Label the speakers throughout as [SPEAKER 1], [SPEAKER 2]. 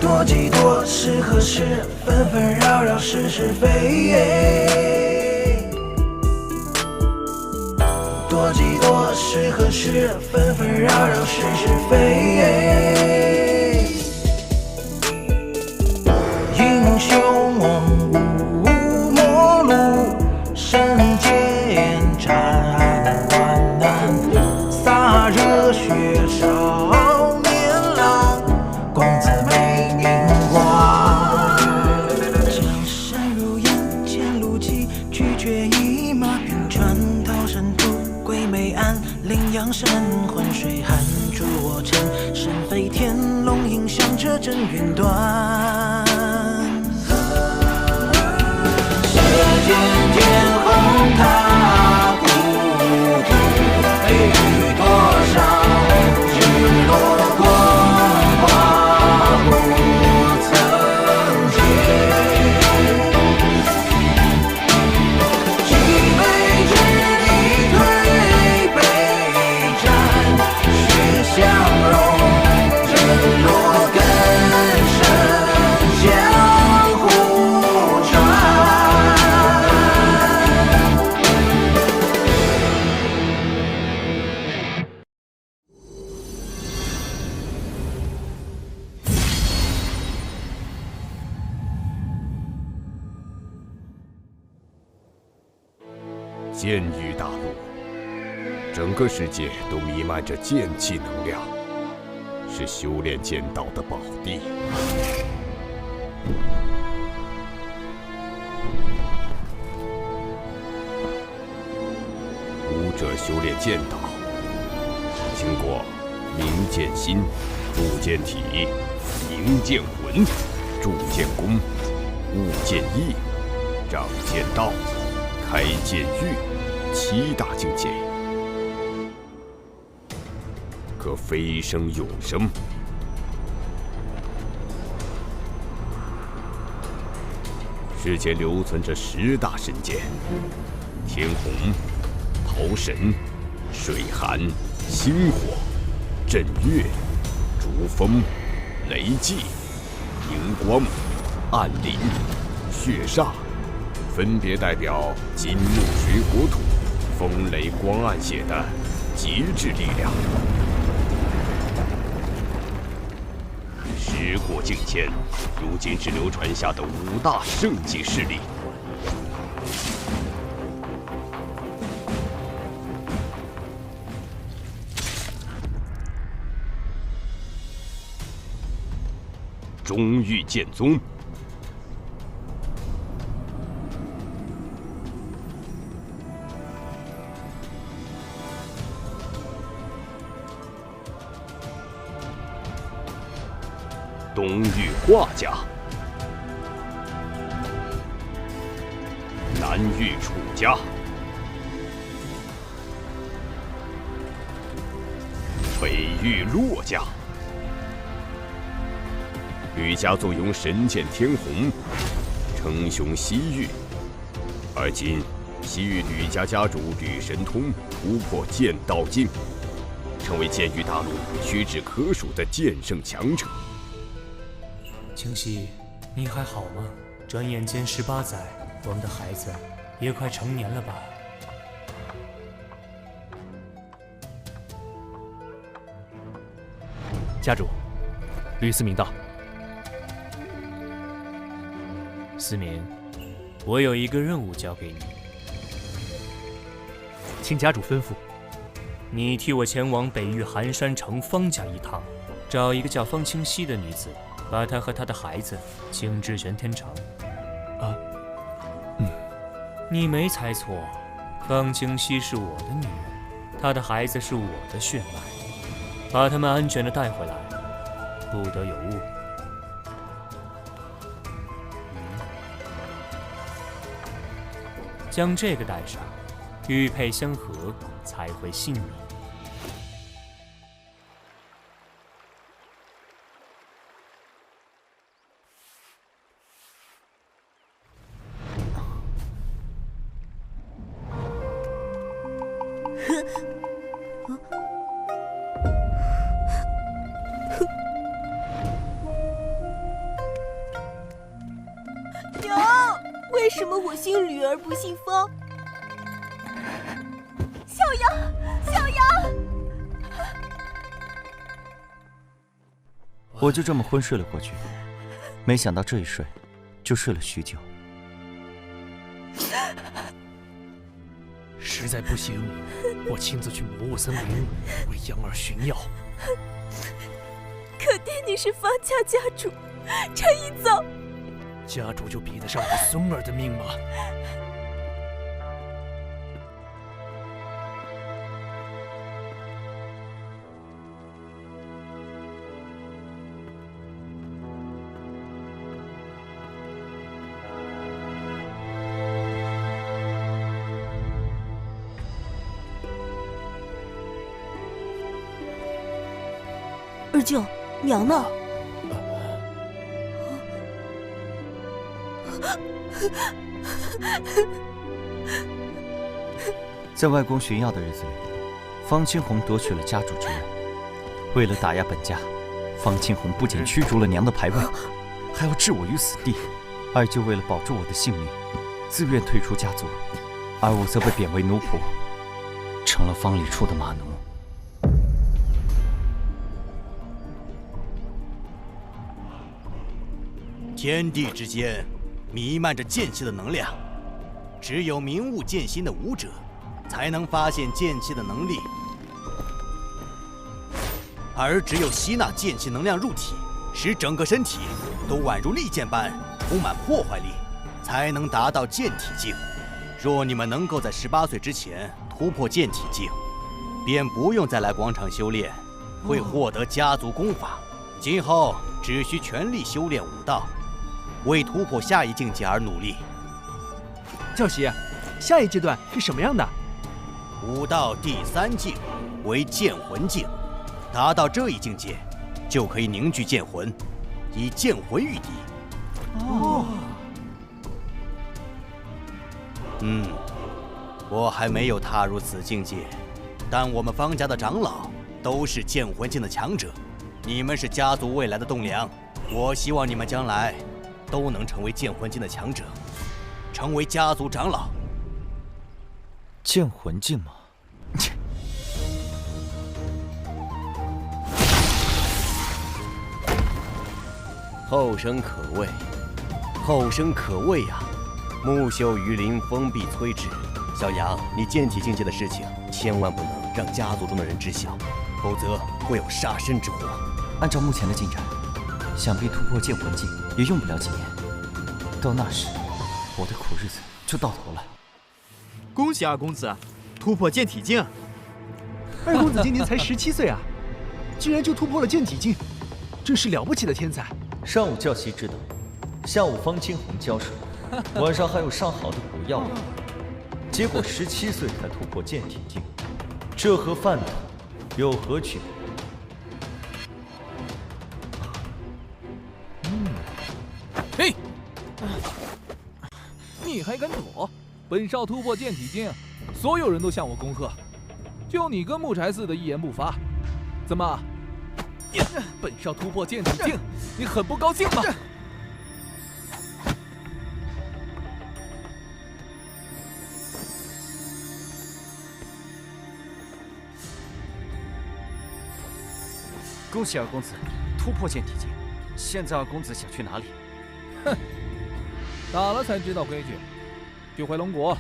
[SPEAKER 1] 多几多是何事？纷纷扰扰是是非。多几多是何事？纷纷扰扰是是非。英雄无末路，神剑斩万难，洒热血少年郎，公子美名光。江山如烟，剑路急，拒绝一马，平川桃山渡，归梅岸，羚羊神魂水寒，助我乘神飞天，龙吟响彻震云端。射箭天红踏孤独，飞雨多少日落光华不曾见。几杯之地推杯战，血相融，人落根深，江湖传。
[SPEAKER 2] 剑域大陆，整个世界都弥漫着剑气能量，是修炼剑道的宝地。武者修炼剑道，经过明剑心、铸剑体、凝剑魂、铸剑功、悟剑意、长剑道、开剑域7大境界，可飞升永生。世间留存着10大神剑：天虹、桃神、水寒、星火、震月、逐风、雷祭、荧光、暗灵、血煞，分别代表金木水火土、风雷光暗血的极致力量。时过境迁，如今只流传下的5大圣级势力。中域剑宗、东域画家、南域楚家、北域骆家。吕家坐拥神剑天虹，称雄西域。而今，西域吕家家主吕神通突破剑道境，成为剑域大陆屈指可数的剑圣强者。
[SPEAKER 3] 清溪，你还好吗？转眼间18载，我们的孩子也快成年了吧？
[SPEAKER 4] 家主，吕思明到。
[SPEAKER 3] 思明，我有一个任务交给你，
[SPEAKER 4] 请家主吩咐。
[SPEAKER 3] 你替我前往北域寒山城方家一趟，找一个叫方清溪的女子，把她和她的孩子请至玄天城。你没猜错，方清溪是我的女人，她的孩子是我的血脉，把他们安全地带回来，不得有误。将这个带上，玉佩相合才会信你。
[SPEAKER 5] 为什么我姓吕而不姓方？小杨，小杨！
[SPEAKER 6] 我就这么昏睡了过去，没想到这一睡，就睡了许久。
[SPEAKER 4] 实在不行，我亲自去魔物森林为杨儿寻药。
[SPEAKER 5] 可弟你是方家家主，这一走，
[SPEAKER 4] 家主就比得上我孙儿的命吗？
[SPEAKER 5] 二舅，娘呢？
[SPEAKER 6] 在外公寻药的日子里，方青红夺取了家主之位。为了打压本家，方青红不仅驱逐了娘的牌位，还要置我于死地。二舅为了保住我的性命，自愿退出家族，而我则被贬为奴仆，成了方里处的马奴。
[SPEAKER 7] 天地之间弥漫着剑气的能量，只有明悟剑心的武者才能发现剑气的能力，而只有吸纳剑气能量入体，使整个身体都宛如利剑般充满破坏力，才能达到剑体境。若你们能够在18岁之前突破剑体境，便不用再来广场修炼，会获得家族功法。今后只需全力修炼武道，为突破下一境界而努力。
[SPEAKER 8] 教习，下一阶段是什么样的？
[SPEAKER 7] 武道第3境为剑魂境，达到这一境界，就可以凝聚剑魂，以剑魂御敌。
[SPEAKER 8] 哦。
[SPEAKER 7] 我还没有踏入此境界，但我们方家的长老都是剑魂境的强者，你们是家族未来的栋梁，我希望你们将来都能成为剑魂境的强者，成为家族长老。
[SPEAKER 6] 剑魂境吗？
[SPEAKER 9] 后生可畏，后生可畏啊！木秀于林，风必摧之。小杨，你剑体境界的事情，千万不能让家族中的人知晓，否则会有杀身之祸。
[SPEAKER 6] 按照目前的进展，想必突破剑魂境也用不了几年。到那时，我的苦日子就到头了。
[SPEAKER 8] 恭喜二公子突破剑体境！二公子今年才17岁啊，居然就突破了剑体境，真是了不起的天才。
[SPEAKER 6] 上午教习指导，下午方青红教授，晚上还有上好的补药。结果17岁才突破剑体境，这和饭桶有何区
[SPEAKER 10] 别？嘿，你还敢躲？本少突破剑体境，所有人都向我恭贺，就你跟木柴似的一言不发。怎么？本少突破剑体境，你很不高兴吗？
[SPEAKER 6] 恭喜二公子突破剑体境，现在二公子想去哪里？
[SPEAKER 10] 哼，打了才知道规矩。去回龙国，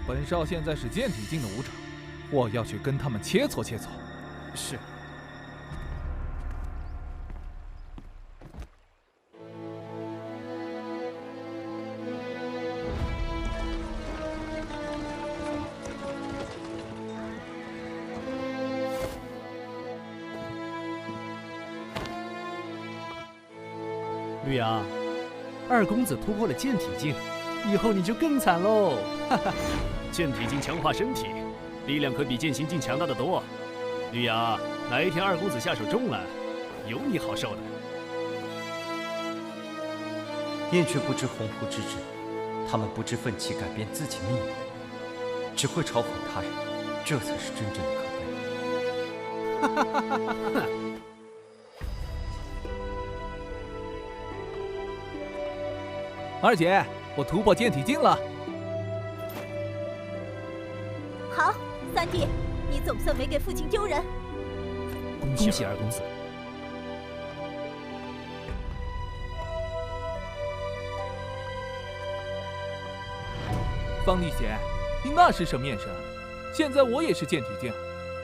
[SPEAKER 10] 本少现在是剑体境的武者，我要去跟他们切磋切磋。
[SPEAKER 6] 是。
[SPEAKER 4] 绿阳，二公子突破了剑体境，以后你就更惨喽！哈哈，剑体境强化身体，力量可比剑心境强大的多。绿阳，哪一天二公子下手重了，有你好受的。
[SPEAKER 6] 燕却不知鸿鹄之志，他们不知奋起改变自己命运，只会嘲讽他人，这才是真正的可悲。哈哈哈哈哈！
[SPEAKER 10] 二姐，我突破剑体境了。
[SPEAKER 5] 好，三弟，你总算没给父亲丢人。
[SPEAKER 4] 恭喜二公子。
[SPEAKER 10] 方丽姐，你那是什么眼神？现在我也是剑体境，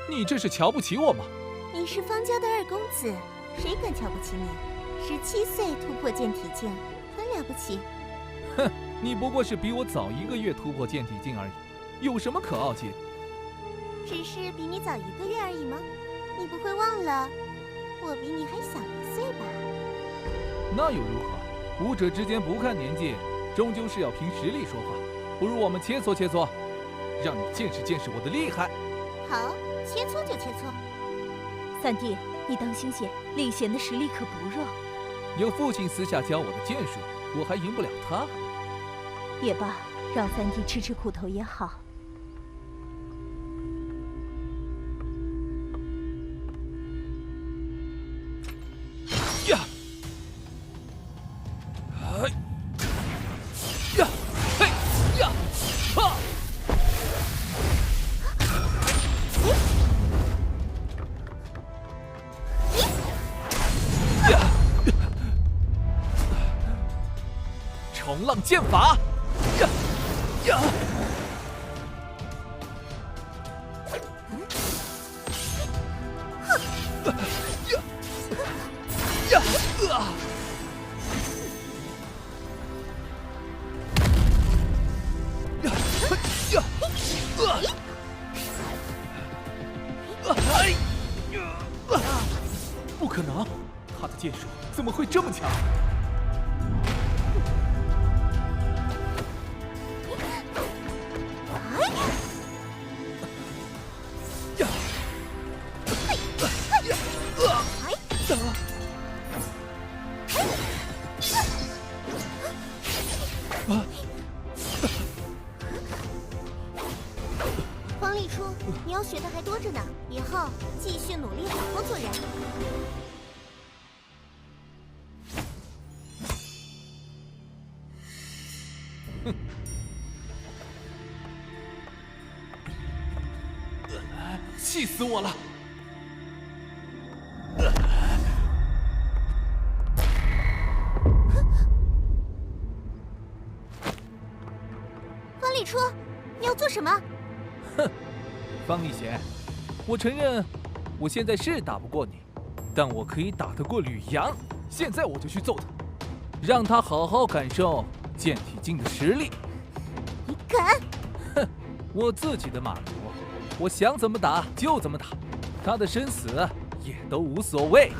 [SPEAKER 10] 你这是瞧不起我吗？
[SPEAKER 5] 你是方家的二公子，谁敢瞧不起你？17岁突破剑体境，很了不起。
[SPEAKER 10] 哼，你不过是比我早1个月突破剑体境而已，有什么可傲气的？
[SPEAKER 5] 只是比你早1个月而已吗？你不会忘了，我比你还小1岁吧？
[SPEAKER 10] 那又如何？武者之间不看年纪，终究是要凭实力说话。不如我们切磋切磋，让你见识见识我的厉害。
[SPEAKER 5] 好，切磋就切磋。三弟，你当心些，令贤的实力可不弱。
[SPEAKER 10] 有父亲私下教我的剑术，我还赢不了他。
[SPEAKER 5] 也罢，让三弟吃吃苦头也好。
[SPEAKER 10] 呀！哎！呀！嘿！呀！哈！呀！冲浪剑法！呀！呀！不可能，他的剑术怎么会这么强？
[SPEAKER 5] 方立初，你要学的还多着呢，以后继续努力，好好做人。
[SPEAKER 10] 气死我了！
[SPEAKER 5] 方立初，你要做什么？
[SPEAKER 10] 哼，方丽贤，我承认我现在是打不过你，但我可以打得过吕阳。现在我就去揍他，让他好好感受剑体境的实力。
[SPEAKER 5] 你敢？
[SPEAKER 10] 哼，我自己的马奴，我想怎么打就怎么打，他的生死也都无所谓。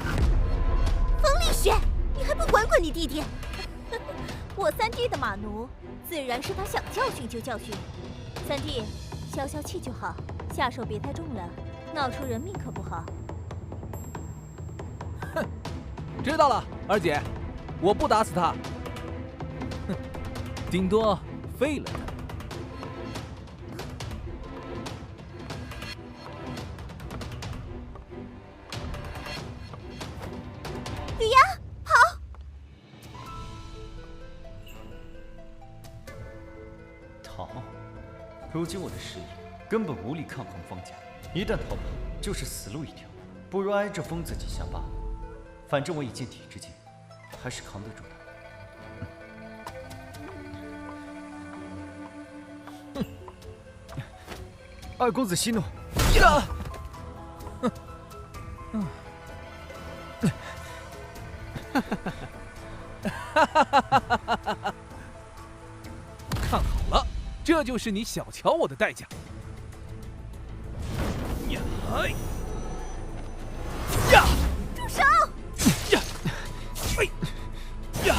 [SPEAKER 5] 方立雪，你还不管管你弟弟？我三弟的马奴，自然是他想教训就教训。三弟，消消气就好，下手别太重了，闹出人命可不好。
[SPEAKER 10] 哼，知道了，二姐，我不打死他，哼，顶多废了他。
[SPEAKER 5] 吕阳，跑！
[SPEAKER 6] 逃！如今我的实力根本无力抗衡方家，一旦逃跑就是死路一条，不如挨着疯子几下罢了。反正我以剑体之境，还是扛得住的。二公子息怒。
[SPEAKER 10] 呀！看好了，这就是你小瞧我的代价。呀！呀！
[SPEAKER 5] 住手！
[SPEAKER 10] 呀！哎！呀！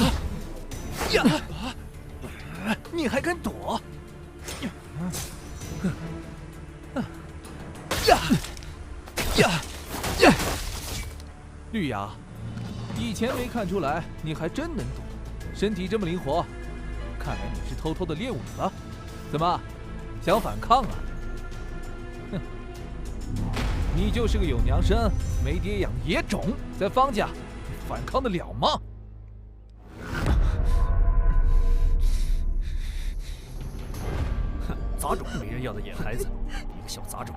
[SPEAKER 10] 呀！你还敢躲？呀！呀！呀！绿芽，以前没看出来，你还真能躲，身体这么灵活，看来你是偷偷的练武了。怎么，想反抗啊？哼，你就是个有娘生没爹养的野种，在方家，你反抗得了吗？
[SPEAKER 4] 杂种，没人要的野孩子，你个小杂种！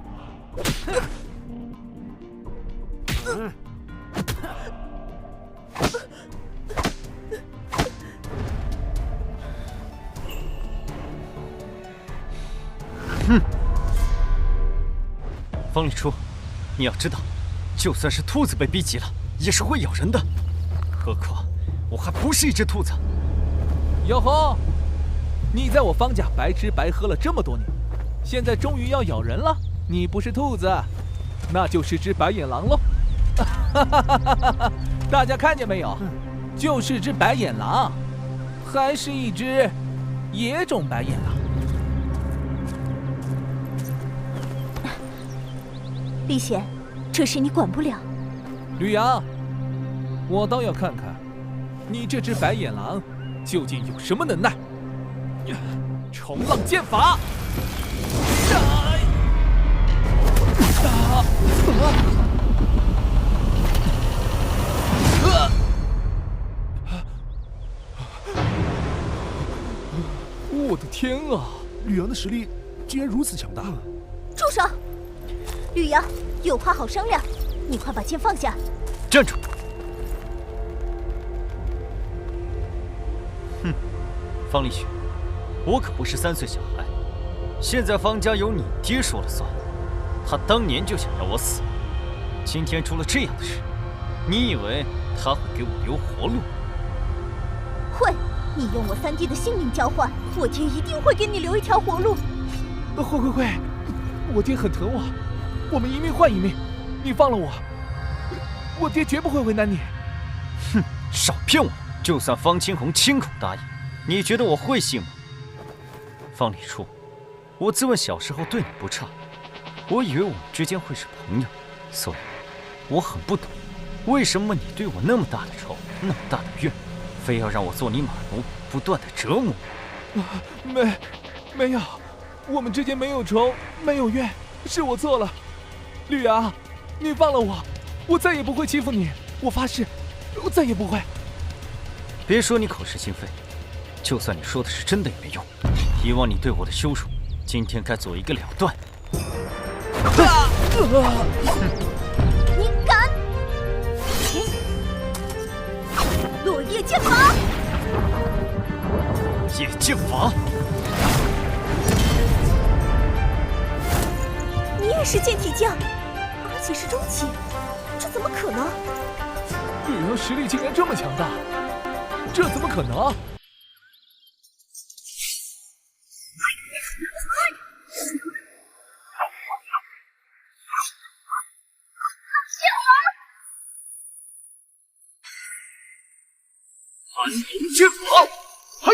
[SPEAKER 6] 哼！方礼初，你要知道，就算是兔子被逼急了，也是会咬人的。何况我还不是一只兔子。
[SPEAKER 10] 哟吼！你在我方家白吃白喝了这么多年，现在终于要咬人了。你不是兔子，那就是只白眼狼喽！大家看见没有？就是只白眼狼，还是一只野种白眼狼。
[SPEAKER 5] 李显，这事你管不了。
[SPEAKER 10] 吕阳，我倒要看看，你这只白眼狼究竟有什么能耐。冲浪剑法！我的天啊！
[SPEAKER 8] 吕阳的实力竟然如此强大！
[SPEAKER 5] 住手！吕阳，有话好商量，你快把剑放下。
[SPEAKER 6] 站住！哼，方立雪，我可不是3岁小孩，现在方家由你爹说了算。他当年就想要我死，今天出了这样的事，你以为他会给我留活路？
[SPEAKER 5] 会，你用我3弟的性命交换，我爹一定会给你留一条活路。
[SPEAKER 10] 会，我爹很疼我，我们一命换一命，你放了我，我爹绝不会为难你。
[SPEAKER 6] 哼，少骗我！就算方清红亲口答应，你觉得我会信吗？方礼初，我自问小时候对你不差，我以为我们之间会是朋友，所以我很不懂，为什么你对我那么大的仇，那么大的怨，非要让我做你马奴，不断的折磨我。
[SPEAKER 10] 没有，我们之间没有仇，没有怨，是我错了。吕阳，你放了我，我再也不会欺负你，我发誓，我再也不会。
[SPEAKER 6] 别说你口是心非，就算你说的是真的也没用。以往你对我的羞辱，今天该做一个了断。
[SPEAKER 5] 你敢！落叶剑法！
[SPEAKER 6] 夜剑法！
[SPEAKER 5] 你也是剑体将，而且是中期，这怎么可能？
[SPEAKER 10] 吕阳实力竟然这么强大，这怎么可能？寒龙剑法！嘿！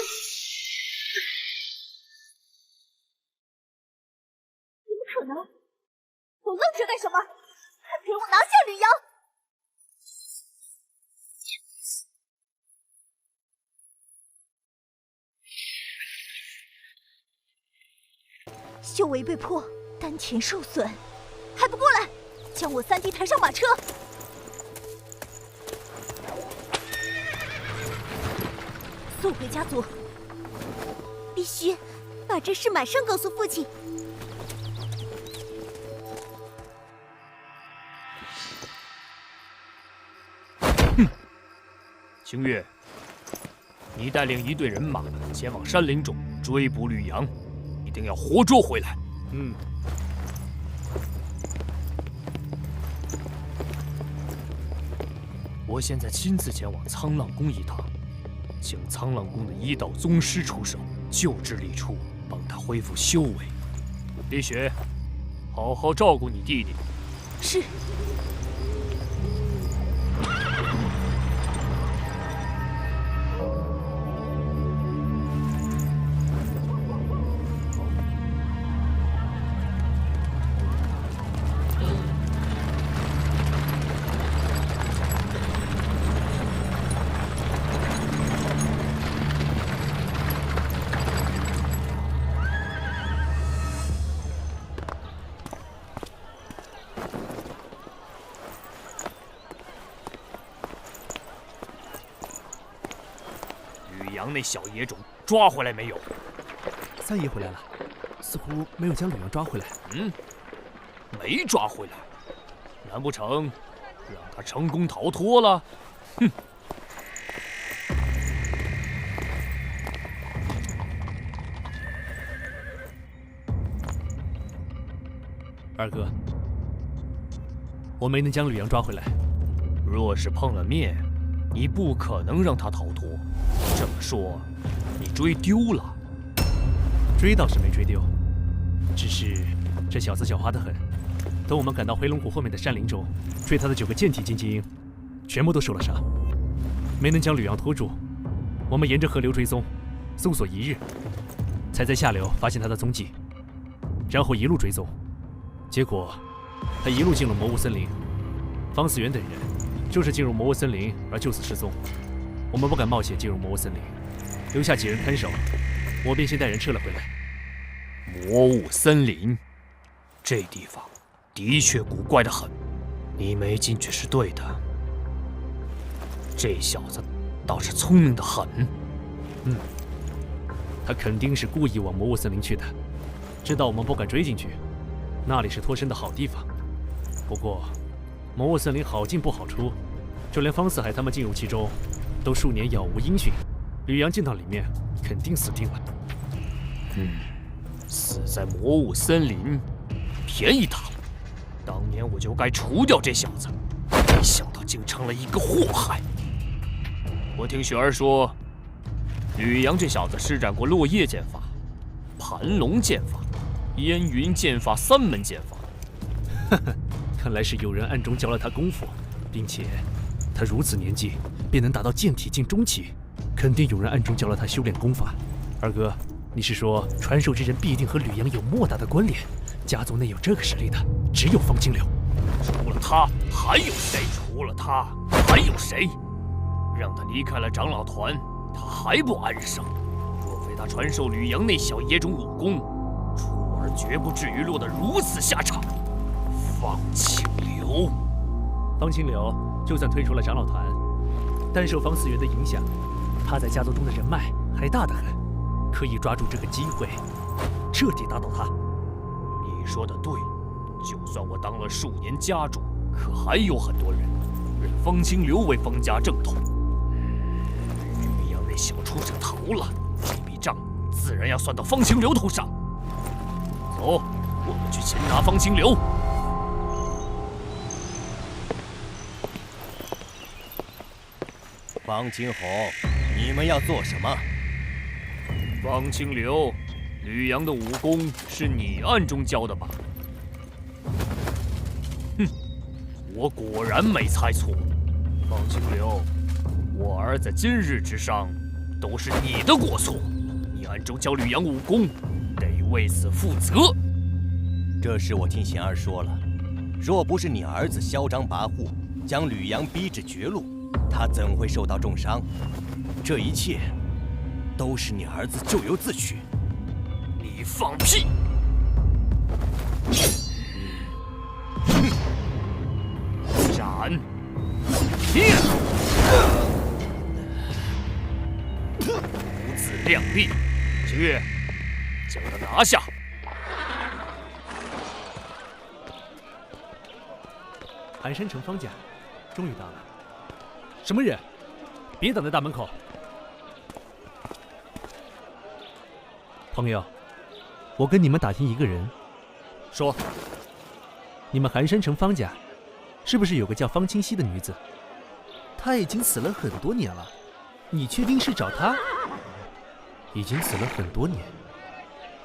[SPEAKER 5] 怎么可能？都愣着干什么？快陪我拿下吕阳！修为被破，丹田受损，还不过来，将我3弟抬上马车！送回家族，必须把这事马上告诉父亲。
[SPEAKER 3] 星月，你带领一队人马前往山林中追捕吕阳，一定要活捉回来。我现在亲自前往沧浪宫一趟，请沧浪宫的医道宗师出手救治李初，帮他恢复修为。李雪，好好照顾你弟弟。
[SPEAKER 5] 是。
[SPEAKER 3] 那小野种抓回来没有？
[SPEAKER 8] 三爷回来了。
[SPEAKER 4] 似乎没有将吕阳抓回来。
[SPEAKER 3] 没抓回来，难不成让他成功逃脱了？哼！
[SPEAKER 4] 二哥，我没能将吕阳抓回来。
[SPEAKER 3] 若是碰了面，你不可能让他逃脱。这么说，你追丢了？
[SPEAKER 4] 追倒是没追丢，只是这小子狡猾得很。等我们赶到回龙湖后面的山林中，追他的9个剑体境精英，全部都受了伤，没能将吕阳拖住。我们沿着河流追踪，搜索1日，才在下流发现他的踪迹，然后一路追踪。结果，他一路进入魔物森林。方思源等人就是进入魔物森林而就此失踪。我们不敢冒险进入魔物森林，留下几人看守，我便先带人撤了回来。
[SPEAKER 3] 魔物森林，这地方的确古怪得很。你没进去是对的。这小子倒是聪明得很。
[SPEAKER 4] 他肯定是故意往魔物森林去的，知道我们不敢追进去。那里是脱身的好地方，不过魔物森林好进不好出，就连方四海他们进入其中，都数年杳无音讯。吕阳进到里面，肯定死定了。
[SPEAKER 3] 死在魔物森林，便宜他了。当年我就该除掉这小子，没想到竟成了一个祸害。我听雪儿说，吕阳这小子施展过落叶剑法、盘龙剑法、烟云剑法3门剑法。
[SPEAKER 4] 看来是有人暗中教了他功夫，并且他如此年纪便能达到剑体境中期，肯定有人暗中教了他修炼功法。二哥，你是说传授之人必定和吕阳有莫大的关联？家族内有这个实力的，只有方清流。
[SPEAKER 3] 除了他，还有谁？除了他，还有谁？让他离开了长老团，他还不安生。若非他传授吕阳那小野种武功，楚儿绝不至于落得如此下场。方清流，
[SPEAKER 4] 方清流就算退出了长老团，但受方思源的影响，他在家族中的人脉还大得很，可以抓住这个机会，彻底打倒他。
[SPEAKER 3] 你说的对，就算我当了数年家主，可还有很多人认方清流为方家正统。吕阳那小畜生逃了，这笔账自然要算到方清流头上。走，我们去擒拿方清流。
[SPEAKER 9] 方清红，你们要做什么？
[SPEAKER 3] 方清流，吕阳的武功是你暗中教的吧？我果然没猜错。方清流，我儿子今日之伤，都是你的过错。你暗中教吕阳武功，得为此负责。
[SPEAKER 9] 这事我听贤儿说了，若不是你儿子嚣张跋扈，将吕阳逼至绝路，他怎会受到重伤？这一切都是你儿子咎由自取。
[SPEAKER 3] 你放屁！斩！不自量力，去将他拿下！
[SPEAKER 4] 寒山城方家终于到了。什么人？别挡在大门口！朋友，我跟你们打听一个人。
[SPEAKER 3] 说，
[SPEAKER 4] 你们寒山城方家是不是有个叫方清溪的女子？她已经死了很多年了，你确定是找她？已经死了很多年。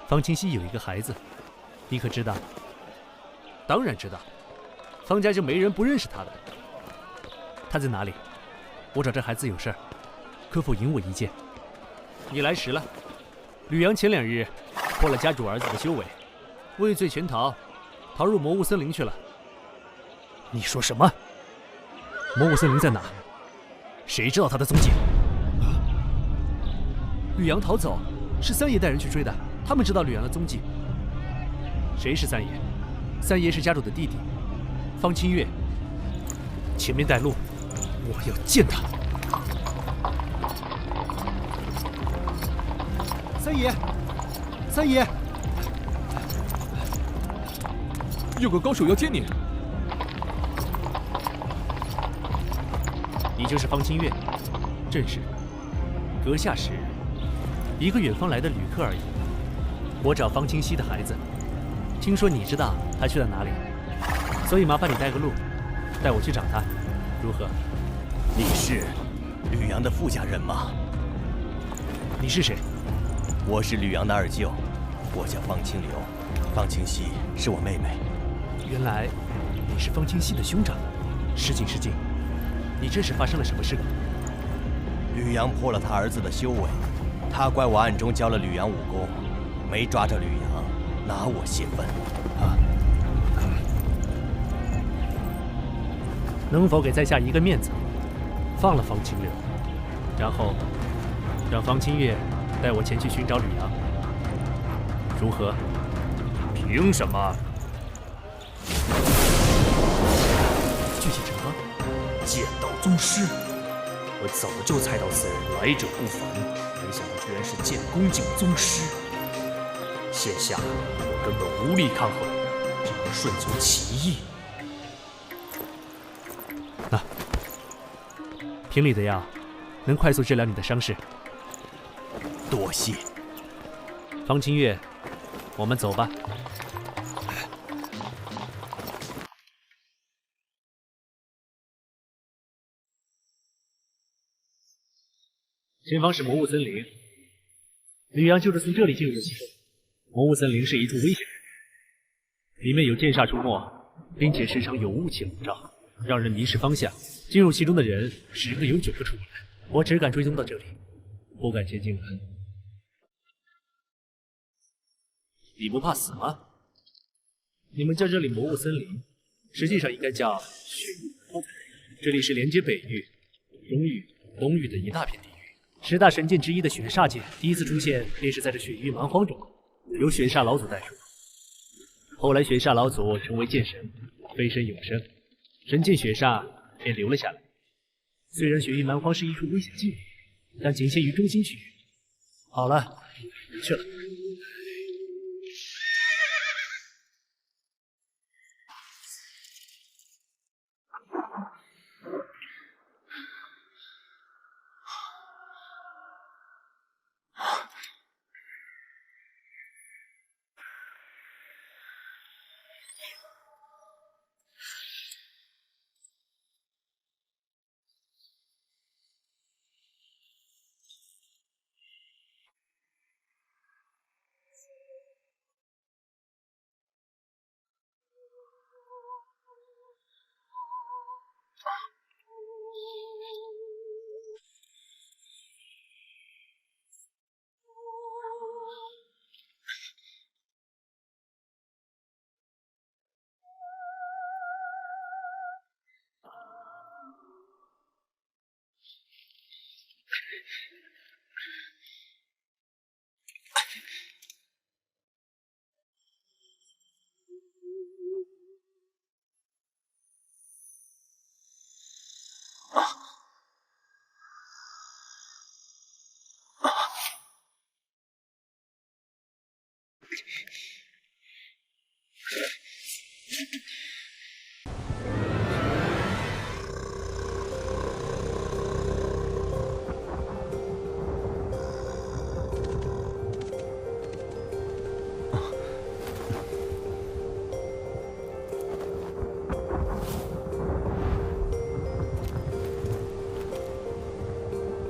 [SPEAKER 4] 方清溪有一个孩子，你可知道？当然知道，方家就没人不认识她的。她在哪里？我找这孩子有事儿，可否引我一见？你来迟了。吕阳前2日破了家主儿子的修为，畏罪潜逃，逃入魔物森林去了。你说什么？魔物森林在哪？谁知道他的踪迹？吕阳逃走，是三爷带人去追的，他们知道吕阳的踪迹。谁是三爷？三爷是家主的弟弟，方清月。前面带路，我要见他。三爷，三爷，
[SPEAKER 10] 有个高手要见你。
[SPEAKER 4] 你就是方清月，正是。阁下是一个远方来的旅客而已。我找方清溪的孩子，听说你知道他去了哪里，所以麻烦你带个路，带我去找他，如何？
[SPEAKER 9] 你是吕阳的傅家人吗？
[SPEAKER 4] 你是谁？
[SPEAKER 9] 我是吕阳的二舅，我叫方清流，方清溪是我妹妹。
[SPEAKER 4] 原来你是方清溪的兄长。失敬失敬，你这是发生了什么事？
[SPEAKER 9] 吕阳破了他儿子的修为，他怪我暗中教了吕阳武功，没抓着吕阳，拿我泄愤。
[SPEAKER 4] 能否给在下一个面子，放了方清流，然后让方清月带我前去寻找吕阳，如何？
[SPEAKER 3] 凭什么？
[SPEAKER 4] 具体情况？
[SPEAKER 3] 剑道宗师，我早就猜到此人来者不凡，没想到居然是剑宫境宗师。现下我根本无力抗衡，只能顺从其意。
[SPEAKER 4] 瓶里的药能快速治疗你的伤势。
[SPEAKER 9] 多谢。
[SPEAKER 4] 方清月，我们走吧。前方是魔雾森林，吕阳就是从这里进入的其中。魔雾森林是一处危险之地，里面有剑煞出没，并且时常有雾气笼罩，让人迷失方向。进入其中的人10个有9个出不来，我只敢追踪到这里，不敢前进了。你不怕死吗？你们叫这里魔雾森林，实际上应该叫雪域蛮荒。这里是连接北域、中域、东域的一大片地域。10大神剑之一的雪煞剑第一次出现，便是在这雪域蛮荒中，由雪煞老祖代书。后来雪煞老祖成为剑神，飞身永生，神剑雪煞便留了下来。虽然雪域蛮荒是一处危险境地，但仅限于中心区域。好了，回去了。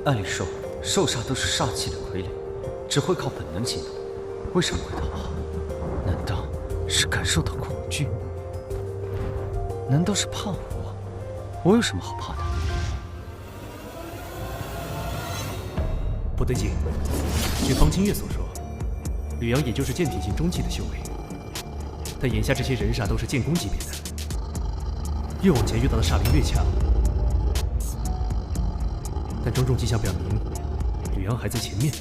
[SPEAKER 6] 按理说，兽煞都是煞气的傀儡，只会靠本能行动，为什么会逃跑？难道是感受到恐惧？难道是怕我？我有什么好怕的？
[SPEAKER 4] 不对劲，据方清月所说，吕阳也就是剑体境中期的修为，但眼下这些人煞都是剑宫级别的，越往前遇到的煞灵越强。但种种迹象表明，吕阳还在前面，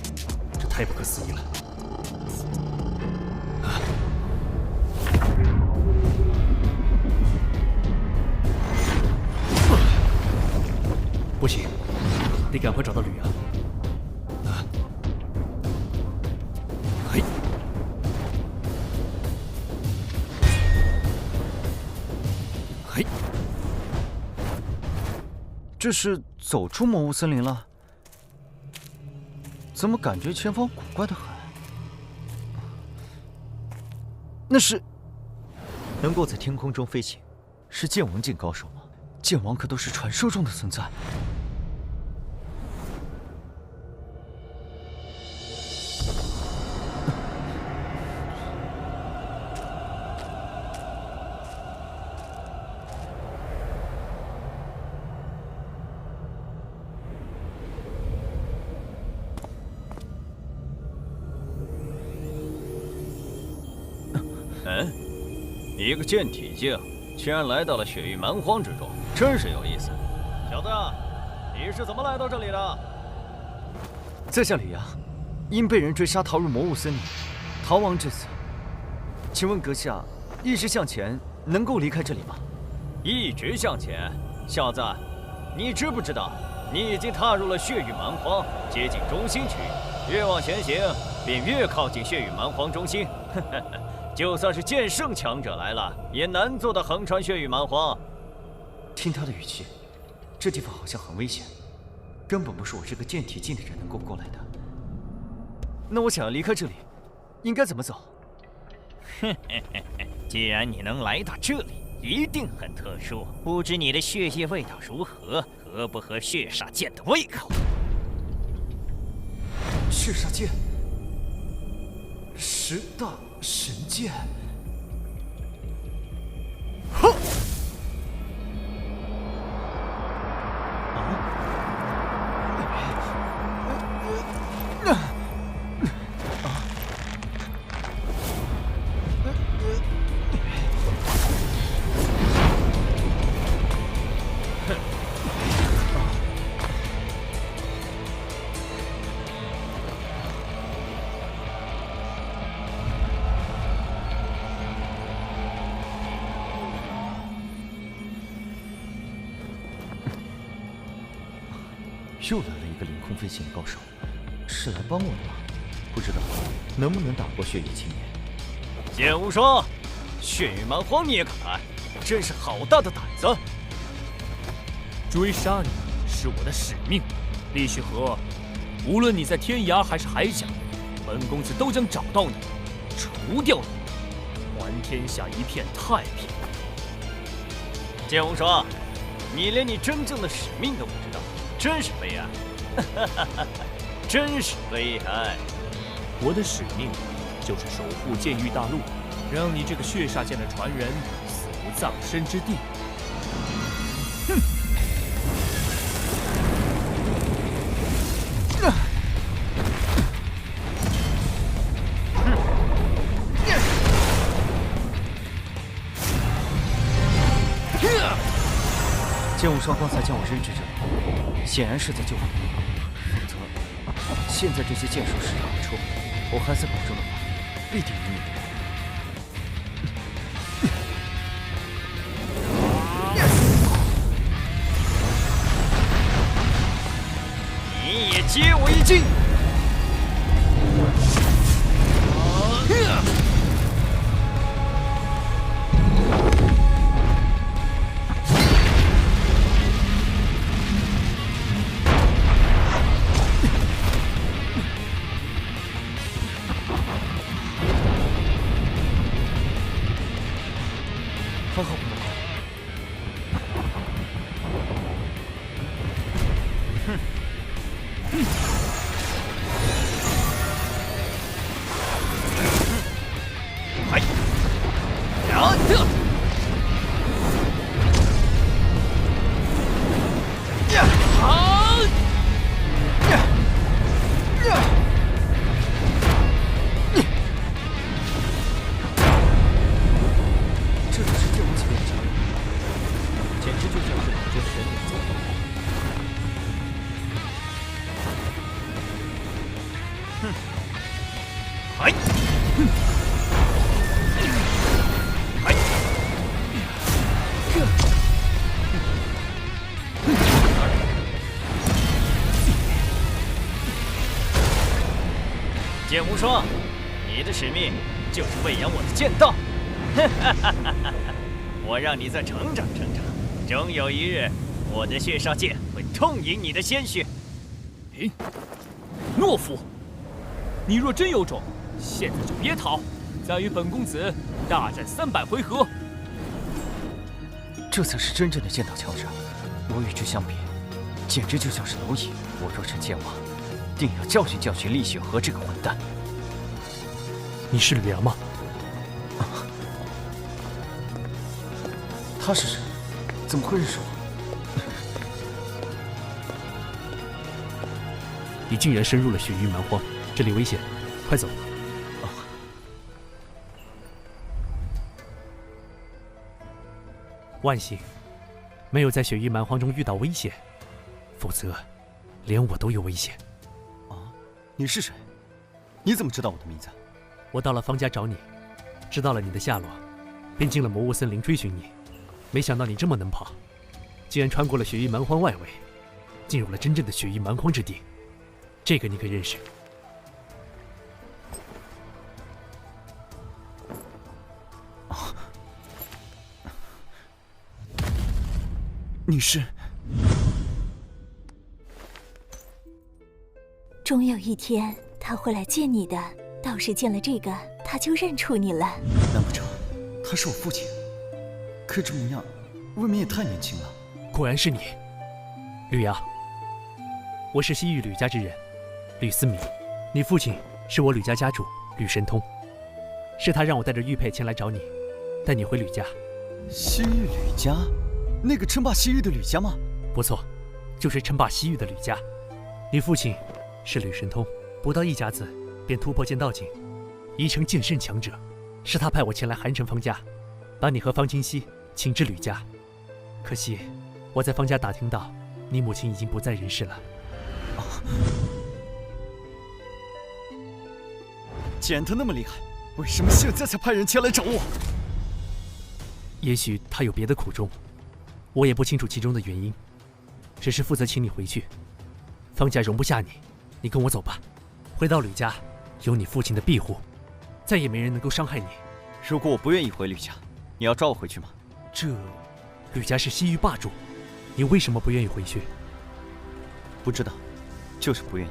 [SPEAKER 4] 这太不可思议了。不行，得赶快找到吕阳。
[SPEAKER 6] 这是走出魔物森林了？怎么感觉前方古怪的很？那是能够在天空中飞行，是剑王境高手吗？剑王可都是传说中的存在。
[SPEAKER 11] 一个剑体境，竟然来到了血域蛮荒之中，真是有意思。小子，你是怎么来到这里的？
[SPEAKER 6] 在下李阳，因被人追杀逃入魔物森林，逃亡至此。请问阁下，一直向前能够离开这里吗？
[SPEAKER 11] 一直向前，小子，你知不知道，你已经踏入了血域蛮荒，接近中心区域，越往前行，便越靠近血域蛮荒中心。就算是剑圣强者来了，也难做到横穿血域蛮荒。
[SPEAKER 6] 听他的语气，这地方好像很危险，根本不是我这个剑体境的人能够过来的。那我想要离开这里，应该怎么走？
[SPEAKER 12] 既然你能来到这里，一定很特殊。不知你的血液味道如何，合不合血煞剑的胃口？
[SPEAKER 6] 血煞剑，10大神剑。哼！又来了一个凌空飞行的高手，是来帮我的吗？不知道能不能打过血域青年。
[SPEAKER 11] 剑无双，血域蛮荒你也敢来，真是好大的胆子！
[SPEAKER 3] 追杀你是我的使命，厉雪河，无论你在天涯还是海角，本公子都将找到你，除掉你，还天下一片太平。
[SPEAKER 11] 剑无双，你连你真正的使命都不知道。真是悲哀，真是悲哀！
[SPEAKER 3] 我的使命就是守护剑域大陆，让你这个血煞剑的传人死无葬身之地。哼！
[SPEAKER 6] 剑无双刚才将我扔至这里，显然是在救我，否则现在这些剑术施展不出，我还在保中的话，必定赢
[SPEAKER 11] 你。你也接我一击！
[SPEAKER 6] 还好不能跑。
[SPEAKER 11] 嗨！呀！
[SPEAKER 6] 这就是剑王级别的战力，简直就像是老真神也做不到。
[SPEAKER 11] 哼！嗨！哼！嗨！剑无双，你的使命就是喂养我的剑道。我让你再成长成长，终有一日，我的血煞剑会痛饮你的鲜血。
[SPEAKER 3] 懦夫！你若真有种，现在就别逃，再与本公子大战300回合。
[SPEAKER 6] 这才是真正的剑道强者，我与之相比，简直就像是蝼蚁。我若成剑王，定要教训教训厉雪河这个混蛋。
[SPEAKER 3] 你是吕阳吗？
[SPEAKER 6] 他是谁？怎么会认识我？
[SPEAKER 3] 你竟然深入了雪域蛮荒，这里危险，快走！万幸，没有在雪域蛮荒中遇到危险，否则，连我都有危险。
[SPEAKER 6] 你是谁？你怎么知道我的名字？
[SPEAKER 3] 我到了方家找你，知道了你的下落，便进了魔物森林追寻你。没想到你这么能跑，竟然穿过了雪域蛮荒外围，进入了真正的雪域蛮荒之地。这个你可认识？
[SPEAKER 6] 你是？
[SPEAKER 5] 终有一天他会来见你的。倒是见了这个，他就认出你了。
[SPEAKER 6] 难不成他是我父亲？可这模样，未免也太年轻了。
[SPEAKER 3] 果然是你，吕阳。我是西域吕家之人，吕思明。你父亲是我吕家家主吕神通，是他让我带着玉佩前来找你，带你回吕家。
[SPEAKER 6] 西域吕家？那个称霸西域的吕家吗？
[SPEAKER 3] 不错，就是称霸西域的吕家。你父亲是吕神通，不到1甲子便突破剑道境，已成剑圣强者。是他派我前来韩城方家，把你和方清溪请至吕家。可惜我在方家打听到，你母亲已经不在人世了。
[SPEAKER 6] 既然他那么厉害，为什么现在才派人前来找我？
[SPEAKER 3] 也许他有别的苦衷，我也不清楚其中的原因，只是负责请你回去。方家容不下你，你跟我走吧。回到吕家，有你父亲的庇护，再也没人能够伤害你。
[SPEAKER 6] 如果我不愿意回吕家，你要抓我回去吗？
[SPEAKER 3] 吕家是西域霸主，你为什么不愿意回去？
[SPEAKER 6] 不知道，就是不愿意。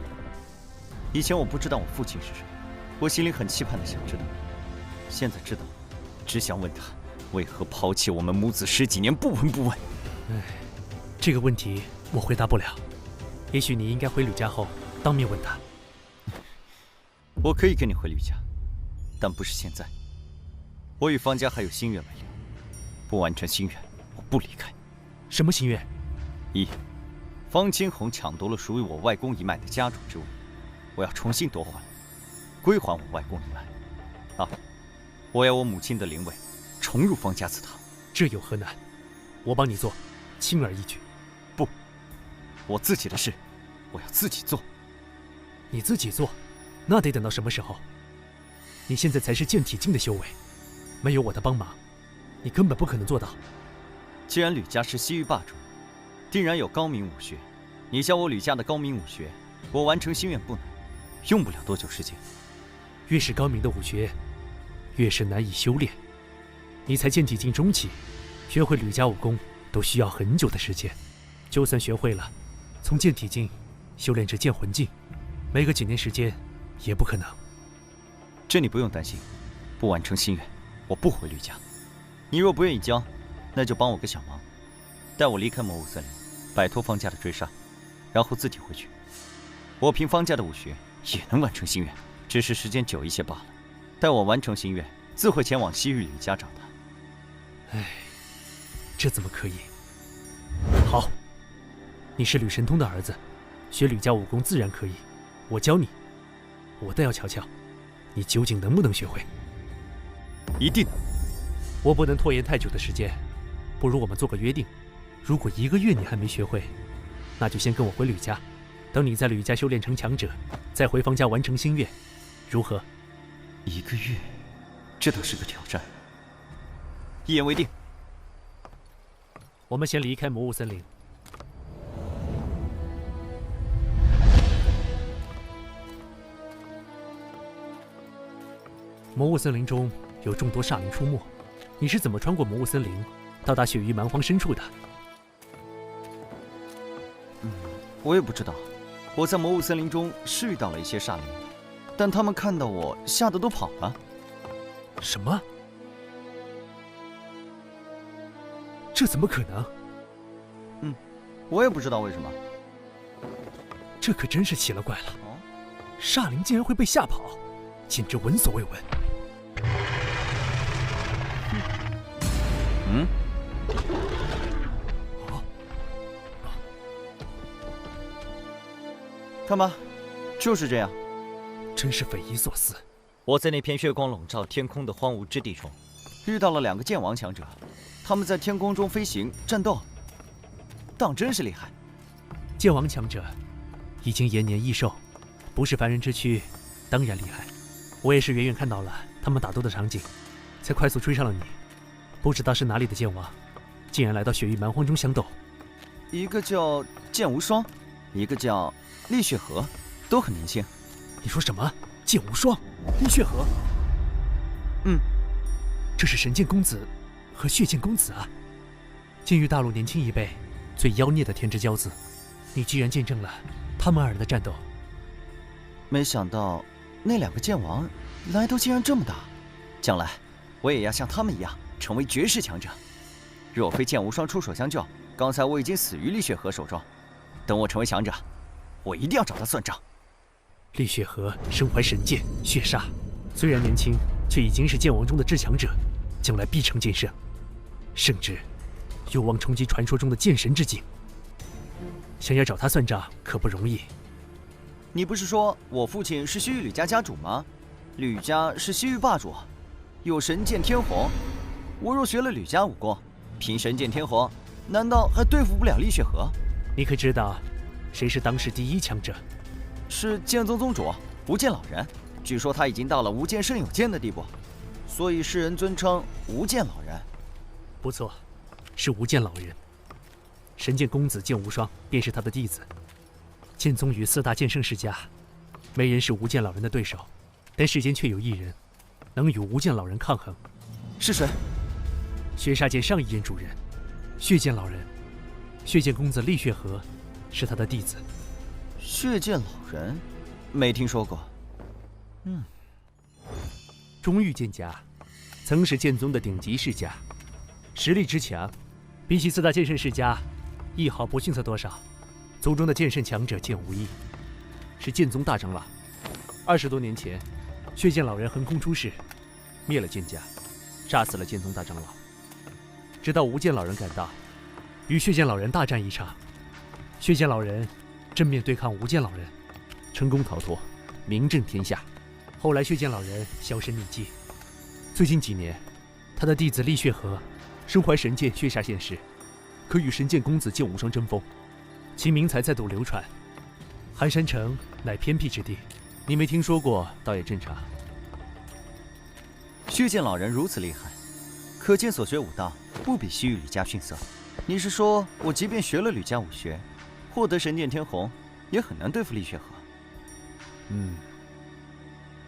[SPEAKER 6] 以前我不知道我父亲是谁，我心里很期盼的想知道。现在知道，只想问他为何抛弃我们母子10几年不闻不问。
[SPEAKER 3] 这个问题我回答不了。也许你应该回吕家后当面问他。
[SPEAKER 6] 我可以跟你回吕家，但不是现在。我与方家还有心愿未了，不完成心愿，我不离开。
[SPEAKER 3] 什么心愿
[SPEAKER 6] ？1. 方清红抢夺了属于我外公一脉的家主之位，我要重新夺还，归还我外公一脉。2. 我要我母亲的灵位重入方家祠堂。
[SPEAKER 3] 这有何难？我帮你做，轻而易举。
[SPEAKER 6] 不，我自己的事，我要自己做。
[SPEAKER 3] 你自己做？那得等到什么时候？你现在才是剑体境的修为，没有我的帮忙，你根本不可能做到。
[SPEAKER 6] 既然吕家是西域霸主，定然有高明武学。你教我吕家的高明武学，我完成心愿不难，用不了多久时间。
[SPEAKER 3] 越是高明的武学，越是难以修炼。你才剑体境中期，学会吕家武功都需要很久的时间。就算学会了，从剑体境修炼至剑魂境，没个几年时间也不可能。
[SPEAKER 6] 这你不用担心，不完成心愿，我不回吕家。你若不愿意教，那就帮我个小忙，带我离开魔物森林，摆脱方家的追杀，然后自己回去。我凭方家的武学也能完成心愿，只是时间久一些罢了。待我完成心愿，自会前往西域吕家找他。
[SPEAKER 3] 唉，这怎么可以？好，你是吕神通的儿子，学吕家武功自然可以。我教你，我倒要瞧瞧，你究竟能不能学会。
[SPEAKER 6] 一定。
[SPEAKER 3] 我不能拖延太久的时间，不如我们做个约定，如果1个月你还没学会，那就先跟我回吕家，等你在吕家修炼成强者，再回方家完成心愿，如何
[SPEAKER 6] ？1个月，这倒是个挑战。一言为定。
[SPEAKER 3] 我们先离开魔物森林。魔物森林中有众多煞灵出没，你是怎么穿过魔物森林，到达雪域蛮荒深处的？
[SPEAKER 6] 我也不知道。我在魔物森林中是遇到了一些煞灵，但他们看到我，吓得都跑了。
[SPEAKER 4] 什么？这怎么可能？
[SPEAKER 6] 我也不知道为什么。
[SPEAKER 4] 这可真是奇了怪了。煞灵竟然会被吓跑，简直闻所未闻。
[SPEAKER 6] 看吧，就是这样。
[SPEAKER 4] 真是匪夷所思。
[SPEAKER 12] 我在那片血光笼罩天空的荒芜之地中，
[SPEAKER 6] 遇到了2个剑王强者，他们在天空中飞行战斗，当真是厉害。
[SPEAKER 4] 剑王强者已经延年益寿，不是凡人之躯，当然厉害。我也是远远看到了他们打斗的场景，才快速追上了你。不知道是哪里的剑王，竟然来到血域蛮荒中相斗。
[SPEAKER 6] 一个叫剑无双，一个叫厉血河，都很年轻。
[SPEAKER 4] 你说什么？剑无双，厉血河？这是神剑公子和血剑公子啊！剑域大陆年轻一辈最妖孽的天之骄子，你居然见证了他们2人的战斗。
[SPEAKER 6] 没想到那2个剑王来头竟然这么大，将来我也要像他们一样成为绝世强者。若非剑无双出手相救，刚才我已经死于厉血河手中。等我成为强者，我一定要找他算账。
[SPEAKER 4] 厉血河身怀神剑血煞，虽然年轻，却已经是剑王中的至强者，将来必成剑圣，甚至有望冲击传说中的剑神之境。想要找他算账可不容易。
[SPEAKER 6] 你不是说我父亲是西域吕家家主吗？吕家是西域霸主，有神剑天虹。我若学了吕家武功，凭神剑天虹，难道还对付不了厉血河？
[SPEAKER 4] 你可知道谁是当世第1强者？
[SPEAKER 6] 是剑宗宗主无剑老人。据说他已经到了无剑胜有剑的地步，所以世人尊称无剑老人。
[SPEAKER 4] 不错，是无剑老人。神剑公子剑无双便是他的弟子。剑宗与4大剑圣世家，没人是无剑老人的对手，但世间却有1人能与无剑老人抗衡。
[SPEAKER 6] 是谁？
[SPEAKER 4] 血煞剑上一任主人，血剑老人。血剑公子厉血河是他的弟子。
[SPEAKER 6] 血剑老人，没听说过。
[SPEAKER 4] 中域剑家曾是剑宗的顶级世家，实力之强，比起4大剑圣世家，一毫不逊色多少。族中的剑圣强者剑无异，是剑宗大长老。20多年前，血剑老人横空出世，灭了剑家，杀死了剑宗大长老。直到无剑老人赶到，与血剑老人大战一场，血剑老人正面对抗无剑老人，成功逃脱，名震天下。后来血剑老人销声匿迹。最近几年，他的弟子厉血河身怀神剑血煞现世，可与神剑公子剑无双争锋，其名才再度流传。寒山城乃偏僻之地，你没听说过倒也正常。
[SPEAKER 6] 血剑老人如此厉害，可见所学武道不比西域吕家逊色。你是说我即便学了吕家武学，获得神剑天虹，也很难对付厉血河？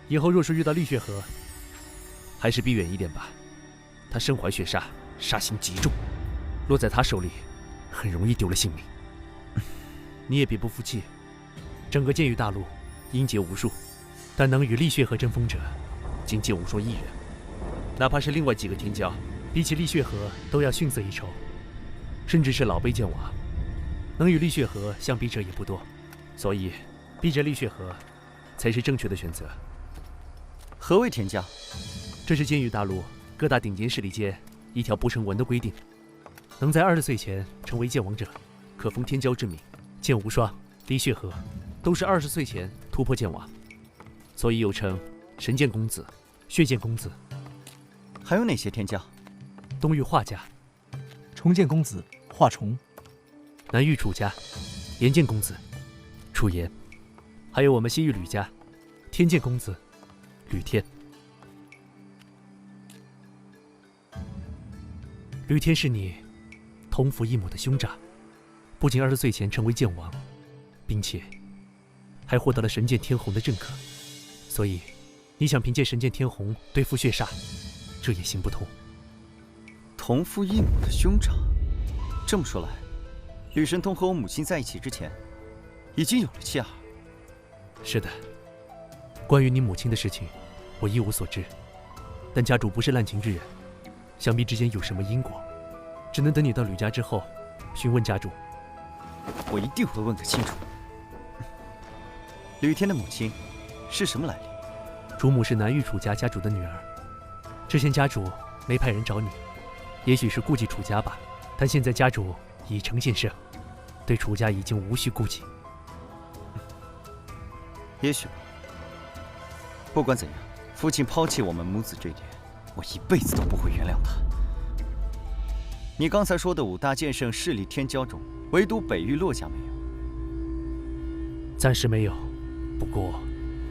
[SPEAKER 4] 以后若是遇到厉血河，还是避远一点吧。他身怀血煞，杀心极重，落在他手里，很容易丢了性命。你也别不服气，整个剑域大陆英杰无数，但能与厉血河争锋者，仅剑无双1人。哪怕是另外几个天骄，比起厉血河都要逊色一筹。甚至是老辈剑王，能与厉血河相比者也不多。所以，逼着厉血河，才是正确的选择。
[SPEAKER 6] 何谓天骄？
[SPEAKER 4] 这是剑域大陆各大顶尖势力间一条不成文的规定，能在20岁前成为剑王者，可封天骄之名。剑无双、厉血河都是20岁前突破剑王，所以又称神剑公子、血剑公子。
[SPEAKER 6] 还有哪些天骄？
[SPEAKER 4] 东域华家、
[SPEAKER 8] 重剑公子华重，
[SPEAKER 4] 南域楚家、炎剑公子楚炎，还有我们西域吕家天剑公子吕天。吕天是你同父异母的兄长，不仅20岁前成为剑王，并且还获得了神剑天虹的认可，所以你想凭借神剑天虹对付血煞，这也行不通。
[SPEAKER 6] 同父异母的兄长，这么说来，吕神通和我母亲在一起之前，已经有了妻儿。
[SPEAKER 4] 是的，关于你母亲的事情，我一无所知。但家主不是滥情之人，想必之间有什么因果，只能等你到吕家之后，询问家主。
[SPEAKER 6] 我一定会问个清楚。吕天的母亲是什么来历？
[SPEAKER 4] 主母是南域楚家家主的女儿。之前家主没派人找你，也许是顾忌楚家吧。但现在家主已成现胜，对楚家已经无需顾忌。
[SPEAKER 6] 也许吧。不管怎样，父亲抛弃我们母子这一点，我一辈子都不会原谅他。你刚才说的5大剑圣势力天骄中，唯独北域洛家没有。
[SPEAKER 4] 暂时没有，不过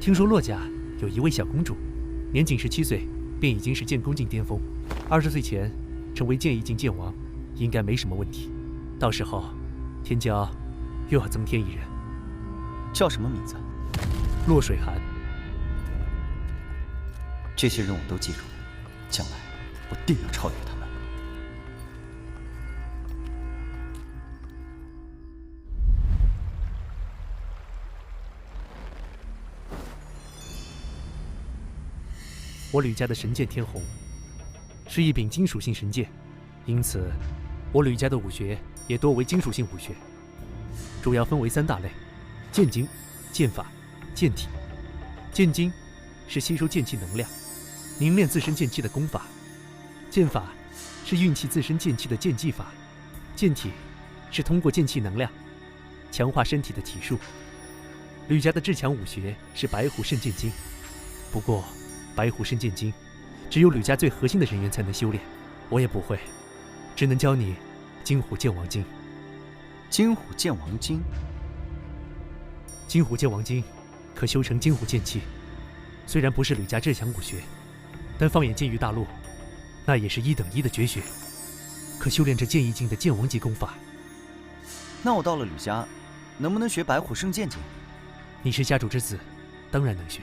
[SPEAKER 4] 听说洛家有一位小公主，年仅17岁，便已经是剑宫境巅峰，20岁前成为剑意境剑王，应该没什么问题。到时候，天骄又要增添一人。
[SPEAKER 6] 叫什么名字？
[SPEAKER 4] 洛水寒。
[SPEAKER 6] 这些人我都记住了，将来我定要超越他们。
[SPEAKER 4] 我吕家的神剑天虹，是一柄金属性神剑，因此我吕家的武学也多为金属性武学，主要分为3大类：剑经、剑法、剑体。剑经是吸收剑气能量，凝练自身剑气的功法；剑法是运气自身剑气的剑技法；剑体是通过剑气能量强化身体的体术。吕家的至强武学是白虎圣剑经，不过白虎圣剑经只有吕家最核心的人员才能修炼，我也不会，只能教你金虎剑王经。
[SPEAKER 6] 金虎剑王经，
[SPEAKER 4] 金虎剑王经可修成金虎剑气，虽然不是吕家至强武学，但放眼剑域大陆，那也是1等1的绝学，可修炼这剑意境的剑王级功法。
[SPEAKER 6] 那我到了吕家，能不能学白虎圣剑经？
[SPEAKER 4] 你是家主之子，当然能学。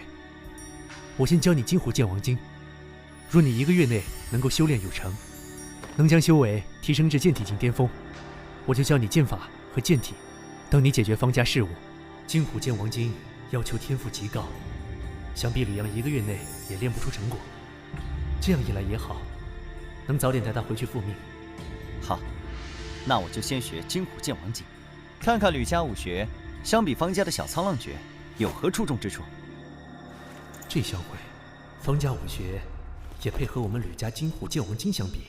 [SPEAKER 4] 我先教你金虎剑王经，若你1个月内能够修炼有成，能将修为提升至剑体境巅峰，我就教你剑法和剑体。等你解决方家事务，金虎剑王经要求天赋极高，想必吕阳1个月内也练不出成果。这样一来也好，能早点带他回去复命。
[SPEAKER 6] 好，那我就先学金虎剑王经，看看吕家武学相比方家的小苍浪诀有何出众之处。
[SPEAKER 4] 这小鬼，方家武学也配和我们吕家金虎剑王经相比？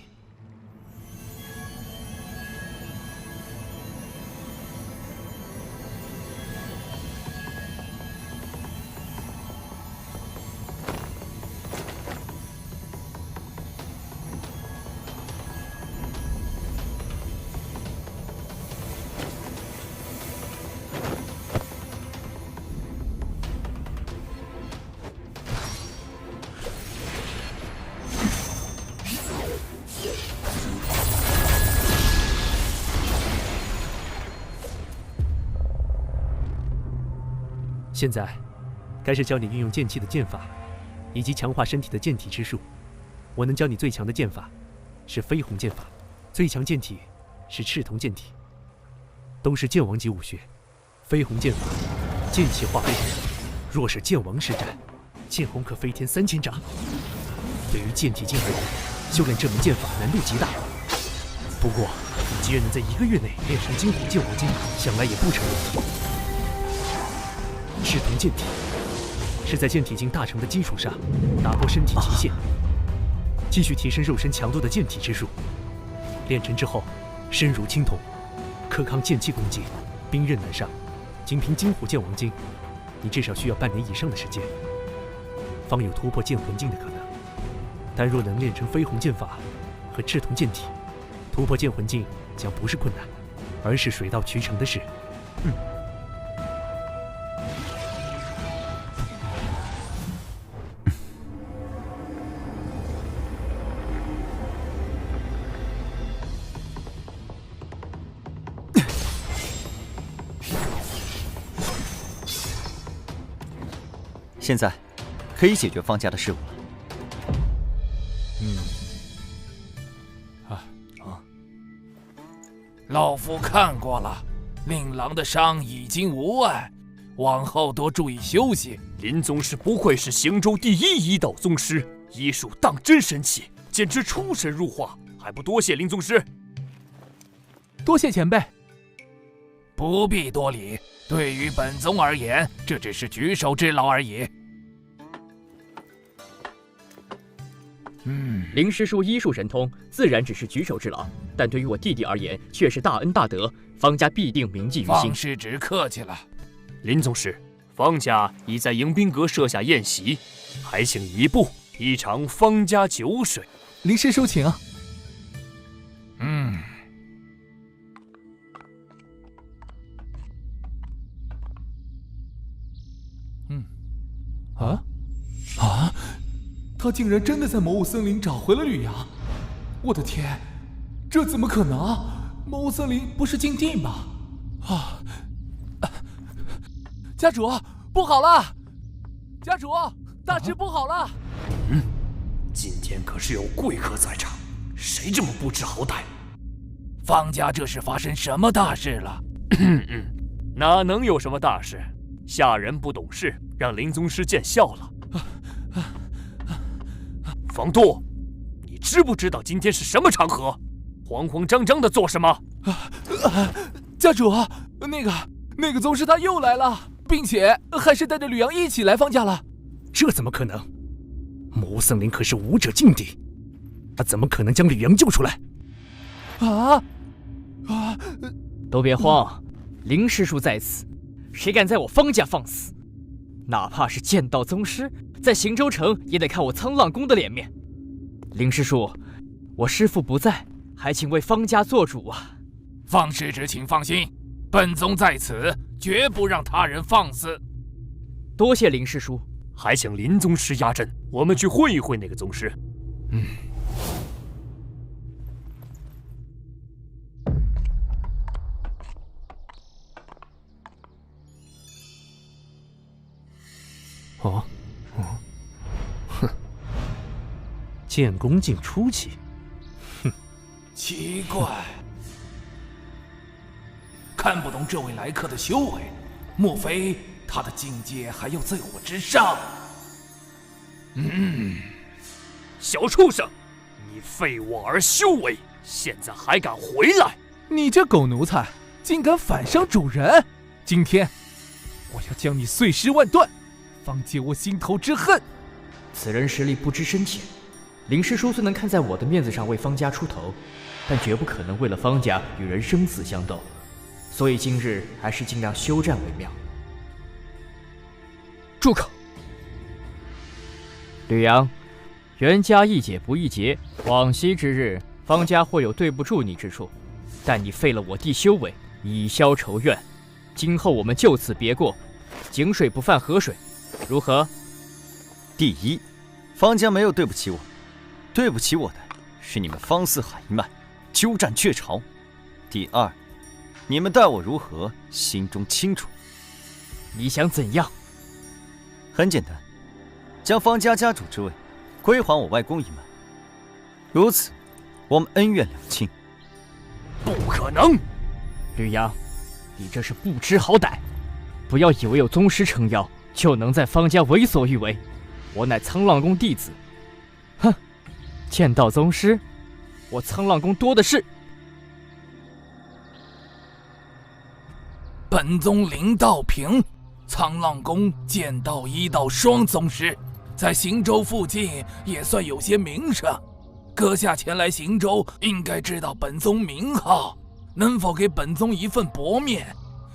[SPEAKER 4] 现在，该是教你运用剑气的剑法，以及强化身体的剑体之术。我能教你最强的剑法，是飞鸿剑法；最强剑体是赤铜剑体，都是剑王级武学。飞鸿剑法，剑气化飞鸿，若是剑王施展，剑虹可飞天3000丈。对于剑体境而言，修炼这门剑法难度极大。不过，既然能在1个月内练成金虎剑王经，想来也不成问题。赤铜剑体是在剑体境大成的基础上，打破身体极限，继续提升肉身强度的剑体之术。练成之后，身如青铜，可抗剑气攻击，兵刃难伤。仅凭金虎剑王经，你至少需要半年以上的时间，方有突破剑魂境的可能。但若能练成飞鸿剑法和赤铜剑体，突破剑魂境将不是困难，而是水到渠成的事。
[SPEAKER 6] 现在可以解决方家的事务了。
[SPEAKER 10] 老夫看过了，令郎的伤已经无碍，往后多注意休息。
[SPEAKER 3] 林宗师不愧是行州第一医道宗师，医术当真神奇，简直出神入化，还不多谢林宗师？
[SPEAKER 10] 多谢前辈。不必多礼，对于本宗而言，这只是举手之劳而已。
[SPEAKER 13] 林师叔医术神通，自然只是举手之劳，但对于我弟弟而言，却是大恩大德，方家必定铭记于心。
[SPEAKER 10] 方师侄客气了。
[SPEAKER 3] 林宗师，方家已在迎宾阁设下宴席，还请移步一尝方家酒水。
[SPEAKER 10] 林师叔请。他竟然真的在魔物森林找回了吕阳！我的天，这怎么可能？魔物森林不是禁地吗？家主，不好了！家主，大事不好了！
[SPEAKER 3] 今天可是有贵客在场，谁这么不知好歹？
[SPEAKER 10] 方家这是发生什么大事了？
[SPEAKER 3] 哪能有什么大事？下人不懂事，让林宗师见笑了。房度，你知不知道今天是什么场合？慌慌张张的做什么？
[SPEAKER 10] 家主，那个宗师他又来了，并且还是带着吕阳一起来方家了。
[SPEAKER 4] 这怎么可能？魔物森林可是武者禁地，他怎么可能将吕阳救出来？
[SPEAKER 13] 都别慌，林师叔在此，谁敢在我方家放肆？哪怕是剑道宗师，在行州城也得看我沧浪宫的脸面。林师叔，我师父不在，还请为方家做主啊！
[SPEAKER 10] 方师侄请放心，本宗在此，绝不让他人放肆。
[SPEAKER 13] 多谢林师叔，
[SPEAKER 3] 还请林宗师压阵，我们去会一会那个宗师。
[SPEAKER 4] 剑功竟初期，
[SPEAKER 10] 奇怪，看不懂这位来客的修为，莫非他的境界还要在我之上？
[SPEAKER 3] 小畜生，你废我儿修为，现在还敢回来？
[SPEAKER 10] 你这狗奴才，竟敢反伤主人！今天我要将你碎尸万段，方解我心头之恨。
[SPEAKER 13] 此人实力不知深浅，林师叔虽能看在我的面子上为方家出头，但绝不可能为了方家与人生死相斗，所以今日还是尽量休战为妙。住口！吕阳，袁家易解不易结，往昔之日，方家或有对不住你之处，但你废了我弟修为，以消仇怨。今后我们就此别过，井水不犯河水，如何？
[SPEAKER 6] 第一，方家没有对不起我，对不起我的是你们方四海一脉，鸠占鹊巢。第二，你们待我如何，心中清楚。
[SPEAKER 13] 你想怎样？
[SPEAKER 6] 很简单，将方家家主之位归还我外公一脉，如此，我们恩怨两清。
[SPEAKER 3] 不可能！
[SPEAKER 13] 吕阳，你这是不知好歹！不要以为有宗师撑腰，就能在方家为所欲为。我乃沧浪宫弟子，哼！剑道宗师，我沧浪宫多的是。
[SPEAKER 10] 本宗林道平，沧浪宫剑道一道双宗师，在行州附近也算有些名声。阁下前来行州，应该知道本宗名号，能否给本宗一份薄面，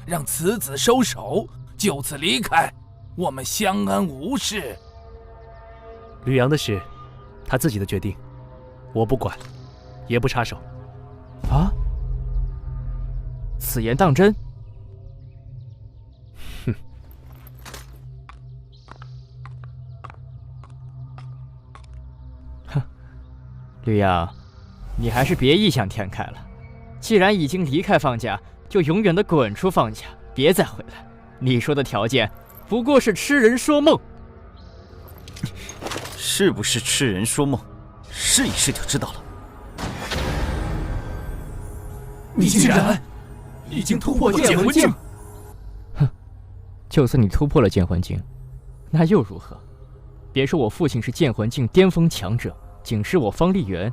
[SPEAKER 10] 让此子收手，就此离开，我们相安无事。
[SPEAKER 4] 吕阳的事，他自己的决定，我不管，也不插手。
[SPEAKER 13] 啊？此言当真？
[SPEAKER 4] 哼！
[SPEAKER 13] 哼，吕阳，你还是别异想天开了。既然已经离开方家，就永远的滚出方家，别再回来。你说的条件，不过是痴人说梦。
[SPEAKER 6] 是不是痴人说梦？试一试就知道了。
[SPEAKER 10] 你竟然已经突破剑魂境。
[SPEAKER 13] 哼，就算你突破了剑魂境，那又如何？别说我父亲是剑魂境巅峰强者，仅是我方丽媛，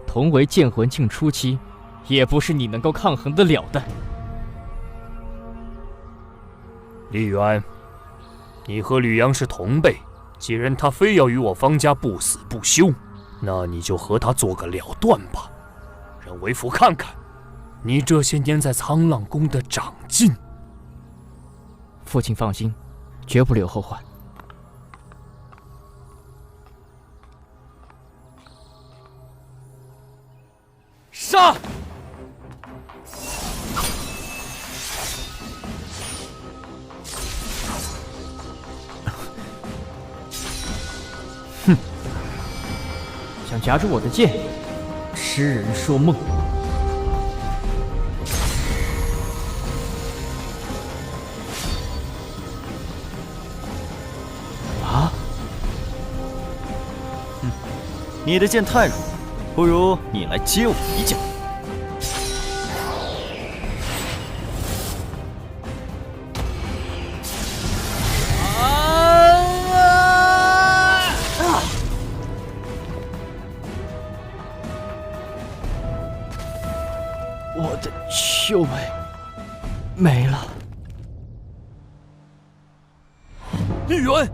[SPEAKER 13] 同为剑魂境初期，也不是你能够抗衡得了的。
[SPEAKER 3] 丽媛，你和吕阳是同辈，既然他非要与我方家不死不休，那你就和他做个了断吧，让为父看看你这些年在沧浪宫的长进。
[SPEAKER 13] 父亲放心，绝不留后患。
[SPEAKER 3] 杀！
[SPEAKER 13] 哼，想夹住我的剑，痴人说梦。
[SPEAKER 6] 啊？你的剑太弱，不如你来接我一剑。
[SPEAKER 13] 我的修为没了。
[SPEAKER 3] 丽媛，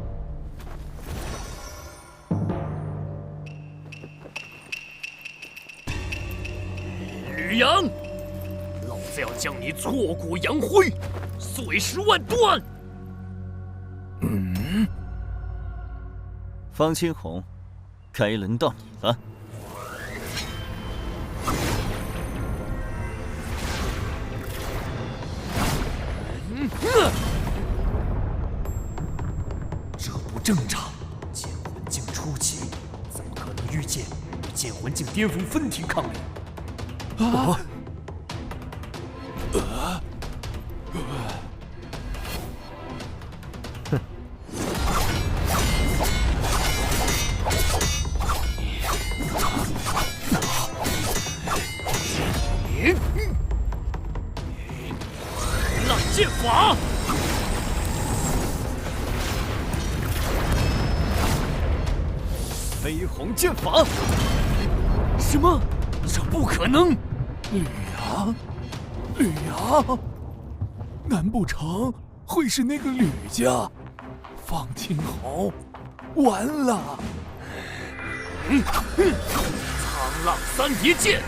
[SPEAKER 3] 吕阳，老子要将你挫骨扬灰，碎尸万段！
[SPEAKER 6] 方清红，该轮到你了。
[SPEAKER 3] 这不正常！剑魂境初期，怎么可能遇剑与剑魂境巅峰分庭抗礼？啊！浪剑法！
[SPEAKER 6] 飞鸿剑法！
[SPEAKER 3] 什么？这不可能！
[SPEAKER 10] 吕阳，吕阳，难不成会是那个吕家？方清红，完了！
[SPEAKER 3] 沧浪三叠剑！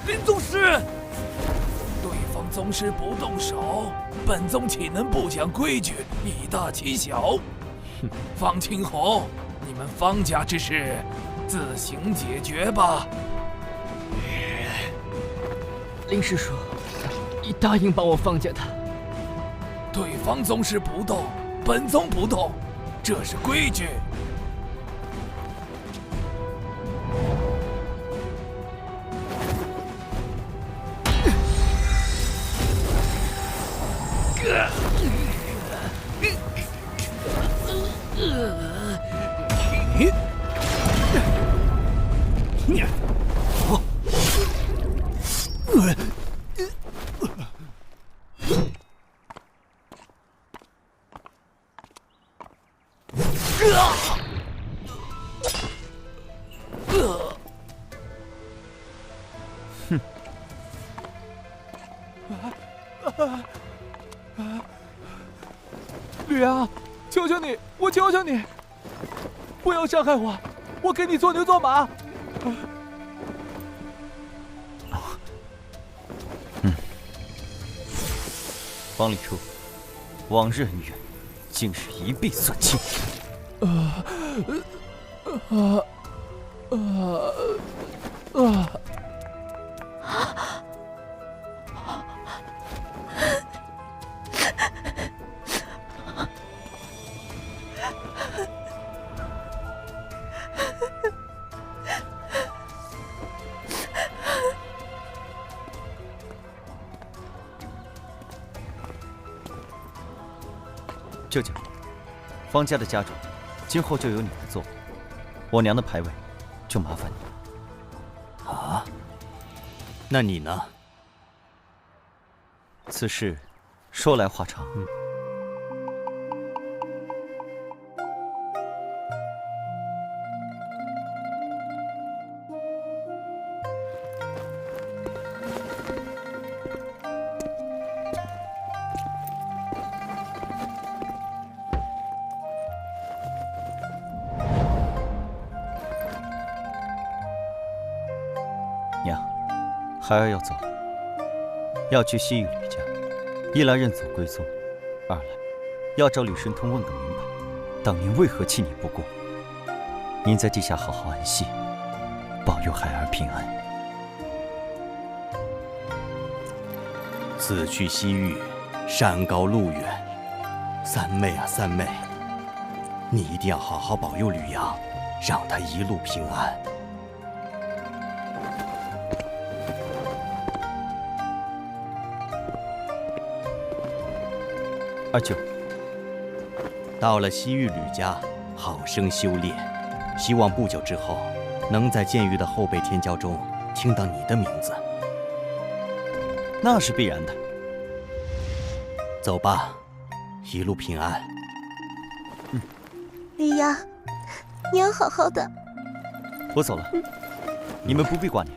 [SPEAKER 10] 林宗师，对方宗师不动手，本宗岂能不讲规矩，以大欺小？方清红，你们方家之事，自行解决吧。
[SPEAKER 13] 林师叔，你答应帮我放下他。
[SPEAKER 10] 对方宗师不动，本宗不动，这是规矩。吕阳，求求你，我求求你，不要伤害我，我给你做牛做马。
[SPEAKER 6] 方礼初，往日恩怨，竟是一笔算清。舅舅，方家的家主，今后就由你来做，我娘的牌位就麻烦你了。
[SPEAKER 7] 啊？那你呢？
[SPEAKER 6] 此事说来话长。娘，孩儿要走了，要去西域吕家。一来认祖归宗，二来要找吕神通问个明白，当年为何弃你不顾。您在地下好好安息，保佑孩儿平安。
[SPEAKER 7] 子去西域，山高路远，三妹啊三妹，你一定要好好保佑吕阳，让他一路平安。
[SPEAKER 6] 二舅，
[SPEAKER 7] 到了西域吕家，好生修炼，希望不久之后，能在剑域的后辈天骄中听到你的名字。
[SPEAKER 6] 那是必然的。
[SPEAKER 7] 走吧，一路平安。
[SPEAKER 5] 吕阳，你要好好的。
[SPEAKER 6] 我走了，你们不必挂念。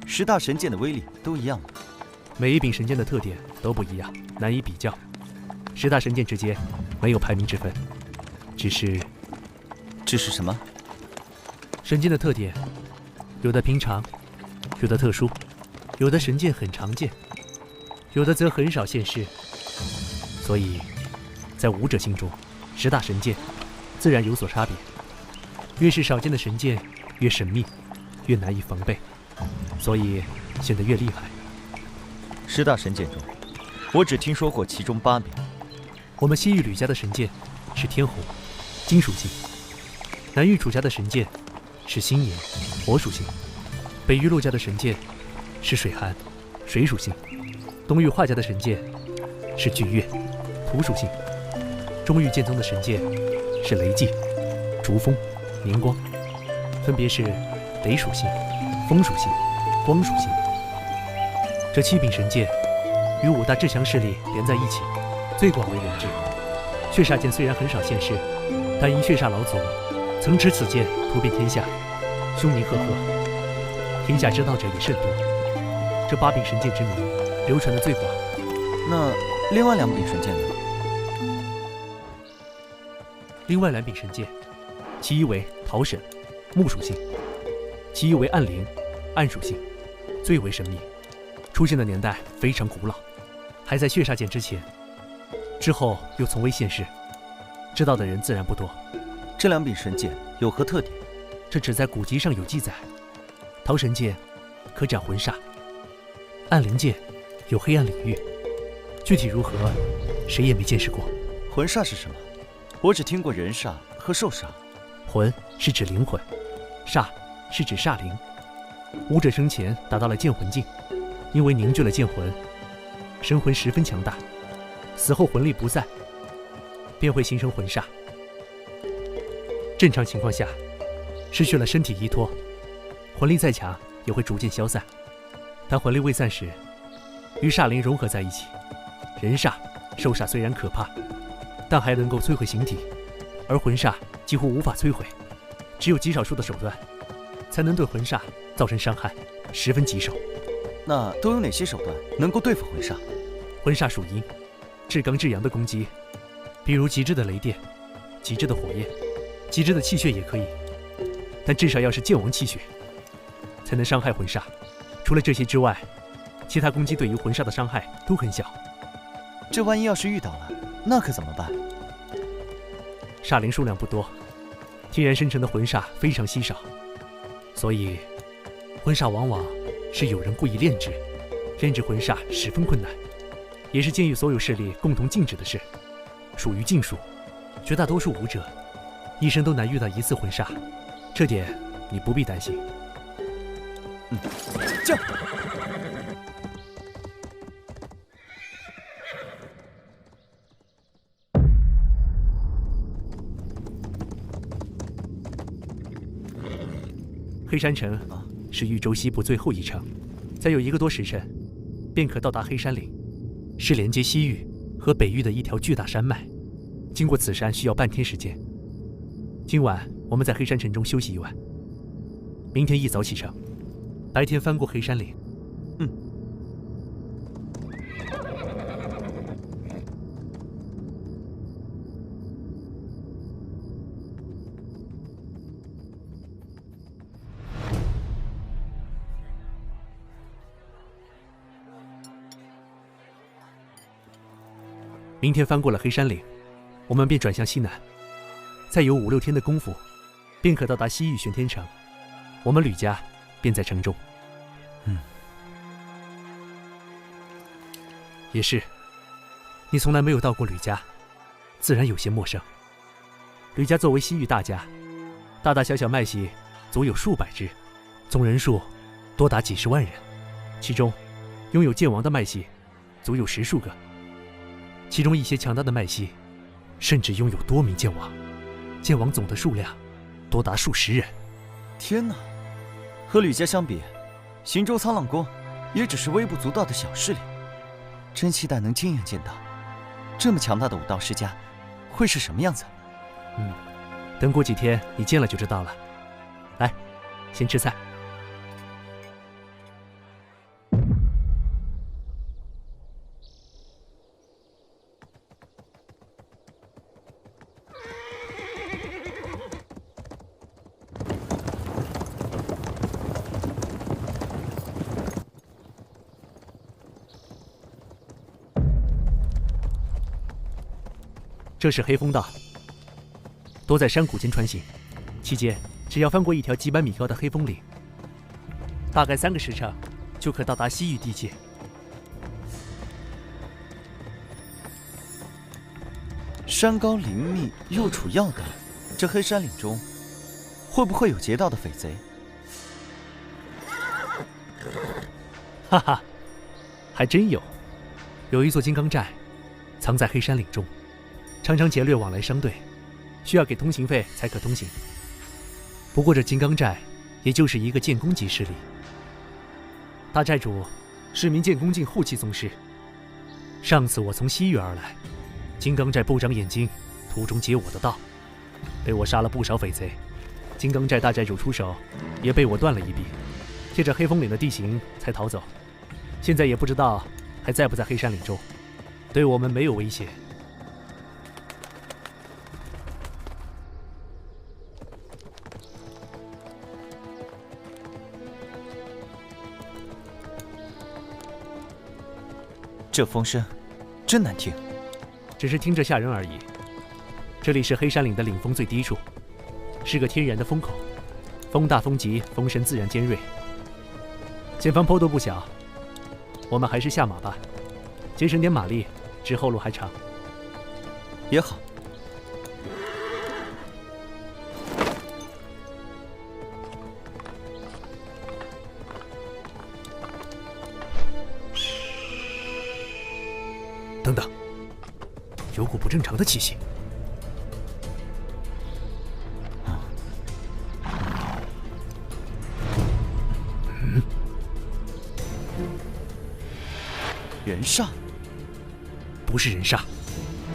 [SPEAKER 6] 10大神剑的威力都一样吗？
[SPEAKER 4] 每一柄神剑的特点都不一样，难以比较。10大神剑之间没有排名之分，只是
[SPEAKER 6] 什么？
[SPEAKER 4] 神剑的特点，有的平常，有的特殊，有的神剑很常见，有的则很少现世。所以，在武者心中，10大神剑自然有所差别。越是少见的神剑，越神秘，越难以防备。所以显得越厉害。
[SPEAKER 6] 10大神剑中，我只听说过其中8名。
[SPEAKER 4] 我们西域吕家的神剑是天红，金属性；南域楚家的神剑是星炎，火属性；北域陆家的神剑是水寒，水属性；东域华家的神剑是巨月，土属性；中域剑宗的神剑是雷寂、烛风、明光，分别是雷属性、风属性、光属性。这7柄神剑与5大至强势力连在一起，最广为人知。血煞剑虽然很少现世，但因血煞老祖曾持此剑突遍天下，凶名赫赫，天下知道者也甚多。这8柄神剑之名流传的最广。
[SPEAKER 6] 那另外2柄神剑呢？
[SPEAKER 4] 另外2柄神剑，其一为桃神，木属性；其一为暗灵，暗属性，最为神秘。出现的年代非常古老，还在血煞剑之前，之后又从未现世，知道的人自然不多。
[SPEAKER 6] 这2柄神剑有何特点？
[SPEAKER 4] 这只在古籍上有记载。桃神剑可斩魂煞，暗灵剑有黑暗领域，具体如何，谁也没见识过。
[SPEAKER 6] 魂煞是什么？我只听过人煞和兽煞。
[SPEAKER 4] 魂是指灵魂，煞是指煞灵。武者生前达到了剑魂境，因为凝聚了剑魂，神魂十分强大，死后魂力不散，便会形成魂煞。正常情况下，失去了身体依托，魂力再强也会逐渐消散。当魂力未散时，与煞灵融合在一起。人煞、兽煞虽然可怕，但还能够摧毁形体，而魂煞几乎无法摧毁，只有极少数的手段才能对魂煞造成伤害，十分棘手。
[SPEAKER 6] 那都有哪些手段能够对付魂煞？
[SPEAKER 4] 魂煞属阴，至刚至阳的攻击，比如极致的雷电、极致的火焰、极致的气血也可以，但至少要是剑王气血，才能伤害魂煞。除了这些之外，其他攻击对于魂煞的伤害都很小。
[SPEAKER 6] 这万一要是遇到了，那可怎么办？
[SPEAKER 4] 煞灵数量不多，天然生成的魂煞非常稀少，所以魂煞往往是有人故意炼制，炼制魂煞十分困难，也是剑域所有势力共同禁止的事，属于禁术。绝大多数武者
[SPEAKER 8] 一生都难遇到一次婚煞，这点你不必担心。
[SPEAKER 6] 这。
[SPEAKER 8] 黑山城是豫州西部最后一城，再有1个多时辰，便可到达黑山岭，是连接西域和北域的一条巨大山脉。经过此山需要半天时间。今晚我们在黑山城中休息一晚，明天一早启程，白天翻过黑山岭。明天翻过了黑山岭，我们便转向西南，再有5、6天的功夫，便可到达西域玄天城。我们吕家便在城中。也是，你从来没有到过吕家，自然有些陌生。吕家作为西域大家，大大小小脉系足有数百支，总人数多达几10万人，其中拥有剑王的脉系足有10数个。其中一些强大的脉系，甚至拥有多名剑王，剑王总的数量多达数10人。
[SPEAKER 6] 天哪，和吕家相比，行舟苍浪宫也只是微不足道的小势力。真期待能亲眼见到这么强大的武道世家会是什么样子。
[SPEAKER 8] 等过几天你见了就知道了。来，先吃菜。这是黑风道，多在山谷间穿行，期间只要翻过一条几百米高的黑风岭，大概3个时辰就可到达西域地界。
[SPEAKER 6] 山高林密又处要道，这黑山岭中会不会有劫道的匪贼？
[SPEAKER 8] 哈哈，还真有，有一座金刚寨，藏在黑山岭中。常常劫掠往来商队，需要给通行费才可通行。不过这金刚寨也就是一个剑宫级势力，大寨主是名剑宫境后期宗师。上次我从西域而来，金刚寨不长眼睛，途中劫我的道，被我杀了不少匪贼。金刚寨大寨主出手，也被我断了一臂，借着黑风岭的地形才逃走。现在也不知道还在不在黑山岭中，对我们没有威胁。
[SPEAKER 6] 这风声真难听，
[SPEAKER 8] 只是听着吓人而已。这里是黑山岭的岭峰最低处，是个天然的风口，风大风急，风声自然尖锐。前方坡度不小，我们还是下马吧，节省点马力，之后路还长。
[SPEAKER 6] 也好。
[SPEAKER 8] 等等，有股不正常的气息。
[SPEAKER 6] 人煞？
[SPEAKER 8] 不是人煞，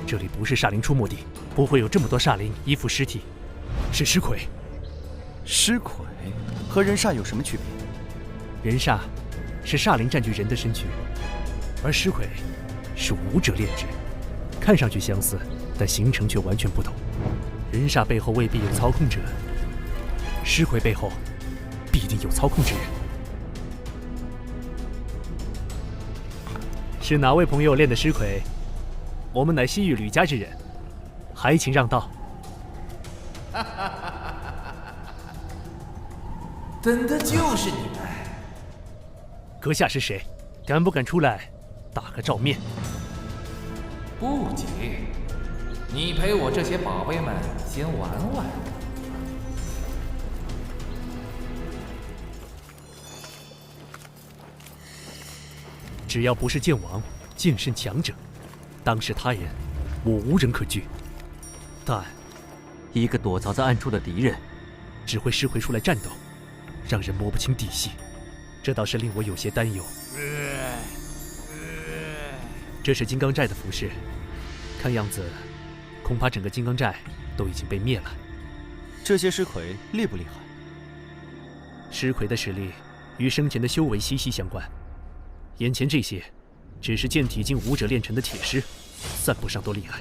[SPEAKER 8] 这里不是煞灵出没地，不会有这么多煞灵依附尸体，是尸魁。
[SPEAKER 6] 尸魁和人煞有什么区别？
[SPEAKER 8] 人煞是煞灵占据人的身躯，而尸魁是武者炼制，看上去相似，但形成却完全不同。人煞背后未必有操控者，尸魁背后必定有操控之人。是哪位朋友炼的尸魁？我们乃西域吕家之人，还请让道。
[SPEAKER 1] 等的就是你们。
[SPEAKER 8] 阁下是谁？敢不敢出来打个照面？
[SPEAKER 1] 不急，
[SPEAKER 10] 你陪我这些宝贝们先玩玩。
[SPEAKER 8] 只要不是剑王、剑圣强者，当是他人，我无人可惧。但一个躲藏在暗处的敌人，只会释回出来战斗，让人摸不清底细，这倒是令我有些担忧。这是金刚寨的服饰，看样子，恐怕整个金刚寨都已经被灭了。
[SPEAKER 6] 这些尸魁厉不厉害？
[SPEAKER 8] 尸魁的实力与生前的修为息息相关，眼前这些，只是剑体境武者炼成的铁尸，算不上多厉害。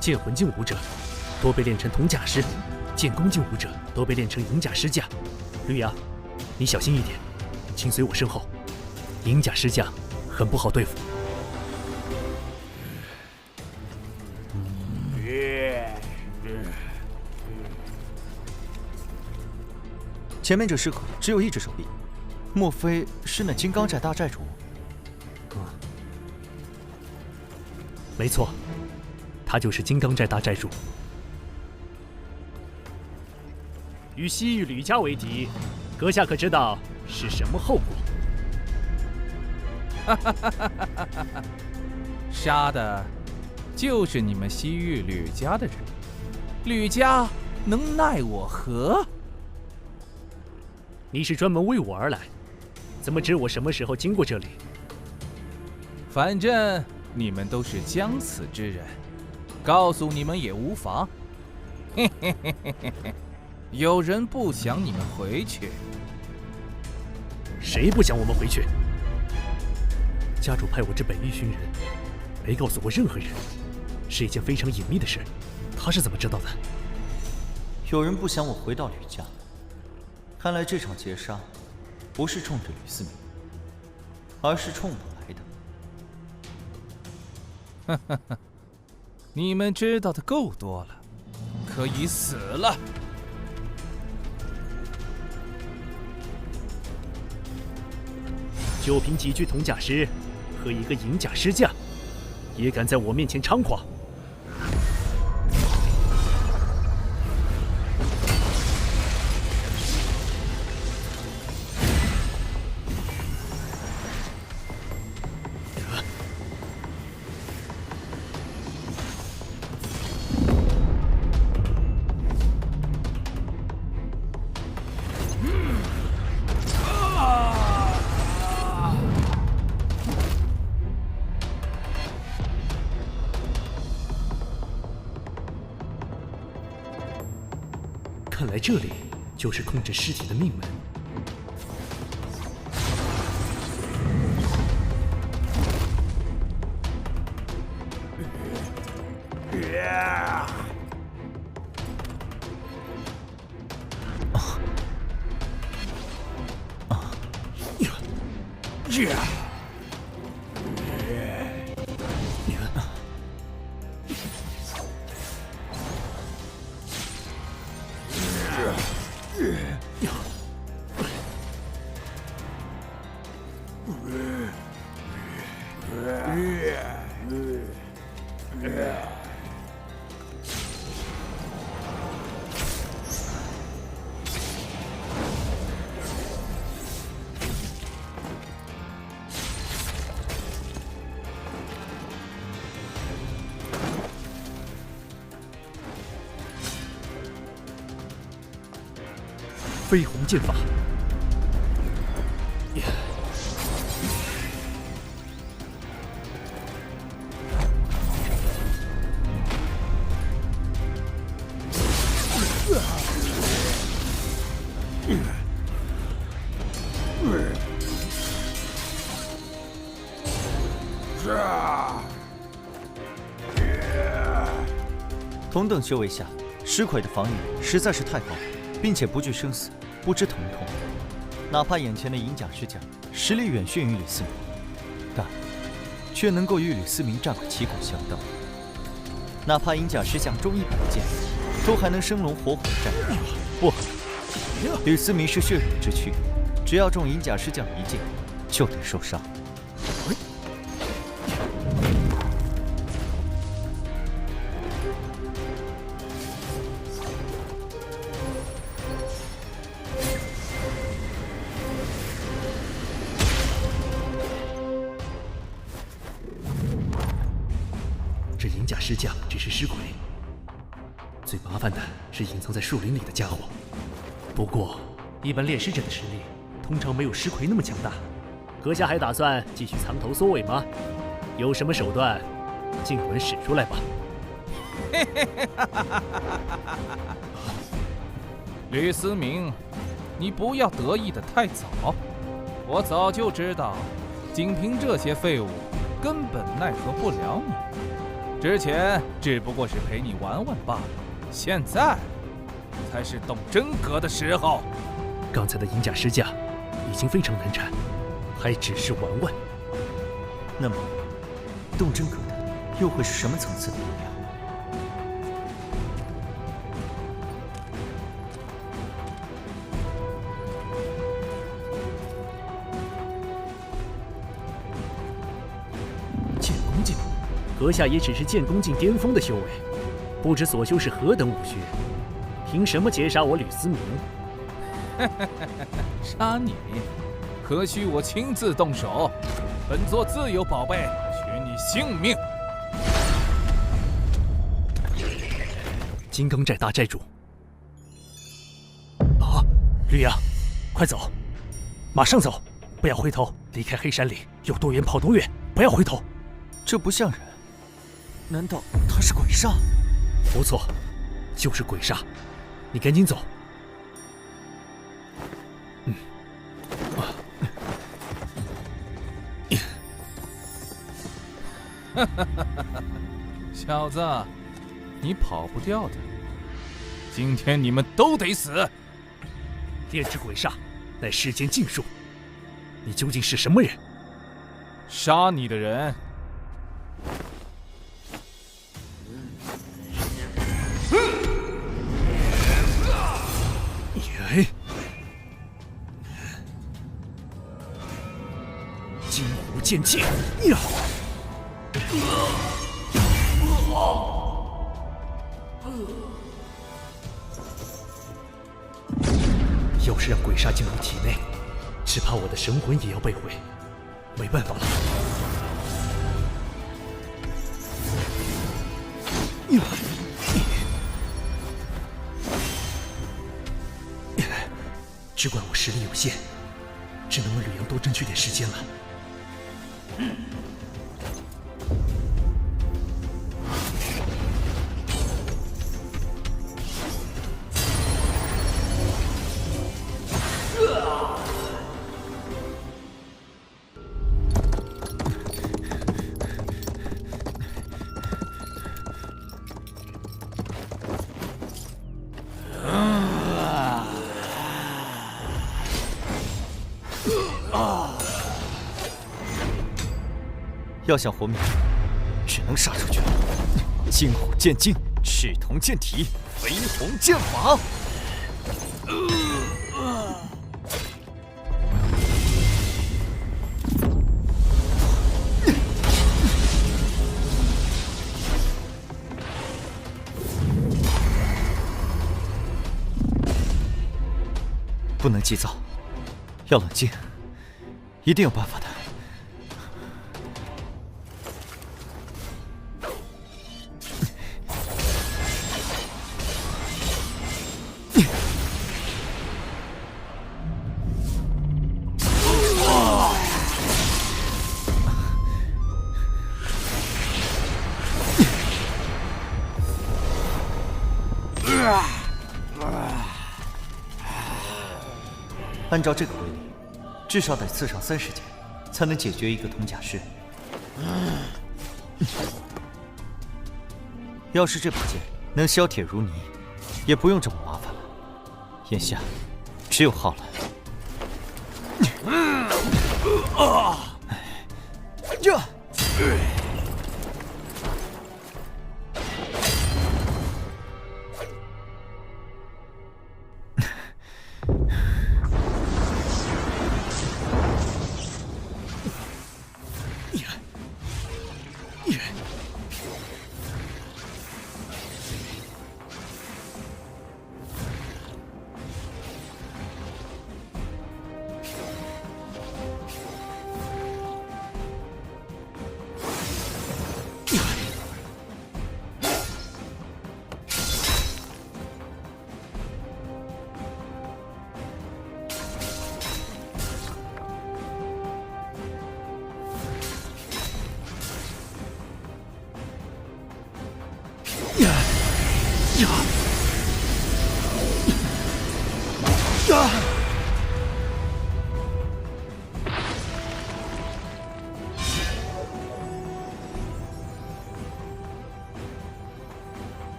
[SPEAKER 8] 剑魂境武者多被练成铜甲尸，剑弓境武者都被练成银甲尸架。绿芽，你小心一点，请随我身后。银甲尸架很不好对付。
[SPEAKER 6] 前面这尸魁只有一只手臂，莫非是那金刚寨大寨主？
[SPEAKER 8] 没错，他就是金刚寨大寨主。与西域吕家为敌，阁下可知道是什么后果？
[SPEAKER 10] 杀的就是你们西域吕家的人，吕家能奈我何？
[SPEAKER 8] 你是专门为我而来，怎么知我什么时候经过这里？
[SPEAKER 10] 反正你们都是将死之人，告诉你们也无妨。嘿嘿嘿嘿嘿嘿，有人不想你们回去？
[SPEAKER 8] 谁不想我们回去？家主派我这北域寻人，没告诉过任何人，是一件非常隐秘的事。他是怎么知道的？
[SPEAKER 6] 有人不想我回到吕家，看来这场劫杀不是冲着吕思明，而是冲我来的。
[SPEAKER 10] 哈哈哈，你们知道的够多了，可以死了。
[SPEAKER 8] 就凭几具铜甲尸和一个银甲尸架，也敢在我面前猖狂？看来这里就是控制尸体的命门。飞鸿剑法，
[SPEAKER 6] 同等修为下，尸魁的防御实在是太高，并且不惧生死，不知疼痛。哪怕眼前的银甲尸甲实力远逊于吕思明，但却能够与吕思明战个旗鼓相当。哪怕银甲石像中一百剑，都还能生龙活虎战下去。不，吕思明是血肉之躯，只要中银甲石将一剑，就得受伤。
[SPEAKER 8] 这银甲尸将只是尸鬼，最麻烦的是隐藏在树林里的家伙。不过，一般炼尸者的实力通常没有尸魁那么强大。阁下还打算继续藏头缩尾吗？有什么手段，尽管使出来吧。
[SPEAKER 10] 吕思明，你不要得意的太早。我早就知道，仅凭这些废物，根本奈何不了你。之前只不过是陪你玩玩罢了，现在才是动真格的时候。
[SPEAKER 8] 刚才的银甲尸将已经非常难缠，还只是玩玩。
[SPEAKER 6] 那么，动真格的又会是什么层次的力量？
[SPEAKER 8] 剑弓境，阁下也只是剑弓境巅峰的修为，不知所修是何等武学，凭什么截杀我吕思明？
[SPEAKER 10] 杀你？何须我亲自动手？本座自有宝贝，取你性命。
[SPEAKER 8] 金刚寨大寨主，啊，吕阳，快走，马上走，不要回头，离开黑山岭，有多远跑多远，不要回头。
[SPEAKER 6] 这不像人，难道他是鬼煞？
[SPEAKER 8] 不错，就是鬼煞，你赶紧走。
[SPEAKER 10] 小子，你跑不掉的。今天你们都得死！
[SPEAKER 8] 炼制鬼煞，乃世间禁术。你究竟是什么人？
[SPEAKER 10] 杀你的人。
[SPEAKER 8] 金湖剑气呀！要是让鬼煞进入体内，只怕我的神魂也要被毁。没办法了。只怪我实力有限，只能为吕阳多争取点时间了。
[SPEAKER 6] 要想活命，只能杀出去了。金虎剑劲，赤铜剑体，飞鸿剑法。不能急躁，要冷静，一定有办法的。按照这个规律，至少得刺上30剑，才能解决一个铜甲士。要是这把剑能削铁如泥，也不用这么麻烦了。眼下，只有耗了。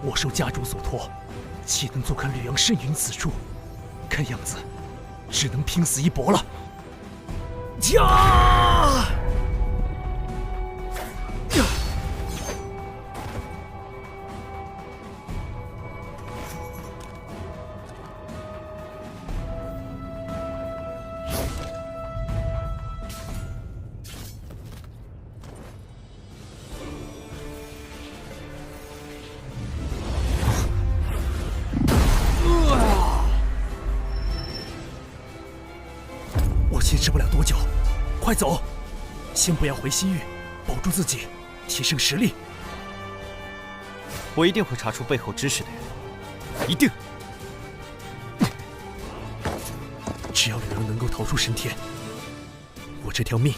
[SPEAKER 8] 我受家主所托，岂能坐看吕阳呻吟死处？看样子，只能拼死一搏了。呀！坚持不了多久，快走！先不要回西域，保住自己，提升实力。
[SPEAKER 6] 我一定会查出背后指使的人，一定！
[SPEAKER 8] 只要吕阳能够逃出神田，我这条命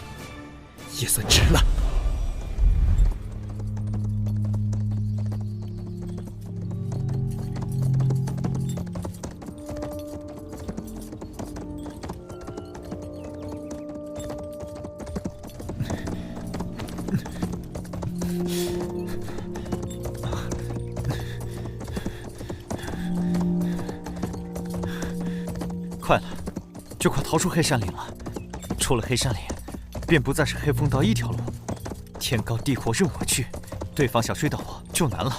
[SPEAKER 8] 也算值了。
[SPEAKER 6] 快了，就快逃出黑山岭了。出了黑山岭，便不再是黑风道一条路。天高地阔任我去，对方想追到我就难了。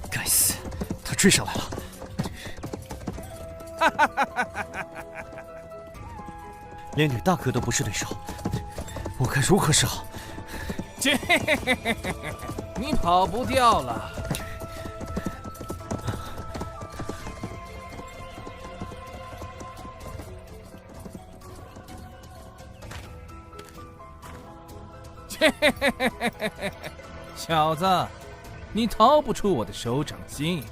[SPEAKER 6] 该死，他追上来了！连吕大哥都不是对手，我该如何是好？
[SPEAKER 10] 你跑不掉了。小子，你逃不出我的手掌心。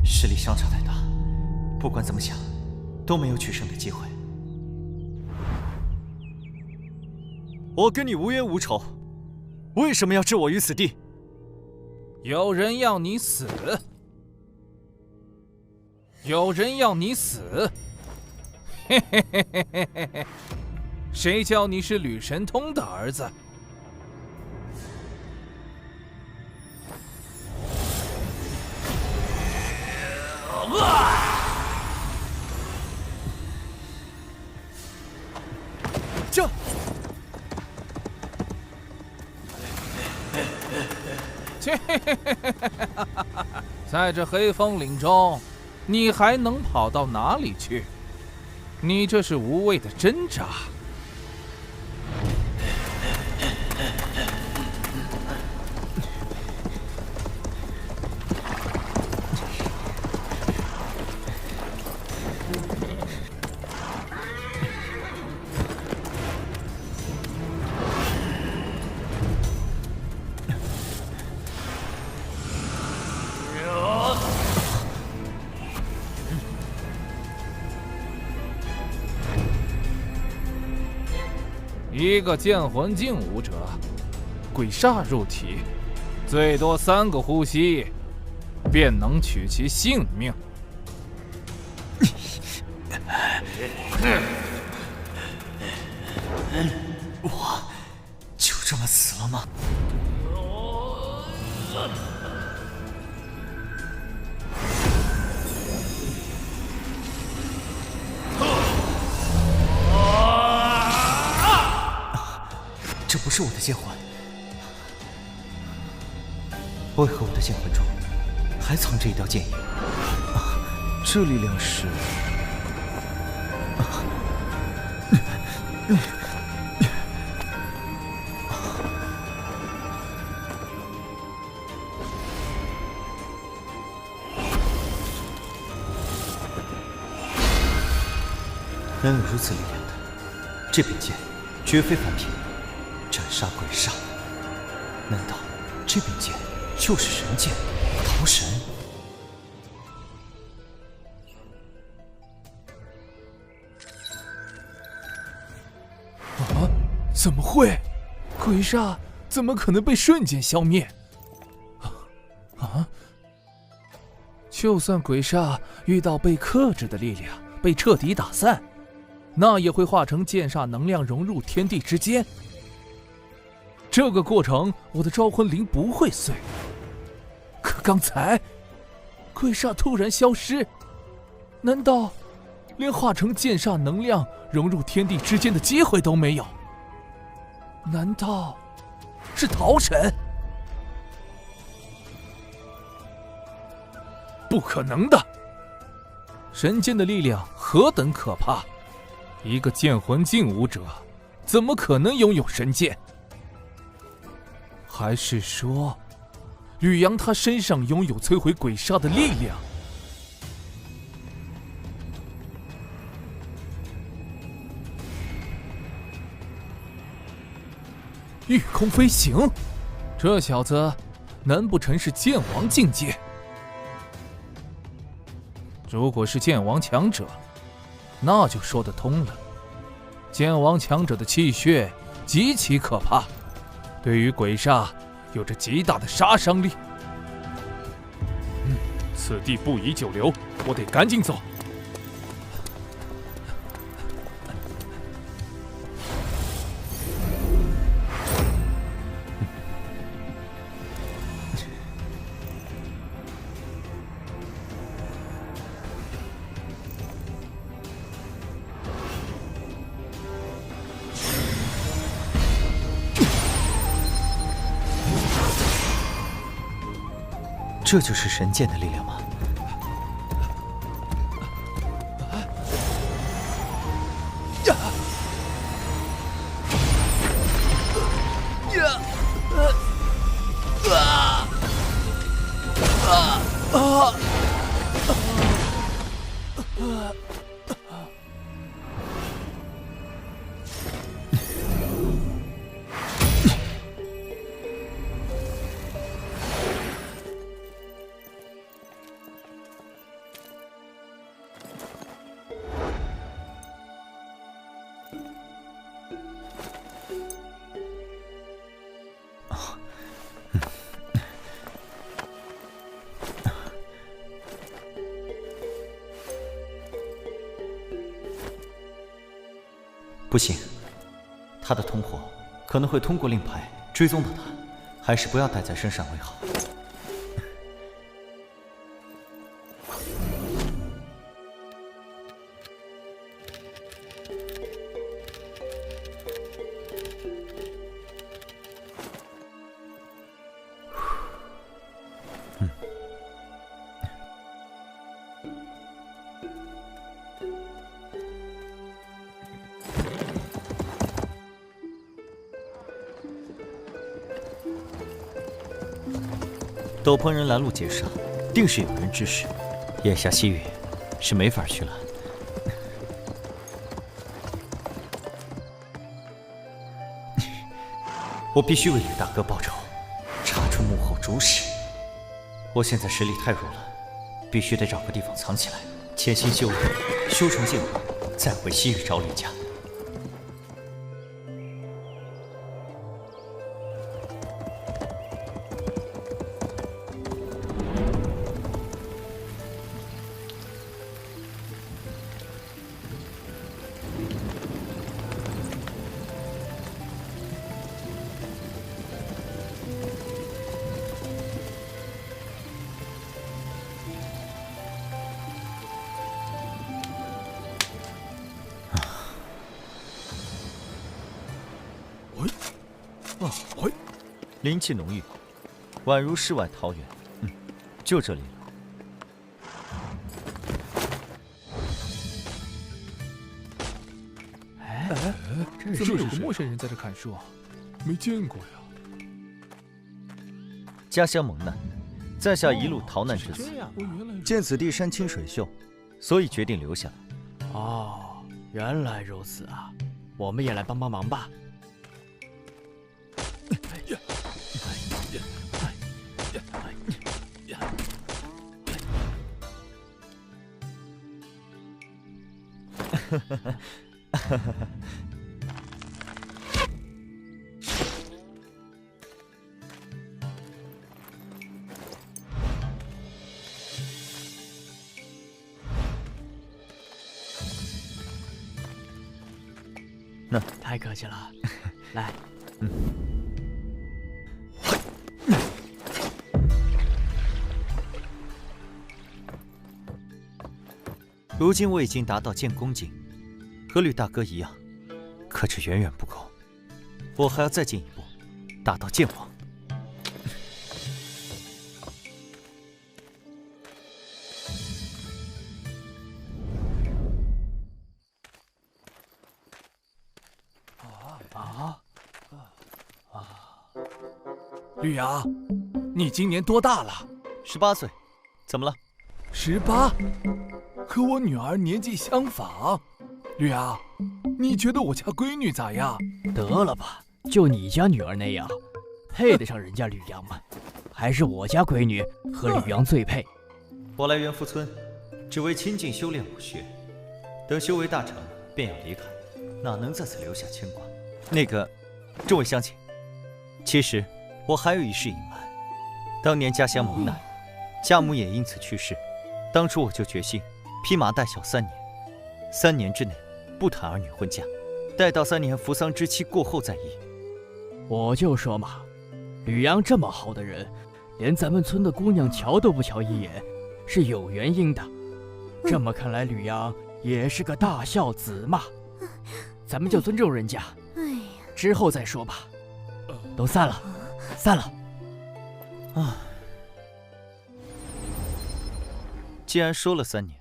[SPEAKER 6] 实力相差太大，不管怎么想，都没有取胜的机会。我跟你无冤无仇，为什么要置我于死地？
[SPEAKER 10] 有人要你死，有人要你死。嘿嘿嘿嘿嘿嘿嘿，谁叫你是吕神通的儿子？
[SPEAKER 6] 这，
[SPEAKER 10] 在这黑风岭中，你还能跑到哪里去？你这是无谓的挣扎。一个剑魂境武者，鬼煞入体，最多3个呼吸，便能取其性命。
[SPEAKER 6] 我就这么死了吗？这不是我的剑魂，为何我的剑魂中还藏着一道剑影？这力量是……能有如此力量的，这柄剑绝非凡品，斩杀鬼煞。难道这柄剑就是神剑桃神？
[SPEAKER 10] 啊！怎么会？鬼煞怎么可能被瞬间消灭？啊！就算鬼煞遇到被克制的力量，被彻底打散，那也会化成剑煞能量融入天地之间。这个过程，我的招魂灵不会碎。可刚才，鬼煞突然消失，难道连化成剑煞能量融入天地之间的机会都没有？难道是桃神？不可能的！神剑的力量何等可怕！一个剑魂境武者，怎么可能拥有神剑？还是说，吕阳他身上拥有摧毁鬼煞的力量？御空飞行，这小子难不成是剑王境界？如果是剑王强者，那就说得通了。剑王强者的气血极其可怕，对于鬼煞有着极大的杀伤力。此地不宜久留，我得赶紧走。
[SPEAKER 6] 这就是神剑的力量吗？不行，他的同伙可能会通过令牌追踪到他，还是不要带在身上为好。斗篷人拦路劫杀，定是有人指使。眼下西域是没法去了。我必须为吕大哥报仇，查出幕后主使。我现在实力太弱了，必须得找个地方藏起来，潜心修炼，修成剑魂，再回西域找吕家。灵气浓郁，宛如世外桃源。就这里了。
[SPEAKER 10] 怎么有个陌生人在这砍树？没见过呀。
[SPEAKER 6] 家乡蒙难，在下一路逃难至此，见此地山清水秀，所以决定留下来。
[SPEAKER 13] 哦，原来如此啊！我们也来帮帮忙吧。太客气了，来，
[SPEAKER 6] 如今我已经达到剑宫境，和吕大哥一样，可这远远不够，我还要再进一步，达到剑王。
[SPEAKER 10] 吕阳，你今年多大了
[SPEAKER 6] ？18岁，怎么了
[SPEAKER 10] ？18，和我女儿年纪相仿。吕阳，你觉得我家闺女咋样？
[SPEAKER 13] 得了吧，就你家女儿那样，配得上人家吕阳吗？还是我家闺女和吕阳最配。
[SPEAKER 6] 我来元福村，只为亲近修炼武学，等修为大成，便要离开，哪能在此留下牵挂？那个，这位乡亲，其实我还有一事隐瞒。当年家乡蒙难，家母也因此去世。当初我就决心披麻戴孝3年，3年之内不谈儿女婚嫁，待到3年扶丧之期过后再议。
[SPEAKER 13] 我就说嘛，吕阳这么好的人，连咱们村的姑娘瞧都不瞧一眼，是有原因的。这么看来，吕阳也是个大孝子嘛。咱们就尊重人家，之后再说吧。都散了，散了。
[SPEAKER 6] 既然说了3年，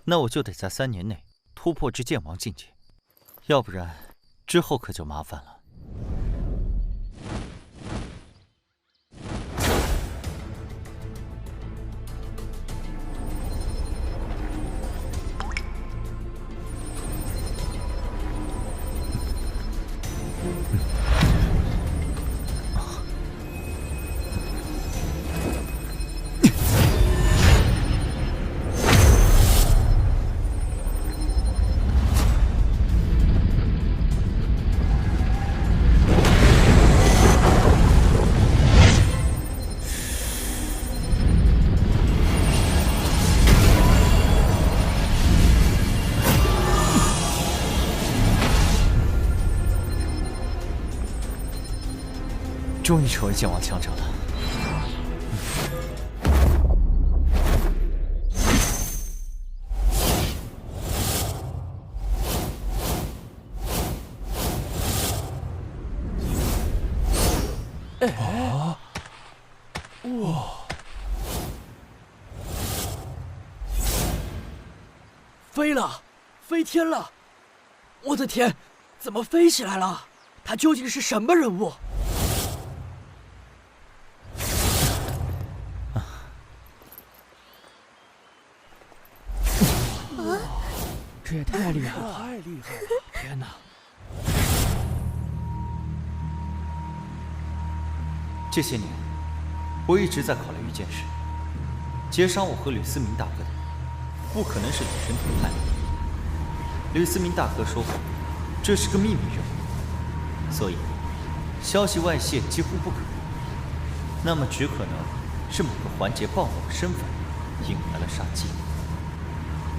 [SPEAKER 6] 那我就得在3年内突破至剑王境界，要不然之后可就麻烦了。终于成为剑王强者了。
[SPEAKER 10] 哇！
[SPEAKER 13] 飞了，飞天了！我的天，怎么飞起来了？他究竟是什么人物？这也太厉害了！
[SPEAKER 10] 太厉害了！
[SPEAKER 13] 天哪！
[SPEAKER 6] 这些年，我一直在考虑一件事：劫杀我和吕思明大哥的，不可能是吕神统派的。吕思明大哥说过，这是个秘密任务，所以消息外泄几乎不可能。那么，只可能是某个环节暴露了身份，引来了杀机。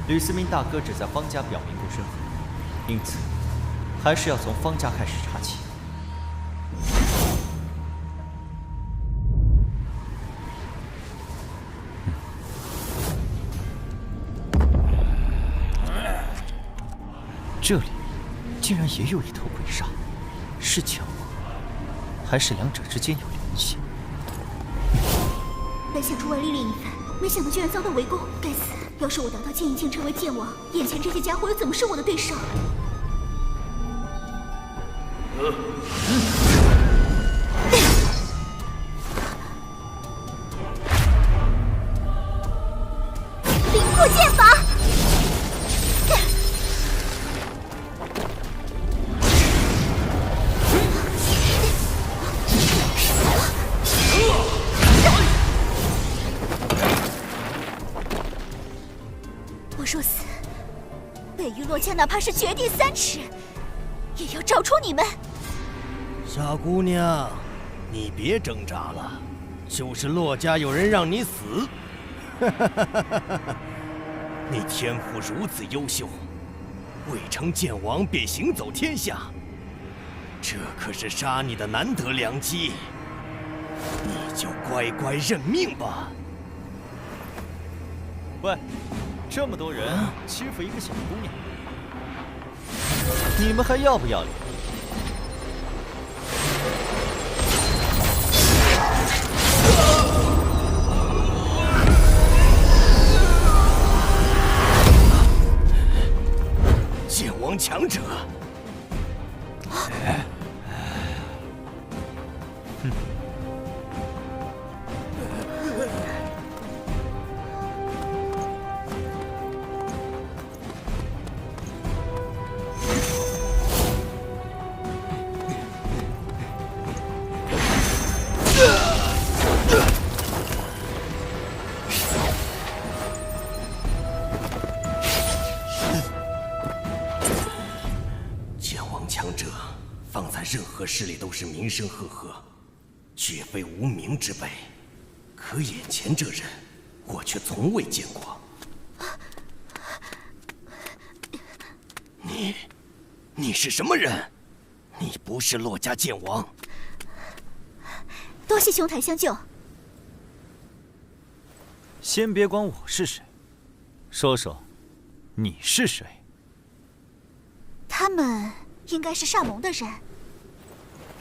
[SPEAKER 6] 吕思明大哥只在方家表明过身份，因此还是要从方家开始查起。这里竟然也有一头鬼煞，是强吗？还是两者之间有联系。
[SPEAKER 5] 本想出外历练一番，没想到居然遭到围攻，该死！要是我达到剑一境成为剑王，眼前这些家伙又怎么是我的对手？灵魄剑法！我若死，北域洛家哪怕是绝地3尺，也要找出你们！
[SPEAKER 7] 傻姑娘，你别挣扎了，就是洛家有人让你死。你天赋如此优秀，未成剑王便行走天下，这可是杀你的难得良机，你就乖乖认命吧。
[SPEAKER 6] 喂，这么多人欺负一个小姑娘，你们还要不要脸？
[SPEAKER 7] 剑王强者，放在任何势力都是名声赫赫，绝非无名之辈。可眼前这人，我却从未见过。你是什么人？你不是洛家剑王。
[SPEAKER 5] 多谢兄台相救。
[SPEAKER 6] 先别管我是谁，说说你是谁？
[SPEAKER 5] 他们应该是煞盟的人。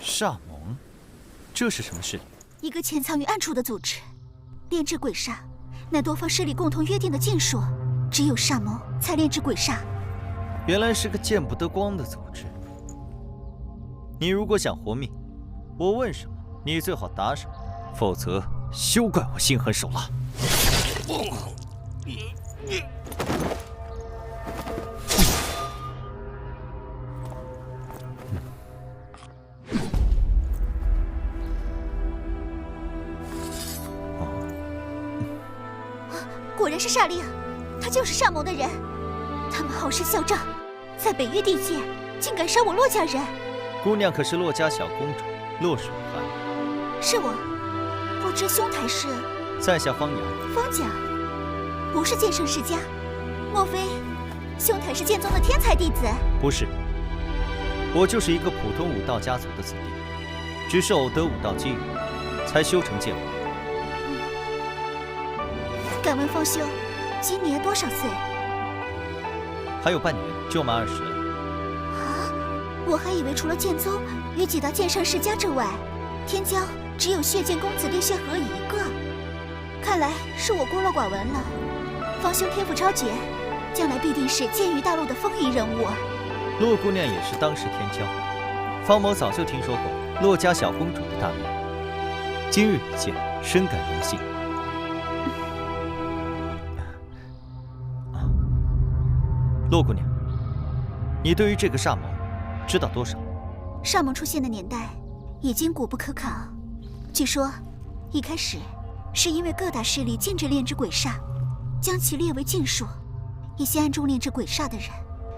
[SPEAKER 6] 煞盟？这是什么势力？
[SPEAKER 5] 一个潜藏于暗处的组织，炼制鬼煞，乃多方势力共同约定的禁术，只有煞盟才炼制鬼煞。
[SPEAKER 6] 原来是个见不得光的组织。你如果想活命，我问什么，你最好答什么，否则休怪我心狠手辣。
[SPEAKER 5] 果然是煞力啊！他就是煞盟的人。他们好生嚣张，在北域地界竟敢杀我洛家人。
[SPEAKER 6] 姑娘可是洛家小公主洛水寒？
[SPEAKER 5] 是我，不知兄台是？
[SPEAKER 6] 在下方阳。
[SPEAKER 5] 方家，不是剑圣世家，莫非兄台是剑宗的天才弟子？
[SPEAKER 6] 不是，我就是一个普通武道家族的子弟，只是偶得武道机遇，才修成剑王。
[SPEAKER 5] 敢问方兄，今年多少岁？
[SPEAKER 6] 还有半年就满20了。
[SPEAKER 5] 啊！我还以为除了剑宗与几大剑圣世家之外，天骄只有血剑公子烈血河一个。看来是我孤陋寡闻了。方兄天赋超绝，将来必定是剑域大陆的风云人物。
[SPEAKER 6] 洛姑娘也是当世天骄，方某早就听说过洛家小公主的大名，今日一见，深感荣幸。洛姑娘，你对于这个煞盟知道多少？
[SPEAKER 5] 煞盟出现的年代已经古不可考。据说，一开始是因为各大势力禁止炼制鬼煞，将其列为禁术。一些暗中炼制鬼煞的人，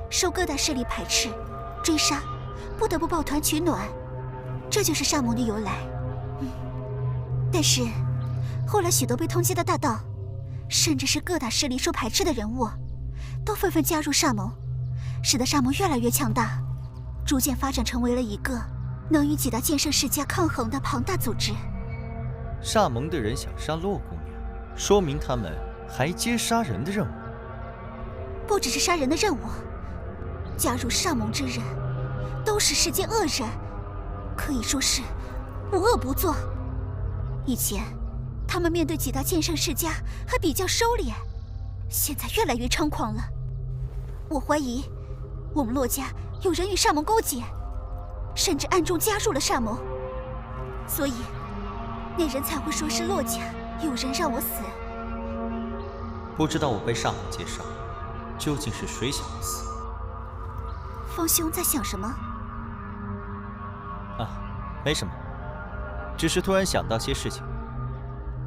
[SPEAKER 5] 受各大势力排斥、追杀，不得不抱团取暖，这就是煞盟的由来。但是，后来许多被通缉的大盗，甚至是各大势力受排斥的人物，都纷纷加入煞盟，使得煞盟越来越强大，逐渐发展成为了一个能与几大剑圣世家抗衡的庞大组织。
[SPEAKER 6] 煞盟的人想杀洛姑娘，说明他们还接杀人的任务。
[SPEAKER 5] 不只是杀人的任务，加入煞盟之人，都是世间恶人，可以说是无恶不作。以前他们面对几大剑圣世家还比较收敛，现在越来越猖狂了。我怀疑我们洛家有人与煞盟勾结，甚至暗中加入了煞盟，所以那人才会说是洛家有人让我死。
[SPEAKER 6] 不知道我被煞盟介绍，究竟是谁想我死？
[SPEAKER 5] 方兄在想什么？
[SPEAKER 6] 啊，没什么，只是突然想到些事情。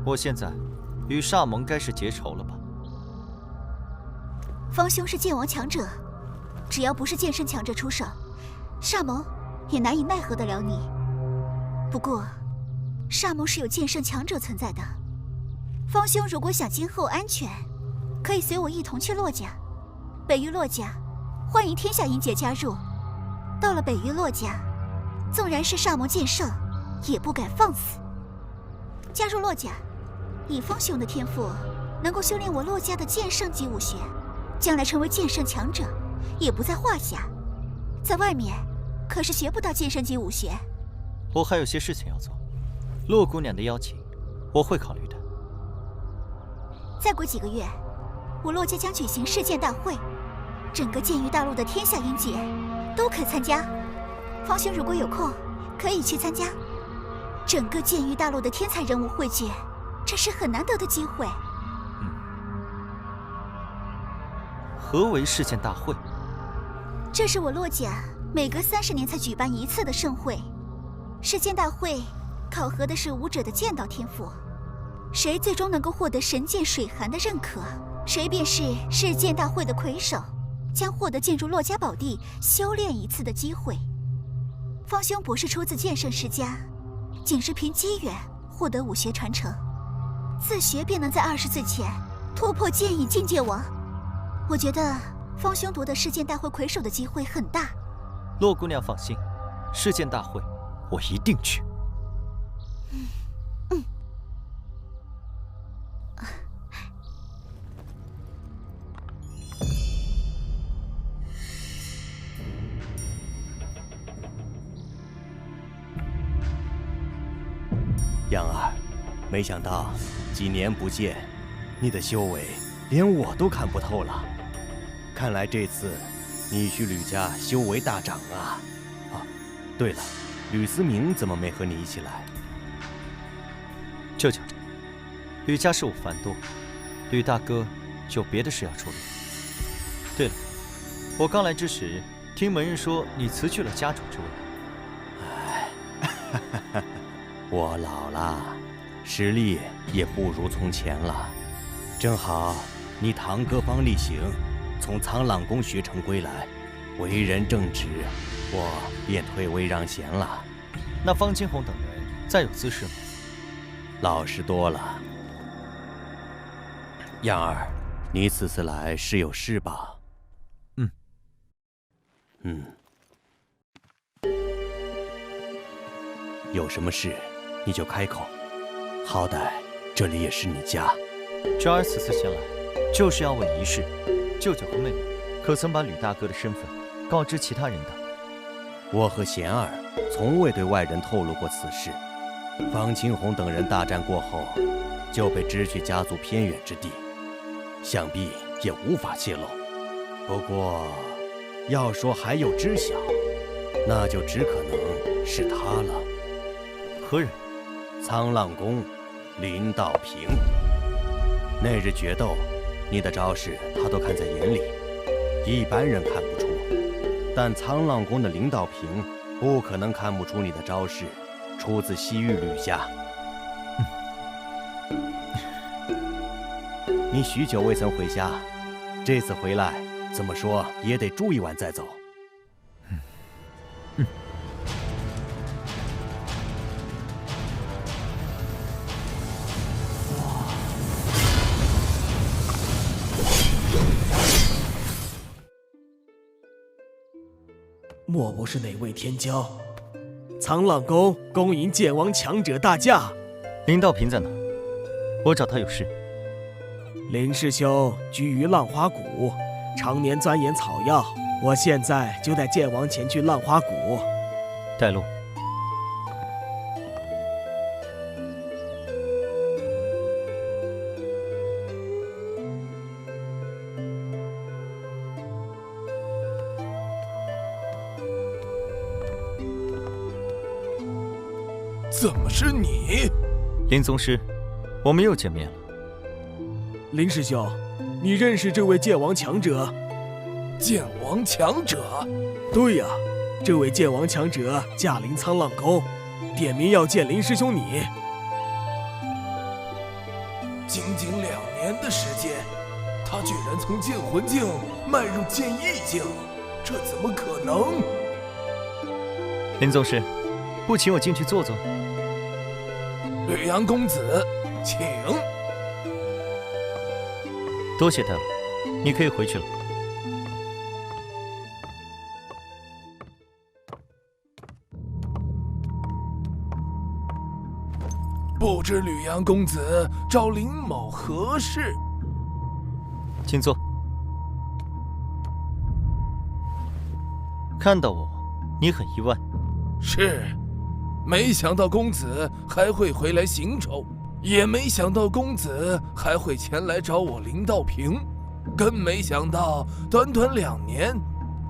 [SPEAKER 6] 我现在与煞盟该是结仇了吧？
[SPEAKER 5] 方兄是剑王强者，只要不是剑圣强者出手，煞盟也难以奈何得了你。不过，煞盟是有剑圣强者存在的。方兄如果想今后安全，可以随我一同去洛家。北域洛家欢迎天下英杰加入。到了北域洛家，纵然是煞盟剑圣，也不敢放肆。加入洛家，以方兄的天赋，能够修炼我洛家的剑圣级武学，将来成为剑圣强者，也不在话下。在外面，可是学不到剑圣级武学。
[SPEAKER 6] 我还有些事情要做，洛姑娘的邀请，我会考虑的。
[SPEAKER 5] 再过几个月，我洛家将举行世剑大会，整个剑域大陆的天下英杰都可参加。方兄如果有空，可以去参加。整个剑域大陆的天才人物汇聚，这是很难得的机会。
[SPEAKER 6] 何为世剑大会？
[SPEAKER 5] 这是我洛家每隔30年才举办一次的盛会。世剑大会考核的是武者的剑道天赋，谁最终能够获得神剑水寒的认可，谁便是世剑大会的魁首，将获得进入洛家宝地修炼一次的机会。方兄不是出自剑圣世家，仅是凭机缘获得武学传承，自学便能在20岁前突破剑影境界王。我觉得方兄夺得世剑大会魁首的机会很大。
[SPEAKER 6] 洛姑娘放心，世剑大会我一定去。
[SPEAKER 9] 杨儿，没想到几年不见，你的修为连我都看不透了。看来这次你去吕家修为大涨啊！啊，对了，吕思明怎么没和你一起来？
[SPEAKER 6] 舅舅，吕家事务繁多，吕大哥有别的事要处理。对了，我刚来之时，听门人说你辞去了家主之位。
[SPEAKER 9] 哎，我老了，实力也不如从前了。正好你堂哥方力行从苍浪宫学成归来，为人正直，我便退位让贤了。
[SPEAKER 6] 那方金红等人再有姿势吗？
[SPEAKER 9] 老实多了。样儿，你此次来是有事吧？有什么事你就开口，好歹这里也是你家。
[SPEAKER 6] 娟儿此次前来，就是要问一事：舅舅和妹妹可曾把吕大哥的身份告知其他人等？
[SPEAKER 9] 我和贤儿从未对外人透露过此事。方青红等人大战过后，就被支去家族偏远之地，想必也无法泄露。不过，要说还有知晓，那就只可能是他了。
[SPEAKER 6] 何人？
[SPEAKER 9] 苍浪宫林道平。那日决斗，你的招式他都看在眼里，一般人看不出，但苍浪宫的林道平不可能看不出你的招式出自西域吕家。你许久未曾回家，这次回来怎么说也得住一晚再走。
[SPEAKER 14] 莫不是哪位天骄？苍浪宫恭迎剑王强者大驾。
[SPEAKER 6] 林道平在哪？我找他有事。
[SPEAKER 14] 林师兄居于浪花谷，常年钻研草药。我现在就带剑王前去浪花谷。
[SPEAKER 6] 带路。
[SPEAKER 15] 怎么是你？
[SPEAKER 6] 林宗师，我们又见面了。
[SPEAKER 14] 林师兄，你认识这位剑王强者？
[SPEAKER 15] 剑王强者？
[SPEAKER 14] 对呀，这位剑王强者驾临沧浪宫，点名要见林师兄你。
[SPEAKER 15] 仅仅2年的时间，他居然从剑魂境迈入剑意境，这怎么可能？
[SPEAKER 6] 林宗师，不请我进去坐坐？
[SPEAKER 15] 吕阳公子，请。
[SPEAKER 6] 多谢他了，你可以回去了。
[SPEAKER 15] 不知吕阳公子找林某何事？
[SPEAKER 6] 请坐。看到我，你很意外。
[SPEAKER 15] 是，没想到公子还会回来行州，也没想到公子还会前来找我林道平，更没想到短短2年，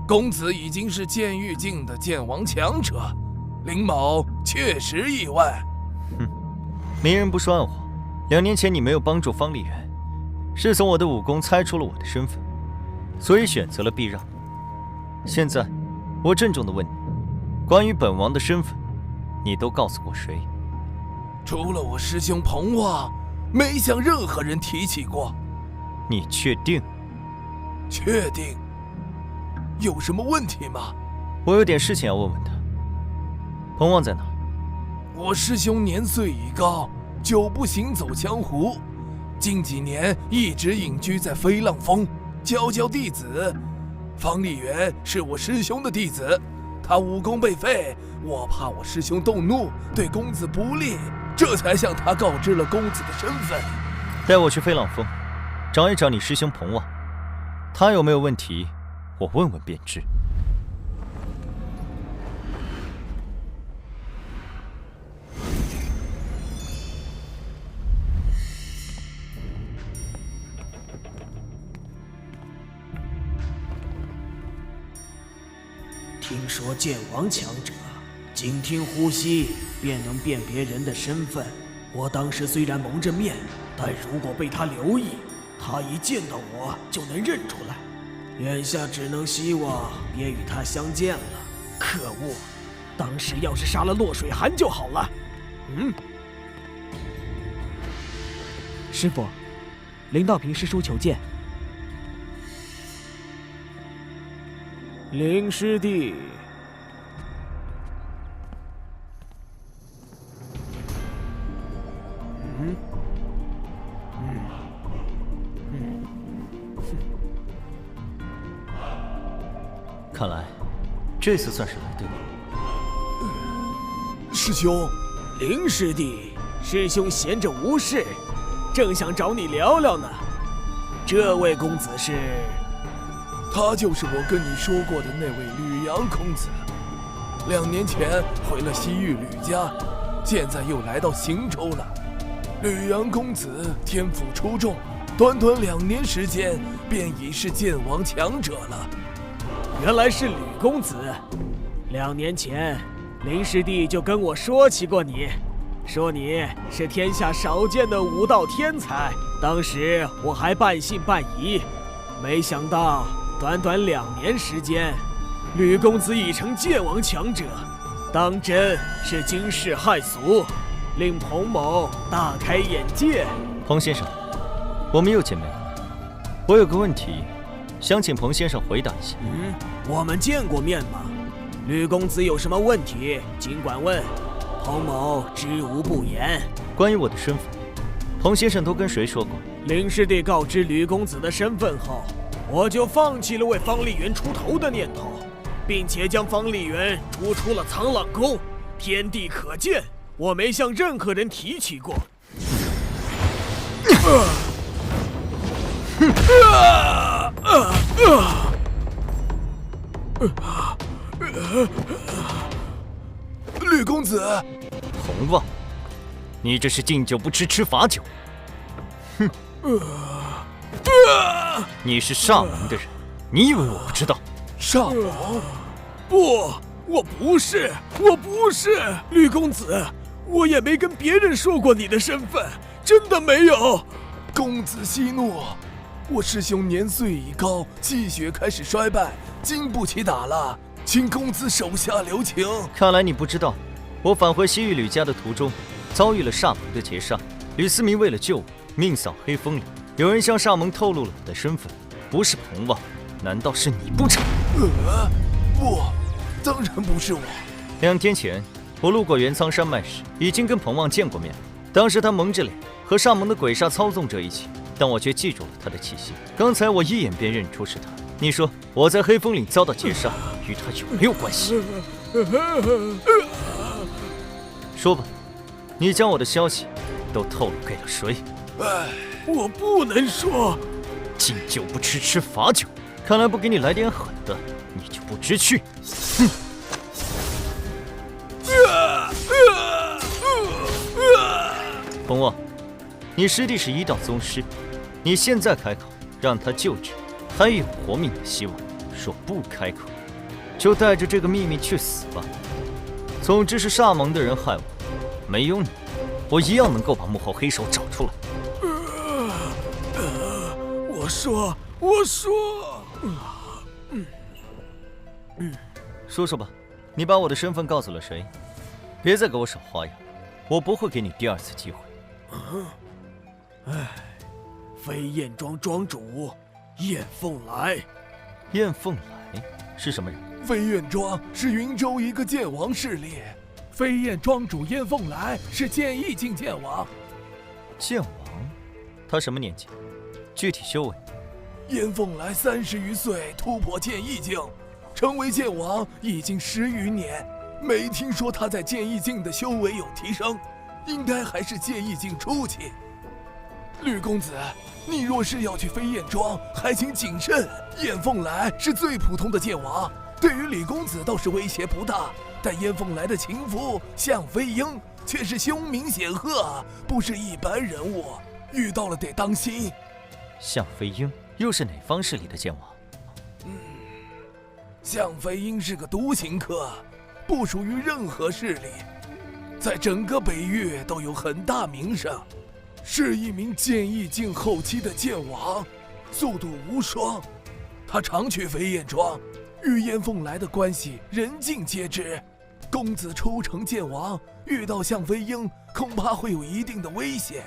[SPEAKER 15] 公子已经是剑域境的剑王强者。林某确实意外。
[SPEAKER 6] 没人不说暗话。2年前你没有帮助方丽媛，是从我的武功猜出了我的身份，所以选择了避让。现在，我郑重地问你，关于本王的身份，你都告诉过谁？
[SPEAKER 15] 除了我师兄彭旺，没向任何人提起过。
[SPEAKER 6] 你确定？
[SPEAKER 15] 确定。有什么问题吗？
[SPEAKER 6] 我有点事情要问问他。彭旺在哪？
[SPEAKER 15] 我师兄年岁已高，久不行走江湖，近几年一直隐居在飞浪峰，教弟子。方丽媛是我师兄的弟子，他武功被废，我怕我师兄动怒，对公子不利，这才向他告知了公子的身份。
[SPEAKER 6] 带我去飞浪峰，找一找你师兄彭旺，他有没有问题，我问问便知。
[SPEAKER 14] 听说剑王强者，仅听呼吸便能辨别人的身份。我当时虽然蒙着面，但如果被他留意，他一见到我就能认出来。眼下只能希望别与他相见了。可恶，当时要是杀了洛水寒就好了。
[SPEAKER 16] 师傅，林道平师叔求见。
[SPEAKER 14] 林师弟，
[SPEAKER 6] 看来这次算是来对了。
[SPEAKER 15] 师兄，
[SPEAKER 14] 林师弟，师兄闲着无事，正想找你聊聊呢。这位公子是？
[SPEAKER 15] 他就是我跟你说过的那位吕阳公子。2年前回了西域吕家，现在又来到行州了。吕阳公子天赋出众，短短2年时间便已是剑王强者了。
[SPEAKER 14] 原来是吕公子。2年前，林师弟就跟我说起过你，说你是天下少见的武道天才。当时我还半信半疑，没想到短短2年时间，吕公子已成剑王强者，当真是惊世骇俗，令彭某大开眼界。
[SPEAKER 6] 彭先生，我们又见面了。我有个问题，想请彭先生回答一下。
[SPEAKER 14] 我们见过面吗？吕公子有什么问题，尽管问，彭某知无不言。
[SPEAKER 6] 关于我的身份，彭先生都跟谁说过？
[SPEAKER 14] 林师弟告知吕公子的身份后，我就放弃了为方丽媛出头的念头，并且将方丽媛逐出了沧浪宫。天地可见，我没向任何人提起过。
[SPEAKER 15] 吕公子，
[SPEAKER 6] 洪旺，你这是敬酒不吃吃罚酒。哼！你是煞王的人，你以为我不知道？
[SPEAKER 15] 煞王？
[SPEAKER 14] 不，我不是，吕公子，我也没跟别人说过你的身份，真的没有。
[SPEAKER 15] 公子息怒，我师兄年岁已高，气血开始衰败，经不起打了，请公子手下留情。
[SPEAKER 6] 看来你不知道，我返回西域吕家的途中，遭遇了煞盟的劫杀。吕思明为了救我，命丧黑风岭。有人向煞盟透露了我的身份，不是彭旺，难道是你不成？
[SPEAKER 15] 不，当然不是我。
[SPEAKER 6] 2天前，我路过元苍山脉时，已经跟彭旺见过面了。当时他蒙着脸，和煞盟的鬼煞操纵者一起，但我却记住了他的气息。刚才我一眼便认出是他。你说我在黑风岭遭到劫杀，与他有没有关系？说吧，你将我的消息都透露给了谁？
[SPEAKER 14] 我不能说。
[SPEAKER 6] 敬酒不吃吃罚酒，看来不给你来点狠的，你就不知趣。哼！彭旺，你师弟是1道宗师，你现在开口让他救治，还有活命的希望；说不开口，就带着这个秘密去死吧。总之是煞盟的人害我，没有你，我一样能够把幕后黑手找出来。
[SPEAKER 14] 我说，
[SPEAKER 6] 说说吧，你把我的身份告诉了谁？别再给我耍花样，我不会给你第2次机会。
[SPEAKER 14] 飞燕庄庄主燕凤来。
[SPEAKER 6] 燕凤来是什么人？
[SPEAKER 15] 飞燕庄是云州一个剑王势力，飞燕庄主燕凤来是剑意境剑王。
[SPEAKER 6] 剑王？他什么年纪？具体修为？
[SPEAKER 15] 燕凤来30余岁，突破剑意境，成为剑王已经10余年，没听说他在剑意境的修为有提升，应该还是剑意境初期。吕公子，你若是要去飞燕庄，还请谨慎。燕凤来是最普通的剑王，对于李公子倒是威胁不大，但燕凤来的情夫向飞鹰却是凶名显赫，不是一般人物，遇到了得当心。
[SPEAKER 6] 向飞鹰又是哪方势力的剑王？
[SPEAKER 15] 向飞鹰是个独行客，不属于任何势力，在整个北域都有很大名声，是一名剑意境后期的剑王，速度无双。他常去飞燕庄，与燕凤来的关系人尽皆知。公子初成剑王，遇到向飞鹰，恐怕会有一定的危险。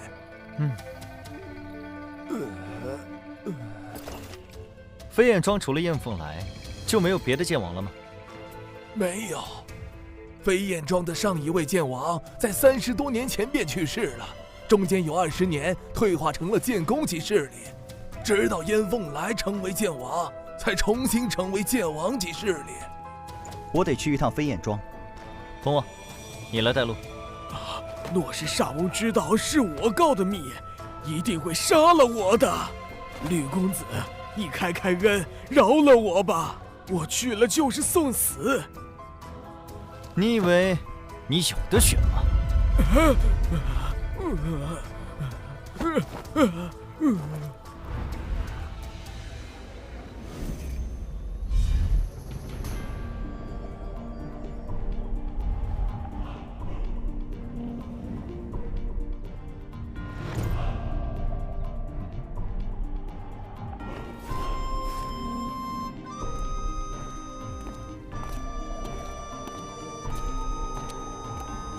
[SPEAKER 6] 飞燕庄除了燕凤来，就没有别的剑王了吗？
[SPEAKER 15] 没有，飞燕庄的上一位剑王在30多年前便去世了，中间有20年退化成了剑宫级势力，直到燕凤来成为剑王，才重新成为剑王级势力。
[SPEAKER 17] 我得去一趟飞燕庄。
[SPEAKER 6] 彭旺，你来带路。
[SPEAKER 14] 若是煞翁知道是我告的密，一定会杀了我的。吕公子，你开开恩，饶了我吧，我去了就是送死。
[SPEAKER 6] 你以为你有的选吗？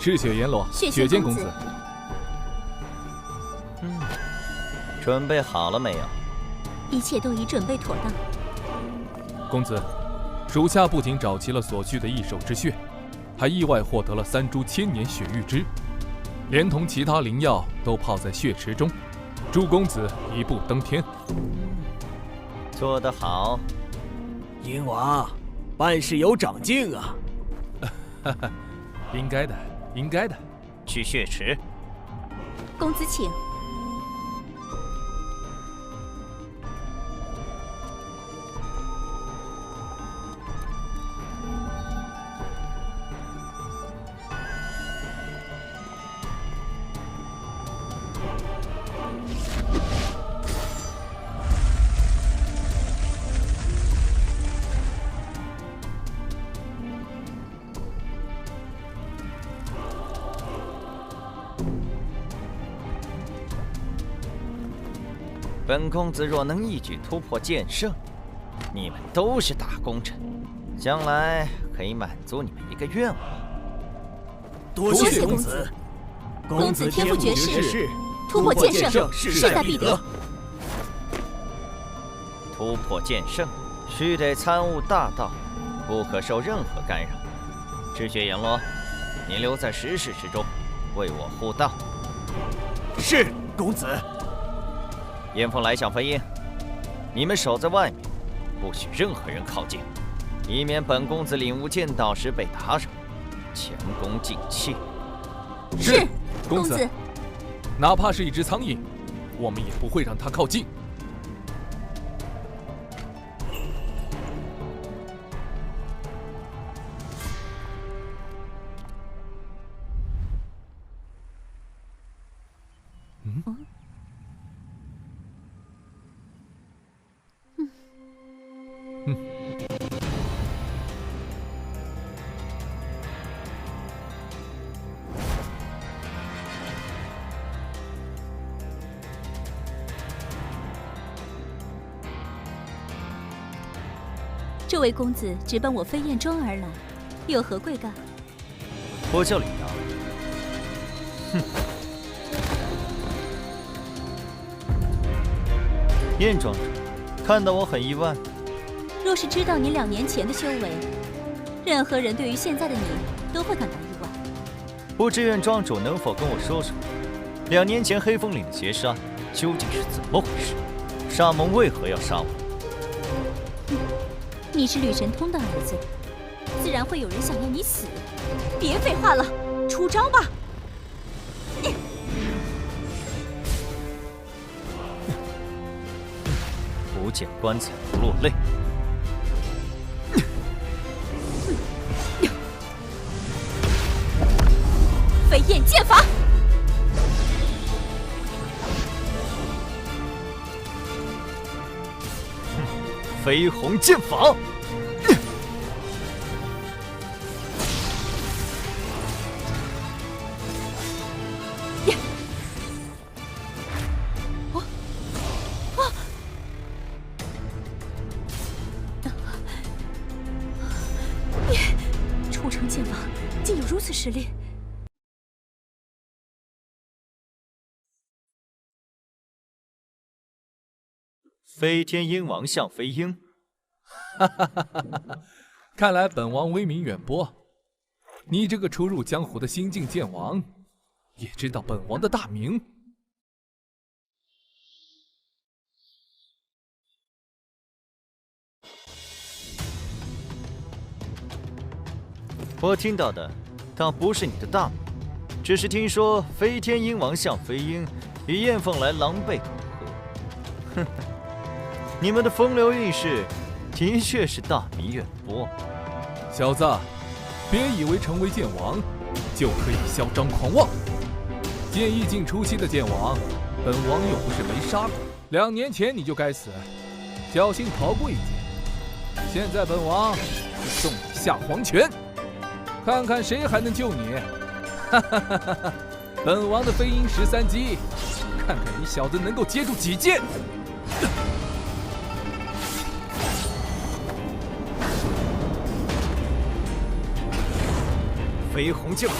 [SPEAKER 10] 赤血阎罗，
[SPEAKER 5] 雪见公子。
[SPEAKER 6] 准备好了没有？
[SPEAKER 5] 一切都已准备妥当。
[SPEAKER 10] 公子，属下不仅找齐了所需的异兽之血，还意外获得了3株千年血玉枝，连同其他灵药都泡在血池中，祝公子一步登天。
[SPEAKER 6] 做得好，
[SPEAKER 14] 鹰王，办事有长进啊！
[SPEAKER 10] 哈哈，应该的，应该的。
[SPEAKER 12] 去血池。
[SPEAKER 5] 公子请。
[SPEAKER 12] 本公子若能一举突破剑圣，你们都是大功臣，将来可以满足你们一个愿望。
[SPEAKER 14] 多谢公子。
[SPEAKER 5] 公子天赋绝世，突破剑圣势在必得。
[SPEAKER 12] 突破剑圣，须得参悟大道，不可受任何干扰。赤血阎罗，你留在石室之中，为我护道。
[SPEAKER 14] 是，公子。
[SPEAKER 12] 燕凤来向飞鹰，你们守在外面，不许任何人靠近，以免本公子领悟剑道时被打扰，前功尽弃。
[SPEAKER 10] 是，公子。哪怕是一只苍蝇，我们也不会让它靠近。
[SPEAKER 5] 这位公子直奔我飞燕庄而来，有何贵干？
[SPEAKER 6] 我叫李阳。哼。燕庄主，看到我很意外。
[SPEAKER 5] 若是知道你2年前的修为，任何人对于现在的你都会感到意外。
[SPEAKER 6] 不知燕庄主能否跟我说说，2年前黑风岭的劫杀究竟是怎么回事？沙蒙为何要杀我？
[SPEAKER 5] 你是吕神通的儿子，自然会有人想要你死。别废话了，出招吧！
[SPEAKER 6] 不见棺材不落泪。
[SPEAKER 5] 飞燕剑法。
[SPEAKER 6] 飞鸿剑法。
[SPEAKER 5] 出城剑法竟有如此实力！
[SPEAKER 6] 飞天鹰王向飞鹰，
[SPEAKER 10] 哈哈哈哈哈！看来本王威名远播，你这个初入江湖的新晋剑王，也知道本王的大名。
[SPEAKER 6] 我听到的倒不是你的大名，只是听说飞天鹰王向飞鹰与燕凤来狼狈苟合。哼。你们的风流韵事，的确是大名远播。
[SPEAKER 10] 小子，别以为成为剑王就可以嚣张狂妄。剑意境初期的剑王，本王又不是没杀过。2年前你就该死，侥幸逃过一劫。现在本王就送你下黄泉，看看谁还能救你。哈哈哈哈哈！本王的飞鹰13击，看看你小子能够接住几剑。
[SPEAKER 6] 飞鸿剑法，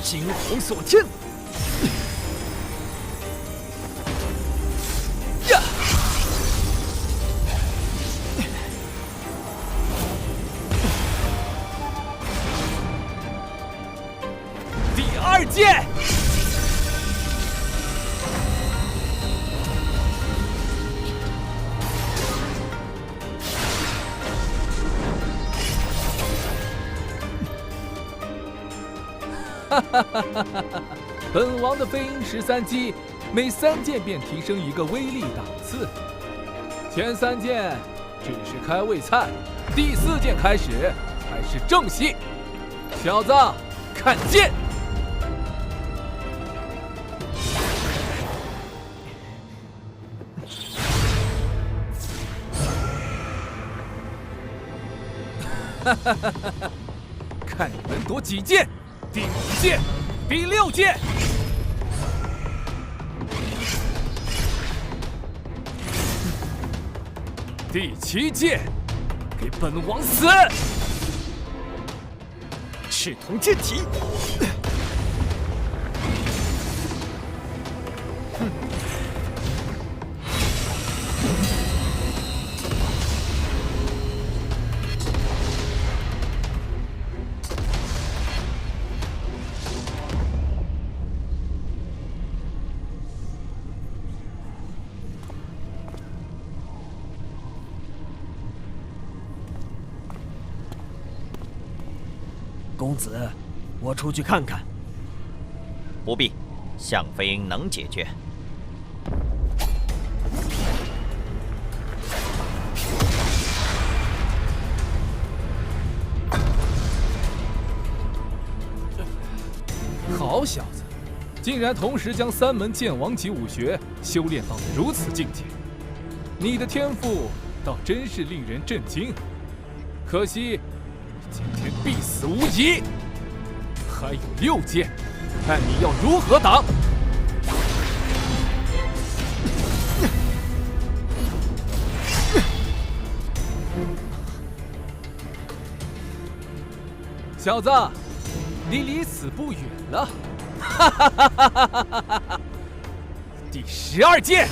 [SPEAKER 6] 惊鸿锁天。呀！
[SPEAKER 10] 第2剑。哈哈哈哈哈！本王的飞鹰13击，每3剑便提升1个威力档次。前3剑只是开胃菜，第4剑开始才是正戏。小子，看剑！哈哈哈哈哈！看你能夺几剑！第5剑，第6剑。第7剑，给本王死！
[SPEAKER 12] 赤铜剑体。
[SPEAKER 14] 公子，我出去看看。
[SPEAKER 12] 不必，向飞鹰能解决。
[SPEAKER 10] 好小子，竟然同时将3门剑王级武学修炼到了如此境界，你的天赋倒真是令人震惊。可惜，今天必死无疑。还有6剑，看你要如何挡！小子，你离死不远了。哈哈哈哈哈哈！第12剑。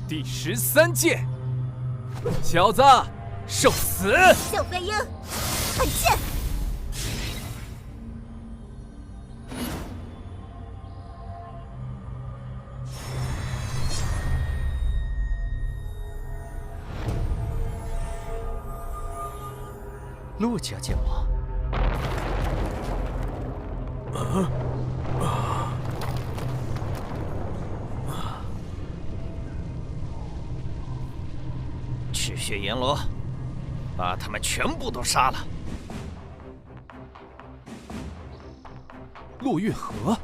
[SPEAKER 10] 第13剑，小子，受死！
[SPEAKER 5] 向飞鹰，看剑！
[SPEAKER 6] 陆家剑王。
[SPEAKER 12] 赤血阎罗，把他们全部都杀了！
[SPEAKER 10] 落月河，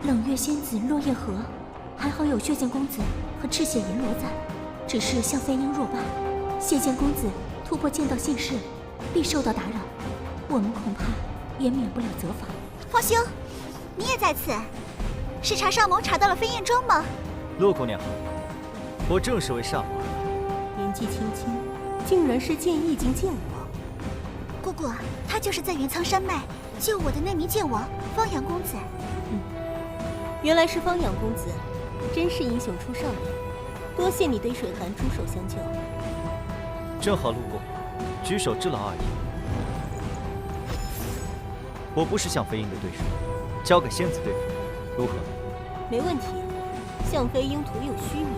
[SPEAKER 5] 冷月仙子落叶河，还好有血剑公子和赤血阎罗在，只是向飞鹰弱败，血剑公子突破剑道姓氏，必受到打扰，我们恐怕也免不了责罚。
[SPEAKER 18] 方兄，你也在此？是查少谋查到了飞燕庄吗？
[SPEAKER 6] 陆姑娘，我正是为上王。
[SPEAKER 5] 年纪轻轻，竟然是剑意境剑王。
[SPEAKER 18] 姑姑，他就是在云苍山脉救我的那名剑王方阳公子。
[SPEAKER 5] 原来是方阳公子，真是英雄出少年。多谢你对水寒出手相救。
[SPEAKER 6] 正好路过，举手之劳而已。我不是向飞鹰的对手，交给仙子对付，如何？
[SPEAKER 5] 没问题。向飞鹰徒有虚名，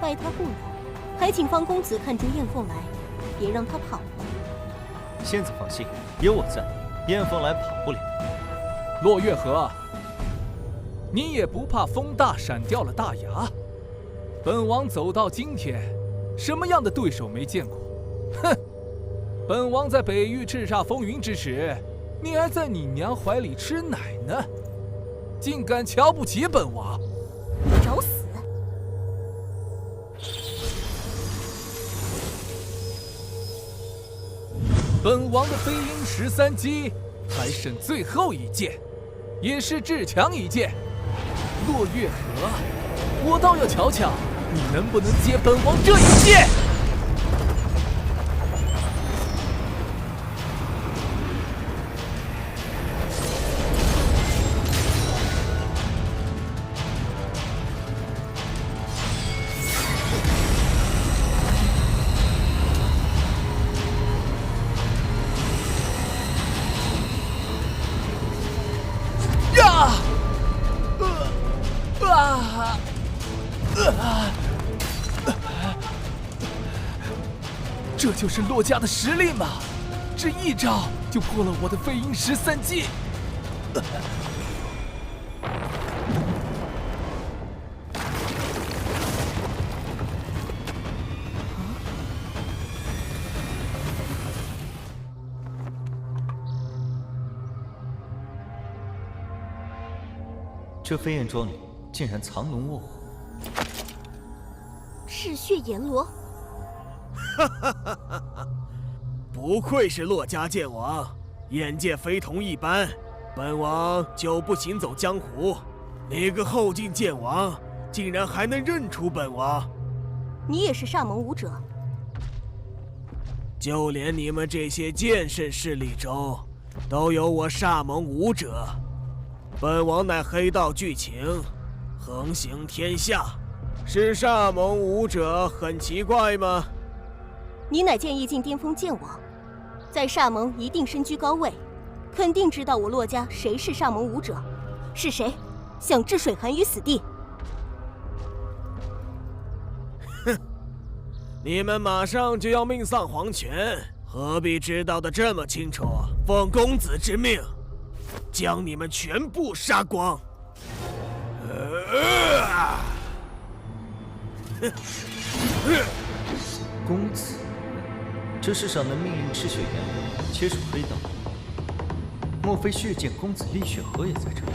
[SPEAKER 5] 拜他不难。还请方公子看出燕凤来，别让他跑了。
[SPEAKER 6] 仙子放心，有我在，燕凤来跑不了。
[SPEAKER 10] 落月河，你也不怕风大闪掉了大牙？本王走到今天，什么样的对手没见过？哼！本王在北域叱咤风云之时，你还在你娘怀里吃奶呢，竟敢瞧不起本王！
[SPEAKER 5] 找死！
[SPEAKER 10] 本王的飞鹰13击还剩最后一剑，也是至强一剑。落月河，我倒要瞧瞧你能不能接本王这一剑！
[SPEAKER 15] 这就是洛家的实力吗？这一招就破了我的飞鹰13击。
[SPEAKER 6] 这飞燕庄里竟然藏龙卧虎，
[SPEAKER 5] 赤血阎罗！
[SPEAKER 14] 不愧是洛家剑王，眼界非同一般。本王久不行走江湖，你个后进剑王，竟然还能认出本王？
[SPEAKER 5] 你也是煞盟武者？
[SPEAKER 14] 就连你们这些剑圣势力中，都有我煞盟武者。本王乃黑道巨擎，横行天下，是煞盟武者很奇怪吗？
[SPEAKER 5] 你乃剑意境巅峰剑王，在煞盟一定身居高位，肯定知道我洛家谁是煞盟武者，是谁想置水寒于死地？
[SPEAKER 14] 哼，你们马上就要命丧黄泉，何必知道的这么清楚？奉公子之命，将你们全部杀光！
[SPEAKER 6] 公子，这世上能命令赤血阎罗切除黑道，莫非血剑公子厉血河也在这里？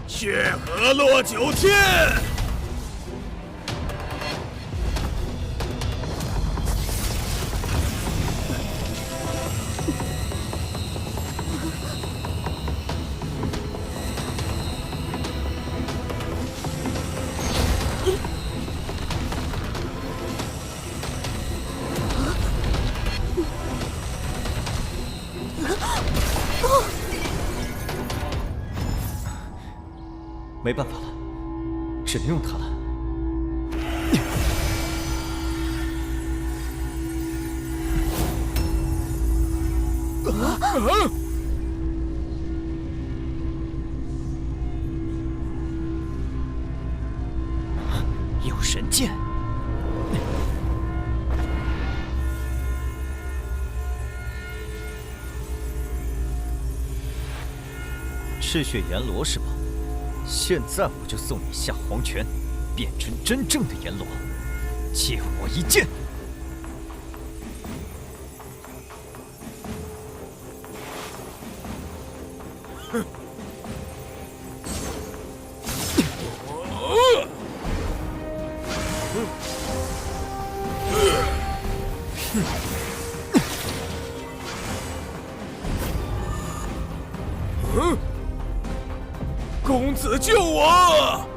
[SPEAKER 14] 血河落九天！
[SPEAKER 6] 没办法了，只能用它了。
[SPEAKER 12] 有神剑！
[SPEAKER 6] 赤血阎罗是吧？现在我就送你下黄泉，变成真正的阎罗，借我一剑！
[SPEAKER 14] 哼！公子救我！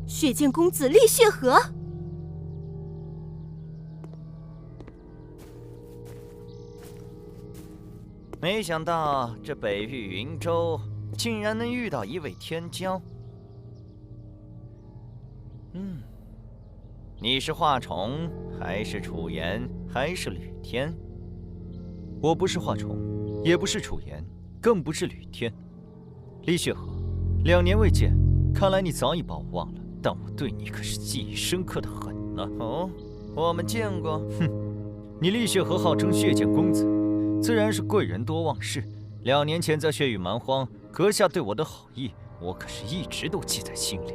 [SPEAKER 5] 血剑公子厉血河，
[SPEAKER 12] 没想到这北域云州竟然能遇到一位天骄。你是华宠，还是楚言，还是吕天？
[SPEAKER 6] 我不是华宠，也不是楚言，更不是吕天。厉血河，2年未见，看来你早已把我忘了。但我对你可是记忆深刻的很呢。
[SPEAKER 12] 哦，我们见过。
[SPEAKER 6] 哼，你厉血河号称血剑公子，自然是贵人多忘事。2年前在血雨蛮荒，阁下对我的好意，我可是一直都记在心里。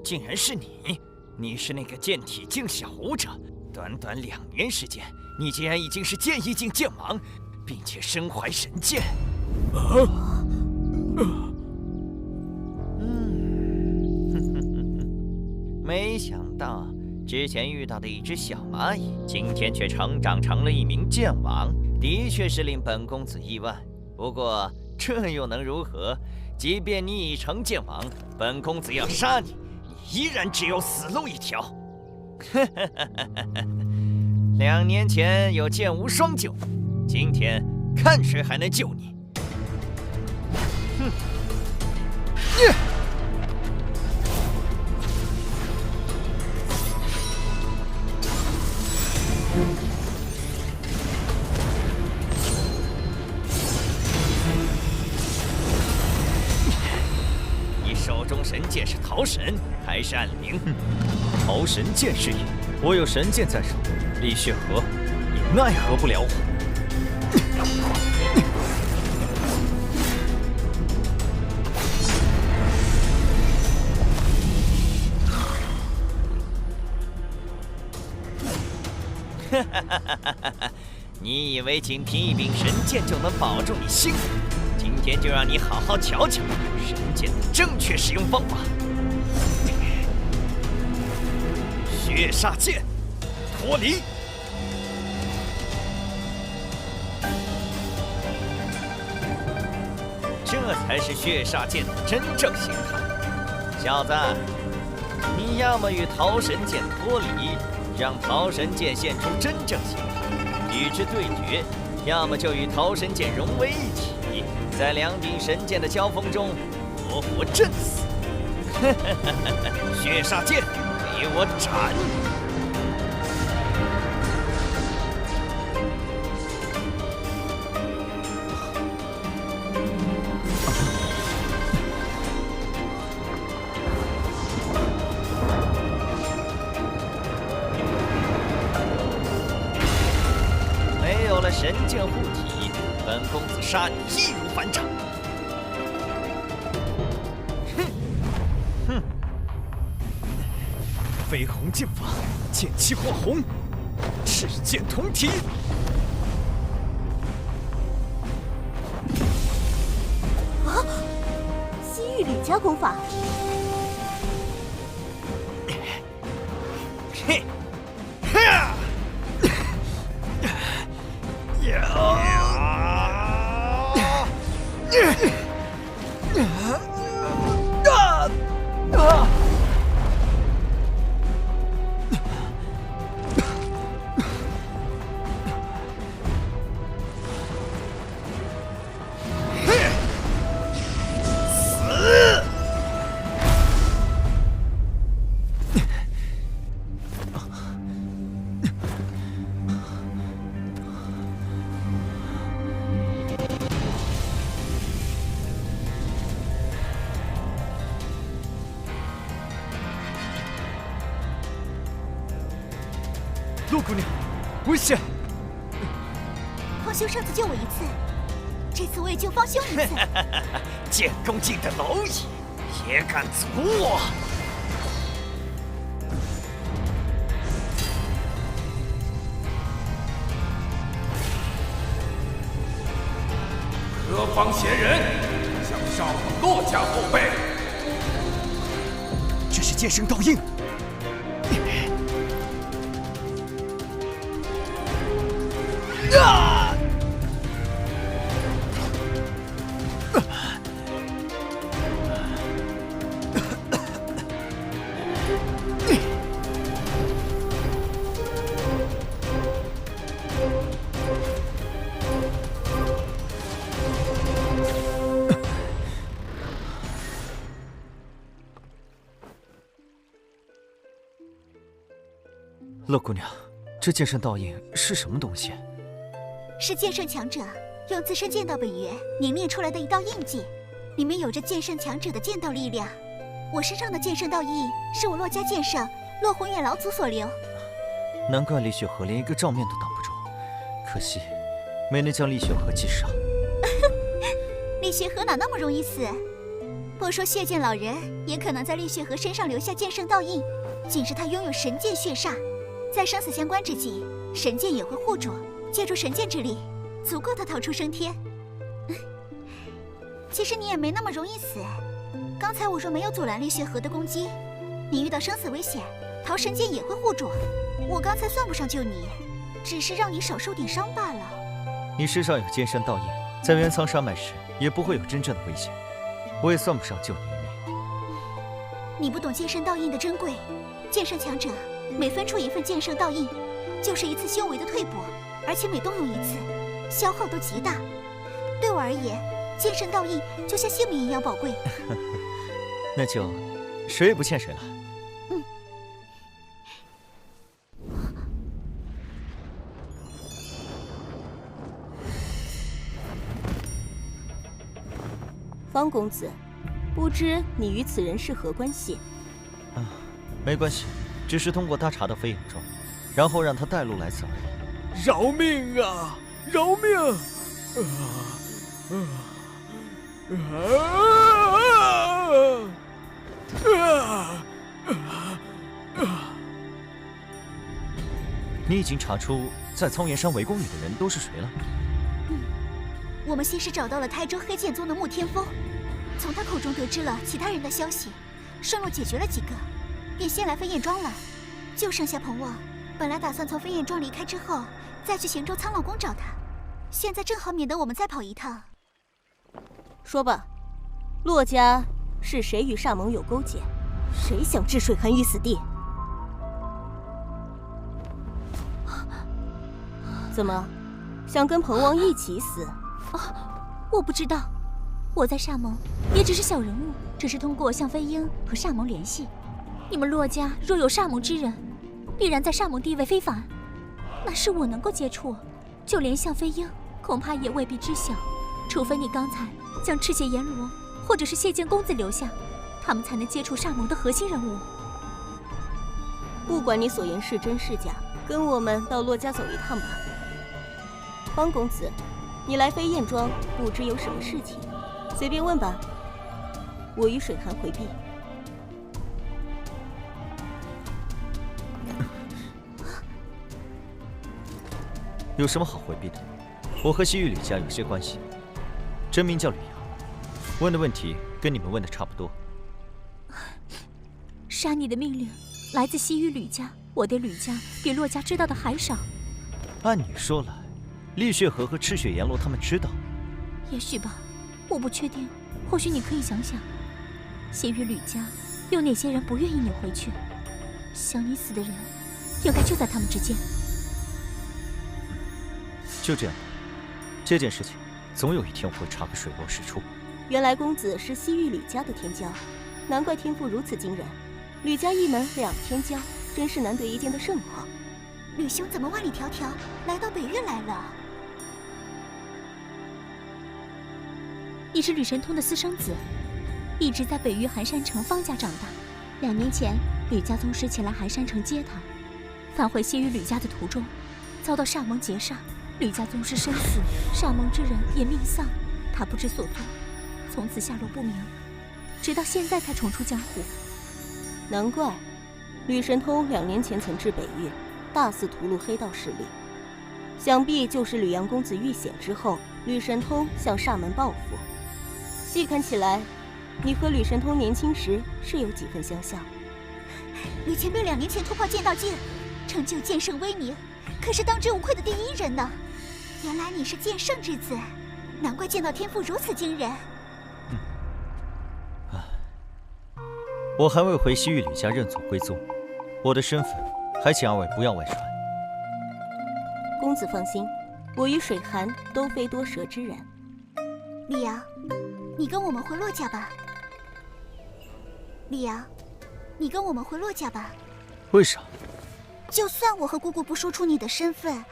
[SPEAKER 12] 竟然是你！你是那个剑体境小武者，短短2年时间，你竟然已经是剑一境剑王，并且身怀神剑。没想到之前遇到的一只小蚂蚁，今天却成长成了一名剑王，的确是令本公子意外。不过这又能如何？即便你已成剑王，本公子要杀你，你依然只有死路一条。2年前有剑无双救你，今天看谁还能救你！哼！你手中神剑是桃神还是暗灵？
[SPEAKER 3] 桃神剑是也，我有神剑在手，李雪河也奈何不了我。
[SPEAKER 12] 你以为仅凭一柄神剑就能保住你性命？今天就让你好好瞧瞧神剑的正确使用方法。血煞剑，脱离！这才是血煞剑的真正形态。小子，你要么与桃神剑脱离，让桃神剑现出真正形态，与之对决；要么就与桃神剑融为一体，在2柄神剑的交锋中活活震死。血煞剑，给我斩！没有了神剑护体，本公子杀你易如反掌。哼！绯红剑法，剑气火红，赤剑同体。
[SPEAKER 5] 啊！西域李家功法。
[SPEAKER 12] 嘿！哈！
[SPEAKER 3] 陆姑娘，危险！
[SPEAKER 18] 方兄上次救我一次，这次我也救方兄一次。
[SPEAKER 12] 剑宫境的蝼蚁也敢阻我？
[SPEAKER 15] 何方闲人，想杀我骆家后辈？
[SPEAKER 7] 这是剑圣烙印。
[SPEAKER 12] 啊！
[SPEAKER 6] 乐姑娘，这剑圣烙印是什么东西？
[SPEAKER 18] 是剑圣强者用自身剑道本源凝练出来的一道印记，里面有着剑圣强者的剑道力量。我身上的剑圣烙印是我骆家剑圣骆宏远老祖所留。
[SPEAKER 6] 难怪李雪河连一个照面都挡不住，可惜没能将李雪河击杀。
[SPEAKER 18] 李雪河哪那么容易死？不说血剑老人，也可能在李雪河身上留下剑圣烙印，仅是他拥有神剑血煞。在生死相关之际，神剑也会护住，借助神剑之力，足够他逃出升天。其实你也没那么容易死。刚才我若没有阻拦绿血河的攻击，你遇到生死危险，桃神剑也会护住。我刚才算不上救你，只是让你少受点伤罢了。
[SPEAKER 6] 你身上有剑圣道印，在元苍山脉时也不会有真正的危险，我也算不上救你一命。
[SPEAKER 18] 你不懂剑圣道印的珍贵，剑圣强者每分出一份剑圣道印，就是一次修为的退步，而且每动用一次，消耗都极大。对我而言，剑圣道印就像性命一样宝贵。
[SPEAKER 6] 那就谁也不欠谁了。
[SPEAKER 5] 方公子，不知你与此人是何关系？
[SPEAKER 6] 没关系，只是通过他查到飞眼庄，然后让他带路来此而已。
[SPEAKER 14] 饶命啊！饶命！
[SPEAKER 6] 你已经查出在苍原山围攻你的人都是谁了？
[SPEAKER 18] 我们先是找到了台州黑剑宗的穆天风，从他口中得知了其他人的消息，顺路解决了几个，便先来飞燕庄了。就剩下彭旺，本来打算从飞燕庄离开之后，再去咸州苍老宫找他，现在正好免得我们再跑一趟。
[SPEAKER 5] 说吧，骆家是谁与煞盟有勾结？谁想置水寒于死地？怎么，想跟彭旺一起死？
[SPEAKER 19] 我不知道，我在煞盟也只是小人物，只是通过向飞鹰和煞盟联系。你们骆家若有煞盟之人，必然在煞盟地位非凡，那是我能够接触，就连向飞鹰恐怕也未必知晓，除非你刚才将赤血阎罗或者是谢剑公子留下，他们才能接触煞盟的核心人物。
[SPEAKER 5] 不管你所言是真是假，跟我们到骆家走一趟吧。方公子，你来飞燕庄不知有什么事情，随便问吧。我与水寒回避。
[SPEAKER 6] 有什么好回避的？我和西域吕家有些关系，真名叫吕阳，问的问题跟你们问的差不多。
[SPEAKER 19] 杀你的命令来自西域吕家，我对吕家比骆家知道的还少。
[SPEAKER 6] 按你说来，厉血河和赤血阎罗他们知道。
[SPEAKER 19] 也许吧，我不确定。或许你可以想想，西域吕家有哪些人不愿意你回去？想你死的人，应该就在他们之间。
[SPEAKER 6] 就这样，这件事情总有一天我会查个水落石出。
[SPEAKER 5] 原来公子是西域吕家的天骄，难怪天赋如此惊人。吕家一门两天骄，真是难得一见的盛况。
[SPEAKER 18] 吕兄怎么万里迢迢来到北域来了？
[SPEAKER 19] 你是吕神通的私生子，一直在北域寒山城方家长大。2年前，吕家宗师前来寒山城接他，返回西域吕家的途中，遭到煞盟劫杀，吕家宗师身死，煞盟之人也命丧，他不知所踪，从此下落不明，直到现在才重出江湖。
[SPEAKER 5] 难怪，吕神通2年前曾至北域，大肆屠戮黑道势力，想必就是吕阳公子遇险之后，吕神通向煞门报复。细看起来，你和吕神通年轻时是有几分相像。
[SPEAKER 18] 吕前辈2年前突破剑道境，成就剑圣威名，可是当之无愧的第1人呢。原来你是剑圣之子，难怪剑道天赋如此惊人。
[SPEAKER 6] 我还未回西域吕家认祖归宗，我的身份还请2位不要外传。
[SPEAKER 5] 公子放心，我与水寒都非多舌之人。
[SPEAKER 18] 李阳，你跟我们回骆家吧。李阳，你跟我们回骆家吧。
[SPEAKER 6] 为啥？
[SPEAKER 18] 就算我和姑姑不说出你的身份，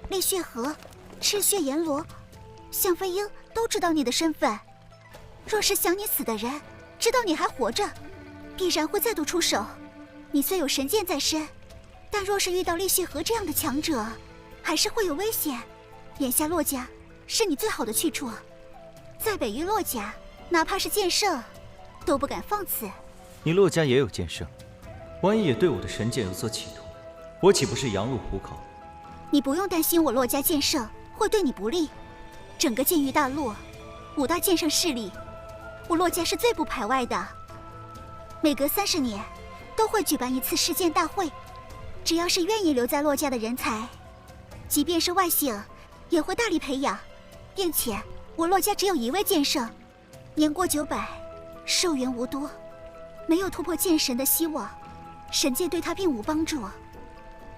[SPEAKER 18] 厉血河、赤血阎罗、向飞鹰都知道你的身份。若是想你死的人知道你还活着，必然会再度出手。你虽有神剑在身，但若是遇到厉血河这样的强者，还是会有危险。眼下骆家是你最好的去处，在北域骆家，哪怕是剑圣，都不敢放肆。
[SPEAKER 6] 你骆家也有剑圣，万一也对我的神剑有所企图，我岂不是羊入虎口？
[SPEAKER 18] 你不用担心我洛家剑圣会对你不利。整个剑域大陆，5大剑圣势力，我洛家是最不排外的。每隔30年，都会举办一次世剑大会。只要是愿意留在洛家的人才，即便是外姓，也会大力培养。并且，我洛家只有1位剑圣，年过900，寿元无多，没有突破剑神的希望，神剑对他并无帮助。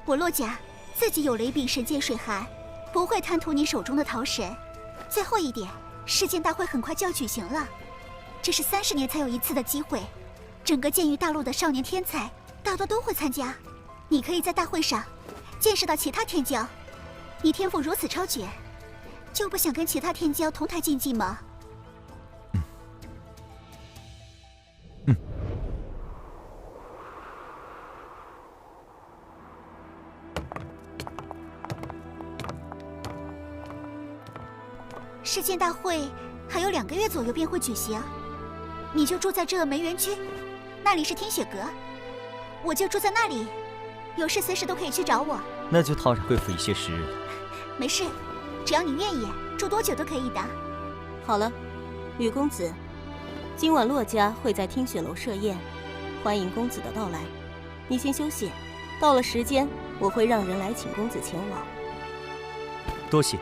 [SPEAKER 18] 我洛家自己有雷柄神剑水寒，不会贪图你手中的桃神。最后一点，世剑大会很快就要举行了，这是30年才有一次的机会，整个剑域大陆的少年天才大多都会参加。你可以在大会上见识到其他天骄。你天赋如此超绝，就不想跟其他天骄同台竞技吗？世剑大会还有2个月左右便会举行，你就住在这梅园区，那里是听雪阁，我就住在那里，有事随时都可以去找我。
[SPEAKER 6] 那就套上贵府一些时日了。
[SPEAKER 18] 没事，只要你愿意，住多久都可以的。
[SPEAKER 5] 好了，吕公子，今晚洛家会在听雪楼设宴，欢迎公子的到来。你先休息，到了时间，我会让人来请公子前往。
[SPEAKER 6] 多谢。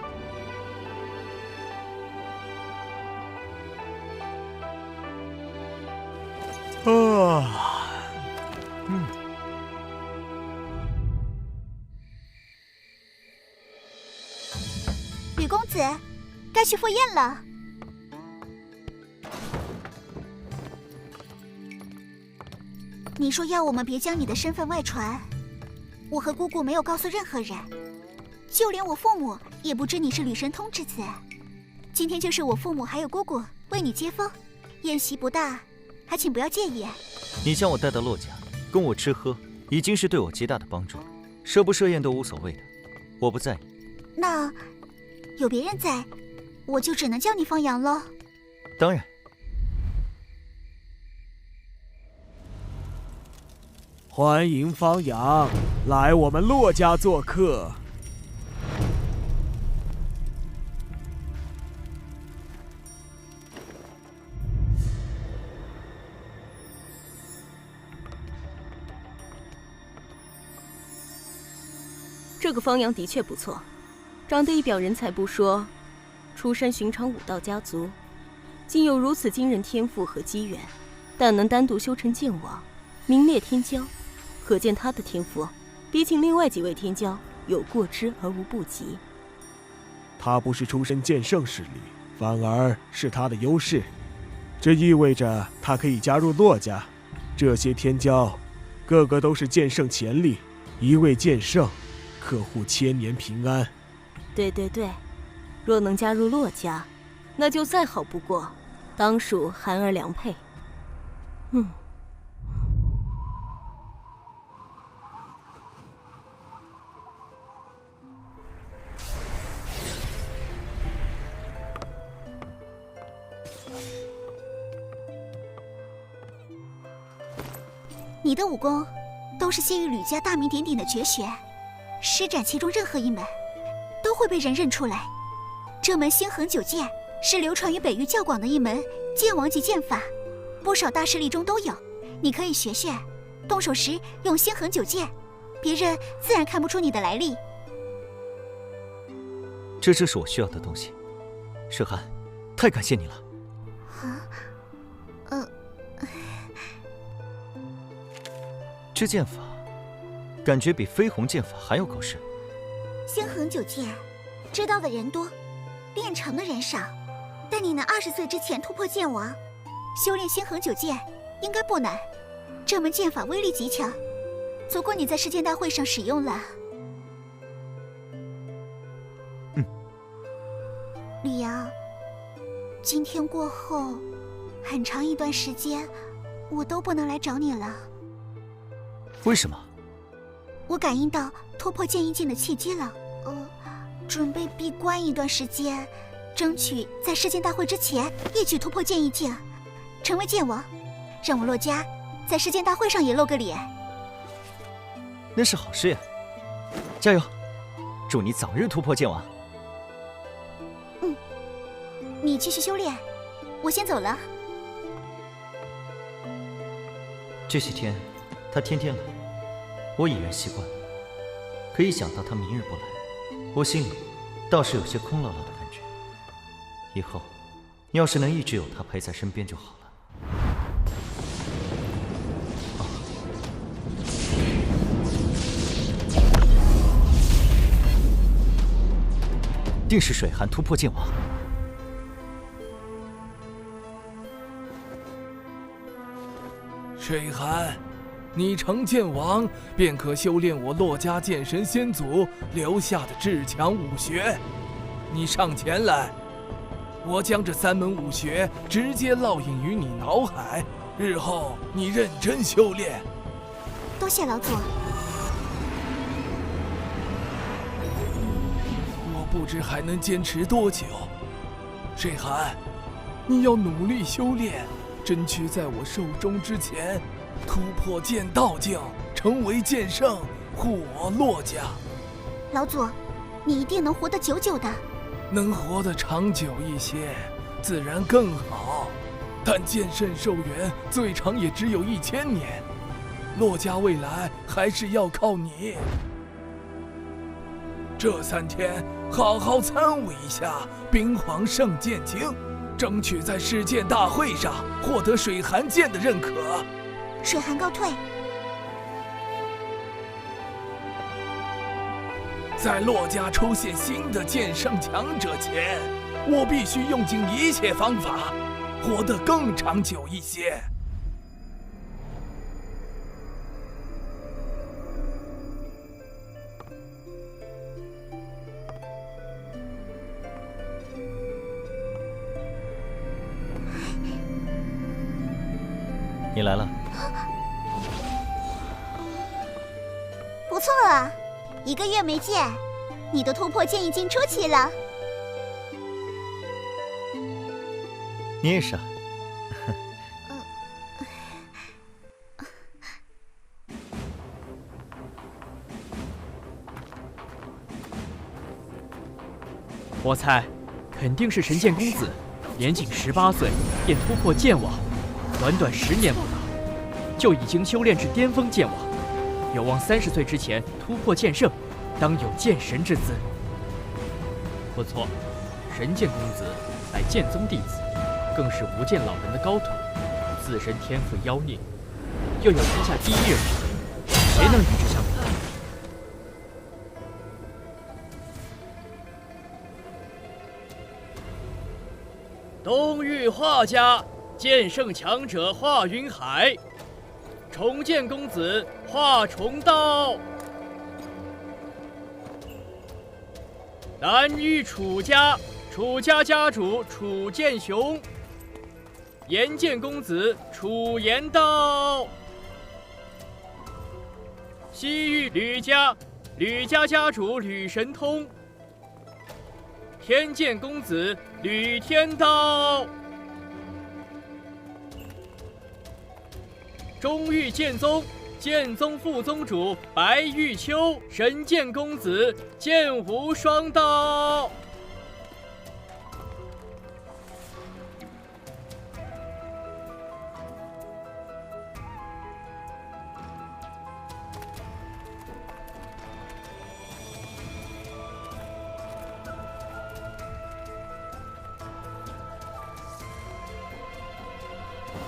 [SPEAKER 18] 吕公子，该去赴宴了。你说要我们别将你的身份外传，我和姑姑没有告诉任何人，就连我父母也不知你是吕神通之子。今天就是我父母还有姑姑为你接风，宴席不大，还请不要介意。
[SPEAKER 6] 你将我带到洛家，供我吃喝，已经是对我极大的帮助，设不设宴都无所谓的，我不在意。
[SPEAKER 18] 那有别人在，我就只能叫你方阳了。
[SPEAKER 6] 当然。
[SPEAKER 14] 欢迎方阳来我们洛家做客。
[SPEAKER 5] 这个方阳的确不错，长得一表人才不说，出身寻常武道家族，竟有如此惊人天赋和机缘，但能单独修成剑王，名列天骄，可见他的天赋比起另外几位天骄有过之而无不及。
[SPEAKER 14] 他不是出身剑圣势力，反而是他的优势，这意味着他可以加入洛家。这些天骄，个个都是剑圣潜力，一位剑圣，客户千年平安。
[SPEAKER 5] 对对对，若能加入洛家，那就再好不过，当属寒儿良配。
[SPEAKER 18] 你的武功都是先于吕家大名鼎鼎的绝学，施展其中任何一门，都会被人认出来。这门星横九剑是流传于北域较广的一门剑王级剑法，不少大势力中都有。你可以学学，动手时用星横九剑，别人自然看不出你的来历。
[SPEAKER 6] 这正是我需要的东西，沈寒，太感谢你了。这剑法，感觉比飞鸿剑法还要高深。
[SPEAKER 18] 星横九剑，知道的人多，练成的人少。但你能20岁之前突破剑王，修炼星横九剑应该不难。这门剑法威力极强，足够你在世剑大会上使用了。吕阳，今天过后，很长一段时间，我都不能来找你了。
[SPEAKER 6] 为什么？
[SPEAKER 18] 我感应到突破剑意境的契机了，准备闭关一段时间，争取在世剑大会之前一举突破剑意境，成为剑王，让我洛家在世剑大会上也露个脸。
[SPEAKER 6] 那是好事呀。加油！祝你早日突破剑王。
[SPEAKER 18] 你继续修炼，我先走了。
[SPEAKER 6] 这些天，他天天来，我已然习惯了。可一想到他明日不来，我心里倒是有些空落落的感觉。以后，要是能一直有他陪在身边就好了。定是水寒突破剑王。
[SPEAKER 15] 水寒，你成剑王，便可修炼我洛家剑神先祖留下的至强武学。你上前来，我将这3门武学直接烙印于你脑海，日后你认真修炼。
[SPEAKER 18] 多谢老祖。
[SPEAKER 15] 我不知还能坚持多久。水寒，你要努力修炼，争取在我寿终之前突破剑道境，成为剑圣，护我洛家。
[SPEAKER 18] 老祖，你一定能活得久久的。
[SPEAKER 15] 能活得长久一些，自然更好。但剑圣寿元最长也只有1000年，洛家未来还是要靠你。这3天好好参悟一下冰皇圣剑经，争取在世剑大会上获得水寒剑的认可。
[SPEAKER 18] 水寒告退。
[SPEAKER 15] 在洛家出现新的剑圣强者前，我必须用尽一切方法，活得更长久一些。
[SPEAKER 6] 你来了。
[SPEAKER 18] 不错啊，1个月没见，你的突破剑已经出奇了。
[SPEAKER 6] 你也是啊。
[SPEAKER 13] 我猜，肯定是神剑公子，年仅18岁便突破剑王，短短10年不到，就已经修炼至巅峰剑王，有望30岁之前突破剑圣，当有剑神之姿。不错，神剑公子乃剑宗弟子，更是无剑老人的高徒，自身天赋妖孽，又有天下第1人之位，谁能与之相比？东域画家，剑圣强者华云海，重剑公子华重道。南域楚家，楚家家主楚剑雄，岩剑公子楚岩道。西域吕家，吕家家主吕神通，天剑公子吕天道。中域剑宗，剑宗副宗主白玉秋，神剑公子剑无双刀。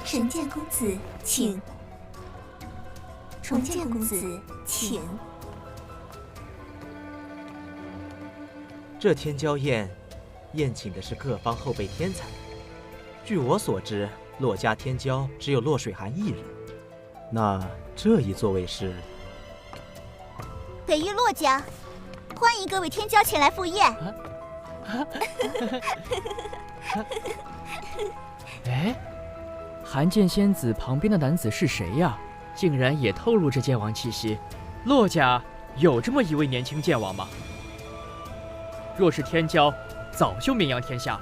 [SPEAKER 18] 神剑公子，请。重剑公子，请。
[SPEAKER 16] 这天骄宴，宴请的是各方后辈天才。据我所知，洛家天骄只有洛水寒1人。那这一座位是
[SPEAKER 18] 北域洛家，欢迎各位天骄前来赴宴。
[SPEAKER 13] 哎，寒剑仙子旁边的男子是谁呀？竟然也透露着剑王气息。洛家有这么一位年轻剑王吗？若是天骄，早就名扬天下了。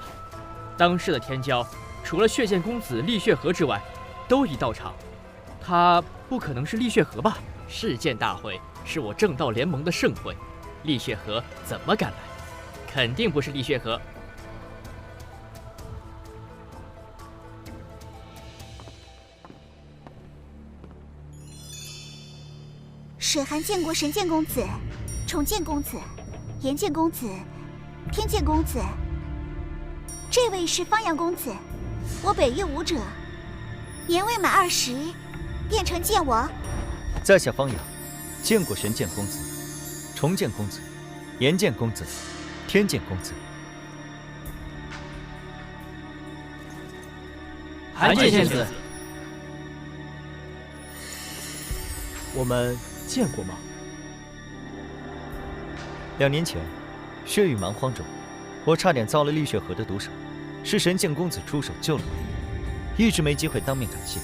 [SPEAKER 13] 当世的天骄，除了血剑公子厉血河之外，都已到场。他不可能是厉血河吧？世剑大会是我正道联盟的盛会，厉血河怎么敢来？肯定不是厉血河。
[SPEAKER 18] 水寒见过神剑公子、重剑公子、炎剑公子、天剑公子。这位是方阳公子，我北域武者，年未满20，变成剑王。
[SPEAKER 6] 在下方阳，见过神剑公子、重剑公子、炎剑公子、天剑公子。
[SPEAKER 13] 寒剑仙子，
[SPEAKER 16] 我们见过吗
[SPEAKER 6] ？2年前，血雨蛮荒中，我差点遭了厉血河的毒手，是神剑公子出手救了我，一直没机会当面感谢。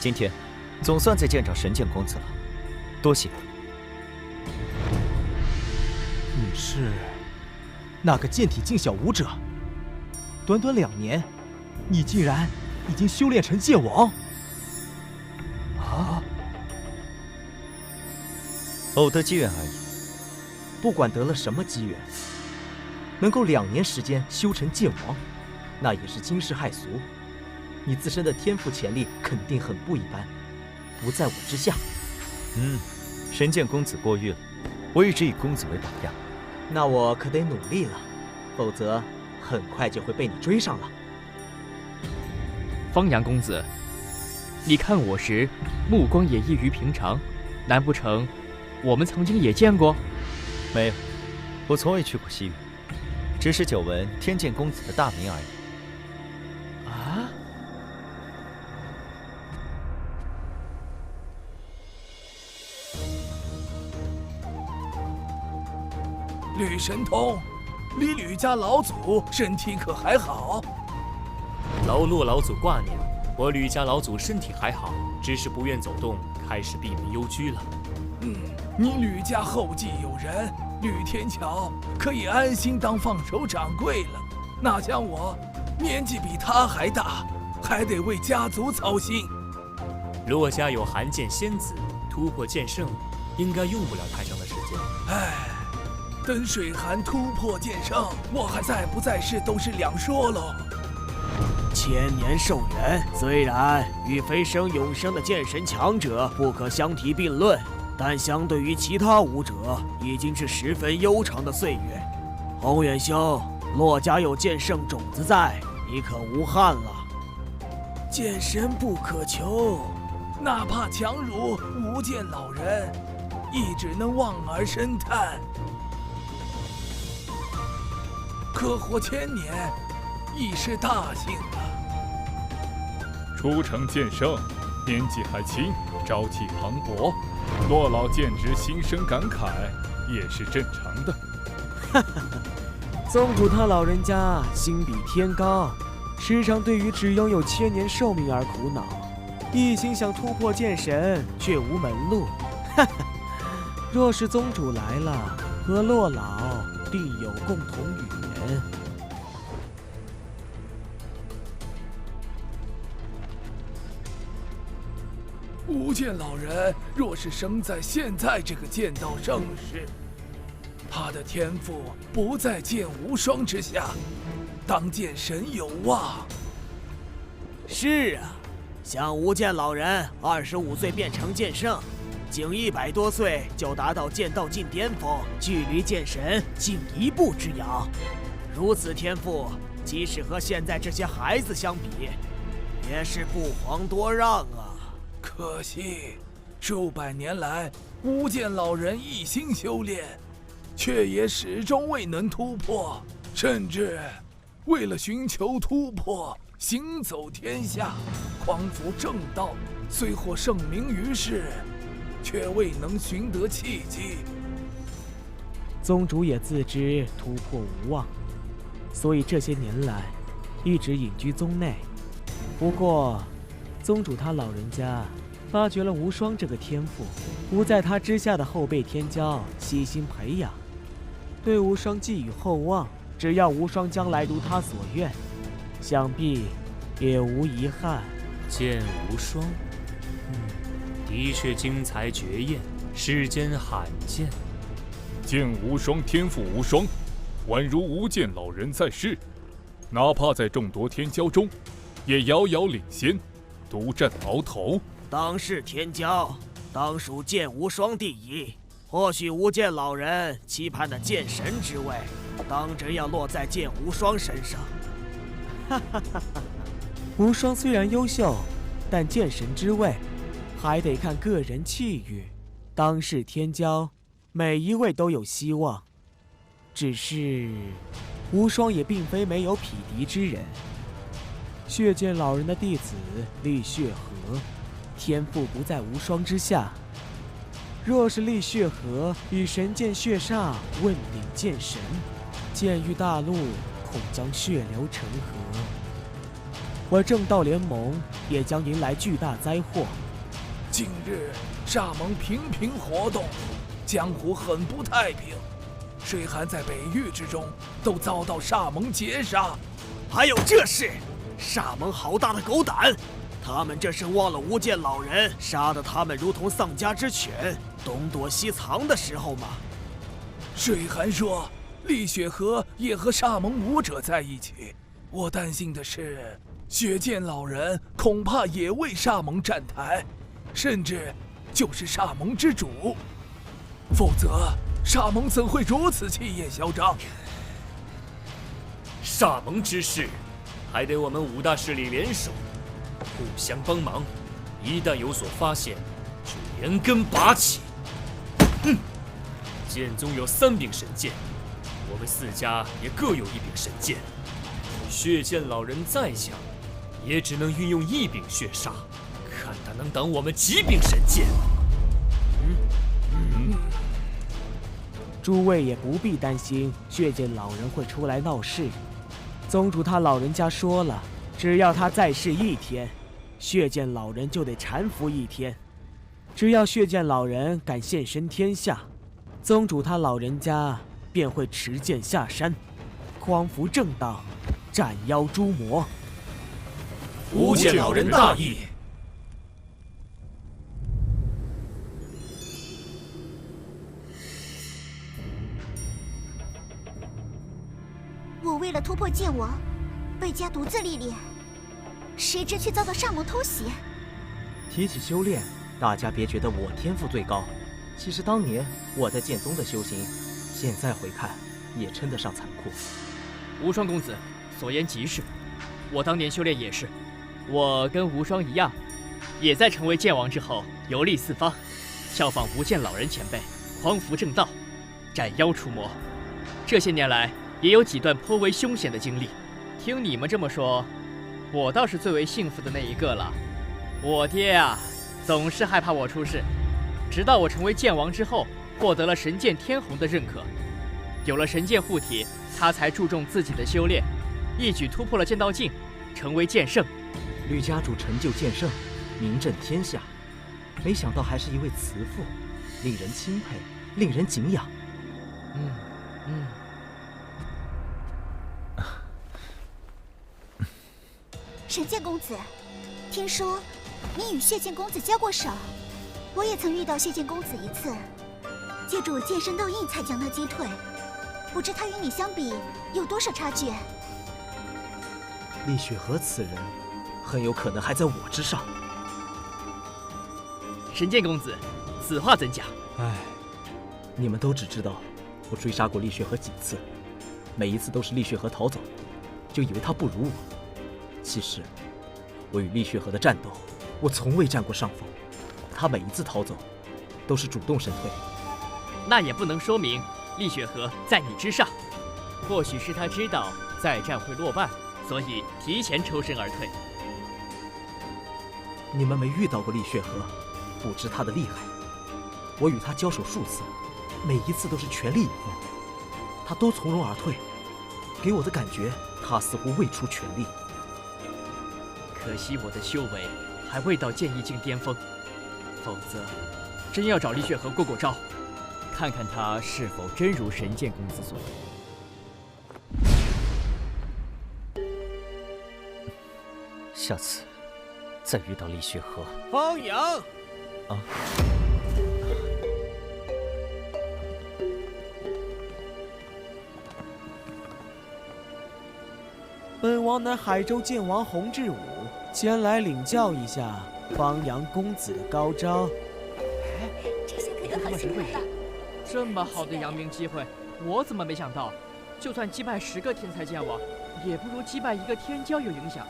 [SPEAKER 6] 今天，总算再见着神剑公子了，多谢。
[SPEAKER 16] 你是那个剑体境小武者？短短2年，你竟然已经修炼成剑王？啊！
[SPEAKER 6] 偶得机缘而已。
[SPEAKER 16] 不管得了什么机缘，能够2年时间修成剑王，那也是惊世骇俗。你自身的天赋潜力肯定很不一般，不在我之下。
[SPEAKER 6] 神剑公子过誉了，我一直以公子为榜样。
[SPEAKER 16] 那我可得努力了，否则很快就会被你追上了。
[SPEAKER 13] 方阳公子，你看我时目光也异于平常，难不成我们曾经也见过？
[SPEAKER 6] 没有，我从未去过西域，只是久闻天剑公子的大名而已。
[SPEAKER 13] 啊？
[SPEAKER 15] 吕神通，你吕家老祖身体可还好？
[SPEAKER 3] 劳洛老祖挂念，我吕家老祖身体还好，只是不愿走动，开始闭门幽居了。
[SPEAKER 15] 你吕家后继有人，吕天桥可以安心当放手掌柜了。哪像我，年纪比他还大，还得为家族操心。
[SPEAKER 3] 洛家有寒剑仙子，突破剑圣，应该用不了太长的时间。
[SPEAKER 15] 等水寒突破剑圣，我还在不在世都是两说喽。
[SPEAKER 14] 千年寿元虽然与飞升永生的剑神强者不可相提并论，但相对于其他武者，已经是十分悠长的岁月。宏远兄，洛家有剑圣种子在，你可无憾了。
[SPEAKER 15] 剑神不可求，哪怕强如无剑老人，亦只能望而生叹。可活1000年，已是大幸了。
[SPEAKER 20] 初成剑圣，年纪还轻，朝气蓬勃，洛老见之心生感慨，也是正常的。
[SPEAKER 14] 宗主他老人家心比天高，时常对于只拥有1000年寿命而苦恼，一心想突破剑神，却无门路。若是宗主来了，和洛老定有共同语言。
[SPEAKER 15] 无剑老人若是生在现在这个剑道盛世，他的天赋不在剑无双之下，当剑神有望。
[SPEAKER 14] 是啊，像无剑老人25岁变成剑圣，仅100多岁就达到剑道近巅峰，距离剑神仅1步之遥。如此天赋，即使和现在这些孩子相比，也是不遑多让啊。
[SPEAKER 15] 可惜，数百年来，无剑老人一心修炼，却也始终未能突破，甚至为了寻求突破，行走天下，匡扶正道，虽获盛名于世，却未能寻得契机。
[SPEAKER 14] 宗主也自知突破无望，所以这些年来一直隐居宗内。不过，宗主他老人家发掘了无双这个天赋，不在他之下的后辈天骄悉心培养，对无双寄予厚望。只要无双将来如他所愿，想必也无遗憾。
[SPEAKER 3] 剑无双，的确精彩绝艳，世间罕见。
[SPEAKER 20] 剑无双，天赋无双，宛如无间老人在世，哪怕在众多天骄中，也遥遥领先，独占鳌头。
[SPEAKER 14] 当世天骄，当属剑无双第一。或许无间老人期盼的剑神之位，当真要落在剑无双身上。哈哈哈哈！无双虽然优秀，但剑神之位还得看个人气运。当世天骄，每一位都有希望，只是无双也并非没有匹敌之人。血剑老人的弟子厉血河，天赋不在无双之下。若是厉血河以神剑血煞问鼎剑神，剑域大陆恐将血流成河，我正道联盟也将迎来巨大灾祸。
[SPEAKER 15] 近日煞盟频频活动，江湖很不太平，水寒在北域之中都遭到煞盟截杀。
[SPEAKER 14] 还有这事，煞盟好大的狗胆！他们这是忘了无间老人杀得他们如同丧家之犬，东躲西藏的时候吗？
[SPEAKER 15] 水寒说，厉血河也和煞盟武者在一起。我担心的是，血剑老人恐怕也为煞盟站台，甚至就是煞盟之主。否则，煞盟怎会如此气焰嚣张？
[SPEAKER 3] 煞盟之事，还得我们五大势力联手，互相帮忙。一旦有所发现，就连根拔起。剑宗有3柄神剑，我们4家也各有1柄神剑。血剑老人再强，也只能运用1柄血煞，看他能挡我们几柄神剑。
[SPEAKER 14] 诸位也不必担心血剑老人会出来闹事，宗主他老人家说了，只要他在世1天，血剑老人就得搀扶1天。只要血剑老人敢现身天下，宗主他老人家便会持剑下山，匡扶正道，斩妖诛魔。
[SPEAKER 3] 无间老人大义。
[SPEAKER 18] 我为了突破剑王，被家独自历练，谁知却遭到煞盟偷袭。
[SPEAKER 16] 提起修炼，大家别觉得我天赋最高，其实当年我在剑宗的修行，现在回看也称得上残酷。
[SPEAKER 13] 无双公子所言极是，我当年修炼也是，我跟无双一样，也在成为剑王之后游历四方，效仿无间老人前辈，匡扶正道，斩妖除魔。这些年来，也有几段颇为凶险的经历。听你们这么说，我倒是最为幸福的那一个了。我爹啊，总是害怕我出事，直到我成为剑王之后，获得了神剑天虹的认可，有了神剑护体，他才注重自己的修炼，一举突破了剑道境，成为剑圣。
[SPEAKER 16] 吕家主成就剑圣，名震天下，没想到还是一位慈父，令人钦佩，令人敬仰。
[SPEAKER 18] 神剑公子，听说你与血剑公子交过手，我也曾遇到血剑公子一次，借助剑圣烙印才将他击退，不知他与你相比有多少差距？
[SPEAKER 16] 厉雪河此人，很有可能还在我之上。
[SPEAKER 13] 神剑公子，此话怎讲？
[SPEAKER 16] 唉，你们都只知道我追杀过厉雪河几次，每一次都是厉雪河逃走，就以为他不如我。其实，我与厉雪河的战斗，我从未占过上风。他每一次逃走，都是主动身退。
[SPEAKER 13] 那也不能说明厉雪河在你之上，或许是他知道再战会落败，所以提前抽身而退。
[SPEAKER 16] 你们没遇到过厉雪河，不知他的厉害。我与他交手数次，每一次都是全力以赴，他都从容而退，给我的感觉，他似乎未出全力。
[SPEAKER 13] 可惜我的修为还未到剑意境巅峰，否则真要找厉雪河过过招，看看他是否真如神剑公子所言。
[SPEAKER 6] 下次再遇到厉雪河，
[SPEAKER 14] 方阳
[SPEAKER 6] 啊，
[SPEAKER 14] 本王乃海州剑王洪志武，前来领教一下方阳公子的高招。
[SPEAKER 5] 这下可有好戏看了。
[SPEAKER 13] 这么好的扬名机会，我怎么没想到？就算击败10个天才剑王，也不如击败一个天骄有影响。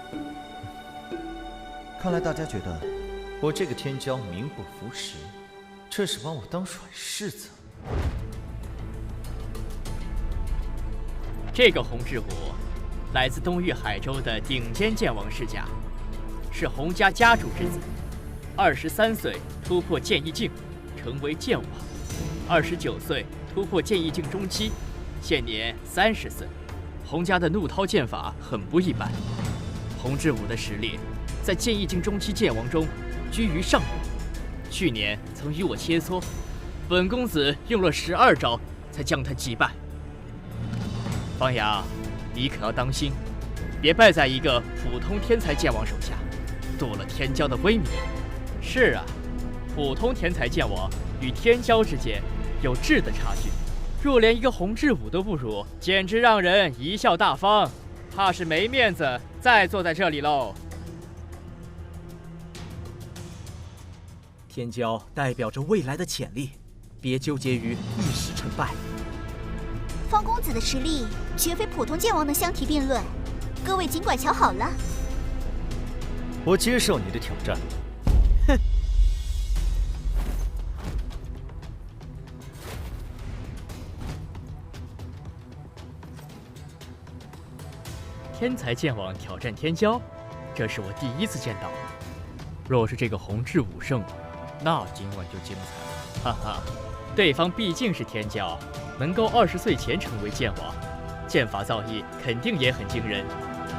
[SPEAKER 6] 看来大家觉得我这个天骄名不符实，这是把我当软柿子。
[SPEAKER 13] 这个洪志武，来自东域海州的顶尖剑王世家，是洪家家主之子。23岁突破剑意境，成为剑王；29岁突破剑意境中期，现年30岁。洪家的怒涛剑法很不一般，洪志武的实力在剑意境中期剑王中居于上位。去年曾与我切磋，本公子用了12招才将他击败。方阳，你可要当心，别败在一个普通天才剑王手下，夺了天骄的威名。是啊，普通天才剑王与天骄之间有质的差距，若连一个洪志武都不如，简直让人贻笑大方，怕是没面子再坐在这里喽。
[SPEAKER 16] 天骄代表着未来的潜力，别纠结于一时成败。
[SPEAKER 18] 方公子的实力绝非普通剑王能相提并论，各位尽管瞧好了。
[SPEAKER 6] 我接受你的挑战。
[SPEAKER 16] 哼！
[SPEAKER 13] 天才剑王挑战天骄，这是我第一次见到。若是这个洪志武胜，那今晚就精彩了。哈哈，对方毕竟是天骄，能够20岁前成为剑王，剑法造诣肯定也很惊人，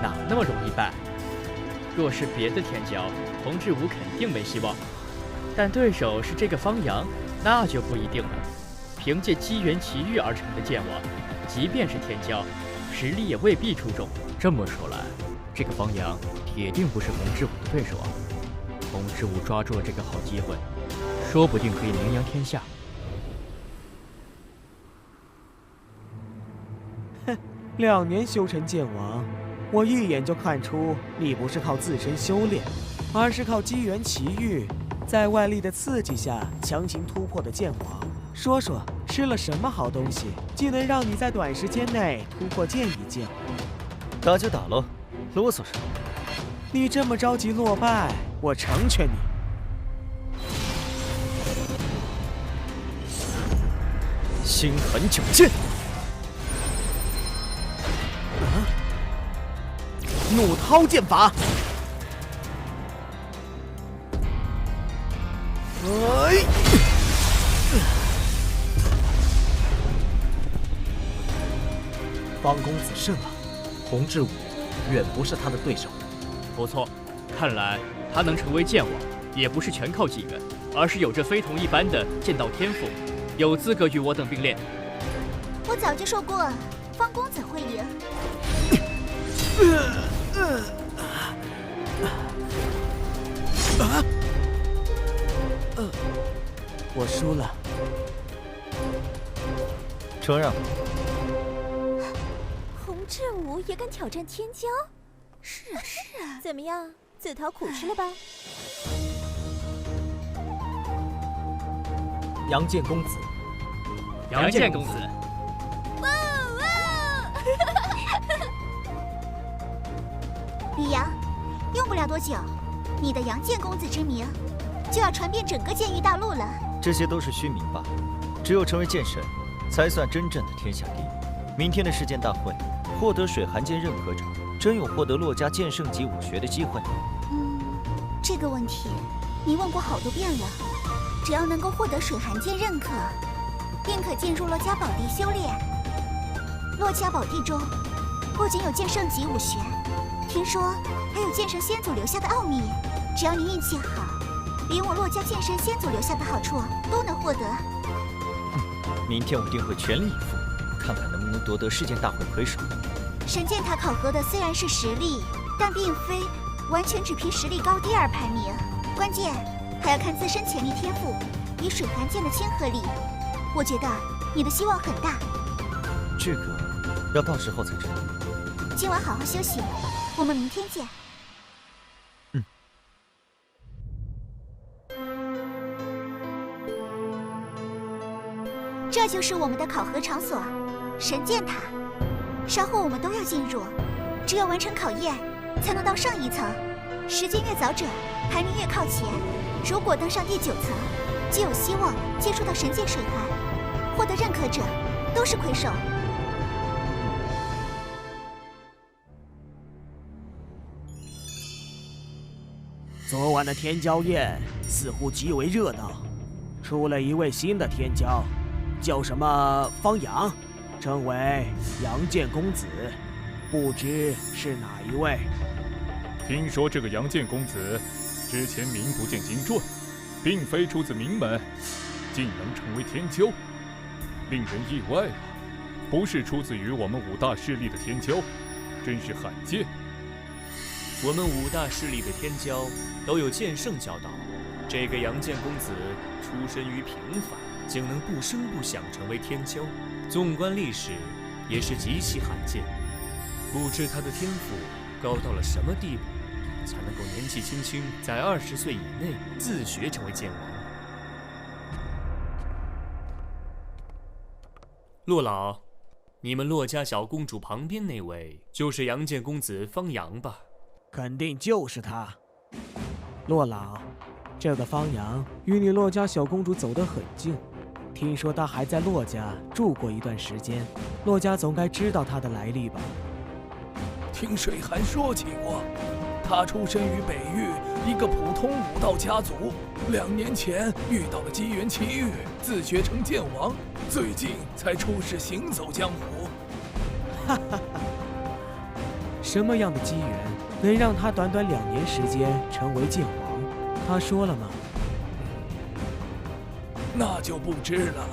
[SPEAKER 13] 哪那么容易败？若是别的天骄，洪志武肯定没希望。但对手是这个方阳，那就不一定了。凭借机缘奇遇而成的剑王，即便是天骄，实力也未必出众。这么说来，这个方阳铁定不是洪志武的对手啊！洪志武抓住了这个好机会，说不定可以名扬天下。
[SPEAKER 14] 哼，2年修成剑王，我一眼就看出你不是靠自身修炼，而是靠机缘奇遇，在外力的刺激下强行突破的剑王。说说吃了什么好东西，竟能让你在短时间内突破剑意境？
[SPEAKER 6] 打就打喽，啰嗦什么？
[SPEAKER 14] 你这么着急落败，我成全你。
[SPEAKER 6] 心狠矫健。
[SPEAKER 14] 怒涛剑法。
[SPEAKER 16] 方公子胜了，洪志武远不是他的对手。
[SPEAKER 13] 不错，看来他能成为剑王，也不是全靠机缘，而是有着非同一般的剑道天赋，有资格与我等并列。
[SPEAKER 18] 我早就说过，方公子会赢。
[SPEAKER 14] 我输了。
[SPEAKER 6] 承让。
[SPEAKER 5] 洪志武也敢挑战天骄？是啊，怎么样，自讨苦吃了吧？
[SPEAKER 16] 杨建公子，
[SPEAKER 13] 杨建公子。
[SPEAKER 18] 李阳，用不了多久，你的杨建公子之名就要传遍整个剑域大陆了。
[SPEAKER 6] 这些都是虚名罢了，只有成为剑神，才算真正的天下第一。明天的世剑大会，获得水寒剑认可者，真有获得洛家剑圣级武学的机会。
[SPEAKER 18] 这个问题你问过好多遍了。只要能够获得水寒剑认可，便可进入洛家宝地修炼。洛家宝地中不仅有剑圣级武学，听说还有剑神先祖留下的奥秘。只要你运气好，连我洛家剑神先祖留下的好处都能获得。
[SPEAKER 6] 明天我定会全力以赴，看看能不能夺得世剑大会魁首。
[SPEAKER 18] 神剑塔考核的虽然是实力，但并非完全只凭实力高低而排名，关键还要看自身潜力天赋与水寒剑的亲和力。我觉得你的希望很大。
[SPEAKER 6] 这个要到时候才知道。
[SPEAKER 18] 今晚好好休息，我们明天见。这就是我们的考核场所——神剑塔。稍后我们都要进入，只有完成考验，才能到上一层。时间越早者，排名越靠前。如果登上第9层，就有希望接触到神剑水寒，获得认可者都是魁首。
[SPEAKER 14] 昨晚的天骄宴似乎极为热闹，出了一位新的天骄，叫什么方阳，称为阳剑公子，不知是哪一位？
[SPEAKER 20] 听说这个阳剑公子之前名不见经传，并非出自名门，竟能成为天骄，令人意外啊！不是出自于我们5大势力的天骄，真是罕见。
[SPEAKER 3] 我们5大势力的天骄都有剑圣教导，这个阳剑公子出身于平凡，竟能不声不响成为天骄，纵观历史也是极其罕见。不知他的天赋高到了什么地步，才能够年纪轻轻在20岁以内自学成为剑王。洛老，你们洛家小公主旁边那位就是阳剑公子方阳吧？
[SPEAKER 14] 肯定就是他。洛老，这个方阳与你洛家小公主走得很近，听说他还在洛家住过一段时间，洛家总该知道他的来历吧？
[SPEAKER 15] 听水寒说起过，他出身于北域一个普通武道家族，2年前遇到了机缘奇遇，自学成剑王，最近才出世行走江湖。
[SPEAKER 14] 哈哈哈！什么样的机缘能让他短短2年时间成为剑王？他说了吗？
[SPEAKER 15] 那就不知了，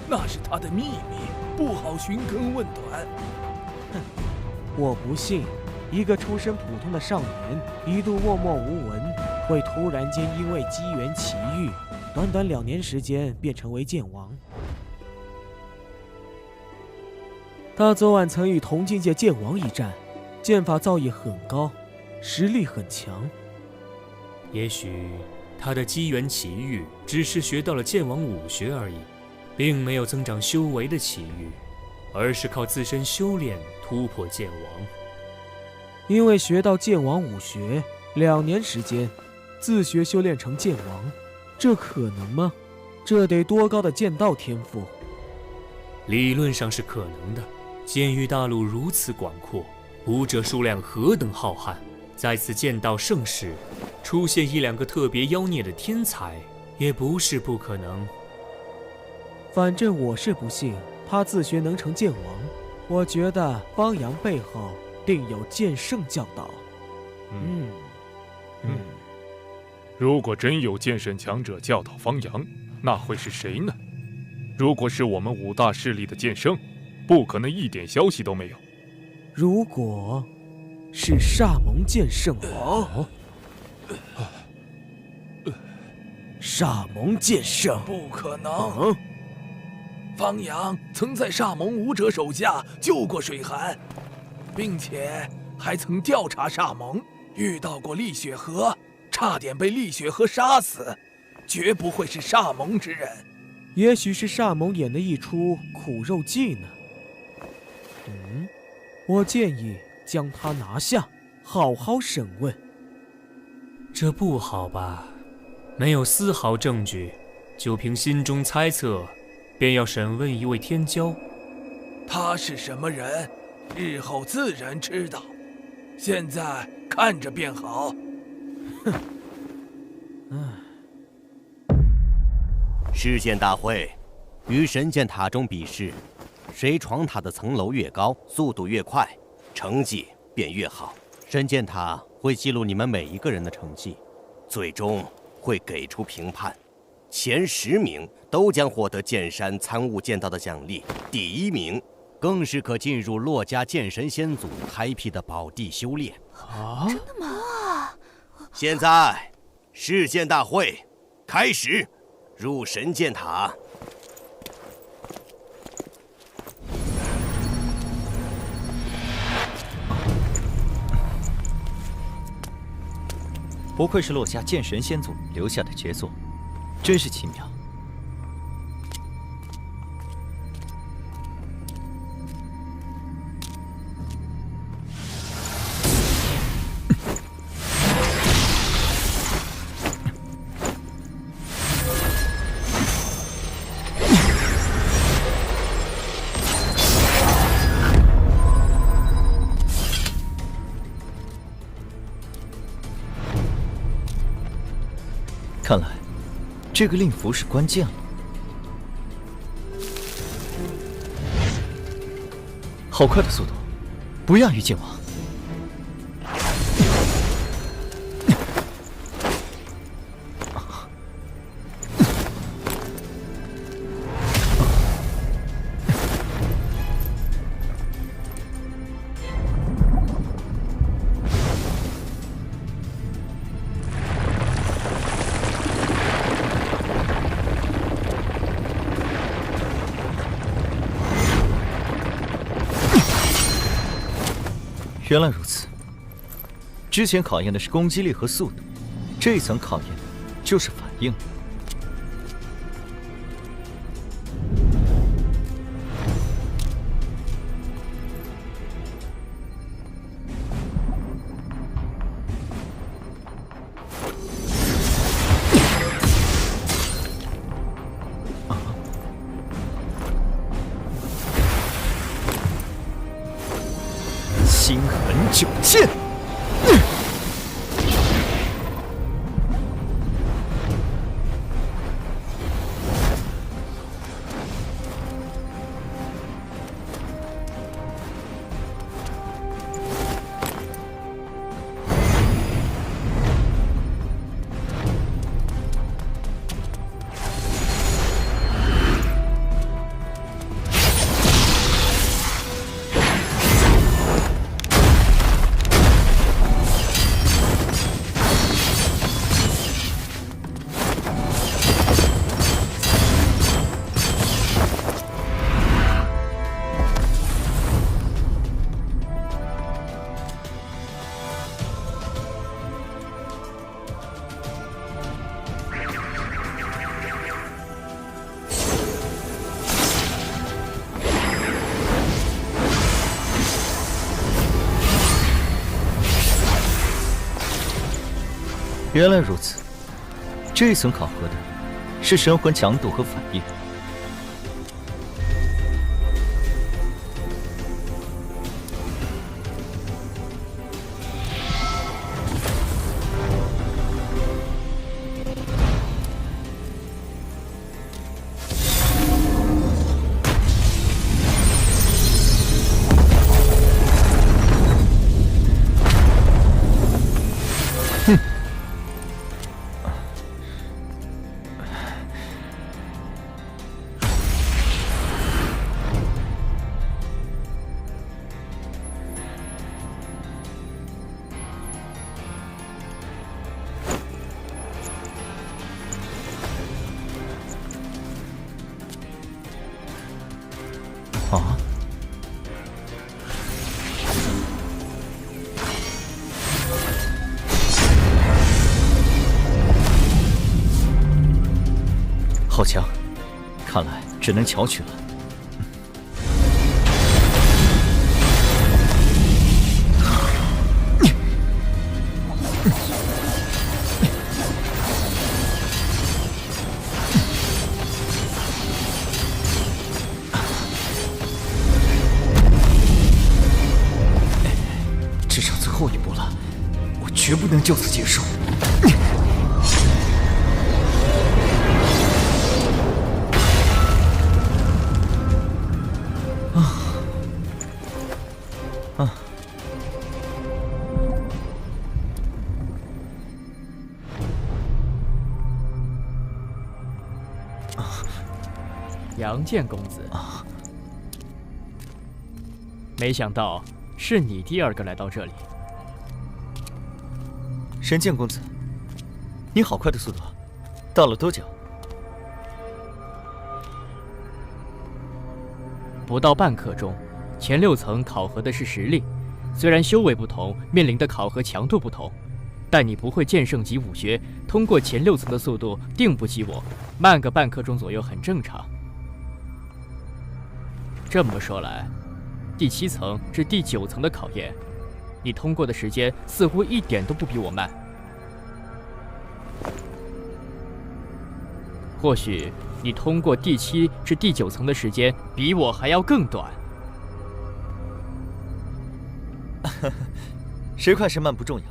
[SPEAKER 15] 那是他的秘密，不好寻根问短。
[SPEAKER 14] 哼，我不信，一个出身普通的少年，一度默默无闻，会突然间因为机缘奇遇，短短2年时间便成为剑王。他昨晚曾与同境界剑王一战，剑法造诣很高，实力很强。
[SPEAKER 3] 也许他的机缘奇遇只是学到了剑王武学而已，并没有增长修为的奇遇，而是靠自身修炼突破剑王。
[SPEAKER 14] 因为学到剑王武学，2年时间自学修炼成剑王，这可能吗？这得多高的剑道天赋？
[SPEAKER 3] 理论上是可能的。剑域大陆如此广阔，武者数量何等浩瀚，在此剑道盛世，出现1-2个特别妖孽的天才，也不是不可能。
[SPEAKER 14] 反正我是不信他自学能成剑王，我觉得方阳背后定有剑圣教导。
[SPEAKER 20] 如果真有剑圣强者教导方阳，那会是谁呢？如果是我们5大势力的剑圣，不可能一点消息都没有。
[SPEAKER 14] 如果是煞蒙剑圣王，煞蒙剑圣
[SPEAKER 15] 不可能。方阳曾在煞蒙武者手下救过水寒，并且还曾调查煞蒙，遇到过厉雪河，差点被厉雪河杀死，绝不会是煞蒙之人。
[SPEAKER 14] 也许是煞蒙演的一出苦肉计呢。我建议将他拿下，好好审问。
[SPEAKER 3] 这不好吧？没有丝毫证据，就凭心中猜测，便要审问一位天骄。
[SPEAKER 15] 他是什么人，日后自然知道。现在看着便好。
[SPEAKER 9] 试剑大会，于神剑塔中比试，谁闯塔的层楼越高，速度越快，成绩便越好。神剑塔会记录你们每一个人的成绩，最终会给出评判。前10名都将获得剑山参悟剑道的奖励，第1名更是可进入洛家剑神仙祖开辟的宝地修炼。
[SPEAKER 18] 真的吗？
[SPEAKER 9] 现在试剑大会开始，入神剑塔。
[SPEAKER 6] 不愧是洛家剑神先祖留下的杰作，真是奇妙。看来，这个令符是关键了。好快的速度，不亚于剑王。原来如此，之前考验的是攻击力和速度，这一层考验的就是反应。心狠九剑。原来如此，这一层考核的是神魂强度和反应。啊！好强，看来只能巧取了。这场最后一步了，我绝不能就此结束。
[SPEAKER 13] 杨剑公子，没想到是你第二个来到这里。
[SPEAKER 6] 神剑公子，你好快的速度，到了多久？
[SPEAKER 13] 不到半刻钟。前6层考核的是实力，虽然修为不同，面临的考核强度不同，但你不会剑圣级武学，通过前6层的速度定不及我，慢个半刻钟左右很正常。这么说来，第7层至第9层的考验，你通过的时间似乎一点都不比我慢。或许你通过第7至第9层的时间比我还要更短。
[SPEAKER 6] 谁快谁慢不重要，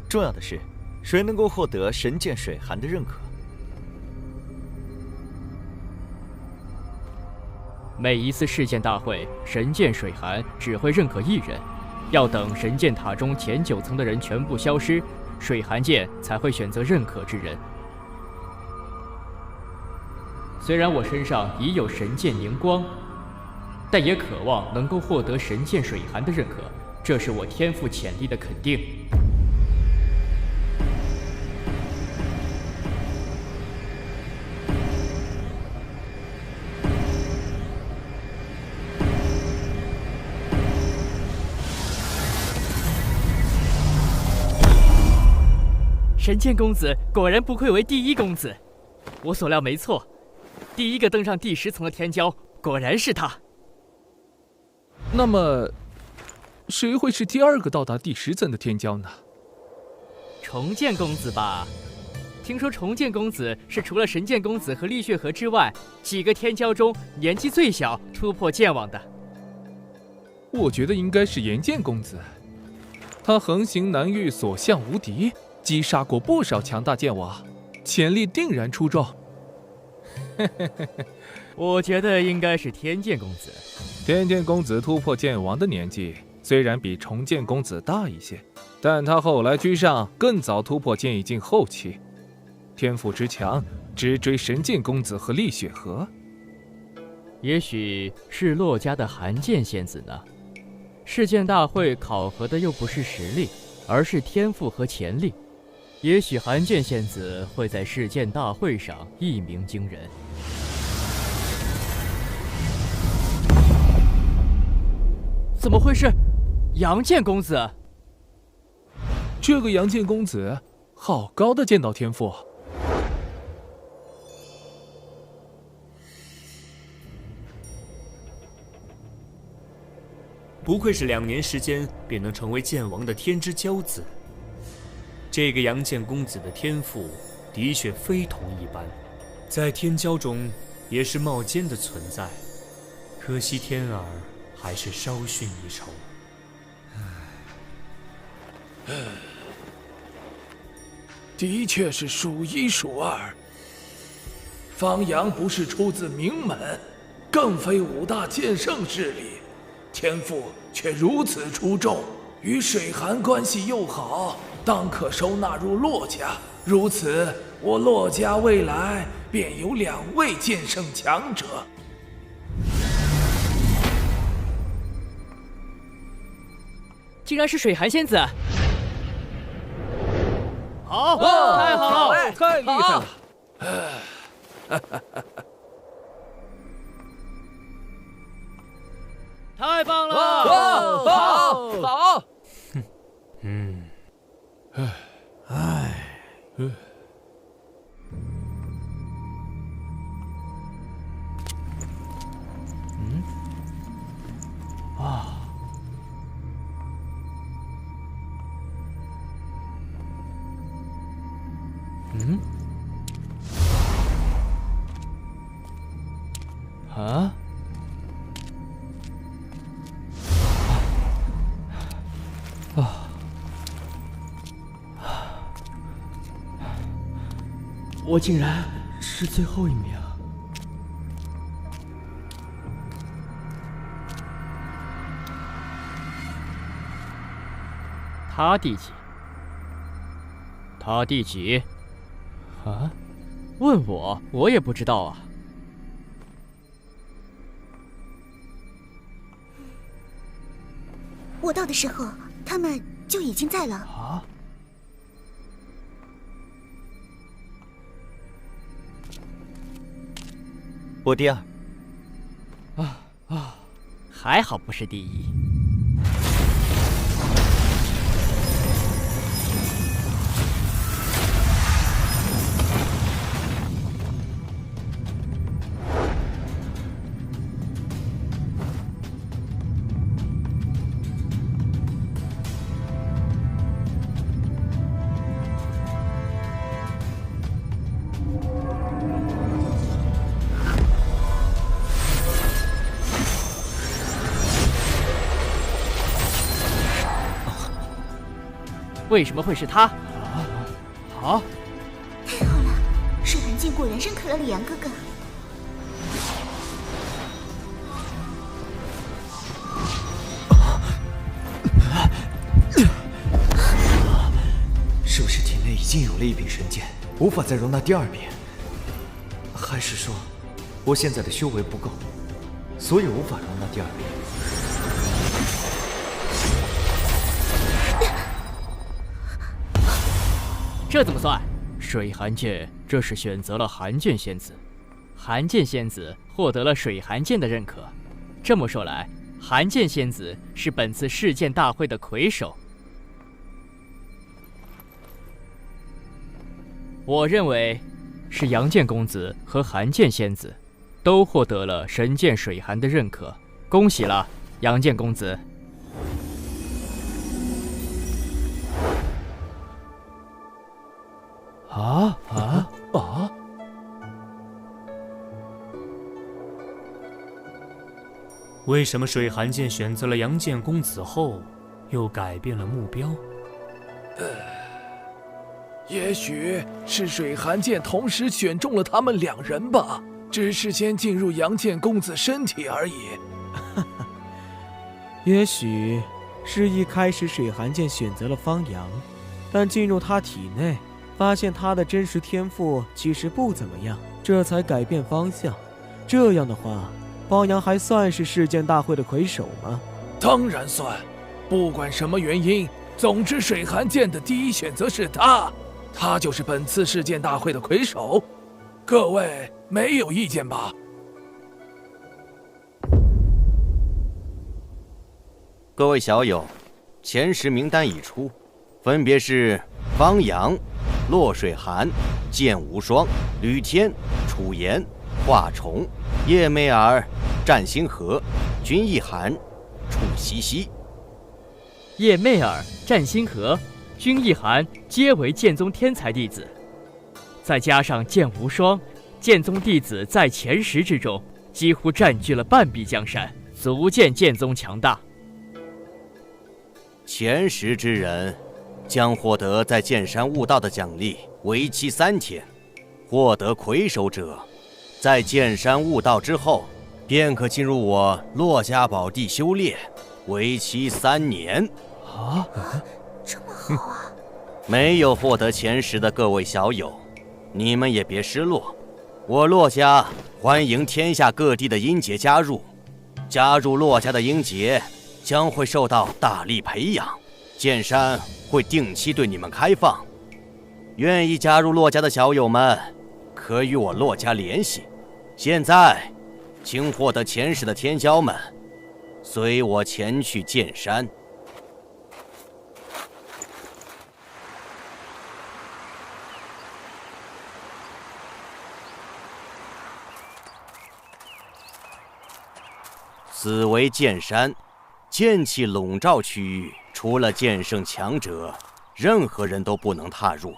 [SPEAKER 6] 重要的是谁能够获得神剑水寒的认可。
[SPEAKER 13] 每一次试剑大会，神剑水寒只会认可1人，要等神剑塔中前9层的人全部消失，水寒剑才会选择认可之人。虽然我身上已有神剑灵光，但也渴望能够获得神剑水寒的认可，这是我天赋潜力的肯定。神剑公子果然不愧为第1公子，我所料没错，第1个登上第10层的天骄果然是他。
[SPEAKER 10] 那么，谁会是第2个到达第10层的天骄呢？
[SPEAKER 13] 重剑公子吧？听说重剑公子是除了神剑公子和厉血河之外，几个天骄中年纪最小、突破剑网的。
[SPEAKER 10] 我觉得应该是炎剑公子，他横行南域，所向无敌，击杀过不少强大剑王，潜力定然出众。
[SPEAKER 13] 我觉得应该是天剑公子。
[SPEAKER 10] 天剑公子突破剑王的年纪虽然比重剑公子大一些，但他后来居上，更早突破剑意境后期，天赋之强，直追神剑公子和厉雪河。
[SPEAKER 13] 也许是洛家的寒剑仙子呢？试剑大会考核的又不是实力，而是天赋和潜力。也许寒剑仙子会在试剑大会上一鸣惊人。怎么会是杨剑公子？
[SPEAKER 10] 这个杨剑公子，好高的剑道天赋！
[SPEAKER 4] 不愧是2年时间便能成为剑王的天之骄子。这个杨剑公子的天赋的确非同一般，在天骄中也是冒尖的存在。可惜天儿还是稍逊一筹。
[SPEAKER 15] 的确是数1数2。方阳不是出自名门，更非5大剑圣势力，天赋却如此出众，与水寒关系又好，当可收纳入洛家。如此，我洛家未来便有2位剑圣强者。
[SPEAKER 13] 竟然是水寒仙子！好，
[SPEAKER 10] 太
[SPEAKER 13] 好了，
[SPEAKER 10] 太厉害了！
[SPEAKER 13] 太棒了！
[SPEAKER 10] 好！
[SPEAKER 13] 我竟然是最后一名。他第几？他第几？啊？问我，我也不知道啊。
[SPEAKER 18] 我到的时候，他们就已经在了。
[SPEAKER 13] 啊？
[SPEAKER 6] 我第2。
[SPEAKER 13] 还好不是第1。为什么会是他？
[SPEAKER 10] 啊！
[SPEAKER 18] 太好了，水寒剑果然认可了李阳哥哥。
[SPEAKER 6] 是不是体内已经有了一柄神剑，无法再容纳第二柄？还是说，我现在的修为不够，所以无法容纳第二柄？
[SPEAKER 13] 这怎么算？水寒剑这是选择了寒剑仙子，寒剑仙子获得了水寒剑的认可。这么说来，寒剑仙子是本次世剑大会的魁首。我认为是杨剑公子和寒剑仙子都获得了神剑水寒的认可，恭喜了，杨剑公子。
[SPEAKER 3] 为什么水寒剑选择了杨剑公子后，又改变了目标？
[SPEAKER 15] 也许是水寒剑同时选中了他们两人吧，只是先进入杨剑公子身体而已。
[SPEAKER 14] 也许是一开始水寒剑选择了方阳，但进入他体内，发现他的真实天赋其实不怎么样，这才改变方向。这样的话，方阳还算是世剑大会的魁首吗？
[SPEAKER 15] 当然算，不管什么原因，总之水寒剑的第一选择是他，他就是本次世剑大会的魁首。各位没有意见吧？
[SPEAKER 9] 各位小友，前10名单已出，分别是方阳、洛水寒、剑无双、吕天、楚言、华虫、叶媚儿、战星河、君一寒、楚西西。
[SPEAKER 13] 叶媚儿、战星河、君一寒皆为剑宗天才弟子，再加上剑无双，剑宗弟子在前10之中几乎占据了半壁江山，足见剑宗强大。
[SPEAKER 9] 前10之人将获得在剑山悟道的奖励，为期3天。获得魁首者，在剑山悟道之后，便可进入我洛家宝地修炼，为期3年。
[SPEAKER 18] 这么好啊！
[SPEAKER 9] 没有获得前10的各位小友，你们也别失落。我洛家欢迎天下各地的阴杰加入，加入洛家的阴杰将会受到大力培养，剑山会定期对你们开放。愿意加入洛家的小友们，可与我洛家联系。现在，请获得前10的天骄们，随我前去剑山。此为剑山，剑气笼罩区域，除了剑圣强者，任何人都不能踏入。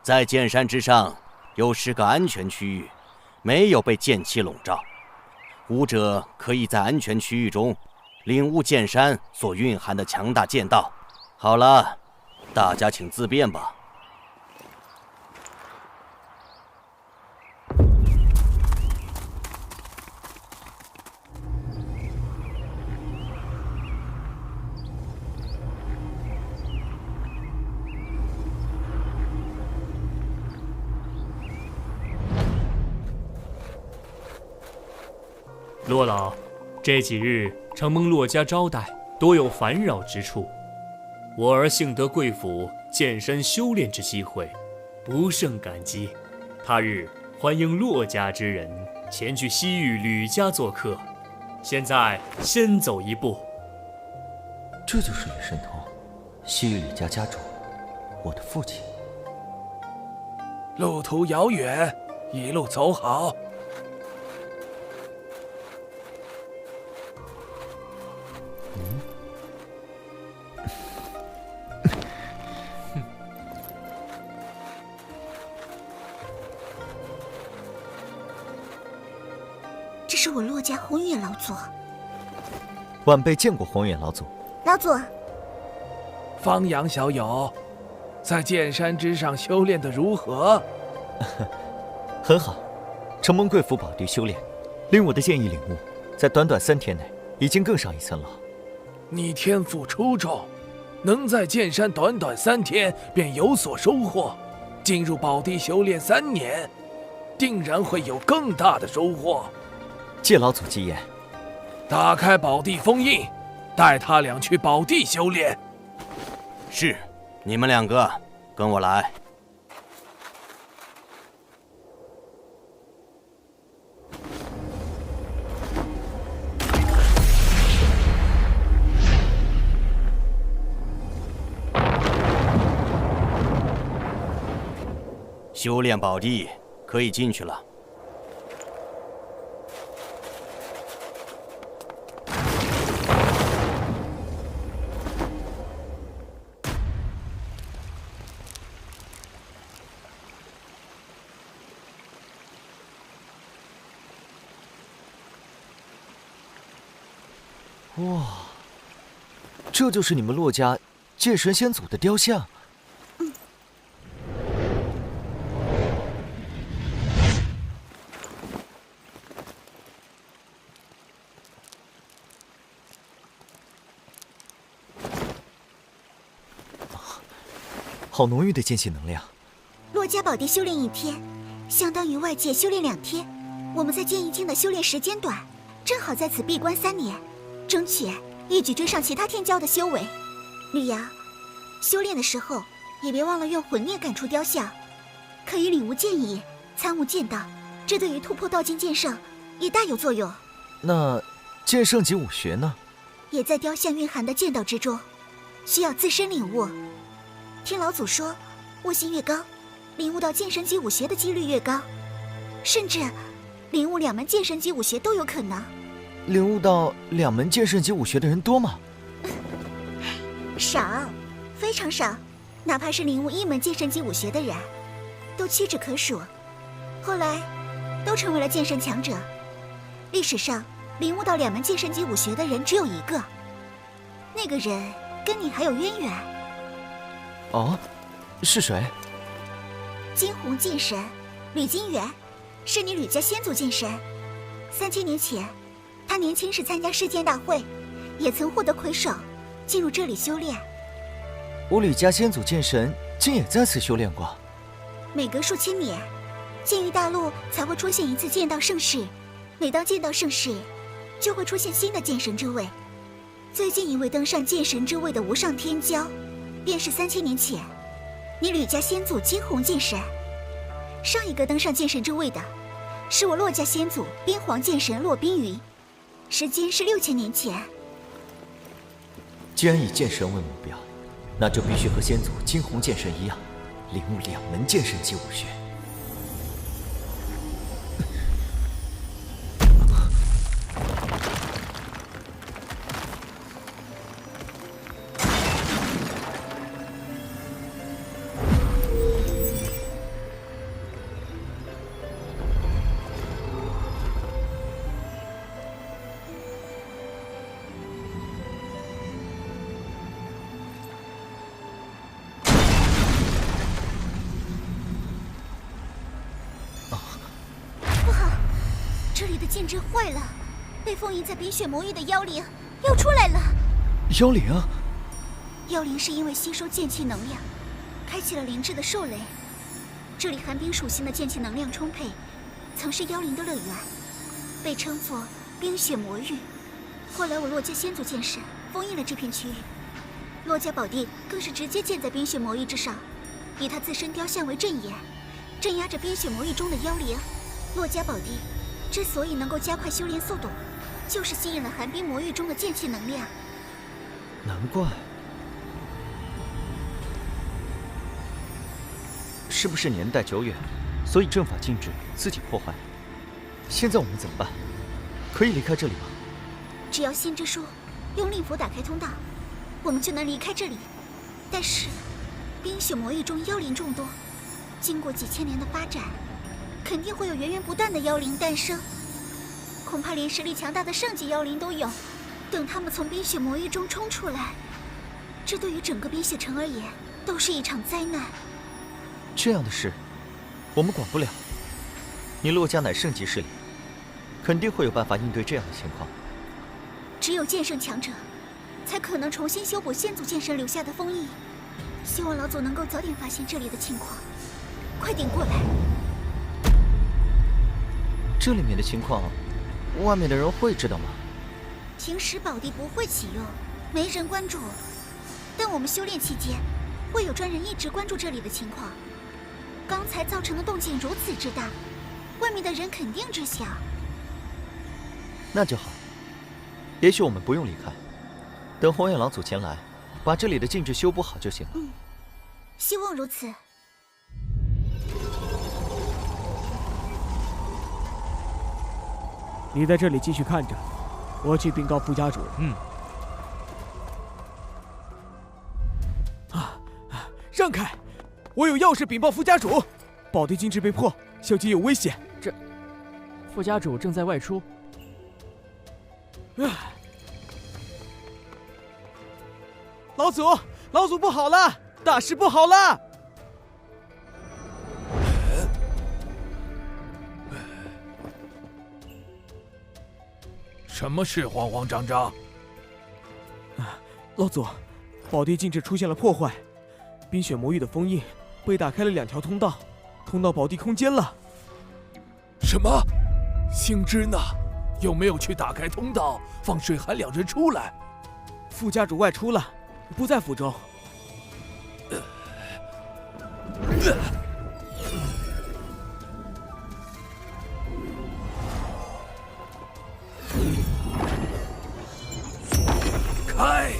[SPEAKER 9] 在剑山之上有10个安全区域，没有被剑气笼罩，武者可以在安全区域中领悟剑山所蕴含的强大剑道。好了，大家请自便吧。
[SPEAKER 3] 洛老，这几日承蒙洛家招待，多有烦扰之处。我儿幸得贵府剑山修炼之机会，不胜感激。他日欢迎洛家之人前去西域吕家做客。现在先走一步。
[SPEAKER 6] 这就是吕神通，西域吕家家主，我的父亲。
[SPEAKER 15] 路途遥远，一路走好。
[SPEAKER 18] 这是我洛家宏远老祖。
[SPEAKER 6] 晚辈见过宏远老祖。
[SPEAKER 18] 老祖，
[SPEAKER 15] 方阳小友，在剑山之上修炼的如何？
[SPEAKER 6] 很好，承蒙贵府宝地修炼，令我的剑意领悟，在短短3天内已经更上一层楼。
[SPEAKER 15] 你天赋出众，能在剑山短短3天便有所收获，进入宝地修炼3年，定然会有更大的收获。
[SPEAKER 6] 借老祖吉言。
[SPEAKER 15] 打开宝地封印，带他俩去宝地修炼。
[SPEAKER 7] 是，你们2个跟我来。修炼宝地可以进去了。
[SPEAKER 6] 哇，这就是你们洛家剑神先祖的雕像。好浓郁的剑气能量。
[SPEAKER 18] 洛家宝地修炼1天，相当于外界修炼2天。我们在剑意境的修炼时间短，正好在此闭关3年，争取一举追上其他天骄的修为。吕阳，修炼的时候也别忘了用魂念感出雕像，可以领悟剑意，参悟剑道，这对于突破道境剑圣也大有作用。
[SPEAKER 6] 那剑圣级武学呢？
[SPEAKER 18] 也在雕像蕴含的剑道之中，需要自身领悟。听老祖说，悟性越高，领悟到剑神级武学的几率越高，甚至领悟2门剑神级武学都有可能。
[SPEAKER 6] 领悟到2门剑圣级武学的人多吗？
[SPEAKER 18] 少，非常少。哪怕是领悟1门剑神级武学的人，都屈指可数。后来，都成为了剑圣强者。历史上领悟到2门剑神级武学的人只有1个，那个人跟你还有渊源。
[SPEAKER 6] 哦，是谁？
[SPEAKER 18] 金鸿剑神吕金元，是你吕家先祖剑神。3000年前，他年轻时参加世剑大会，也曾获得魁首，进入这里修炼。
[SPEAKER 6] 我吕家先祖剑神竟也在此修炼过。
[SPEAKER 18] 每隔数千年，剑域大陆才会出现一次剑道盛世。每当剑道盛世，就会出现新的剑神之位。最近一位登上剑神之位的无上天骄，便是3000年前你吕家先祖金鸿剑神。上一个登上剑神之位的，是我洛家先祖边黄剑神骆冰云，时间是6000年前。
[SPEAKER 6] 既然以剑神为目标，那就必须和先祖金鸿剑神一样，领悟2门剑神级武学。
[SPEAKER 18] 这里的剑阵坏了，被封印在冰雪魔域的妖灵又出来了。
[SPEAKER 6] 妖灵？
[SPEAKER 18] 妖灵是因为吸收剑气能量，开启了灵智的兽雷。这里寒冰属性的剑气能量充沛，曾是妖灵的乐园，被称作冰雪魔域。后来我洛家先祖剑神封印了这片区域，洛家宝地更是直接建在冰雪魔域之上，以他自身雕像为阵眼，镇压着冰雪魔域中的妖灵。洛家宝地之所以能够加快修炼速度，就是吸引了寒冰魔域中的剑气能量。
[SPEAKER 6] 难怪。是不是年代久远，所以阵法禁止自己破坏？现在我们怎么办？可以离开这里吗？
[SPEAKER 18] 只要心之书用令符打开通道，我们就能离开这里。但是，冰雪魔域中妖灵众多，经过几千年的发展，肯定会有源源不断的妖灵诞生，恐怕连实力强大的圣级妖灵都有。等他们从冰雪魔域中冲出来，这对于整个冰雪城而言都是一场灾难。
[SPEAKER 6] 这样的事，我们管不了。你洛家乃圣级势力，肯定会有办法应对这样的情况。
[SPEAKER 18] 只有剑圣强者，才可能重新修补先祖剑神留下的封印。希望老祖能够早点发现这里的情况，快点过来。
[SPEAKER 6] 这里面的情况，外面的人会知道吗？
[SPEAKER 18] 平时宝地不会启用，没人关注。但我们修炼期间，会有专人一直关注这里的情况。刚才造成的动静如此之大，外面的人肯定知晓。
[SPEAKER 6] 那就好，也许我们不用离开，等红眼老祖前来，把这里的禁制修补好就行了。
[SPEAKER 18] 希望如此。
[SPEAKER 14] 你在这里继续看着，我去禀告副家主。让开！我有要事禀报副家主，宝地禁制被破，小姐有危险。
[SPEAKER 13] 这，副家主正在外出。
[SPEAKER 14] 老祖不好了，大事不好了！
[SPEAKER 15] 什么事慌慌张张？
[SPEAKER 14] 老祖，宝地禁制出现了破坏，冰雪魔域的封印被打开了2条通道，通到宝地空间了。
[SPEAKER 15] 什么？星之呢？有没有去打开通道，放水寒2人出来？
[SPEAKER 14] 副家主外出了，不在府中。
[SPEAKER 15] 开！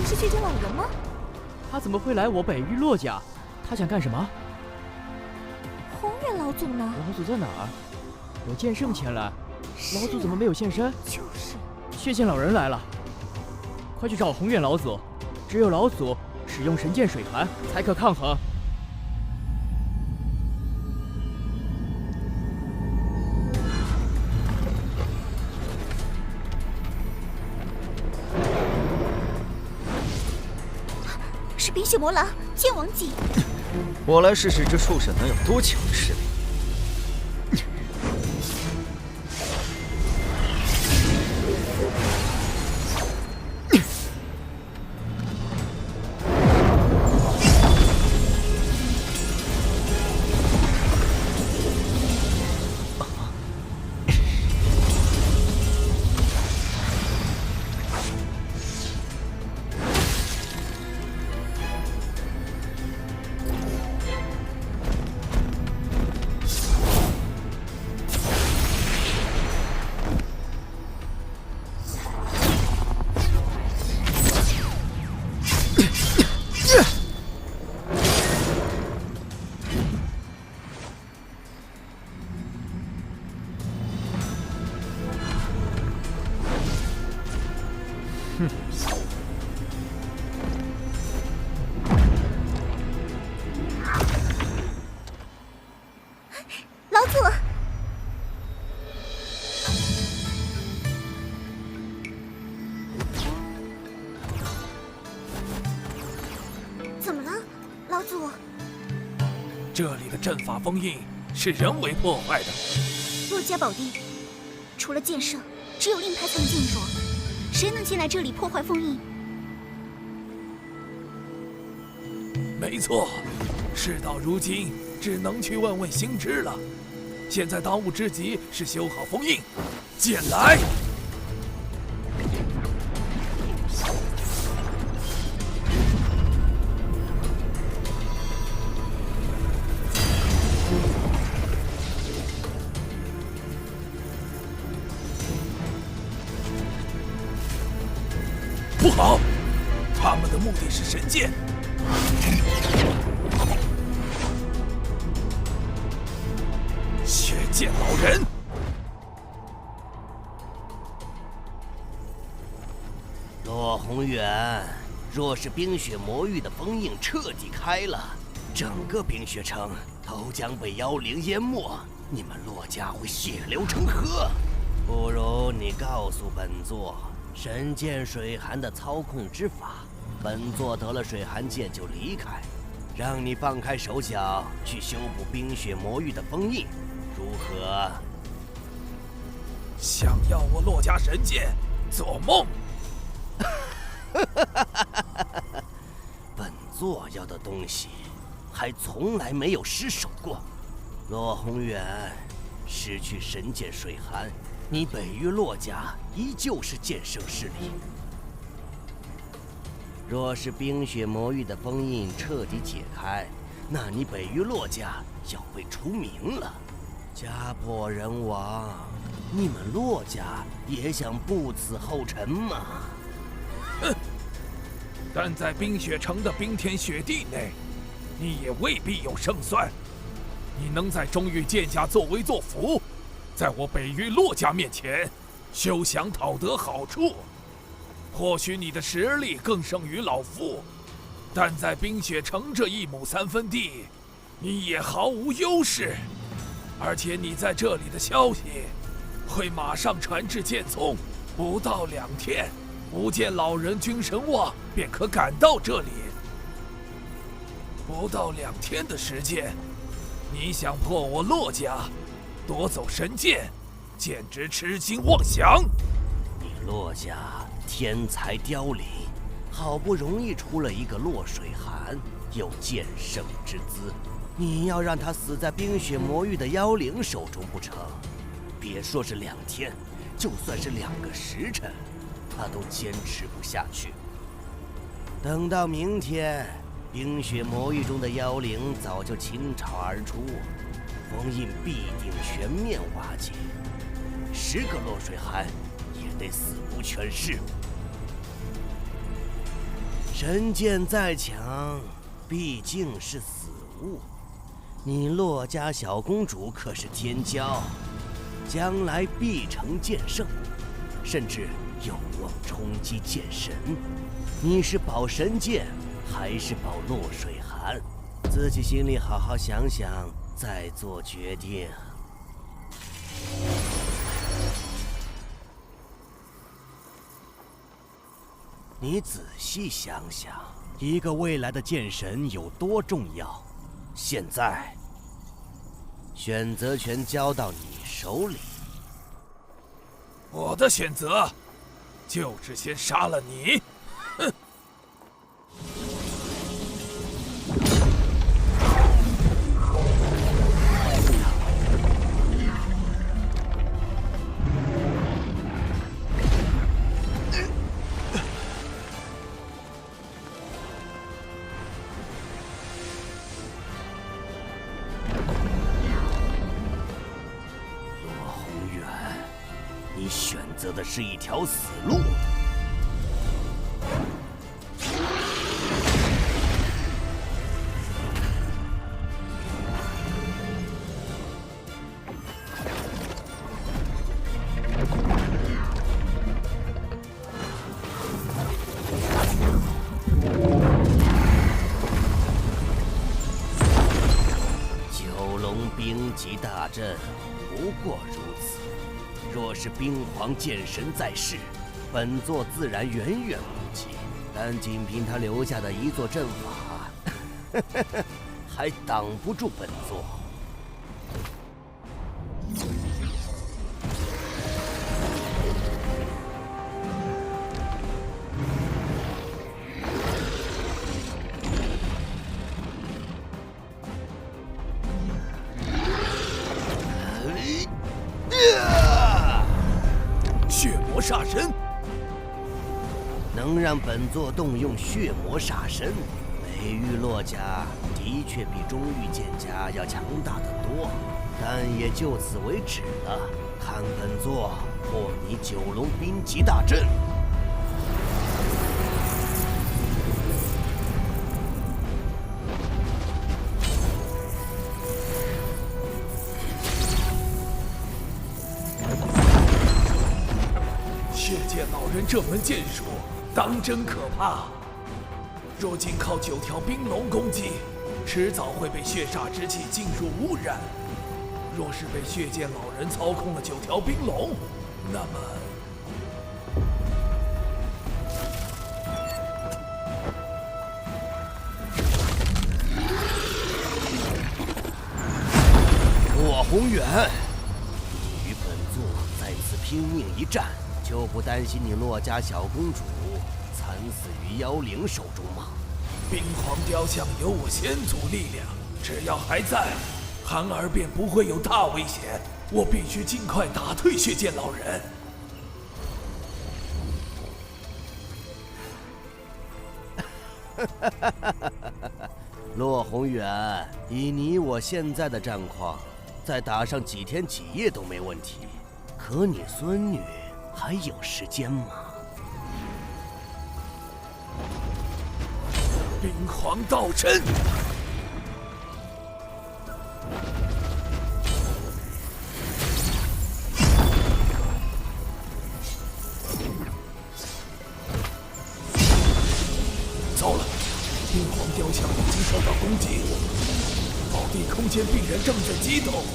[SPEAKER 19] 是血晶老人吗？
[SPEAKER 13] 他怎么会来我北域洛家？他想干什么？
[SPEAKER 19] 红远老祖呢？
[SPEAKER 13] 老祖在哪儿？有剑圣前来，老祖怎么没有现身？
[SPEAKER 19] 就是。
[SPEAKER 13] 血剑老人来了，快去找红远老祖。只有老祖使用神剑水寒，才可抗衡。
[SPEAKER 18] 冰雪魔狼剑王级，
[SPEAKER 6] 我来试试这畜生能有多强的实力。
[SPEAKER 18] 老祖，怎么了，老祖？
[SPEAKER 15] 这里的阵法封印是人为破坏的。
[SPEAKER 18] 洛家宝地，除了剑圣，只有令牌才能进入，谁能进来这里破坏封印？
[SPEAKER 15] 没错，事到如今，只能去问问星之了。现在当务之急是修好封印，剑来！不好，他们的目的是神剑。血剑老人，
[SPEAKER 9] 骆宏远，若是冰雪魔域的封印彻底开了，整个冰雪城都将被妖灵淹没，你们骆家会血流成河。不如你告诉本座，神剑水寒的操控之法，本座得了水寒剑就离开，让你放开手脚去修补冰雪魔域的封印，如何？
[SPEAKER 15] 想要我骆家神剑，做梦！
[SPEAKER 9] 本座要的东西，还从来没有失手过。骆宏远，失去神剑水寒，你北域骆家依旧是剑圣势力。若是冰雪魔域的封印彻底解开，那你北域骆家要被除名了。家破人亡，你们骆家也想不辞后尘吗？
[SPEAKER 15] 哼！但在冰雪城的冰天雪地内，你也未必有胜算。你能在中域剑家作威作福，在我北域骆家面前休想讨得好处。或许你的实力更胜于老夫，但在冰雪城这1亩3分地，你也毫无优势。而且你在这里的消息会马上传至剑宗，不到2天，无剑老人君神望便可赶到这里。不到2天的时间，你想破我骆家，夺走神剑，简直痴心妄想！
[SPEAKER 9] 你骆家天才凋零，好不容易出了一个骆水寒，有剑圣之姿，你要让他死在冰雪魔域的妖灵手中不成？别说是2天，就算是2个时辰，他都坚持不下去。等到明天，冰雪魔域中的妖灵早就倾巢而出，封印必定全面瓦解，10个骆水寒也得死无全尸。神剑再强，毕竟是死物。你骆家小公主可是天骄，将来必成剑圣，甚至有望冲击剑神。你是保神剑，还是保骆水寒？自己心里好好想想，再做决定。你仔细想想，一个未来的剑神有多重要？现在，选择权交到你手里。
[SPEAKER 15] 我的选择，就是先杀了你。哼！
[SPEAKER 9] 选择的是一条死路。九龙冰级大阵不过如此。若是冰皇剑神在世，本座自然远远不及。但仅凭他留下的一座阵法，还挡不住本座。
[SPEAKER 15] 血魔煞神，
[SPEAKER 9] 能让本座动用血魔煞神，北域洛家的确比中域剑家要强大得多，但也就此为止了。看本座破你九龙冰级大阵！
[SPEAKER 15] 老人这门剑术当真可怕。若仅靠9条冰龙攻击，迟早会被血煞之气进入污染。若是被血剑老人操控了9条冰龙，那么……
[SPEAKER 9] 洛宏远，你与本座在此拼命一战，就不担心你洛家小公主惨死于妖灵手中吗？
[SPEAKER 15] 冰皇雕像有我先祖力量，只要还在，寒儿便不会有大危险。我必须尽快打退血剑老人。
[SPEAKER 9] 洛宏远，以你我现在的战况，再打上几天几夜都没问题。可你孙女还有时间吗？
[SPEAKER 15] 冰皇道真，糟了！冰皇雕像已经受到攻击，宝地空间病人正在激动。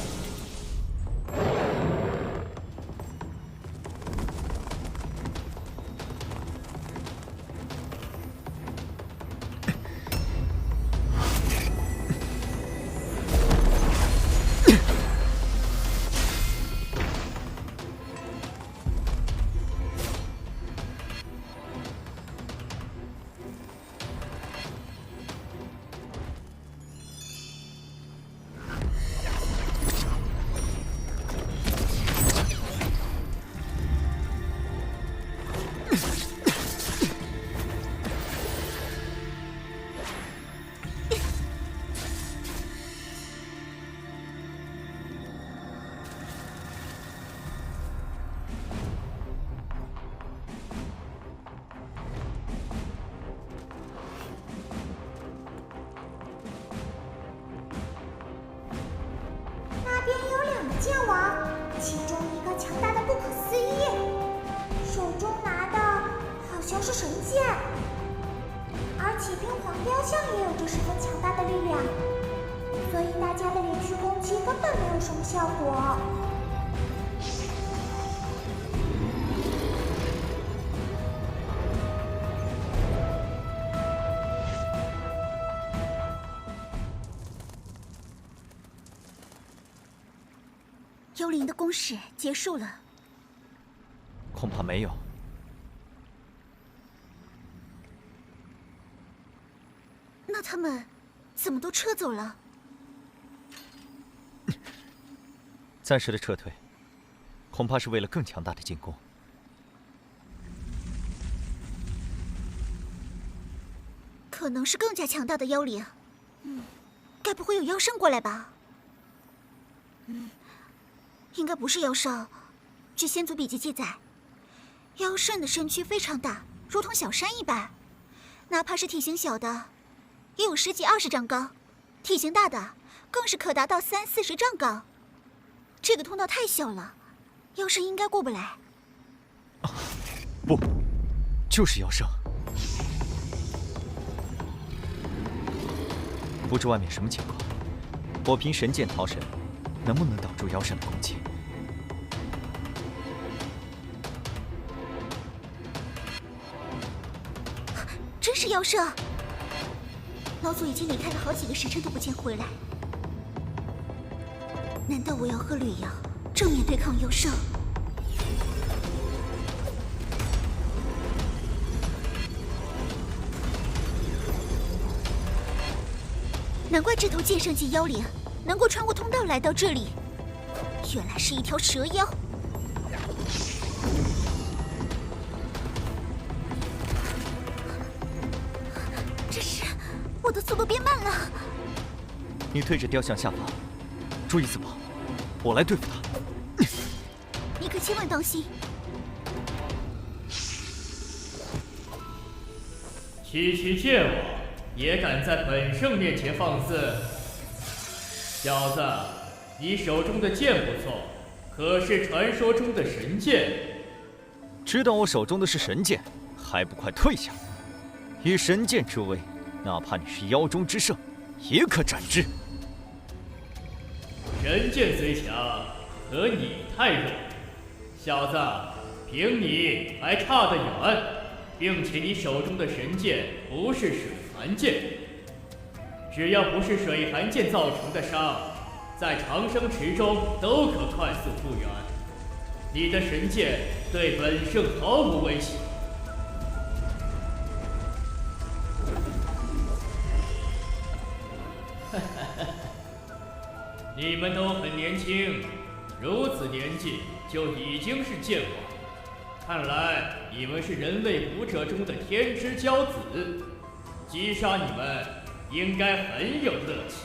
[SPEAKER 21] 剑王，其中一个强大的不可思议，手中拿的好像是神剑，而且冰皇雕像也有着十分强大的力量，所以大家的连续攻击根本没有什么效果。
[SPEAKER 18] 幽灵的攻势结束了，
[SPEAKER 6] 恐怕没有。
[SPEAKER 18] 那他们怎么都撤走了？
[SPEAKER 6] 暂时的撤退，恐怕是为了更强大的进攻。
[SPEAKER 18] 可能是更加强大的妖灵。该不会有妖圣过来吧？应该不是妖圣。据先祖笔记记载，妖圣的身躯非常大，如同小山一般，哪怕是体型小的，也有10几20丈高；体型大的更是可达到30、40丈高。这个通道太小了，妖圣应该过不来。
[SPEAKER 6] 不，就是妖圣。不知外面什么情况，我凭神剑逃神，能不能挡住妖圣的攻击？
[SPEAKER 18] 真是妖圣！老祖已经离开了好几个时辰都不见回来，难道我要和吕阳正面对抗妖圣？难怪这头剑圣级妖灵能够穿过通道来到这里，原来是一条蛇妖。这是我的速度变慢了。
[SPEAKER 6] 你对着雕像下法，注意自保，我来对付他。
[SPEAKER 18] 你可千万当心！
[SPEAKER 3] 区剑王也敢在本圣面前放肆！小子，你手中的剑不错，可是传说中的神剑。
[SPEAKER 6] 知道我手中的是神剑，还不快退下！以神剑之威，哪怕你是妖中之圣，也可斩之。
[SPEAKER 4] 神剑虽强，可你太弱，小子，凭你还差得远，并且你手中的神剑不是水寒剑，只要不是水寒剑造成的伤，在长生池中都可快速复原。你的神剑对本圣毫无威胁。你们都很年轻，如此年纪就已经是剑王，看来你们是人类武者中的天之骄子，击杀你们应该很有乐趣。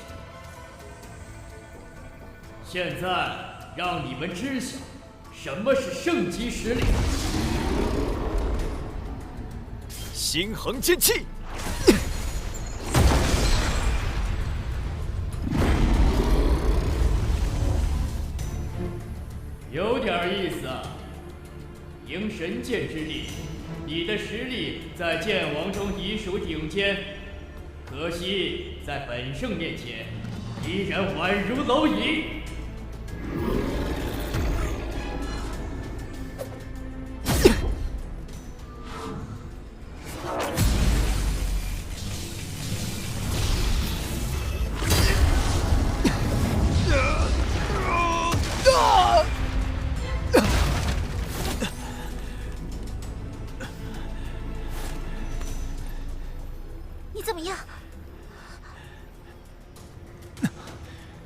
[SPEAKER 4] 现在让你们知晓什么是圣级实力。
[SPEAKER 6] 星恒剑气！
[SPEAKER 4] 有点意思啊！凭神剑之力，你的实力在剑王中已属顶尖，可惜在本圣面前，依然宛如蝼蚁。
[SPEAKER 18] 你怎么样？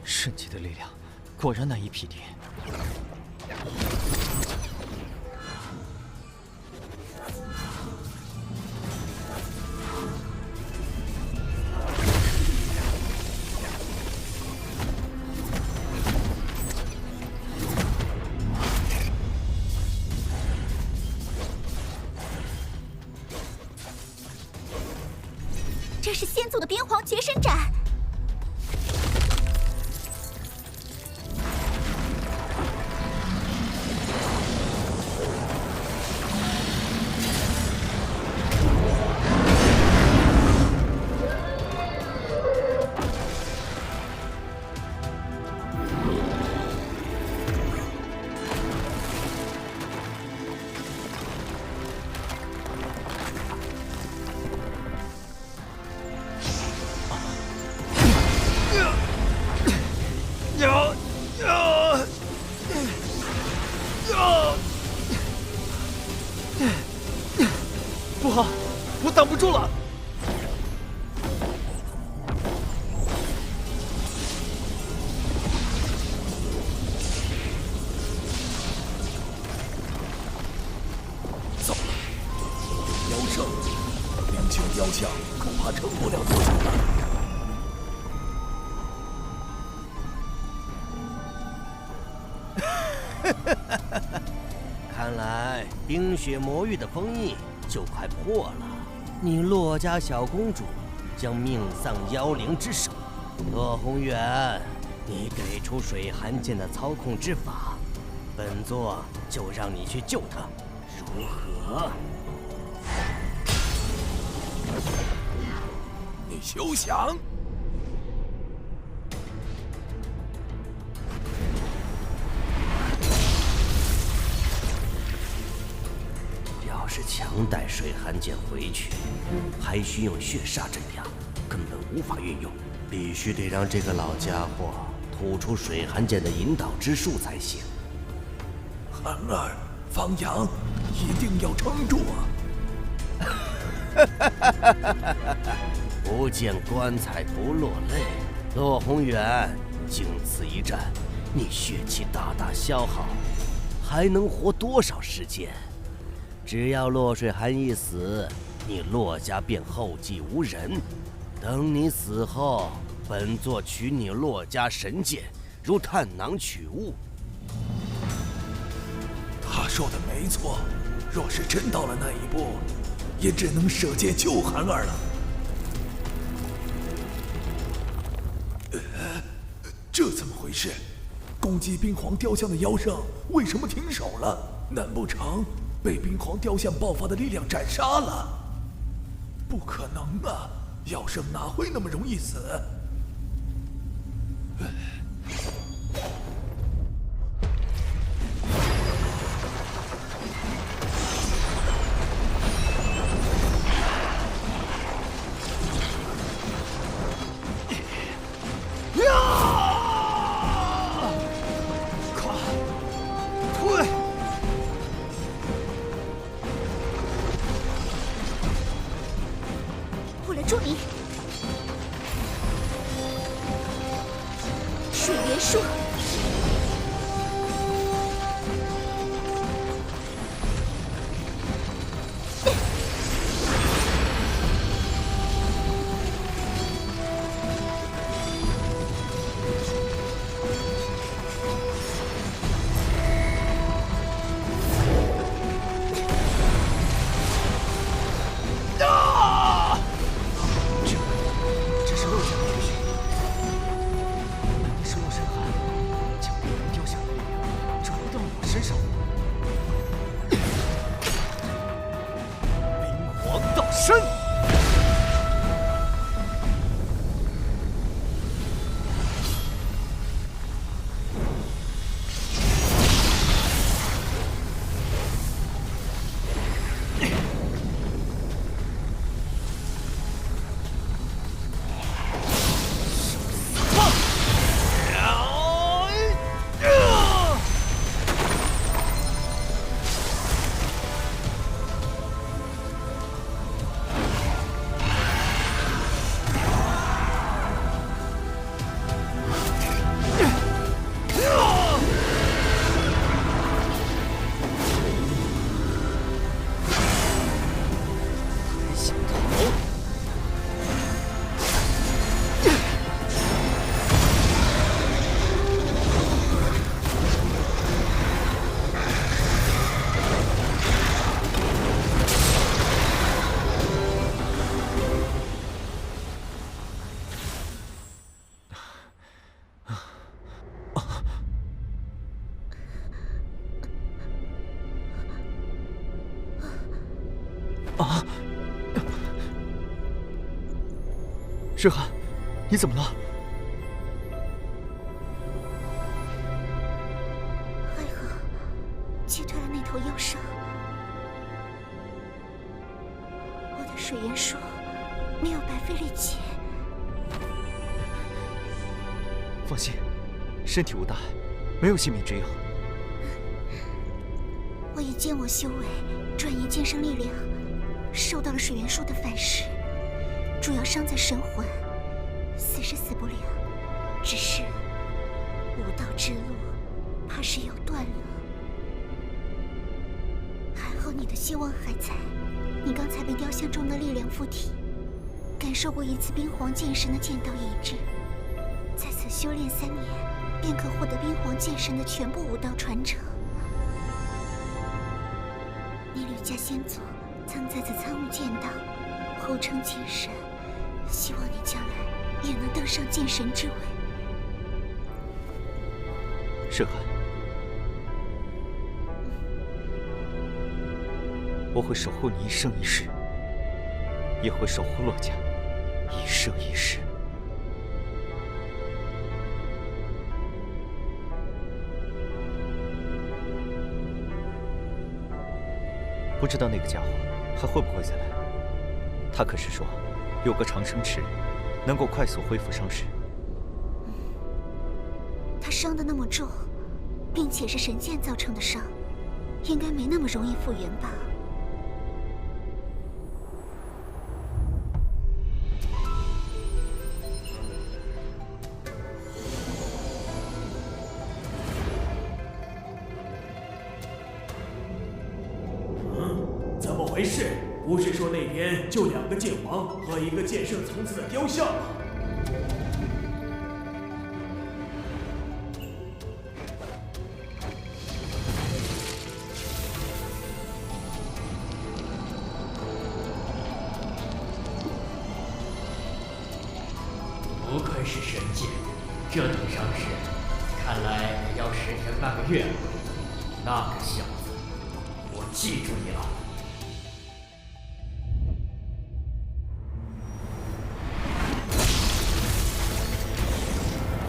[SPEAKER 6] 圣级的力量果然难以匹敌。
[SPEAKER 18] 这是先祖的边皇绝身斩。
[SPEAKER 6] 不好，我挡不住了！
[SPEAKER 15] 糟了，妖圣，灵阙雕像恐怕撑不了多久了。
[SPEAKER 9] 看来冰雪魔域的封印就快破了，你洛家小公主将命丧妖灵之手。洛宏远，你给出水寒剑的操控之法，本座就让你去救她，如何？
[SPEAKER 15] 你休想！
[SPEAKER 9] 要是强带水寒剑回去，还需用血煞镇压，根本无法运用。必须得让这个老家伙吐出水寒剑的引导之术才行。
[SPEAKER 15] 寒儿、方阳，一定要撑住啊！
[SPEAKER 9] 不见棺材不落泪，洛宏远，经此一战，你血气大大消耗，还能活多少时间？只要洛水寒一死，你洛家便后继无人。等你死后，本座取你洛家神剑，如探囊取物。
[SPEAKER 15] 他说的没错，若是真到了那一步，也只能舍剑救寒儿了。这怎么回事？攻击冰皇雕像的妖圣为什么停手了？难不成被冰皇雕像爆发的力量斩杀了。不可能啊！药圣哪会那么容易死？
[SPEAKER 18] 助你！水元术，
[SPEAKER 6] 诗涵，你怎么了？
[SPEAKER 18] 还好，击退了那头妖兽。我的水元术没有白费力气。
[SPEAKER 6] 放心，身体无大碍，没有性命之忧。
[SPEAKER 18] 我以剑我修为转移剑圣力量，受到了水元术的反噬。主要伤在神魂，死是死不了，只是武道之路怕是要断了。还好你的希望还在，你刚才被雕像中的力量附体，感受过一次冰皇剑神的剑道意志，在此修炼3年，便可获得冰皇剑神的全部武道传承。你吕家先祖曾在此参悟剑道，后称剑神。希望你将来也能登上剑神之位。
[SPEAKER 6] 诗涵，我会守护你一生一世，也会守护洛家一生一世。不知道那个家伙还会不会再来？他可是说有个长生池，能够快速恢复伤势。
[SPEAKER 18] 他伤得那么重，并且是神剑造成的伤，应该没那么容易复原吧？
[SPEAKER 14] 怎么回事？不是说那天就2个剑王和1个剑圣层次的雕像吗？
[SPEAKER 13] 不愧是神剑，这等伤势，看来得要10天半个月了。那个小子，我记住你了。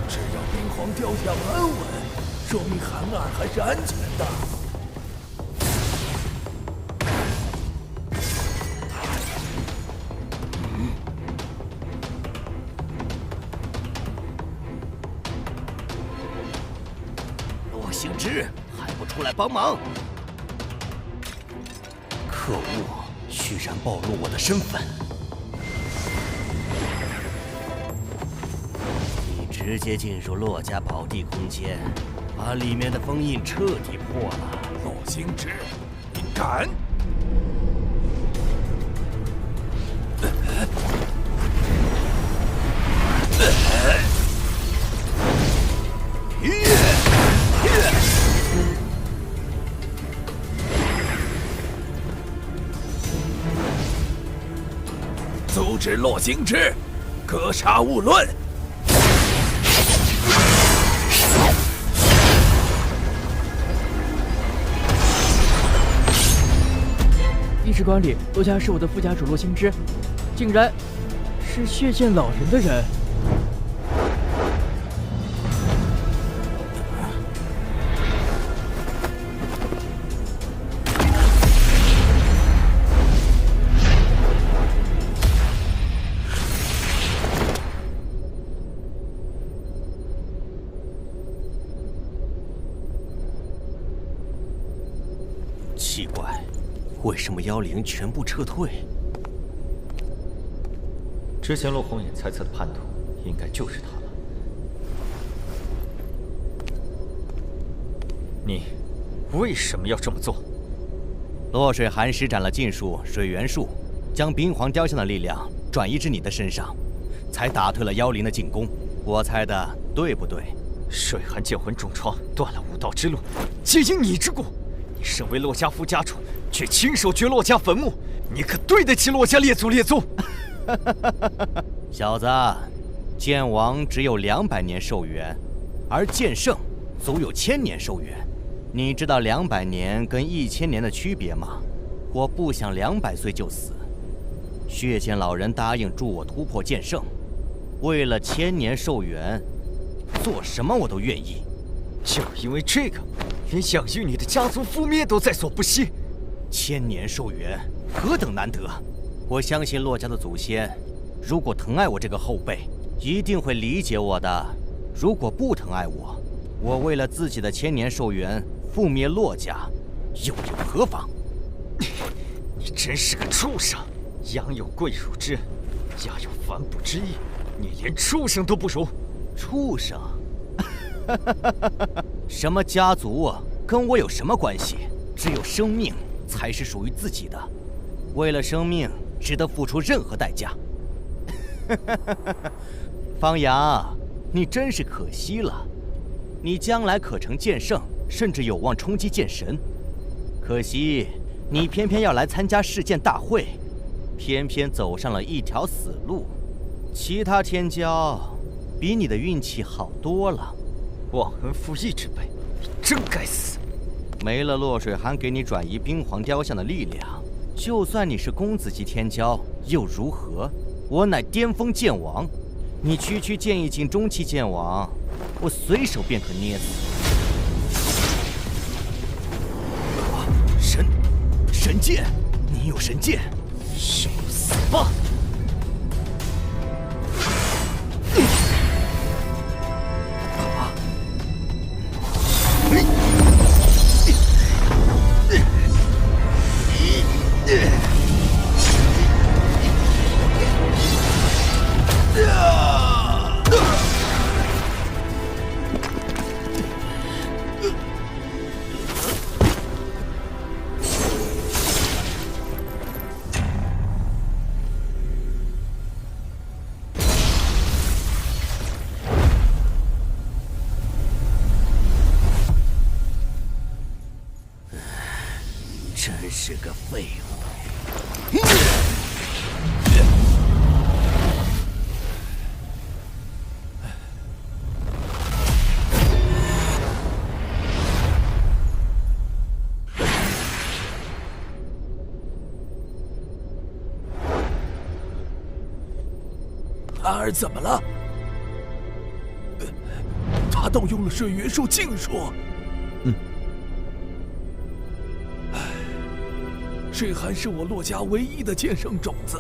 [SPEAKER 15] 只要冰皇雕像安稳，说明韩二还是安全的。
[SPEAKER 7] 洛星之还不出来帮忙！可恶，居然暴露我的身份！你直接进入洛家宝地空间，把里面的封印彻底破了。
[SPEAKER 15] 洛星之，你敢！阻止洛星之，格杀勿论。
[SPEAKER 13] 帝释馆里，洛家是我的副家主洛星之，竟然是血剑老人的人。
[SPEAKER 7] 奇怪，为什么妖灵全部撤退？
[SPEAKER 6] 之前洛红眼猜测的叛徒，应该就是他了。你为什么要这么做？
[SPEAKER 7] 洛水寒施展了禁术水元术，将冰皇雕像的力量转移至你的身上，才打退了妖灵的进攻。我猜的对不对？
[SPEAKER 6] 水寒剑魂重创，断了武道之路，皆因你之故。你身为洛家副家主，却亲手掘洛家坟墓，你可对得起洛家列祖列宗？
[SPEAKER 7] 小子，剑王只有200年寿元，而剑圣足有1000年寿元。你知道200年跟1000年的区别吗？我不想200岁就死。血剑老人答应助我突破剑圣，为了1000年寿元，做什么我都愿意。
[SPEAKER 6] 就因为这个，连养育你的家族覆灭都在所不惜。
[SPEAKER 7] 1000年寿元何等难得！我相信洛家的祖先，如果疼爱我这个后辈，一定会理解我的。如果不疼爱我，我为了自己的1000年寿元覆灭洛家，又有何妨？
[SPEAKER 6] 你真是个畜生！养有贵辱之恩，家有反哺之意，你连畜生都不如！
[SPEAKER 7] 畜生？什么家族跟我有什么关系？只有生命才是属于自己的，为了生命值得付出任何代价。方阳，你真是可惜了，你将来可成剑圣，甚至有望冲击剑神。可惜你偏偏要来参加世剑大会，偏偏走上了一条死路。其他天骄比你的运气好多了。
[SPEAKER 6] 忘恩负义之辈，你真该死！
[SPEAKER 7] 没了洛水寒给你转移冰皇雕像的力量，就算你是公子级天骄又如何？我乃巅峰剑王，你区剑意境中期剑王，我随手便可捏死。神剑，你有神剑，受死吧！真是个废物！
[SPEAKER 15] 安儿怎么了？他动用了水元术禁术。水寒是我洛家唯一的剑圣种子，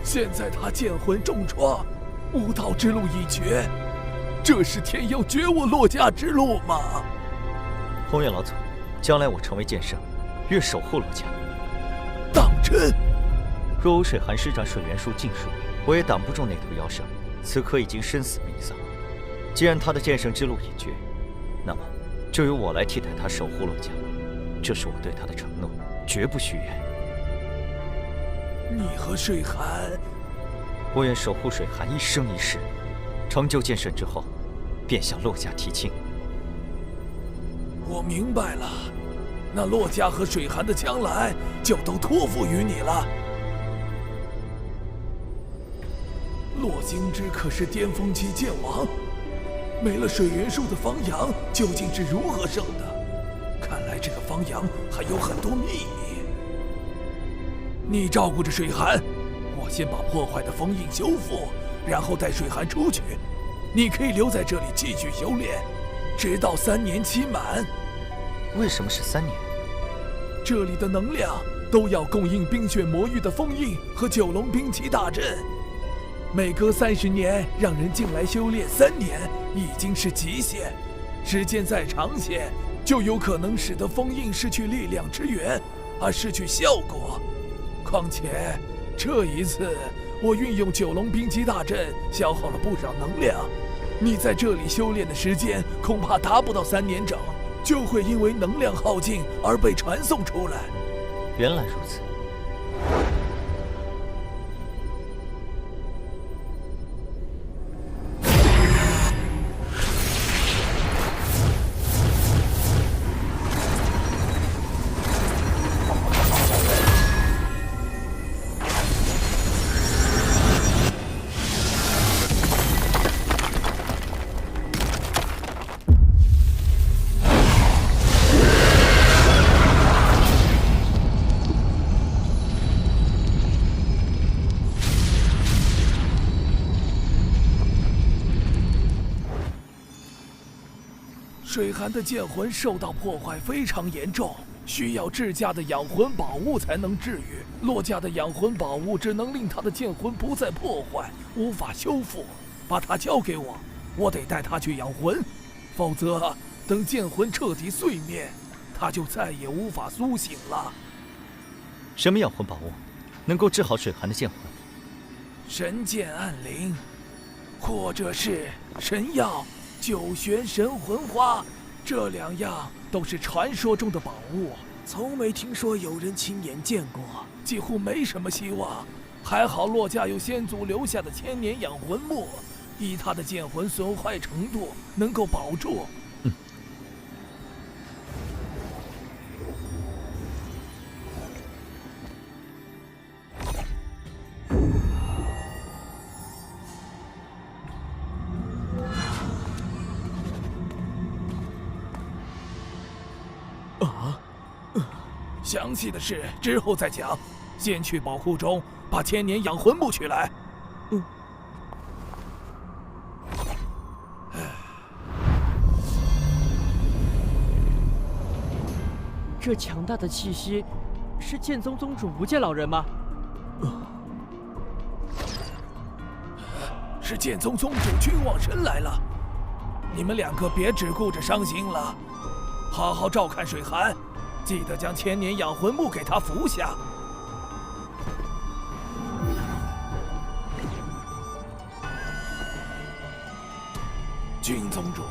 [SPEAKER 15] 现在他剑魂重创，武道之路已绝，这是天要绝我洛家之路吗？
[SPEAKER 6] 宏远老祖，将来我成为剑圣，愿守护洛家。
[SPEAKER 15] 当真？
[SPEAKER 6] 若无水寒施展水元术禁术，我也挡不住那头妖圣，此刻已经身死弥撒。既然他的剑圣之路已绝，那么就由我来替代他守护洛家，这是我对他的承诺，绝不许愿。
[SPEAKER 15] 你和水寒，
[SPEAKER 6] 我愿守护水寒一生一世，成就剑圣之后，便向洛家提亲。
[SPEAKER 15] 我明白了，那洛家和水寒的将来就都托付于你了。洛京之可是巅峰期剑王，没了水元术的方阳究竟是如何生的？看来这个方阳还有很多秘密。你照顾着水寒，我先把破坏的封印修复，然后带水寒出去。你可以留在这里继续修炼，直到3年期满。
[SPEAKER 6] 为什么是3年？
[SPEAKER 15] 这里的能量都要供应冰雪魔域的封印和九龙冰旗大阵。每隔30年让人进来修炼3年已经是极限，时间再长些，就有可能使得封印失去力量之源，而失去效果。况且这一次我运用九龙冰击大阵，消耗了不少能量。你在这里修炼的时间恐怕达不到3年整，就会因为能量耗尽而被传送出来。
[SPEAKER 6] 原来如此。
[SPEAKER 15] 水寒的剑魂受到破坏非常严重，需要至价的养魂宝物才能治愈。洛家的养魂宝物只能令他的剑魂不再破坏，无法修复。把它交给我，我得带他去养魂，否则等剑魂彻底碎灭，他就再也无法苏醒了。
[SPEAKER 6] 什么养魂宝物能够治好水寒的剑魂？
[SPEAKER 15] 神剑暗灵，或者是神药九玄神魂花，这2样都是传说中的宝物，从没听说有人亲眼见过，几乎没什么希望。还好洛家有先祖留下的千年养魂木，以他的剑魂损坏程度能够保住。详细的事之后再讲，先去宝库中把千年养魂木取来。
[SPEAKER 13] 这强大的气息，是剑宗宗主无间老人吗？
[SPEAKER 15] 是剑宗宗主君望神来了。你们2个别只顾着伤心了，好好照看水寒。记得将千年养魂木给他服下。君宗主，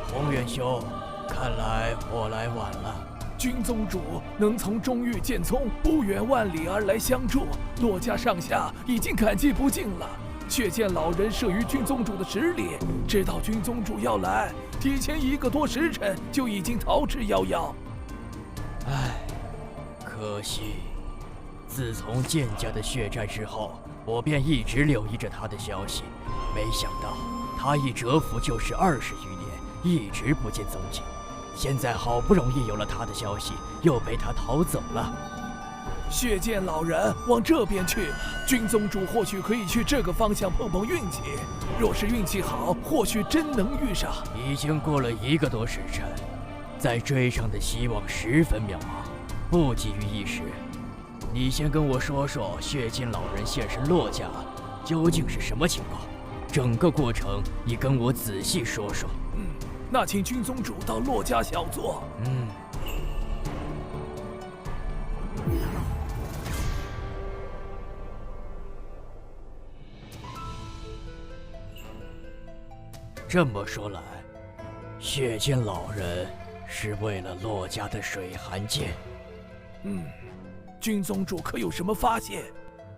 [SPEAKER 14] 宏远兄，看来我来晚了。
[SPEAKER 15] 君宗主能从中域剑宗不远万里而来相助，洛家上下已经感激不尽了。却见老人慑于君宗主的实力，知道君宗主要来，提前1个多时辰就已经逃之夭夭。
[SPEAKER 14] 唉，可惜，自从剑家的血债之后，我便一直留意着他的消息，没想到他一蛰伏就是20余年，一直不见踪迹。现在好不容易有了他的消息，又被他逃走了。
[SPEAKER 15] 血剑老人往这边去，君宗主或许可以去这个方向碰碰运气。若是运气好，或许真能遇上。
[SPEAKER 13] 已经过了1个多时辰，再追上的希望十分渺茫，不急于一时。你先跟我说说血剑老人现身洛家究竟是什么情况，整个过程你跟我仔细说说。
[SPEAKER 15] 那请君宗主到洛家小坐。
[SPEAKER 13] 这么说来，血剑老人是为了洛家的水寒剑。
[SPEAKER 15] 君宗主可有什么发现？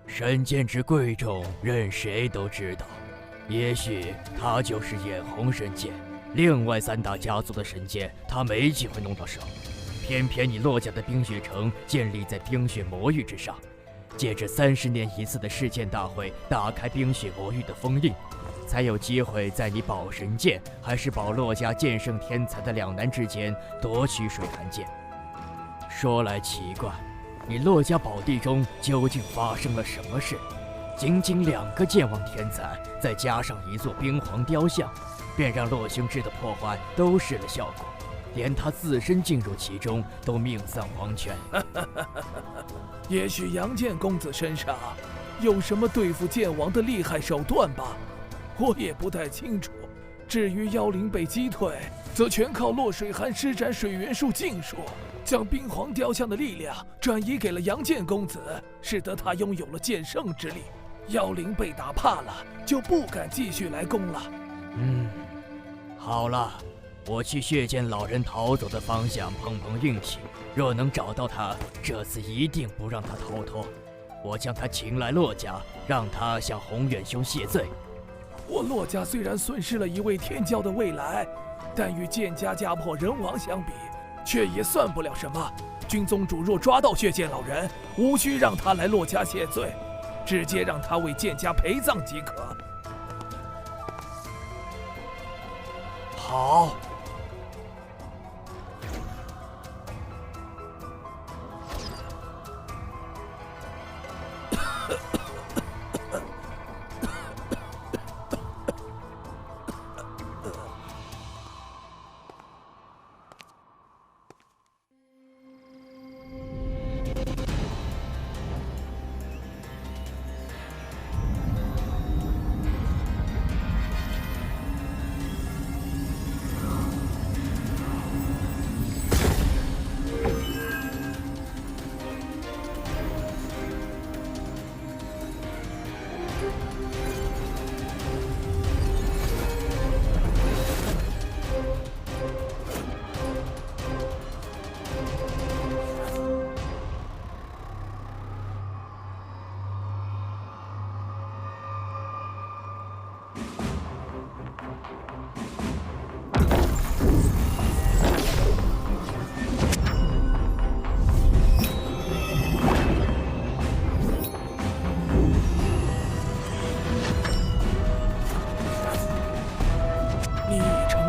[SPEAKER 13] 神剑之贵重，任谁都知道。也许他就是眼红神剑，另外3大家族的神剑他没机会弄到手。偏偏你洛家的冰雪城建立在冰雪魔域之上，借着30年一次的世剑大会打开冰雪魔域的封印，才有机会在你保神剑还是保洛家剑圣天才的两难之间夺取水寒剑。说来奇怪，你洛家宝地中究竟发生了什么事？仅仅2个剑王天才，再加上1座冰皇雕像，便让洛兄志的破坏都失了效果，连他自身进入其中都命丧黄泉。
[SPEAKER 15] 也许杨剑公子身上有什么对付剑王的厉害手段吧，我也不太清楚。至于妖灵被击退，则全靠洛水寒施展水元术禁术，将冰皇雕像的力量转移给了杨剑公子，使得他拥有了剑圣之力。妖灵被打怕了，就不敢继续来攻了。
[SPEAKER 13] 好了，我去血剑老人逃走的方向碰碰运气，若能找到他，这次一定不让他逃脱。我将他请来洛家，让他向宏远兄谢罪。
[SPEAKER 15] 我洛家虽然损失了一位天骄的未来，但与剑家家破人亡相比，却也算不了什么。君宗主若抓到血剑老人，无需让他来洛家谢罪，直接让他为剑家陪葬即可。
[SPEAKER 13] 好。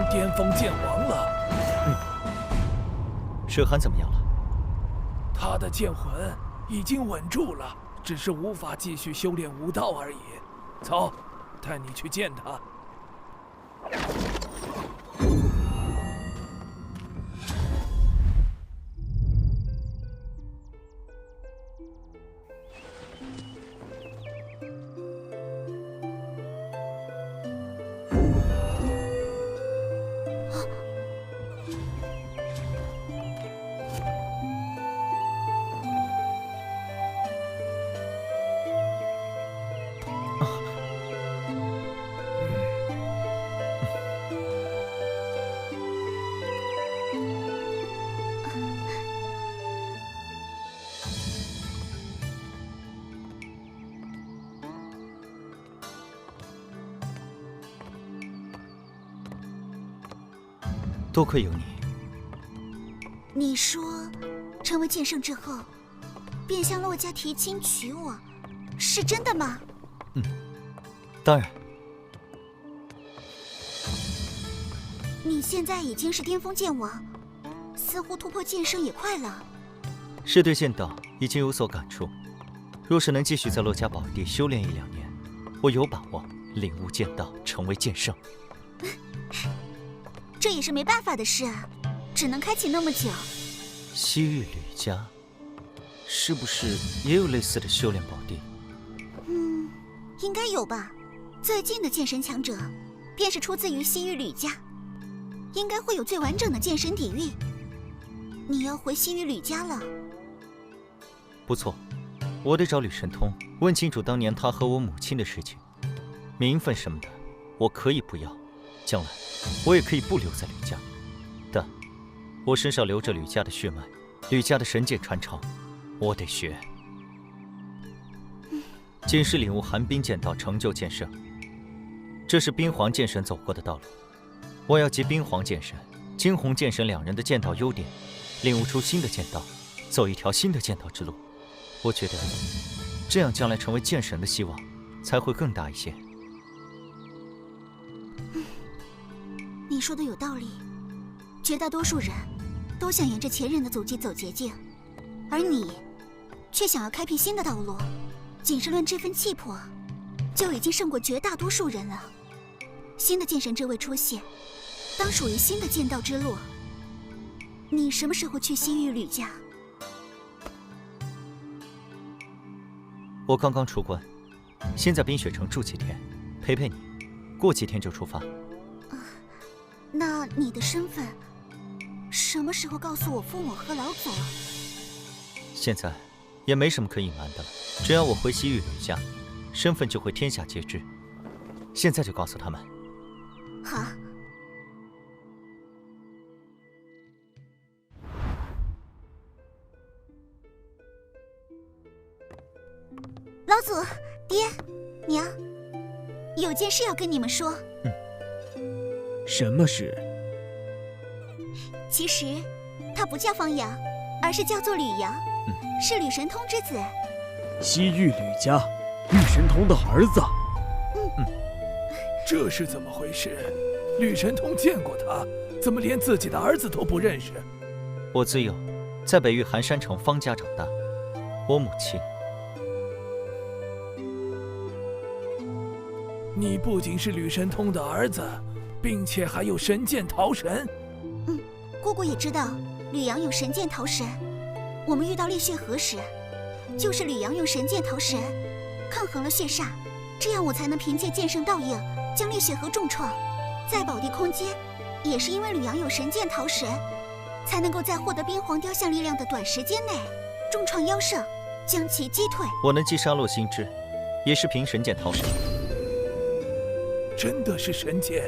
[SPEAKER 15] 巅峰剑王了。
[SPEAKER 6] 舍寒怎么样了？
[SPEAKER 15] 他的剑魂已经稳住了，只是无法继续修炼武道而已。走，带你去见他。
[SPEAKER 6] 多亏有你。
[SPEAKER 18] 你说，成为剑圣之后，便向洛家提亲娶我，是真的吗？
[SPEAKER 6] 当然。
[SPEAKER 18] 你现在已经是巅峰剑王，似乎突破剑圣也快了。
[SPEAKER 6] 是对剑道已经有所感触。若是能继续在洛家宝地修炼1-2年，我有把握领悟剑道，成为剑圣。
[SPEAKER 18] 这也是没办法的事啊，只能开启那么久。
[SPEAKER 6] 西域吕家，是不是也有类似的修炼宝地？
[SPEAKER 18] 应该有吧。最近的剑神强者，便是出自于西域吕家，应该会有最完整的剑神底蕴。你要回西域吕家了？
[SPEAKER 6] 不错，我得找吕神通问清楚当年他和我母亲的事情。名分什么的，我可以不要，将来我也可以不留在吕家，但我身上流着吕家的血脉，吕家的神剑传承，我得学。仅是领悟寒冰剑道，成就剑圣，这是冰皇剑神走过的道路。我要集冰皇剑神、惊鸿剑神2人的剑道优点，领悟出新的剑道，走一条新的剑道之路。我觉得这样将来成为剑神的希望才会更大一些。
[SPEAKER 18] 你说的有道理，绝大多数人都想沿着前人的足迹走捷径，而你却想要开辟新的道路。仅是论这份气魄，就已经胜过绝大多数人了。新的剑神之位出现，当属于新的剑道之路。你什么时候去西域吕家？
[SPEAKER 6] 我刚刚出关，先在冰雪城住几天，陪陪你，过几天就出发。
[SPEAKER 18] 那你的身份，什么时候告诉我父母和老祖？
[SPEAKER 6] 现在也没什么可隐瞒的了，只要我回西域吕家，身份就会天下皆知。现在就告诉他们。
[SPEAKER 18] 好。老祖，爹，娘，有件事要跟你们说。
[SPEAKER 14] 什么事？
[SPEAKER 18] 其实，他不叫方阳，而是叫做吕阳，是吕神通之子。
[SPEAKER 14] 西域吕家，吕神通的儿子。
[SPEAKER 15] 这是怎么回事？吕神通见过他，怎么连自己的儿子都不认识？
[SPEAKER 6] 我自幼在北域寒山城方家长大，我母亲。
[SPEAKER 15] 你不仅是吕神通的儿子，并且还有神剑桃神。
[SPEAKER 18] 姑姑也知道吕阳有神剑桃神。我们遇到烈血河时，就是吕阳用神剑桃神抗衡了血煞，这样我才能凭借剑圣倒影将烈血河重创。在宝地空间，也是因为吕阳有神剑桃神，才能够在获得冰皇雕像力量的短时间内重创妖圣，将其击退。
[SPEAKER 6] 我能击杀洛星之，也是凭神剑桃神。
[SPEAKER 15] 真的是神剑，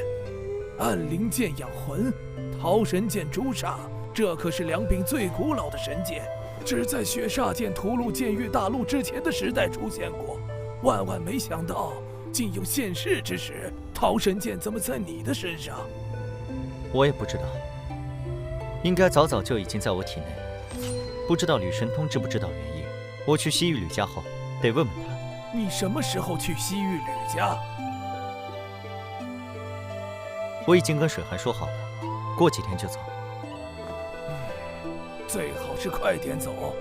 [SPEAKER 15] 暗灵剑养魂，桃神剑诛煞，这可是2柄最古老的神剑，只在雪煞剑屠戮剑域大陆之前的时代出现过。万万没想到，竟有现世之时，桃神剑怎么在你的身上？
[SPEAKER 6] 我也不知道，应该早早就已经在我体内。不知道吕神通知不知道原因？我去西域吕家后，得问问他。
[SPEAKER 15] 你什么时候去西域吕家？
[SPEAKER 6] 我已经跟水寒说好了，过几天就走。
[SPEAKER 15] 最好是快点走。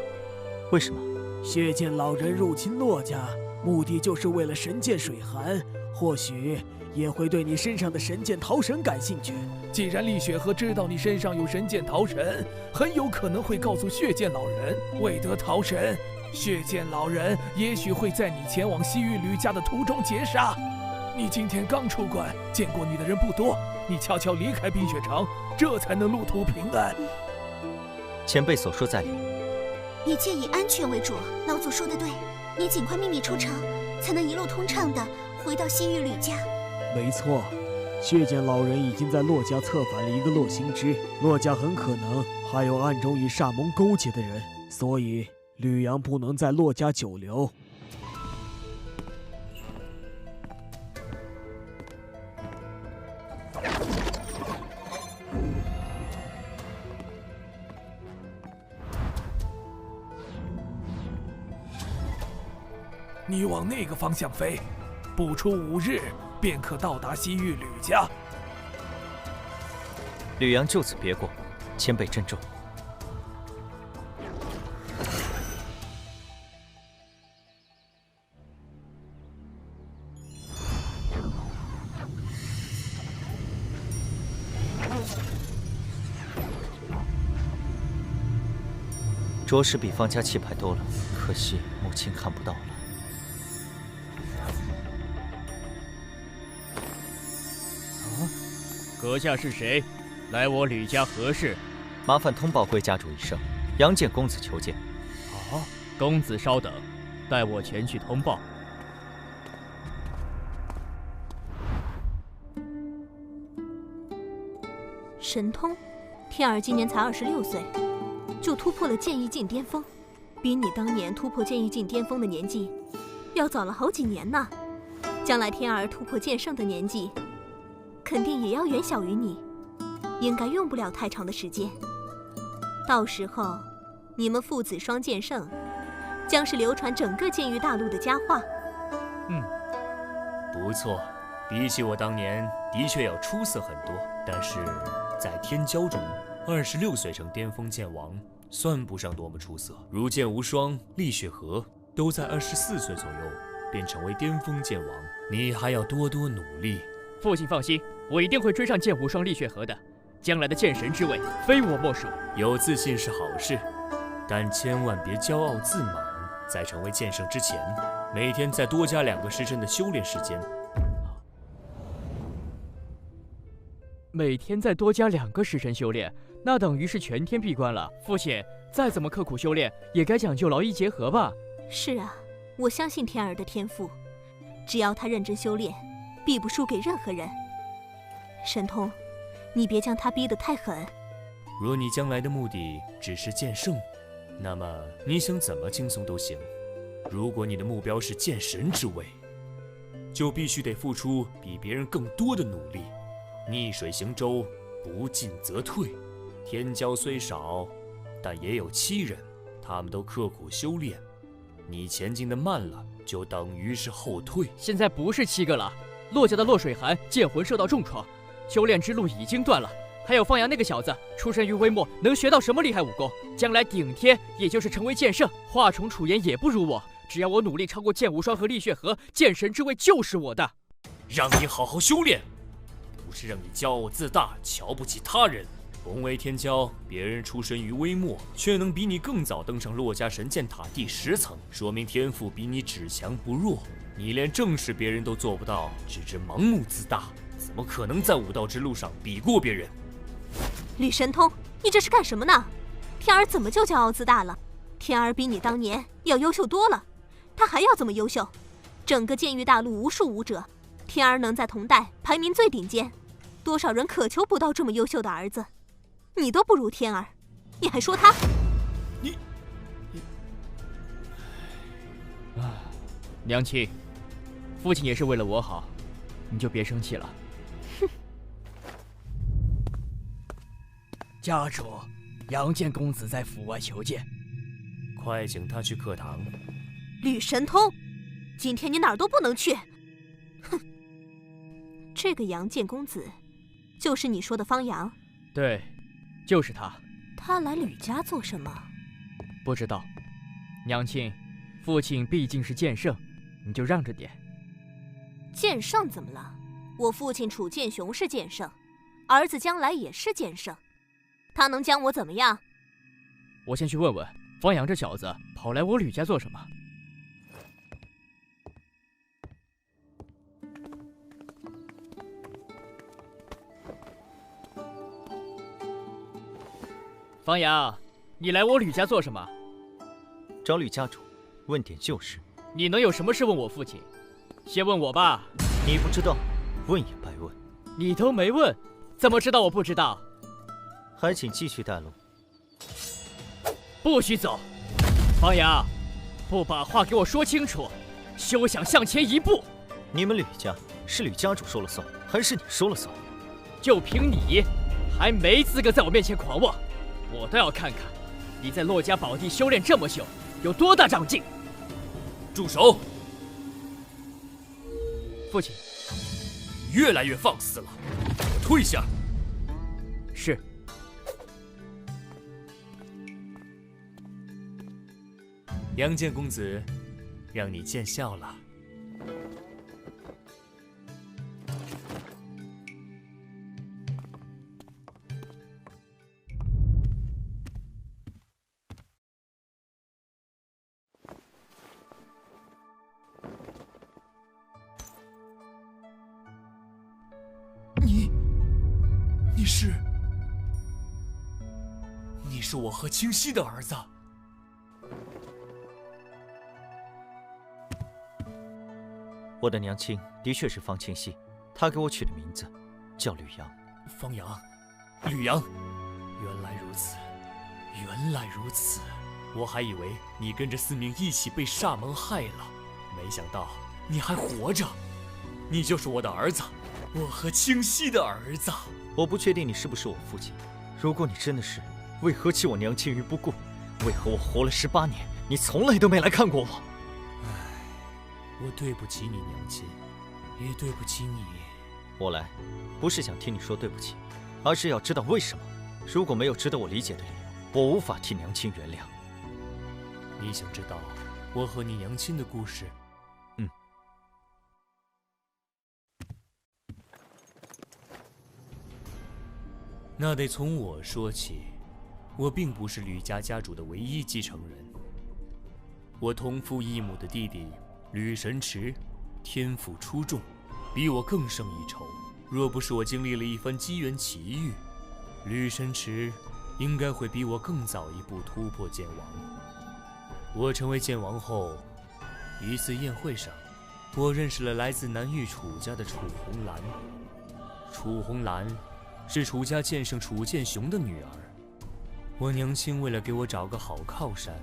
[SPEAKER 6] 为什么？
[SPEAKER 14] 血剑老人入侵洛家，目的就是为了神剑水寒，或许也会对你身上的神剑桃神感兴趣。
[SPEAKER 15] 既然厉雪河知道你身上有神剑桃神，很有可能会告诉血剑老人。为得桃神，血剑老人也许会在你前往西域吕家的途中截杀。你今天刚出关，见过你的人不多，你悄悄离开冰雪城，这才能路途平安。
[SPEAKER 6] 前辈所说在理，
[SPEAKER 18] 一切以安全为主。老祖说的对，你尽快秘密出城，才能一路通畅地回到西域吕家。
[SPEAKER 14] 没错，血剑老人已经在洛家策反了一个洛星之，洛家很可能还有暗中与煞盟勾结的人，所以吕阳不能在洛家久留。
[SPEAKER 15] 你往那个方向飞，不出5日便可到达西域吕家。
[SPEAKER 6] 吕阳就此别过，前辈珍重。着实比方家气派多了，可惜母亲看不到了。
[SPEAKER 13] 阁下是谁？来我吕家何事？
[SPEAKER 6] 麻烦通报贵家主一声，杨建公子求见。
[SPEAKER 13] 好，公子稍等，待我前去通报。
[SPEAKER 5] 神通，天儿今年才26岁，就突破了剑意境巅峰，比你当年突破剑意境巅峰的年纪要早了好几年呢。将来天儿突破剑圣的年纪，肯定也要远小于你，应该用不了太长的时间。到时候，你们父子双剑圣，将是流传整个剑域大陆的佳话。
[SPEAKER 3] 不错，比起我当年，的确要出色很多。但是在天骄中，26岁成巅峰剑王，算不上多么出色。如剑无双、厉雪河都在24岁左右便成为巅峰剑王，你还要多多努力。
[SPEAKER 13] 父亲放心，我一定会追上剑无双、厉雪河的。将来的剑神之位，非我莫属。
[SPEAKER 3] 有自信是好事，但千万别骄傲自满。在成为剑圣之前，每天再多加2个时辰的修炼时间。
[SPEAKER 13] 每天再多加2个时辰修炼，那等于是全天闭关了。父亲，再怎么刻苦修炼，也该讲究劳逸结合吧？
[SPEAKER 5] 是啊，我相信天儿的天赋，只要他认真修炼，必不输给任何人。神通，你别将他逼得太狠。
[SPEAKER 3] 若你将来的目的只是剑圣，那么你想怎么轻松都行。如果你的目标是剑神之位，就必须得付出比别人更多的努力。逆水行舟，不进则退。天骄虽少，但也有7人，他们都刻苦修炼。你前进的慢了，就等于是后退。
[SPEAKER 13] 现在不是7个了，洛家的洛水寒剑魂受到重创，修炼之路已经断了。还有方阳那个小子，出身于微末，能学到什么厉害武功？将来顶天也就是成为剑圣，华重楚言也不如我。只要我努力超过剑无双和厉血河，剑神之位就是我的。
[SPEAKER 3] 让你好好修炼，不是让你骄傲自大，瞧不起他人。同为天骄，别人出身于微末，却能比你更早登上洛家神剑塔第10层，说明天赋比你只强不弱。你连正事别人都做不到，只知盲目自大，怎么可能在武道之路上比过别人？
[SPEAKER 5] 吕神通，你这是干什么呢？天儿怎么就骄傲自大了？天儿比你当年要优秀多了，他还要这么优秀？整个剑域大陆无数武者，天儿能在同代排名最顶尖，多少人渴求不到这么优秀的儿子，你都不如天儿，你还说他？
[SPEAKER 13] 娘亲，父亲也是为了我好，你就别生气了。
[SPEAKER 14] 家主，杨建公子在府外求见，
[SPEAKER 3] 快请他去课堂。
[SPEAKER 5] 吕神通，今天你哪儿都不能去。哼，这个杨建公子，就是你说的方阳？
[SPEAKER 13] 对，就是他。
[SPEAKER 5] 他来吕家做什么？
[SPEAKER 13] 不知道。娘亲，父亲毕竟是剑圣，你就让着点。
[SPEAKER 5] 剑圣怎么了？我父亲楚剑雄是剑圣，儿子将来也是剑圣。他能将我怎么样？
[SPEAKER 13] 我先去问问方阳这小子跑来我吕家做什么。方阳，你来我吕家做什么？
[SPEAKER 6] 找吕家主，问点旧事。
[SPEAKER 13] 你能有什么事问我父亲？先问我吧。
[SPEAKER 6] 你不知道，问也白问。
[SPEAKER 13] 你都没问，怎么知道我不知道？
[SPEAKER 6] 还请继续带路。
[SPEAKER 13] 不许走！方阳，不把话给我说清楚，休想向前一步！
[SPEAKER 6] 你们吕家是吕家主说了算，还是你说了算？
[SPEAKER 13] 就凭你，还没资格在我面前狂妄！我倒要看看你在洛家宝地修炼这么久，有多大长进！
[SPEAKER 3] 住手！
[SPEAKER 13] 父亲，
[SPEAKER 3] 越来越放肆了，给我退下！
[SPEAKER 13] 是。
[SPEAKER 3] 杨建公子，让你见笑了。是我和清溪的儿子。
[SPEAKER 6] 我的娘亲的确是方清溪，她给我取的名字叫吕阳。
[SPEAKER 3] 方阳，吕阳，原来如此，原来如此。我还以为你跟着司明一起被煞门害了，没想到你还活着。你就是我的儿子，我和清溪的儿子。
[SPEAKER 6] 我不确定你是不是我父亲，如果你真的是，为何弃我娘亲于不顾？为何我活了18年，你从来都没来看过我？
[SPEAKER 3] 我对不起你娘亲，也对不起你。
[SPEAKER 6] 我来，不是想听你说对不起，而是要知道为什么。如果没有值得我理解的理由，我无法替娘亲原谅。
[SPEAKER 3] 你想知道我和你娘亲的故事？那得从我说起。我并不是吕家家主的唯一继承人。我同父异母的弟弟吕神池，天赋出众，比我更胜一筹。若不是我经历了一番机缘奇遇，吕神池应该会比我更早一步突破剑王。我成为剑王后，一次宴会上，我认识了来自南域楚家的楚红兰。楚红兰是楚家剑圣楚剑雄的女儿。我娘亲为了给我找个好靠山，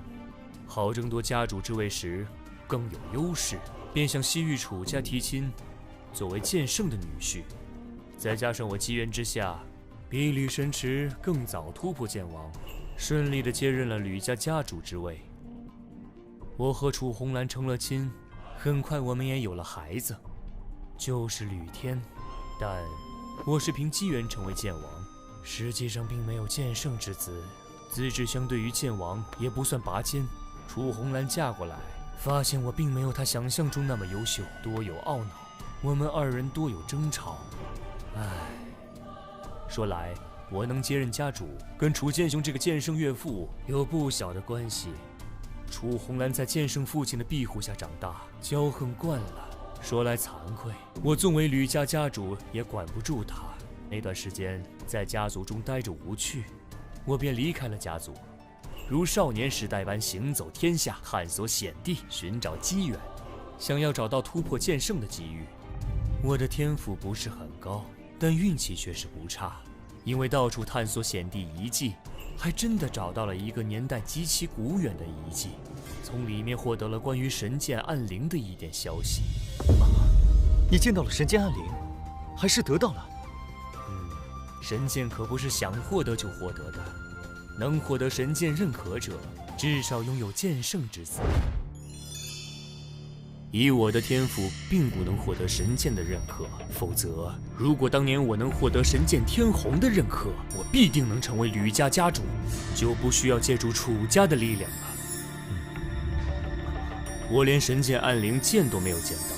[SPEAKER 3] 好争夺家主之位时更有优势，便向西域楚家提亲，作为剑圣的女婿。再加上我机缘之下，比吕神池更早突破剑王，顺利地接任了吕家家主之位。我和楚红兰成了亲，很快我们也有了孩子，就是吕天。但我是凭机缘成为剑王，实际上并没有剑圣之资，资质相对于剑王也不算拔尖。楚红兰嫁过来，发现我并没有她想象中那么优秀，多有懊恼。我们二人多有争吵。说来我能接任家主，跟楚剑雄这个剑圣岳父有不小的关系。楚红兰在剑圣父亲的庇护下长大，骄横惯了。说来惭愧，我纵为吕家家主，也管不住他。那段时间在家族中待着无趣，我便离开了家族，如少年时代般行走天下，探索险地，寻找机缘，想要找到突破剑圣的机遇。我的天赋不是很高，但运气却是不差，因为到处探索险地遗迹，还真的找到了一个年代极其古远的遗迹，从里面获得了关于神剑暗灵的一点消息。
[SPEAKER 6] 你见到了神剑暗灵，还是得到了？
[SPEAKER 3] 神剑可不是想获得就获得的，能获得神剑认可者，至少拥有剑圣之资。以我的天赋，并不能获得神剑的认可，否则，如果当年我能获得神剑天虹的认可，我必定能成为吕家家主，就不需要借助楚家的力量了。我连神剑暗灵见都没有见到，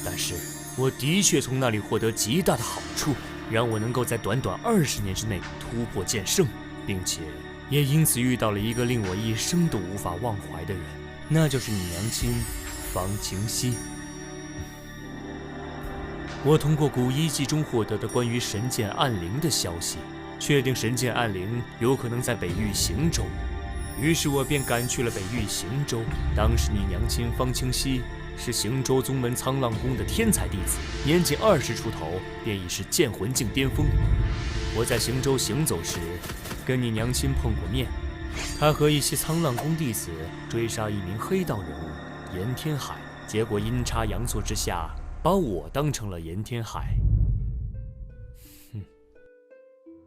[SPEAKER 3] 但是我的确从那里获得极大的好处，让我能够在短短20年之内突破剑圣，并且也因此遇到了一个令我一生都无法忘怀的人，那就是你娘亲方清溪。我通过古遗迹中获得的关于神剑暗灵的消息，确定神剑暗灵有可能在北域行舟，于是我便赶去了北域行舟。当时你娘亲方清溪是行舟宗门沧浪宫的天才弟子，年仅20出头便已是剑魂境巅峰。我在行舟行走时，跟你娘亲碰过面，她和一些沧浪宫弟子追杀一名黑道人物严天海，结果阴差阳错之下，把我当成了严天海。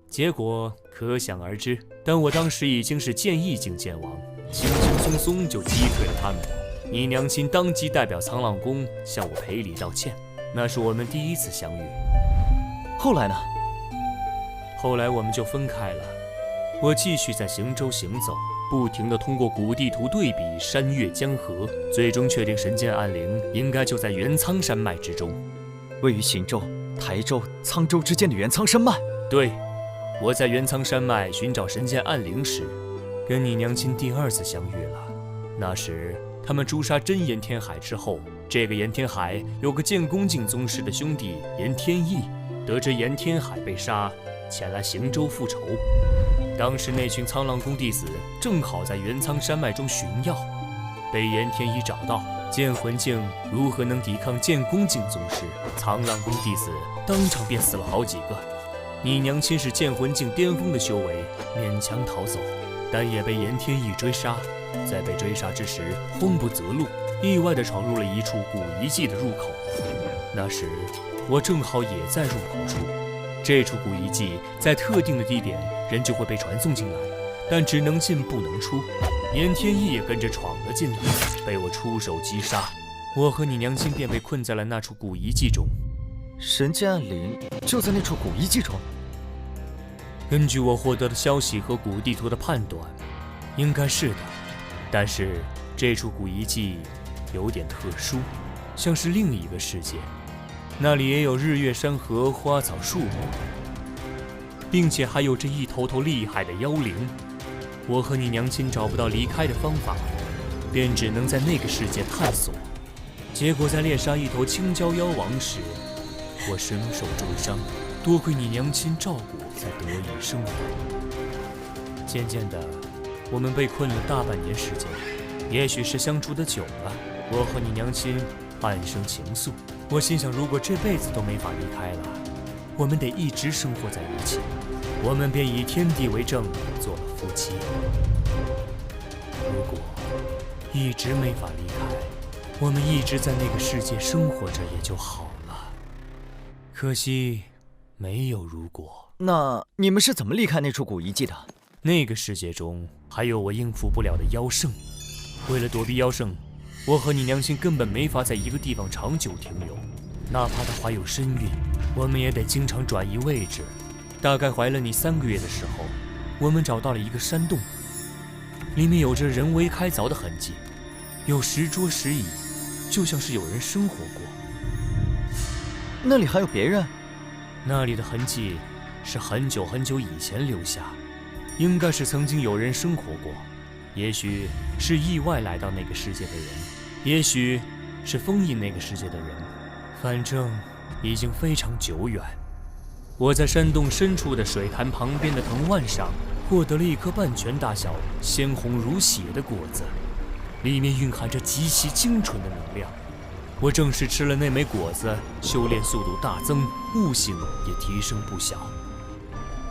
[SPEAKER 3] 结果可想而知，但我当时已经是剑意境剑王，轻轻松松就击退了他们。你娘亲当即代表沧浪宫向我赔礼道歉，那是我们第一次相遇。
[SPEAKER 6] 后来呢？
[SPEAKER 3] 后来我们就分开了。我继续在行舟行走，不停地通过古地图对比山岳江河，最终确定神剑暗灵应该就在元苍山脉之中，
[SPEAKER 6] 位于行舟、台州、沧州之间的元苍山脉。
[SPEAKER 3] 对，我在元苍山脉寻找神剑暗灵时，跟你娘亲第2次相遇了。那时他们诛杀真严天海之后，这个严天海有个剑宫境宗师的兄弟严天意，得知严天海被杀，前来行舟复仇。当时那群苍浪宫弟子正好在元苍山脉中寻药，被严天一找到。剑魂镜如何能抵抗剑宫镜宗师？苍浪宫弟子当场便死了好几个。你娘亲是剑魂镜巅峰的修为，勉强逃走，但也被严天意追杀。在被追杀之时，慌不择路，意外地闯入了一处古遗迹的入口。那时我正好也在入口处。这处古遗迹在特定的地点，人就会被传送进来，但只能进不能出。严天意也跟着闯了进来，被我出手击杀。我和你娘亲便被困在了那处古遗迹中。
[SPEAKER 6] 神剑暗灵就在那处古遗迹中。
[SPEAKER 3] 根据我获得的消息和古地图的判断，应该是的。但是这处古遗迹有点特殊，像是另一个世界。那里也有日月山河、花草树木，并且还有着一头头厉害的妖灵。我和你娘亲找不到离开的方法，便只能在那个世界探索。结果在猎杀一头青蛟妖王时，我身受重伤，多亏你娘亲照顾，才得以生还。渐渐的，我们被困了大半年时间，也许是相处的久了，我和你娘亲暗生情愫。我心想，如果这辈子都没法离开了，我们得一直生活在一起。我们便以天地为证，做了夫妻。如果一直没法离开，我们一直在那个世界生活着也就好了。可惜没有如果。
[SPEAKER 6] 那你们是怎么离开那处古遗迹的？
[SPEAKER 3] 那个世界中还有我应付不了的妖圣，为了躲避妖圣，我和你娘亲根本没法在一个地方长久停留，哪怕她怀有身孕，我们也得经常转移位置。大概怀了你3个月的时候，我们找到了一个山洞，里面有着人为开凿的痕迹，有石桌石椅，就像是有人生活过。
[SPEAKER 6] 那里还有别人？
[SPEAKER 3] 那里的痕迹是很久很久以前留下，应该是曾经有人生活过，也许是意外来到那个世界的人，也许是封印那个世界的人，反正已经非常久远。我在山洞深处的水潭旁边的藤蔓上获得了一颗半拳大小、鲜红如血的果子，里面蕴含着极其精纯的能量。我正是吃了那枚果子，修炼速度大增，悟性也提升不小，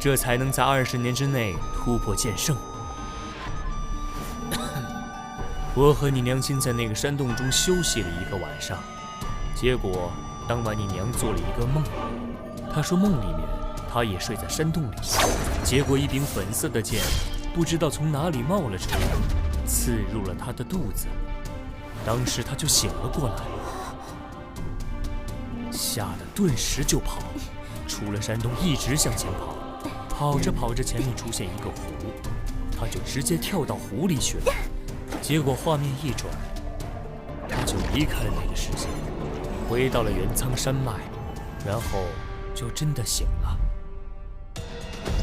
[SPEAKER 3] 这才能在20年之内突破剑圣。我和你娘亲在那个山洞中休息了1个晚上，结果当晚你娘做了一个梦。她说梦里面她也睡在山洞里，结果一柄粉色的剑不知道从哪里冒了出来，刺入了她的肚子。当时她就醒了过来，吓得顿时就跑，出了山洞一直向前跑，跑着跑着前面出现一个湖，她就直接跳到湖里去了。结果画面一转，她就离开了那个世界，回到了元苍山脉，然后就真的醒了。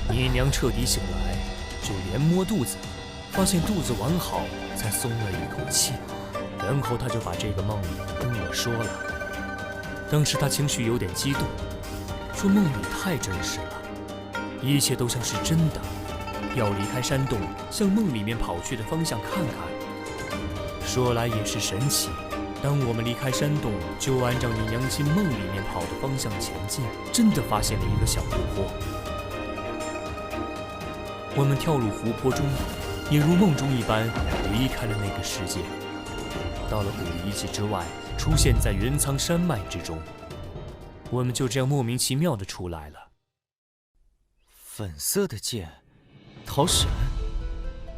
[SPEAKER 3] 你娘彻底醒来，就连摸肚子，发现肚子完好，才松了一口气。然后她就把这个梦跟我说了。当时她情绪有点激动，说梦里太真实了，一切都像是真的。要离开山洞，向梦里面跑去的方向看看。说来也是神奇，当我们离开山洞，就按照你娘亲梦里面跑的方向前进，真的发现了一个小湖泊。我们跳入湖泊中，也如梦中一般离开了那个世界，到了古遗迹之外，出现在元苍山脉之中。我们就这样莫名其妙的出来了。
[SPEAKER 6] 粉色的剑，桃神。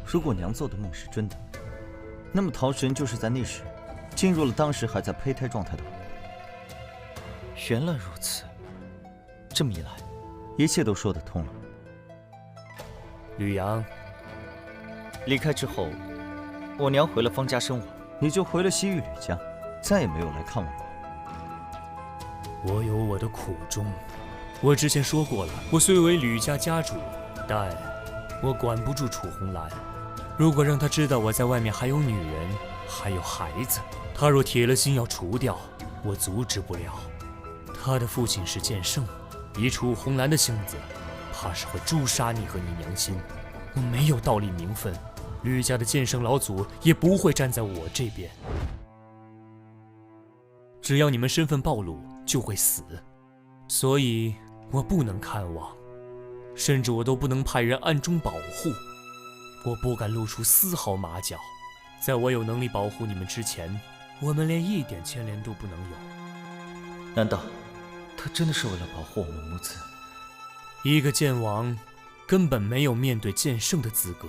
[SPEAKER 6] 如果娘做的梦是真的，那么桃神就是在那时进入了当时还在胚胎状态的我。原来如此，这么一来，一切都说得通了。
[SPEAKER 3] 吕阳，
[SPEAKER 6] 离开之后，我娘回了方家生活，你就回了西域吕家，再也没有来看我过。
[SPEAKER 3] 我有我的苦衷。我之前说过了，我虽为吕家家主，但我管不住楚红兰。如果让她知道我在外面还有女人，还有孩子，她若铁了心要除掉，我阻止不了。她的父亲是剑圣，以楚红兰的性子，怕是会诛杀你和你娘亲。我没有道理名分，吕家的剑圣老祖也不会站在我这边。只要你们身份暴露，就会死，所以我不能看望，甚至我都不能派人暗中保护。我不敢露出丝毫马脚，在我有能力保护你们之前，我们连一点牵连都不能有。
[SPEAKER 6] 难道他真的是为了保护我们母子？
[SPEAKER 3] 一个剑王根本没有面对剑圣的资格。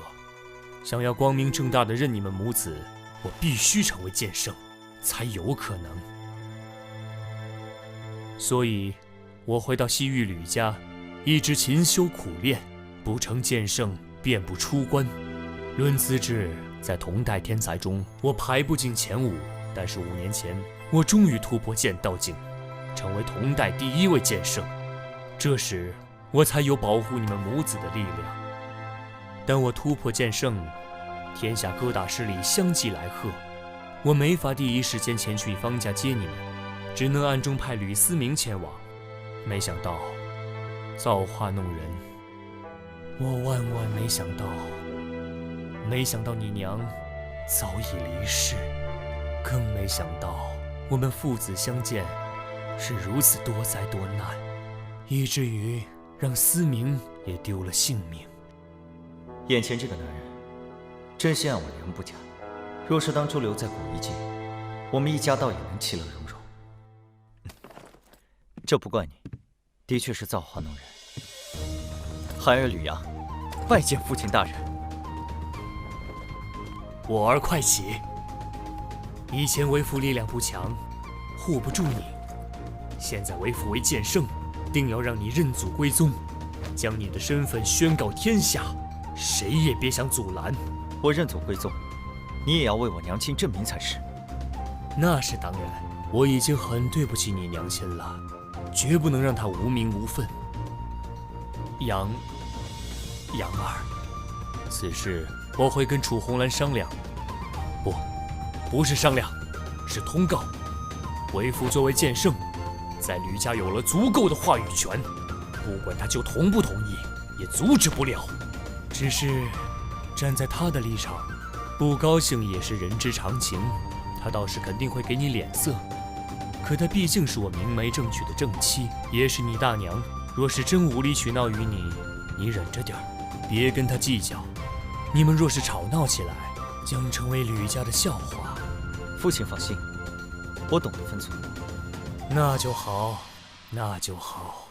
[SPEAKER 3] 想要光明正大的认你们母子，我必须成为剑圣，才有可能。所以，我回到西域吕家，一直勤修苦练，不成剑圣便不出关。论资质，在同代天才中，我排不进前5，但是5年前，我终于突破剑道境，成为同代第1位剑圣。这时，我才有保护你们母子的力量。但我突破剑圣，天下各大势力相继来贺，我没法第一时间前去方家接你们，只能暗中派吕思明前往。没想到，造化弄人，我万万没想到。没想到你娘早已离世，更没想到我们父子相见是如此多灾多难，以至于让思明也丢了性命。
[SPEAKER 6] 眼前这个男人，真心爱我娘不假。若是当初留在古一界，我们一家倒也能其乐融融。这不怪你，的确是造化弄人。孩儿吕阳，拜见父亲大人。
[SPEAKER 3] 我儿快起！以前为父力量不强，护不住你，现在为父为剑圣，定要让你认祖归宗，将你的身份宣告天下，谁也别想阻拦。
[SPEAKER 6] 我认祖归宗，你也要为我娘亲证明才是。
[SPEAKER 3] 那是当然，我已经很对不起你娘亲了，绝不能让她无名无分。杨儿，此事我会跟楚红兰商量。不是商量，是通告。为父作为剑圣，在吕家有了足够的话语权，不管他就同不同意，也阻止不了。只是站在他的立场，不高兴也是人之常情，他倒是肯定会给你脸色。可他毕竟是我明媒正娶的正妻，也是你大娘。若是真无理取闹于你，你忍着点儿，别跟他计较。你们若是吵闹起来，将成为吕家的笑话。
[SPEAKER 6] 父亲放心，我懂得分寸。
[SPEAKER 3] 那就好，那就好。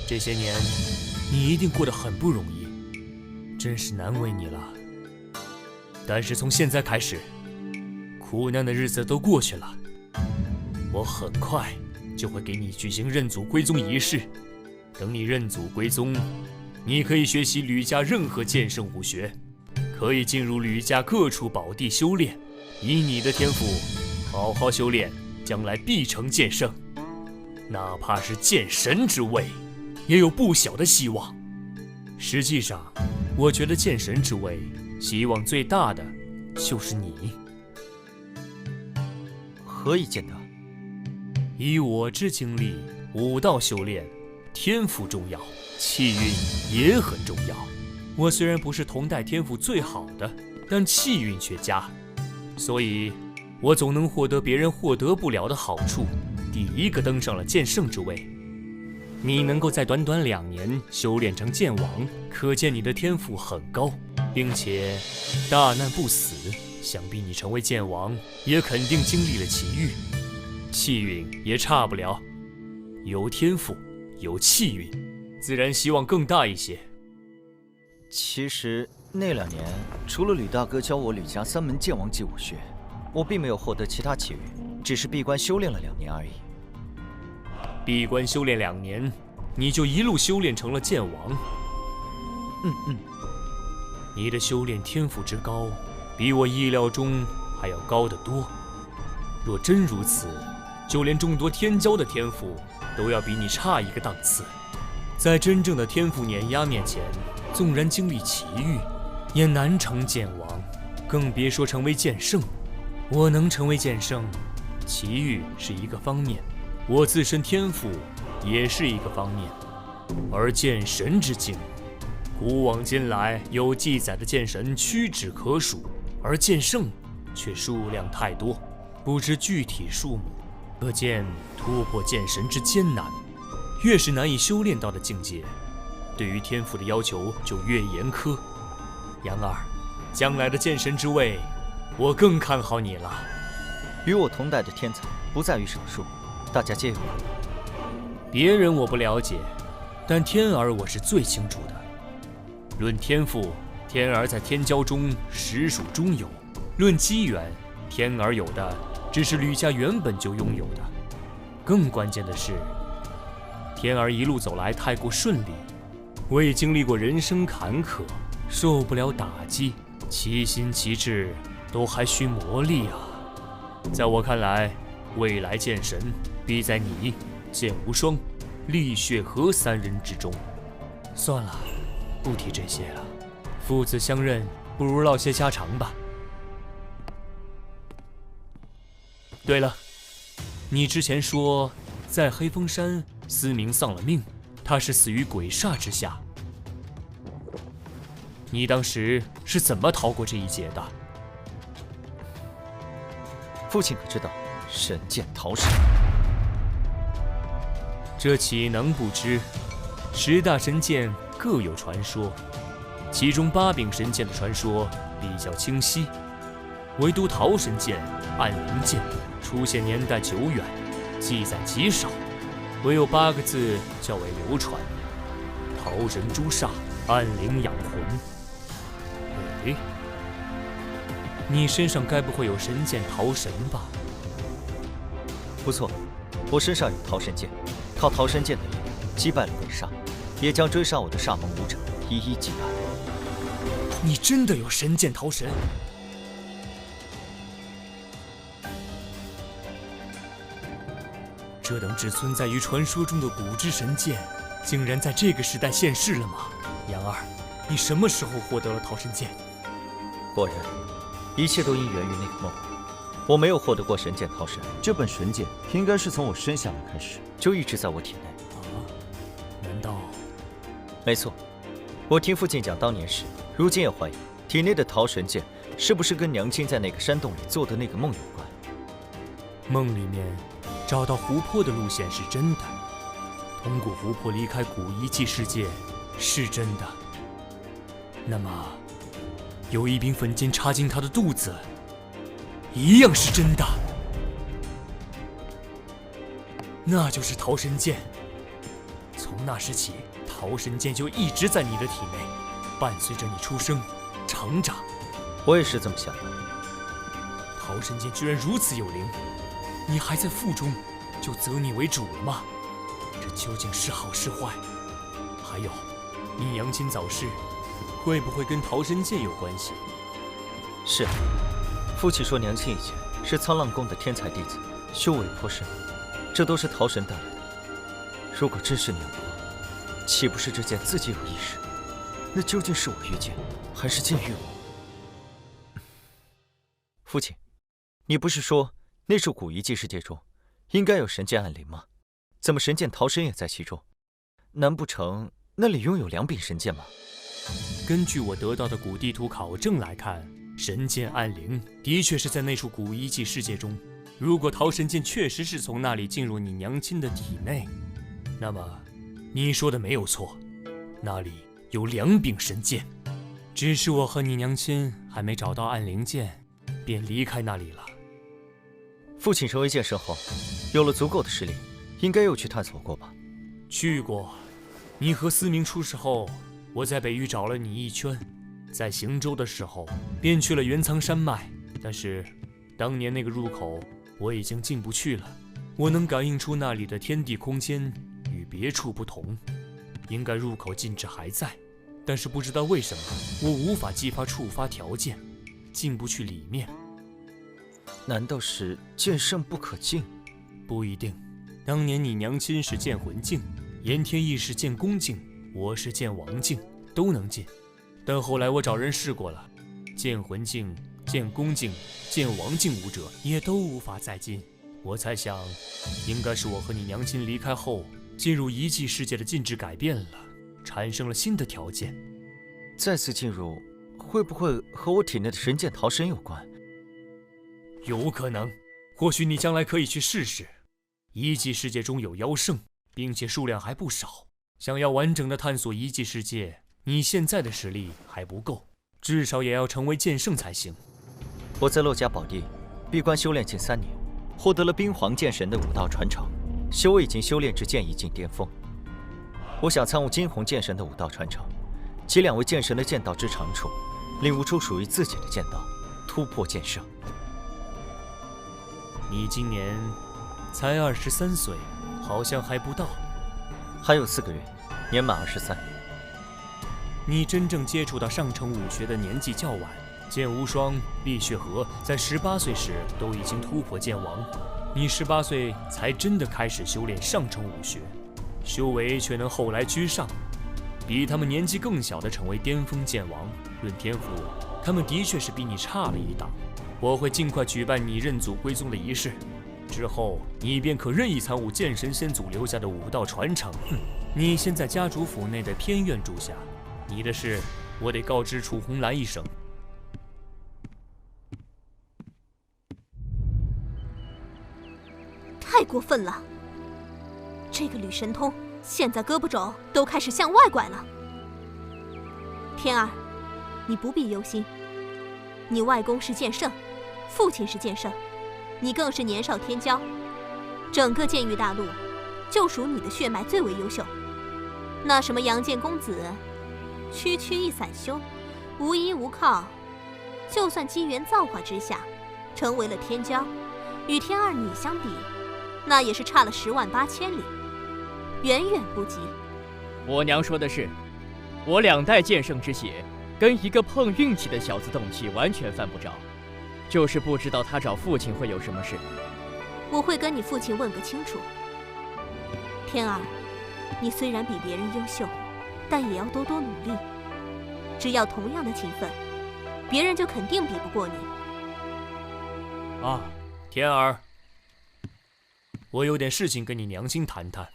[SPEAKER 3] 这些年，你一定过得很不容易，真是难为你了。但是从现在开始，苦难的日子都过去了，我很快就会给你举行认祖归宗仪式。等你认祖归宗，你可以学习吕家任何剑圣武学，可以进入吕家各处宝地修炼。以你的天赋，好好修炼，将来必成剑圣，哪怕是剑神之位，也有不小的希望。实际上，我觉得剑神之位，希望最大的就是你。
[SPEAKER 6] 何以见得？
[SPEAKER 3] 以我之经历，武道修炼，天赋重要，气运也很重要。我虽然不是同代天赋最好的，但气运却佳。所以，我总能获得别人获得不了的好处，第一个登上了剑圣之位。你能够在短短2年修炼成剑王，可见你的天赋很高，并且大难不死。想必你成为剑王，也肯定经历了奇遇，气运也差不了。有天赋，有气运，自然希望更大一些。
[SPEAKER 6] 其实那2年，除了吕大哥教我吕家3门剑王级武学，我并没有获得其他奇遇，只是闭关修炼了2年而已。
[SPEAKER 3] 闭关修炼2年，你就一路修炼成了剑王。你的修炼天赋之高，比我意料中还要高得多。若真如此，就连众多天骄的天赋都要比你差一个档次。在真正的天赋碾压面前，纵然经历奇遇，也难成剑王，更别说成为剑圣。我能成为剑圣，奇遇是一个方面，我自身天赋也是一个方面。而剑神之境，古往今来有记载的剑神屈指可数，而剑圣却数量太多，不知具体数目。可见突破剑神之艰难，越是难以修炼到的境界，对于天赋的要求就越严苛。杨儿，将来的剑神之位，我更看好你了。
[SPEAKER 6] 与我同代的天才不在于少数，大家皆有可能。
[SPEAKER 3] 别人我不了解，但天儿我是最清楚的。论天赋，天儿在天骄中实属中游；论机缘，天儿有的只是吕家原本就拥有的。更关键的是，天儿一路走来太过顺利，未经历过人生坎坷，受不了打击，其心其志都还需磨砺啊。在我看来，未来剑神必在你、剑无双、厉血河3人之中。算了，不提这些了。父子相认，不如唠些家常吧。对了，你之前说在黑风山思明丧了命，他是死于鬼煞之下。你当时是怎么逃过这一劫的？
[SPEAKER 6] 父亲可知道神剑逃神？
[SPEAKER 3] 这岂能不知？10大神剑各有传说，其中8柄神剑的传说比较清晰，唯独桃神剑、暗灵剑出现年代久远，记载极少，唯有8个字较为流传：桃神诛煞，暗灵养魂。哎，你身上该不会有神剑桃神吧？
[SPEAKER 6] 不错，我身上有桃神剑，靠桃神剑的力量击败了鬼煞，也将追杀我的煞盟武者一一击败。
[SPEAKER 3] 你真的有神剑桃神？这等只存在于传说中的古之神剑，竟然在这个时代现世了吗？杨儿，你什么时候获得了桃神剑？
[SPEAKER 6] 果然，一切都因源于那个梦。我没有获得过神剑桃神，
[SPEAKER 17] 这本神剑应该是从我生下来开始
[SPEAKER 6] 就一直在我体内。
[SPEAKER 3] 难道？
[SPEAKER 6] 没错，我听父亲讲当年时，如今也怀疑体内的桃神剑是不是跟娘亲在那个山洞里做的那个梦有关。
[SPEAKER 3] 梦里面找到湖泊的路线是真的，通过湖泊离开古遗迹世界是真的。那么，有一柄粉剑插进他的肚子，一样是真的。那就是桃神剑。从那时起，桃神剑就一直在你的体内，伴随着你出生、成长。
[SPEAKER 6] 我也是这么想的。
[SPEAKER 3] 桃神剑居然如此有灵，你还在腹中就择你为主了吗？这究竟是好是坏？还有，你娘亲早逝，会不会跟桃神剑有关系？
[SPEAKER 6] 是，父亲说娘亲以前是沧浪宫的天才弟子，修为颇深，这都是桃神带来的。如果真是那样的话，岂不是这剑自己有意识？那究竟是我御剑，还是剑御我？父亲，你不是说那处古遗迹世界中应该有神剑暗灵吗？怎么神剑桃神也在其中？难不成那里拥有2柄神剑吗？
[SPEAKER 3] 根据我得到的古地图考证来看，神剑暗灵的确是在那处古遗迹世界中。如果桃神剑确实是从那里进入你娘亲的体内，那么你说的没有错，那里有2柄神剑。只是我和你娘亲还没找到暗灵剑，便离开那里了。
[SPEAKER 6] 父亲成为剑圣后，有了足够的实力，应该又去探索过吧？
[SPEAKER 3] 去过。你和思明出事后，我在北域找了你一圈，在行舟的时候便去了元苍山脉，但是当年那个入口我已经进不去了。我能感应出那里的天地空间与别处不同，应该入口禁制还在，但是不知道为什么我无法激发触发条件，进不去里面。
[SPEAKER 6] 难道是剑圣不可进？
[SPEAKER 3] 不一定。当年你娘亲是剑魂境，炎天意是剑宫境，我是剑王境，都能进。但后来我找人试过了，剑魂境、剑宫境、剑王境武者也都无法再进。我猜想，应该是我和你娘亲离开后，进入遗迹世界的禁制改变了，产生了新的条件。
[SPEAKER 6] 再次进入，会不会和我体内的神剑逃神有关？
[SPEAKER 3] 有可能，或许你将来可以去试试。遗迹世界中有妖圣，并且数量还不少。想要完整的探索遗迹世界，你现在的实力还不够，至少也要成为剑圣才行。
[SPEAKER 6] 我在洛家宝地闭关修炼近3年，获得了冰皇剑神的武道传承，修为已经修炼至剑意境巅峰。我想参悟金红剑神的武道传承，集2位剑神的剑道之长处，领悟出属于自己的剑道，突破剑圣。
[SPEAKER 3] 你今年才23岁，好像还不到。
[SPEAKER 6] 还有4个月，年满23。
[SPEAKER 3] 你真正接触到上乘武学的年纪较晚，剑无双、厉血河在18岁时都已经突破剑王，你18岁才真的开始修炼上乘武学，修为却能后来居上，比他们年纪更小的成为巅峰剑王。论天赋，他们的确是比你差了一档。我会尽快举办你认祖归宗的仪式，之后你便可任意参悟剑神先祖留下的武道传承。你先在家主府内的偏院住下，你的事我得告知楚红兰一声。
[SPEAKER 5] 太过分了！这个吕神通现在胳膊肘都开始向外拐了。天儿，你不必忧心，你外公是剑圣，父亲是剑圣，你更是年少天骄，整个剑域大陆就属你的血脉最为优秀。那什么杨剑公子，区区一散修，无依无靠，就算机缘造化之下成为了天骄，与天儿你相比，那也是差了10万8千里，远远不及。
[SPEAKER 13] 我娘说的是，我2代剑圣之血，跟一个碰运气的小子动气完全犯不着，就是不知道他找父亲会有什么事。
[SPEAKER 5] 我会跟你父亲问个清楚。天儿，你虽然比别人优秀，但也要多多努力。只要同样的勤奋，别人就肯定比不过你。
[SPEAKER 3] 啊，天儿，我有点事情跟你娘亲谈谈，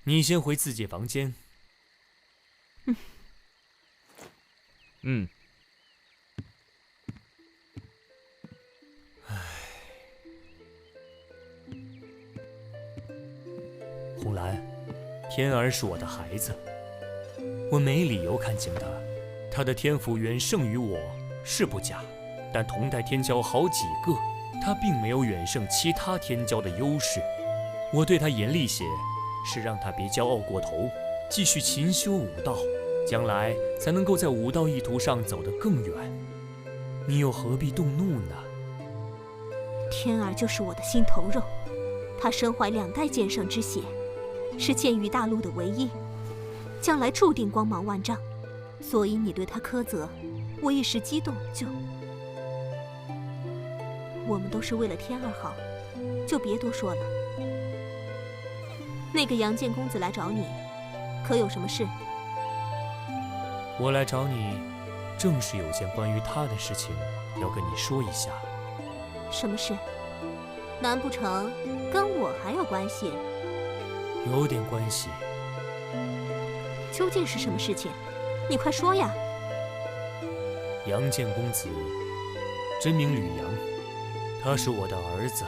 [SPEAKER 3] 你先回自己房间。
[SPEAKER 13] 嗯。
[SPEAKER 3] 红兰，天儿是我的孩子，我没理由看轻他。他的天赋远胜于我是不假，但同代天骄好几个，他并没有远胜其他天骄的优势。我对他严厉些，是让他别骄傲过头，继续勤修武道，将来才能够在武道意途上走得更远。你又何必动怒呢？
[SPEAKER 5] 天儿就是我的心头肉，他身怀2代剑圣之血，是剑域大陆的唯一，将来注定光芒万丈。所以你对他苛责，我一时激动就……我们都是为了天儿好，就别多说了。那个杨剑公子来找你，可有什么事？
[SPEAKER 3] 我来找你，正是有件关于他的事情要跟你说一下。
[SPEAKER 5] 什么事？难不成跟我还有关系？
[SPEAKER 3] 有点关系。
[SPEAKER 5] 究竟是什么事情？你快说呀！
[SPEAKER 3] 杨剑公子，真名吕阳，他是我的儿子。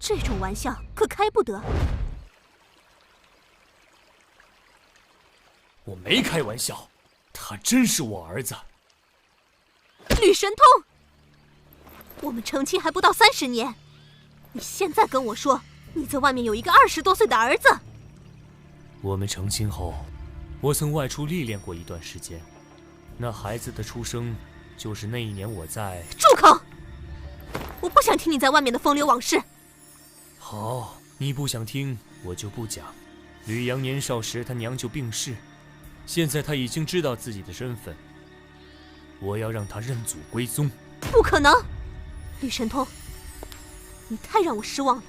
[SPEAKER 5] 这种玩笑可开不得。
[SPEAKER 3] 我没开玩笑，他真是我儿子。
[SPEAKER 5] 吕神通，我们成亲还不到30年，你现在跟我说你在外面有一个20多岁的儿子？
[SPEAKER 3] 我们成亲后，我曾外出历练过一段时间，那孩子的出生就是那一年我在……
[SPEAKER 5] 住口！我不想听你在外面的风流往事。
[SPEAKER 3] 好，你不想听，我就不讲。吕阳年少时，他娘就病逝，现在他已经知道自己的身份，我要让他认祖归宗。
[SPEAKER 5] 不可能！吕神通，你太让我失望了。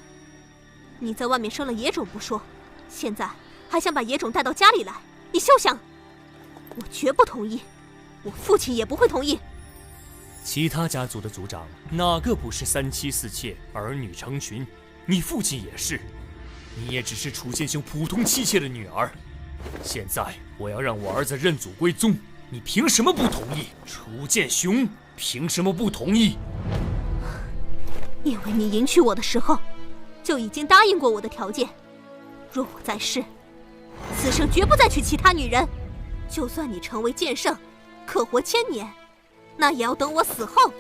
[SPEAKER 5] 你在外面生了野种不说，现在还想把野种带到家里来，你休想！我绝不同意，我父亲也不会同意。
[SPEAKER 3] 其他家族的族长哪个不是3妻4妾，儿女成群？你父亲也是，你也只是楚剑雄普通妻妾的女儿。现在我要让我儿子认祖归宗，你凭什么不同意？楚剑雄凭什么不同意？
[SPEAKER 5] 因为你迎娶我的时候，就已经答应过我的条件。若我在世，此生绝不再娶其他女人。就算你成为剑圣，可活1000年，那也要等我死后，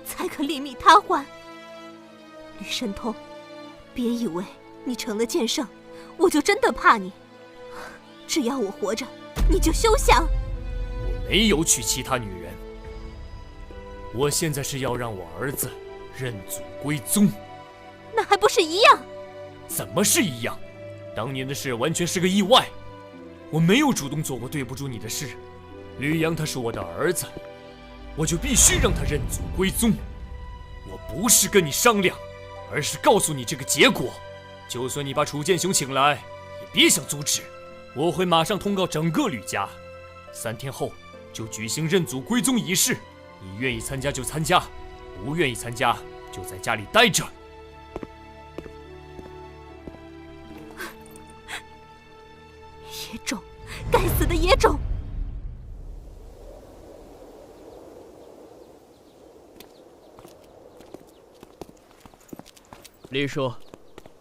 [SPEAKER 5] 才可另觅他欢。吕神通，别以为你成了剑圣，我就真的怕你。只要我活着，你就休想。
[SPEAKER 3] 我没有娶其他女人，我现在是要让我儿子认祖归宗。
[SPEAKER 5] 那还不是一样？
[SPEAKER 3] 怎么是一样？当年的事完全是个意外，我没有主动做过对不住你的事。吕阳他是我的儿子，我就必须让他认祖归宗。我不是跟你商量，而是告诉你这个结果。就算你把楚剑雄请来，也别想阻止。我会马上通告整个吕家，3天后就举行认祖归宗仪式。你愿意参加就参加，不愿意参加就在家里待着。
[SPEAKER 5] 野种，该死的野种！
[SPEAKER 13] 吕叔，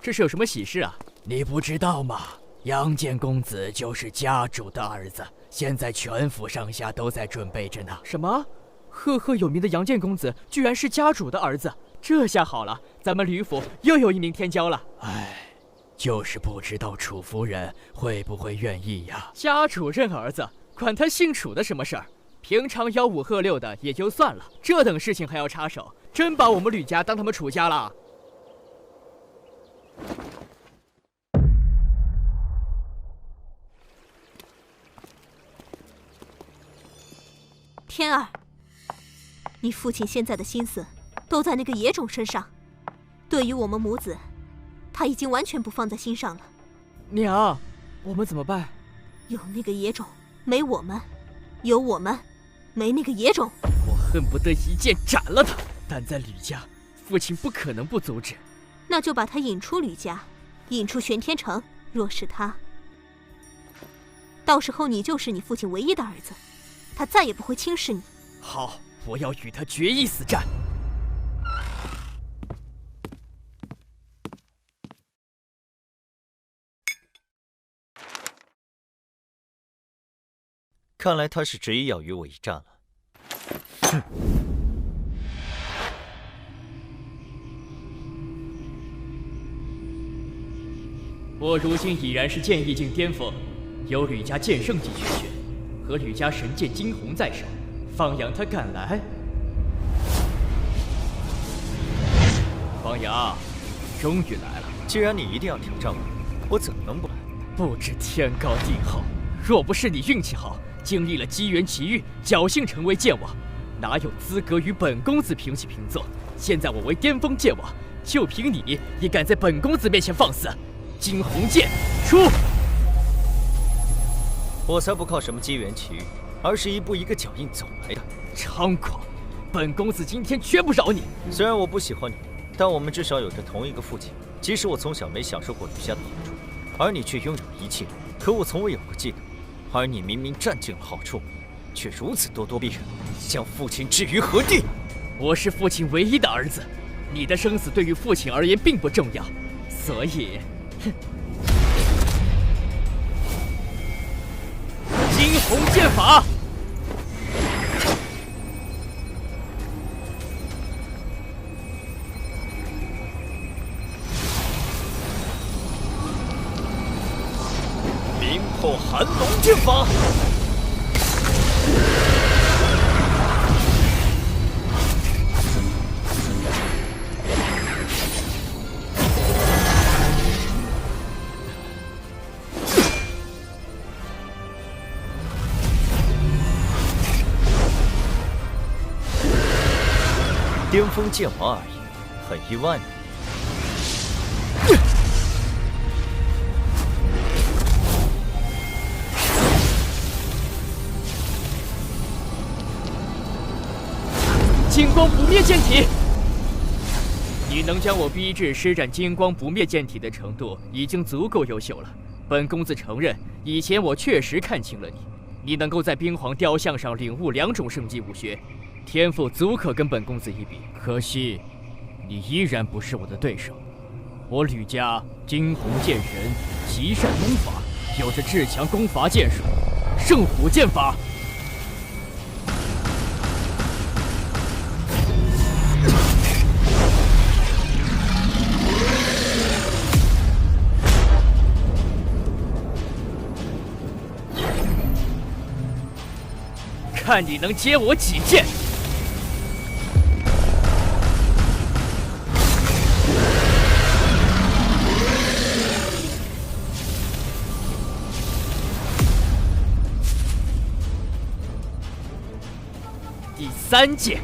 [SPEAKER 13] 这是有什么喜事啊？
[SPEAKER 14] 你不知道吗？杨建公子就是家主的儿子，现在全府上下都在准备着呢。
[SPEAKER 13] 什么？赫赫有名的杨建公子居然是家主的儿子？这下好了，咱们吕府又有一名天骄了。
[SPEAKER 14] 唉，就是不知道楚夫人会不会愿意呀？
[SPEAKER 13] 家主认儿子，管他姓楚的什么事儿？平常吆五喝六的也就算了，这等事情还要插手，真把我们吕家当他们楚家了。
[SPEAKER 5] 天儿，你父亲现在的心思都在那个野种身上，对于我们母子，他已经完全不放在心上了。
[SPEAKER 13] 娘，我们怎么办？
[SPEAKER 5] 有那个野种，没我们；有我们，没那个野种。
[SPEAKER 13] 我恨不得一剑斩了他，但在吕家，父亲不可能不阻止。
[SPEAKER 5] 那就把他引出吕家，引出玄天城。若是他，到时候你就是你父亲唯一的儿子。他再也不会轻视你。
[SPEAKER 13] 好，我要与他决一死战。
[SPEAKER 6] 看来他是执意要与我一战了。哼！
[SPEAKER 13] 我如今已然是剑意境巅峰，有吕家剑圣级绝学和吕家神剑惊鸿在手，方阳他敢来？方阳，终于来了。
[SPEAKER 6] 既然你一定要挑战我怎么能不来？
[SPEAKER 13] 不知天高地厚，若不是你运气好，经历了机缘奇遇，侥幸成为剑王，哪有资格与本公子平起平坐？现在我为巅峰剑王，就凭你也敢在本公子面前放肆？惊鸿剑出！
[SPEAKER 6] 我才不靠什么机缘奇遇，而是一步一个脚印走来的。
[SPEAKER 13] 猖狂！本公子今天绝不饶你。
[SPEAKER 6] 虽然我不喜欢你，但我们至少有着同一个父亲。即使我从小没享受过吕家的好处，而你却拥有一切，可我从未有过嫉妒。而你明明占尽了好处，却如此咄咄逼人，将父亲置于何地？
[SPEAKER 13] 我是父亲唯一的儿子，你的生死对于父亲而言并不重要，所以，哼！惊鸿剑法！
[SPEAKER 9] 明破寒龙剑法！
[SPEAKER 6] 巅峰剑王而已，很意外呢。
[SPEAKER 13] 金光不灭剑体！你能将我逼至施展金光不灭剑体的程度，已经足够优秀了。本公子承认，以前我确实看清了你。你能够在冰皇雕像上领悟2种圣级武学，天赋足可跟本公子一比。可惜，你依然不是我的对手。我吕家惊鸿剑神极善功法，有着至强攻伐剑术——圣虎剑法。看你能接我几剑！第3剑，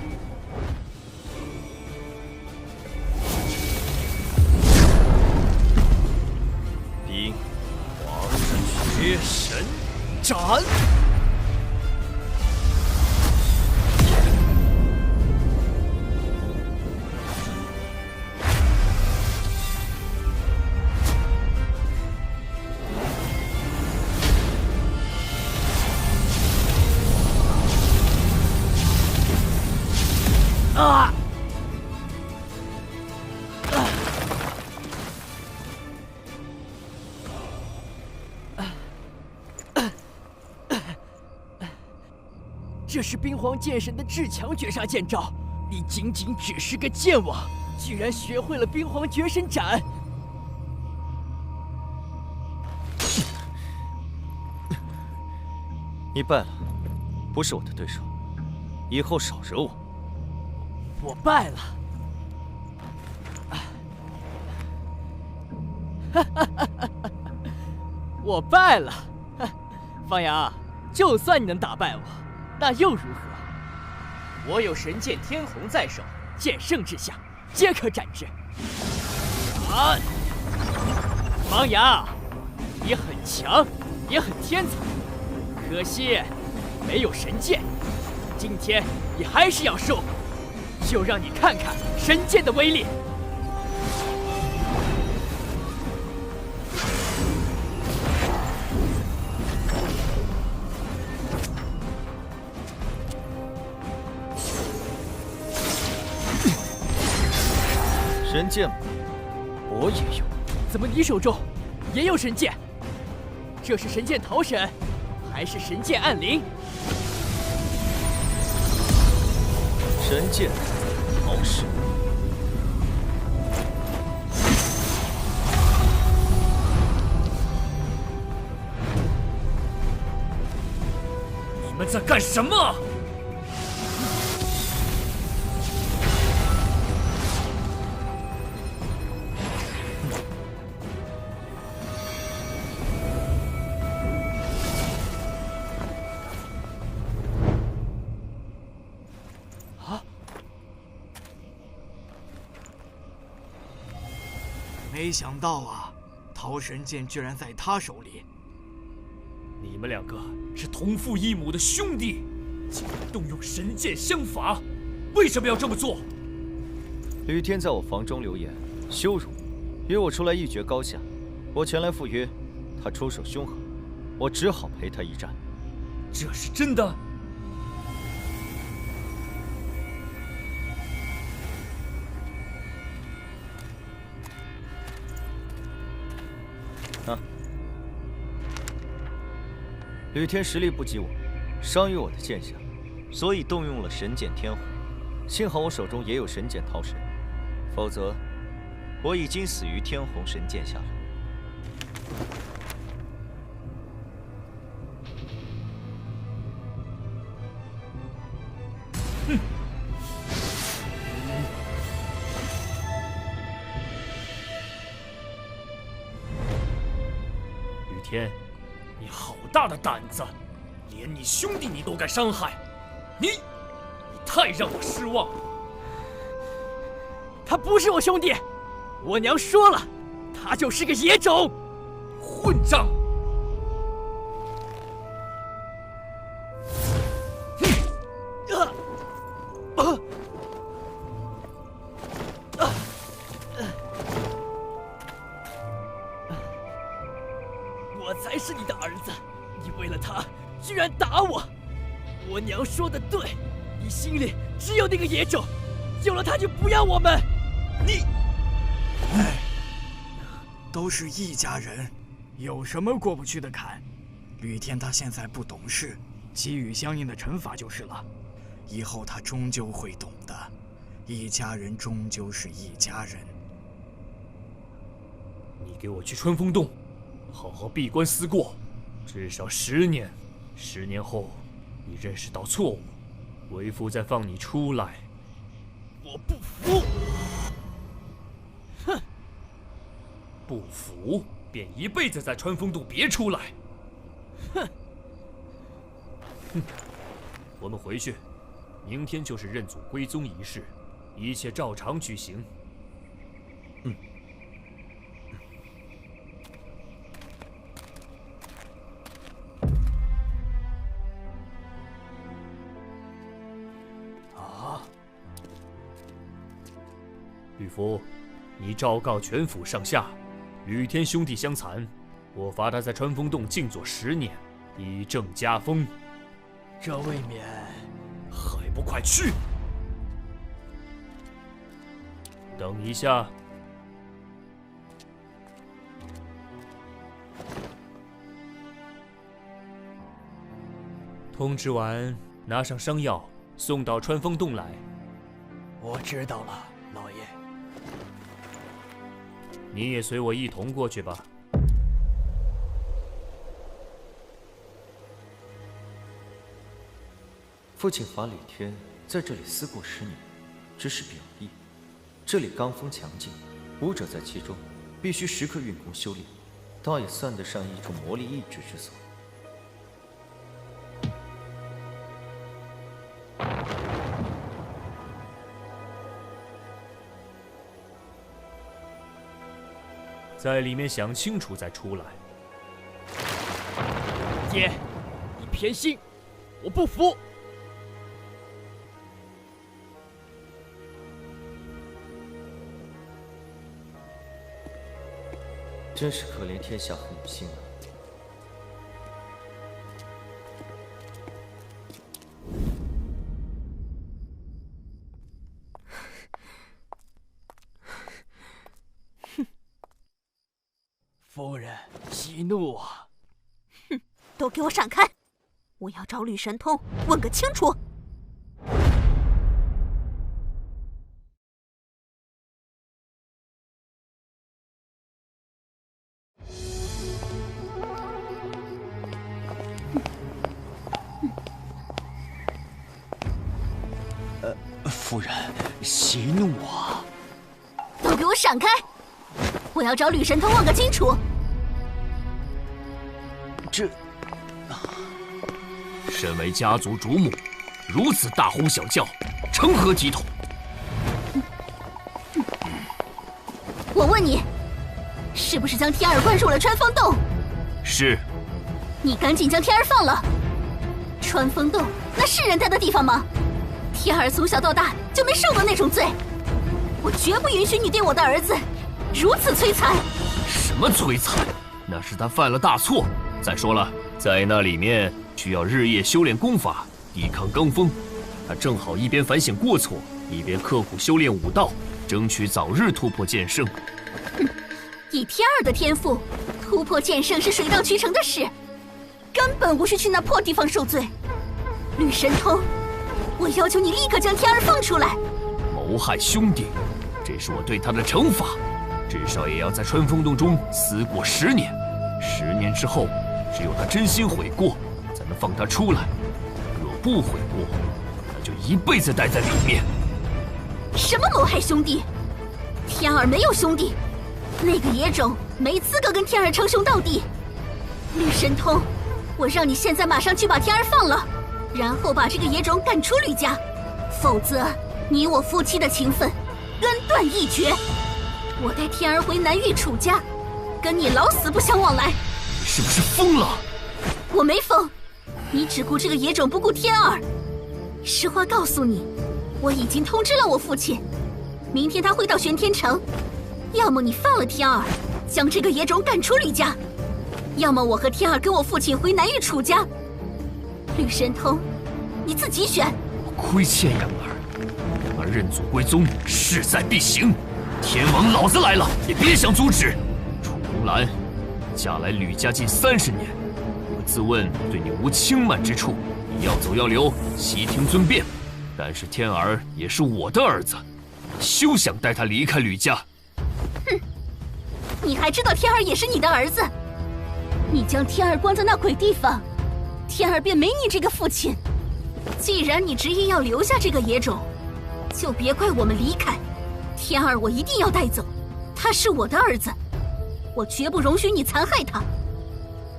[SPEAKER 11] 冰皇绝神斩！
[SPEAKER 13] 啊！这是冰皇剑神的至强绝杀剑招，你仅仅只是个剑王，居然学会了冰皇绝神斩！
[SPEAKER 6] 你败了，不是我的对手，以后少惹我。
[SPEAKER 13] 我败了，我败了，方阳，就算你能打败我，那又如何？我有神剑天虹在手，剑圣之下，皆可斩之。啊！方阳，你很强，也很天才，可惜没有神剑，今天你还是要输。就让你看看神剑的威力！
[SPEAKER 6] 神剑，我也有。
[SPEAKER 13] 怎么你手中也有神剑？这是神剑桃神，还是神剑暗灵？
[SPEAKER 6] 神剑桃神，
[SPEAKER 3] 你们在干什么？
[SPEAKER 2] 没想到啊，桃神剑居然在他手里。
[SPEAKER 3] 你们2个是同父异母的兄弟，竟然动用神剑相伐，为什么要这么做？
[SPEAKER 6] 吕天在我房中留言羞辱，约我出来一决高下。我前来赴约，他出手凶狠，我只好陪他一战。
[SPEAKER 3] 这是真的？
[SPEAKER 6] 啊！吕天实力不及我，伤于我的剑下，所以动用了神剑天虹。幸好我手中也有神剑桃神，否则我已经死于天虹神剑下了。
[SPEAKER 3] 哼！雨天，你好大的胆子，连你兄弟你都敢伤害，你太让我失望了。
[SPEAKER 13] 他不是我兄弟，我娘说了，他就是个野种，
[SPEAKER 3] 混账！
[SPEAKER 13] 然打我！我娘说的对，你心里只有那个野种，有了它就不要我们。
[SPEAKER 2] 你，都是一家人，有什么过不去的坎？吕天他现在不懂事，给予相应的惩罚就是了。以后他终究会懂的，一家人终究是一家人。
[SPEAKER 3] 你给我去春风洞，好好闭关思过，至少10年。10年后，你认识到错误，为父再放你出来。
[SPEAKER 13] 我不服！
[SPEAKER 3] 哼！不服便一辈子在穿风洞别出来。
[SPEAKER 13] 哼！
[SPEAKER 3] 哼！我们回去，明天就是认祖归宗仪式，一切照常举行。吕福，你昭告全府上下，吕天兄弟相残，我罚他在穿风洞静坐10年，以正家风。
[SPEAKER 13] 这未免……
[SPEAKER 3] 还不快去！等一下。通知完，拿上伤药，送到穿风洞来。
[SPEAKER 13] 我知道了，老爷。
[SPEAKER 3] 你也随我一同过去吧。
[SPEAKER 6] 父亲罚吕天在这里思过10年，只是表意。这里罡风强劲，武者在其中，必须时刻运功修炼，倒也算得上一种魔力抑制之所。
[SPEAKER 3] 在里面想清楚再出来。
[SPEAKER 13] 爹，你偏心，我不服。
[SPEAKER 6] 真是可怜天下父母心啊！
[SPEAKER 13] 夫人，息怒啊！
[SPEAKER 5] 哼，都给我闪开！我要找吕神通问个清楚。
[SPEAKER 7] 夫人，息怒啊！
[SPEAKER 5] 都给我闪开！我要找吕神通问个清楚。
[SPEAKER 7] 这，
[SPEAKER 3] 身为家族主母，如此大呼小叫，成何体统？
[SPEAKER 5] 我问你，是不是将天儿关入了穿风洞？
[SPEAKER 3] 是。
[SPEAKER 5] 你赶紧将天儿放了。穿风洞那是人待的地方吗？天儿从小到大就没受过那种罪，我绝不允许你对我的儿子如此摧残。
[SPEAKER 3] 什么摧残？那是他犯了大错。再说了，在那里面需要日夜修炼功法，抵抗罡风。他正好一边反省过错，一边刻苦修炼武道，争取早日突破剑圣。
[SPEAKER 5] 以天儿的天赋，突破剑圣是水到渠成的事，根本无需去那破地方受罪。吕神通，我要求你立刻将天儿放出来！
[SPEAKER 3] 谋害兄弟，这是我对他的惩罚，至少也要在穿风洞中思过10年。10年之后，只有他真心悔过，才能放他出来。若不悔过，那就一辈子待在里面。
[SPEAKER 5] 什么谋害兄弟？天儿没有兄弟，那个野种没资格跟天儿称兄道弟。吕神通，我让你现在马上去把天儿放了，然后把这个野种赶出吕家，否则你我夫妻的情分恩断义绝。我带天儿回南域楚家，跟你老死不相往来。
[SPEAKER 3] 你是不是疯了？
[SPEAKER 5] 我没疯，你只顾这个野种，不顾天儿。实话告诉你，我已经通知了我父亲，明天他会到玄天城。要么你放了天儿，将这个野种赶出吕家，要么我和天儿跟我父亲回南域楚家。
[SPEAKER 19] 吕神通，你自己选。
[SPEAKER 3] 亏欠养儿，养儿认祖归宗，势在必行。天王老子来了，也别想阻止。楚红兰，嫁来吕家近30年，我自问对你无轻慢之处，你要走要留，悉听尊便。但是天儿也是我的儿子，休想带他离开吕家。
[SPEAKER 19] 哼，你还知道天儿也是你的儿子？你将天儿关在那鬼地方，天儿便没你这个父亲。既然你执意要留下这个野种，就别怪我们离开。天儿我一定要带走，他是我的儿子，我绝不容许你残害他。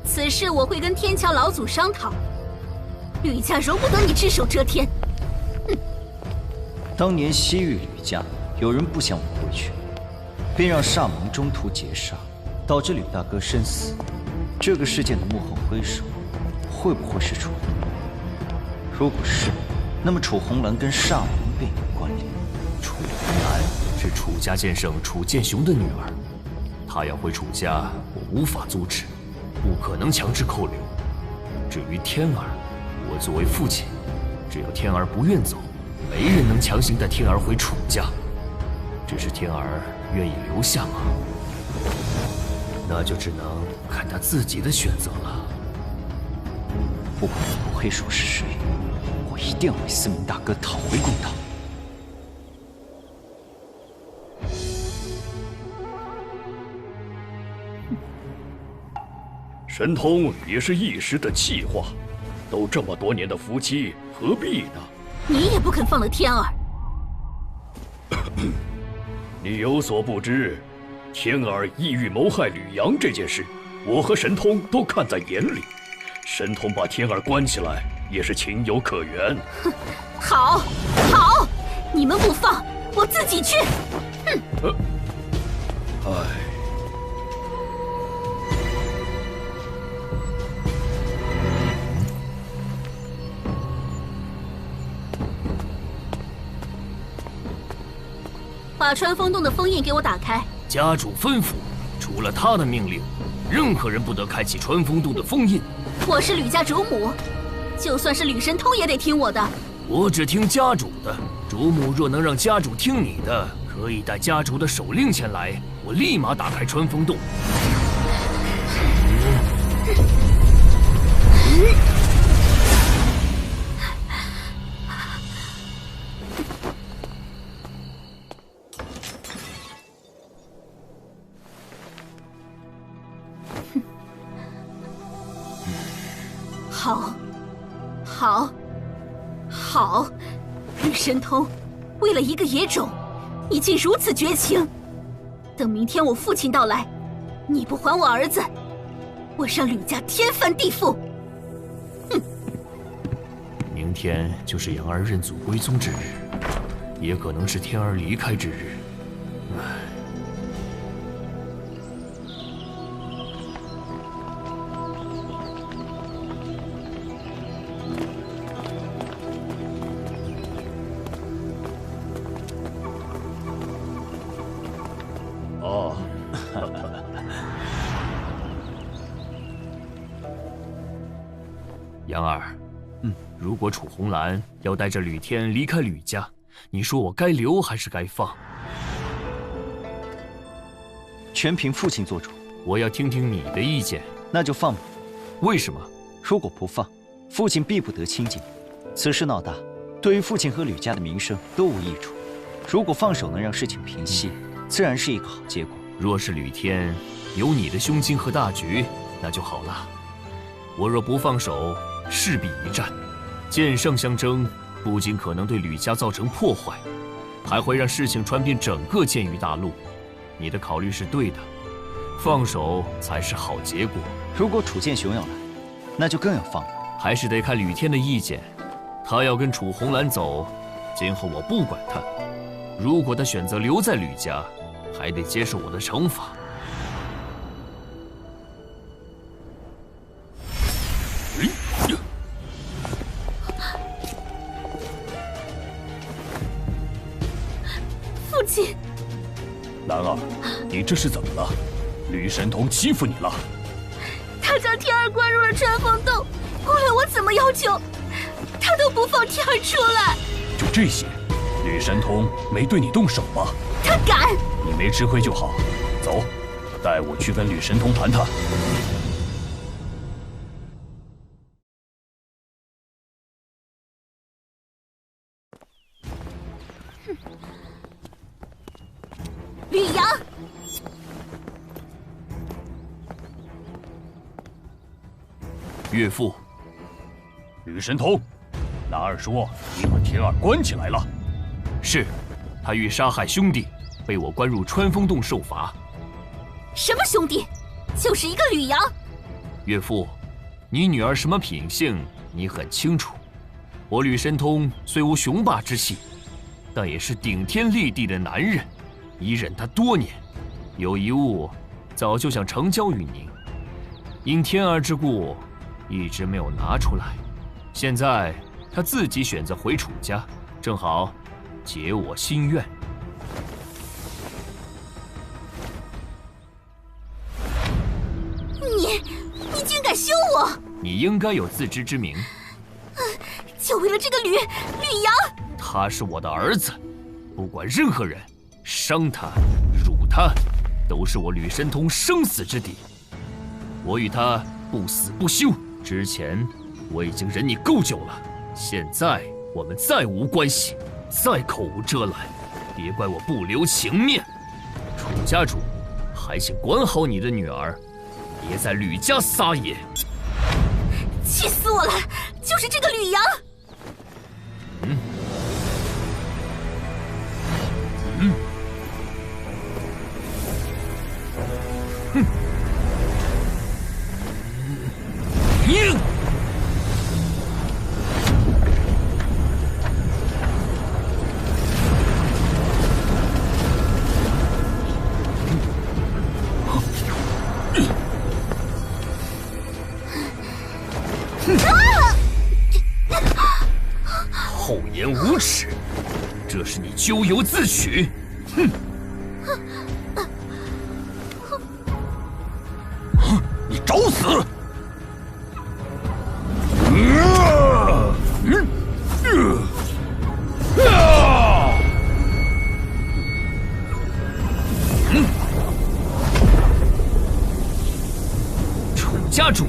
[SPEAKER 19] 此事我会跟天桥老祖商讨，吕家容不得你只手遮天。
[SPEAKER 6] 当年西域吕家有人不想我回去，便让煞盟中途劫杀，导致吕大哥身死。这个事件的幕后黑手会不会是楚红兰？如果是，那么楚红兰跟煞盟便有关联。
[SPEAKER 3] 楚红兰是楚家剑圣楚剑雄的女儿，她要回楚家，我无法阻止，不可能强制扣留。至于天儿，我作为父亲，只要天儿不愿走，没人能强行带天儿回楚家。只是天儿愿意留下吗？那就只能看他自己的选择了。
[SPEAKER 6] 不管幕后黑手是谁，我一定要为思明大哥讨回公道。
[SPEAKER 1] 神通也是一时的气话，都这么多年的夫妻，何必呢？
[SPEAKER 19] 你也不肯放了天儿。
[SPEAKER 1] 你有所不知，天儿意欲谋害吕阳这件事，我和神通都看在眼里。神通把天儿关起来，也是情有可原。
[SPEAKER 19] 哼，好，好，你们不放，我自己去。哼。把穿风洞的封印给我打开。
[SPEAKER 3] 家主吩咐，除了他的命令，任何人不得开启穿风洞的封印。
[SPEAKER 19] 我是吕家主母，就算是吕神通也得听我的。
[SPEAKER 3] 我只听家主的，主母若能让家主听你的，可以带家主的手令前来，我立马打开穿风洞。
[SPEAKER 19] 好，好，好，吕神通，为了一个野种，你竟如此绝情！等明天我父亲到来，你不还我儿子，我让吕家天翻地覆！哼！
[SPEAKER 3] 明天就是阳儿认祖归宗之日，也可能是天儿离开之日。唉。阳儿，如果楚红兰要带着吕天离开吕家，你说我该留还是该放？
[SPEAKER 6] 全凭父亲做主。
[SPEAKER 3] 我要听听你的意见。
[SPEAKER 6] 那就放吧。
[SPEAKER 3] 为什么？
[SPEAKER 6] 如果不放，父亲必不得清净。此事闹大，对于父亲和吕家的名声都无益处。如果放手能让事情平息，自然是一个好结果。
[SPEAKER 3] 若是吕天有你的胸襟和大局，那就好了。我若不放手，势必一战，剑圣相争，不仅可能对吕家造成破坏，还会让事情传遍整个剑域大陆。你的考虑是对的，放手才是好结果。
[SPEAKER 6] 如果楚剑雄要来，那就更要放了。
[SPEAKER 3] 还是得看吕天的意见。他要跟楚红兰走，今后我不管他。如果他选择留在吕家，还得接受我的惩罚。
[SPEAKER 19] 父亲，
[SPEAKER 1] 兰儿，你这是怎么了？吕神童欺负你了？
[SPEAKER 19] 他将天儿关入了穿风洞，无论我怎么要求，他都不放天儿出来。
[SPEAKER 1] 就这些，吕神通没对你动手吧？
[SPEAKER 19] 他敢！
[SPEAKER 1] 你没吃亏就好。走，带我去跟吕神通谈谈。
[SPEAKER 19] 吕阳，
[SPEAKER 1] 岳父，吕神通，男儿说你把天儿关起来了。
[SPEAKER 3] 是，他欲杀害兄弟，被我关入穿风洞受罚。
[SPEAKER 19] 什么兄弟？就是一个吕阳。
[SPEAKER 3] 岳父，你女儿什么品性，你很清楚。我吕神通虽无雄霸之气，但也是顶天立地的男人，已忍她多年。有一物，早就想成交于您，因天儿之故，一直没有拿出来。现在他自己选择回楚家，正好解我心愿。
[SPEAKER 19] 你竟敢休我！
[SPEAKER 3] 你应该有自知之明。
[SPEAKER 19] 就为了这个吕阳，
[SPEAKER 3] 他是我的儿子，不管任何人伤他、辱他，都是我吕神通生死之敌。我与他不死不休。之前我已经忍你够久了，现在我们再无关系，再口无遮拦，别怪我不留情面。楚家主，还请管好你的女儿，别在吕家撒野。
[SPEAKER 19] 气死我了！就是这个吕阳。
[SPEAKER 3] 厚颜无耻，这是你咎由自取。哼！
[SPEAKER 1] 你找死！
[SPEAKER 3] 楚家主，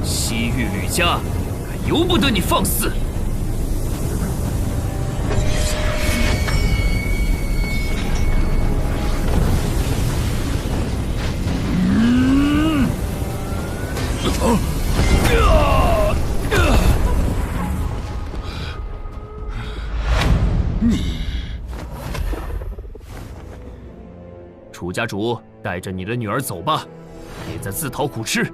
[SPEAKER 3] 西域吕家，可由不得你放肆！楚家主，带着你的女儿走吧，别再自讨苦吃。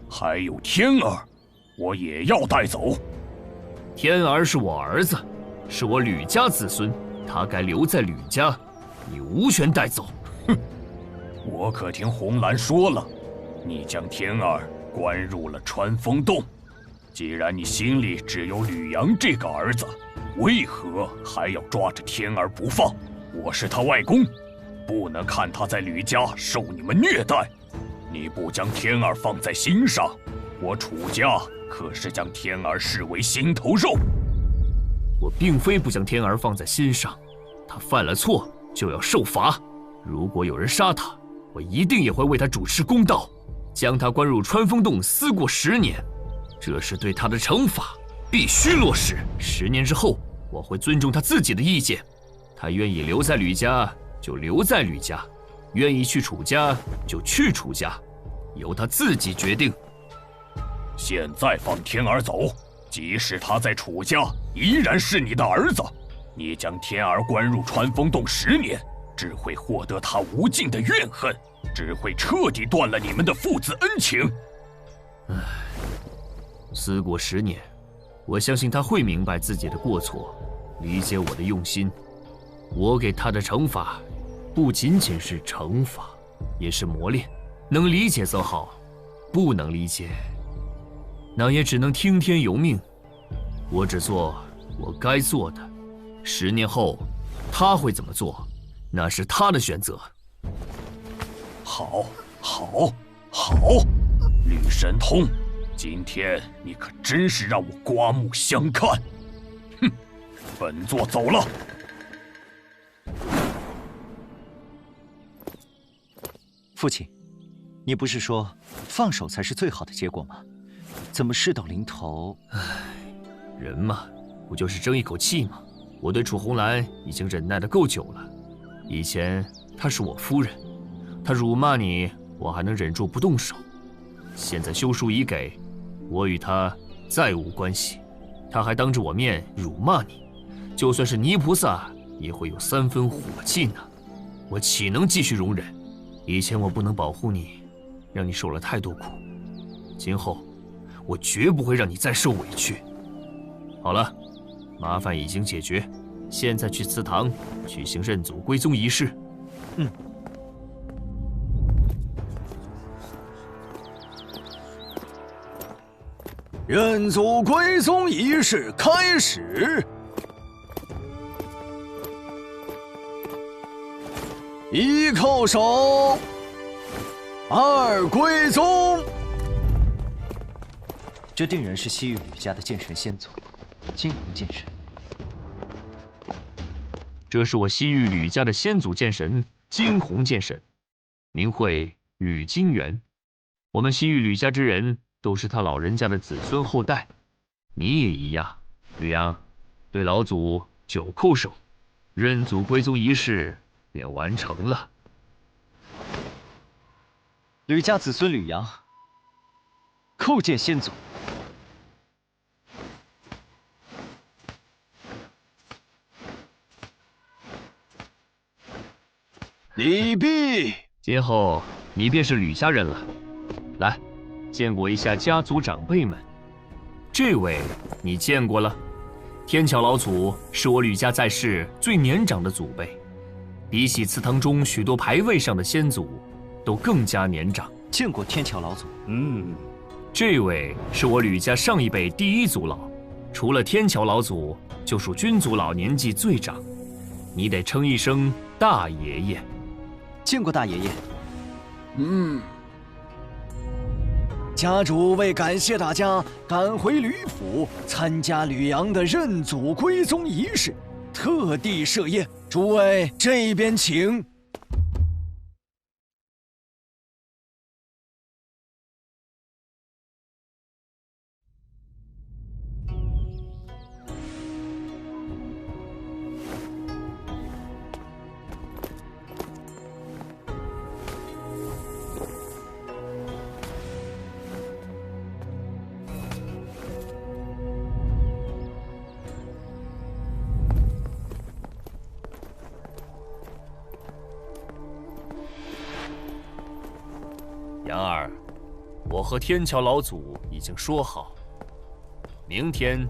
[SPEAKER 1] 还有天儿，我也要带走。
[SPEAKER 3] 天儿是我儿子，是我吕家子孙，他该留在吕家，你无权带走。
[SPEAKER 1] 哼，我可听红兰说了，你将天儿关入了穿风洞。既然你心里只有吕阳这个儿子，为何还要抓着天儿不放？我是他外公，不能看他在吕家受你们虐待。你不将天儿放在心上，我楚家可是将天儿视为心头肉。
[SPEAKER 3] 我并非不将天儿放在心上，他犯了错就要受罚。如果有人杀他，我一定也会为他主持公道，将他关入穿风洞思过10年。这是对他的惩罚，必须落实。10年之后，我会尊重他自己的意见。他愿意留在吕家就留在吕家，愿意去楚家就去楚家，由他自己决定。
[SPEAKER 1] 现在放天儿走，即使他在楚家，依然是你的儿子。你将天儿关入穿风洞10年，只会获得他无尽的怨恨，只会彻底断了你们的父子恩情。
[SPEAKER 3] 唉。思过10年，我相信他会明白自己的过错，理解我的用心。我给他的惩罚，不仅仅是惩罚，也是磨练。能理解则好，不能理解，那也只能听天由命。我只做我该做的。10年后，他会怎么做，那是他的选择。
[SPEAKER 1] 好，好，好，吕神通，今天你可真是让我刮目相看。哼，本座走了。
[SPEAKER 6] 父亲，你不是说放手才是最好的结果吗？怎么事到临头？
[SPEAKER 3] 唉，人嘛，不就是争一口气吗？我对楚红兰已经忍耐得够久了。以前她是我夫人，她辱骂你，我还能忍住不动手。现在休书已给，我与她再无关系，她还当着我面辱骂你，就算是泥菩萨也会有3分火气呢。我岂能继续容忍？以前我不能保护你，让你受了太多苦，今后我绝不会让你再受委屈。好了，麻烦已经解决，现在去祠堂举行认祖归宗仪式。
[SPEAKER 7] 认祖归宗仪式开始。1叩首，2归宗。
[SPEAKER 6] 这定然是西域吕家的剑神先祖，金红剑神。
[SPEAKER 3] 这是我西域吕家的先祖剑神金红剑神，名讳吕金元。我们西域吕家之人都是他老人家的子孙后代，你也一样。吕阳，对老祖9叩首，认祖归宗仪式便完成了。
[SPEAKER 6] 吕家子孙吕阳，叩见先祖。
[SPEAKER 7] 礼毕。
[SPEAKER 3] 今后你便是吕家人了。来，见过一下家族长辈们。这位你见过了，天桥老祖是我吕家在世最年长的祖辈，比起祠堂中许多牌位上的先祖，都更加年长。
[SPEAKER 6] 见过天桥老祖。
[SPEAKER 3] 这位是我吕家上一辈第1族老，除了天桥老祖，就属君族老年纪最长，你得称一声大爷爷。
[SPEAKER 6] 见过大爷爷。
[SPEAKER 7] 家主为感谢大家赶回吕府参加吕阳的认祖归宗仪式，特地设宴，诸位这边请。
[SPEAKER 3] 杨儿，我和天桥老祖已经说好，明天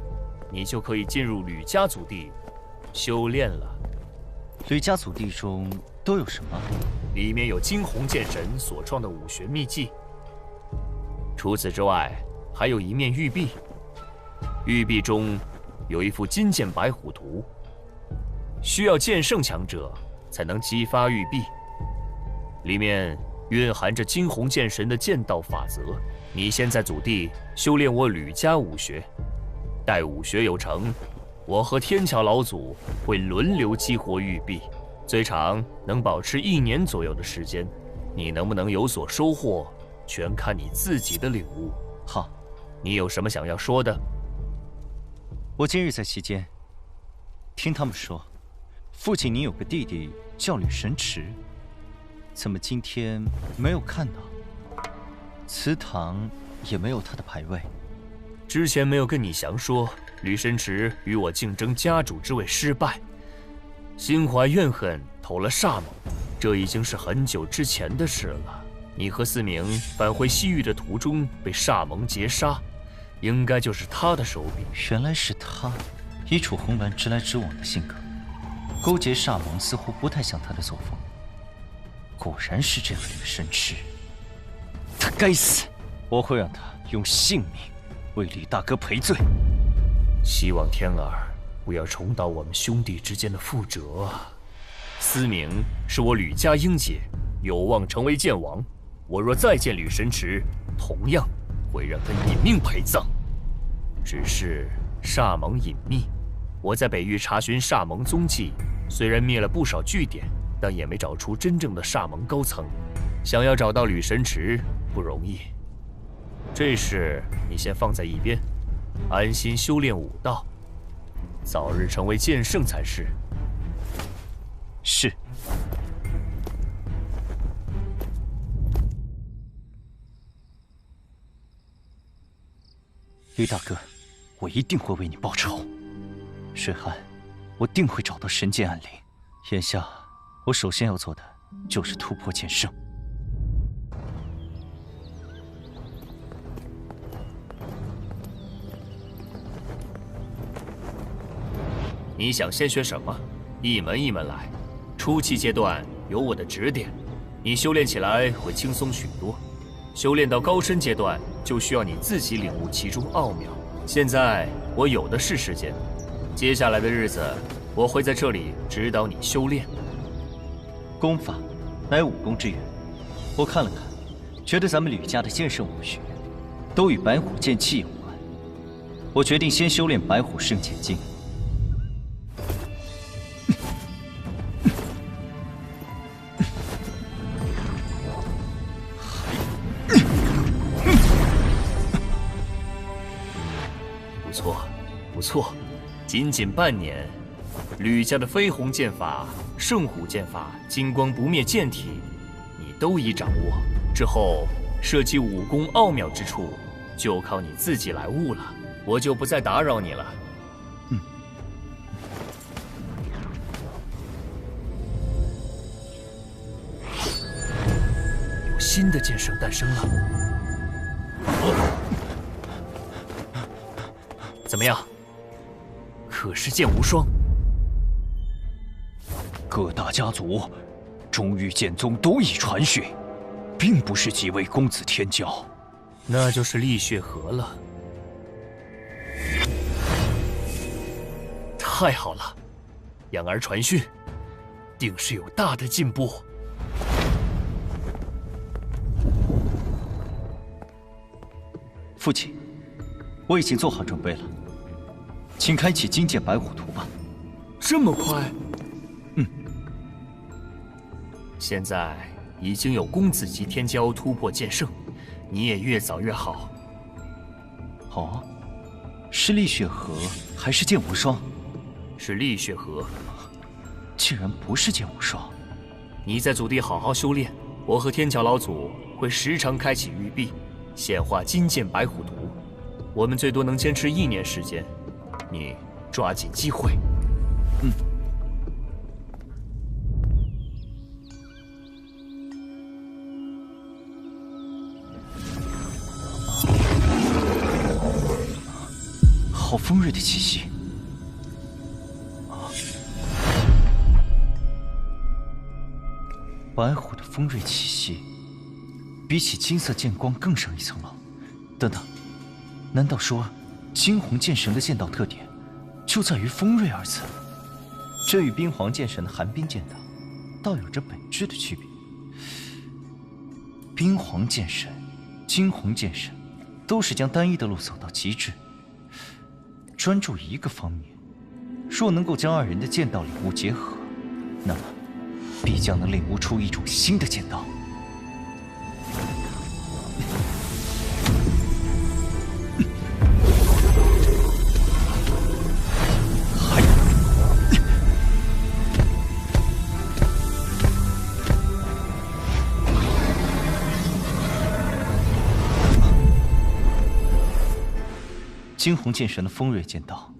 [SPEAKER 3] 你就可以进入吕家祖地修炼了。
[SPEAKER 6] 吕家祖地中都有什么？
[SPEAKER 3] 里面有金红剑神所创的武学秘技，除此之外，还有一面玉璧，玉璧中有一幅金剑白虎图，需要剑圣强者才能激发玉璧，里面蕴含着金红剑神的剑道法则。你先在祖地修炼我吕家武学，待武学有成，我和天桥老祖会轮流激活玉璧，最长能保持1年左右的时间。你能不能有所收获，全看你自己的领悟。
[SPEAKER 6] 好，
[SPEAKER 3] 你有什么想要说的？
[SPEAKER 6] 我今日在其间听他们说，父亲你有个弟弟叫吕神池，怎么今天没有看到？祠堂也没有他的牌位。
[SPEAKER 3] 之前没有跟你详说，吕神池与我竞争家主之位失败，心怀怨恨，投了煞盟。这已经是很久之前的事了。你和思明返回西域的途中被煞盟劫杀，应该就是他的手笔。
[SPEAKER 6] 原来是他，以楚红鸾直来直往的性格，勾结煞盟似乎不太像他的作风。果然是这个吕神池，他该死！我会让他用性命为吕大哥赔罪。
[SPEAKER 3] 希望天儿不要重蹈我们兄弟之间的覆辙啊！思明是我吕家英杰，有望成为剑王。我若再见吕神池，同样会让他以命陪葬。只是煞盟隐秘，我在北域查询煞盟踪迹，虽然灭了不少据点，但也没找出真正的煞盟高层。想要找到吕神池不容易。这事你先放在一边，安心修炼武道，早日成为剑圣才是。
[SPEAKER 6] 是。吕大哥，我一定会为你报仇。水寒，我定会找到神剑暗灵。眼下，我首先要做的就是突破剑圣。
[SPEAKER 3] 你想先学什么？一门一门来。初期阶段有我的指点，你修炼起来会轻松许多。修炼到高深阶段，就需要你自己领悟其中奥妙。现在我有的是时间，接下来的日子，我会在这里指导你修炼。
[SPEAKER 6] 功法乃武功之源，我看了看，觉得咱们吕家的剑圣武学都与白虎剑气有关。我决定先修炼白虎圣剑经。
[SPEAKER 3] 不错，仅仅半年，吕家的飞鸿剑法、圣虎剑法、金光不灭剑体，你都已掌握。之后涉及武功奥妙之处，就靠你自己来悟了。我就不再打扰你了。有新的剑圣诞生了。怎么样？可是剑无双。
[SPEAKER 6] 各大家族，中域剑宗都已传讯，并不是几位公子天骄，
[SPEAKER 3] 那就是厉血河了。太好了，养儿传讯，定是有大的进步。
[SPEAKER 6] 父亲，我已经做好准备了。请开启金剑白虎图吧。
[SPEAKER 3] 这么快？现在已经有公子级天骄突破剑圣，你也越早越好。
[SPEAKER 6] 哦，是厉血河还是剑无双？
[SPEAKER 3] 是厉血河。
[SPEAKER 6] 竟然不是剑无双！
[SPEAKER 3] 你在祖地好好修炼，我和天桥老祖会时常开启玉璧，显化金剑白虎图。我们最多能坚持1年时间。你抓紧机会。
[SPEAKER 6] 好锋锐的气息。白虎的锋锐气息，比起金色剑光更上一层楼。等等，难道说？金红剑神的剑道特点，就在于锋锐二字。这与冰皇剑神的寒冰剑道，倒有着本质的区别。冰皇剑神、金红剑神，都是将单一的路走到极致，专注一个方面。若能够将二人的剑道领悟结合，那么必将能领悟出一种新的剑道。金红剑神的锋锐剑道，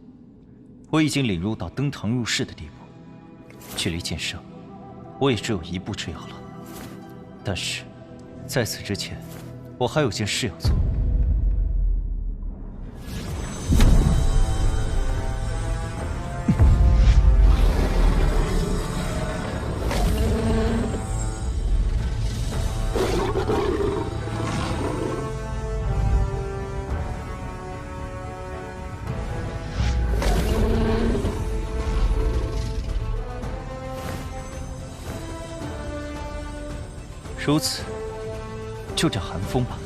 [SPEAKER 6] 我已经领悟到登堂入室的地步。距离剑圣，我也只有一步之遥了。但是，在此之前，我还有件事要做。如此，就叫寒风吧。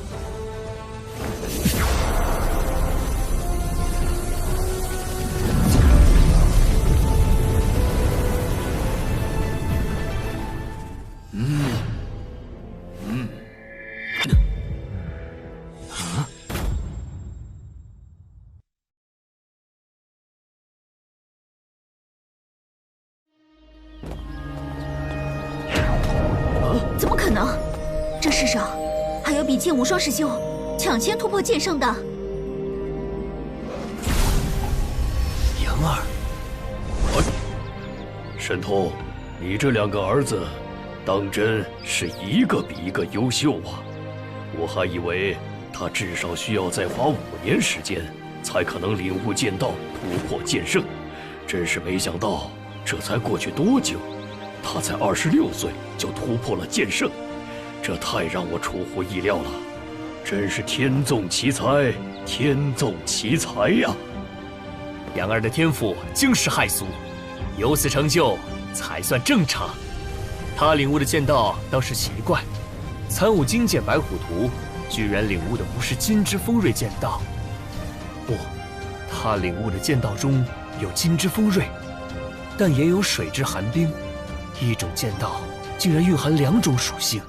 [SPEAKER 8] 怎么可能？这世上还有比剑无双师兄抢先突破剑圣的。
[SPEAKER 3] 杨儿，
[SPEAKER 1] 神通，你这2个儿子，当真是一个比一个优秀啊！我还以为他至少需要再花5年时间，才可能领悟剑道，突破剑圣。真是没想到，这才过去多久，他才26岁就突破了剑圣，这太让我出乎意料了。真是天纵奇才，天纵奇才呀！
[SPEAKER 3] 杨儿的天赋惊世骇俗，有此成就才算正常。他领悟的剑道倒是奇怪，参悟金剑白虎图，居然领悟的不是金之锋锐剑道。不，他领悟的剑道中有金之锋锐，但也有水之寒冰。一种剑道竟然蕴含2种属性。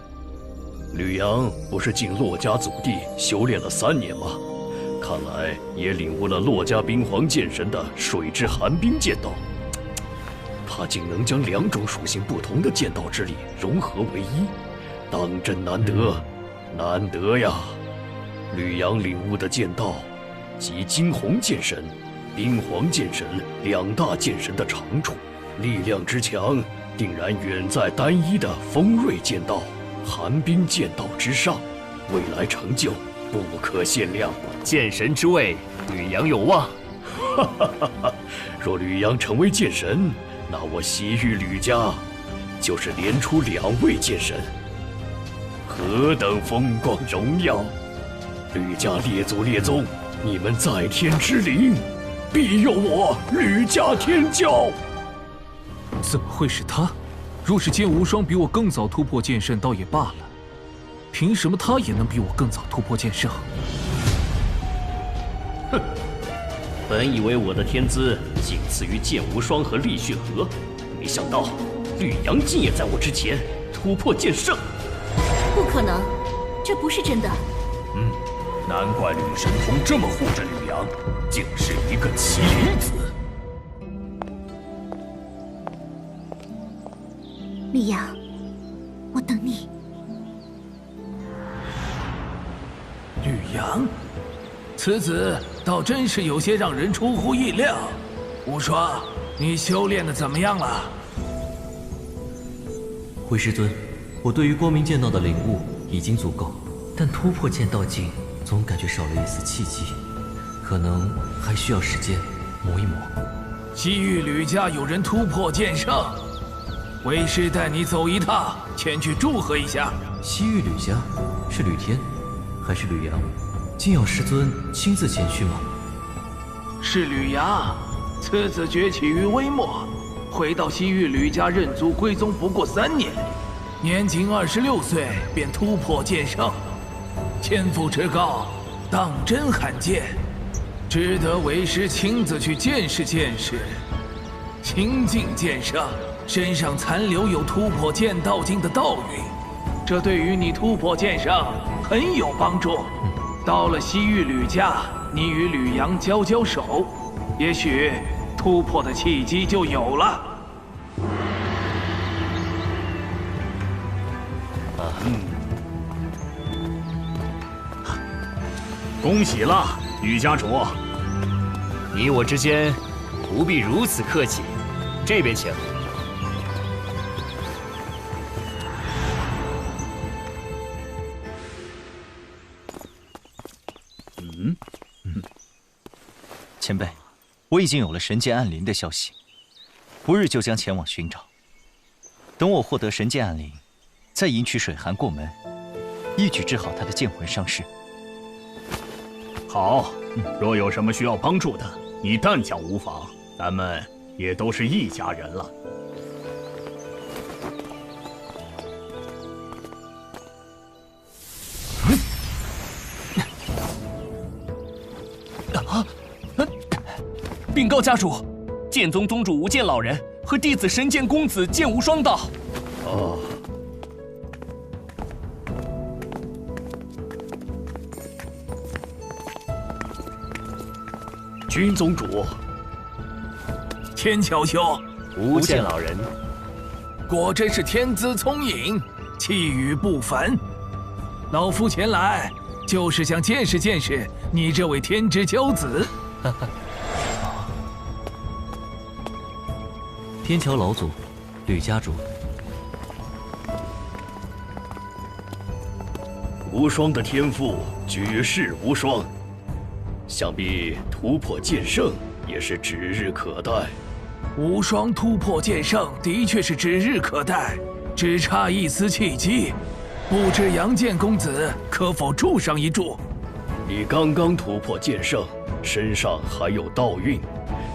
[SPEAKER 1] 吕阳不是进洛家祖地修炼了3年吗？看来也领悟了洛家冰皇剑神的水之寒冰剑道。他竟能将2种属性不同的剑道之力融合为一，当真难得，难得呀！吕阳领悟的剑道，集金红剑神、冰皇剑神2大剑神的长处，力量之强，定然远在单一的锋锐剑道、寒冰剑道之上，未来成就不可限量。
[SPEAKER 3] 剑神之位，吕阳有望。
[SPEAKER 1] 哈哈哈哈！若吕阳成为剑神，那我西域吕家就是连出2位剑神，何等风光荣耀！吕家列祖列宗，你们在天之灵，必有我吕家天骄。
[SPEAKER 10] 怎么会是他？若是剑无双比我更早突破剑圣，倒也罢了，凭什么他也能比我更早突破剑圣？
[SPEAKER 1] 哼！本以为我的天资仅次于剑无双和厉血河，没想到吕阳竟也在我之前突破剑圣。
[SPEAKER 8] 不可能，这不是真的。
[SPEAKER 1] 难怪吕神通这么护着吕阳，竟是一个麒麟子。
[SPEAKER 8] 吕阳，我等你。
[SPEAKER 15] 吕阳，此子倒真是有些让人出乎意料。无双，你修炼的怎么样了？
[SPEAKER 22] 回师尊，我对于光明剑道的领悟已经足够，但突破剑道境总感觉少了一丝契机，可能还需要时间磨一磨。
[SPEAKER 15] 西域吕家有人突破剑圣，为师带你走一趟，前去祝贺一下。
[SPEAKER 22] 西域吕家是吕天，还是吕阳？竟要师尊亲自前去吗？
[SPEAKER 15] 是吕阳，此子崛起于微末，回到西域吕家认祖归宗不过3年，年仅26岁便突破剑圣，天赋之高，当真罕见，值得为师亲自去见识见识。清净剑圣身上残留有突破剑道境的道韵，这对于你突破剑圣很有帮助。到了西域吕家，你与吕阳交交手，也许突破的契机就有了。
[SPEAKER 3] 恭喜了，吕家主！你我之间不必如此客气，这边请。
[SPEAKER 6] 前辈，我已经有了神剑暗灵的消息，不日就将前往寻找。等我获得神剑暗灵，再迎娶水寒过门，一举治好他的剑魂伤势。
[SPEAKER 3] 好，若有什么需要帮助的，你但讲无妨，咱们也都是一家人了。
[SPEAKER 12] 禀告家主，剑宗宗主无剑老人和弟子神剑公子剑无双到。
[SPEAKER 1] 哦。
[SPEAKER 3] 君宗主，
[SPEAKER 15] 天桥兄，
[SPEAKER 3] 无剑老人，
[SPEAKER 15] 果真是天资聪颖，气宇不凡。老夫前来就是想见识见识你这位天之骄子。
[SPEAKER 22] 天桥老祖，吕家主。
[SPEAKER 1] 无双的天赋举世无双，想必突破剑圣也是指日可待。
[SPEAKER 15] 无双突破剑圣的确是指日可待，只差一丝契机，不知杨剑公子可否助上一助？
[SPEAKER 1] 你刚刚突破剑圣，身上还有道韵，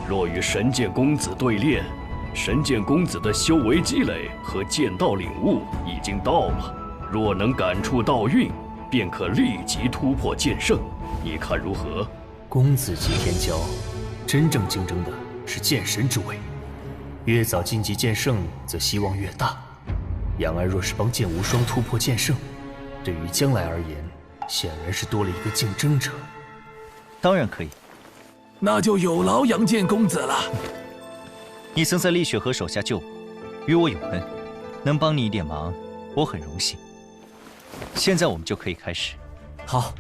[SPEAKER 1] 若与神剑公子对练，神剑公子的修为积累和剑道领悟已经到了，若能感触道韵，便可立即突破剑圣，你看如何？
[SPEAKER 3] 公子级天骄，真正竞争的是剑神之位，越早晋级剑圣，则希望越大。杨儿若是帮剑无双突破剑圣，对于将来而言，显然是多了一个竞争者。
[SPEAKER 6] 当然可以，
[SPEAKER 15] 那就有劳杨剑公子了。
[SPEAKER 6] 你曾在厉雪河手下救我，与我有恩，能帮你一点忙，我很荣幸。现在我们就可以开始。
[SPEAKER 3] 好。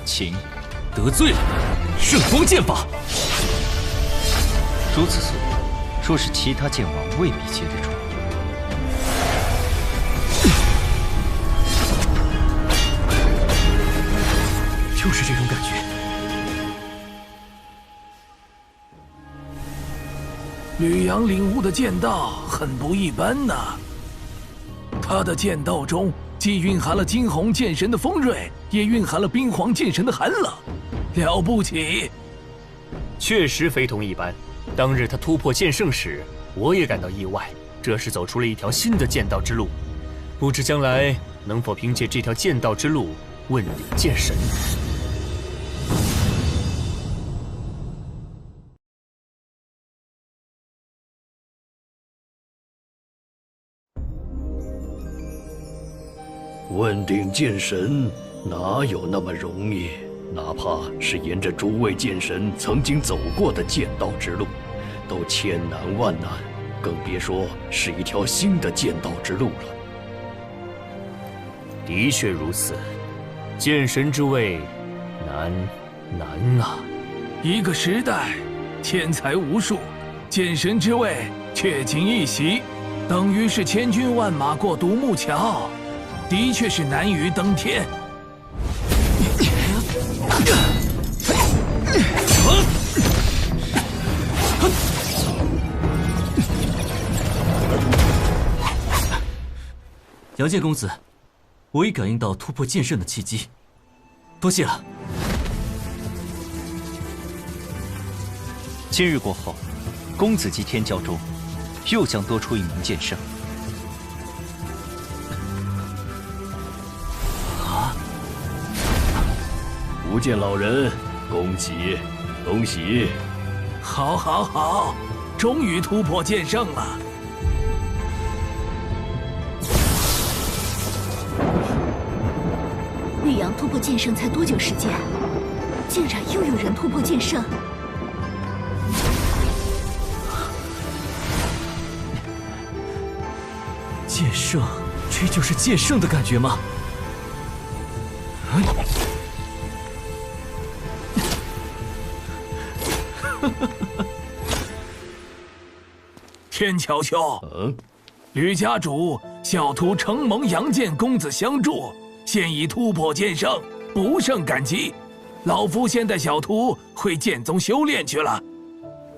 [SPEAKER 6] 请。
[SPEAKER 12] 得罪了，圣光剑法。
[SPEAKER 6] 如此速度，若是其他剑王未必接得住。
[SPEAKER 3] 就是这种感觉。
[SPEAKER 15] 吕阳领悟的剑道很不一般呐，他的剑道中既蕴含了惊鸿剑神的锋锐，也蕴含了冰皇剑神的寒冷，了不起。
[SPEAKER 3] 确实非同一般。当日他突破剑圣时，我也感到意外，这是走出了一条新的剑道之路。不知将来能否凭借这条剑道之路问鼎剑神。
[SPEAKER 1] 问鼎剑神哪有那么容易？哪怕是沿着诸位剑神曾经走过的剑道之路，都千难万难，更别说是一条新的剑道之路了。
[SPEAKER 3] 的确如此，剑神之位难啊！
[SPEAKER 15] 一个时代，天才无数，剑神之位却仅一席，等于是千军万马过独木桥。的确是难于登天。
[SPEAKER 22] 杨剑公子，我已感应到突破剑圣的契机，多谢了。
[SPEAKER 6] 今日过后，公子级天骄中又将多出一名剑圣。
[SPEAKER 1] 无剑老人，恭喜恭喜！
[SPEAKER 15] 好，好，好，终于突破剑圣了。
[SPEAKER 8] 绿阳突破剑圣才多久时间？竟然又有人突破剑圣！
[SPEAKER 22] 剑圣，这就是剑圣的感觉吗？
[SPEAKER 15] 天桥兄，吕家主小徒承蒙杨剑公子相助，现已突破剑圣，不胜感激。老夫先带小徒回剑宗修炼去了。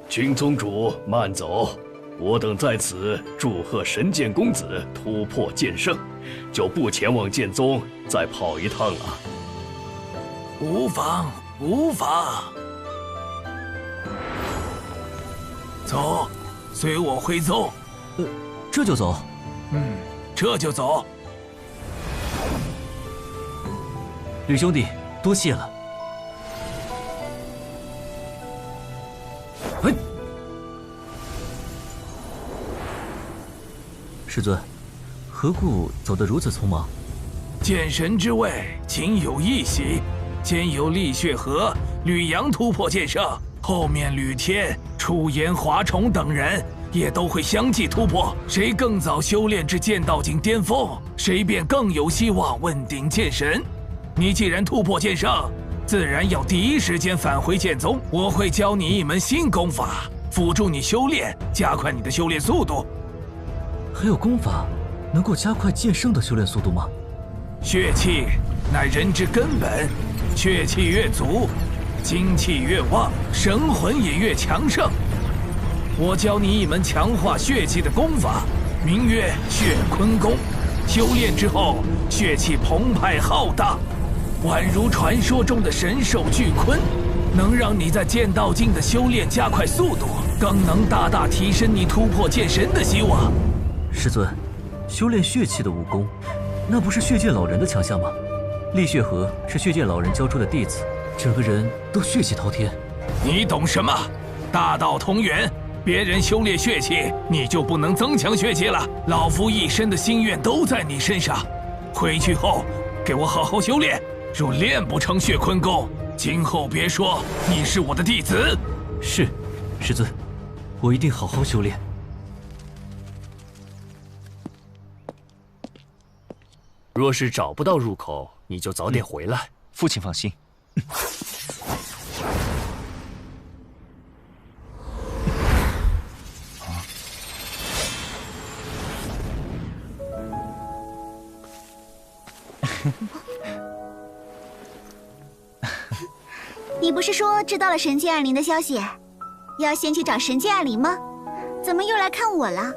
[SPEAKER 1] 君宗主慢走，我等在此祝贺神剑公子突破剑圣，就不前往剑宗再跑一趟了。
[SPEAKER 15] 无妨，无妨。走，随我回宗。
[SPEAKER 22] 这就走？
[SPEAKER 15] 这就走。
[SPEAKER 22] 吕兄弟，多谢了。师尊，何故走得如此匆忙？
[SPEAKER 15] 剑神之位仅有一席，兼有厉血河、吕阳突破剑圣，后面吕天、楚言、华宠等人也都会相继突破。谁更早修炼至剑道境巅峰，谁便更有希望问鼎剑神。你既然突破剑圣，自然要第一时间返回剑宗。我会教你一门新功法，辅助你修炼，加快你的修炼速度。
[SPEAKER 22] 还有功法能够加快剑圣的修炼速度吗？
[SPEAKER 15] 血气乃人之根本，血气越足，精气越旺，神魂也越强盛。我教你一门强化血气的功法，名曰血坤功。修炼之后，血气澎湃浩大，宛如传说中的神兽巨鲲，能让你在剑道境的修炼加快速度，更能大大提升你突破剑神的希望。
[SPEAKER 22] 师尊，修炼血气的武功，那不是血剑老人的强项吗？厉血河是血剑老人教出的弟子，整个人都血气滔天。
[SPEAKER 15] 你懂什么？大道同源，别人修炼血气，你就不能增强血气了。老夫一身的心愿都在你身上，回去后给我好好修炼。若练不成血坤功，今后别说你是我的弟子。
[SPEAKER 22] 是，师尊，我一定好好修炼。
[SPEAKER 3] 若是找不到入口，你就早点回来。
[SPEAKER 6] 父亲放心。
[SPEAKER 18] 你不是说知道了神剑暗灵的消息，要先去找神剑暗灵吗？怎么又来看我了？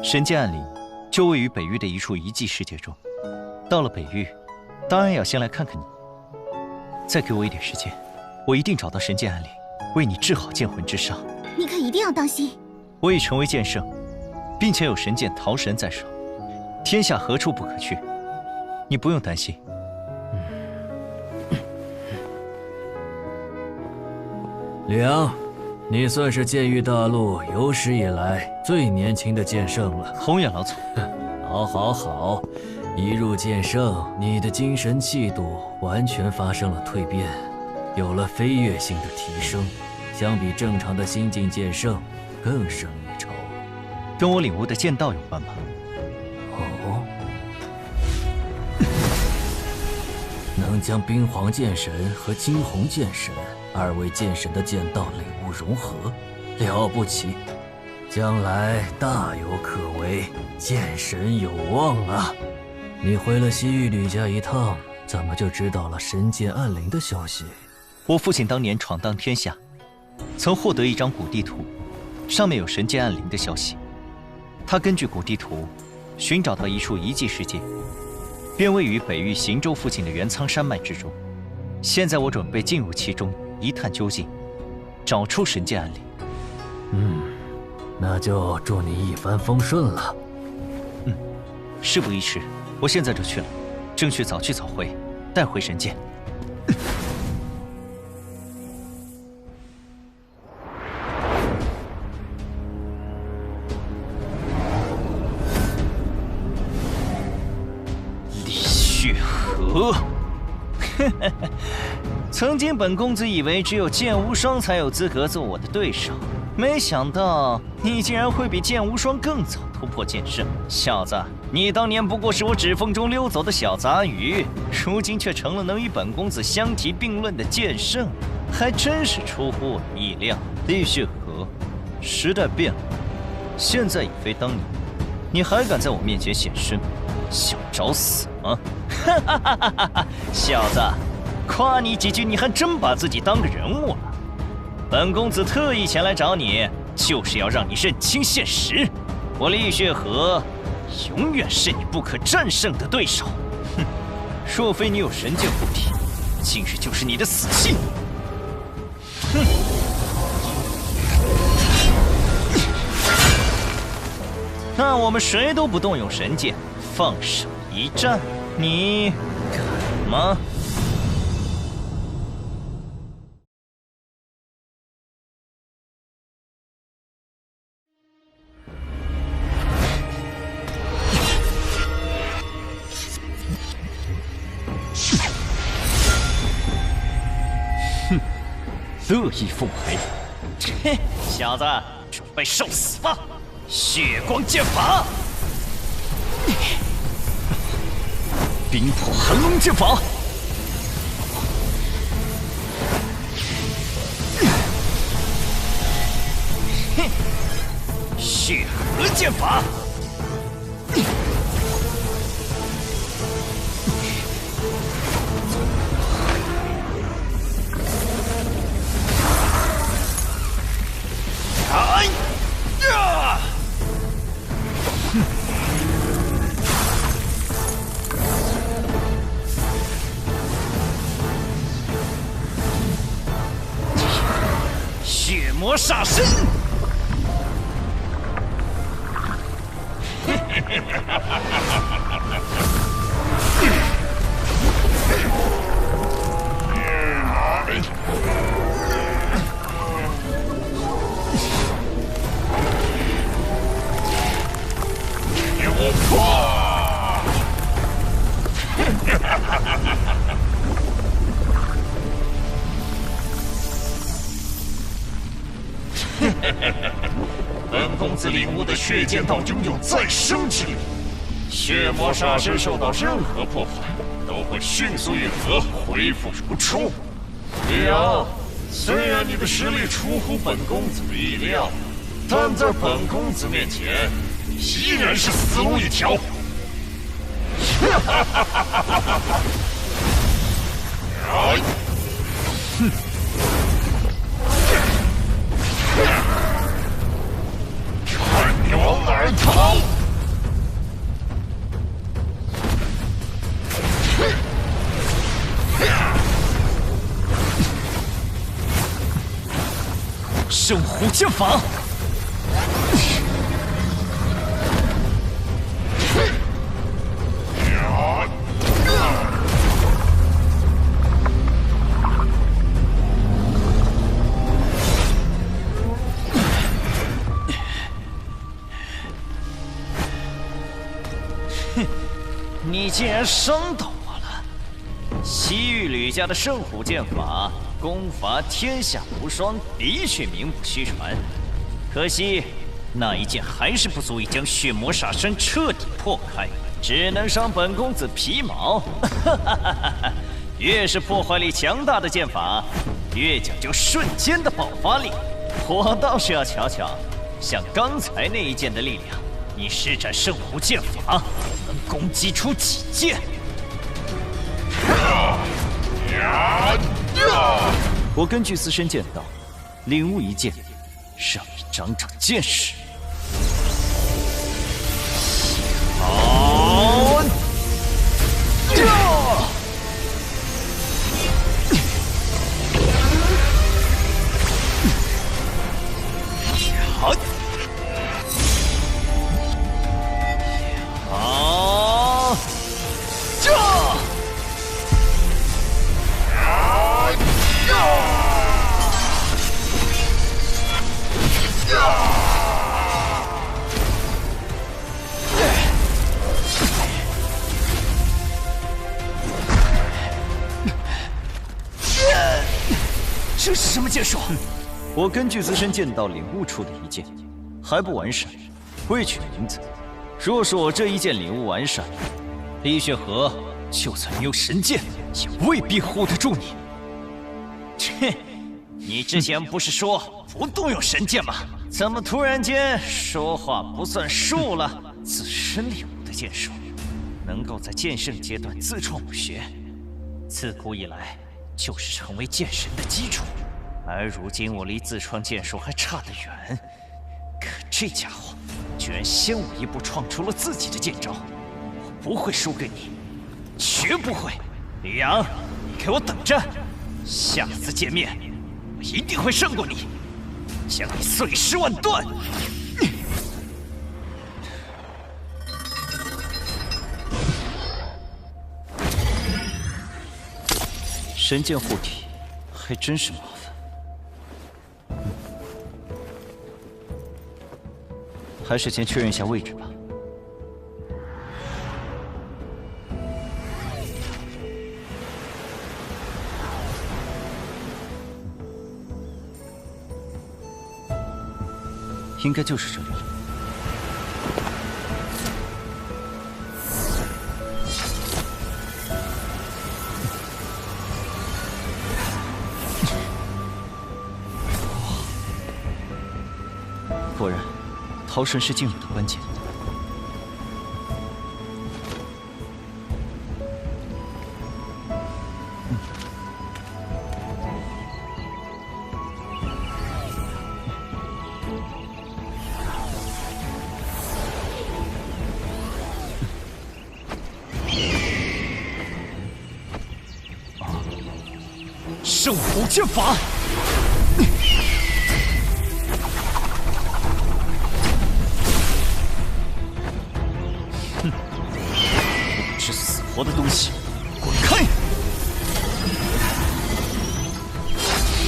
[SPEAKER 6] 神剑暗灵就位于北域的一处遗迹世界中。到了北域，当然要先来看看你。再给我一点时间，我一定找到神剑暗灵，为你治好剑魂之伤。
[SPEAKER 18] 你可一定要当心。
[SPEAKER 6] 我已成为剑圣，并且有神剑桃神在手，天下何处不可去？你不用担心。
[SPEAKER 22] 吕阳，你算是剑域大陆有史以来最年轻的剑圣了。
[SPEAKER 6] 宏远老祖，
[SPEAKER 22] 好，一入剑圣，你的精神气度完全发生了蜕变，有了飞跃性的提升，相比正常的新晋剑圣更胜一筹。
[SPEAKER 6] 跟我领悟的剑道有关吗？
[SPEAKER 22] 哦，能将冰皇剑神和惊鸿剑神二位剑神的剑道领悟融合，了不起，将来大有可为，剑神有望啊！你回了西域吕家一趟，怎么就知道了神剑暗灵的消息？
[SPEAKER 6] 我父亲当年闯荡天下，曾获得一张古地图，上面有神剑暗灵的消息。他根据古地图寻找到一处遗迹世界，便位于北域行州附近的元苍山脉之中。现在我准备进入其中一探究竟，找出神剑暗灵。
[SPEAKER 22] 那就祝你一帆风顺了。
[SPEAKER 6] 事不宜迟，我现在就去了，争取早去早回，带回神剑。李血河，曾经本公子以为只有剑无双才有资格做我的对手，没想到你竟然会比剑无双更早突破剑圣。小子，你当年不过是我指缝中溜走的小杂鱼，如今却成了能与本公子相提并论的剑圣，还真是出乎我的意料。李血河，时代变了，现在已非当年，你还敢在我面前显身，想找死吗？小子，夸你几句，你还真把自己当个人物了。本公子特意前来找你，就是要让你认清现实，我李血河永远是你不可战胜的对手。哼，若非你有神剑护体，今日就是你的死期。哼！那我们谁都不动用神剑，放手一战，你敢吗？
[SPEAKER 11] 乐意奉陪。切，小子，准备受死吧！血光剑法，冰破寒龙剑法，血河剑法。哎呀！血魔煞身！
[SPEAKER 1] 本公子领悟的血剑道拥有再生之力，血魔煞身受到任何破坏，都会迅速愈合，恢复如初。李阳，虽然你的实力出乎本公子的意料，但在本公子面前，依然是死路一条。看你往哪儿逃！
[SPEAKER 11] 圣虎剑法。你竟然伤到我了！西域吕家的圣虎剑法，功法天下无双，的确名不虚传。可惜那一剑还是不足以将血魔煞身彻底破开，只能伤本公子皮毛。越是破坏力强大的剑法，越讲究瞬间的爆发力。我倒是要瞧瞧，像刚才那一剑的力量，你施展圣虎剑法能攻击出几剑？我根据自身剑道，领悟一剑，让你长长见识。好！好！好！这！这是什么剑术？我根据自身剑道领悟出的一剑，还不完善，未取名字。若是我这一剑领悟完善，李雪河就算你有神剑，也未必护得住你。切！你之前不是说不动用神剑吗？怎么突然间说话不算数了？自身领悟的剑术，能够在剑圣阶段自创武学，自古以来就是成为剑神的基础。而如今我离自创剑术还差得远，可这家伙居然先我一步创出了自己的剑招，我不会输给你，绝不会！李阳，你给我等着，下次见面，我一定会胜过你，将你碎尸万段！神剑护体，还真是麻烦。还是先确认一下位置吧。
[SPEAKER 6] 应该就是这里。果然，逃生是进入的关键。
[SPEAKER 12] 圣火剑法。
[SPEAKER 6] 死活的东西，
[SPEAKER 12] 滚开！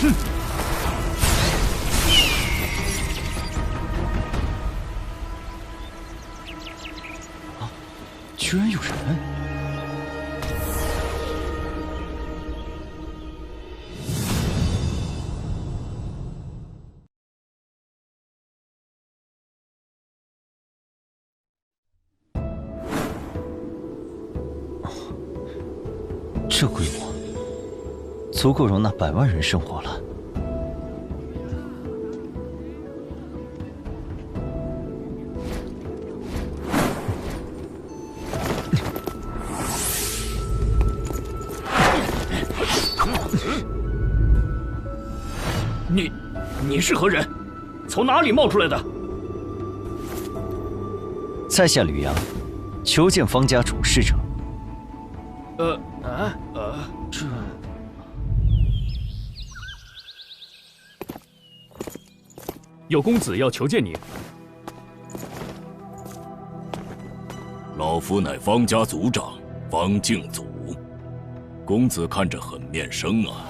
[SPEAKER 6] 哼！啊，居然有人！这规模足够容纳100万人生活了。
[SPEAKER 12] 你是何人？从哪里冒出来的？
[SPEAKER 6] 在下吕阳，求见方家主事者。这
[SPEAKER 3] 有公子要求见你。
[SPEAKER 1] 老夫乃方家族长方敬祖，公子看着很面生啊，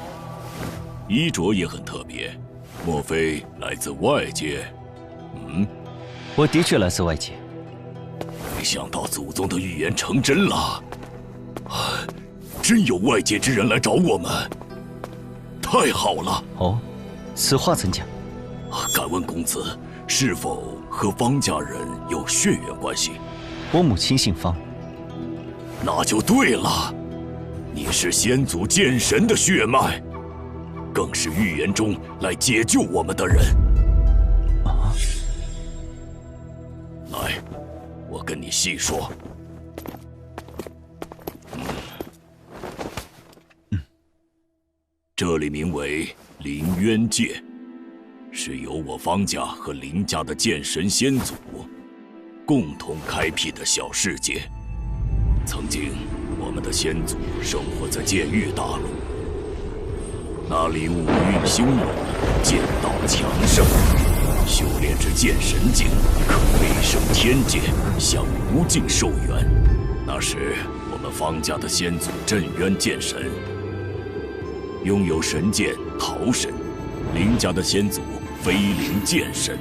[SPEAKER 1] 衣着也很特别，莫非来自外界？
[SPEAKER 6] 我的确来自外界。
[SPEAKER 1] 没想到祖宗的预言成真了。 真有外界之人来找我们，太好了！
[SPEAKER 6] 哦，此话怎讲？
[SPEAKER 1] 敢问公子，是否和方家人有血缘关系？
[SPEAKER 6] 我母亲姓方。
[SPEAKER 1] 那就对了，你是先祖剑神的血脉，更是预言中来解救我们的人。
[SPEAKER 6] 啊！
[SPEAKER 1] 来，我跟你细说。 这里名为凌渊界，是由我方家和凌家的剑神先祖共同开辟的小世界。曾经，我们的先祖生活在剑域大陆，那里五蕴兴隆，剑道强盛，修炼至剑神境，可飞升天界，享无尽寿元。那时，我们方家的先祖镇渊剑神。 拥有神剑桃神，凌家的先祖飞灵剑神，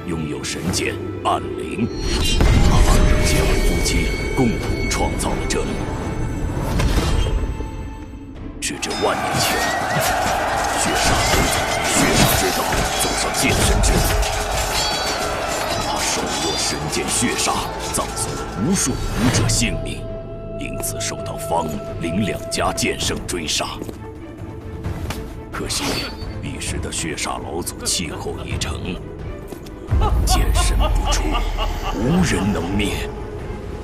[SPEAKER 1] 拥有神剑暗灵。他2人结为夫妻，共同创造了这里。直至万年前，血煞之子血煞之道走上剑神之路，他手握神剑血煞，葬送了无数武者性命，因此受到方凌2家剑圣追杀。 可惜，彼时的血煞老祖气候已成，剑神不出，无人能灭。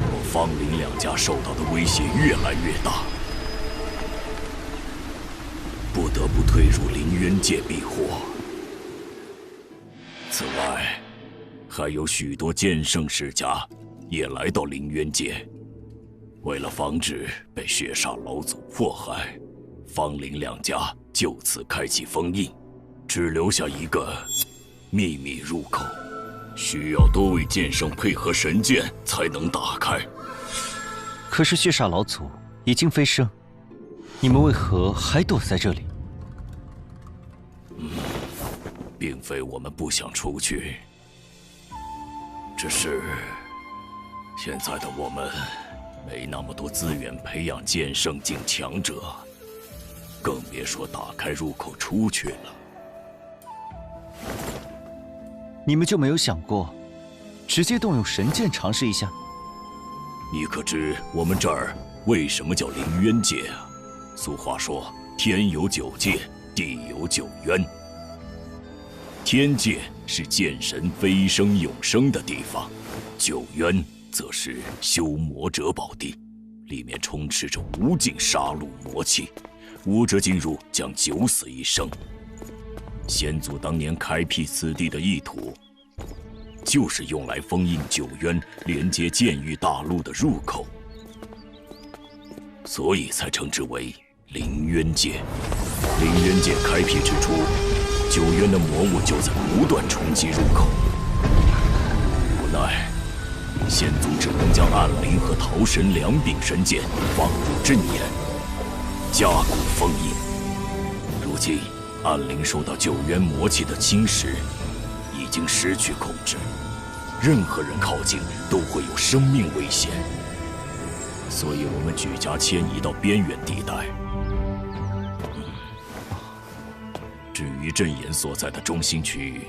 [SPEAKER 1] 我方凌2家受到的威胁越来越大，不得不退入凌渊界避祸。此外，还有许多剑圣世家也来到凌渊界，为了防止被血煞老祖迫害，方凌2家。 就此开启封印，只留下一个秘密入口，需要多位剑圣配合神剑才能打开。
[SPEAKER 6] 可是血煞老祖已经飞升，你们为何还躲在这里？
[SPEAKER 1] 并非我们不想出去，只是现在的我们没那么多资源培养剑圣境强者。 更别说打开入口出去了。
[SPEAKER 6] 你们就没有想过，直接动用神剑尝试一下？
[SPEAKER 1] 你可知我们这儿为什么叫凌渊界啊？俗话说，天有9界，地有9渊。天界是剑神飞升永生的地方，9渊则是修魔者宝地，里面充斥着无尽杀戮魔气，武者进入将九死一生。先祖当年开辟此地的意图，就是用来封印9渊连接剑域大陆的入口，所以才称之为凌渊界。凌渊界开辟之初，9渊的魔物就在不断冲击入口，无奈先祖只能将暗灵和桃神2柄神剑放入阵眼，加固封印。如今暗灵受到9渊魔气的侵蚀，已经失去控制，任何人靠近都会有生命危险，所以我们举家迁移到边远地带。至于阵眼所在的中心区域，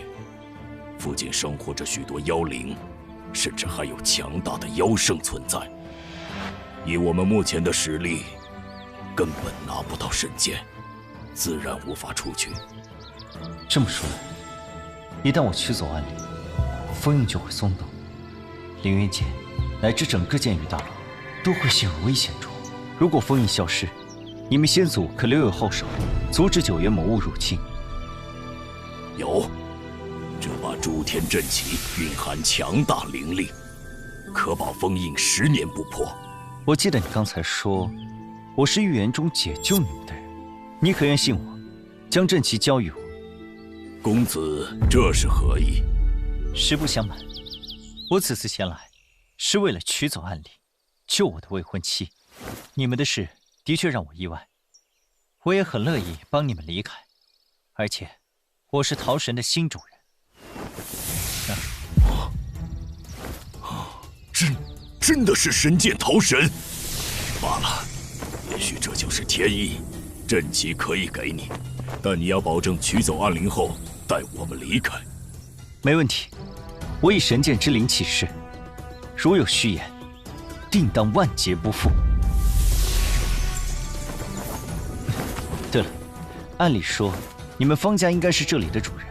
[SPEAKER 1] 附近生活着许多妖灵，甚至还有强大的妖圣存在。以我们目前的实力，根本拿不到神剑，自然无法出去。
[SPEAKER 6] 这么说来，一旦我取走暗灵，封印就会松动，凌渊界乃至整个剑域大陆都会陷入危险中。如果封印消失，你们先祖可留有后手，阻止9渊魔物入侵。
[SPEAKER 1] 有，这把诸天阵旗蕴含强大灵力，可保封印10年不破。
[SPEAKER 6] 我记得你刚才说，我是预言中解救你们的人，你可愿信我，将阵旗交予我？
[SPEAKER 1] 公子这是何意？
[SPEAKER 6] 实不相瞒，我此次前来，是为了取走暗灵，救我的未婚妻。你们的事的确让我意外，我也很乐意帮你们离开，而且我是桃神的新主人。
[SPEAKER 1] 真的是神剑桃神？罢了，也许这就是天意。阵旗可以给你，但你要保证取走暗灵后带我们离开。
[SPEAKER 6] 没问题，我以神剑之灵起誓，如有虚言，定当万劫不复。对了，按理说你们方家应该是这里的主人，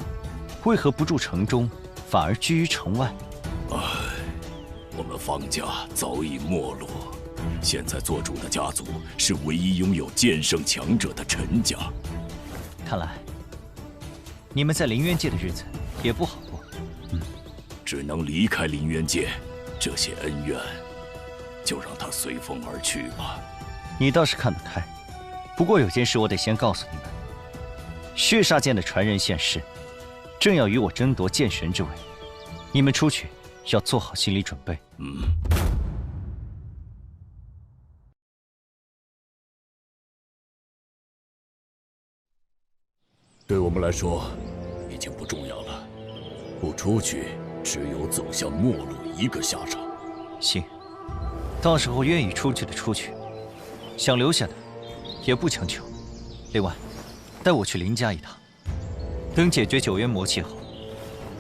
[SPEAKER 6] 为何不住城中，反而居于城外？
[SPEAKER 1] 我们方家早已没落，现在做主的家族是唯一拥有剑圣强者的陈家。
[SPEAKER 6] 看来你们在凌渊界的日子也不好过。
[SPEAKER 1] 只能离开凌渊界，这些恩怨就让它随风而去吧。
[SPEAKER 6] 你倒是看得开，不过有件事我得先告诉你们：血煞剑的传人现世，正要与我争夺剑神之位，你们出去要做好心理准备。
[SPEAKER 1] 对我们来说，已经不重要了。不出去，只有走向没落一个下场。
[SPEAKER 6] 行，到时候愿意出去的出去，想留下的也不强求。另外，带我去林家一趟。等解决9渊魔气后，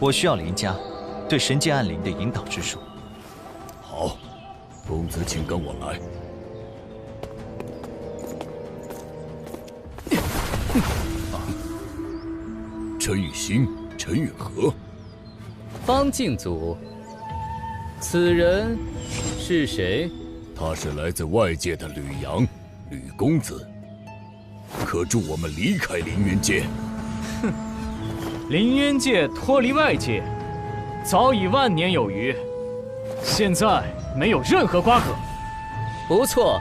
[SPEAKER 6] 我需要林家对神剑暗灵的引导之术。
[SPEAKER 1] 好，公子请跟我来。陈雨欣、陈允和，
[SPEAKER 13] 方敬祖，此人是谁？
[SPEAKER 1] 他是来自外界的吕阳，吕公子，可助我们离开凌渊界。
[SPEAKER 3] 哼，凌渊界脱离外界，早已万年有余，现在没有任何瓜葛。
[SPEAKER 13] 不错，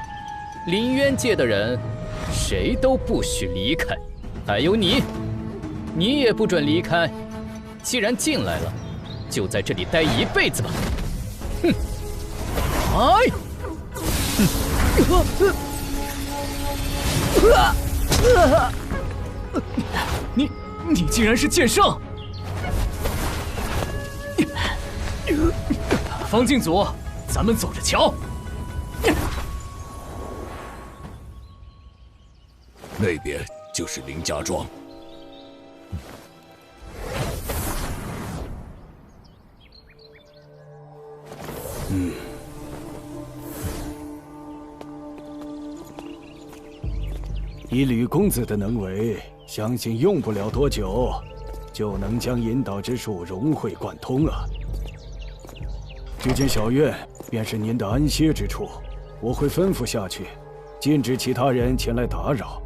[SPEAKER 13] 凌渊界的人，谁都不许离开，还有你。你也不准离开，既然进来了，就在这里待一辈子吧。哼！哎！
[SPEAKER 3] 你竟然是剑圣！方敬祖，咱们走着瞧。
[SPEAKER 1] 那边就是林家庄。
[SPEAKER 16] 以吕公子的能为，相信用不了多久，就能将引导之术融会贯通了。这间小院便是您的安歇之处，我会吩咐下去，禁止其他人前来打扰。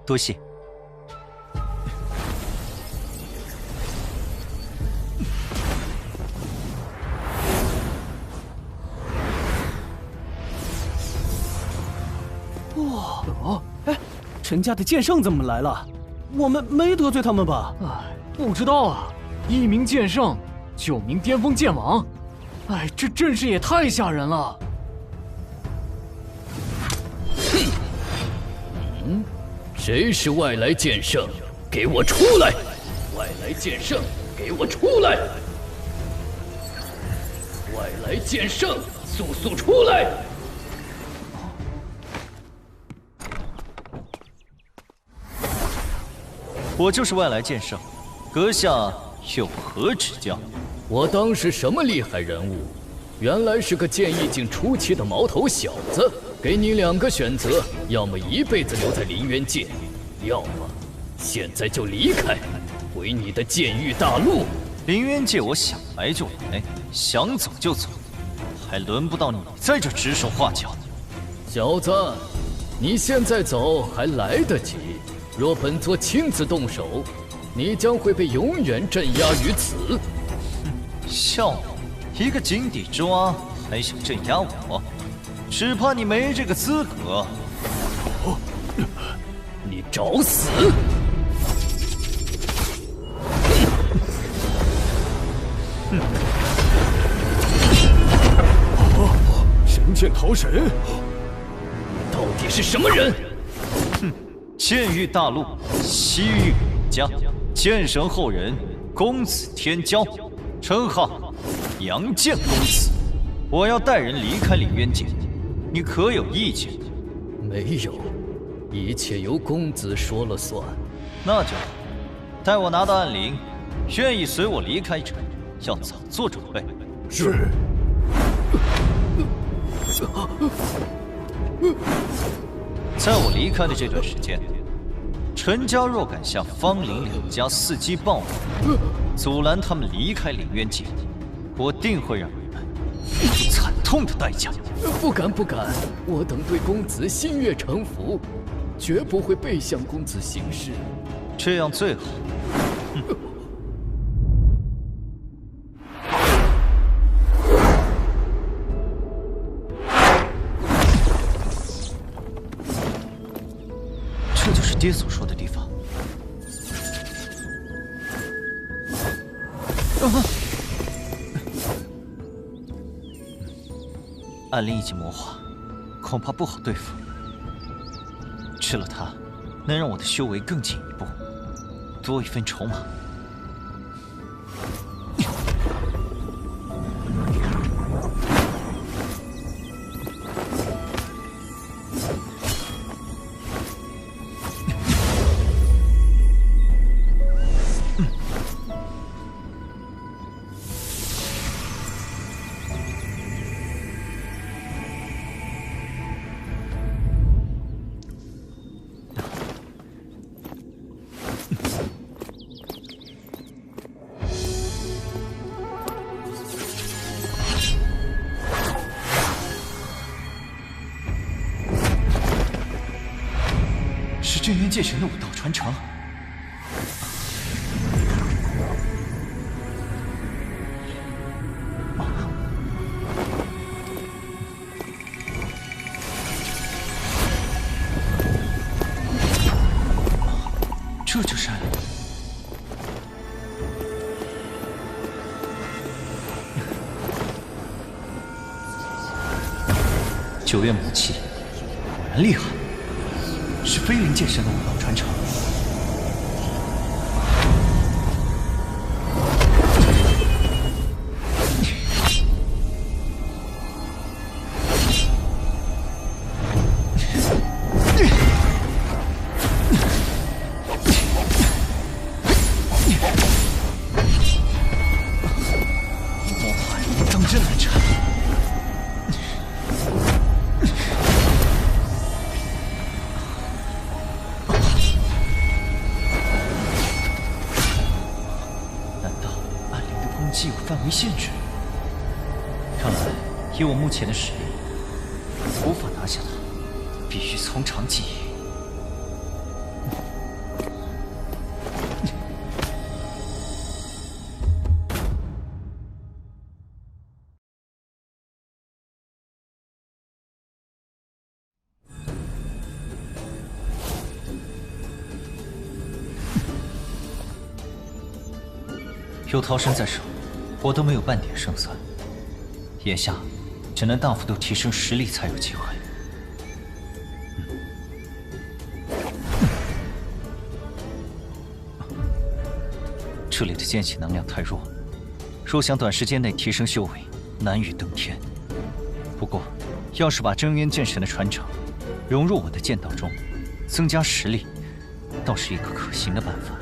[SPEAKER 6] 多谢。
[SPEAKER 4] 哇哦，哎，陈家的剑圣怎么来了？我们没得罪他们吧？
[SPEAKER 3] 哎，不知道啊。1名剑圣，9名巅峰剑王，哎，这阵势也太吓人了。
[SPEAKER 12] 谁是外来剑圣？给我出来！外来剑圣，给我出来！外来剑圣，速出来！
[SPEAKER 6] 我就是外来剑圣，阁下有何指教？
[SPEAKER 12] 我当是什么厉害人物？原来是个剑意境初期的毛头小子。给你2个选择，要么一辈子留在林渊界，要么现在就离开，回你的剑域大陆。
[SPEAKER 6] 林渊界我想来就来，想走就走，还轮不到你在这指手画脚。
[SPEAKER 12] 小子，你现在走还来得及。若本座亲自动手，你将会被永远镇压于此。
[SPEAKER 6] 笑我，一个井底之蛙还想镇压我？只怕你没这个资格。
[SPEAKER 12] 你找死！
[SPEAKER 16] 神剑桃神，
[SPEAKER 12] 你到底是什么人？
[SPEAKER 6] 剑域大陆西域家剑神后人公子天骄，称号杨剑公子。我要带人离开林渊界，你可有意见？
[SPEAKER 12] 没有，一切由公子说了算。
[SPEAKER 6] 那就好，待我拿到暗铃，愿意随我离开者，要早做准备。
[SPEAKER 16] 是。
[SPEAKER 6] 在我离开的这段时间，陈家若敢向方林2家伺机报复，阻拦他们离开林渊界，我定会让你们付出惨痛的代价。
[SPEAKER 12] 不敢，我等对公子心悦诚服，绝不会背向公子行事。
[SPEAKER 6] 这样最好。这就是爹所说的地方。暗灵已经魔化，恐怕不好对付。吃了它，能让我的修为更进一步，多一分筹码。镇元界神的武道传承，这就是暗灵。九月母气，果然厉害。是飞灵剑神的武道传承。魔法武当真难缠。范围限制。看来以我目前的实力，无法拿下他，必须从长计议。有逃生在手，我都没有半点胜算。眼下，只能大幅度提升实力才有机会。这里的剑气能量太弱，若想短时间内提升修为，难于登天。不过，要是把真渊剑神的传承融入我的剑道中，增加实力，倒是一个可行的办法。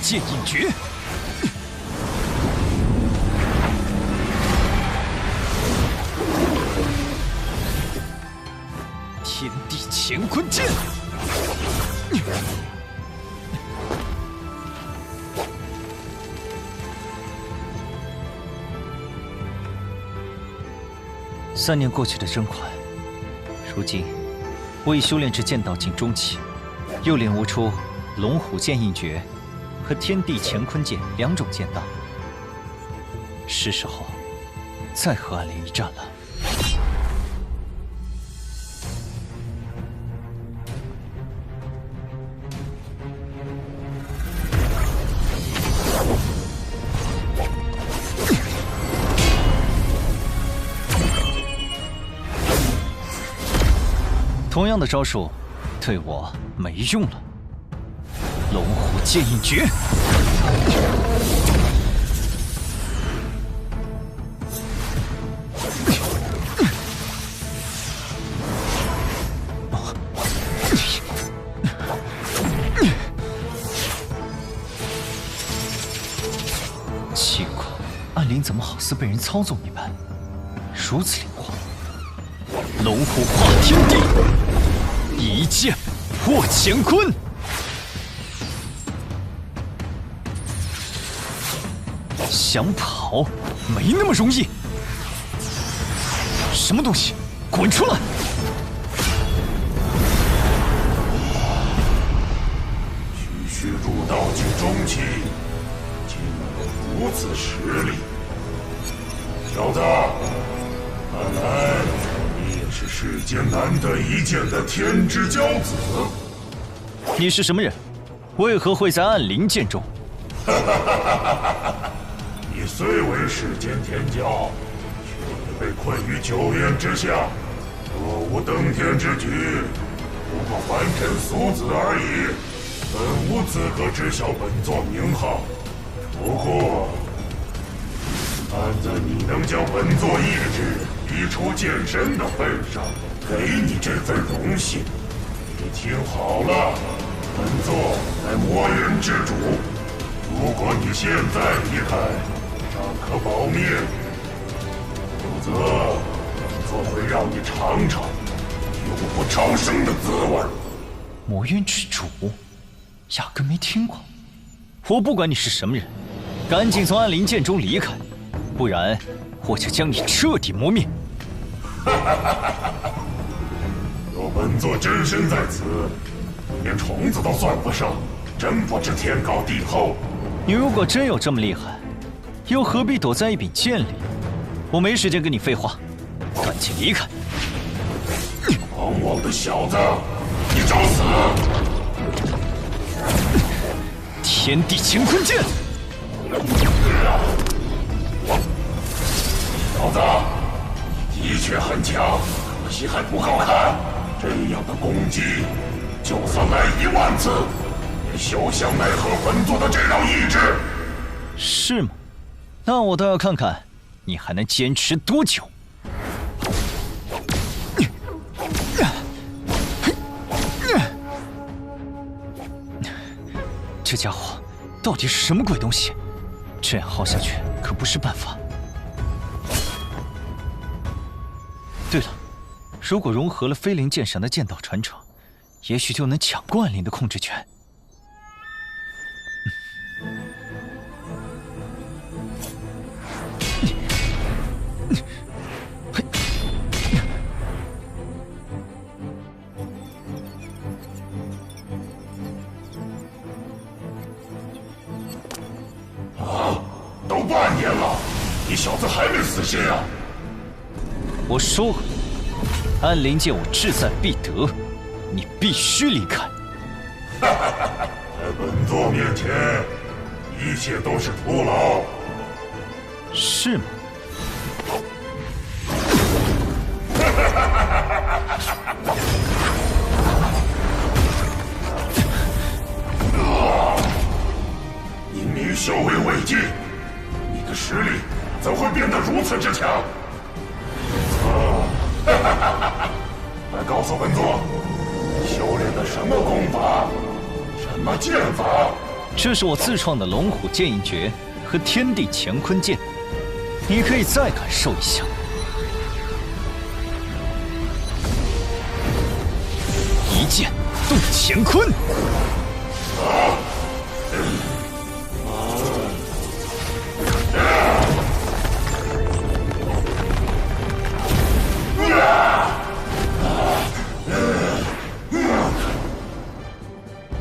[SPEAKER 6] 剑影诀，天地乾坤剑，3年过去的真快，如今我已修炼至剑道境中期，又领悟出龙虎剑印诀和天地乾坤剑2种剑道，是时候再和暗灵一战了。同样的招数，对我没用了。龙虎剑印诀，奇怪，暗灵怎么好似被人操纵一般，如此灵活？龙虎化天地，一剑破乾坤。想跑没那么容易！什么东西，滚出来！
[SPEAKER 20] 区入道境中期，竟有如此实力，小子，看来你也是世间难得一见的天之骄子。
[SPEAKER 6] 你是什么人？为何会在暗灵剑中？
[SPEAKER 20] 你虽为世间天骄，却也被困于9渊之下，若无登天之举，不过凡尘俗子而已，本无资格知晓本座名号。不过，看在你能将本座意志逼出剑身的份上，给你这份荣幸。你听好了，本座乃魔渊之主，如果你现在离开，尚可保命，否则本座会让你尝尝永不超生的滋味。
[SPEAKER 6] 魔渊之主，压根没听过。我不管你是什么人，赶紧从暗灵剑中离开，不然我就将你彻底磨灭。
[SPEAKER 20] 若本座真身在此，连虫子都算不上，真不知天高地厚。
[SPEAKER 6] 你如果真有这么厉害，又何必躲在一柄剑里？我没时间跟你废话，赶紧离开！
[SPEAKER 20] 狂妄的小子，你找死！
[SPEAKER 6] 天地乾坤剑！
[SPEAKER 20] 小子，你的确很强，可惜还不够看。这样的攻击，就算来1万次，也休想奈何本座的这道意志。
[SPEAKER 6] 是吗？那我倒要看看你还能坚持多久。这家伙到底是什么鬼东西？这样耗下去可不是办法。对了，如果融合了飞灵剑神的剑道传承，也许就能抢过暗灵的控制权。
[SPEAKER 20] 都半年了，你小子还没死心啊！
[SPEAKER 6] 我说了，暗灵剑我志在必得，你必须离开。
[SPEAKER 20] 在本座面前，一切都是徒劳。
[SPEAKER 6] 是吗？
[SPEAKER 20] 你女修为未尽，你的实力怎会变得如此之强？来告诉本座，修炼的什么功法，什么剑法？
[SPEAKER 6] 这是我自创的龙虎剑印诀和天地乾坤剑，你可以再感受一下。一剑动乾坤。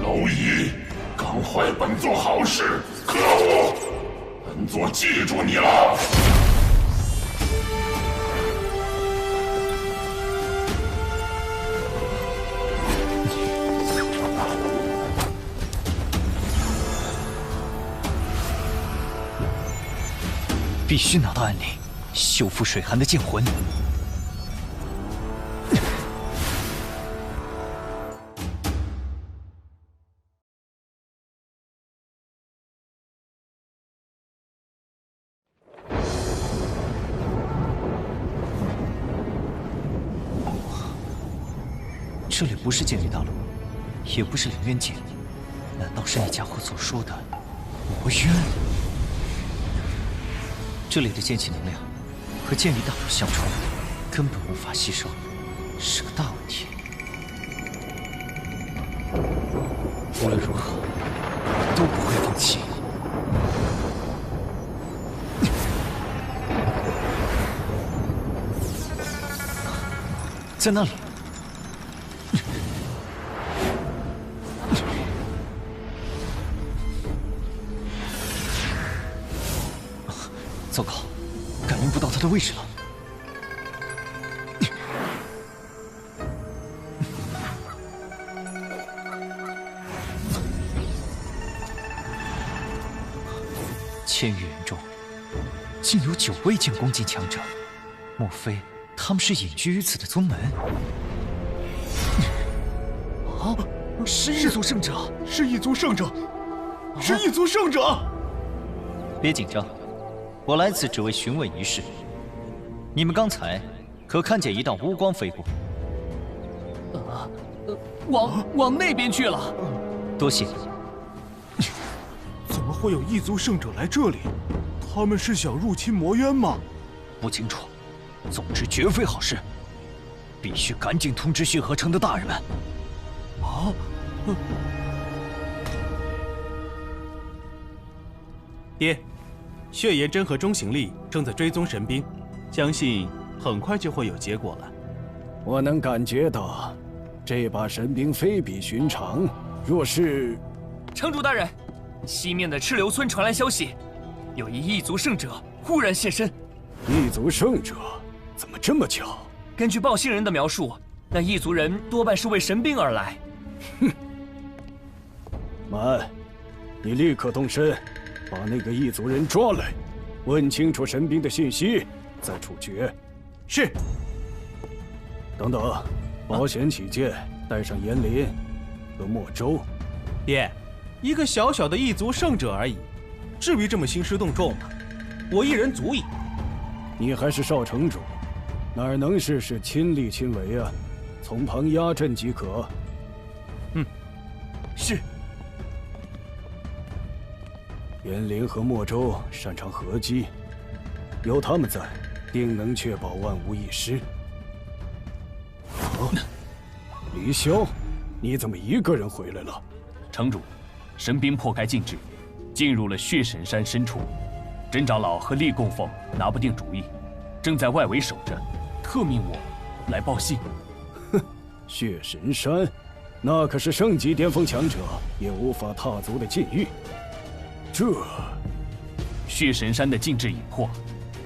[SPEAKER 20] 蝼蚁，刚坏本座好事，可恶！本座记住你了。
[SPEAKER 6] 必须拿到暗灵，修复水寒的剑魂。这里不是剑里大陆，也不是凌渊界，难道是那家伙所说的魔渊？这里的剑气能量和剑离大陆相冲，根本无法吸收，是个大问题。无论如何，都不会放弃。在那里。糟糕，感应不到他的位置了。千余人中，竟有9位剑宫境强者，莫非他们是隐居于此的宗门？
[SPEAKER 2] 啊！是一族圣者，是一族圣者，是一族圣者！
[SPEAKER 6] 别紧张。我来此只为询问一事，你们刚才可看见一道乌光飞过？
[SPEAKER 3] 往那边去了。
[SPEAKER 6] 多谢。
[SPEAKER 2] 怎么会有异族圣者来这里？他们是想入侵魔渊吗？
[SPEAKER 6] 不清楚，总之绝非好事，必须赶紧通知血河城的大人们。
[SPEAKER 2] 啊！
[SPEAKER 17] 爹。血炎真和钟行力正在追踪神兵，相信很快就会有结果了。
[SPEAKER 16] 我能感觉到，这把神兵非比寻常。若是……
[SPEAKER 13] 城主大人，西面的赤流村传来消息，有一异族圣者忽然现身。
[SPEAKER 16] 异族圣者？怎么这么巧？
[SPEAKER 13] 根据报信人的描述，那异族人多半是为神兵而来。
[SPEAKER 16] 哼！满，你立刻动身。把那个异族人抓来，问清楚神兵的信息，再处决。
[SPEAKER 17] 是。
[SPEAKER 16] 等等，保险起见，带上严林和莫州。
[SPEAKER 17] 爹，一个小小的异族圣者而已，至于这么兴师动众吗？我一人足矣。
[SPEAKER 16] 你还是少城主，哪能事事亲力亲为啊？从旁压阵即可。
[SPEAKER 13] 是。
[SPEAKER 16] 袁林和莫州擅长合击，有他们在，定能确保万无一失。啊，李潇，你怎么一个人回来了？
[SPEAKER 1] 城主，神兵破开禁制，进入了血神山深处。甄长老和厉供奉拿不定主意，正在外围守着，特命我来报信。
[SPEAKER 16] 哼，血神山，那可是圣级巅峰强者也无法踏足的禁域。这
[SPEAKER 1] 血神山的禁制已破，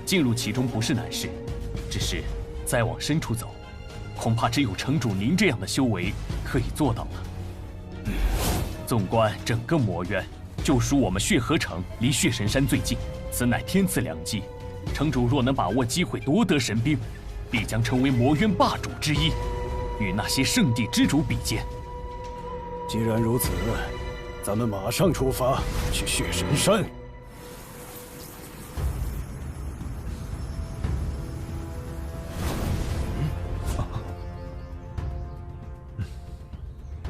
[SPEAKER 1] 进入其中不是难事，只是再往深处走，恐怕只有城主您这样的修为可以做到了。纵观整个魔渊，就属我们血河城离血神山最近，此乃天赐良机。城主若能把握机会夺得神兵，必将成为魔渊霸主之一，与那些圣地之主比肩。
[SPEAKER 16] 既然如此，咱们马上出发去血神山。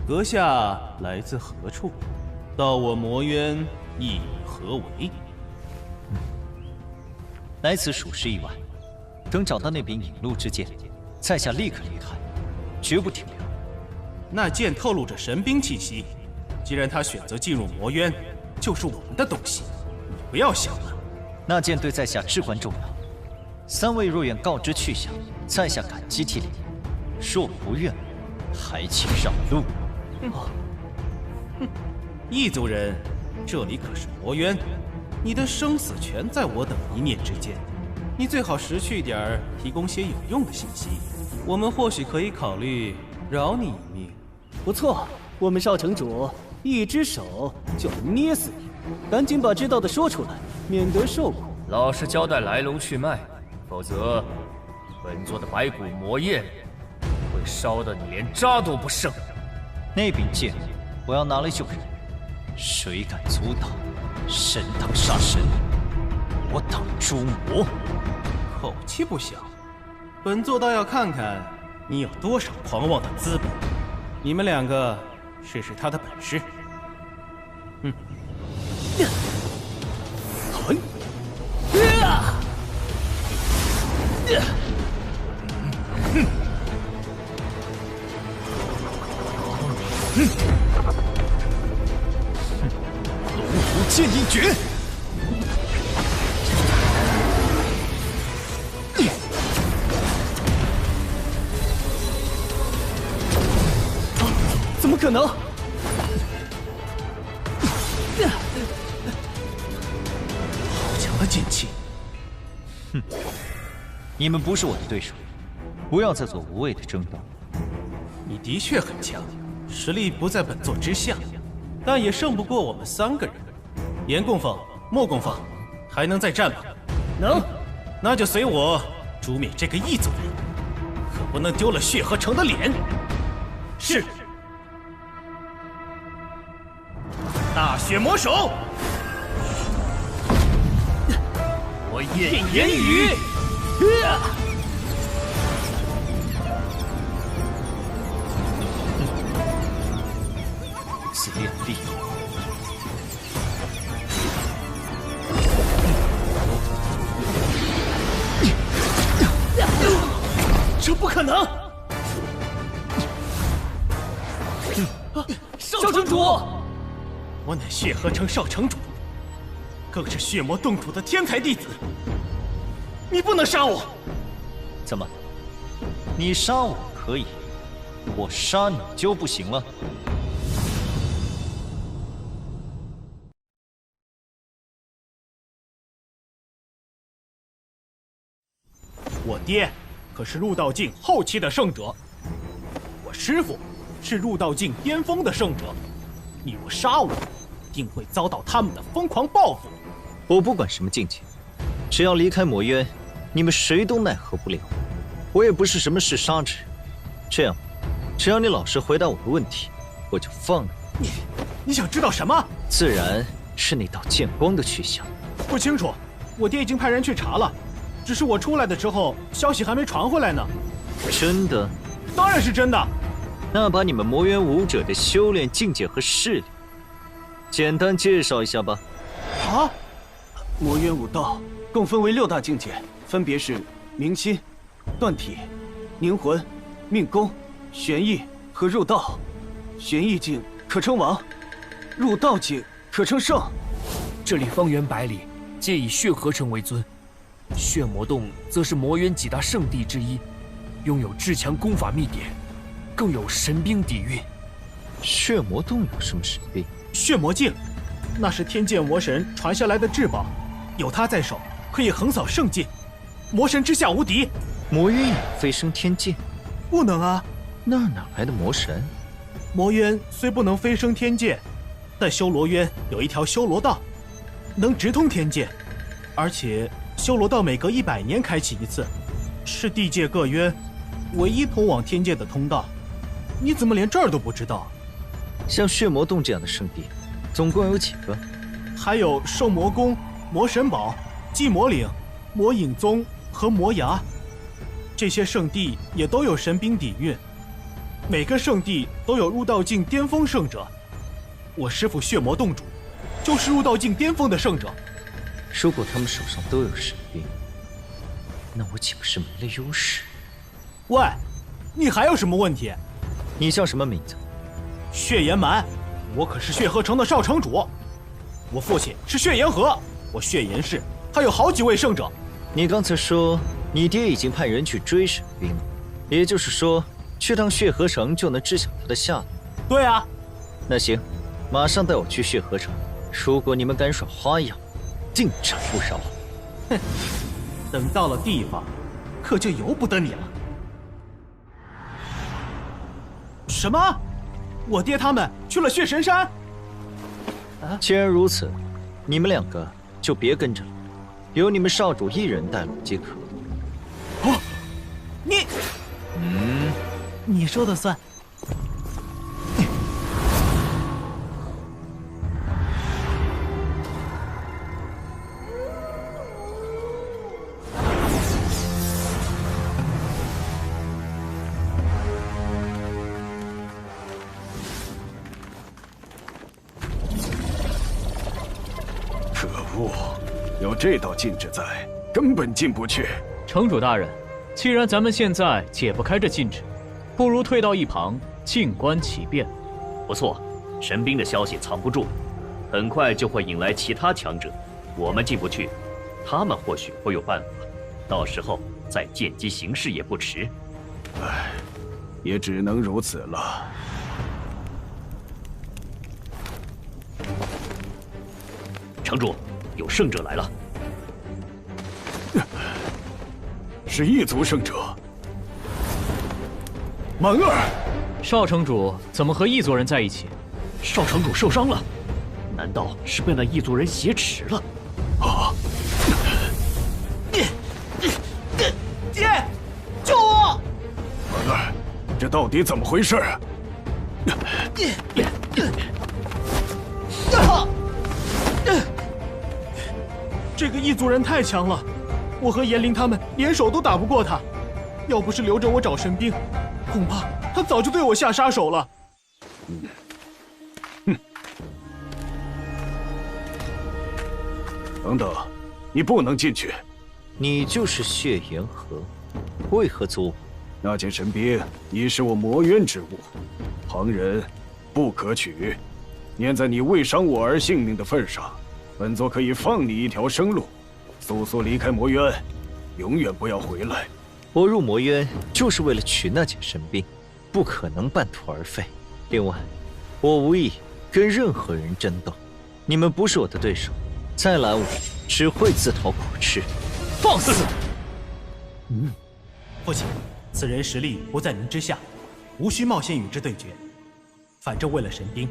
[SPEAKER 17] 阁下来自何处？到我魔渊意以何为？
[SPEAKER 6] 来此属实已晚，等找到那柄引路之剑，在下立刻离开，绝不停留。
[SPEAKER 17] 那剑透露着神兵气息，既然他选择进入魔渊，就是我们的东西，你不要想了。
[SPEAKER 6] 那剑对在下至关重要，三位若愿告知去向，在下感激涕零；若不愿，还请让路。
[SPEAKER 17] 哼，异族人，这里可是魔渊，你的生死全在我等一念之间。你最好识趣点儿，提供些有用的信息，我们或许可以考虑饶你一命。
[SPEAKER 14] 不错，我们少城主一只手就能捏死你，赶紧把知道的说出来，免得受苦。
[SPEAKER 12] 老实交代来龙去脉，否则本座的白骨魔焰会烧得你连渣都不剩。
[SPEAKER 6] 那柄剑，我要拿来救人。谁敢阻挡，神挡杀神，我挡诛魔。
[SPEAKER 17] 口气不小，本座倒要看看你有多少狂妄的资本。你们两个试试他的本事。
[SPEAKER 6] 龙虎剑影诀。
[SPEAKER 14] 怎么可能？
[SPEAKER 17] 好强的剑气！
[SPEAKER 6] 哼，你们不是我的对手，不要再做无谓的争斗。
[SPEAKER 17] 你的确很强，实力不在本座之下，但也胜不过我们三个人。严供奉、莫供奉，还能再战吗？
[SPEAKER 14] 能。
[SPEAKER 17] 那就随我诛灭这个异族人，可不能丢了血河城的脸。是。大血魔手，
[SPEAKER 12] 我焰炎雨。
[SPEAKER 6] 此练力，
[SPEAKER 14] 这不可能！少城主，
[SPEAKER 17] 我乃血河城少城主，更是血魔洞主的天才弟子，你不能杀我！
[SPEAKER 6] 怎么？你杀我可以，我杀你就不行了？
[SPEAKER 17] 我爹可是入道境后期的圣者，我师父是入道境巅峰的圣者，你若杀我，定会遭到他们的疯狂报复。
[SPEAKER 6] 我不管什么境界，只要离开魔渊，你们谁都奈何不了。我也不是什么嗜杀之人，这样，只要你老实回答我的问题，我就放了
[SPEAKER 17] 你。你想知道什么？
[SPEAKER 6] 自然是那道剑光的去向。
[SPEAKER 17] 不清楚，我爹已经派人去查了。只是我出来的时候，消息还没传回来呢。
[SPEAKER 6] 真的？
[SPEAKER 17] 当然是真的。
[SPEAKER 6] 那把你们魔渊武者的修炼境界和势力，简单介绍一下吧。
[SPEAKER 14] 啊！魔渊武道共分为6大境界，分别是明心、断体、凝魂、命宫、玄意和入道。玄意境可称王，入道境可称圣。
[SPEAKER 3] 这里方圆100里，皆以血合成为尊。血魔洞则是魔渊几大圣地之一，拥有至强功法秘典，更有神兵底蕴。
[SPEAKER 6] 血魔洞有什么神兵？
[SPEAKER 17] 血魔镜，那是天剑魔神传下来的至宝，有它在手，可以横扫圣境，魔神之下无敌。
[SPEAKER 6] 魔渊有飞升天剑？
[SPEAKER 17] 不能啊！
[SPEAKER 6] 那哪来的魔神？
[SPEAKER 17] 魔渊虽不能飞升天剑，但修罗渊有一条修罗道，能直通天剑，而且修罗道每隔100年开启一次，是地界各渊唯一通往天界的通道。你怎么连这儿都不知道？
[SPEAKER 6] 像血魔洞这样的圣地，总共有几个？
[SPEAKER 17] 还有兽魔宫、魔神堡、祭魔岭、魔影宗和魔崖，这些圣地也都有神兵底蕴。每个圣地都有入道境巅峰圣者，我师父血魔洞主就是入道境巅峰的圣者。
[SPEAKER 6] 如果他们手上都有神兵，那我岂不是没了优势？
[SPEAKER 17] 喂，你还有什么问题？
[SPEAKER 6] 你叫什么名字？
[SPEAKER 17] 血炎蛮，我可是血河城的少城主。我父亲是血炎河，我血炎氏还有好几位圣者。
[SPEAKER 6] 你刚才说你爹已经派人去追神兵了，也就是说，去趟血河城就能知晓他的下落。
[SPEAKER 17] 对啊。
[SPEAKER 6] 那行，马上带我去血河城。如果你们敢耍花样，定斩不饶。
[SPEAKER 17] 哼，等到了地方，可就由不得你了。什么？我爹他们去了血神山？
[SPEAKER 6] 既然如此，你们2个就别跟着了，由你们少主一人带路即可。
[SPEAKER 17] 哦，你说的算。
[SPEAKER 16] 可恶，有这道禁制在，根本进不去。
[SPEAKER 4] 城主大人，既然咱们现在解不开这禁制，不如退到一旁，静观其变。
[SPEAKER 9] 不错，神兵的消息藏不住，很快就会引来其他强者。我们进不去，他们或许会有办法，到时候再见机行事也不迟。
[SPEAKER 16] 唉，也只能如此了。
[SPEAKER 9] 城主，有圣者来了。
[SPEAKER 16] 是异族圣者。满儿，
[SPEAKER 4] 少城主怎么和异族人在一起？
[SPEAKER 9] 少城主受伤了，难道是被那异族人挟持了？
[SPEAKER 16] 啊！
[SPEAKER 17] 爹，救我！
[SPEAKER 16] 满儿，这到底怎么回事啊？
[SPEAKER 17] 这个异族人太强了，我和炎灵他们联手都打不过他。要不是留着我找神兵，恐怕他早就对我下杀手了。
[SPEAKER 16] 等等，你不能进去。
[SPEAKER 6] 你就是血炎河，为何阻我？
[SPEAKER 16] 那件神兵已是我魔渊之物，旁人不可取。念在你未伤我儿性命的份上，本座可以放你一条生路，速速离开魔渊，永远不要回来。
[SPEAKER 6] 我入魔渊就是为了取那件神兵，不可能半途而废。另外，我无意跟任何人争斗，你们不是我的对手，再拦我只会自讨苦吃。
[SPEAKER 17] 放肆！父亲，此人实力不在您之下，无需冒险与之对决。反正为了神兵，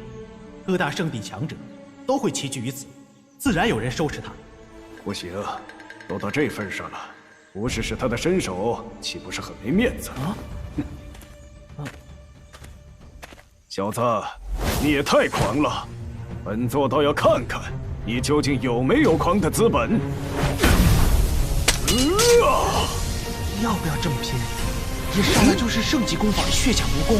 [SPEAKER 17] 各大圣地强者都会齐聚于此，自然有人收拾他。
[SPEAKER 16] 不行，都到这份上了，不试试他的身手，岂不是很没面子？小子，你也太狂了！本座倒要看看你究竟有没有狂的资本。
[SPEAKER 17] 要不要这么拼？一上来就是圣级功法血甲魔功。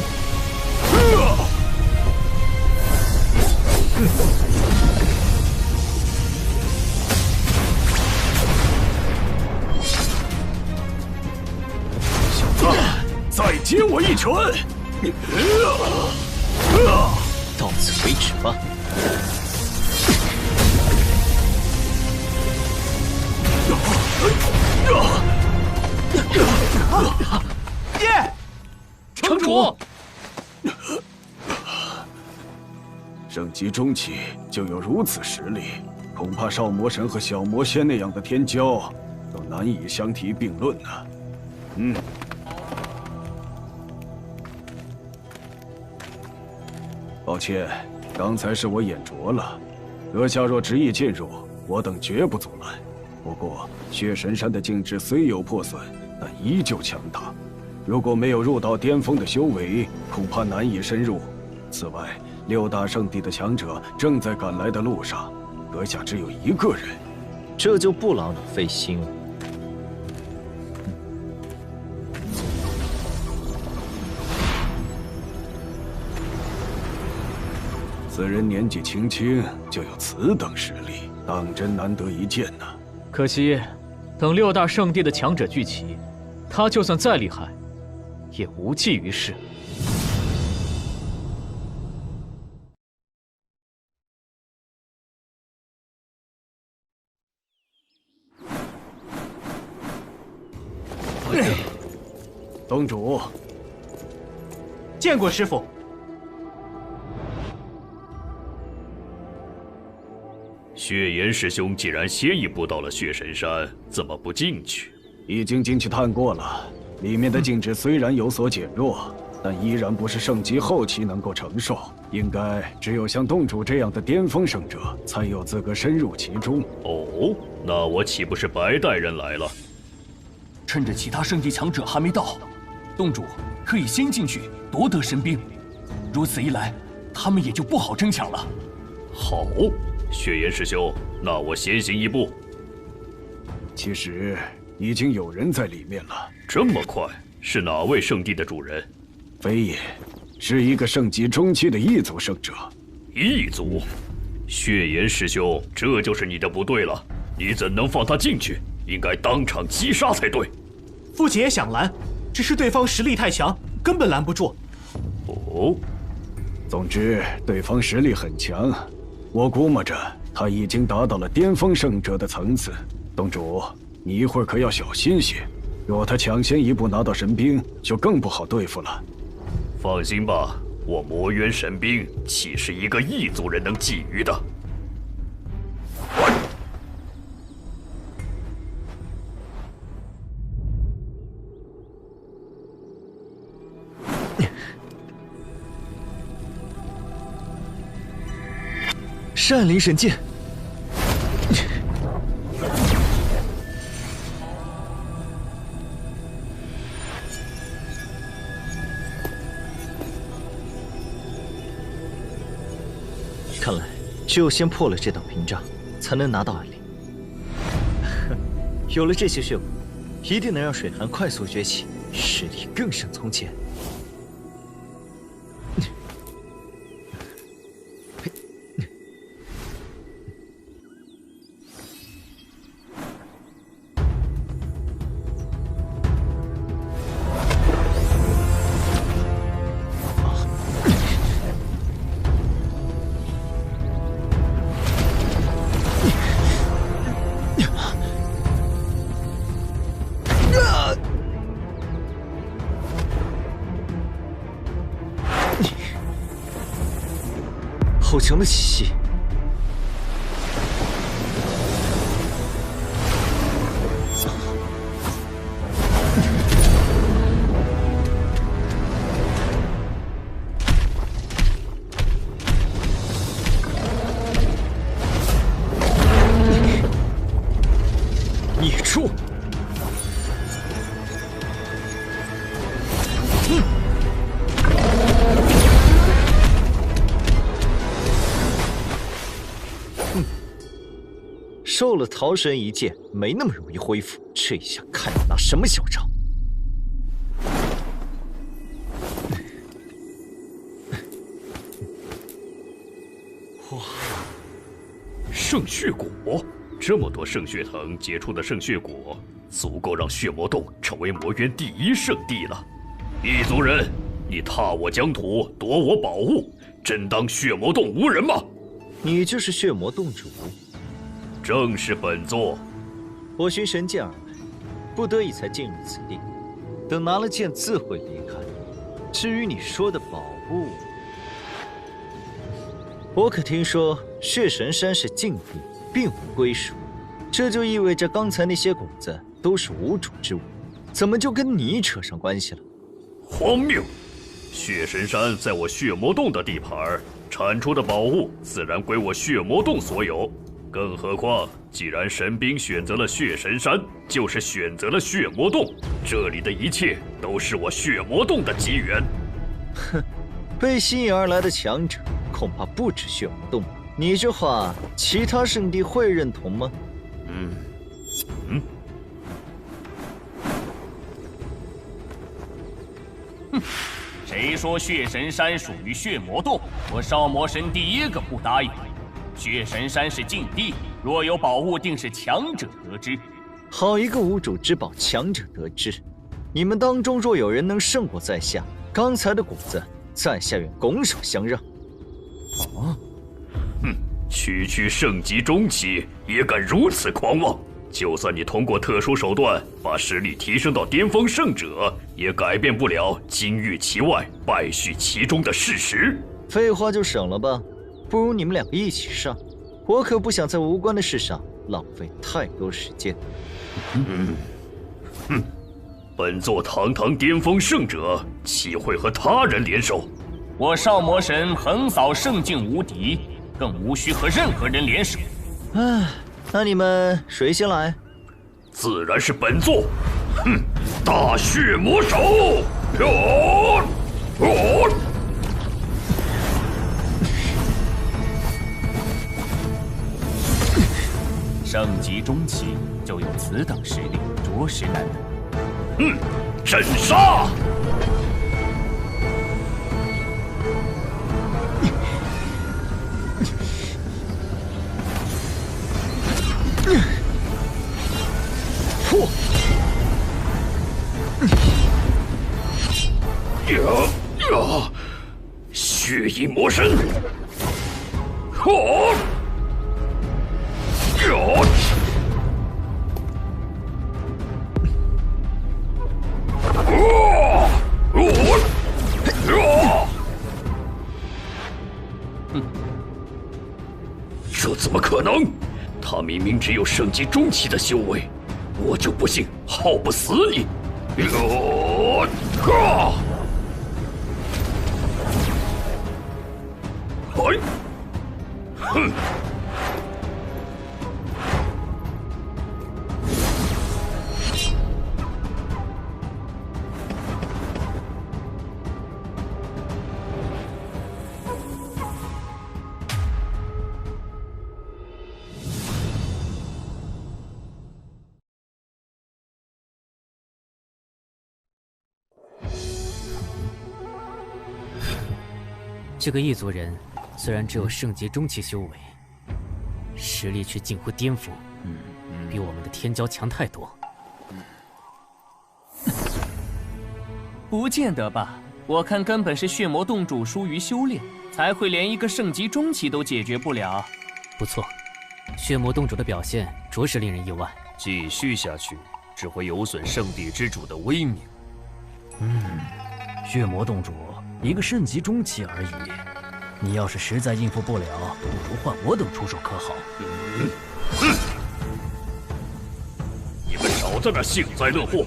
[SPEAKER 16] 传。
[SPEAKER 13] 到此为止吧。
[SPEAKER 10] 耶！
[SPEAKER 3] 城主，
[SPEAKER 16] 圣级中期就有如此实力，恐怕少魔神和小魔仙那样的天骄都难以相提并论呢。抱歉，刚才是我眼拙了。阁下若执意进入，我等绝不阻拦。不过，血神山的境制虽有破损，但依旧强大。如果没有入到巅峰的修为，恐怕难以深入。此外，6大圣地的强者正在赶来的路上，阁下只有1个人，
[SPEAKER 13] 这就不劳你费心了。
[SPEAKER 16] 此人年纪轻轻就有此等实力，当真难得一见呢。
[SPEAKER 3] 可惜，等6大圣地的强者聚齐，他就算再厉害，也无济于事。
[SPEAKER 16] 宗主，
[SPEAKER 14] 见过师傅。
[SPEAKER 1] 血岩师兄既然先一步到了血神山，怎么不进去？
[SPEAKER 16] 已经进去探过了，里面的境制虽然有所减弱，但依然不是圣级后期能够承受。应该只有像洞主这样的巅峰圣者，才有资格深入其中。
[SPEAKER 1] 哦，那我岂不是白带人来了？
[SPEAKER 5] 趁着其他圣地强者还没到，洞主可以先进去夺得神兵，如此一来，他们也就不好争抢了。
[SPEAKER 1] 好。血岩师兄，那我先行一步。
[SPEAKER 16] 其实已经有人在里面了。
[SPEAKER 1] 这么快？是哪位圣地的主人？
[SPEAKER 16] 非也，是一个圣级中期的异族圣者。
[SPEAKER 1] 异族？血岩师兄，这就是你的不对了。你怎能放他进去？应该当场击杀才对。
[SPEAKER 14] 父亲也想拦，只是对方实力太强，根本拦不住。
[SPEAKER 1] 哦。
[SPEAKER 16] 总之，对方实力很强。我估摸着他已经达到了巅峰圣者的层次，洞主，你一会儿可要小心些。若他抢先一步拿到神兵，就更不好对付了。
[SPEAKER 1] 放心吧，我魔渊神兵岂是一个异族人能觊觎的？
[SPEAKER 13] 善灵神剑，看来只有先破了这道屏障，才能拿到暗灵。有了这些血果，一定能让水寒快速崛起，实力更胜从前。好强的气息！孽畜！受了桃神一剑，没那么容易恢复。这下看你拿什么嚣张！
[SPEAKER 1] 哇，圣血果，这么多圣血藤结出的圣血果，足够让血魔洞成为魔渊第1圣地了。异族人，你踏我疆土，夺我宝物，真当血魔洞无人吗？
[SPEAKER 19] 你就是血魔洞主？
[SPEAKER 1] 正是本座。
[SPEAKER 19] 我寻神剑而来，不得已才进入此地。等拿了剑，自会离开。至于你说的宝物，我可听说血神山是禁地，并无归属。这就意味着刚才那些谷子都是无主之物，怎么就跟你扯上关系了？
[SPEAKER 1] 荒谬！血神山在我血魔洞的地盘，产出的宝物自然归我血魔洞所有。更何况，既然神兵选择了血神山，就是选择了血魔洞，这里的一切都是我血魔洞的机缘。
[SPEAKER 19] 哼，被吸引而来的强者恐怕不止血魔洞。你这话，其他圣地会认同吗？
[SPEAKER 21] 哼，谁说血神山属于血魔洞？我少魔神第一个不答应。血神山是禁地，若有宝物，定是强者得之。
[SPEAKER 19] 好一个无主之宝，强者得之！你们当中若有人能胜过在下，刚才的谷子，在下愿拱手相让。
[SPEAKER 1] 啊！哼，区圣级中期也敢如此狂妄！就算你通过特殊手段把实力提升到巅峰圣者，也改变不了金玉其外，败絮其中的事实。
[SPEAKER 19] 废话就省了吧。不如你们两个一起上，我可不想在无关的事上浪费太多时间。
[SPEAKER 1] 本座堂堂巅峰圣者，岂会和他人联手？
[SPEAKER 21] 我少魔神横扫圣境无敌，更无需和任何人联手。
[SPEAKER 19] 那你们谁先来？
[SPEAKER 1] 自然是本座。大血魔手！
[SPEAKER 21] 圣级中期就有此等实力，着实难得。
[SPEAKER 1] 斩杀！
[SPEAKER 19] 破！
[SPEAKER 1] 血翼魔神！这怎么可能？他明明只有圣级中期的修为，我就不信耗不死你！哼！
[SPEAKER 13] 这个异族人虽然只有圣级中期修为，实力却近乎巅峰，比我们的天骄强太多。
[SPEAKER 21] 不见得吧？我看根本是血魔洞主疏于修炼，才会连一个圣级中期都解决不了。
[SPEAKER 13] 不错，血魔洞主的表现着实令人意外。
[SPEAKER 3] 继续下去，只会有损圣地之主的威名。
[SPEAKER 23] 血魔洞主一个圣级中期而已，你要是实在应付不了，不如换我等出手可好？
[SPEAKER 1] 你们少在那幸灾乐祸！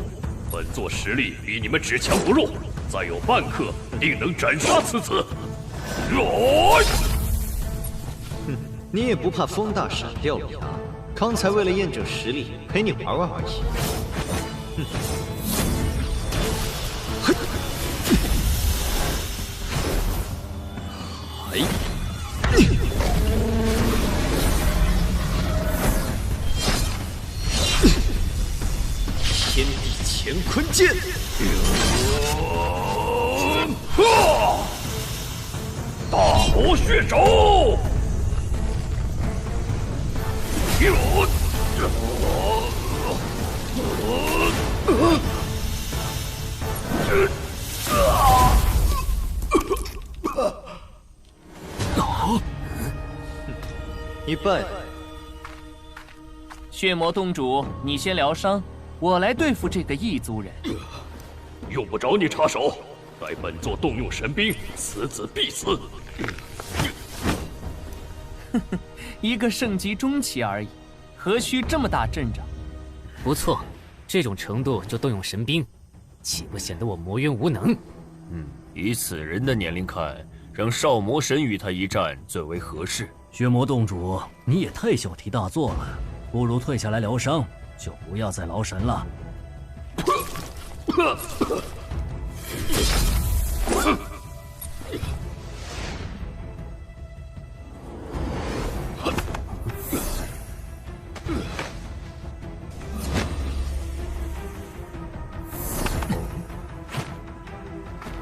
[SPEAKER 1] 本座实力比你们只强不弱，再有半刻，定能斩杀此子！
[SPEAKER 19] 你也不怕风大闪掉牙？刚才为了验证实力，陪你玩玩而已。天地乾坤剑！
[SPEAKER 1] 大魔血手！
[SPEAKER 19] 你败了。
[SPEAKER 21] 血魔洞主，你先疗伤，我来对付这个异族人。
[SPEAKER 1] 用不着你插手，待本座动用神兵，此子必死。
[SPEAKER 21] 一个圣级中期而已，何须这么大阵仗？
[SPEAKER 13] 不错，这种程度就动用神兵，岂不显得我魔渊无能？
[SPEAKER 1] 以此人的年龄看，让少魔神与他一战最为合适。
[SPEAKER 23] 血魔洞主，你也太小题大做了，不如退下来疗伤，就不要再劳神了。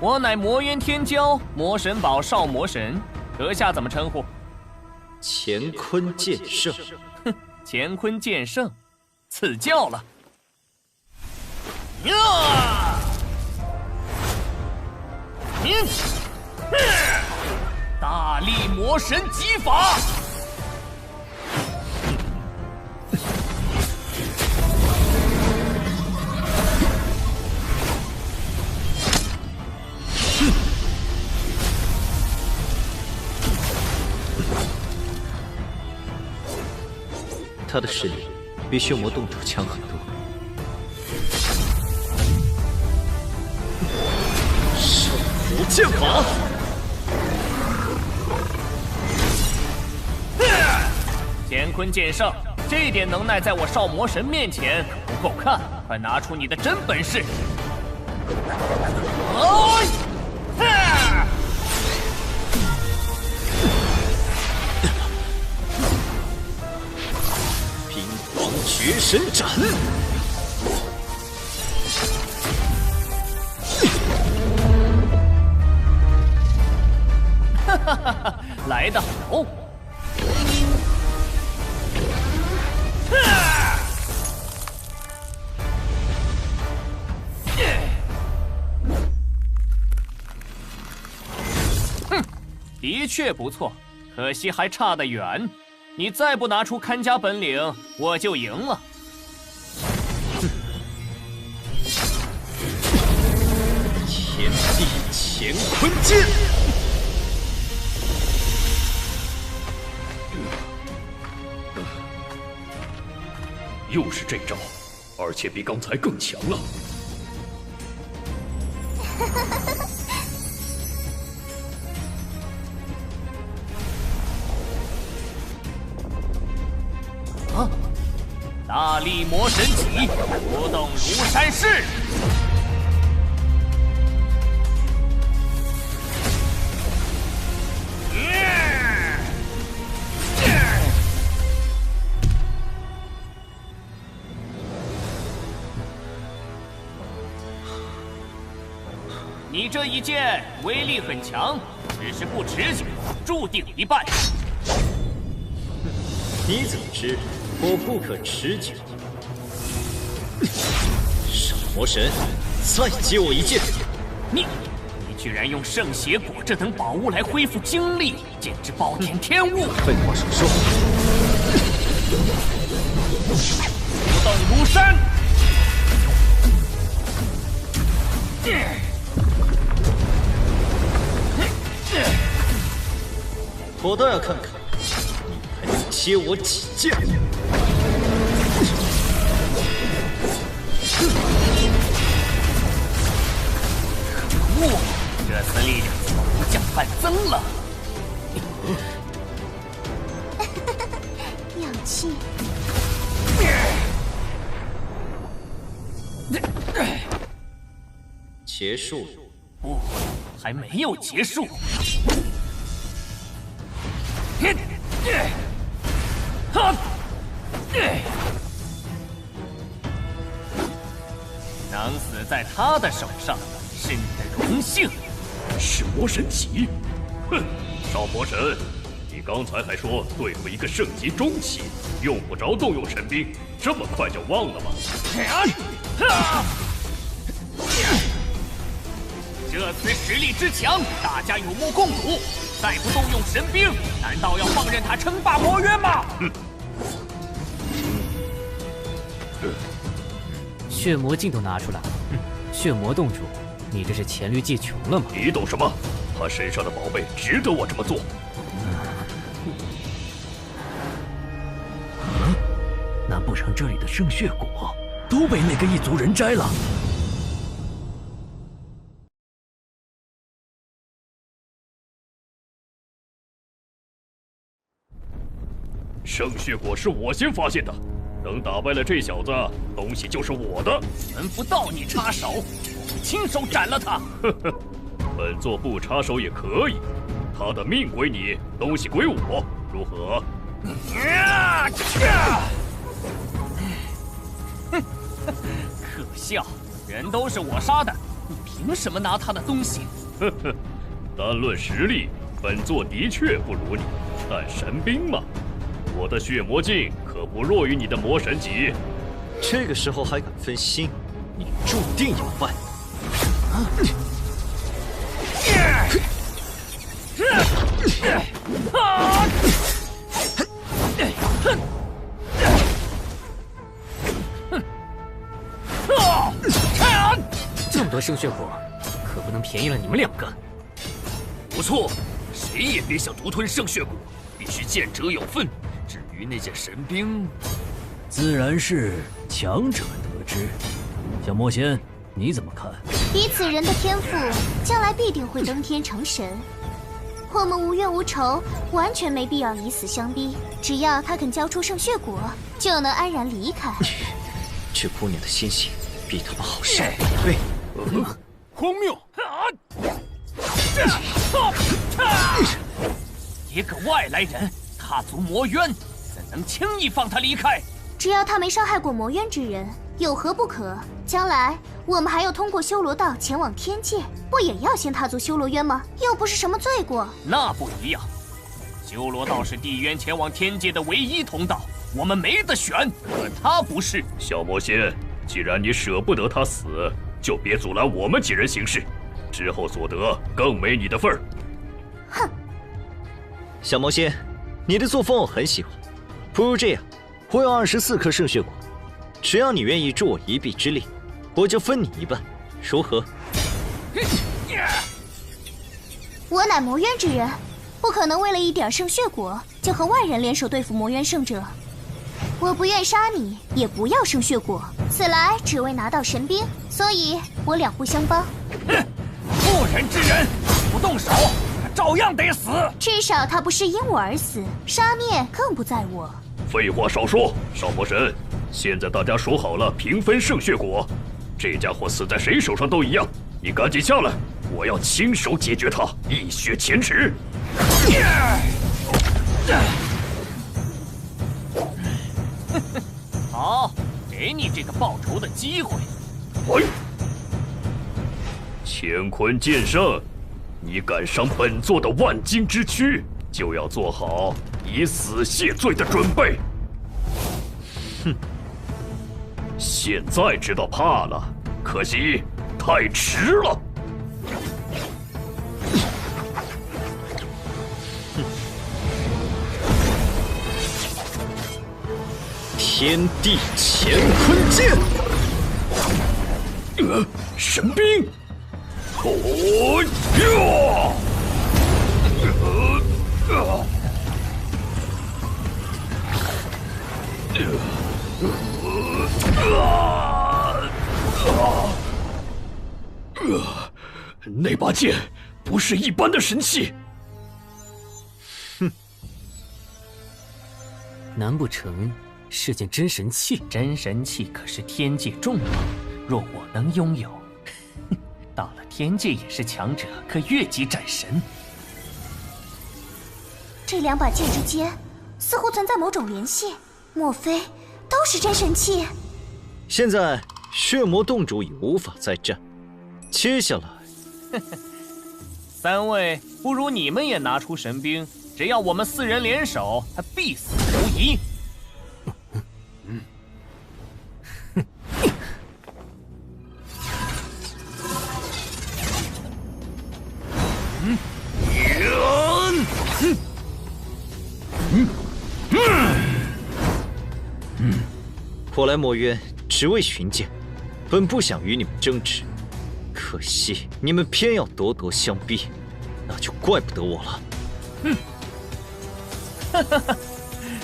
[SPEAKER 21] 我乃魔渊天骄，魔神堡少魔神，阁下怎么称呼？
[SPEAKER 19] 乾坤剑圣。
[SPEAKER 21] 哼，乾坤剑圣，赐教了。大力魔神击法。
[SPEAKER 19] 他的实力比血魔洞主强很多。圣符剑法，
[SPEAKER 21] 乾坤剑圣，这点能耐在我少魔神面前可不够看，快拿出你的真本事！
[SPEAKER 19] 绝神斩！
[SPEAKER 21] 哈哈哈哈，来得好！哼，的确不错，可惜还差得远。你再不拿出看家本领，我就赢了。
[SPEAKER 19] 天地乾坤剑，
[SPEAKER 1] 又是这招，而且比刚才更强了。
[SPEAKER 21] 啊！大力魔神戟，不动如山势。你这一剑威力很强，只是不持久，注定一败。
[SPEAKER 19] 你怎么知我不可持久？少魔神，再接我一剑！
[SPEAKER 21] 你居然用圣血果这等宝物来恢复精力，简直暴殄天物！
[SPEAKER 19] 废话少说，
[SPEAKER 21] 不动如山。
[SPEAKER 19] 我倒要看看你还能接我几剑！
[SPEAKER 21] 可恶，这次力量怎么不降反增了？
[SPEAKER 18] 鸟气！
[SPEAKER 19] 结束了？
[SPEAKER 21] 不，还没有结束。能死在他的手上，是你的荣幸。
[SPEAKER 1] 是魔神戟？哼，少魔神，你刚才还说对付一个圣级中期，用不着动用神兵，这么快就忘了吗？
[SPEAKER 21] 这次实力之强，大家有目共睹。再不动用神兵，难道要放任他称霸魔渊吗？
[SPEAKER 13] 血魔镜都拿出来了，血魔洞主，你这是黔驴技穷了吗？
[SPEAKER 9] 你懂什么？他身上的宝贝值得我这么做。
[SPEAKER 22] 难不成这里的圣血果都被那个异族人摘了？
[SPEAKER 9] 圣血果是我先发现的，等打败了这小子，东西就是我的。
[SPEAKER 21] 轮不到你插手，我会亲手斩了他。
[SPEAKER 9] 呵呵，本座不插手也可以，他的命归你，东西归我，如何？
[SPEAKER 21] 可笑，人都是我杀的，你凭什么拿他的东西？
[SPEAKER 9] 呵呵，单论实力，本座的确不如你，但神兵嘛，我的血魔镜可不弱于你的魔神级。
[SPEAKER 19] 这个时候还敢分心，你注定要败。
[SPEAKER 13] 这么多圣血果，可不能便宜了你们两个。
[SPEAKER 5] 不错，谁也别想独吞圣血果，必须见者有份。至于那件神兵，
[SPEAKER 22] 自然是强者得之。小魔仙，你怎么看？
[SPEAKER 18] 以此人的天赋，将来必定会登天成神。我们无冤无仇，完全没必要以死相逼。只要他肯交出圣血果，就能安然离开。
[SPEAKER 19] 这姑娘的心性比他们好受对。
[SPEAKER 21] 荒谬！一个外来人踏足魔渊，怎能轻易放他离开？
[SPEAKER 18] 只要他没伤害过魔渊之人，有何不可？将来我们还要通过修罗道前往天界，不也要先踏足修罗渊吗？又不是什么罪过。
[SPEAKER 21] 那不一样，修罗道是地渊前往天界的唯一通道，我们没得选。可他不是。
[SPEAKER 9] 小魔仙，既然你舍不得他死，就别阻拦我们几人行事，之后所得更没你的份儿。
[SPEAKER 18] 哼！
[SPEAKER 19] 小魔仙，你的作风我很喜欢，不如这样，我有24颗圣血果，只要你愿意助我一臂之力，我就分你一半，如何？
[SPEAKER 18] 我乃魔渊之人，不可能为了一点圣血果就和外人联手对付魔渊圣者。我不愿杀你，也不要圣血果，此来只为拿到神兵，所以我两不相帮。
[SPEAKER 21] 不仁之人，不动手，他照样得死。
[SPEAKER 18] 至少他不是因我而死，杀灭更不在我。
[SPEAKER 9] 废话少说，少魔神，现在大家说好了平分圣血果，这家伙死在谁手上都一样，你赶紧下来，我要亲手解决他，一雪前耻。
[SPEAKER 21] 好，给你这个报仇的机会。
[SPEAKER 9] 乾坤剑圣，你敢伤本座的万金之躯，就要做好以死谢罪的准备。哼，现在知道怕了，可惜太迟了。
[SPEAKER 19] 天地乾坤剑，
[SPEAKER 9] 神兵，那把剑不是一般的神器。
[SPEAKER 13] 哼，难不成是件真神器？
[SPEAKER 21] 真神器可是天界重宝，若我能拥有，到了天界也是强者，可越级斩神。
[SPEAKER 18] 这两把剑之间似乎存在某种联系，莫非都是真神器？
[SPEAKER 19] 现在血魔洞主已无法再战，接下来，
[SPEAKER 21] 三位，不如你们也拿出神兵，只要我们4人联手，他必死无疑。
[SPEAKER 19] 我来墨渊只为寻剑，本不想与你们争执，可惜你们偏要咄咄相逼，那就怪不得我了。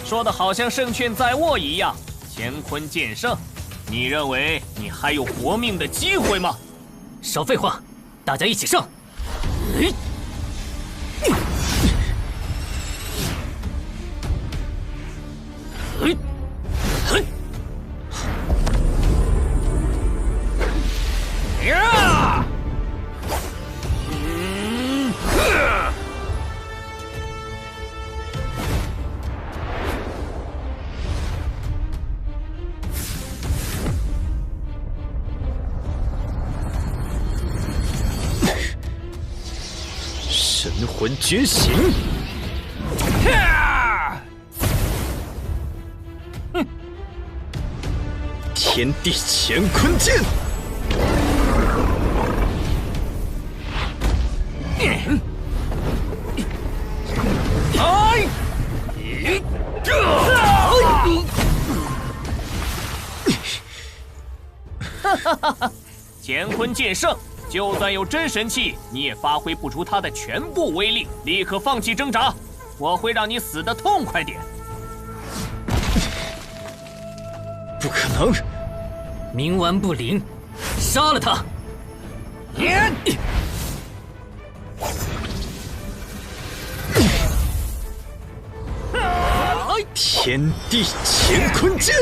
[SPEAKER 21] 说的好像胜券在握一样。乾坤剑圣，你认为你还有活命的机会吗？
[SPEAKER 13] 少废话，大家一起上！
[SPEAKER 19] 神魂觉醒！天地乾坤剑！
[SPEAKER 21] 乾坤剑圣，就算有真神器，你也发挥不出它的全部威力。立刻放弃挣扎，我会让你死得痛快点。
[SPEAKER 19] 不可能！
[SPEAKER 13] 冥顽不灵，杀了他！
[SPEAKER 19] 天地乾坤剑！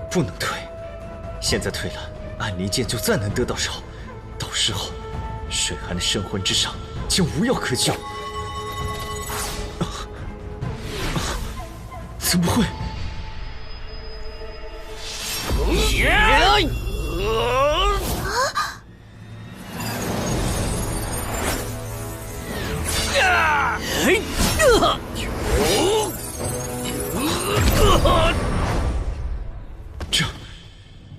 [SPEAKER 19] 不能退，现在退了，暗离剑就再难得到手，到时候水寒的神魂之上将无药可救。怎么会？这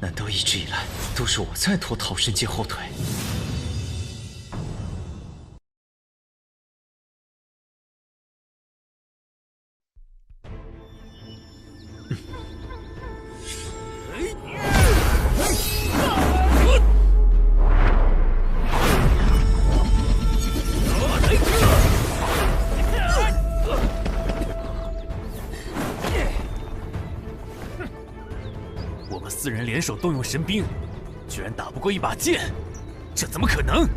[SPEAKER 19] 难道一直以来都是我在拖桃神界后腿？4
[SPEAKER 3] 人联手动用神兵，居然打不过一把剑，这怎么可能？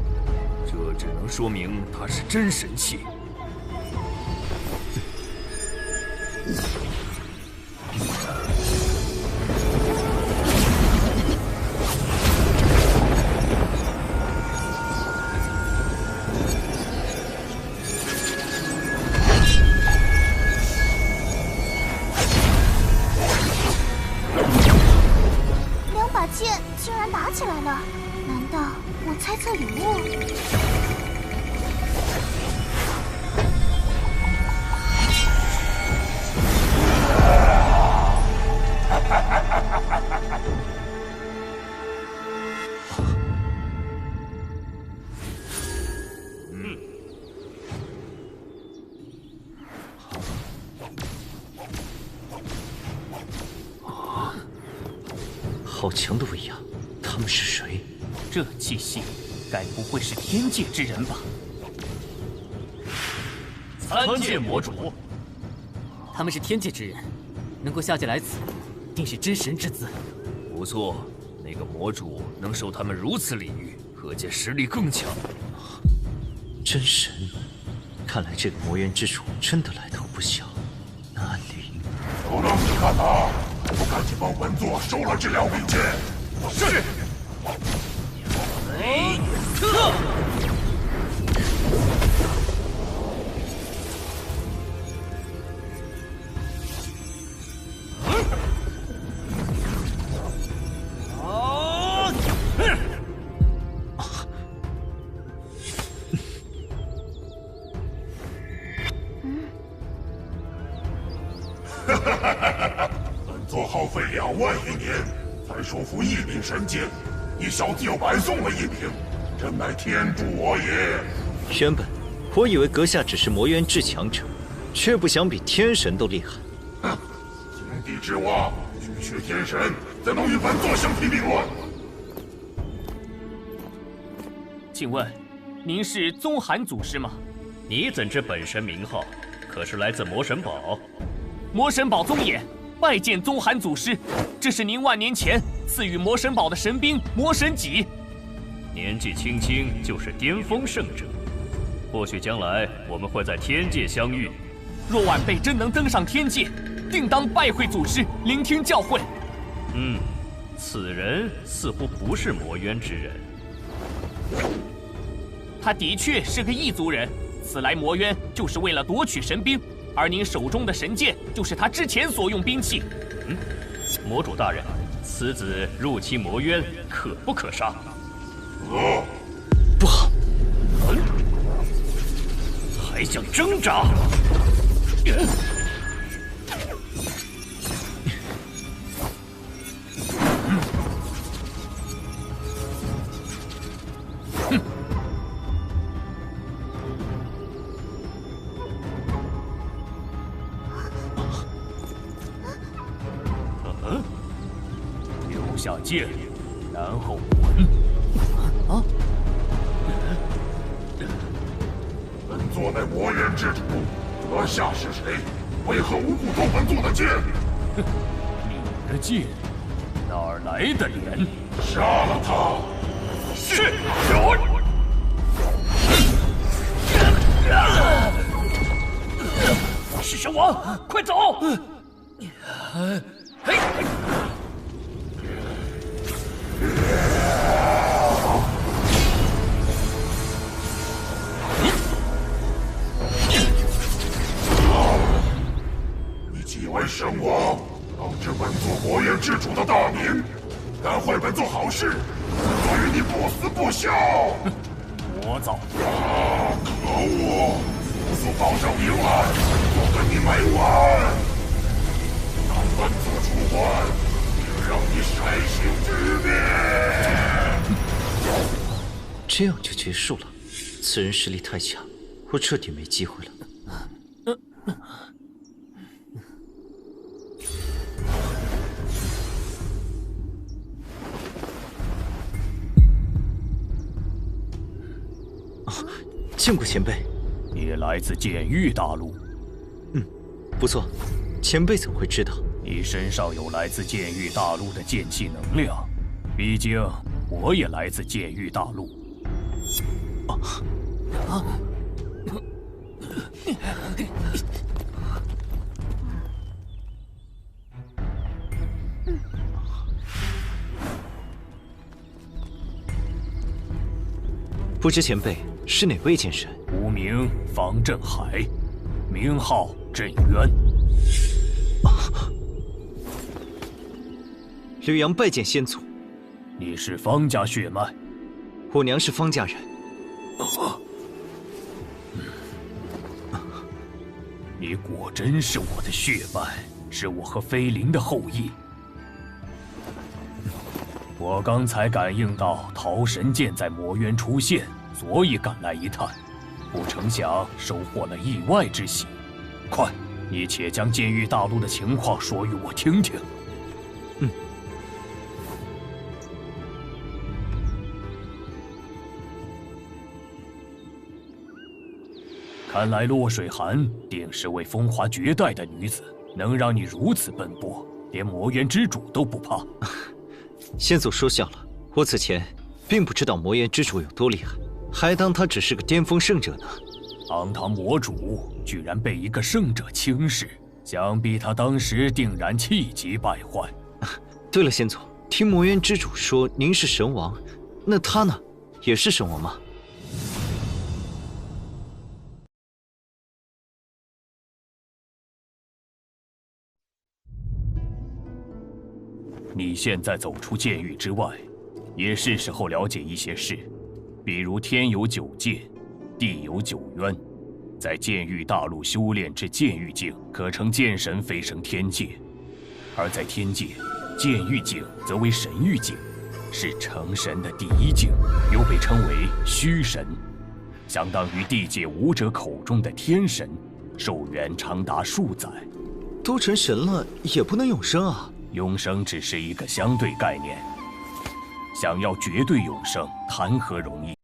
[SPEAKER 3] 这只能说明他是真神器。
[SPEAKER 18] 剑竟然打起来了，难道我猜测有误？
[SPEAKER 19] 好强的威压，他们是谁？
[SPEAKER 21] 这气息，该不会是天界之人吧？
[SPEAKER 3] 参见魔主。
[SPEAKER 13] 他们是天界之人，能够下界来此，定是真神之资。
[SPEAKER 3] 不错，那个魔主能受他们如此礼遇，可见实力更强。
[SPEAKER 19] 真神，看来这个魔渊之主真的来头不小。那灵，
[SPEAKER 20] 有让你看他。我赶紧帮本座收了这2柄剑。是。本座耗费2万余年，才收服1柄神剑，你小子又白送了1柄，真乃天助我也。
[SPEAKER 19] 原本我以为阁下只是魔渊至强者，却不想比天神都厉害。
[SPEAKER 20] 哼，井底之蛙，区区天神，怎能与本座相提并论？
[SPEAKER 21] 请问，您是宗寒祖师吗？
[SPEAKER 9] 你怎知本神名号？可是来自魔神堡？
[SPEAKER 21] 魔神堡宗也，拜见宗寒祖师。这是您万年前赐予魔神堡的神兵魔神戟。
[SPEAKER 9] 年纪轻轻就是巅峰圣者，或许将来我们会在天界相遇。
[SPEAKER 21] 若晚辈真能登上天界，定当拜会祖师，聆听教诲。
[SPEAKER 9] 此人似乎不是魔渊之人。
[SPEAKER 21] 他的确是个异族人，此来魔渊就是为了夺取神兵，而您手中的神剑就是他之前所用兵器。
[SPEAKER 9] 魔主大人，此子入侵魔渊，可不可杀？
[SPEAKER 19] 不好！
[SPEAKER 9] 还想挣扎？
[SPEAKER 1] 留下剑，然后滚！
[SPEAKER 20] 本座乃魔渊之主，阁下是谁？为何无故偷本座的剑？
[SPEAKER 1] 你的剑哪儿来的脸？
[SPEAKER 20] 杀了他！
[SPEAKER 1] 是。
[SPEAKER 21] 弑神王，快走！
[SPEAKER 20] 你既为神王，当着本座魔渊之主的大名，敢坏本座好事，本座与你不死不休！
[SPEAKER 1] 魔造！
[SPEAKER 20] 可恶！速速报上名来，我跟你没完！当本座出关，定让你筛心之灭！
[SPEAKER 19] 这样就结束了。此人实力太强，我彻底没机会了。见过前辈。
[SPEAKER 1] 你来自剑域大陆。
[SPEAKER 19] 不错。前辈怎么会知道？
[SPEAKER 1] 你身上有来自剑域大陆的剑气能量，毕竟我也来自剑域大陆。
[SPEAKER 19] 不知前辈是哪位剑神？
[SPEAKER 1] 吾名方振海，名号振渊。
[SPEAKER 19] 吕阳拜见先祖。
[SPEAKER 1] 你是方家血脉？
[SPEAKER 19] 我娘是方家人。
[SPEAKER 1] 你果真是我的血脉，是我和飞灵的后裔。我刚才感应到桃神剑在魔渊出现，所以赶来一探，不成想收获了意外之喜。快，你且将剑域大陆的情况说与我听听。看来洛水寒定是位风华绝代的女子，能让你如此奔波，连魔渊之主都不怕。
[SPEAKER 19] 先祖说笑了，我此前并不知道魔渊之主有多厉害，还当他只是个巅峰圣者呢。
[SPEAKER 1] 堂堂魔主居然被一个圣者轻视，想必他当时定然气急败坏。
[SPEAKER 19] 对了，先祖，听魔渊之主说您是神王，那他呢，也是神王吗？
[SPEAKER 1] 你现在走出剑域之外，也是时候了解一些事，比如天有9界，地有9渊，在剑域大陆修炼至剑域境，可成剑神飞升天界；而在天界，剑域境则为神域境，是成神的第一境，又被称为虚神。相当于地界武者口中的天神，寿元长达数载。
[SPEAKER 7] 都成神了，也不能永生啊！
[SPEAKER 1] 永生只是一个相对概念，想要绝对永生，谈何容易？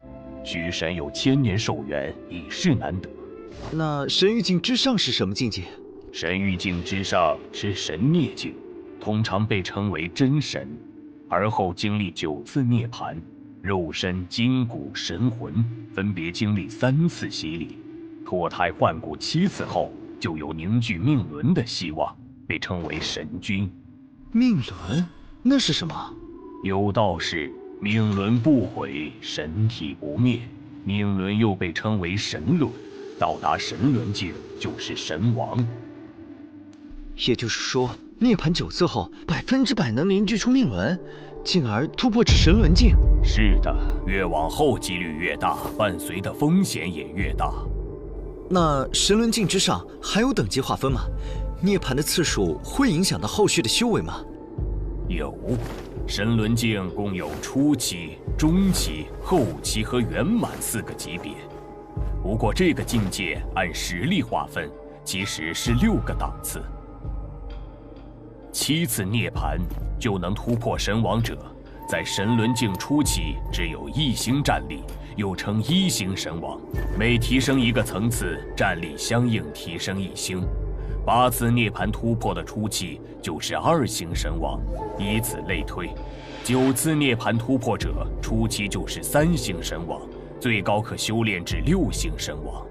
[SPEAKER 1] 虚神有1000年寿元，已是难得。
[SPEAKER 7] 那神域境之上是什么境界？
[SPEAKER 1] 神域境之上是神涅境，通常被称为真神，而后经历9次涅槃，肉身、筋骨、神魂分别经历3次洗礼，脱胎换骨7次后，就有凝聚命轮的希望，被称为神君。
[SPEAKER 7] 命轮？那是什么？
[SPEAKER 1] 有道是命轮不毁，神体不灭。命轮又被称为神轮，到达神轮境就是神王。
[SPEAKER 7] 也就是说，涅槃9次后，100%能凝聚出命轮，进而突破至神轮境。
[SPEAKER 1] 是的，越往后几率越大，伴随的风险也越大。
[SPEAKER 7] 那神轮境之上还有等级划分吗？涅槃的次数会影响到后续的修为吗？
[SPEAKER 1] 有，神轮境共有初期、中期、后期和圆满4个级别。不过这个境界按实力划分，其实是6个档次。7次涅槃就能突破神王者，在神轮境初期只有1星战力，又称1星神王。每提升1个层次，战力相应提升1星。8次涅槃突破的初期就是2星神王，以此类推。9次涅槃突破者初期就是3星神王，最高可修炼至6星神王。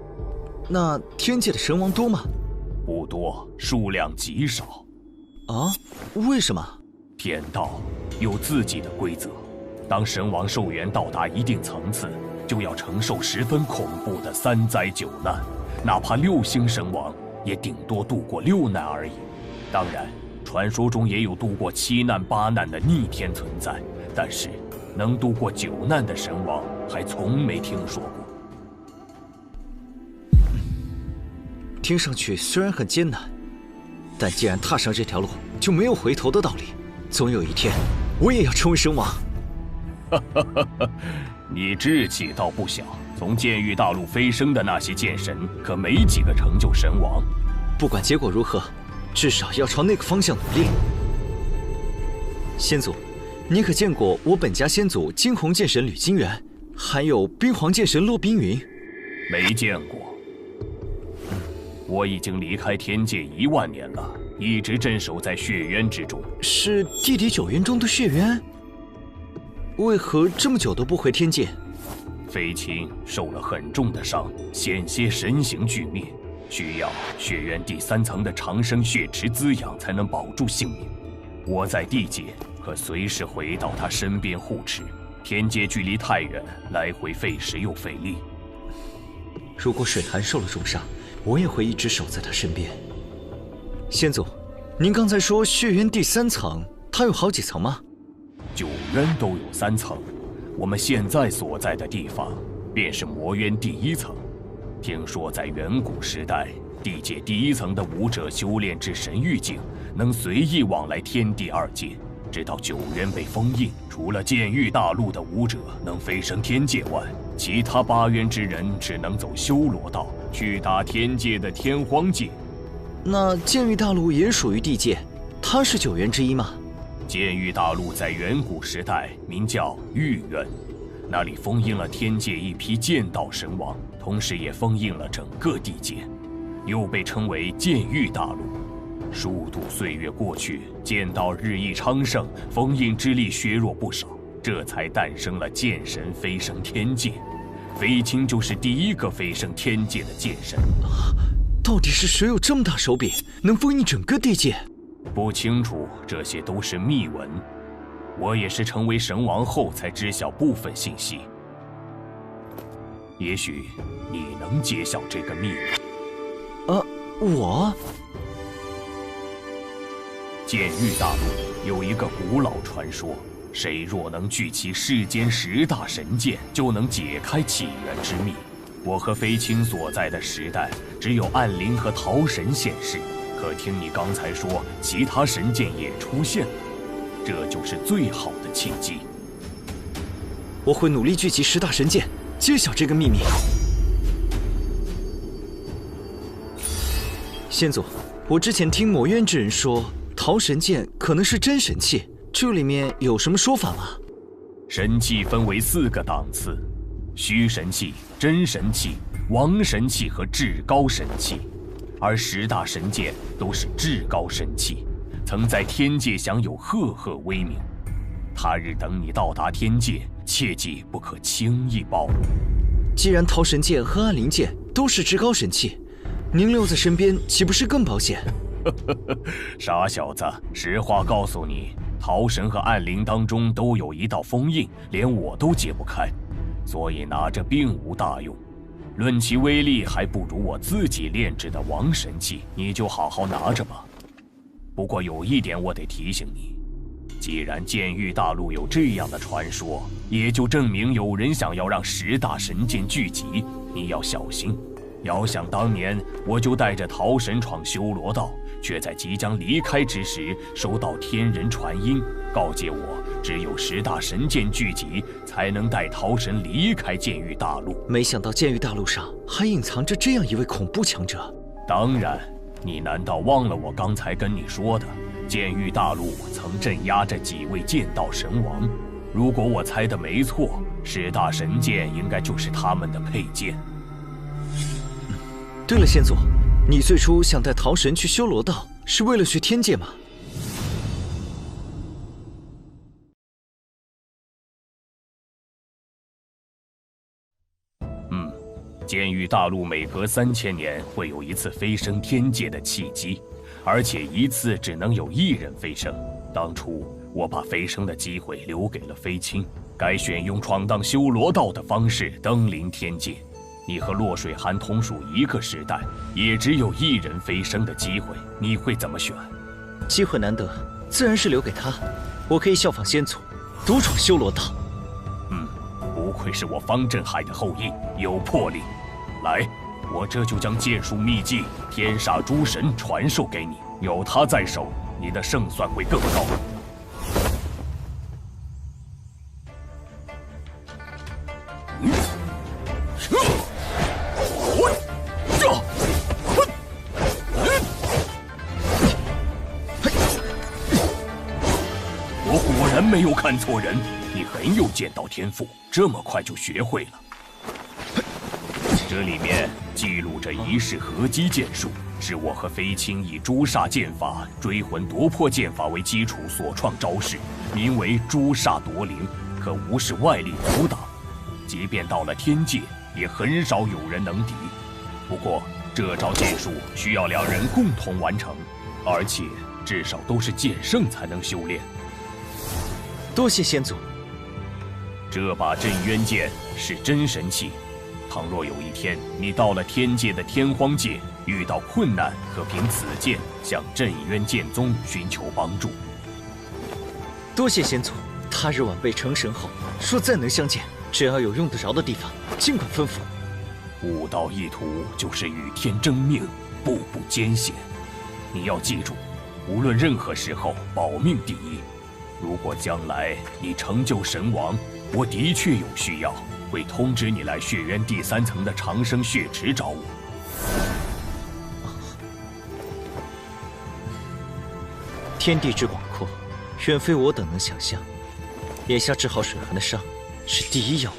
[SPEAKER 7] 那天界的神王多吗？
[SPEAKER 1] 不多，数量极少。
[SPEAKER 7] 啊？为什么？
[SPEAKER 1] 天道有自己的规则，当神王寿元到达一定层次，就要承受十分恐怖的3灾9难，哪怕6星神王也顶多度过6难而已。当然，传说中也有度过7难8难的逆天存在，但是能度过9难的神王还从没听说过。
[SPEAKER 7] 听上去虽然很艰难，但既然踏上这条路，就没有回头的道理。总有一天，我也要成为神王。
[SPEAKER 1] 你志气倒不小，从剑域大陆飞升的那些剑神，可没几个成就神王。
[SPEAKER 7] 不管结果如何，至少要朝那个方向努力。先祖，你可见过我本家先祖惊鸿剑神吕金元，还有冰皇剑神骆冰云？
[SPEAKER 1] 没见过。我已经离开天界1万年了，一直镇守在血渊之中。
[SPEAKER 7] 是地底9渊中的血渊？为何这么久都不回天界？
[SPEAKER 1] 飞青受了很重的伤，险些神形俱灭，需要血渊第3层的长生血池滋养才能保住性命。我在地界可随时回到他身边护持，天界距离太远，来回费时又费力。
[SPEAKER 7] 如果水寒受了重伤，我也会一直守在他身边。先祖，您刚才说血渊第3层，它有好几层吗
[SPEAKER 1] ？9渊都有3层，我们现在所在的地方便是魔渊第1层。听说在远古时代，地界第1层的武者修炼至神域境，能随意往来天地2界，直到9渊被封印。除了剑域大陆的武者能飞升天界外，其他8渊之人只能走修罗道，去打天界的天荒界。
[SPEAKER 7] 那剑域大陆也属于地界，它是9渊之一吗？
[SPEAKER 1] 剑域大陆在远古时代名叫玉渊，那里封印了天界一批剑道神王，同时也封印了整个地界，又被称为剑域大陆。数度岁月过去，剑道日益昌盛，封印之力削弱不少，这才诞生了剑神飞升天界。飞青就是第1个飞升天界的剑神。
[SPEAKER 7] 到底是谁有这么大手笔，能封印整个地界？
[SPEAKER 1] 不清楚，这些都是秘闻。我也是成为神王后才知晓部分信息。也许你能揭晓这个秘密。
[SPEAKER 7] 我？
[SPEAKER 1] 剑域大陆有一个古老传说，谁若能聚齐世间10大神剑，就能解开起源之秘。我和飞青所在的时代，只有暗灵和桃神现世。可听你刚才说，其他神剑也出现了，这就是最好的契机。
[SPEAKER 7] 我会努力聚集10大神剑，揭晓这个秘密。先祖，我之前听魔渊之人说，桃神剑可能是真神器，这里面有什么说法吗？
[SPEAKER 1] 神器分为4个档次：虚神器、真神器、王神器和至高神器。而10大神剑都是至高神器，曾在天界享有赫赫威名。他日等你到达天界，切记不可轻易暴露。
[SPEAKER 7] 既然桃神剑和暗灵剑都是至高神器，您留在身边岂不是更保险？
[SPEAKER 1] 傻小子，实话告诉你，桃神和暗灵当中都有一道封印，连我都解不开，所以拿着并无大用。论其威力，还不如我自己炼制的王神器，你就好好拿着吧。不过有一点我得提醒你，既然剑域大陆有这样的传说，也就证明有人想要让10大神剑聚集，你要小心。遥想当年，我就带着桃神闯修罗道，却在即将离开之时，收到天人传音，告诫我只有10大神剑聚集，才能带桃神离开剑域大陆。
[SPEAKER 7] 没想到剑域大陆上还隐藏着这样一位恐怖强者。
[SPEAKER 1] 当然，你难道忘了我刚才跟你说的？剑域大陆曾镇压着几位剑道神王，如果我猜的没错，10大神剑应该就是他们的佩剑。
[SPEAKER 7] 对了，先祖，你最初想带桃神去修罗道，是为了去天界吗？
[SPEAKER 1] 剑域大陆每隔3000年会有一次飞升天界的契机，而且一次只能有1人飞升。当初我把飞升的机会留给了飞青，该选用闯荡修罗道的方式登临天界。你和洛水寒同属一个时代，也只有1人飞升的机会，你会怎么选？
[SPEAKER 7] 机会难得，自然是留给他。我可以效仿先祖，独闯修罗道。
[SPEAKER 1] 不愧是我方振海的后裔，有魄力。来，我这就将剑术秘技天煞诸神传授给你，有它在手，你的胜算会更高。我果然没有看错人，你很有剑道天赋，这么快就学会了。这里面记录着一式合击剑术，是我和飞青以诛煞剑法、追魂夺魄剑法为基础所创招式，名为诛煞夺灵，可无视外力阻挡，即便到了天界，也很少有人能敌。不过这招剑术需要2人共同完成，而且至少都是剑圣才能修炼。
[SPEAKER 7] 多谢先祖。
[SPEAKER 1] 这把镇渊剑是真神器，倘若有一天你到了天界的天荒界，遇到困难，可凭此剑向镇渊剑宗寻求帮助。
[SPEAKER 7] 多谢先祖。他日晚辈成神后，说再能相见，只要有用得着的地方，尽管吩咐。
[SPEAKER 1] 悟道一途就是与天争命，步步艰险。你要记住，无论任何时候，保命第一。如果将来你成就神王，我的确有需要，会通知你来血渊第3层的长生血池找我。
[SPEAKER 7] 天地之广阔，远非我等能想象。眼下治好水寒的伤，是第一要务。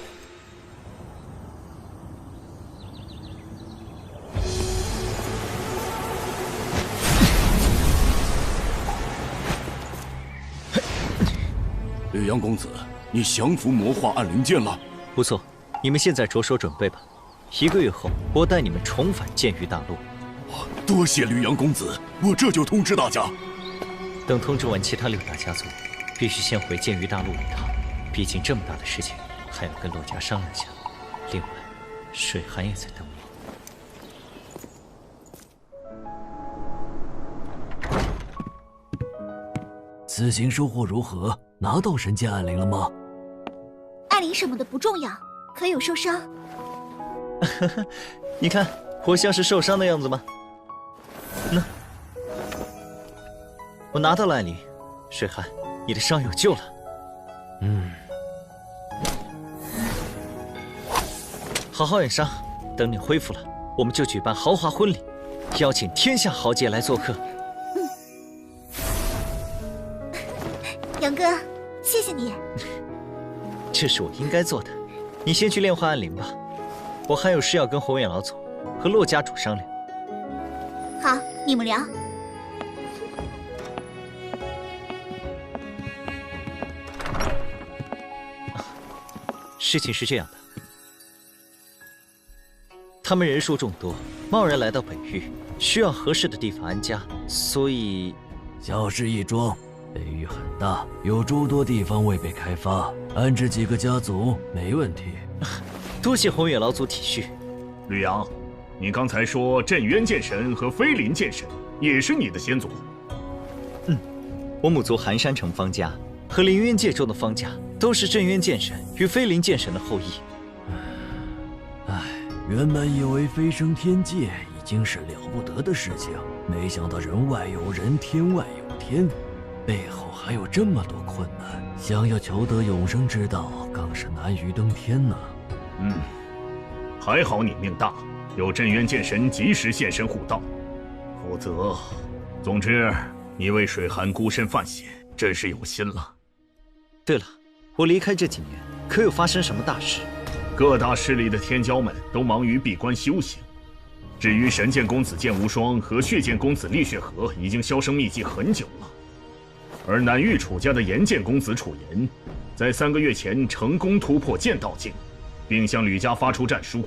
[SPEAKER 8] 绿阳公子，你降服魔化暗灵剑了？
[SPEAKER 7] 不错，你们现在着手准备吧。1个月后，我带你们重返剑域大陆。
[SPEAKER 8] 多谢绿阳公子，我这就通知大家。
[SPEAKER 7] 等通知完其他6大家族，必须先回剑域大陆一趟。毕竟这么大的事情，还要跟洛家商量下。另外，水寒也在等
[SPEAKER 22] 我。此行收获如何？拿到神剑暗灵了吗？
[SPEAKER 18] 暗灵什么的不重要，可有受伤？
[SPEAKER 7] 你看，我像是受伤的样子吗？那，我拿到了暗灵。水寒，你的伤有救了。好好养伤，等你恢复了，我们就举办豪华婚礼。邀请天下豪杰来做客。
[SPEAKER 18] 杨哥，谢谢你。
[SPEAKER 7] 这是我应该做的。你先去炼化暗灵吧，我还有事要跟宏远老祖和洛家主商量。
[SPEAKER 18] 好，你们聊。
[SPEAKER 7] 事情是这样的，他们人数众多，贸然来到北域，需要合适的地方安家，所以
[SPEAKER 22] 小事一桩。北域很大，有诸多地方未被开发，安置几个家族没问题。
[SPEAKER 7] 多谢宏远老祖体恤。
[SPEAKER 1] 吕阳，你刚才说镇渊剑神和飞林剑神也是你的先祖？
[SPEAKER 7] 我母族寒山城方家和凌渊界中的方家都是镇渊剑神与飞林剑神的后裔。
[SPEAKER 22] 原本以为飞升天界已经是了不得的事情，没想到人外有人，天外有天，背后还有这么多困难。想要求得永生之道，更是难于登天呢。
[SPEAKER 1] 还好你命大，有镇渊剑神及时现身护道，否则……总之，你为水寒孤身犯险，真是有心了。
[SPEAKER 7] 对了，我离开这几年，可有发生什么大事？
[SPEAKER 1] 各大势力的天骄们都忙于闭关修行。至于神剑公子剑无双和血剑公子厉血河，已经销声匿迹很久了。而南域楚家的炎剑公子楚炎，在3个月前成功突破剑道境，并向吕家发出战书，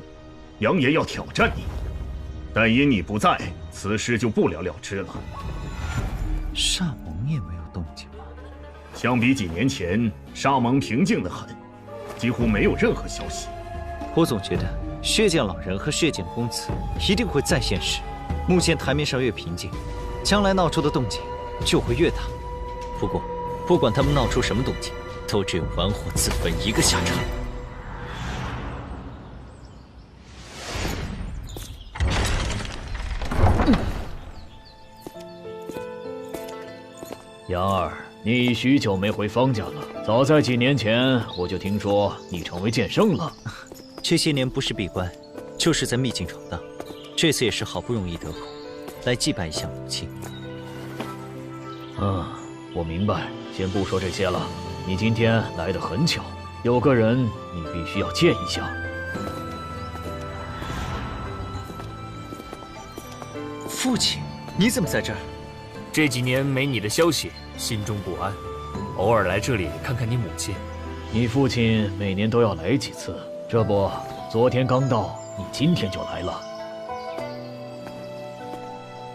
[SPEAKER 1] 扬言要挑战你。但因你不在，此事就不了了之了。
[SPEAKER 7] 煞盟也没有动静吗？
[SPEAKER 1] 相比几年前，沙盟平静得很，几乎没有任何消息。
[SPEAKER 7] 我总觉得血剑老人和血剑公子一定会再现时。目前台面上越平静，将来闹出的动静就会越大。不过，不管他们闹出什么动静，都只有玩火自焚一个下场。
[SPEAKER 12] 杨儿，你许久没回方家了。早在几年前，我就听说你成为剑圣了。
[SPEAKER 7] 这些年不是闭关，就是在秘境闯荡。这次也是好不容易得空，来祭拜一下母亲。
[SPEAKER 12] 我明白。先不说这些了，你今天来得很巧，有个人你必须要见一下。
[SPEAKER 7] 父亲，你怎么在这儿？
[SPEAKER 3] 这几年没你的消息，心中不安，偶尔来这里看看你母亲。
[SPEAKER 12] 你父亲每年都要来几次，这不，昨天刚到，你今天就来了。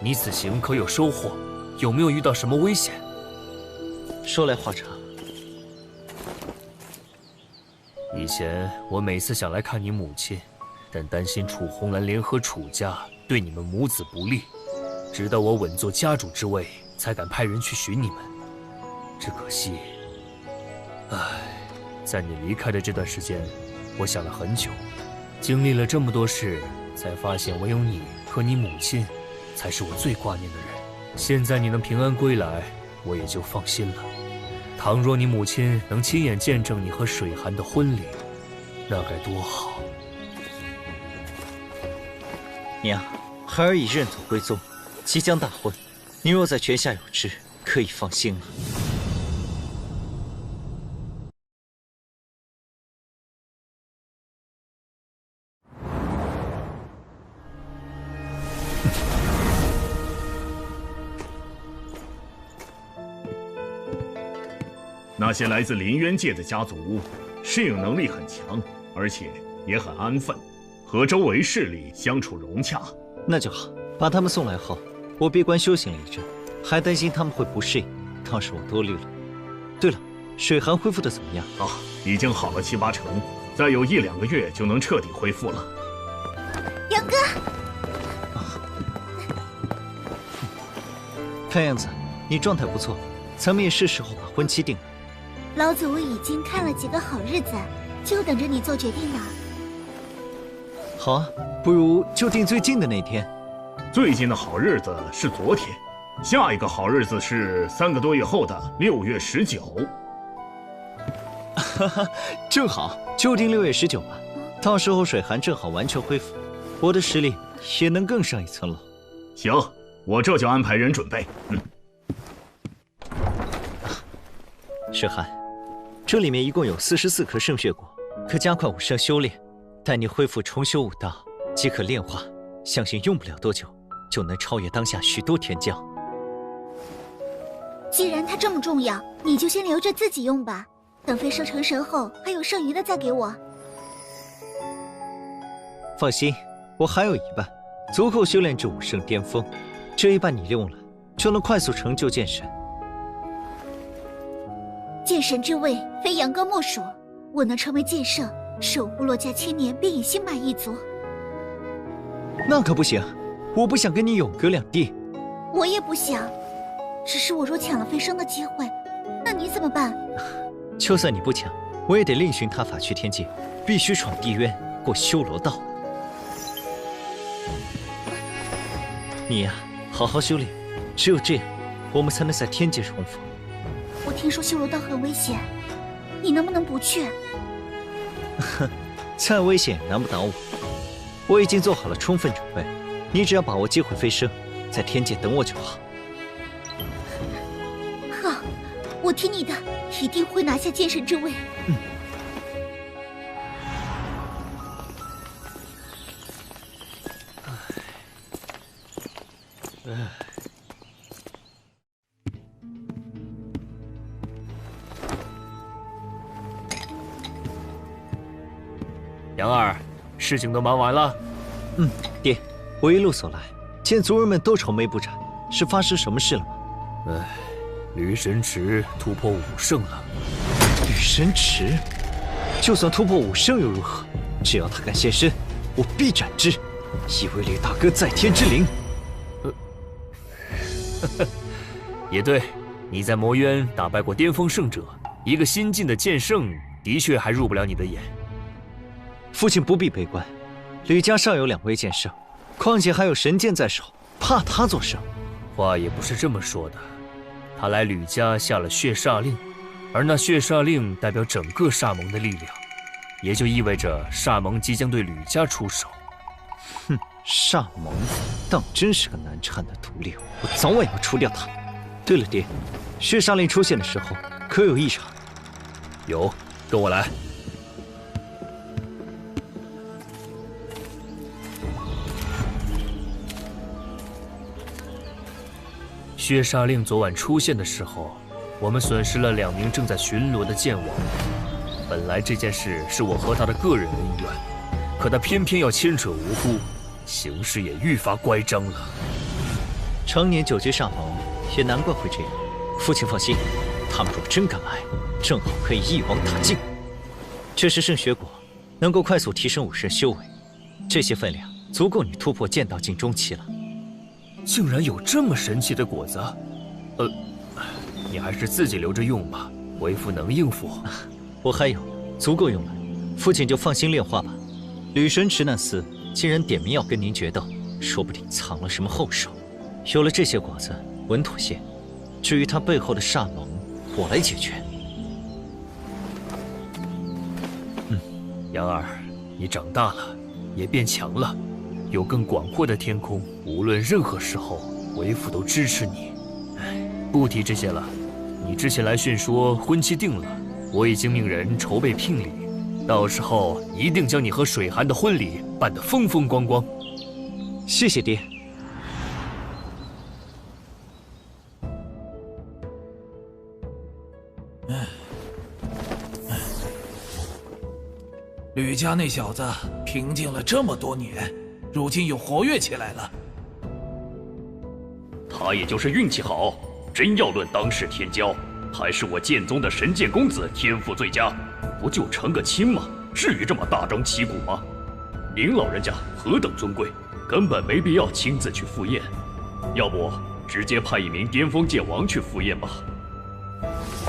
[SPEAKER 3] 你此行可有收获？有没有遇到什么危险？
[SPEAKER 7] 说来话长。
[SPEAKER 3] 以前我每次想来看你母亲，但担心楚红兰联合楚家对你们母子不利，直到我稳坐家主之位，才敢派人去寻你们。只可惜，在你离开的这段时间，我想了很久，经历了这么多事，才发现唯有你和你母亲，才是我最挂念的人。现在你能平安归来，我也就放心了。倘若你母亲能亲眼见证你和水寒的婚礼，那该多好！
[SPEAKER 7] 娘，孩儿已认祖归宗，即将大婚，你若在泉下有知，可以放心了。
[SPEAKER 1] 那些来自林渊界的家族，适应能力很强，而且也很安分，和周围势力相处融洽。
[SPEAKER 7] 那就好，把他们送来后，我闭关修行了一阵，还担心他们会不适应，倒是我多虑了。对了，水寒恢复的怎么样？
[SPEAKER 1] 已经好了7、8成，再有1、2个月就能彻底恢复了。
[SPEAKER 18] 杨哥，
[SPEAKER 7] 看样子你状态不错，咱们也是时候把婚期定了。
[SPEAKER 18] 老祖已经看了几个好日子，就等着你做决定呢。
[SPEAKER 7] 好啊，不如就定最近的那天。
[SPEAKER 1] 最近的好日子是昨天，下一个好日子是3个多月后的6月19。
[SPEAKER 7] 哈哈，正好，就定6月19吧。到时候水寒正好完全恢复，我的实力也能更上一层楼。
[SPEAKER 2] 行，我这就安排人准备。
[SPEAKER 19] 诗涵，这里面一共有44颗圣血果，可加快武圣修炼。待你恢复重修武道，即可炼化，相信用不了多久，就能超越当下许多天将。
[SPEAKER 18] 既然它这么重要，你就先留着自己用吧。等飞升成神后，还有剩余的再给我。
[SPEAKER 19] 放心，我还有一半，足够修炼至武圣巅峰。这一半你用了，就能快速成就剑神。
[SPEAKER 18] 剑神之位非杨哥莫属，我能成为剑圣，守护洛家千年，便已心满意足。
[SPEAKER 19] 那可不行，我不想跟你永隔两地。
[SPEAKER 18] 我也不想，只是我若抢了飞升的机会，那你怎么办？
[SPEAKER 19] 就算你不抢，我也得另寻他法去天界，必须闯地渊，过修罗道。你呀，好好修炼，只有这样，我们才能在天界重逢。
[SPEAKER 18] 我听说修罗道很危险，你能不能不去？
[SPEAKER 19] 哼，再危险也难不倒我。我已经做好了充分准备，你只要把握机会飞升，在天界等我就好。
[SPEAKER 18] 好，我听你的，一定会拿下剑神之位。
[SPEAKER 3] 杨儿，事情都忙完了？
[SPEAKER 19] 爹，我一路走来，见族人们都愁眉不展，是发生什么事了吗？
[SPEAKER 3] 吕神池突破武圣了。
[SPEAKER 19] 吕神池，就算突破武圣又如何？只要他敢现身，我必斩之，以为吕大哥在天之灵。
[SPEAKER 3] 也对，你在魔渊打败过巅峰圣者，一个新晋的剑圣，的确还入不了你的眼。
[SPEAKER 19] 父亲不必悲观，吕家尚有2位剑圣，况且还有神剑在手，怕他作甚？
[SPEAKER 3] 话也不是这么说的。他来吕家下了血煞令，而那血煞令代表整个煞盟的力量，也就意味着煞盟即将对吕家出手。
[SPEAKER 19] 哼，煞盟当真是个难缠的毒瘤，我早晚要除掉他。对了，爹，血煞令出现的时候可有异常？
[SPEAKER 3] 有，跟我来。血煞令昨晚出现的时候，我们损失了2名正在巡逻的剑王。本来这件事是我和他的个人恩怨，可他偏偏要牵扯无辜，形势也愈发乖张了。
[SPEAKER 19] 常年久居煞盟，也难怪会这样。父亲放心，他们若真敢来，正好可以一网打尽。这是圣血果，能够快速提升武圣修为，这些分量足够你突破剑道境中期了。
[SPEAKER 3] 竟然有这么神奇的果子，你还是自己留着用吧，为父能应付。
[SPEAKER 19] 我还有，足够用了，父亲就放心炼化吧。吕神池那厮既然点名要跟您决斗，说不定藏了什么后手。有了这些果子，稳妥些。至于他背后的煞盟，我来解决。
[SPEAKER 3] 杨儿，你长大了，也变强了。有更广阔的天空，无论任何时候，为父都支持你。不提这些了，你之前来讯说婚期定了，我已经命人筹备聘礼，到时候一定将你和水寒的婚礼办得风风光光。
[SPEAKER 19] 谢谢爹。
[SPEAKER 10] 吕家那小子平静了这么多年，如今又活跃起来了。
[SPEAKER 9] 他也就是运气好，真要论当世天骄，还是我剑宗的神剑公子天赋最佳。不就成个亲吗？至于这么大张旗鼓吗？您老人家何等尊贵，根本没必要亲自去赴宴。要不直接派一名巅峰剑王去赴宴吧。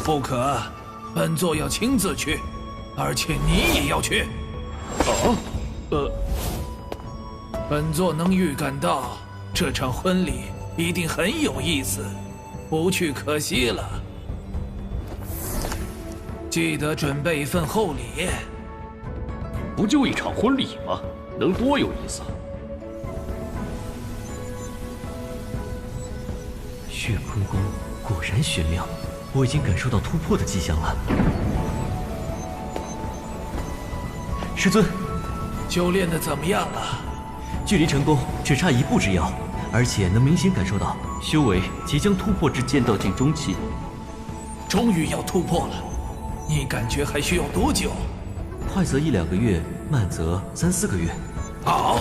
[SPEAKER 10] 不可，本座要亲自去，而且你也要去。本座能预感到这场婚礼一定很有意思，不去可惜了。记得准备一份厚礼。
[SPEAKER 9] 不就一场婚礼吗？能多有意思？
[SPEAKER 23] 血坤功果然玄妙，我已经感受到突破的迹象了。师尊，
[SPEAKER 10] 修炼的怎么样了？
[SPEAKER 23] 距离成功只差1步之遥，而且能明显感受到修为即将突破至剑道境中期。
[SPEAKER 10] 终于要突破了，你感觉还需要多久？
[SPEAKER 23] 快则1-2个月，慢则3-4个月。
[SPEAKER 10] 好，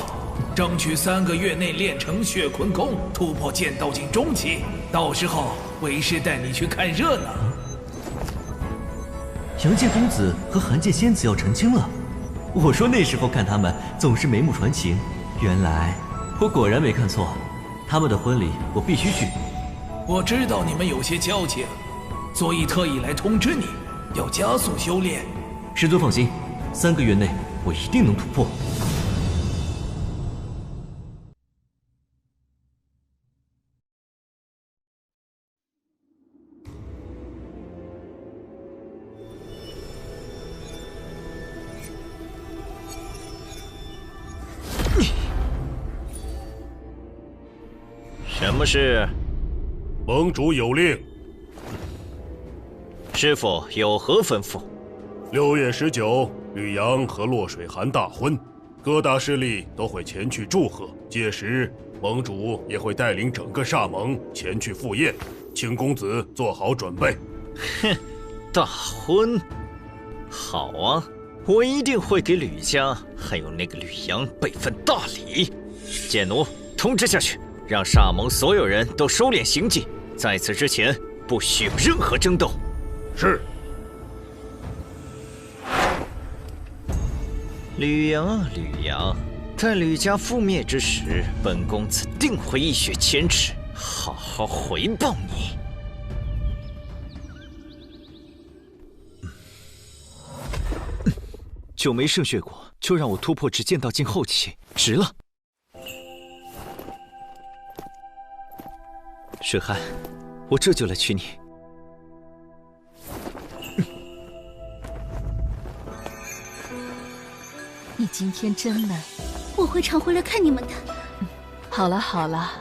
[SPEAKER 10] 争取3个月内练成血坤功，突破剑道境中期。到时候为师带你去看热闹。
[SPEAKER 23] 杨剑公子和寒剑仙子要成亲了，我说那时候看他们总是眉目传情，原来我果然没看错，他们的婚礼我必须去。
[SPEAKER 10] 我知道你们有些交情，所以特意来通知你，要加速修炼。
[SPEAKER 23] 师尊放心，3个月内我一定能突破。
[SPEAKER 19] 什么事？
[SPEAKER 8] 盟主有令。
[SPEAKER 19] 师父有何吩咐
[SPEAKER 8] ？6月19，吕阳和洛水寒大婚，各大势力都会前去祝贺。届时，盟主也会带领整个煞盟前去赴宴，请公子做好准备。
[SPEAKER 19] 哼，大婚，好啊，我一定会给吕家还有那个吕阳备份大礼。剑奴，通知下去。让煞盟所有人都收敛行迹，在此之前不许有任何争斗。
[SPEAKER 8] 是。
[SPEAKER 19] 吕阳啊，吕阳，待吕家覆灭之时，本公子定会一雪前耻，好好回报你。9枚圣血果，就让我突破至剑道境后期，值了。水寒，我这就来娶你。
[SPEAKER 4] 你今天真美，
[SPEAKER 18] 我会常回来看你们的。
[SPEAKER 4] 好了好了，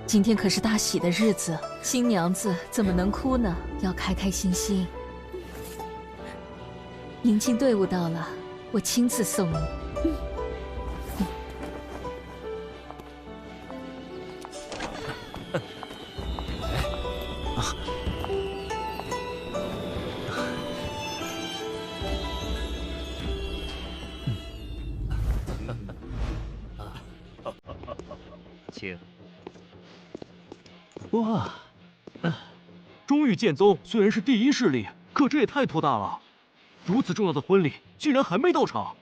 [SPEAKER 4] 今天可是大喜的日子，新娘子怎么能哭呢？要开开心心。迎亲队伍到了，我亲自送你。
[SPEAKER 9] 请。
[SPEAKER 11] 哇，中域剑宗虽然是第一势力，可这也太托大了。如此重要的婚礼，竟然还没到场。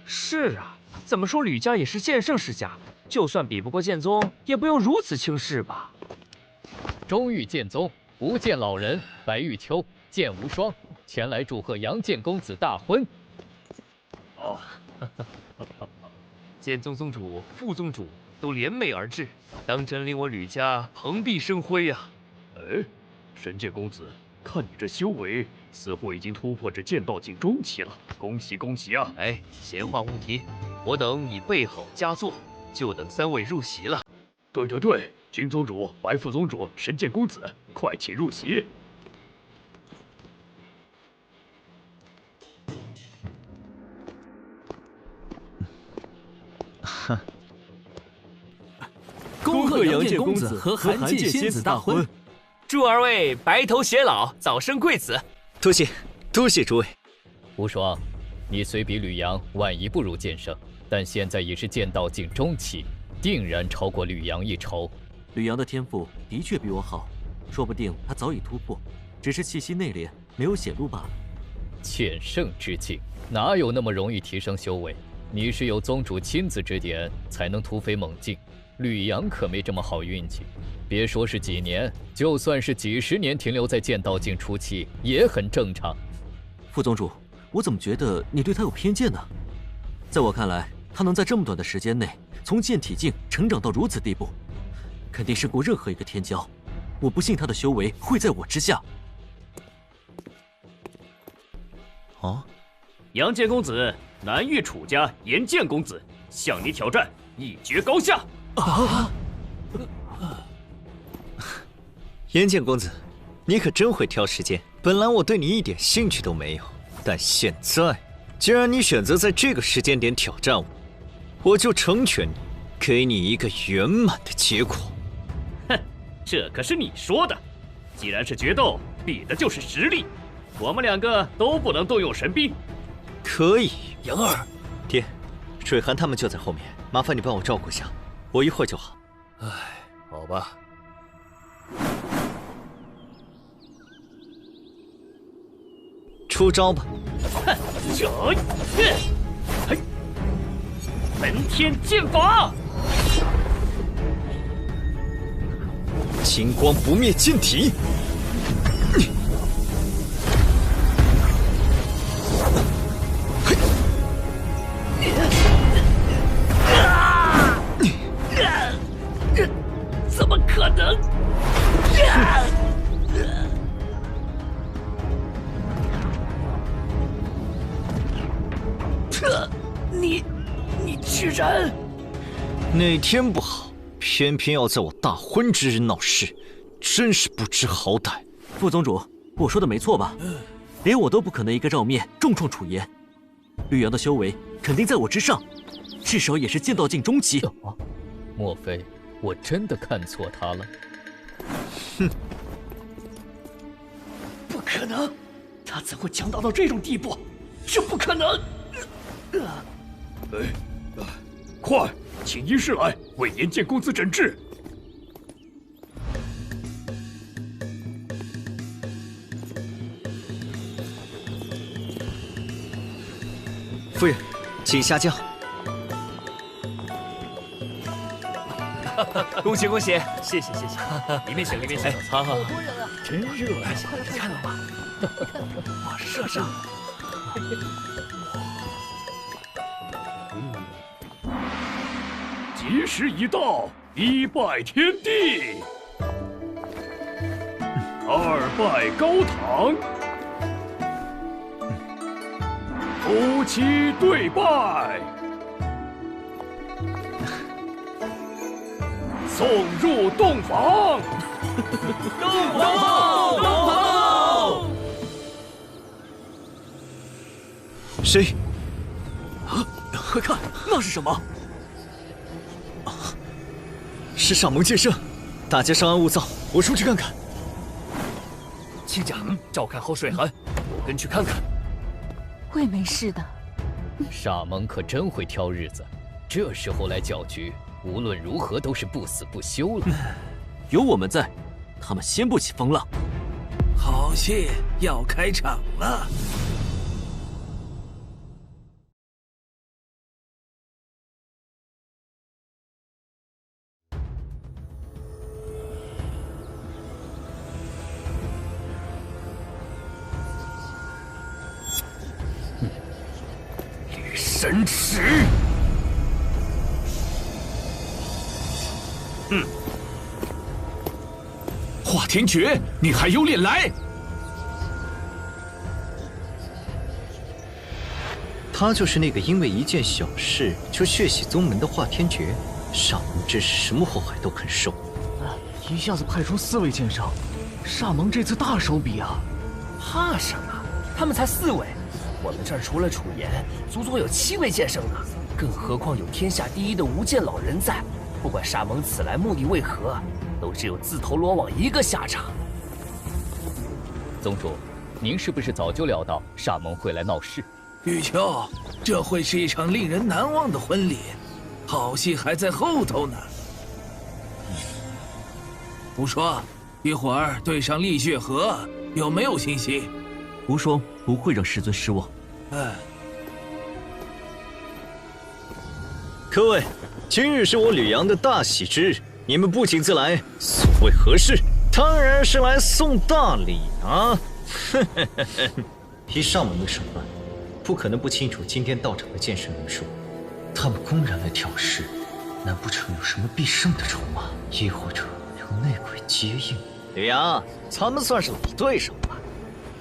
[SPEAKER 13] 是啊，怎么说吕家也是剑圣世家，就算比不过剑宗，也不用如此轻视吧。
[SPEAKER 12] 中域剑宗不见老人白玉秋剑无双前来祝贺杨剑公子大婚。
[SPEAKER 3] 哦，剑宗宗主、副宗主都联袂而至，当真令我吕家蓬荜生辉呀！
[SPEAKER 11] 哎，神剑公子，看你这修为，似乎已经突破至剑道境中期了，恭喜恭喜啊！
[SPEAKER 3] 哎，闲话勿提，我等已备好佳作，就等3位入席了。
[SPEAKER 11] 对，金宗主、白副宗主、神剑公子，快请入席。
[SPEAKER 14] 哼。恭贺杨剑公子和寒剑仙子大婚，
[SPEAKER 13] 祝2位白头偕老，早生贵子。
[SPEAKER 19] 多谢诸位。
[SPEAKER 12] 无双，你虽比吕阳晚1步入剑圣，但现在已是剑道境中期，定然超过吕阳一筹。
[SPEAKER 23] 吕阳的天赋的确比我好，说不定他早已突破，只是气息内敛，没有显露罢了。
[SPEAKER 12] 剑圣之境哪有那么容易提升修为？你是有宗主亲自指点，才能突飞猛进。吕阳可没这么好运气，别说是几年，就算是几10年停留在剑道境初期也很正常。
[SPEAKER 23] 副宗主，我怎么觉得你对他有偏见呢？在我看来，他能在这么短的时间内从剑体境成长到如此地步，肯定胜过任何一个天骄。我不信他的修为会在我之下。
[SPEAKER 9] 哦，杨剑公子，南域楚家严剑公子向你挑战，一决高下。
[SPEAKER 7] 岩见公子，你可真会挑时间。本来我对你一点兴趣都没有，但现在既然你选择在这个时间点挑战我，我就成全你，给你一个圆满的结果。
[SPEAKER 9] 哼，这可是你说的。既然是决斗，比的就是实力。我们2个都不能动用神兵。
[SPEAKER 7] 可以，
[SPEAKER 23] 杨儿，
[SPEAKER 7] 爹，水寒他们就在后面，麻烦你帮我照顾一下，我一会儿就好。
[SPEAKER 23] 唉，好吧。
[SPEAKER 7] 出招吧！
[SPEAKER 9] 哼，门天剑法，
[SPEAKER 7] 金光不灭剑体。
[SPEAKER 9] 怎么可能？你居然……
[SPEAKER 7] 哪天不好，偏偏要在我大婚之日闹事，真是不知好歹。
[SPEAKER 23] 副宗主，我说的没错吧？连我都不可能一个照面重创楚岩，绿阳的修为肯定在我之上，至少也是剑道境中期。
[SPEAKER 12] 莫非我真的看错他了？
[SPEAKER 7] 哼，
[SPEAKER 5] 不可能，他怎会强大到这种地步？这不可能！
[SPEAKER 1] 快，请医师来为岩见公子诊治。
[SPEAKER 7] 夫人，请下轿。
[SPEAKER 3] 恭喜恭喜！谢谢谢谢，里面请里面请。
[SPEAKER 12] 好好，
[SPEAKER 3] 多人啊，
[SPEAKER 12] 真热啊！
[SPEAKER 3] 你看到吗？哇，射上！
[SPEAKER 1] 吉时已到，一拜天地，二拜高堂，夫妻对拜，送入洞房。
[SPEAKER 5] 洞房，洞房！
[SPEAKER 7] 谁？
[SPEAKER 23] 啊！快看，那是什么？
[SPEAKER 7] 是上盟剑圣，大家稍安勿躁，我出去看看。
[SPEAKER 3] 亲家，照看好水寒，我跟去看看。
[SPEAKER 4] 会没事的。
[SPEAKER 12] 沙蒙可真会挑日子，这时候来搅局，无论如何都是不死不休了。
[SPEAKER 23] 有我们在，他们掀不起风浪。
[SPEAKER 10] 好戏要开场了。
[SPEAKER 1] 神池，
[SPEAKER 10] 华天诀，你还有脸来？
[SPEAKER 7] 他就是那个因为一件小事就血洗宗门的华天诀，上盟真是什么祸害都肯受。
[SPEAKER 11] 一下子派出4位剑圣，沙蒙这次大手笔啊！
[SPEAKER 3] 怕什么？他们才4位。我们这儿除了楚岩，足足有7位剑圣呢，更何况有天下第一的无剑老人在。不管沙蒙此来目的为何，都只有自投罗网一个下场。
[SPEAKER 12] 宗主，您是不是早就料到沙蒙会来闹事？
[SPEAKER 10] 玉秋，这会是一场令人难忘的婚礼，好戏还在后头呢。无双，一会儿对上厉血河，有没有信心？
[SPEAKER 23] 无双不会让师尊失望。
[SPEAKER 7] 各位，今日是我吕阳的大喜之日，你们不请自来，所谓何事？当然是来送大礼啊！以上盟的手段，不可能不清楚今天到场的剑圣人数。他们公然来挑事，难不成有什么必胜的筹码？亦或者有内鬼接应？吕阳，咱们算是老对手了，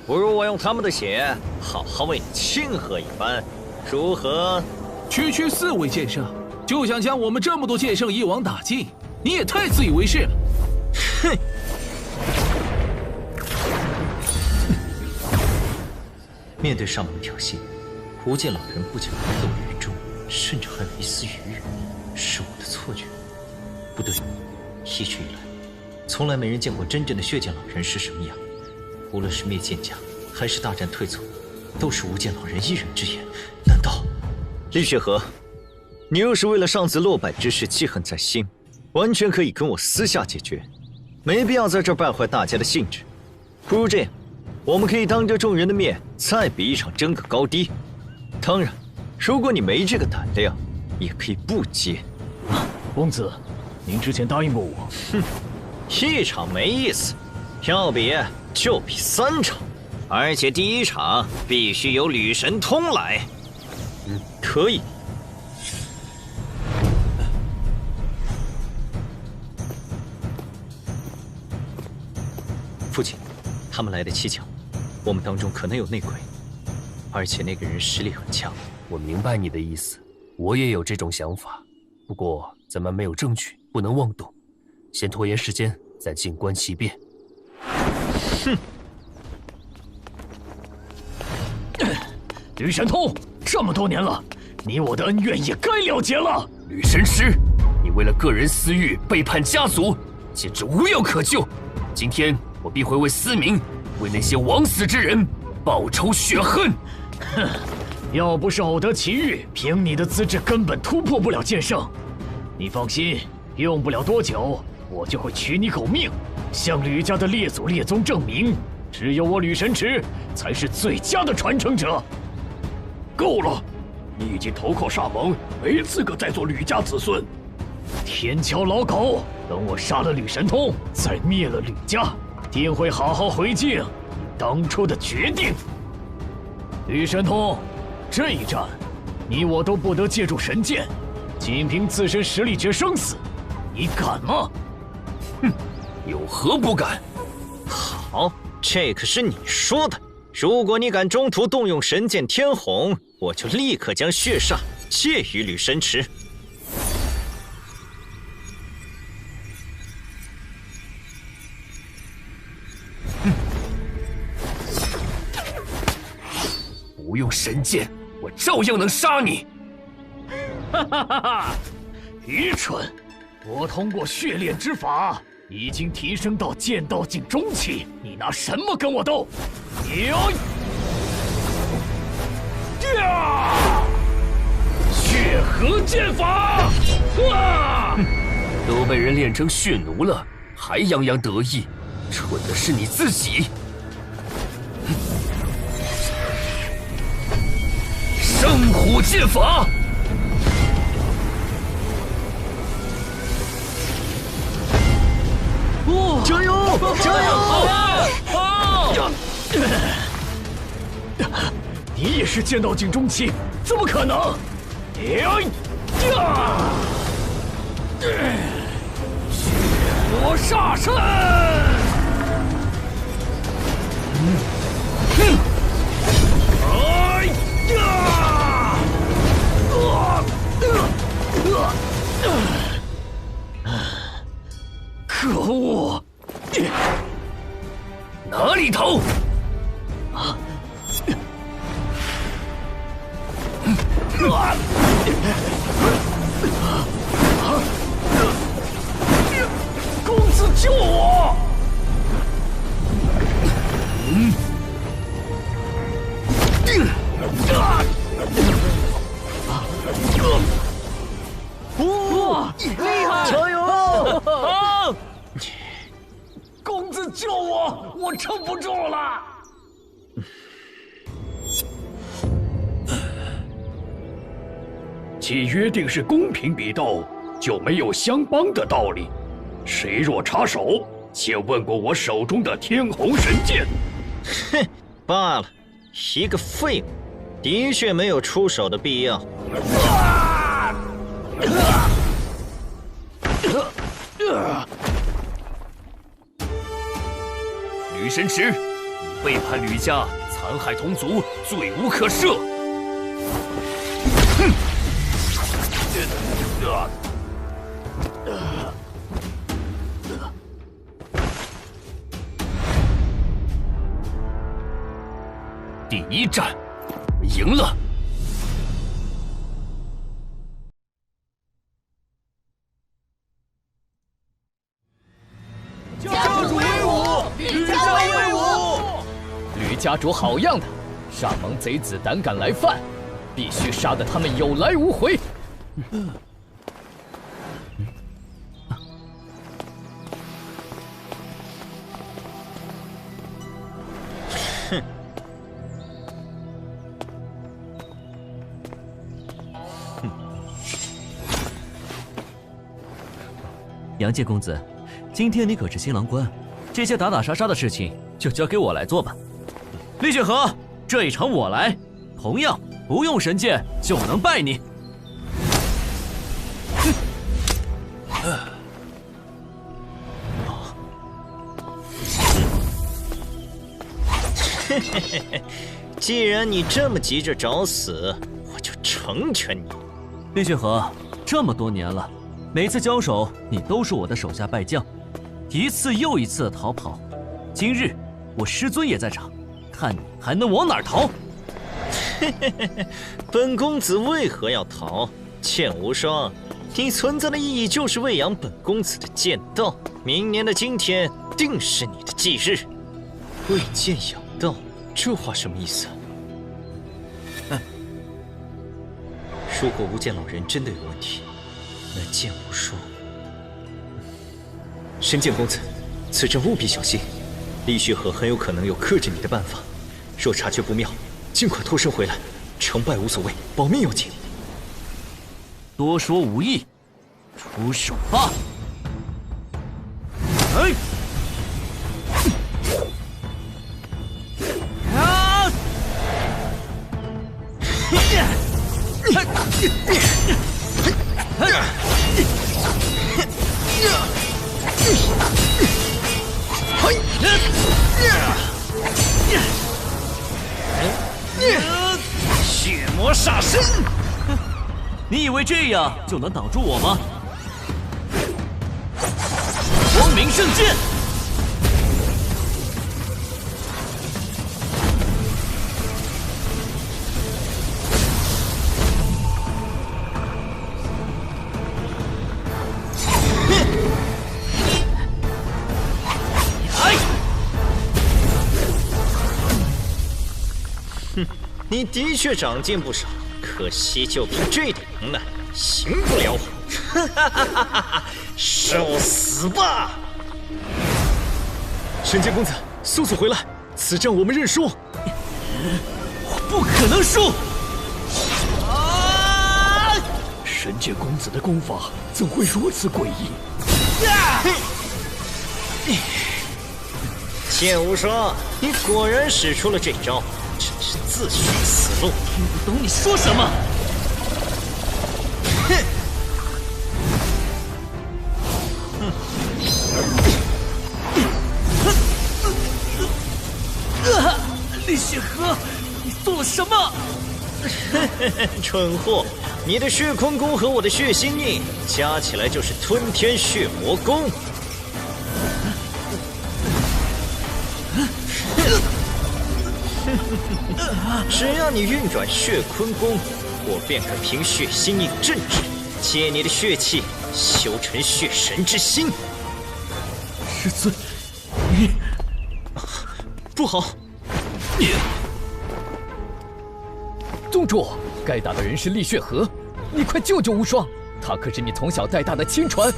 [SPEAKER 7] 不如我用他们的血，好好为你庆贺一番，如何？
[SPEAKER 10] 区区4位剑圣，就想将我们这么多剑圣一网打尽，你也太自以为是了。
[SPEAKER 7] 哼！
[SPEAKER 19] 面对上门挑衅，无间老人不仅不动于衷，甚至还有一丝愉悦，是我的错觉。不对，一直以来，从来没人见过真正的血剑老人是什么样。无论是灭剑甲，还是大战退错，都是无间老人一人之言。难道厉雪河，你若是为了上次落败之事记恨在心，完全可以跟我私下解决，没必要在这败坏大家的兴致。不如这样，我们可以当着众人的面再比一场争个高低。当然，如果你没这个胆量，也可以不接。
[SPEAKER 11] 公子，您之前答应过我。
[SPEAKER 19] 哼，一场没意思，要比就比3场，而且第1场必须由吕神通来。可以。父亲，他们来的蹊跷，我们当中可能有内鬼，而且那个人实力很强。
[SPEAKER 5] 我明白你的意思，我也有这种想法，不过咱们没有证据，不能妄动，先拖延时间，再静观其变。
[SPEAKER 19] 哼！
[SPEAKER 5] 吕神通，这么多年了，你我的恩怨也该了结了。吕神师，你为了个人私欲背叛家族，简直无药可救。今天我必会为司明，为那些枉死之人报仇雪恨。
[SPEAKER 11] 哼，要不是偶得奇遇，凭你的资质根本突破不了剑圣。你放心，用不了多久，我就会取你狗命，向吕家的列祖列宗证明，只有我吕神池才是最佳的传承者。
[SPEAKER 1] 够了，你已经投靠煞盟，没资格再做吕家子孙。
[SPEAKER 11] 天桥老狗，等我杀了吕神通，再灭了吕家，定会好好回敬你当初的决定。吕神通，这一战，你我都不得借助神剑，仅凭自身实力决生死，你敢吗？
[SPEAKER 5] 哼，有何不敢？
[SPEAKER 19] 好，这可是你说的。如果你敢中途动用神剑天虹，我就立刻将血煞借于吕神池。
[SPEAKER 5] 不用神剑，我照样能杀你！
[SPEAKER 11] 哈哈哈哈！愚蠢！我通过血炼之法，已经提升到剑道境中期，你拿什么跟我斗？血河剑法！
[SPEAKER 5] 都被人练成血奴了，还洋洋得意，蠢的是你自己！圣虎剑法！
[SPEAKER 19] 加油！加油！
[SPEAKER 11] 你也是剑道境中期，怎么可能？血魔煞身！可恶！
[SPEAKER 5] 哪里逃？
[SPEAKER 11] 公子救我！
[SPEAKER 19] 哇，厉害！加油！
[SPEAKER 11] 公子救我，我撑不住了。
[SPEAKER 1] 既约定是公平比斗，就没有相帮的道理。谁若插手，且问过我手中的天虹神剑。
[SPEAKER 19] 哼，罢了，一个废物，的确没有出手的必要。
[SPEAKER 5] 吕神池，你背叛吕家，残害同族，罪无可赦。哼！第第一战，我赢了。
[SPEAKER 10] 教主威武！吕家威武！
[SPEAKER 11] 吕家主好样的！沙蒙贼子胆敢来犯，必须杀得他们有来无回。
[SPEAKER 19] 哼！
[SPEAKER 23] 杨介公子，今天你可是新郎官，这些打打杀杀的事情就交给我来做吧。厉雪和，这一场我来，同样不用神剑就能败你。
[SPEAKER 19] 既然你这么急着找死，我就成全你。
[SPEAKER 23] 厉雪和，这么多年了，每次交手你都是我的手下败将，一次又一次的逃跑。今日我师尊也在场，看你还能往哪儿逃？
[SPEAKER 19] 本公子为何要逃？剑无双，你存在的意义就是喂养本公子的剑道。明年的今天定是你的忌日。为剑养道，这话什么意思？如果无剑老人真的有问题，那剑无双……神剑公子，此阵务必小心。厉雪和很有可能有克制你的办法，若察觉不妙，尽快脱身回来。成败无所谓，保命要紧。
[SPEAKER 23] 多说无益，出手吧！哎！啊！
[SPEAKER 19] 血魔煞身！
[SPEAKER 23] 你以为这样就能挡住我吗？光明圣剑！
[SPEAKER 19] 哼，你的确长进不少，可惜就凭这点能耐，行不了我。受死吧！
[SPEAKER 11] 神剑公子，速速回来！此战我们认输。
[SPEAKER 23] 我不可能输！
[SPEAKER 11] 神剑公子的功法怎会如此诡异？
[SPEAKER 19] 剑无双，你果然使出了这招，真是自寻死路。
[SPEAKER 23] 听不懂你说什么？厉雪和，你做了什么？
[SPEAKER 19] 蠢货，你的血坤功和我的血心印加起来就是吞天血魔功。只要你运转血坤功，我便可凭血心印镇制，借你的血气修成血神之心。
[SPEAKER 23] 师尊，你
[SPEAKER 19] 不好！
[SPEAKER 11] 宗主，该打的人是厉血和，你快救救无双，他可是你从小带大的亲传。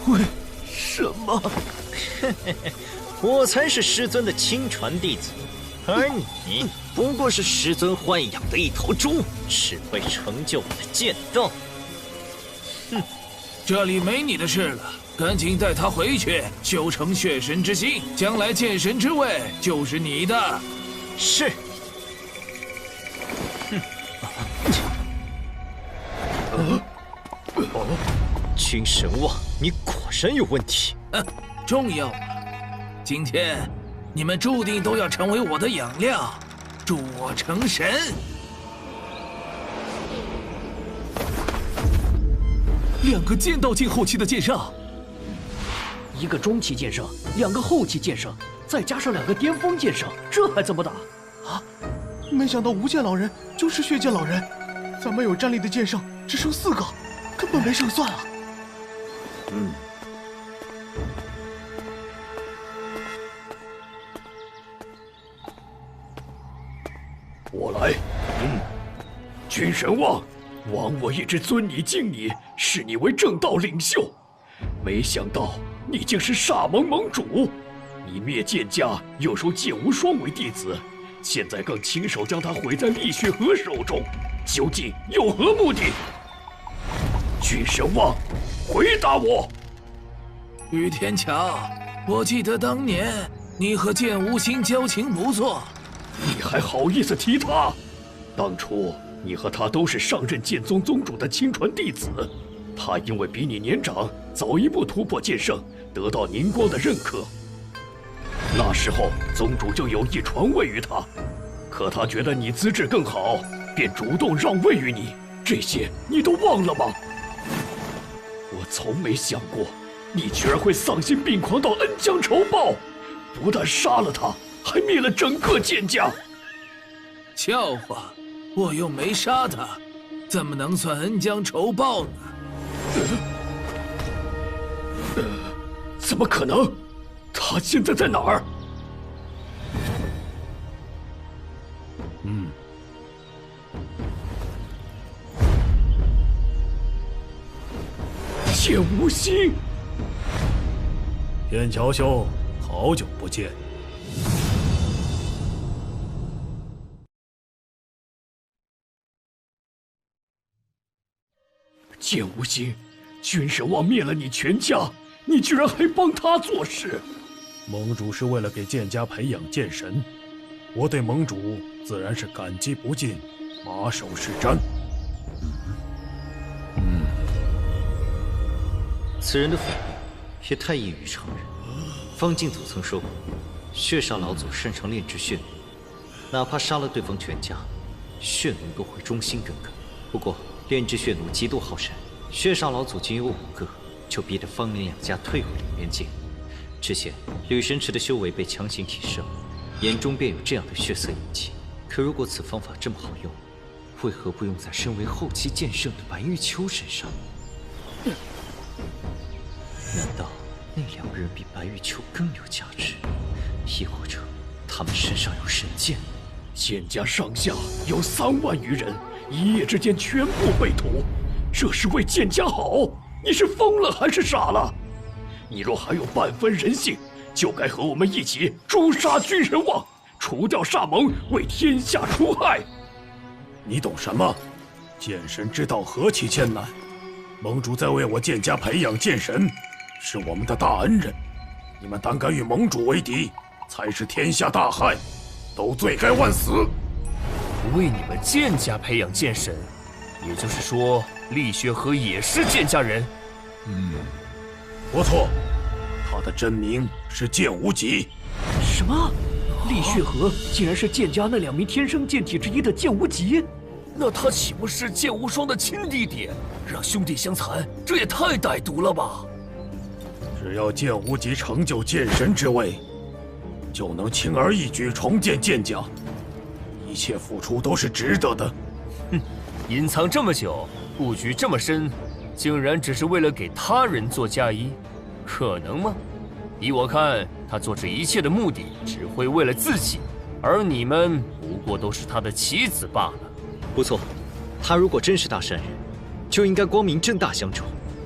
[SPEAKER 23] 为什么？
[SPEAKER 19] 我才是师尊的亲传弟子，而你不过是师尊豢养的一头猪，只为成就我的剑道。
[SPEAKER 10] 哼，这里没你的事了，赶紧带他回去，修成血神之心，将来剑神之位就是你的。
[SPEAKER 19] 是。君神望，你果然有问题。
[SPEAKER 10] 重要吗？今天你们注定都要成为我的养料，助我成神。2个剑道境后期的剑圣，
[SPEAKER 5] 一个中期剑圣，2个后期剑圣，再加上2个巅峰剑圣，这还怎么打？
[SPEAKER 6] 啊！没想到无剑老人就是血剑老人，咱们有战力的剑圣只剩4个，根本没胜算啊！
[SPEAKER 11] 我来。君神王，枉我一直尊你敬你，视你为正道领袖，没想到你竟是煞盟盟主。你灭剑家，又收剑无双为弟子，现在更亲手将他毁在厉血河手中，究竟有何目的？君神王，回答我！
[SPEAKER 10] 雨天桥，我记得当年你和剑无心交情不错。
[SPEAKER 11] 你还好意思提他？当初你和他都是上任剑宗宗主的亲传弟子，他因为比你年长，早一步突破剑圣，得到宁光的认可。那时候宗主就有意传位于他，可他觉得你资质更好，便主动让位于你。这些你都忘了吗？我从没想过，你居然会丧心病狂到恩将仇报，不但杀了他，还灭了整个剑家。
[SPEAKER 10] 笑话，我又没杀他，怎么能算恩将仇报呢？
[SPEAKER 11] 怎么可能？他现在在哪儿？剑无心，
[SPEAKER 8] 天桥兄，好久不见。
[SPEAKER 11] 剑无心，君神王灭了你全家，你居然还帮他做事！
[SPEAKER 8] 盟主是为了给剑家培养剑神，我对盟主自然是感激不尽，马首是瞻。
[SPEAKER 19] 此人的反应也太异于常人。方敬祖曾说过，血煞老祖擅长炼制血弩，哪怕杀了对方全家，血弩都会忠心耿耿。不过炼制血弩极度耗神，血煞老祖仅有5个，就逼得方林2家退回凌渊界。之前吕神池的修为被强行提升，眼中便有这样的血色印记。可如果此方法这么好用，为何不用在身为后期剑圣的白玉秋身上？难道那2个人比白玉秋更有价值？亦或者他们身上有神剑？
[SPEAKER 11] 剑家上下有3万余人，一夜之间全部被屠，这是为剑家好？你是疯了还是傻了？你若还有半分人性，就该和我们一起诛杀君神王，除掉煞盟，为天下除害。
[SPEAKER 8] 你懂什么？剑神之道何其艰难，盟主在为我剑家培养剑神，是我们的大恩人。你们胆敢与盟主为敌，才是天下大害，都罪该万死。
[SPEAKER 21] 为你们剑家培养剑神，也就是说，厉血河也是剑家人。
[SPEAKER 8] 不错，他的真名是剑无极。
[SPEAKER 5] 什么？厉血河竟然是剑家那2名天生剑体之一的剑无极？
[SPEAKER 21] 那他岂不是剑无双的亲弟弟？让兄弟相残，这也太歹毒了吧！
[SPEAKER 8] 只要剑无极成就剑神之位，就能轻而易举重建剑家，一切付出都是值得的。
[SPEAKER 21] 隐藏这么久，布局这么深，竟然只是为了给他人做嫁衣，可能吗？依我看，他做这一切的目的只会为了自己，而你们不过都是他的棋子罢了。
[SPEAKER 19] 不错，他如果真是大善人，就应该光明正大相助，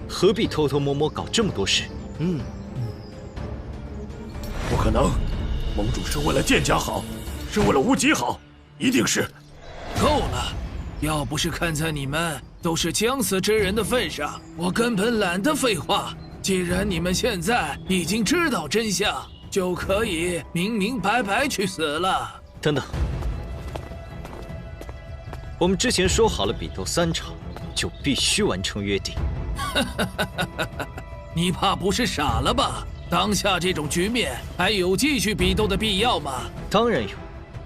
[SPEAKER 19] 何必偷偷摸摸搞这么多事？
[SPEAKER 8] 不可能，盟主是为了剑家好，是为了无极好，一定是。
[SPEAKER 10] 够了！要不是看在你们都是将死之人的份上，我根本懒得废话。既然你们现在已经知道真相，就可以明明白白去死了。
[SPEAKER 19] 等等，我们之前说好了，比斗3场就必须完成约定。
[SPEAKER 10] 你怕不是傻了吧？当下这种局面还有继续比斗的必要吗？
[SPEAKER 7] 当然有。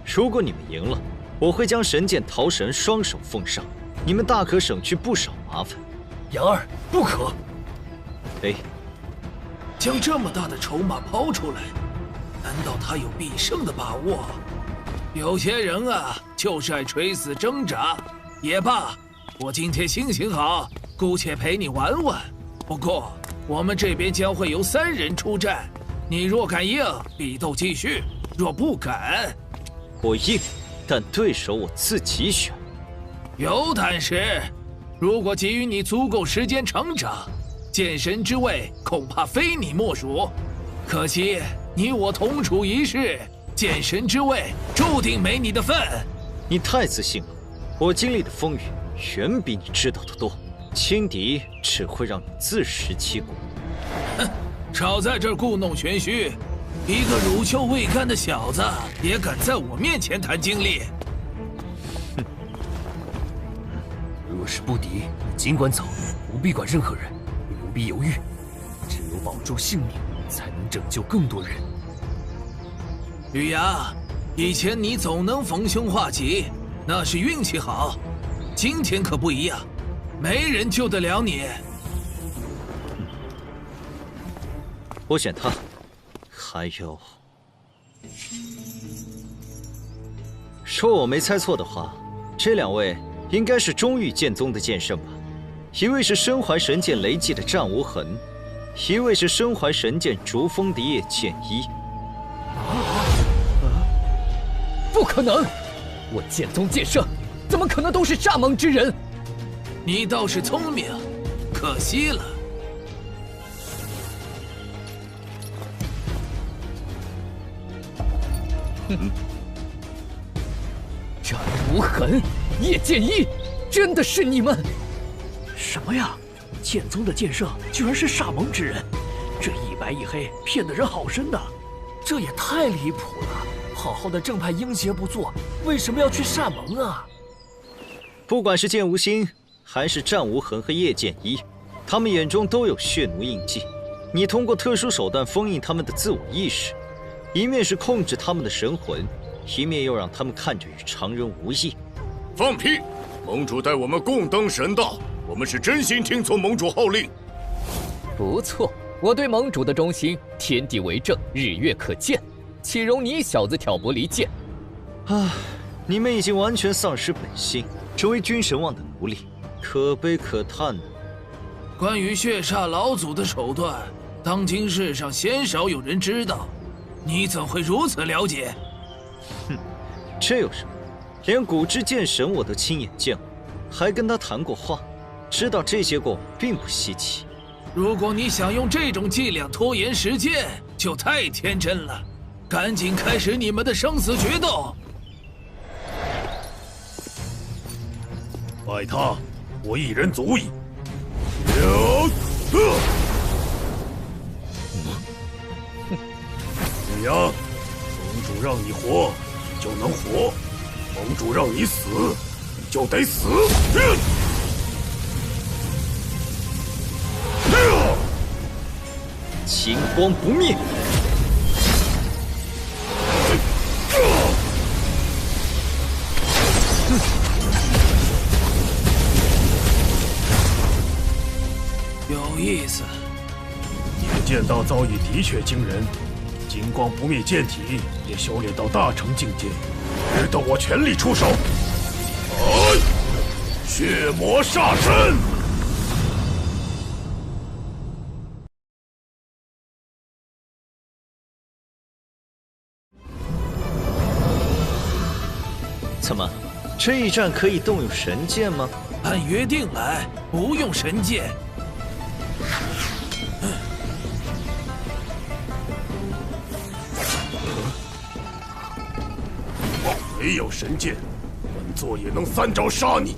[SPEAKER 7] 如果你们赢了，我会将神剑桃神双手奉上，你们大可省去不少麻烦。
[SPEAKER 5] 杨二，不可！
[SPEAKER 7] 哎，
[SPEAKER 10] 将这么大的筹码抛出来，难道他有必胜的把握？有些人啊，就是爱垂死挣扎。也罢，我今天心情好，姑且陪你玩玩。不过，我们这边将会由3人出战，你若敢应，比斗继续；若不敢，
[SPEAKER 7] 我应，但对手我自己选。
[SPEAKER 10] 有胆识！如果给予你足够时间成长，剑神之位恐怕非你莫属。可惜你我同处一室，剑神之位注定没你的份。
[SPEAKER 7] 你太自信了，我经历的风雨远比你知道的多，轻敌只会让你自食其果。
[SPEAKER 10] 哼，少在这儿故弄玄虚！一个乳臭未干的小子也敢在我面前谈经历？
[SPEAKER 5] 若是不敌，你尽管走，不必管任何人，也不必犹豫。只有保住性命，才能拯救更多人。
[SPEAKER 10] 雨阳，以前你总能逢凶化吉，那是运气好。今天可不一样，没人救得了你。
[SPEAKER 7] 我选他。还有，说我没猜错的话，这2位应该是中域剑宗的剑圣吧？一位是身怀神剑雷技的战无痕，一位是身怀神剑逐风的叶剑一。
[SPEAKER 11] 不可能！我剑宗剑圣，怎么可能都是蚱蜢之人？
[SPEAKER 10] 你倒是聪明，可惜了。
[SPEAKER 11] 战无痕，叶剑一，真的是你们？
[SPEAKER 5] 什么呀？剑宗的剑圣居然是蚱蜢之人，这一白一黑骗得人好深呐！这也太离谱了！好好的正派鹰邪不做，为什么要去蚱蜢啊？
[SPEAKER 7] 不管是剑无心，还是战无痕和叶剑一，他们眼中都有血奴印记。你通过特殊手段封印他们的自我意识，一面是控制他们的神魂，一面又让他们看着与常人无异。
[SPEAKER 20] 放屁！盟主带我们共登神道，我们是真心听从盟主号令。
[SPEAKER 11] 不错，我对盟主的忠心，天地为证，日月可见，岂容你小子挑拨离间？
[SPEAKER 7] 啊，你们已经完全丧失本心，成为君神王的奴隶，可悲可叹呢。
[SPEAKER 10] 关于血煞老祖的手段，当今世上鲜少有人知道，你怎会如此了解？
[SPEAKER 7] 哼，这有什么？连古之剑神我都亲眼见过，还跟他谈过话，知道这些过往并不稀奇。
[SPEAKER 10] 如果你想用这种伎俩拖延时间，就太天真了。赶紧开始你们的生死决斗！
[SPEAKER 8] 拜他，我一人足矣。雨阳，盟主让你活，你就能活；盟主让你死，你就得死。
[SPEAKER 7] 金光不灭。
[SPEAKER 10] 有意思，
[SPEAKER 8] 你的剑道造诣的确惊人，金光不灭剑体也修炼到大成境界，值得我全力出手。血魔煞身！
[SPEAKER 7] 怎么，这一战可以动用神剑吗？
[SPEAKER 10] 按约定来，不用神剑。
[SPEAKER 8] 没有神剑，本座也能3招杀你。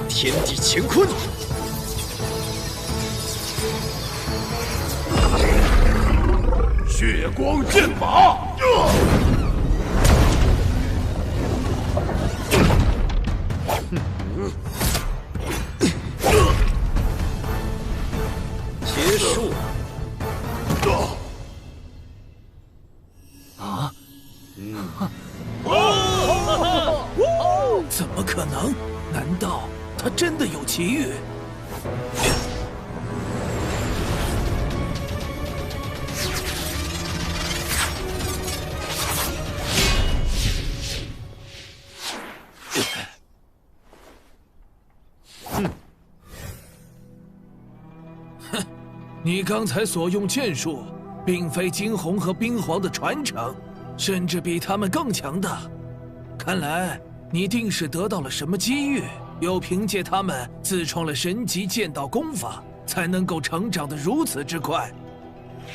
[SPEAKER 7] 天地乾坤。
[SPEAKER 20] 血光剑法，
[SPEAKER 10] 可能？难道他真的有奇遇？哼，你刚才所用剑术，并非惊鸿和冰皇的传承，甚至比他们更强大。看来你定是得到了什么机遇，又凭借他们自创了神级剑道功法，才能够成长得如此之快。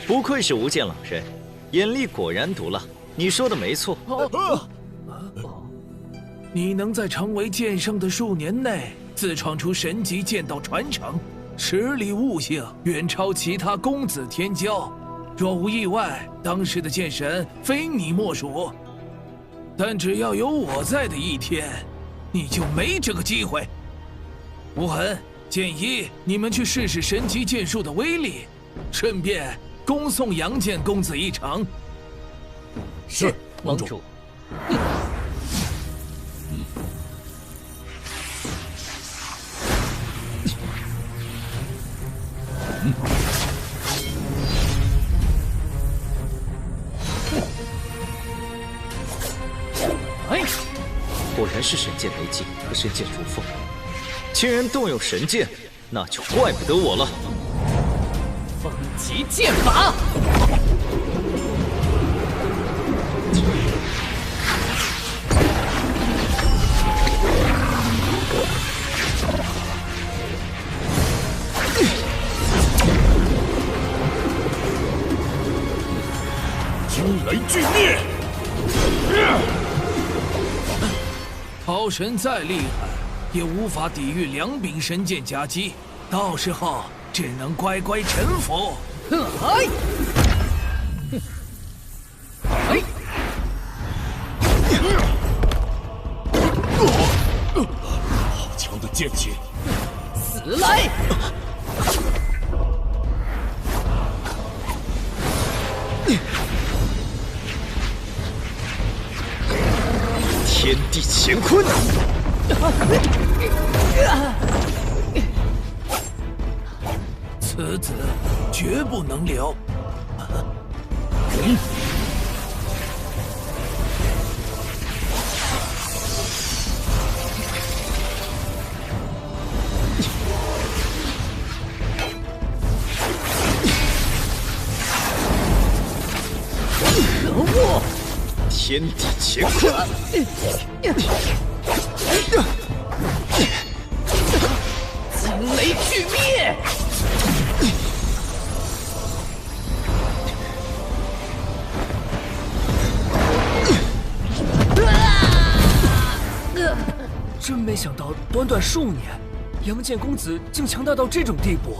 [SPEAKER 7] 不愧是无剑老人，眼力果然毒辣。你说的没错。
[SPEAKER 10] 你能在成为剑圣的数年内自创出神级剑道传承，实力悟性远超其他公子天骄。若无意外，当时的剑神非你莫属。但只要有我在的一天，你就没这个机会。无痕、剑一，你们去试试神级剑术的威力，顺便恭送杨剑公子一程。
[SPEAKER 23] 是，盟主。
[SPEAKER 7] 果然是神剑雷击和神剑如风，竟然动用神剑，那就怪不得我了。
[SPEAKER 13] 风极剑法，
[SPEAKER 10] 惊雷巨灭。桃神再厉害，也无法抵御两柄神剑夹击，到时候只能乖乖臣服。
[SPEAKER 13] 好
[SPEAKER 10] 强的剑气！
[SPEAKER 13] 死来！
[SPEAKER 7] 天地乾坤！
[SPEAKER 10] 此子绝不能留。
[SPEAKER 13] 可恶！
[SPEAKER 7] 天地乾坤！
[SPEAKER 13] 惊雷巨灭！
[SPEAKER 21] 真没想到，短短数年，杨剑公子竟强大到这种地步。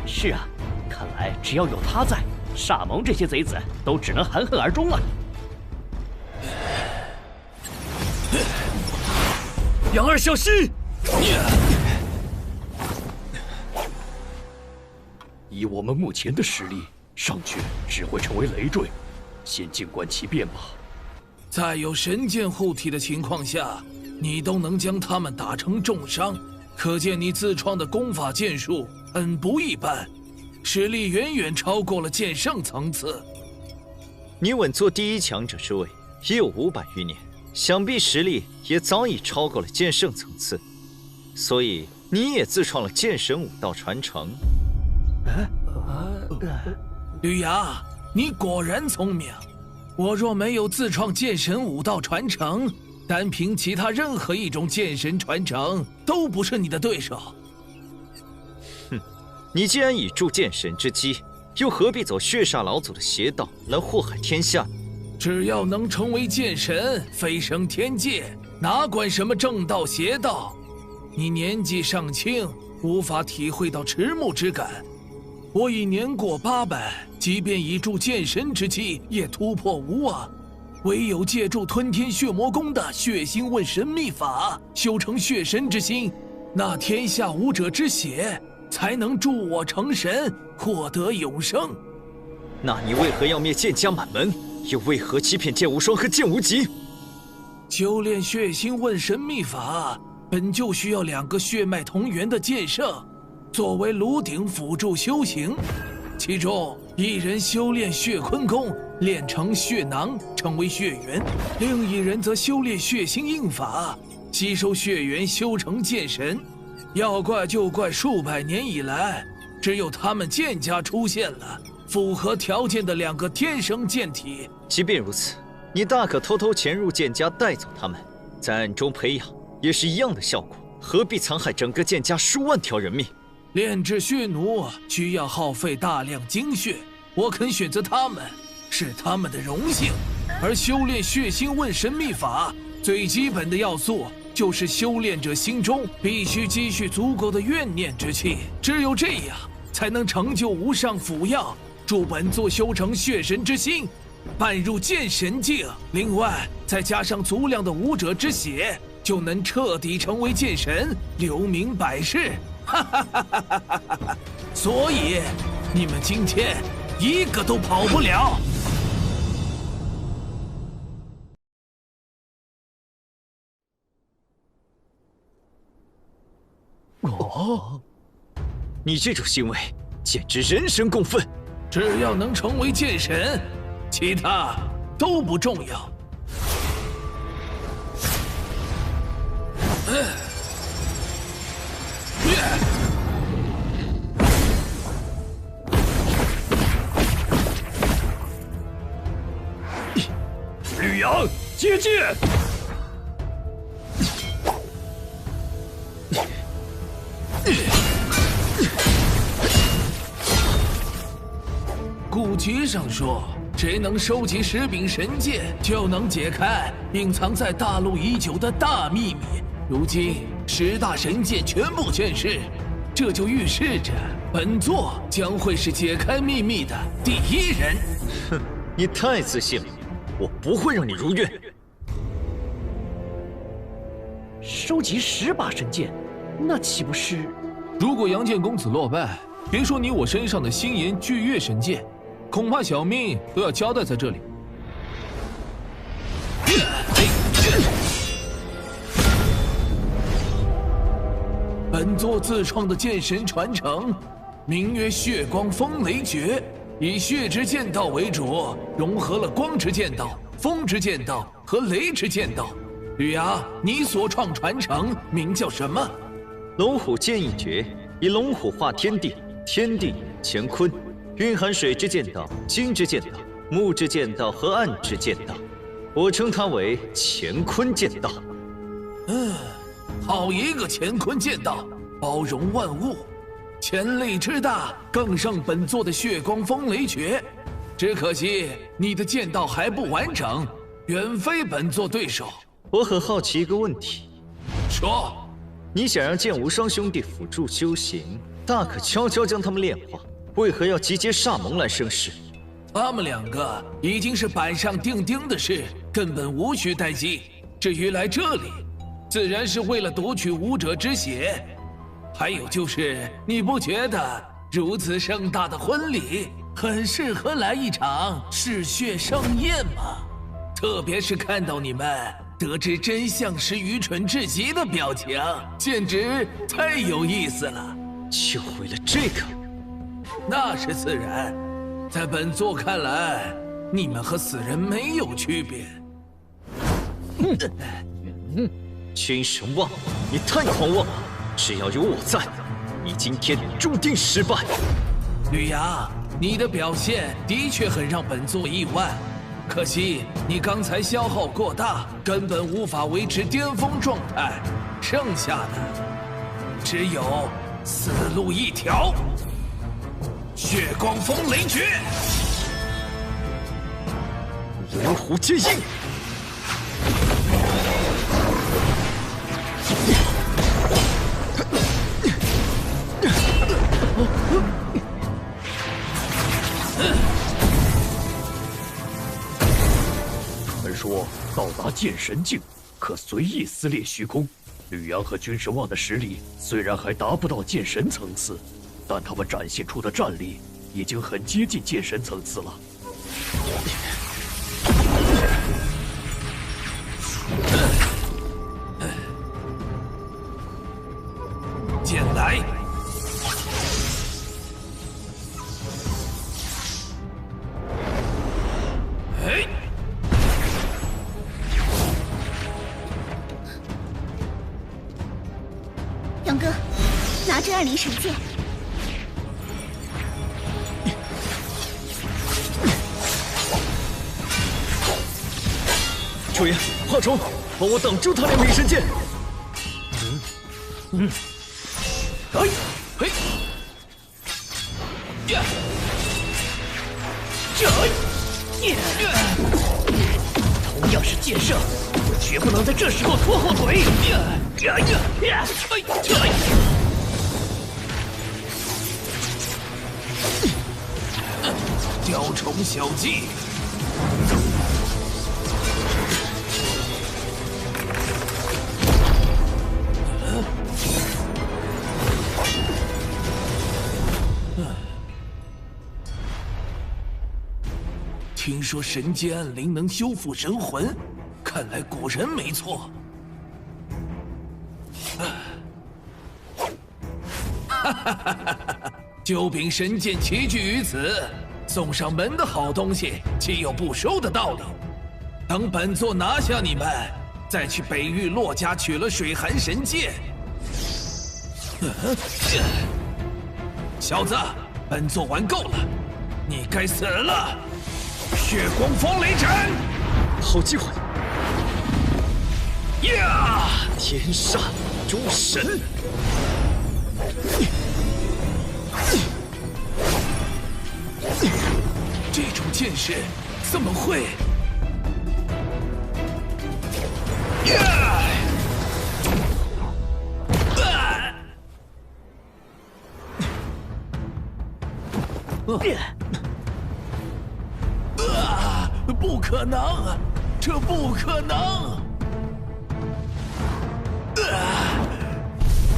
[SPEAKER 9] 是啊，看来只要有他在，煞盟这些贼子都只能含恨而终了。
[SPEAKER 5] 杨二小心！
[SPEAKER 12] 以我们目前的实力，上去只会成为累赘，先静观其变吧。
[SPEAKER 10] 在有神剑护体的情况下，你都能将他们打成重伤，可见你自创的功法剑术很不一般，实力远远超过了剑圣层次。
[SPEAKER 7] 你稳坐第一强者之位也有500余年，想必实力也早已超过了剑圣层次，所以你也自创了剑神武道传承。
[SPEAKER 10] 吕牙，你果然聪明。我若没有自创剑神武道传承，单凭其他任何一种剑神传承，都不是你的对手。
[SPEAKER 7] 哼，你既然已铸剑神之基，又何必走血煞老祖的邪道来祸害天下？
[SPEAKER 10] 只要能成为剑神，飞升天界，哪管什么正道邪道？你年纪尚轻，无法体会到迟暮之感。我已年过800，即便已铸剑神之基，也突破无望。唯有借助吞天血魔功的血腥问神秘法，修成血神之心，那天下武者之血才能助我成神，获得永生。
[SPEAKER 7] 那你为何要灭剑家满门？又为何欺骗剑无双和剑无极？
[SPEAKER 10] 修炼血腥问神秘法，本就需要2个血脉同源的剑圣作为炉鼎辅助修行，其中一人修炼血坤功，炼成血囊，成为血元；另一人则修炼血星印法，吸收血元，修成剑神。要怪就怪数百年以来，只有他们剑家出现了符合条件的2个天生剑体。
[SPEAKER 7] 即便如此，你大可偷偷潜入剑家带走他们，在暗中培养，也是一样的效果。何必残害整个剑家数万条人命？
[SPEAKER 10] 炼制血奴需要耗费大量精血，我肯选择他们，是他们的荣幸。而修炼血星问神秘法，最基本的要素就是修炼者心中必须积蓄足够的怨念之气，只有这样，才能成就无上辅药，助本座修成血神之心，伴入剑神境。另外，再加上足量的武者之血，就能彻底成为剑神，留名百世。所以，你们今天一个都跑不了。
[SPEAKER 7] 哦，你这种行为简直人神共愤！
[SPEAKER 10] 只要能成为剑神，其他都不重要。
[SPEAKER 5] 吕阳，接剑！
[SPEAKER 10] 古籍上说，谁能收集10柄神剑，就能解开隐藏在大陆已久的大秘密。如今10大神剑全部现世，这就预示着本座将会是解开秘密的第1人。
[SPEAKER 7] 哼，你太自信了，我不会让你如愿。
[SPEAKER 11] 收集10把神剑，那岂不是？
[SPEAKER 10] 如果杨剑公子落败，别说你我身上的星岩巨月神剑，恐怕小命都要交代在这里。本座自创的剑神传承，名曰血光风雷诀，以血之剑道为主，融合了光之剑道、风之剑道和雷之剑道。吕阳，你所创传承名叫什么？
[SPEAKER 7] 龙虎剑意诀，以龙虎化天地，天地乾坤，蕴含水之剑道、金之剑道、木之剑道和暗之剑道，我称它为乾坤剑道。
[SPEAKER 10] 好一个乾坤剑道，包容万物，潜力之大，更胜本座的血光风雷诀。只可惜你的剑道还不完整，远非本座对手。
[SPEAKER 7] 我很好奇一个问题，
[SPEAKER 10] 说，
[SPEAKER 7] 你想让剑无双兄弟辅助修行，大可悄悄将他们炼化，为何要集结煞盟来生事？
[SPEAKER 10] 他们2个已经是板上钉钉的事，根本无需待机。至于来这里，自然是为了夺取武者之血。还有就是，你不觉得如此盛大的婚礼很适合来一场嗜血盛宴吗？特别是看到你们得知真相时愚蠢至极的表情，简直太有意思了。
[SPEAKER 7] 就为了这个？
[SPEAKER 10] 那是自然，在本座看来，你们和死人没有区别。
[SPEAKER 7] 君神忘，你太狂妄了！只要有我在，你今天注定失败。
[SPEAKER 10] 吕阳，你的表现的确很让本座意外，可惜你刚才消耗过大，根本无法维持巅峰状态，剩下的只有死路一条。血光风雷诀，
[SPEAKER 7] 龙虎剑印。
[SPEAKER 5] 传说到达剑神境，可随意撕裂虚空。吕阳和君神望的实力虽然还达不到剑神层次，但他们展现出的战力已经很接近剑神层次了。
[SPEAKER 18] 这2灵神剑。
[SPEAKER 7] 楚言，华虫，帮我挡住他2灵神剑。
[SPEAKER 10] 嘿，嘿，呀，
[SPEAKER 5] 同样是剑圣，我绝不能在这时候拖后腿。
[SPEAKER 10] 雕虫小技。听说神剑暗灵能修复神魂，看来果然没错。哈哈哈哈哈！就凭神剑齐聚于此，送上门的好东西，岂有不收的道理？等本座拿下你们，再去北域洛家取了水寒神剑。小子，本座玩够了，你该死了！血光风雷斩，
[SPEAKER 7] 好机会！
[SPEAKER 10] 呀！
[SPEAKER 7] 天煞诸神！
[SPEAKER 10] 这种剑势怎么会？呀！不可能！这不可能！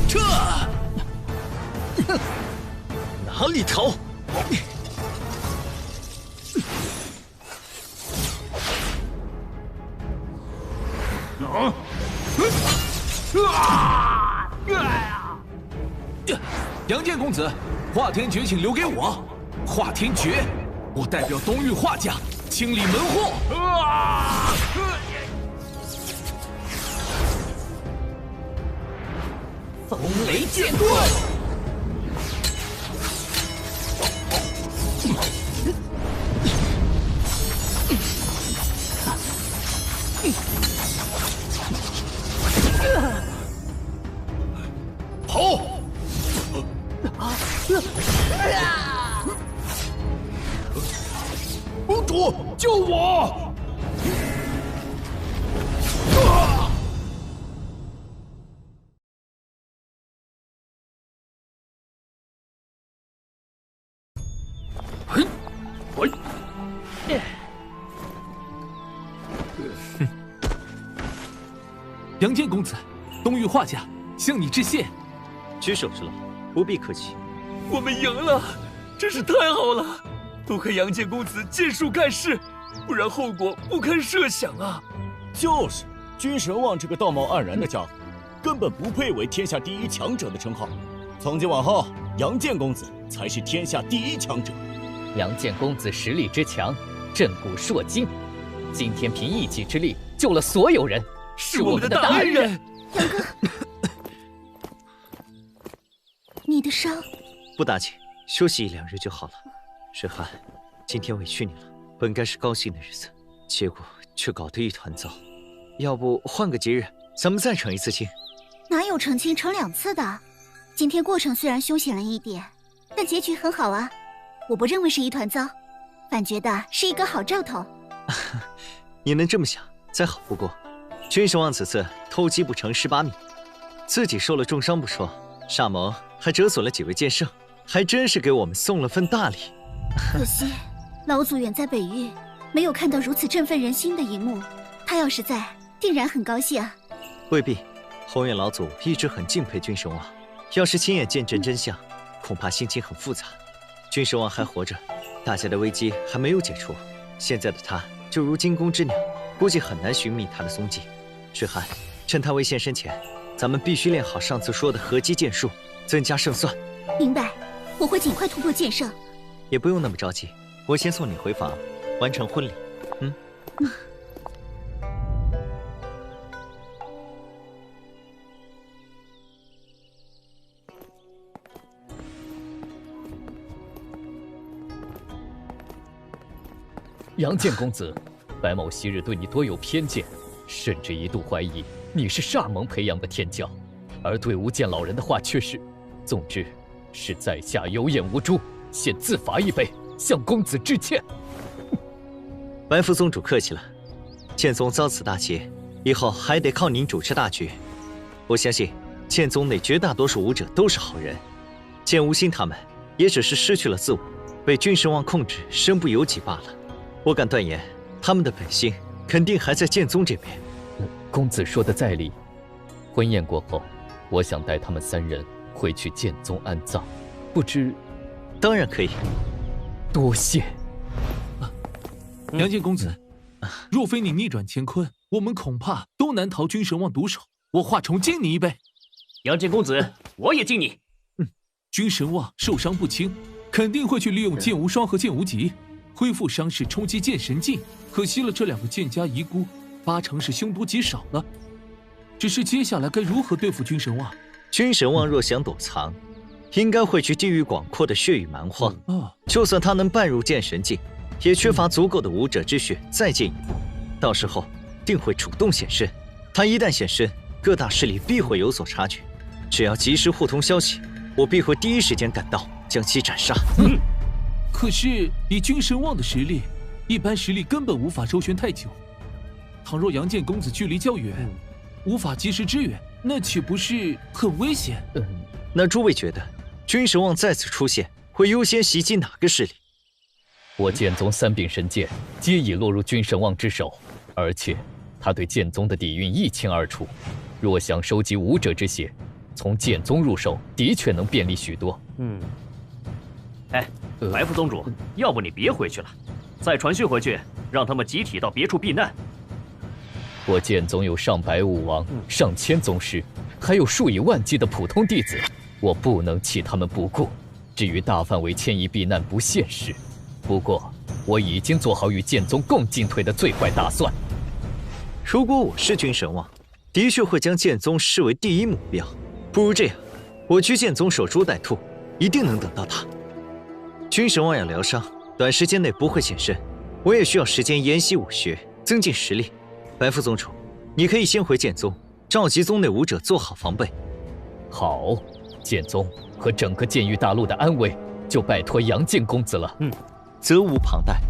[SPEAKER 10] 这
[SPEAKER 7] 哪里逃？
[SPEAKER 10] 杨剑公子，华天诀请留给我。华天诀，我代表东域华家清理门户。
[SPEAKER 5] 风雷剑盾。
[SPEAKER 10] 跑！公主，救我！杨剑公子，东域华家向你致谢。
[SPEAKER 7] 举手之劳，不必客气。
[SPEAKER 3] 我们赢了，真是太好了！多亏杨剑公子剑术盖世，不然后果不堪设想啊！
[SPEAKER 15] 就是，君神望这个道貌岸然的家伙，根本不配为天下第一强者的称号。从今往后，杨剑公子才是天下第一强者。
[SPEAKER 13] 杨剑公子实力之强，震古烁今，今天凭一己之力救了所有人，是我们的大恩人。
[SPEAKER 18] 杨哥，你的伤
[SPEAKER 19] 不打紧，休息1、2日就好了。水寒，今天委屈你了。本该是高兴的日子，结果却搞得一团糟。要不换个节日，咱们再成一次亲？
[SPEAKER 18] 哪有成亲成2次的？今天过程虽然凶险了一点，但结局很好啊。我不认为是一团糟，反觉得是一个好兆头。
[SPEAKER 19] 你能这么想，再好不过。君神王此次偷鸡不成蚀把米，自己受了重伤不说，煞盟还折损了几位剑圣，还真是给我们送了份大礼。
[SPEAKER 18] 可惜老祖远在北域，没有看到如此振奋人心的一幕。他要是在，定然很高兴啊。
[SPEAKER 19] 未必，宏远老祖一直很敬佩君神王，要是亲眼见证真相，恐怕心情很复杂。君神王还活着，大家的危机还没有解除，现在的他就如惊弓之鸟，估计很难寻觅他的踪迹。水寒，趁他未现身前，咱们必须练好上次说的合击剑术，增加胜算。
[SPEAKER 18] 明白，我会尽快突破剑圣。
[SPEAKER 19] 也不用那么着急，我先送你回房，完成婚礼。
[SPEAKER 12] 杨建公子，白某昔日对你多有偏见，甚至一度怀疑你是煞盟培养的天骄，而对无间老人的话却是……总之，是在下有眼无珠，现自罚一杯，向公子致歉。
[SPEAKER 19] 白副宗主客气了，剑宗遭此大劫，以后还得靠您主持大局。我相信剑宗内绝大多数武者都是好人，剑无心他们也只是失去了自我，被君神王控制，身不由己罢了。我敢断言，他们的本心肯定还在剑宗这边。
[SPEAKER 12] 公子说的在理，婚宴过后，我想带他们3人回去剑宗安葬，不知……
[SPEAKER 19] 当然可以。
[SPEAKER 12] 多谢。
[SPEAKER 10] 杨建公子，若非你逆转乾坤，我们恐怕都难逃君神王毒手。我华重敬你一杯。
[SPEAKER 5] 杨建公子，我也敬你。
[SPEAKER 10] 君神王受伤不轻，肯定会去利用剑无双和剑无极恢复伤势，冲击剑神境。可惜了这2个剑家遗孤，8成是凶多吉少了。只是接下来该如何对付君神王？
[SPEAKER 19] 君神王若想躲藏，应该会去地域广阔的血域蛮荒。就算他能半入剑神境，也缺乏足够的武者之血再进一步。到时候定会主动现身。他一旦现身，各大势力必会有所察觉。只要及时互通消息，我必会第一时间赶到，将其斩杀。
[SPEAKER 10] 可是以君神王的实力，一般实力根本无法周旋太久。倘若杨建公子距离较远，无法及时支援，那岂不是很危险？
[SPEAKER 19] 那诸位觉得，君神王再次出现，会优先袭击哪个势力？
[SPEAKER 12] 我剑宗3柄神剑皆已落入君神王之手，而且他对剑宗的底蕴一清二楚。若想收集武者之血，从剑宗入手的确能便利许多。
[SPEAKER 9] 哎，白副宗主，要不你别回去了，再传讯回去，让他们集体到别处避难。
[SPEAKER 12] 我剑宗有上百武王、上千宗师，还有数以万计的普通弟子，我不能弃他们不顾。至于大范围迁移避难，不现实。不过，我已经做好与剑宗共进退的最坏打算。
[SPEAKER 19] 如果我是君神王，的确会将剑宗视为第一目标。不如这样，我去剑宗守株待兔，一定能等到他。君神王要疗伤，短时间内不会现身，我也需要时间研习武学，增进实力。白副宗主，你可以先回剑宗，召集宗内武者做好防备。
[SPEAKER 12] 好，剑宗和整个剑域大陆的安危，就拜托杨建公子了。
[SPEAKER 19] 责无旁贷。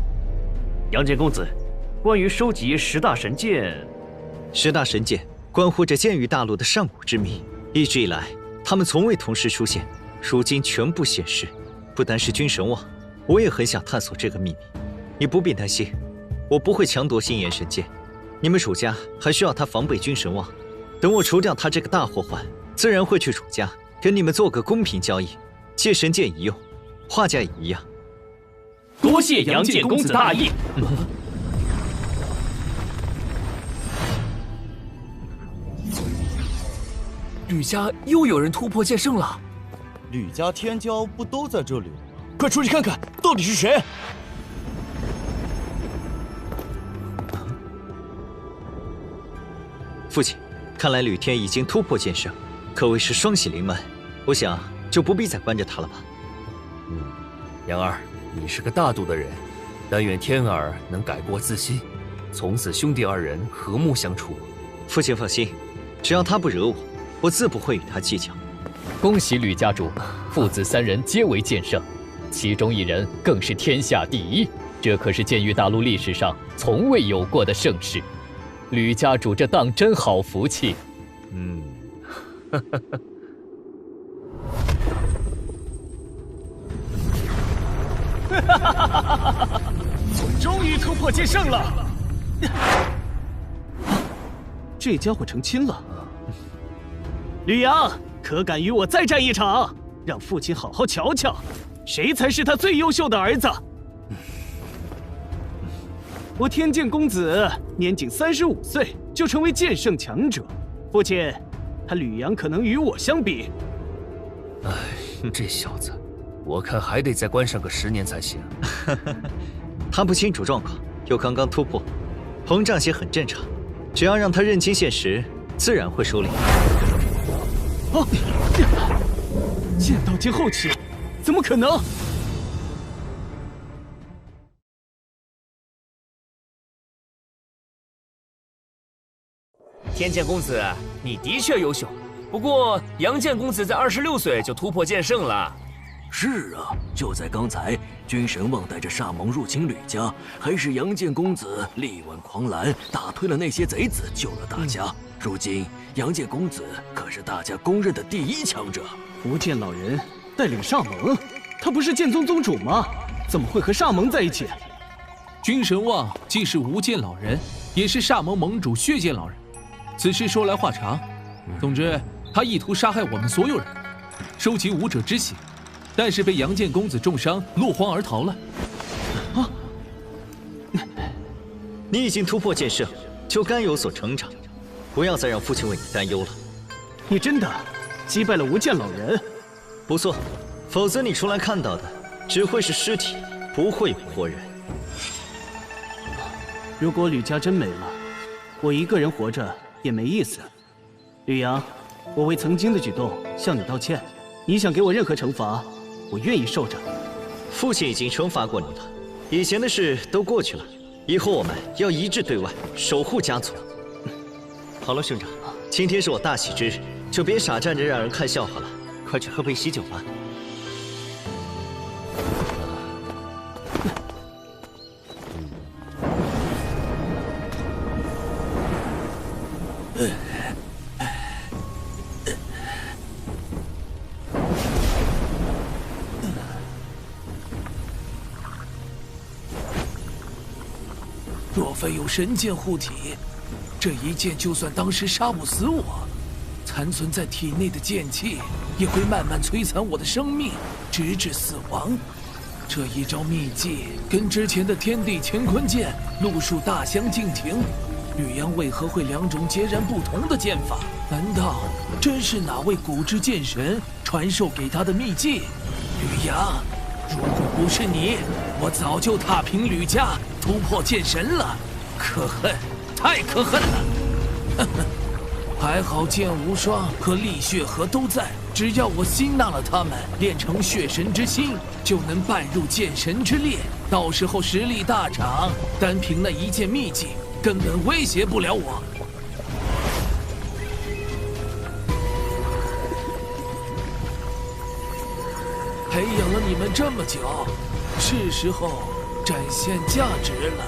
[SPEAKER 9] 杨建公子，关于收集10大神剑
[SPEAKER 19] ，10大神剑关乎着剑域大陆的上古之秘，一直以来他们从未同时出现，如今全部显示。不单是君神王，我也很想探索这个秘密。你不必担心，我不会强夺星炎神剑。你们主家还需要他防备君神王，等我除掉他这个大祸患，自然会去主家跟你们做个公平交易，借神剑一用，画价也一样。
[SPEAKER 5] 多谢杨建公子大义。
[SPEAKER 21] 吕家又有人突破剑圣了。
[SPEAKER 15] 吕家天骄不都在这里吗？快出去看看，到底是谁？
[SPEAKER 19] 父亲，看来吕天已经突破剑圣，可谓是双喜临门。我想就不必再关着他了吧。
[SPEAKER 21] 杨儿，你是个大度的人，但愿天儿能改过自新，从此兄弟2人和睦相处。
[SPEAKER 19] 父亲放心，只要他不惹我，我自不会与他计较。
[SPEAKER 12] 恭喜吕家主，父子3人皆为剑圣，其中1人更是天下第一，这可是剑域大陆历史上从未有过的盛世。吕家主这当真好福气。
[SPEAKER 14] 终于突破剑圣了！这家伙成亲了。吕阳，可敢与我再战一场？让父亲好好瞧瞧，谁才是他最优秀的儿子。我天剑公子年仅35岁就成为剑圣强者，父亲，他吕阳可能与我相比。
[SPEAKER 21] 这小子，我看还得再关上个10年才行。
[SPEAKER 19] 他不清楚状况，又刚刚突破，膨胀些很正常。只要让他认清现实，自然会收敛。
[SPEAKER 14] 剑道境后期，怎么可能？
[SPEAKER 21] 天剑公子，你的确优秀，不过杨剑公子在26岁就突破剑圣了。
[SPEAKER 23] 是啊，就在刚才，君神望带着煞盟入侵吕家，还是杨剑公子力挽狂澜，打退了那些贼子，救了大家。如今杨剑公子可是大家公认的第1强者。
[SPEAKER 14] 无剑老人带领煞盟，他不是剑宗宗主吗？怎么会和煞盟在一起？
[SPEAKER 10] 君神望既是无剑老人，也是煞盟盟主血剑老人。此事说来话长，总之他意图杀害我们所有人，收集武者之血。但是被杨剑公子重伤，落荒而逃了。
[SPEAKER 7] 啊！你已经突破剑圣，就该有所成长，不要再让父亲为你担忧了。
[SPEAKER 14] 你真的击败了无剑老人？
[SPEAKER 7] 不错，否则你出来看到的只会是尸体，不会有活人。
[SPEAKER 14] 如果吕家真没了，我一个人活着也没意思。吕阳，我为曾经的举动向你道歉。你想给我任何惩罚？我愿意受着。
[SPEAKER 7] 父亲已经惩罚过你了，以前的事都过去了，以后我们要一致对外，守护家族。好了，兄长，今天是我大喜之日，就别傻站着让人看笑话了，快去喝杯喜酒吧。
[SPEAKER 10] 若非有神剑护体，这一剑就算当时杀不死我，残存在体内的剑气也会慢慢摧残我的生命，直至死亡。这一招秘技跟之前的天地乾坤剑路数大相径庭，吕阳为何会2种截然不同的剑法？难道真是哪位古之剑神传授给他的秘技？吕阳，如果不是你，我早就踏平吕家，突破剑神了。可恨，太可恨了！呵呵，还好剑无双和厉血河都在，只要我吸纳了他们，练成血神之心，就能伴入剑神之列。到时候实力大涨，单凭那一剑秘技，根本威胁不了我。培养了你们这么久，是时候展现价值了。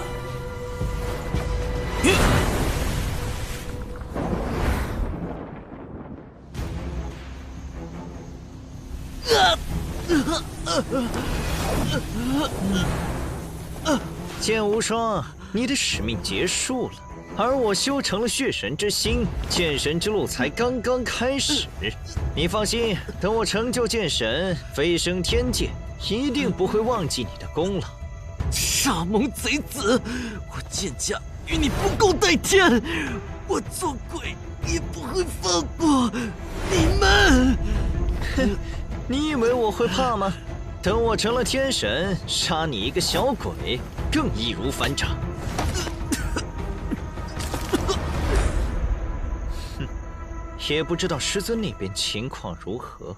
[SPEAKER 7] 剑无双，你的使命结束了，而我修成了血神之心，剑神之路才刚刚开始。你放心，等我成就剑神，飞升天界，一定不会忘记你的功劳。
[SPEAKER 11] 煞盟贼子，我剑家与你不共戴天，我做鬼也不会放过你们。
[SPEAKER 7] 哼，你以为我会怕吗？等我成了天神，杀你一个小鬼，更易如反掌。哼，也不知道师尊那边情况如何。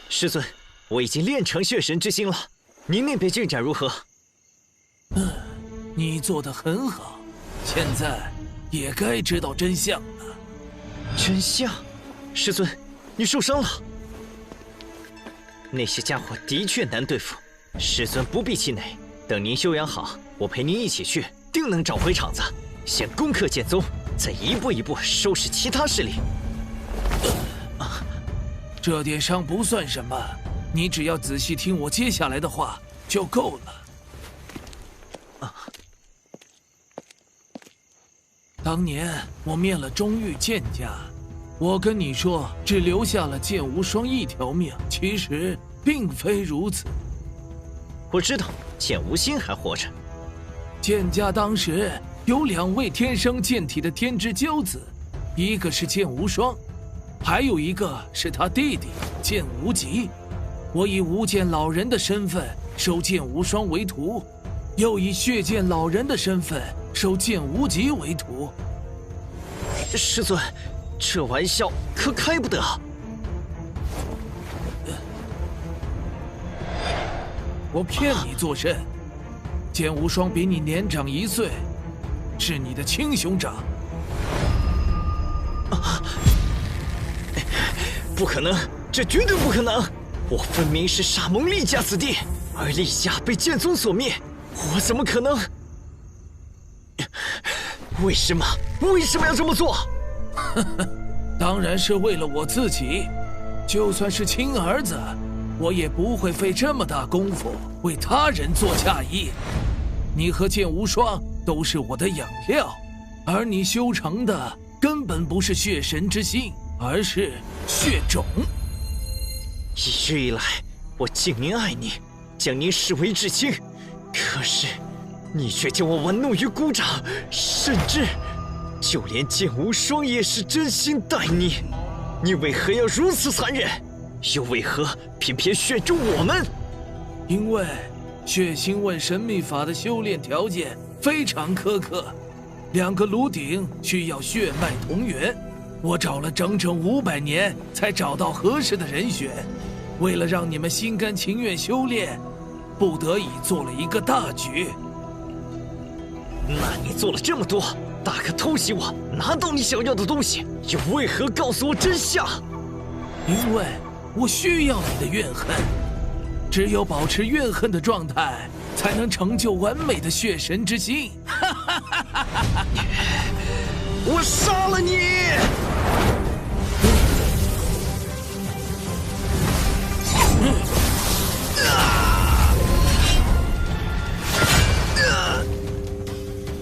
[SPEAKER 7] 师尊，我已经练成血神之心了，您那边进展如何？
[SPEAKER 10] 你做得很好，现在也该知道真相了。
[SPEAKER 7] 真相？师尊，你受伤了。那些家伙的确难对付，师尊不必气馁。等您休养好，我陪您一起去，定能找回场子。先攻克剑宗，再一步一步收拾其他势力。
[SPEAKER 10] 这点伤不算什么，你只要仔细听我接下来的话就够了。当年我灭了中域剑家，我跟你说只留下了剑无双一条命，其实并非如此。
[SPEAKER 7] 我知道剑无心还活着。
[SPEAKER 10] 剑家当时有2位天生剑体的天之骄子，一个是剑无双，还有一个是他弟弟剑无极。我以无剑老人的身份收剑无双为徒，又以血剑老人的身份收剑无极为徒。
[SPEAKER 7] 师尊，这玩笑可开不得。
[SPEAKER 10] 我骗你做甚？剑无双比你年长1岁，是你的亲兄长。
[SPEAKER 7] 不可能，这绝对不可能！我分明是沙蒙厉家子弟，而厉家被剑宗所灭，我怎么可能？为什么要这么做？
[SPEAKER 10] 当然是为了我自己。就算是亲儿子，我也不会费这么大功夫为他人做嫁衣。你和剑无双都是我的养料，而你修成的根本不是血神之心，而是血种。
[SPEAKER 7] 一日以来，我尽您爱你，将您视为至亲，可是你却将我玩弄于股掌，甚至就连剑无双也是真心待你。你为何要如此残忍？又为何偏偏选中我们？
[SPEAKER 10] 因为血腥问神秘法的修炼条件非常苛刻，2个炉鼎需要血脉同源。我找了整整500年才找到合适的人选。为了让你们心甘情愿修炼，不得已做了一个大局。
[SPEAKER 7] 那你做了这么多，大可偷袭我，拿到你想要的东西，又为何告诉我真相？
[SPEAKER 10] 因为我需要你的怨恨，只有保持怨恨的状态，才能成就完美的血神之心。
[SPEAKER 7] 我杀了你！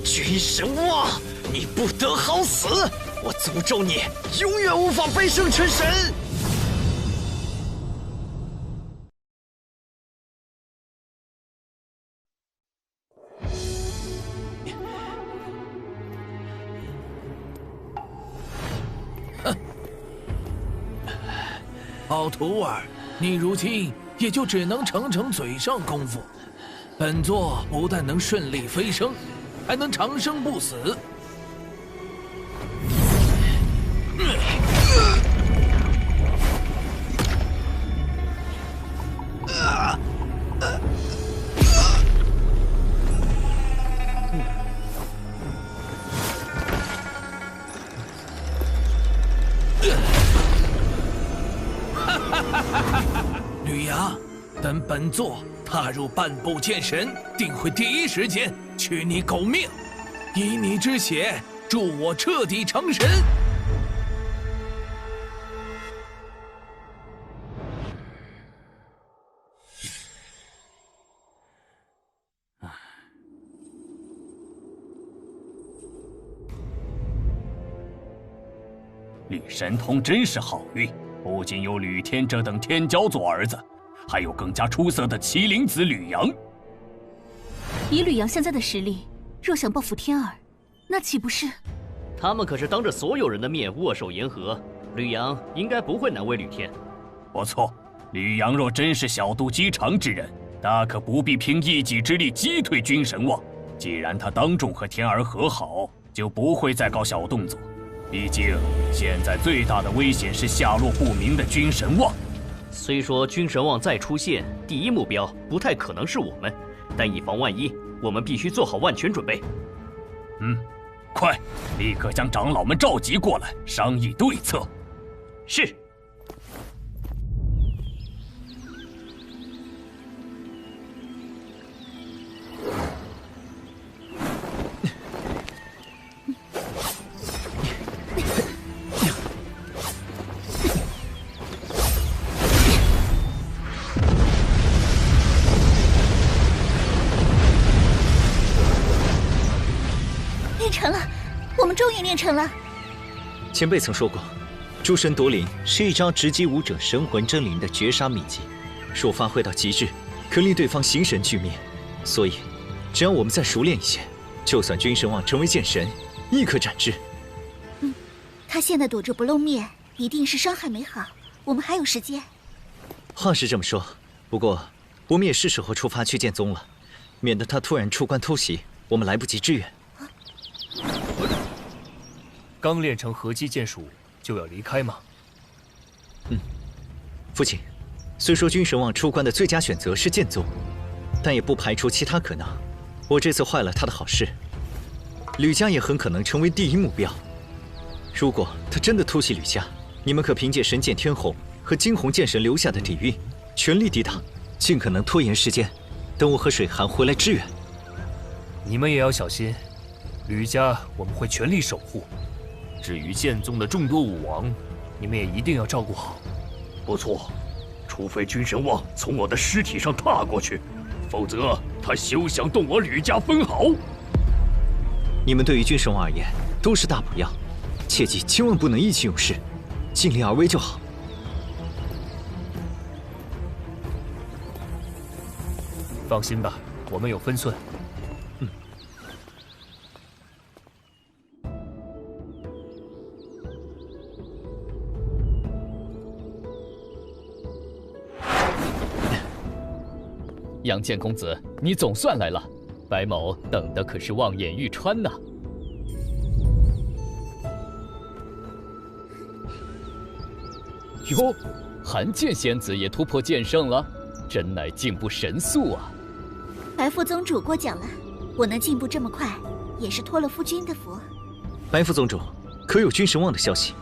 [SPEAKER 7] 君神望，你不得好死！我诅咒你，永远无法飞升成神！
[SPEAKER 10] 哼，好徒儿，你如今也就只能逞嘴上功夫。本座不但能顺利飞升，还能长生不死。吕阳，等本座踏入半步剑神，定会第一时间取你狗命，以你之血助我彻底成神。
[SPEAKER 1] 吕神通真是好运，不仅有吕天这等天骄做儿子，还有更加出色的麒麟子吕阳。
[SPEAKER 18] 以吕阳现在的实力，若想报复天儿，那岂不是？
[SPEAKER 9] 他们可是当着所有人的面握手言和，吕阳应该不会难为吕天。
[SPEAKER 1] 不错，吕阳若真是小肚鸡肠之人，大可不必凭一己之力击退君神望。既然他当众和天儿和好，就不会再搞小动作。毕竟现在最大的危险是下落不明的君神望。
[SPEAKER 9] 虽说君神望再出现，第一目标不太可能是我们，但以防万一，我们必须做好万全准备。
[SPEAKER 1] 快，立刻将长老们召集过来，商议对策。
[SPEAKER 9] 是。
[SPEAKER 18] 练成了。
[SPEAKER 19] 前辈曾说过，诸神夺灵是一招直击武者神魂真灵的绝杀秘籍，若发挥到极致，可令对方形神俱灭。所以，只要我们再熟练一些，就算君神望成为剑神，亦可斩之。
[SPEAKER 18] 他现在躲着不露面，一定是伤还没好。我们还有时间。
[SPEAKER 19] 话是这么说，不过我们也是时候出发去剑宗了，免得他突然出关偷袭，我们来不及支援。
[SPEAKER 3] 刚练成合击剑术就要离开吗？
[SPEAKER 19] 父亲，虽说君神望出关的最佳选择是剑宗，
[SPEAKER 7] 但也不排除其他可能。我这次坏了他的好事，吕家也很可能成为第一目标。如果他真的突袭吕家，你们可凭借神剑天虹和惊鸿剑神留下的底蕴，全力抵挡，尽可能拖延时间，等我和水寒回来支援。
[SPEAKER 21] 你们也要小心，吕家我们会全力守护。至于剑宗的众多武王，你们也一定要照顾好。
[SPEAKER 5] 不错，除非君神王从我的尸体上踏过去，否则他休想动我吕家分毫。
[SPEAKER 7] 你们对于君神王而言都是大补药，切记千万不能意气用事，尽力而为就好。
[SPEAKER 21] 放心吧，我们有分寸。
[SPEAKER 12] 杨建公子，你总算来了，白某等的可是望眼欲穿呐。哟，韩剑仙子也突破剑圣了，真乃进步神速啊！
[SPEAKER 18] 白副宗主过奖了，我能进步这么快，也是托了夫君的福。
[SPEAKER 7] 白副宗主，可有君神望的消息？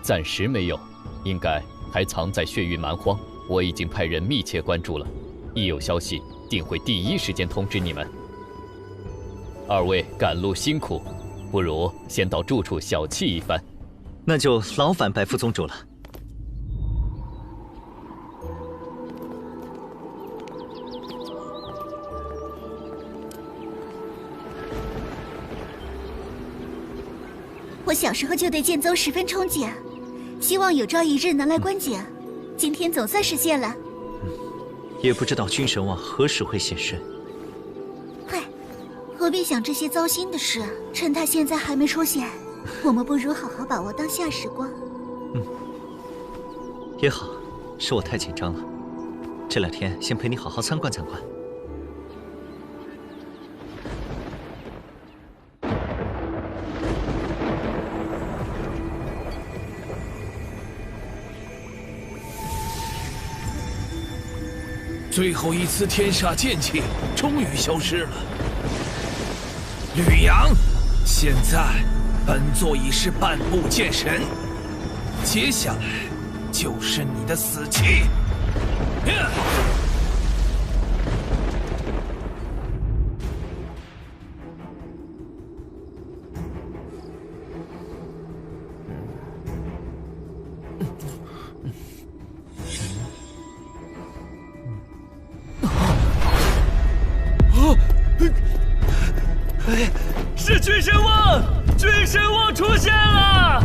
[SPEAKER 12] 暂时没有，应该还藏在血域蛮荒。我已经派人密切关注了。一有消息，定会第一时间通知你们。二位赶路辛苦，不如先到住处小憩一番。
[SPEAKER 7] 那就劳烦白副宗主了。
[SPEAKER 18] 我小时候就对剑宗十分憧憬，希望有朝一日能来观景。今天总算实现了。
[SPEAKER 7] 也不知道君神王何时会现身。
[SPEAKER 18] 嗨，何必想这些糟心的事？趁他现在还没出现，我们不如好好把握当下时光。
[SPEAKER 7] 也好，是我太紧张了。这2天先陪你好好参观参观。
[SPEAKER 10] 最后一次天煞剑气终于消失了。吕阳，现在本座已是半步剑神，接下来就是你的死期。
[SPEAKER 21] 是君神王，君神王出现了！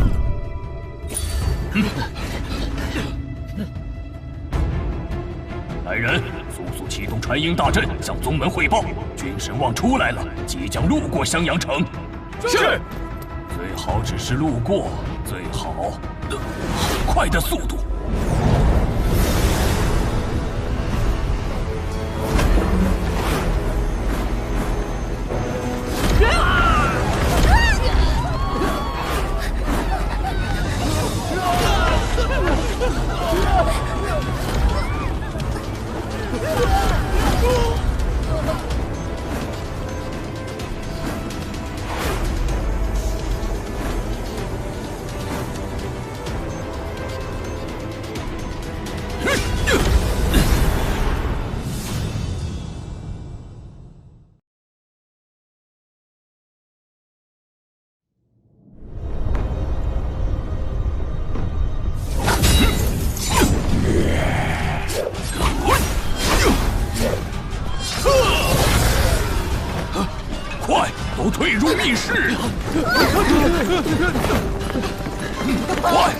[SPEAKER 1] 来人，速启动传音大阵，向宗门汇报，君神王出来了，即将路过襄阳城。
[SPEAKER 21] 是。
[SPEAKER 1] 最好只是路过，最好很快的速度。快，都退入密室！快！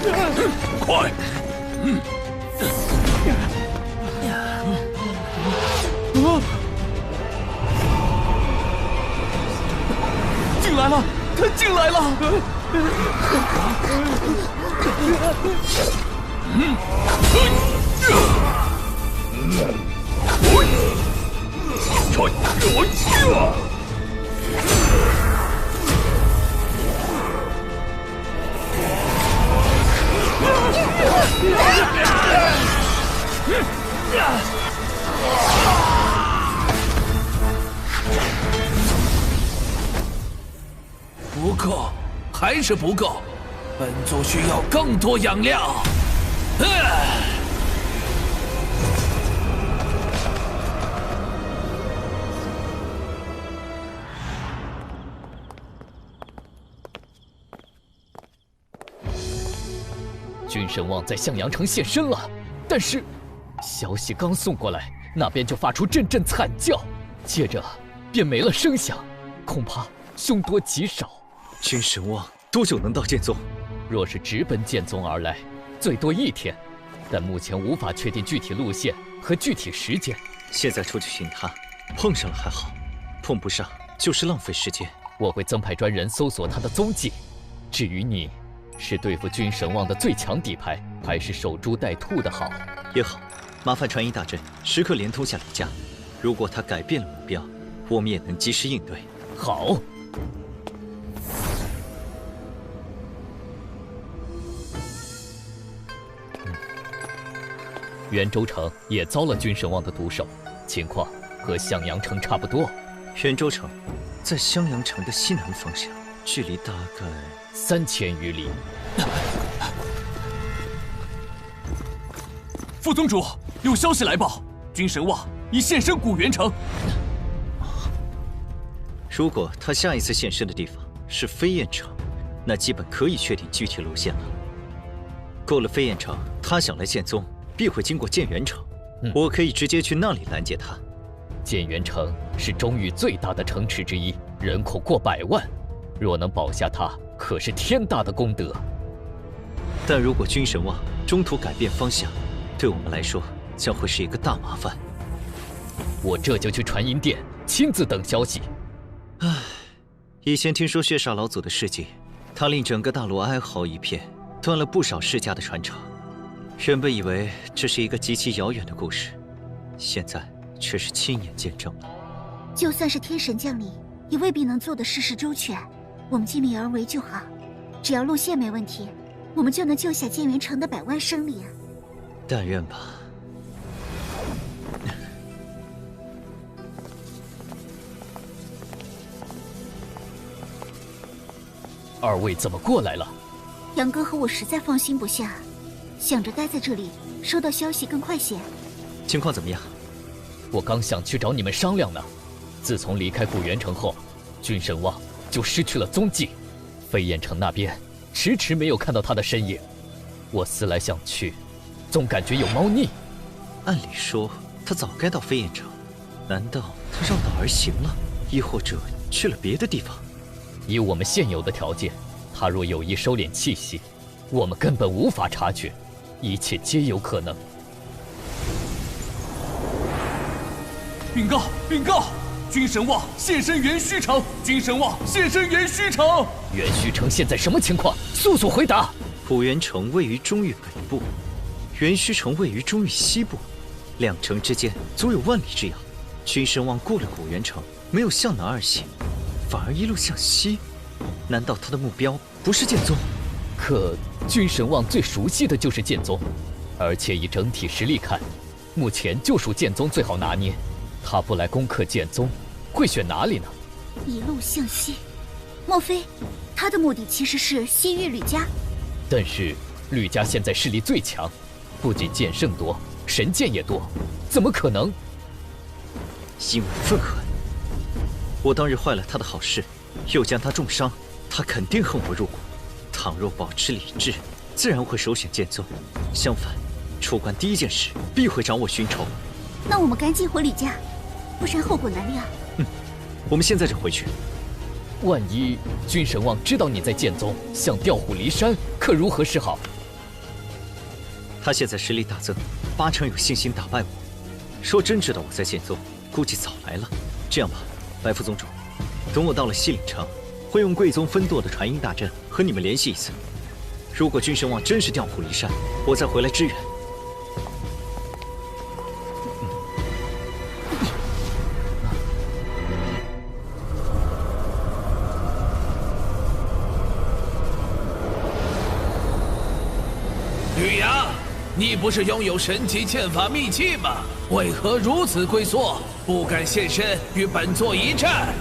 [SPEAKER 10] 进来了，他进来了！克，还是不够。本座需要更多养料。
[SPEAKER 12] 君神望在向阳城现身了，但是消息刚送过来，那边就发出阵阵惨叫，接着便没了声响，恐怕凶多吉少。
[SPEAKER 7] 君神望多久能到剑宗？
[SPEAKER 12] 若是直奔剑宗而来，最多1天，但目前无法确定具体路线和具体时间。
[SPEAKER 7] 现在出去寻他，碰上了还好，碰不上就是浪费时间。
[SPEAKER 12] 我会增派专人搜索他的踪迹。至于你，是对付君神望的最强底牌，还是守株待兔的好？
[SPEAKER 7] 也好，麻烦传音大阵时刻连通下李家，如果他改变了目标，我们也能及时应对。
[SPEAKER 12] 好。袁州城也遭了君神望的毒手，情况和向阳城差不多。
[SPEAKER 7] 袁州城在襄阳城的西南方向，距离大概
[SPEAKER 12] 3000余里。
[SPEAKER 3] 副宗主，有消息来报，君神望已现身古元城。
[SPEAKER 7] 如果他下一次现身的地方是飞燕城，那基本可以确定具体路线了。过了飞燕城，他想来剑宗，必会经过剑元城，我可以直接去那里拦截他。
[SPEAKER 12] 剑元城是中域最大的城池之一，人口过100万，若能保下它，可是天大的功德。
[SPEAKER 7] 但如果君神望中途改变方向，对我们来说将会是一个大麻烦。
[SPEAKER 12] 我这就去传音殿，亲自等消息。
[SPEAKER 7] 唉，以前听说血煞老祖的事迹，他令整个大陆哀嚎一片，断了不少世家的传承。原本以为这是一个极其遥远的故事，现在却是亲眼见证了。
[SPEAKER 18] 就算是天神降临，也未必能做得事事周全。我们尽力而为就好，只要路线没问题，我们就能救下剑元城的100万生灵。
[SPEAKER 7] 但愿吧。
[SPEAKER 12] 二位怎么过来了？
[SPEAKER 18] 杨哥和我实在放心不下，想着待在这里，收到消息更快些。
[SPEAKER 7] 情况怎么样？
[SPEAKER 12] 我刚想去找你们商量呢。自从离开古元城后，君神望就失去了踪迹，飞燕城那边迟迟没有看到他的身影。我思来想去，总感觉有猫腻。
[SPEAKER 7] 按理说他早该到飞燕城，难道他绕道而行了，亦或者去了别的地方？
[SPEAKER 12] 以我们现有的条件，他若有意收敛气息，我们根本无法察觉，一切皆有可能。
[SPEAKER 3] 禀告！禀告！君神望现身元虚城！君神望现身元虚城！
[SPEAKER 12] 元虚城现在什么情况？速速回答！
[SPEAKER 7] 古元城位于中域北部，元虚城位于中域西部，两城之间足有万里之遥。君神望过了古元城，没有向南而行，反而一路向西。难道他的目标不是剑宗？
[SPEAKER 12] 可君神望最熟悉的就是剑宗，而且以整体实力看，目前就属剑宗最好拿捏。他不来攻克剑宗，会选哪里呢？
[SPEAKER 18] 一路向西，莫非他的目的其实是西域吕家？
[SPEAKER 12] 但是吕家现在势力最强，不仅剑圣多，神剑也多，怎么可能？
[SPEAKER 7] 因为愤恨，我当日坏了他的好事，又将他重伤，他肯定恨我入骨。倘若保持理智，自然会首选剑宗。相反，出关第一件事必会找我寻仇。
[SPEAKER 18] 那我们赶紧回吕家，不然后果难料。
[SPEAKER 7] 我们现在就回去。
[SPEAKER 12] 万一君神望知道你在剑宗，想调虎离山，可如何是好？
[SPEAKER 7] 他现在实力大增，8成有信心打败我。若真知道我在剑宗，估计早来了。这样吧，白副宗主，等我到了西岭城，会用贵宗分舵的传音大阵和你们联系一次。如果君神望真是调虎离山，我再回来支援。
[SPEAKER 10] 吕阳，你不是拥有神级剑法秘器吗？为何如此龟缩，不敢现身与本座一战？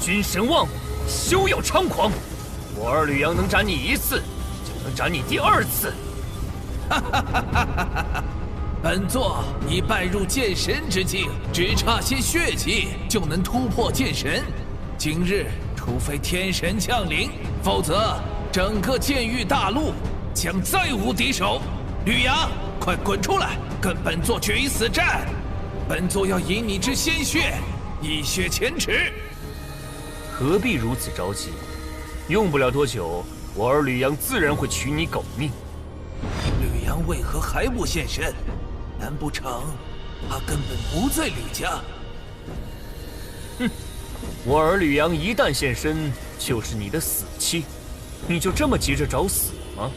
[SPEAKER 21] 君神旺，休要猖狂！我儿吕阳能斩你1次，就能斩你第2次。
[SPEAKER 10] 本座已拜入剑神之境，只差些血气就能突破剑神。今日除非天神降临，否则整个剑域大陆将再无敌手。吕阳，快滚出来，跟本座决一死战！本座要饮你之鲜血，一雪前耻。
[SPEAKER 21] 何必如此着急？用不了多久，我儿吕阳自然会取你狗命。
[SPEAKER 10] 吕阳为何还不现身？难不成他根本不在吕家？
[SPEAKER 21] 哼，我儿吕阳一旦现身，就是你的死期。你就这么急着找死吗？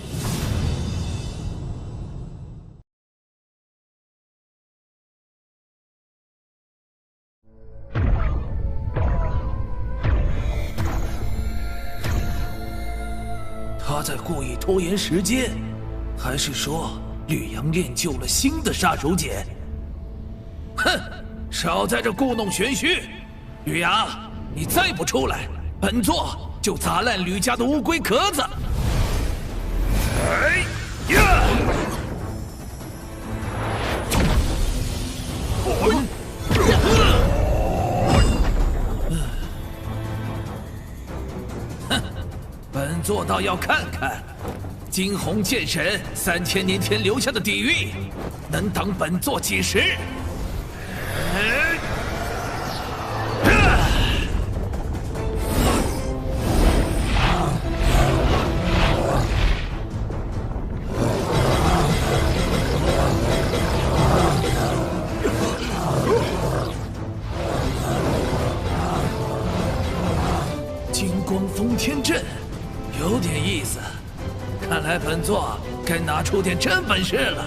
[SPEAKER 10] 他在故意拖延时间，还是说吕阳练就了新的杀手锏？哼，少在这故弄玄虚！吕阳，你再不出来，本座就砸烂吕家的乌龟壳子！哎呀！本座倒要看看，惊鸿剑神3000年前留下的底蕴，能挡本座几时？金光封天阵。有点意思，看来本座该拿出点真本事了。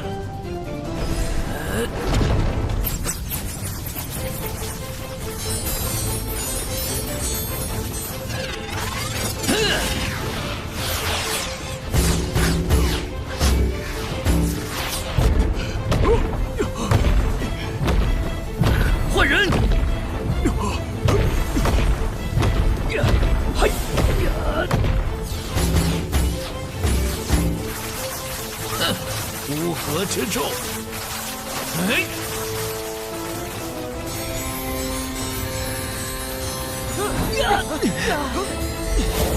[SPEAKER 21] 换人！
[SPEAKER 10] 乌合之众，哎！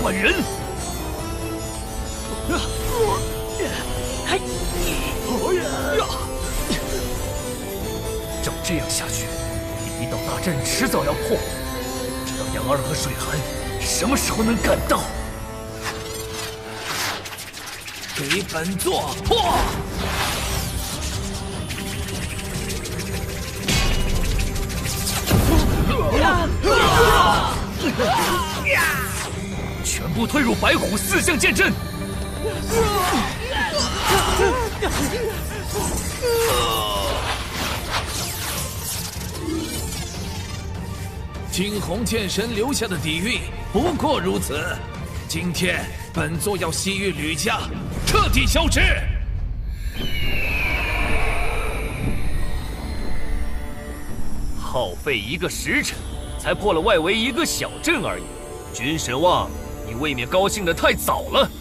[SPEAKER 21] 换人！照这样下去，第1道大阵迟早要破。不知道杨二和水寒什么时候能赶到？
[SPEAKER 10] 给本座破！
[SPEAKER 21] 全部退入白虎4象剑阵！
[SPEAKER 10] 惊鸿剑神留下的底蕴不过如此。今天本座要西域吕家彻底消失。
[SPEAKER 21] 耗费1个时辰，才破了外围1个小阵而已。君神旺，你未免高兴得太早了。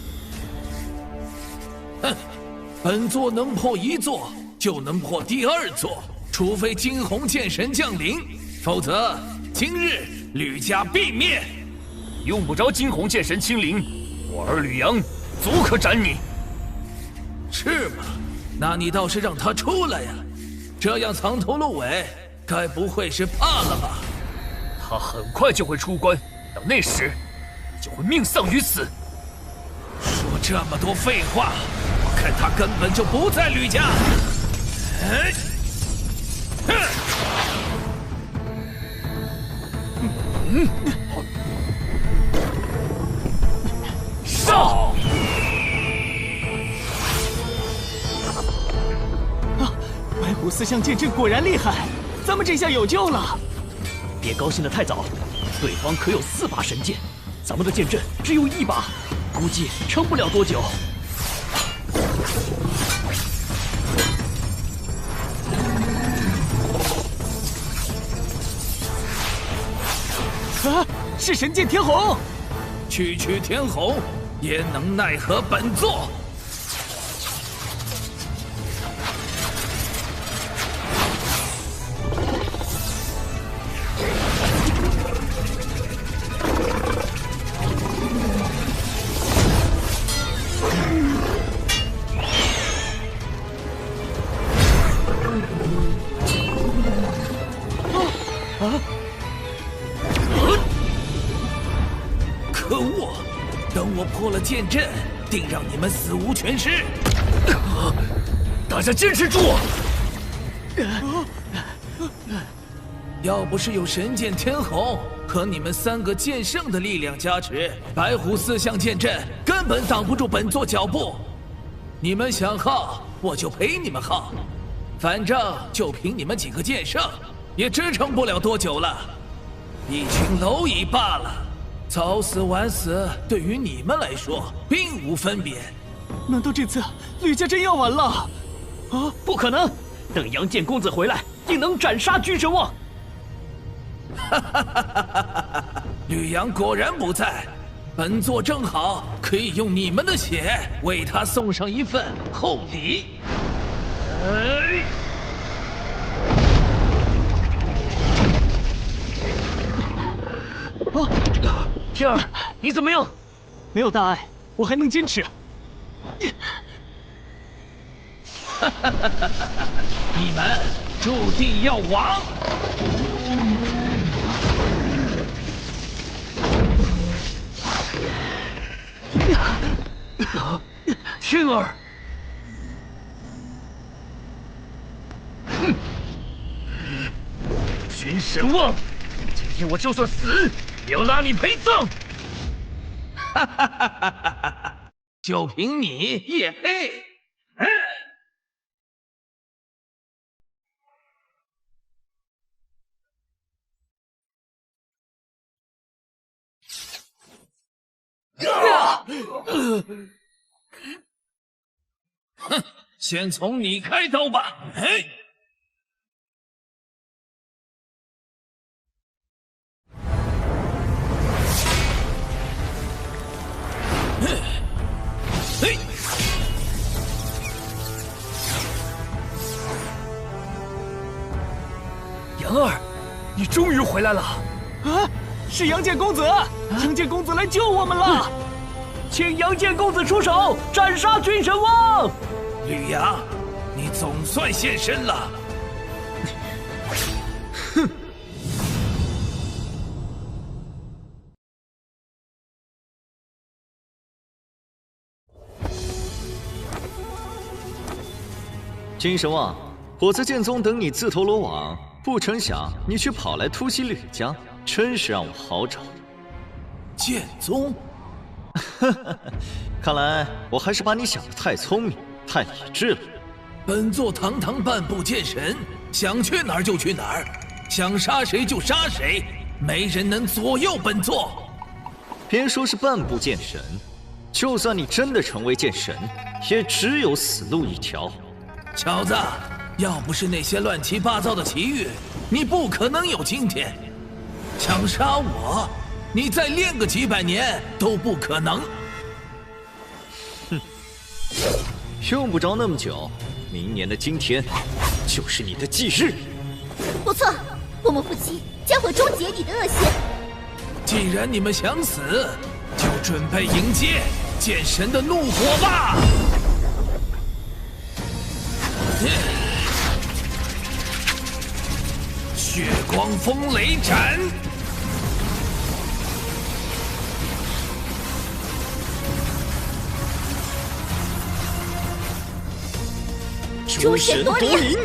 [SPEAKER 10] 哼，本座能破1座，就能破第2座，除非惊鸿剑神降临，否则今日吕家必灭。
[SPEAKER 21] 用不着惊鸿剑神亲临，我儿吕阳足可斩你。
[SPEAKER 10] 是吗？那你倒是让他出来呀！这样藏头露尾，该不会是怕了吧？
[SPEAKER 21] 他很快就会出关，到那时就会命丧于此。
[SPEAKER 10] 说这么多废话，我看他根本就不在吕家。哎，
[SPEAKER 21] 上！
[SPEAKER 14] 白虎4象剑阵果然厉害，咱们这下有救了。
[SPEAKER 23] 别高兴得太早，对方可有4把神剑，咱们的剑阵只有1把，估计撑不了多久。
[SPEAKER 14] 啊！
[SPEAKER 10] 是神剑天虹。区区天虹也能奈何本座？可恶！等我破了剑阵，定让你们死无全尸！
[SPEAKER 5] 大家坚持住！
[SPEAKER 10] 要不是有神剑天虹和你们3个剑圣的力量加持，白虎4象剑阵根本挡不住本座脚步。你们想耗，我就陪你们耗，反正就凭你们几个剑圣，也支撑不了多久了。一群蝼蚁罢了，早死晚死对于你们来说并无分别。
[SPEAKER 14] 难道这次吕家真要完了？
[SPEAKER 5] 啊，不可能！等杨戬公子回来，定能斩杀君神王。
[SPEAKER 10] 吕阳果然不在，本座正好可以用你们的血为他送上一份厚礼。
[SPEAKER 5] 天儿，你怎么样？
[SPEAKER 14] 没有大碍，我还能坚持。
[SPEAKER 10] 你们注定要亡！
[SPEAKER 5] 天儿，君神王，今天我就算死，也要拉你陪葬！
[SPEAKER 10] 哈哈哈哈哈哈！就凭你也配？哼，先从你开刀吧。哎，嘿，
[SPEAKER 5] 杨儿，你终于回来了！
[SPEAKER 14] 啊，是杨戬公子！杨戬公子来救我们了！
[SPEAKER 5] 请杨戬公子出手，斩杀君神王！
[SPEAKER 10] 吕阳，你总算现身了。
[SPEAKER 14] 哼！
[SPEAKER 7] 金神王，我在剑宗等你自投罗网，不成想你却跑来突袭吕家，真是让我好找。
[SPEAKER 10] 剑宗？
[SPEAKER 7] 看来我还是把你想得太聪明、太理智了。
[SPEAKER 10] 本座堂堂半步剑神，想去哪儿就去哪儿，想杀谁就杀谁，没人能左右本座。
[SPEAKER 7] 别说是半步剑神，就算你真的成为剑神，也只有死路一条。
[SPEAKER 10] 小子，要不是那些乱七八糟的奇遇，你不可能有今天。想杀我，你再练个几百年都不可能。
[SPEAKER 7] 哼，用不着那么久，明年的今天就是你的忌日。
[SPEAKER 18] 不错，我们夫妻将会终结你的恶行。
[SPEAKER 10] 既然你们想死，就准备迎接剑神的怒火吧！血光风雷斩！
[SPEAKER 18] 诸神夺灵！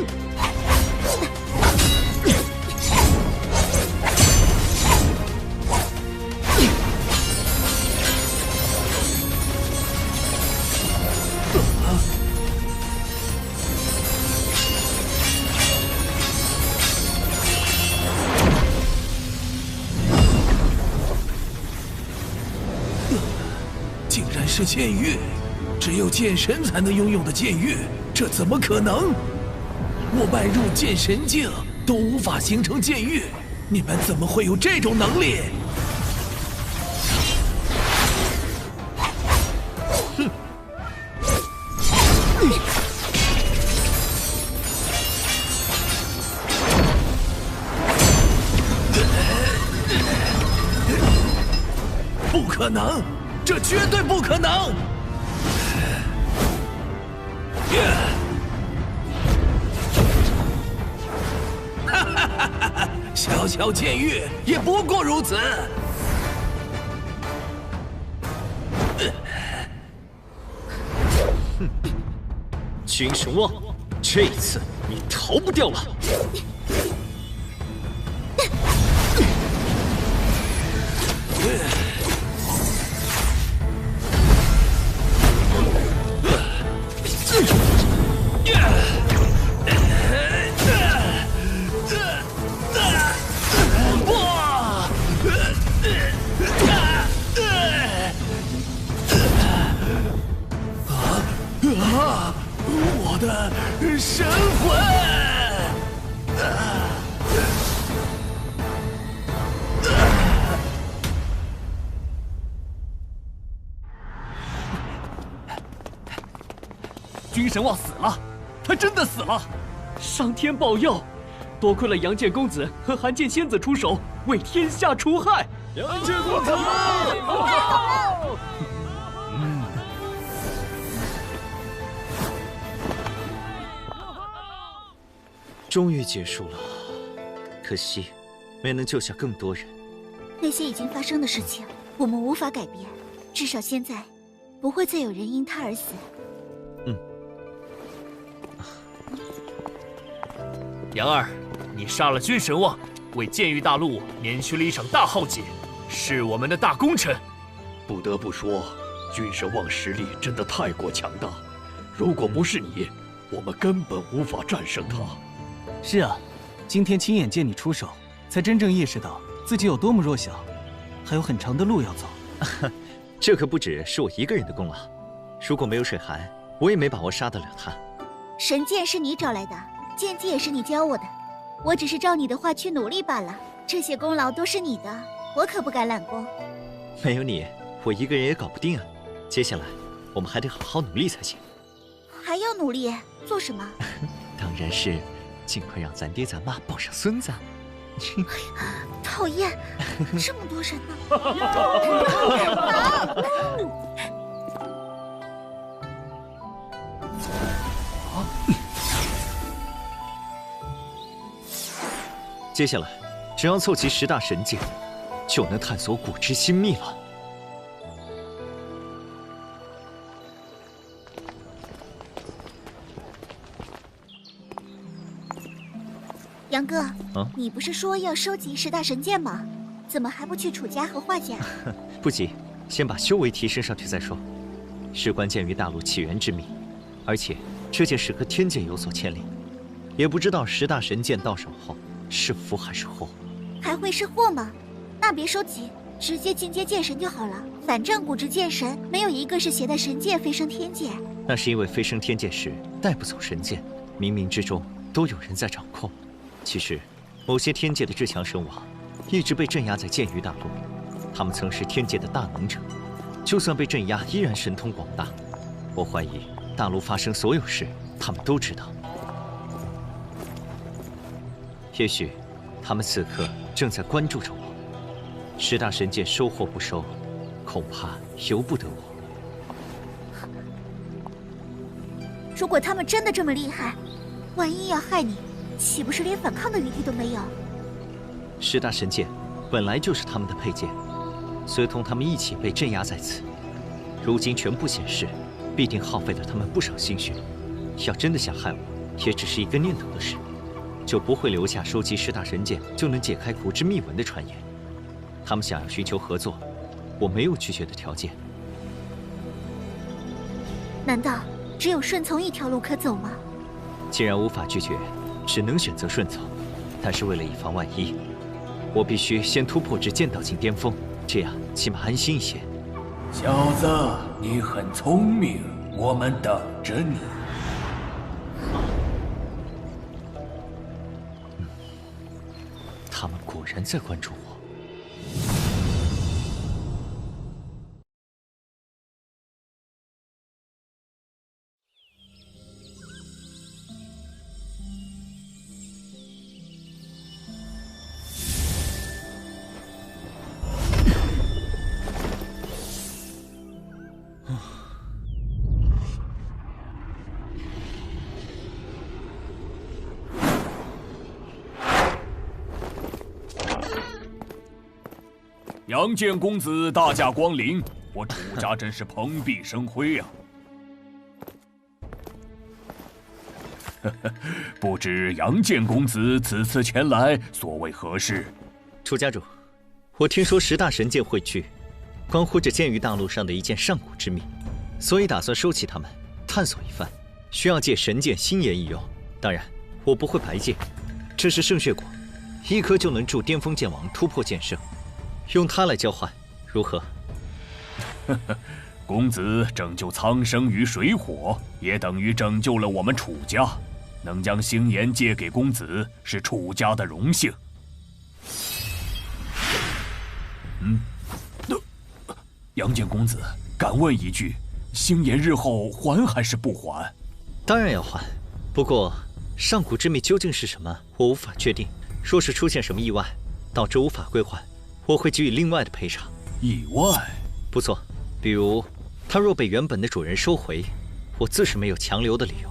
[SPEAKER 10] 竟然是剑域，只有剑神才能拥有的剑域，这怎么可能？我迈入剑神境都无法形成剑域，你们怎么会有这种能力？
[SPEAKER 11] 可能，这绝对不可能！哈哈哈哈！小小剑域也不过如此。
[SPEAKER 7] 君神望，这一次你逃不掉了。
[SPEAKER 11] 我的神魂！
[SPEAKER 3] 君神望死了，他真的死了！
[SPEAKER 13] 上天保佑！多亏了杨戬公子和韩剑仙子出手，为天下除害。
[SPEAKER 11] 杨戬公子！
[SPEAKER 7] 终于结束了，可惜没能救下更多人。
[SPEAKER 18] 那些已经发生的事情，我们无法改变。至少现在，不会再有人因他而死。
[SPEAKER 21] 杨二，你杀了君神望，为剑域大陆免去了一场大浩劫，是我们的大功臣。
[SPEAKER 16] 不得不说，君神望实力真的太过强大，如果不是你，我们根本无法战胜他。
[SPEAKER 14] 是啊，今天亲眼见你出手，才真正意识到自己有多么弱小，还有很长的路要走。
[SPEAKER 7] 这可不只是我一个人的功劳，如果没有水寒，我也没把握杀得了他。
[SPEAKER 18] 神剑是你找来的，剑技也是你教我的，我只是照你的话去努力罢了。这些功劳都是你的，我可不敢揽功。
[SPEAKER 7] 没有你，我一个人也搞不定啊。接下来我们还得好好努力才行。
[SPEAKER 18] 还要努力做什么？
[SPEAKER 7] 当然是尽快让咱爹咱妈抱上孙子。
[SPEAKER 18] 讨厌，这么多人呢！
[SPEAKER 7] 接下来，只要凑齐10大神剑，就能探索古之心秘了。
[SPEAKER 18] 杨哥，你不是说要收集10大神剑吗？怎么还不去楚家和华家？
[SPEAKER 7] 不急，先把修为提升上去再说。事关剑域大陆起源之秘，而且这件事和天剑有所牵连，也不知道10大神剑到手后是福还是祸。
[SPEAKER 18] 还会是祸吗？那别收集，直接进阶剑神就好了。反正古之剑神没有一个是携带神剑飞升天界。
[SPEAKER 7] 那是因为飞升天界时带不走神剑，冥冥之中都有人在掌控。其实，某些天界的至强神王一直被镇压在剑域大陆，他们曾是天界的大能者，就算被镇压，依然神通广大。我怀疑大陆发生所有事，他们都知道。也许，他们此刻正在关注着我。10大神剑收或不收，恐怕由不得我。
[SPEAKER 18] 如果他们真的这么厉害，万一要害你，岂不是连反抗的余地都没有
[SPEAKER 7] ？10大神剑本来就是他们的佩剑，随同他们一起被镇压在此，如今全部显示，必定耗费了他们不少心血。要真的想害我，也只是一个念头的事，就不会留下收集10大神剑就能解开古之秘文的传言。他们想要寻求合作，我没有拒绝的条件。
[SPEAKER 18] 难道只有顺从一条路可走吗？
[SPEAKER 7] 既然无法拒绝，只能选择顺从。但是为了以防万一，我必须先突破至剑道境巅峰，这样起码安心一些。
[SPEAKER 16] 小子，你很聪明，我们等着你。
[SPEAKER 7] 他们果然在关注我。
[SPEAKER 1] 杨建公子大驾光临，我楚家真是蓬荜生辉啊！不知杨建公子此次前来所为何事？
[SPEAKER 19] 楚家主，我听说10大神剑汇聚，关乎着剑域大陆上的一件上古之秘，所以打算收起它们，探索一番。需要借神剑心研一用，当然我不会白借。这是圣血果，1颗就能助巅峰剑王突破剑圣，用它来交换，如何？
[SPEAKER 1] 公子拯救苍生于水火，也等于拯救了我们楚家。能将星岩借给公子，是楚家的荣幸。杨建公子，敢问一句，星岩日后还还是不还？
[SPEAKER 19] 当然要还，不过上古之秘究竟是什么，我无法确定。若是出现什么意外，导致无法归还，我会给予另外的赔偿。
[SPEAKER 1] 意外？
[SPEAKER 19] 不错，比如它若被原本的主人收回，我自是没有强留的理由。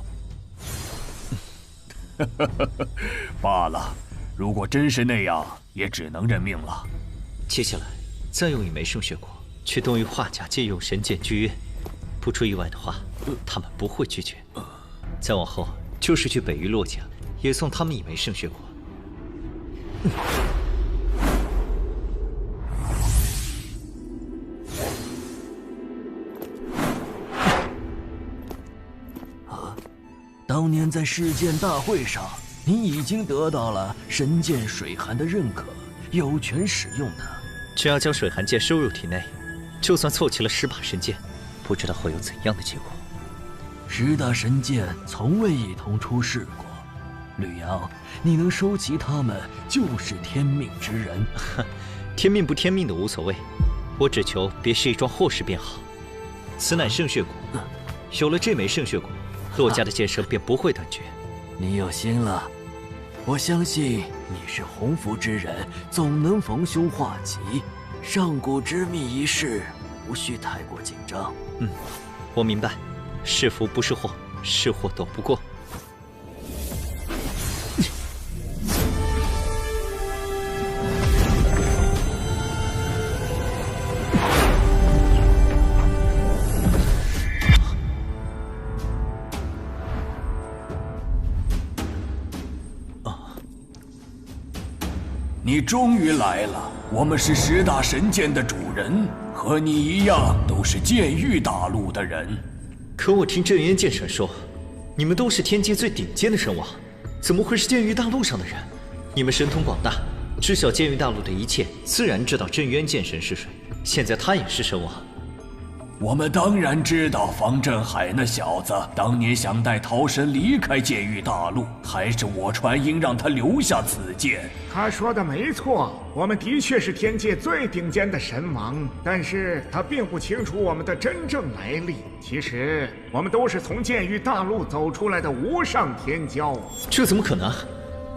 [SPEAKER 1] 罢了，如果真是那样，也只能认命了。
[SPEAKER 19] 接下来再用一枚圣血果去东域画家借用神剑剧院，不出意外的话，他们不会拒绝。再往后就是去北域洛家，也送他们一枚圣血果。
[SPEAKER 2] 当年在世剑大会上，你已经得到了神剑水寒的认可，有权使用它。
[SPEAKER 19] 只要将水寒剑收入体内，就算凑齐了10把神剑，不知道会有怎样的结果。
[SPEAKER 2] 10大神剑从未一同出世过，吕阳，你能收集它们，就是天命之人。
[SPEAKER 19] 天命不天命的无所谓，我只求别是一桩祸事便好。此乃圣血果，有了这枚圣血果，洛家的剑声便不会断绝。
[SPEAKER 2] 你有心了，我相信你是鸿福之人，总能逢凶化吉。上古之秘一事，无需太过紧张。
[SPEAKER 19] 我明白，是福不是祸，是祸躲不过。
[SPEAKER 1] 你终于来了！我们是10大神剑的主人，和你一样都是剑域大陆的人。
[SPEAKER 19] 可我听镇渊剑神说，你们都是天阶最顶尖的神王，怎么会是剑域大陆上的人？你们神通广大，知晓剑域大陆的一切，自然知道镇渊剑神是谁。现在他也是神王。
[SPEAKER 1] 我们当然知道方振海那小子当年想带桃神离开剑域大陆，还是我传音让他留下此剑。
[SPEAKER 17] 他说的没错，我们的确是天界最顶尖的神王，但是他并不清楚我们的真正来历。其实我们都是从剑域大陆走出来的无上天骄。
[SPEAKER 19] 这怎么可能？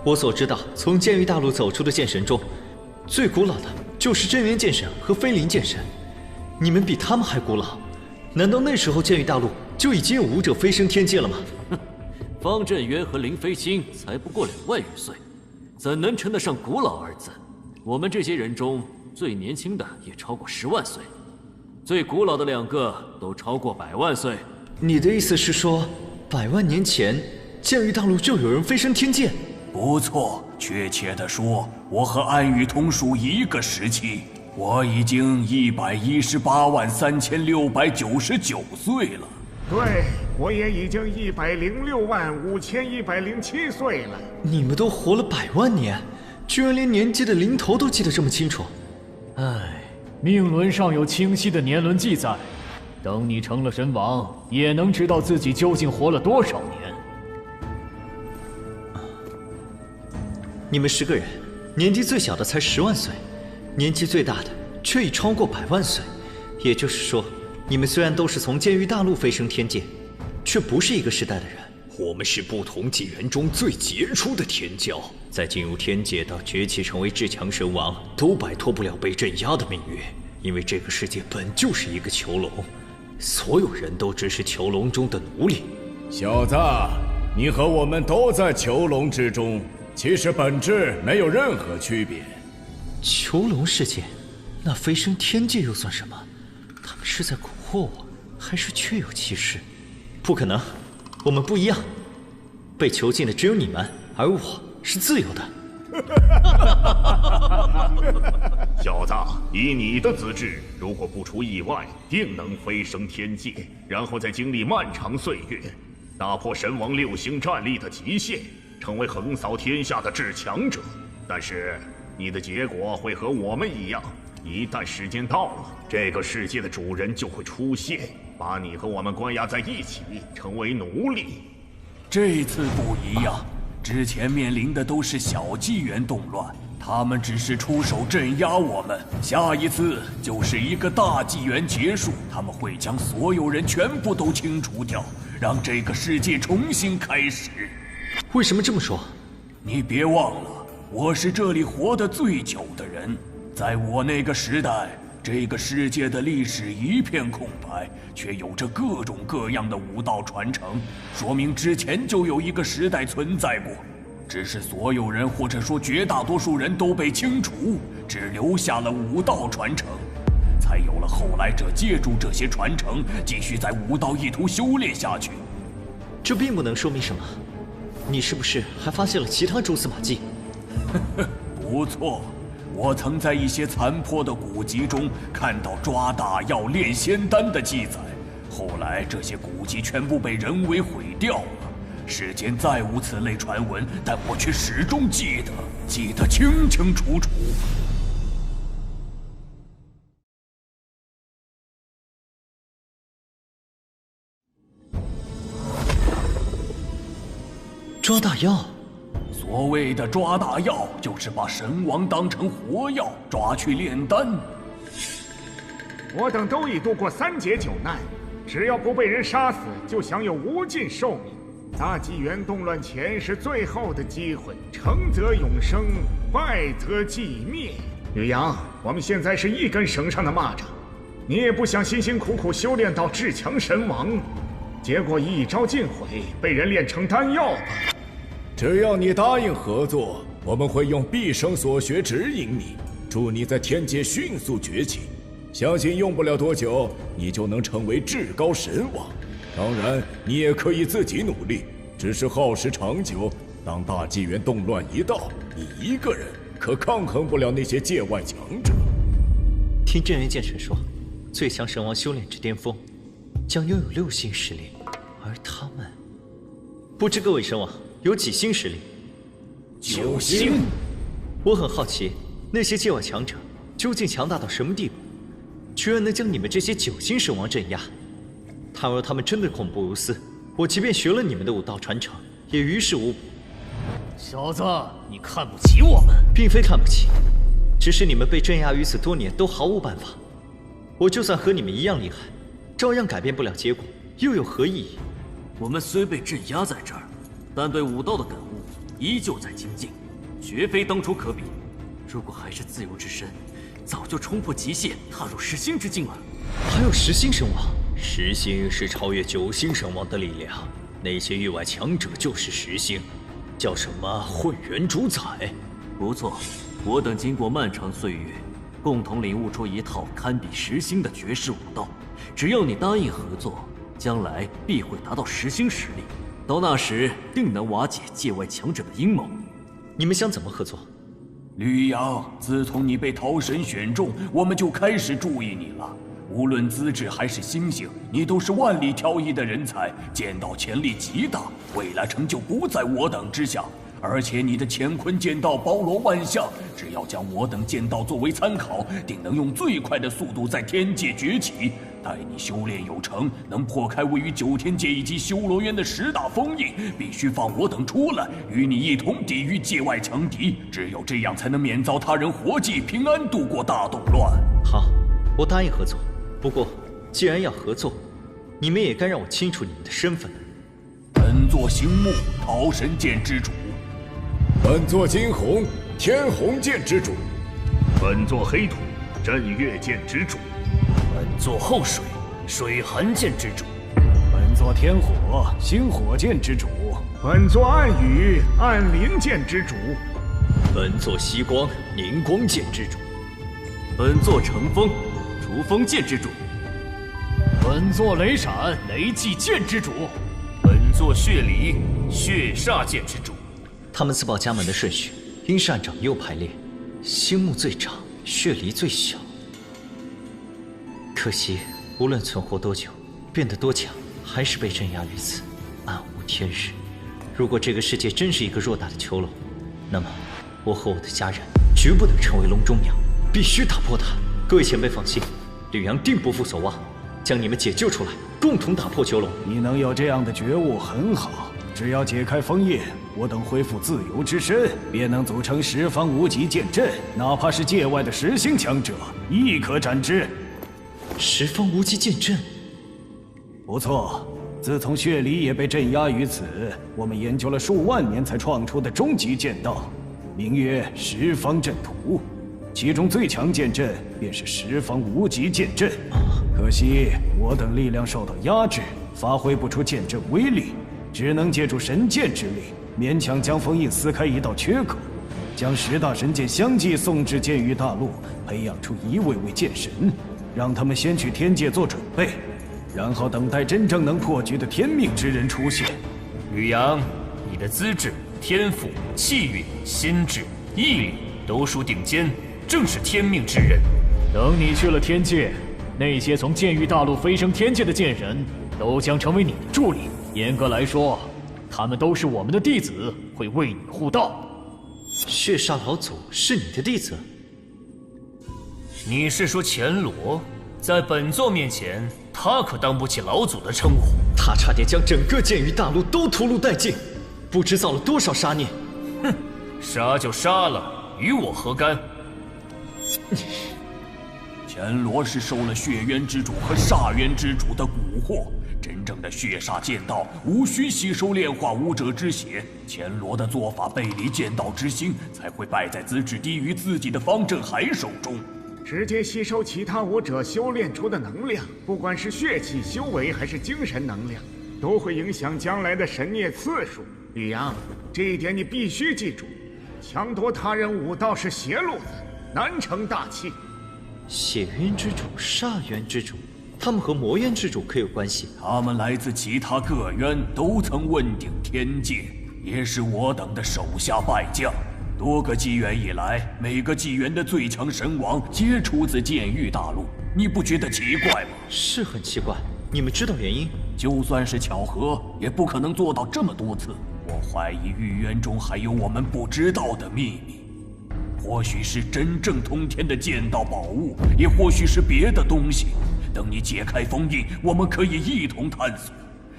[SPEAKER 19] 我所知道，从剑域大陆走出的剑神中，最古老的就是镇渊剑神和飞临剑神。你们比他们还古老，难道那时候剑域大陆就已经有武者飞升天界了吗？
[SPEAKER 23] 方振渊和林飞星才不过2万余岁，怎能称得上古老2字？我们这些人中最年轻的也超过10万岁，最古老的2个都超过100万岁。
[SPEAKER 19] 你的意思是说，100万年前剑域大陆就有人飞升天界？
[SPEAKER 1] 不错，确切地说，我和安宇同属一个时期。我已经1183699岁了。
[SPEAKER 17] 对，我也已经1065107岁了。
[SPEAKER 19] 你们都活了100万年，居然连年纪的零头都记得这么清楚。
[SPEAKER 11] 唉，命轮上有清晰的年轮记载，等你成了神王，也能知道自己究竟活了多少年。
[SPEAKER 19] 你们10个人，年纪最小的才10万岁。年纪最大的却已超过100万岁，也就是说，你们虽然都是从剑域大陆飞升天界，却不是一个时代的人。
[SPEAKER 16] 我们是不同纪元中最杰出的天骄，
[SPEAKER 19] 在进入天界到崛起成为至强神王，都摆脱不了被镇压的命运。因为这个世界本就是一个囚笼，所有人都只是囚笼中的奴隶。
[SPEAKER 15] 小子，你和我们都在囚笼之中，其实本质没有任何区别。
[SPEAKER 19] 囚笼世界，
[SPEAKER 7] 那飞升天界又算什么？他们是在蛊惑我，还是确有其事？不可能，我们不一样。被囚禁的只有你们，而我是自由的。
[SPEAKER 4] 小子，以你的资质，如果不出意外，定能飞升天界，然后再经历漫长岁月，打破神王6星战力的极限，成为横扫天下的至强者。但是，你的结果会和我们一样，一旦时间到了，这个世界的主人就会出现，把你和我们关押在一起，成为奴隶。
[SPEAKER 1] 这次不一样，之前面临的都是小纪元动乱，他们只是出手镇压我们。下一次就是一个大纪元结束，他们会将所有人全部都清除掉，让这个世界重新开始。
[SPEAKER 7] 为什么这么说？
[SPEAKER 1] 你别忘了，我是这里活得最久的人，在我那个时代，这个世界的历史一片空白，却有着各种各样的武道传承，说明之前就有一个时代存在过。只是所有人或者说绝大多数人都被清除，只留下了武道传承，才有了后来者借助这些传承，继续在武道一途修炼下去。
[SPEAKER 7] 这并不能说明什么。你是不是还发现了其他蛛丝马迹？
[SPEAKER 1] 不错，我曾在一些残破的古籍中看到抓大药炼仙丹的记载，后来这些古籍全部被人为毁掉了，世间再无此类传闻，但我却始终记得清清楚楚。
[SPEAKER 7] 抓大药，
[SPEAKER 1] 所谓的抓大药，就是把神王当成活药抓去炼丹。
[SPEAKER 17] 我等都已度过3劫9难，只要不被人杀死，就享有无尽寿命。大纪元动乱前是最后的机会，成则永生，败则寂灭。吕阳，我们现在是一根绳上的蚂蚱，你也不想辛辛苦苦修炼到至强神王，结果一朝尽毁，被人炼成丹药吧？
[SPEAKER 15] 只要你答应合作，我们会用毕生所学指引你，助你在天界迅速崛起。相信用不了多久，你就能成为至高神王。当然，你也可以自己努力，只是耗时长久。当大纪元动乱一到，你一个人可抗衡不了那些界外强者。
[SPEAKER 7] 听镇元剑神说，最强神王修炼至巅峰，将拥有6星实力，而他们，不知各位神王有几星实力？9星。我很好奇，那些界外强者究竟强大到什么地步，居然能将你们这些9星神王镇压？倘若他们真的恐怖无私，我即便学了你们的武道传承，也于事无补。
[SPEAKER 11] 小子，你看不起我们？
[SPEAKER 7] 并非看不起，只是你们被镇压于此多年，都毫无办法。我就算和你们一样厉害，照样改变不了结果，又有何意义？
[SPEAKER 2] 我们虽被镇压在这儿，但对武道的感悟依旧在精进，绝非当初可比。如果还是自由之身，早就冲破极限，踏入10星之境了。
[SPEAKER 7] 还有10星神王？10星是超越9星神王的力量，那些域外强者就是10星，叫什么混元主宰？
[SPEAKER 2] 不错，我等经过漫长岁月，共同领悟出一套堪比10星的绝世武道。只要你答应合作，将来必会达到10星实力。到那时，定能瓦解界外强者的阴谋。
[SPEAKER 7] 你们想怎么合作？
[SPEAKER 1] 吕阳，自从你被桃神选中，我们就开始注意你了。无论资质还是心性，你都是万里挑一的人才，剑道潜力极大，未来成就不在我等之下。而且你的乾坤剑道包罗万象，只要将我等剑道作为参考，定能用最快的速度在天界崛起。待你修炼有成，能破开位于9天界以及修罗渊的10大封印，必须放我等出来，与你一同抵御界外强敌。只有这样，才能免遭他人活计，平安度过大动乱。
[SPEAKER 7] 好，我答应合作。不过，既然要合作，你们也该让我清楚你们的身份。
[SPEAKER 1] 本座星木，桃神剑之主。
[SPEAKER 15] 本座金红，天虹剑之主。
[SPEAKER 4] 本座黑土，镇月剑之主。
[SPEAKER 21] 本座后水，水寒剑之主。
[SPEAKER 3] 本座天火，星火剑之主。
[SPEAKER 17] 本座暗雨，暗灵剑之主。
[SPEAKER 7] 本座西光，凝光剑之主。
[SPEAKER 2] 本座乘风，逐风剑之主。
[SPEAKER 11] 本座雷闪，雷祭剑之主。
[SPEAKER 21] 本座血离，血煞剑之主。
[SPEAKER 7] 他们自报家门的顺序应是按照右排列，星木最长，血离最小。可惜，无论存活多久，变得多强，还是被镇压于此，暗无天日。如果这个世界真是一个偌大的囚笼，那么我和我的家人绝不能成为笼中鸟，必须打破它。各位前辈放心，吕阳定不负所望，将你们解救出来，共同打破囚笼。
[SPEAKER 14] 你能有这样的觉悟很好，只要解开封印，我等恢复自由之身，便能组成十方无极剑阵，哪怕是界外的10星强者，亦可斩之。
[SPEAKER 7] 十方无极剑阵，
[SPEAKER 14] 不错。自从血离也被镇压于此，我们研究了数万年才创出的终极剑道，名曰十方阵图。其中最强剑阵便是十方无极剑阵。可惜我等力量受到压制，发挥不出剑阵威力，只能借助神剑之力，勉强将封印撕开一道缺口，将10大神剑相继送至剑域大陆，培养出1位位剑神，让他们先去天界做准备，然后等待真正能破局的天命之人出现。
[SPEAKER 21] 吕阳，你的资质、天赋、气运、心智、毅力都属顶尖，正是天命之人。
[SPEAKER 11] 等你去了天界，那些从剑域大陆飞升天界的剑人，都将成为你的助力。严格来说，他们都是我们的弟子，会为你护道。
[SPEAKER 7] 血煞老祖是你的弟子？
[SPEAKER 21] 你是说钱罗？在本座面前，他可当不起老祖的称呼。
[SPEAKER 7] 他差点将整个剑域大陆都屠戮殆尽，不知造了多少杀孽。
[SPEAKER 21] 哼，杀就杀了，与我何干？
[SPEAKER 1] 钱罗是受了血渊之主和煞渊之主的蛊惑，真正的血煞剑道无需吸收炼化武者之血。钱罗的做法背离剑道之心，才会败在资质低于自己的方振海手中。
[SPEAKER 17] 直接吸收其他武者修炼出的能量，不管是血气修为还是精神能量，都会影响将来的神孽次数。吕阳，这一点你必须记住，强夺他人武道是邪路子，难成大器。
[SPEAKER 7] 血渊之主、煞渊之主，他们和魔渊之主可有关系？
[SPEAKER 1] 他们来自其他各渊，都曾问鼎天界，也是我等的手下败将。多个纪元以来，每个纪元的最强神王皆出自剑域大陆，你不觉得奇怪吗？
[SPEAKER 7] 是很奇怪。你们知道原因？
[SPEAKER 1] 就算是巧合，也不可能做到这么多次。我怀疑玉渊中还有我们不知道的秘密，或许是真正通天的剑道宝物，也或许是别的东西。等你解开封印，我们可以一同探索。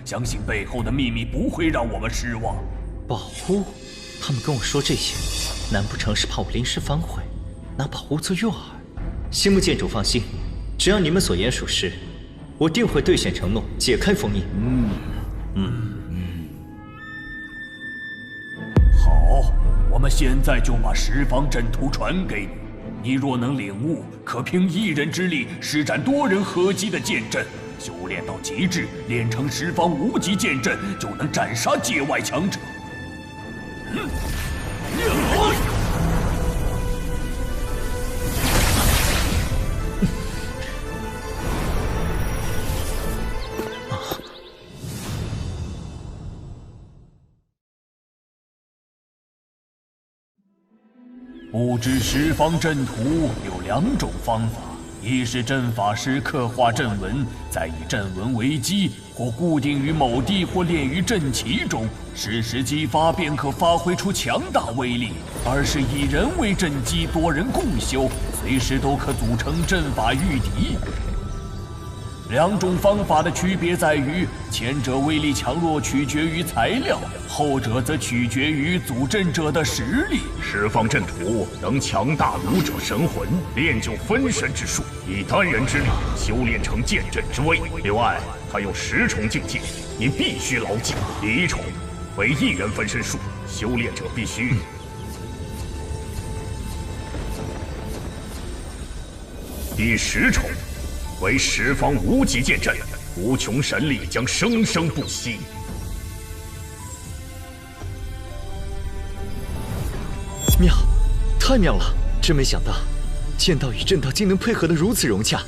[SPEAKER 1] 相信背后的秘密不会让我们失望。
[SPEAKER 7] 宝物？他们跟我说这些，难不成是怕我临时反悔，拿宝物做诱饵？星木剑主放心，只要你们所言属实，我定会兑现承诺，解开封印。
[SPEAKER 1] 好，我们现在就把十方阵图传给你。你若能领悟，可凭一人之力施展多人合击的剑阵，修炼到极致，练成十方无极剑阵，就能斩杀界外强者。布置十方阵图有2种方法，一是阵法师刻画阵文，再以阵文为基，或固定于某地，或列于阵旗中，适时激发便可发挥出强大威力；二是以人为阵基，多人共修，随时都可组成阵法御敌。2种方法的区别在于，前者威力强弱取决于材料，后者则取决于组阵者的实力。
[SPEAKER 4] 十方阵图能强大武者神魂，练就分身之术，以单人之力修炼成剑阵之威。另外，它有10重境界，你必须牢记。第1重为1人分身术，修炼者必须第10重为十方无极剑阵，无穷神力将生生不息。
[SPEAKER 7] 妙，太妙了！真没想到，剑道与正道竟能配合得如此融洽。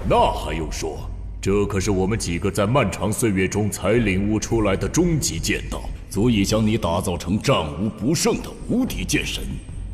[SPEAKER 15] 那还用说？这可是我们几个在漫长岁月中才领悟出来的终极剑道，足以将你打造成战无不胜的无敌剑神。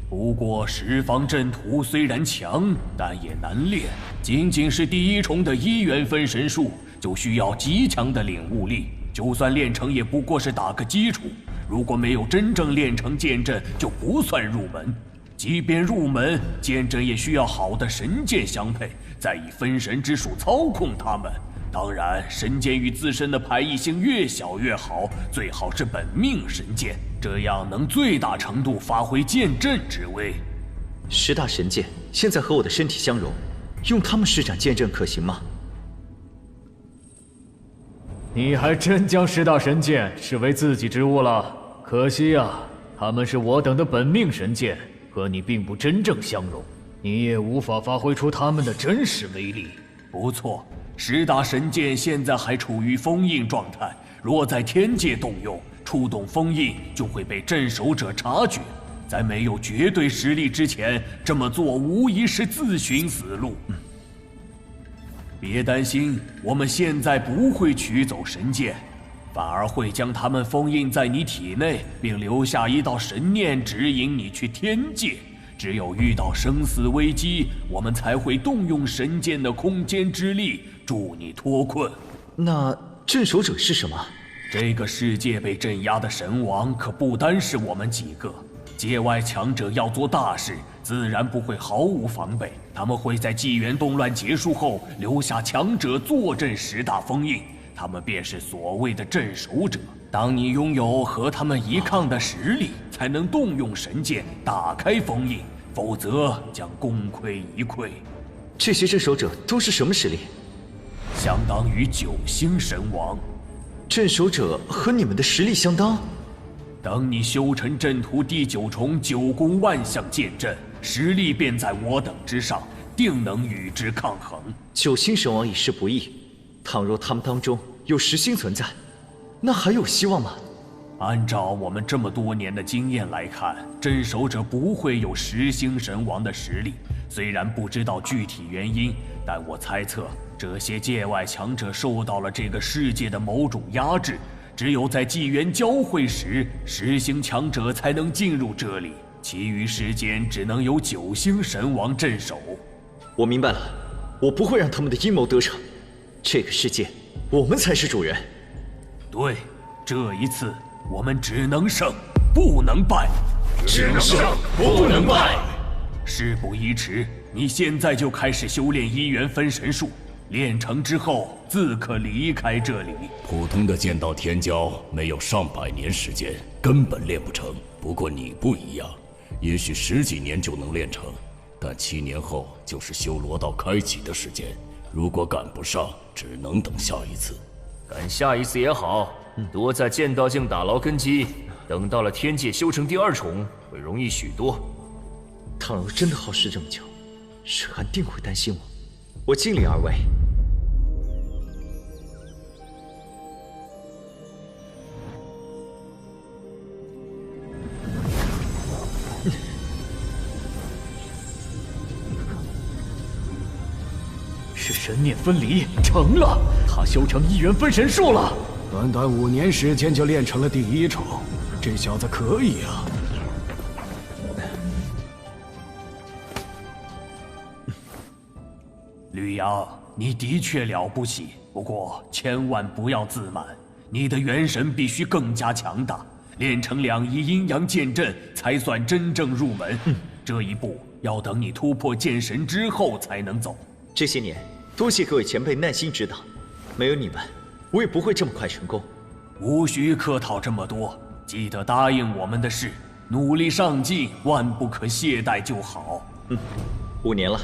[SPEAKER 1] 不过十方阵图虽然强，但也难练。仅仅是第一重的1元分神术，就需要极强的领悟力。就算练成，也不过是打个基础。如果没有真正练成剑阵，就不算入门。即便入门，剑阵也需要好的神剑相配，再以分神之术操控它们。当然，神剑与自身的排异性越小越好，最好是本命神剑，这样能最大程度发挥剑阵之威。
[SPEAKER 7] 10大神剑现在和我的身体相融，用它们施展剑阵可行吗？
[SPEAKER 11] 你还真将10大神剑视为自己之物了，可惜啊，他们是我等的本命神剑，和你并不真正相融，你也无法发挥出他们的真实威力。
[SPEAKER 1] 不错，10大神剑现在还处于封印状态，若在天界动用，触动封印就会被镇守者察觉。在没有绝对实力之前，这么做无疑是自寻死路。别担心，我们现在不会取走神剑，反而会将它们封印在你体内，并留下一道神念指引你去天界。只有遇到生死危机，我们才会动用神剑的空间之力助你脱困。
[SPEAKER 7] 那镇守者是什么？
[SPEAKER 1] 这个世界被镇压的神王可不单是我们几个。界外强者要做大事，自然不会毫无防备。他们会在纪元动乱结束后留下强者坐镇10大封印，他们便是所谓的镇守者。当你拥有和他们一抗的实力，才能动用神剑打开封印，否则将功亏一篑。
[SPEAKER 7] 这些镇守者都是什么实力？
[SPEAKER 1] 相当于9星神王。
[SPEAKER 7] 镇守者和你们的实力相当？
[SPEAKER 1] 等你修成阵图第9重9宫万象剑阵，实力便在我等之上，定能与之抗衡。
[SPEAKER 7] 9星神王已是不易，倘若他们当中有10星存在，那还有希望吗？
[SPEAKER 1] 按照我们这么多年的经验来看，镇守者不会有10星神王的实力。虽然不知道具体原因，但我猜测这些界外强者受到了这个世界的某种压制。只有在纪元交汇时，10星强者才能进入这里，其余时间只能由9星神王镇守。
[SPEAKER 7] 我明白了，我不会让他们的阴谋得逞。这个世界，我们才是主人。
[SPEAKER 1] 对，这一次我们只能胜，不能败。
[SPEAKER 20] 只能胜，不能败。
[SPEAKER 1] 事不宜迟，你现在就开始修炼1元分神术。练成之后，自可离开这里。
[SPEAKER 15] 普通的剑道天骄没有上百年时间，根本练不成。不过你不一样，也许10几年就能练成，但7年后就是修罗道开启的时间。如果赶不上，只能等下一次。
[SPEAKER 21] 赶下一次也好，多在剑道境打牢根基，等到了天界修成第2重，会容易许多。
[SPEAKER 7] 倘若真的耗时这么久，水寒定会担心我。我尽力而为。
[SPEAKER 11] 是神念分离成了，他修成1元分神术了。
[SPEAKER 14] 短短5年时间就练成了第1重，这小子可以啊！
[SPEAKER 1] 吕阳，你的确了不起，不过千万不要自满。你的元神必须更加强大，练成2仪阴阳剑阵才算真正入门。这一步要等你突破剑神之后才能走。
[SPEAKER 7] 这些年，多谢各位前辈耐心指导，没有你们，我也不会这么快成功。
[SPEAKER 1] 无需客套这么多，记得答应我们的事，努力上进，万不可懈怠就好。
[SPEAKER 7] 5年了。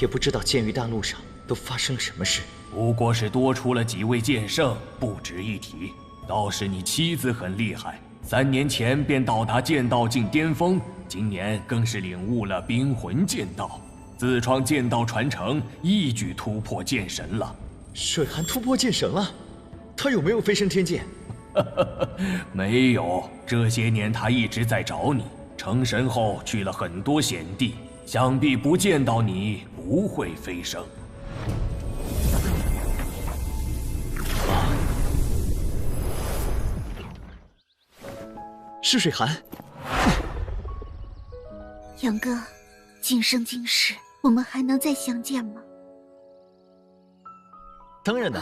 [SPEAKER 7] 也不知道剑域大陆上都发生了什么事，
[SPEAKER 1] 不过是多出了几位剑圣，不值一提。倒是你妻子很厉害，3年前便到达剑道境巅峰，今年更是领悟了冰魂剑道，自创剑道传承，一举突破剑神了。
[SPEAKER 7] 水寒突破剑神了？他有没有飞升天界？
[SPEAKER 1] 没有，这些年他一直在找你。成神后去了很多险地，想必不见到你不会飞升。
[SPEAKER 7] 是水寒。
[SPEAKER 18] 杨哥，今生今世，我们还能再相见吗？
[SPEAKER 7] 当然的。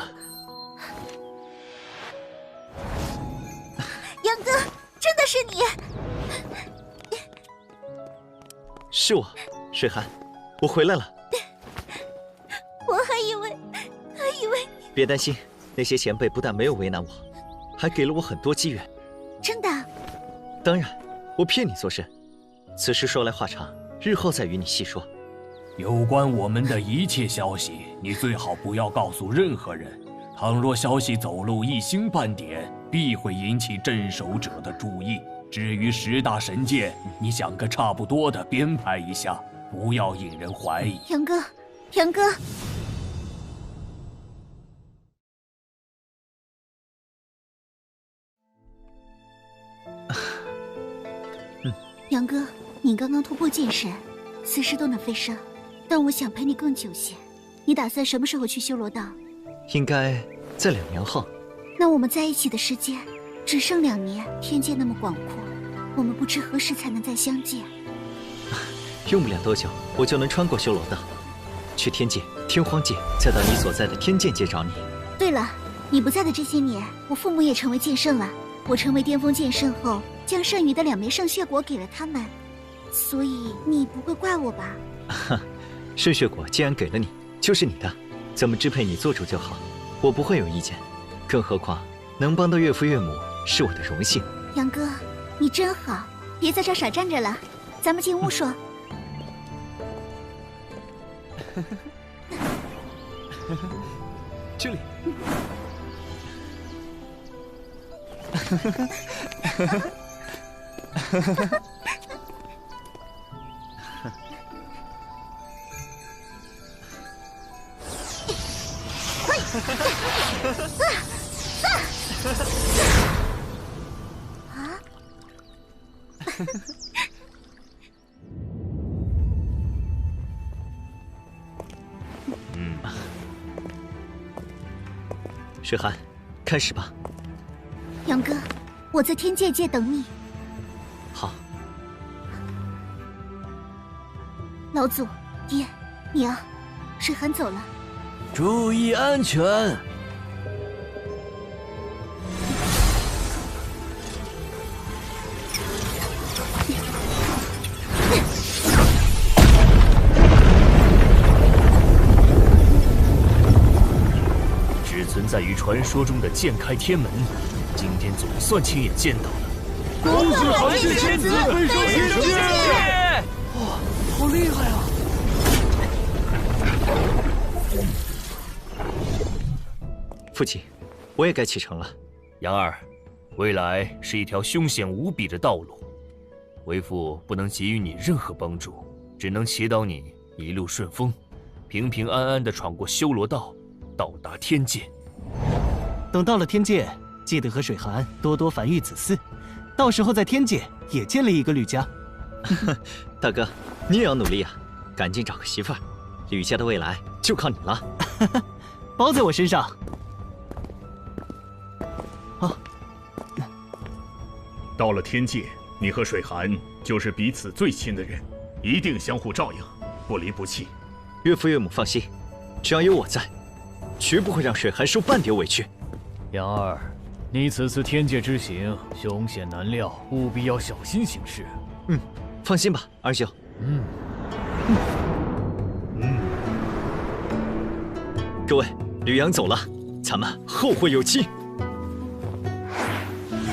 [SPEAKER 18] 杨哥，真的是你！
[SPEAKER 7] 是我，水寒，我回来了。
[SPEAKER 18] 我还以为……
[SPEAKER 7] 别担心，那些前辈不但没有为难我，还给了我很多机缘。
[SPEAKER 18] 真的？
[SPEAKER 7] 当然，我骗你做甚？此事说来话长，日后再与你细说。
[SPEAKER 1] 有关我们的一切消息，你最好不要告诉任何人。倘若消息走漏一星半点，必会引起镇守者的注意。至于10大神剑，你想个差不多的编排一下，不要引人怀疑。
[SPEAKER 18] 杨哥，杨哥。杨哥，你刚刚突破剑神，此时都能飞升，但我想陪你更久些。你打算什么时候去修罗道？
[SPEAKER 7] 应该在2年后。
[SPEAKER 18] 那我们在一起的时间只剩2年，天界那么广阔，我们不知何时才能再相见。
[SPEAKER 7] 用不了多久，我就能穿过修罗道，去天界、天荒界，再到你所在的天剑界找你。
[SPEAKER 18] 对了，你不在的这些年，我父母也成为剑圣了。我成为巅峰剑圣后，将剩余的2枚圣血果给了他们，所以你不会怪我吧？
[SPEAKER 7] 圣血果既然给了你，就是你的，怎么支配你做主就好，我不会有意见。更何况能帮到岳父岳母是我的荣幸。
[SPEAKER 18] 杨哥，你真好，别在这傻站着了，咱们进屋说。
[SPEAKER 7] 这里。水寒，开始吧。
[SPEAKER 18] 杨哥，我在天界界等你。
[SPEAKER 7] 好。
[SPEAKER 18] 老祖，爹，娘，水寒走了。
[SPEAKER 2] 注意安全。
[SPEAKER 21] 只存在于传说中的剑开天门，今天总算亲眼见到了。
[SPEAKER 11] 恭喜韩氏仙子飞升天界！
[SPEAKER 3] 哇，好厉害啊！
[SPEAKER 7] 父亲，我也该启程了。
[SPEAKER 21] 杨儿，未来是一条凶险无比的道路，为父不能给予你任何帮助，只能祈祷你一路顺风，平平安安地闯过修罗道，到达天界。
[SPEAKER 14] 等到了天界，记得和水寒多多繁育子嗣，到时候在天界也建立一个吕家。
[SPEAKER 7] 大哥，你也要努力啊，赶紧找个媳妇儿，吕家的未来就靠你了。
[SPEAKER 14] 包在我身上。
[SPEAKER 4] 到了天界，你和水寒就是彼此最亲的人，一定相互照应，不离不弃。
[SPEAKER 7] 岳父岳母放心，只要有我在，绝不会让水寒受半点委屈。
[SPEAKER 12] 杨儿，你此次天界之行凶险难料，务必要小心行事。
[SPEAKER 7] 放心吧，二舅。各位，吕阳走了，咱们后会有期。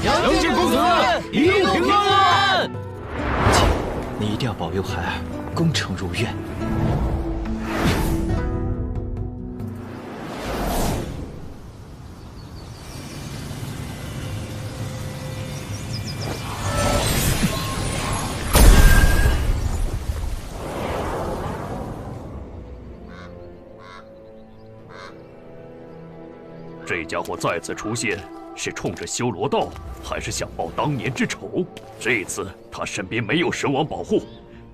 [SPEAKER 11] 杨戬公子一路平安！
[SPEAKER 7] 你一定要保佑孩儿功成如愿。
[SPEAKER 16] 这家伙再次出现，是冲着修罗道，还是想报当年之仇？这次他身边没有神王保护，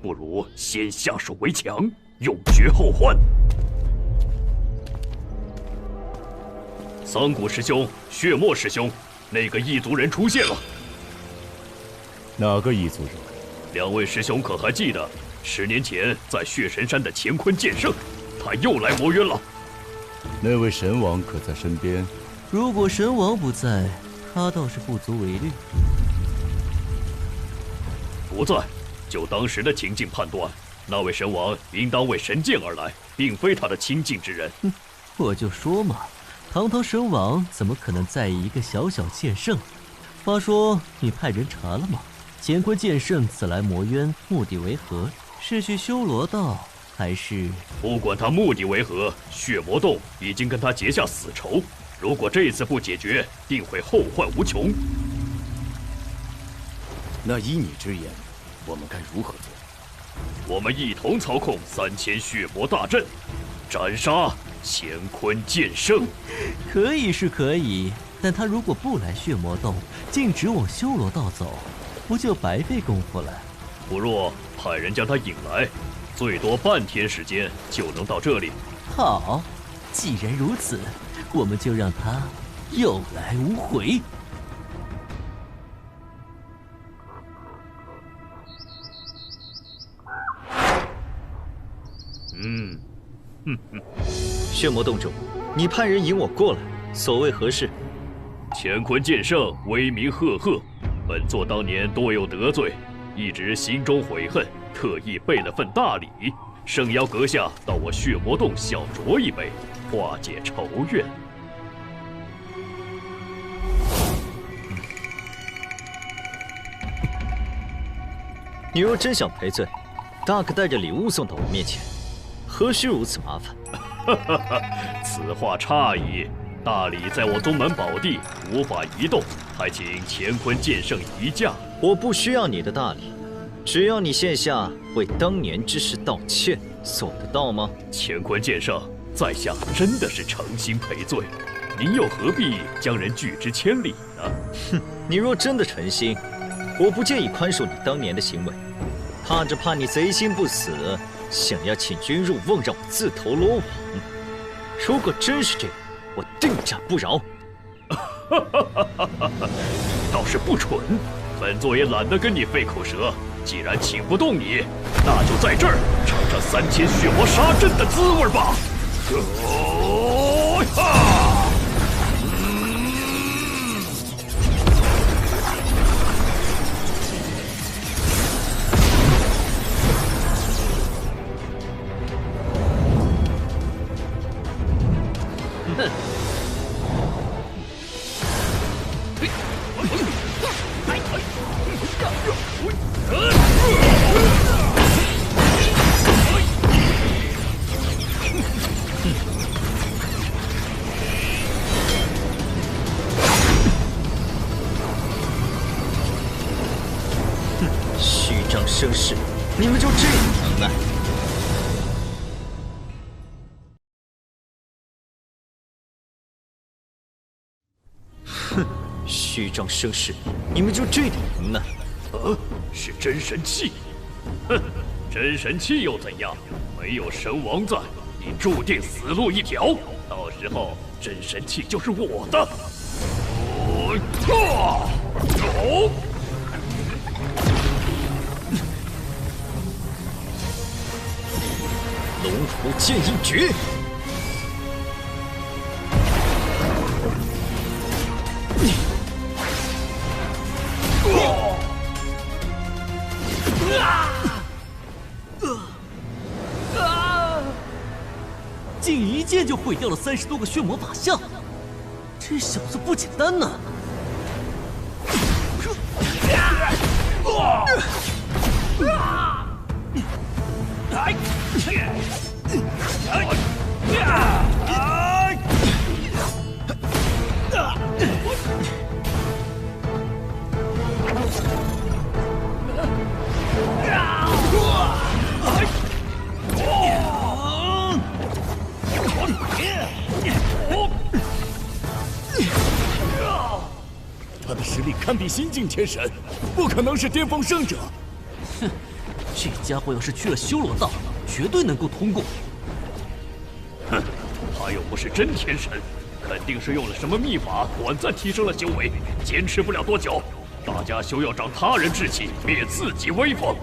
[SPEAKER 16] 不如先下手为强，永绝后患。桑谷师兄、血墨师兄，那个异族人出现了。
[SPEAKER 1] 哪个异族人？
[SPEAKER 16] 两位师兄可还记得10年前在血神山的乾坤剑圣，他又来魔渊了。
[SPEAKER 1] 那位神王可在身边？
[SPEAKER 23] 如果神王不在，他倒是不足为虑。
[SPEAKER 16] 不在，就当时的情境判断，那位神王应当为神剑而来，并非他的亲近之人。
[SPEAKER 23] 我就说嘛，堂堂神王怎么可能在意一个小小剑圣？话说，你派人查了吗？乾坤剑圣此来魔渊目的为何？是去修罗道，还是……
[SPEAKER 16] 不管他目的为何，血魔洞已经跟他结下死仇。如果这次不解决，定会后患无穷。
[SPEAKER 1] 那依你之言，我们该如何做？
[SPEAKER 16] 我们一同操控3000血魔大阵，斩杀乾坤剑圣。
[SPEAKER 23] 可以是可以，但他如果不来血魔洞，径直往修罗道走，不就白费功夫了？
[SPEAKER 16] 不若派人将他引来，最多半天时间就能到这里。
[SPEAKER 23] 好，既然如此，我们就让他有来无回。
[SPEAKER 7] 血魔洞主，你派人引我过来，所谓何事？
[SPEAKER 16] 乾坤剑圣威名赫赫，本座当年多有得罪，一直心中悔恨，特意备了份大礼，圣邀阁下到我血魔洞小酌一杯，化解仇怨。
[SPEAKER 7] 你若真想赔罪，大可带着礼物送到我面前，何须如此麻烦？
[SPEAKER 16] 此话差矣。大礼在我宗门宝地，无法移动，还请乾坤剑圣移驾。
[SPEAKER 7] 我不需要你的大礼，只要你线下为当年之事道歉，做得到吗？
[SPEAKER 16] 乾坤剑圣，在下真的是诚心赔罪，您又何必将人拒之千里呢？
[SPEAKER 7] 哼，你若真的诚心，我不介意宽恕你当年的行为，怕你贼心不死，想要请君入瓮，让我自投罗网。如果真是这样，我定斩不饶。
[SPEAKER 16] 倒是不蠢，本座也懒得跟你费口舌。既然请不动你，那就在这儿尝尝3000血魔杀阵的滋味吧。
[SPEAKER 7] 虚张声势，你们就这样能耐？哼，虚张声势，你们就这点能耐？
[SPEAKER 16] 是真神器。哼，真神器又怎样？没有神王在，你注定死路一条。到时候真神器就是我的。走！
[SPEAKER 7] 龙虎剑一绝！
[SPEAKER 23] 竟一剑就毁掉了30多个血魔法相，这小子不简单呢！
[SPEAKER 11] 实力堪比新晋天神，不可能是巅峰圣者。
[SPEAKER 2] 哼，这家伙要是去了修罗道，绝对能够通过。
[SPEAKER 16] 哼，他又不是真天神，肯定是用了什么秘法，短暂提升了修为，坚持不了多久。大家休要长他人志气，灭自己威风。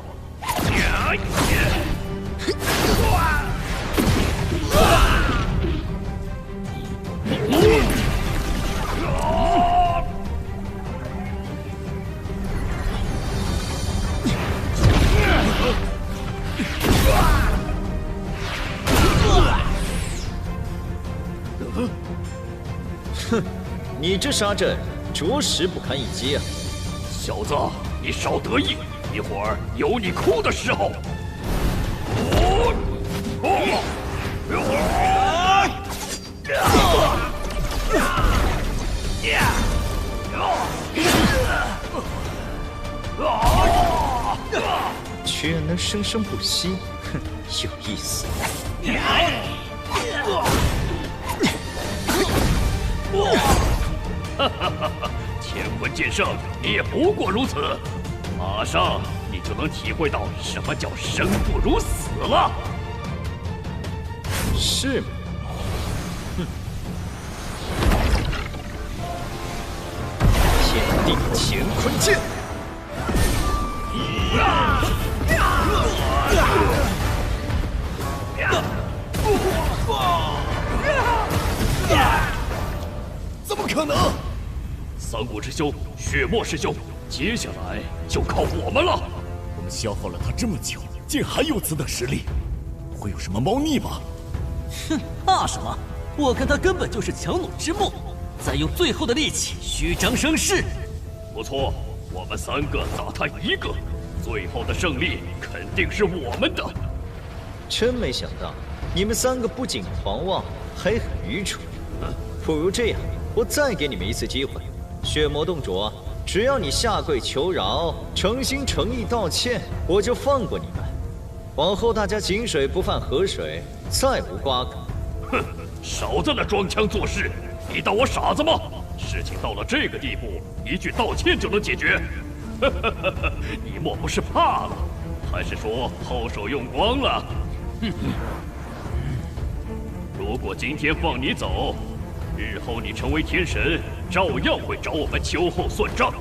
[SPEAKER 7] 哼，你这杀阵着实不堪一击啊！
[SPEAKER 16] 小子，你少得意，一会儿有你哭的时候。
[SPEAKER 7] 居然能生生不息，哼，有意思。
[SPEAKER 16] 哈哈哈哈！乾坤剑圣，你也不过如此，马上你就能体会到什么叫生不如死了。
[SPEAKER 7] 是吗？哼！天地乾坤剑。
[SPEAKER 11] 怎么可能？
[SPEAKER 16] 三谷之兄、血墨师兄，接下来就靠我们了。
[SPEAKER 11] 我们消耗了他这么久，竟还有此等实力，会有什么猫腻吧？
[SPEAKER 2] 哼，怕什么？我看他根本就是强弩之末，再用最后的力气虚张声势。
[SPEAKER 16] 不错，我们三个打他一个，最后的胜利肯定是我们的。
[SPEAKER 7] 真没想到，你们三个不仅狂妄，还很愚蠢。不如这样，我再给你们一次机会。血魔洞主，只要你下跪求饶，诚心诚意道歉，我就放过你们。往后大家井水不犯河水，再无瓜葛。
[SPEAKER 16] 哼，少在那装腔作势！你当我傻子吗？事情到了这个地步，一句道歉就能解决？你莫不是怕了，还是说后手用光了？如果今天放你走，日后你成为天神，照样会找我们秋后算账。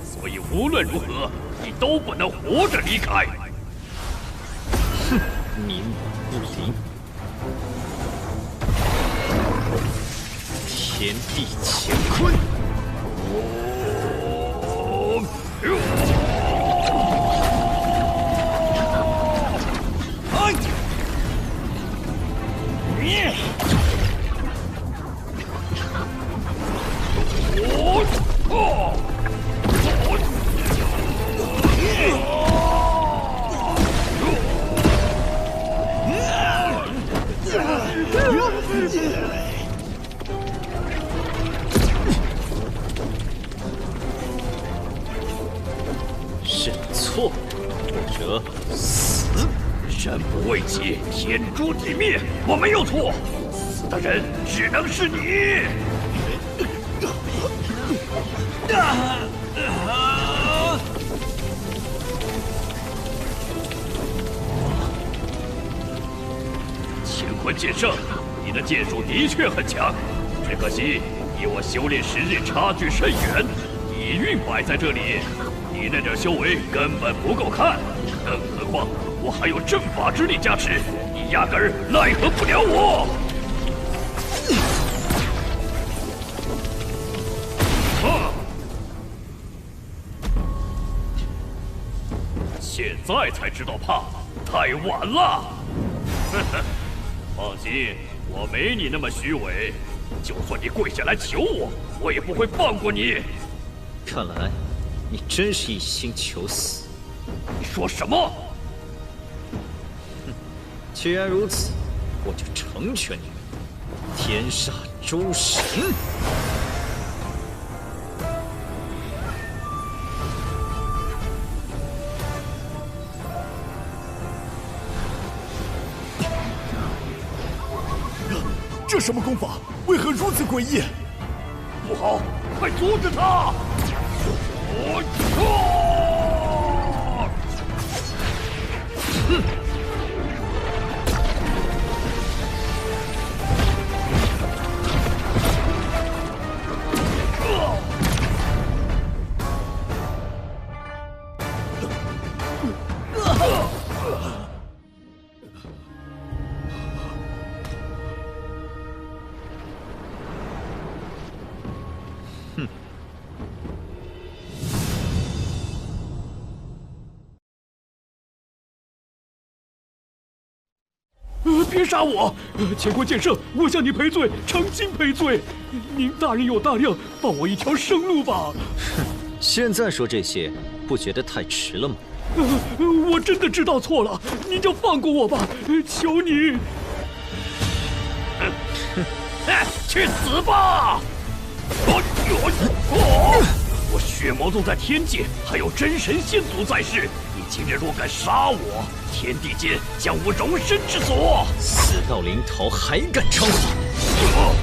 [SPEAKER 16] 所以无论如何，你都不能活着离开。
[SPEAKER 7] 哼，冥顽不灵。天地乾坤。认错，或者死。
[SPEAKER 16] 人不为己，天诛地灭。我没有错，死的人只能是你。乾坤剑圣，你的剑术的确很强，只可惜你我修炼时日差距甚远，底蕴摆在这里，你那点修为根本不够看，更何况我还有阵法之力加持，你压根儿奈何不了我。现在才知道怕，太晚了。放心，我没你那么虚伪，就算你跪下来求我，我也不会放过你。
[SPEAKER 7] 看来你真是一心求死。
[SPEAKER 16] 你说什么？
[SPEAKER 7] 既然如此，我就成全你，天煞诸神。
[SPEAKER 11] 这什么功法？为何如此诡异？
[SPEAKER 16] 不好，快阻止他！
[SPEAKER 11] 别杀我！乾坤剑圣，我向你赔罪，诚心赔罪。您大人有大量，放我一条生路吧。
[SPEAKER 7] 哼，现在说这些，不觉得太迟了吗？
[SPEAKER 11] 我真的知道错了，您就放过我吧，求你。
[SPEAKER 5] 去死吧！我血魔宗在天界，还有真神仙族在世。你今日若敢杀我，天地间将无容身之所。
[SPEAKER 7] 死到临头还敢猖狂！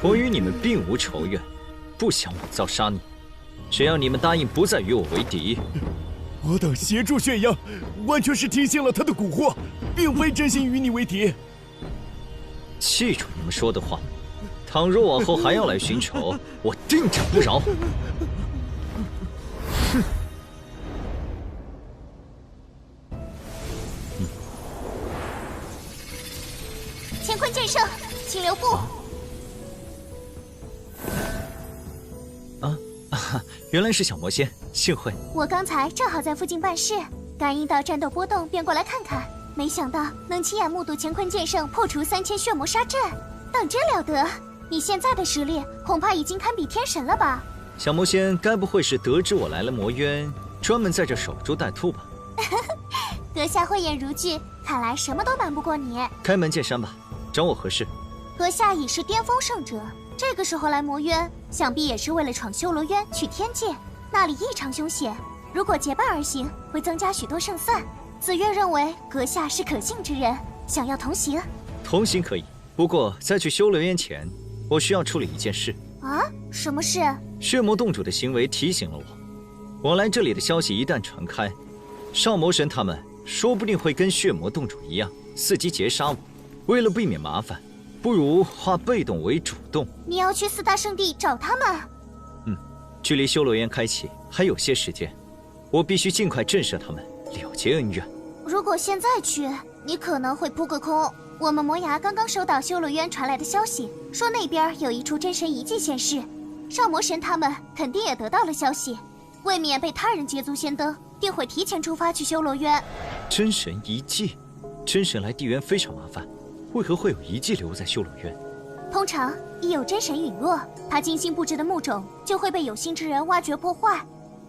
[SPEAKER 7] 我与你们并无仇怨，不想枉造杀你。只要你们答应不再与我为敌，
[SPEAKER 6] 我等协助宣扬，完全是听信了他的蛊惑，并非真心与你为敌。
[SPEAKER 7] 记住你们说的话，倘若往后还要来寻仇，我定斩不饶。哼！
[SPEAKER 18] 乾坤剑圣，请留步。
[SPEAKER 7] 原来是小魔仙，幸会。
[SPEAKER 18] 我刚才正好在附近办事，感应到战斗波动，便过来看看。没想到能亲眼目睹乾坤剑圣破除3000血魔杀阵，当真了得！你现在的实力恐怕已经堪比天神了吧？
[SPEAKER 7] 小魔仙该不会是得知我来了魔渊，专门在这守株待兔吧？
[SPEAKER 18] 阁下慧眼如炬，看来什么都瞒不过你。
[SPEAKER 7] 开门见山吧，找我何事？
[SPEAKER 18] 阁下已是巅峰圣者，这个时候来魔渊，想必也是为了闯修罗渊去天界，那里异常凶险。如果结伴而行，会增加许多胜算。紫月认为阁下是可信之人，想要同行。
[SPEAKER 7] 同行可以，不过在去修罗渊前，我需要处理一件事。
[SPEAKER 18] 啊？什么事？
[SPEAKER 7] 血魔洞主的行为提醒了我，我来这里的消息一旦传开，少魔神他们说不定会跟血魔洞主一样，伺机截杀我。为了避免麻烦，不如化被动为主动。
[SPEAKER 18] 你要去4大圣地找他们？
[SPEAKER 7] 距离修罗渊开启还有些时间，我必须尽快震慑他们，了结恩怨。
[SPEAKER 18] 如果现在去，你可能会扑个空。我们魔牙刚刚收到修罗渊传来的消息，说那边有一处真神遗迹现世，少魔神他们肯定也得到了消息，为免被他人捷足先登，定会提前出发去修罗渊。
[SPEAKER 7] 真神遗迹，真神来地渊非常麻烦，为何会有遗迹留在修罗渊？
[SPEAKER 18] 通常一有真神陨落，他精心布置的墓冢就会被有心之人挖掘破坏。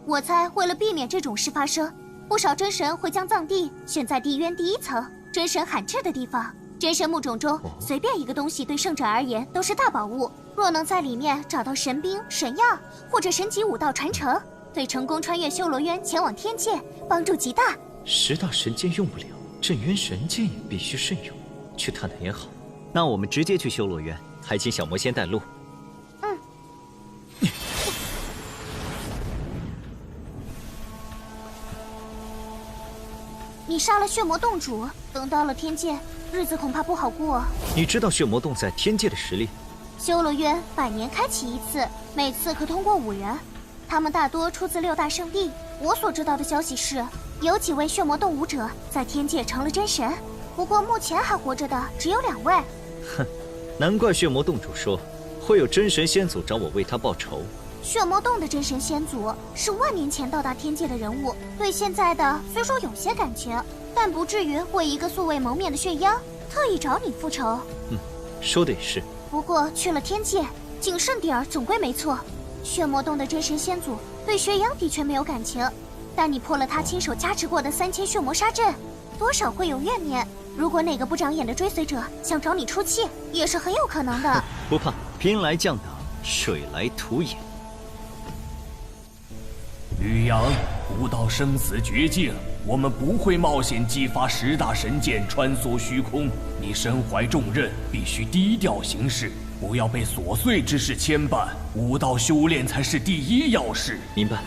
[SPEAKER 18] 我猜为了避免这种事发生，不少真神会将葬地选在地渊第1层真神罕至的地方。真神墓冢中随便一个东西对圣者而言都是大宝物，若能在里面找到神兵、神药或者神级武道传承，对成功穿越修罗渊前往天界帮助极大。
[SPEAKER 7] 10大神剑用不了，镇渊神剑也必须慎用。去探探也好。那我们直接去修罗渊，还请小魔仙带路。
[SPEAKER 18] 你杀了血魔洞主，等到了天界，日子恐怕不好过。
[SPEAKER 7] 你知道血魔洞在天界的实力？
[SPEAKER 18] 修罗渊100年开启1次，每次可通过5人，他们大多出自6大圣地。我所知道的消息是，有几位血魔洞武者在天界成了真神，不过目前还活着的只有2位。
[SPEAKER 7] 哼，难怪血魔洞主说会有真神先祖找我为他报仇。
[SPEAKER 18] 血魔洞的真神先祖是万年前到达天界的人物，对现在的虽说有些感情，但不至于为一个素未谋面的血妖特意找你复仇。
[SPEAKER 7] 说的也是。
[SPEAKER 8] 不过去了天界，谨慎点儿总归没错。血魔洞的真神先祖对学阳的确没有感情，但你破了他亲手加持过的3000血魔杀阵，多少会有怨念。如果哪个不长眼的追随者想找你出气，也是很有可能的。
[SPEAKER 7] 不怕，兵来将挡，水来土掩。
[SPEAKER 1] 吕阳，不到生死绝境，我们不会冒险激发10大神剑穿梭虚空。你身怀重任，必须低调行事，不要被琐碎之事牵绊。武道修炼才是第一要事。
[SPEAKER 7] 明白。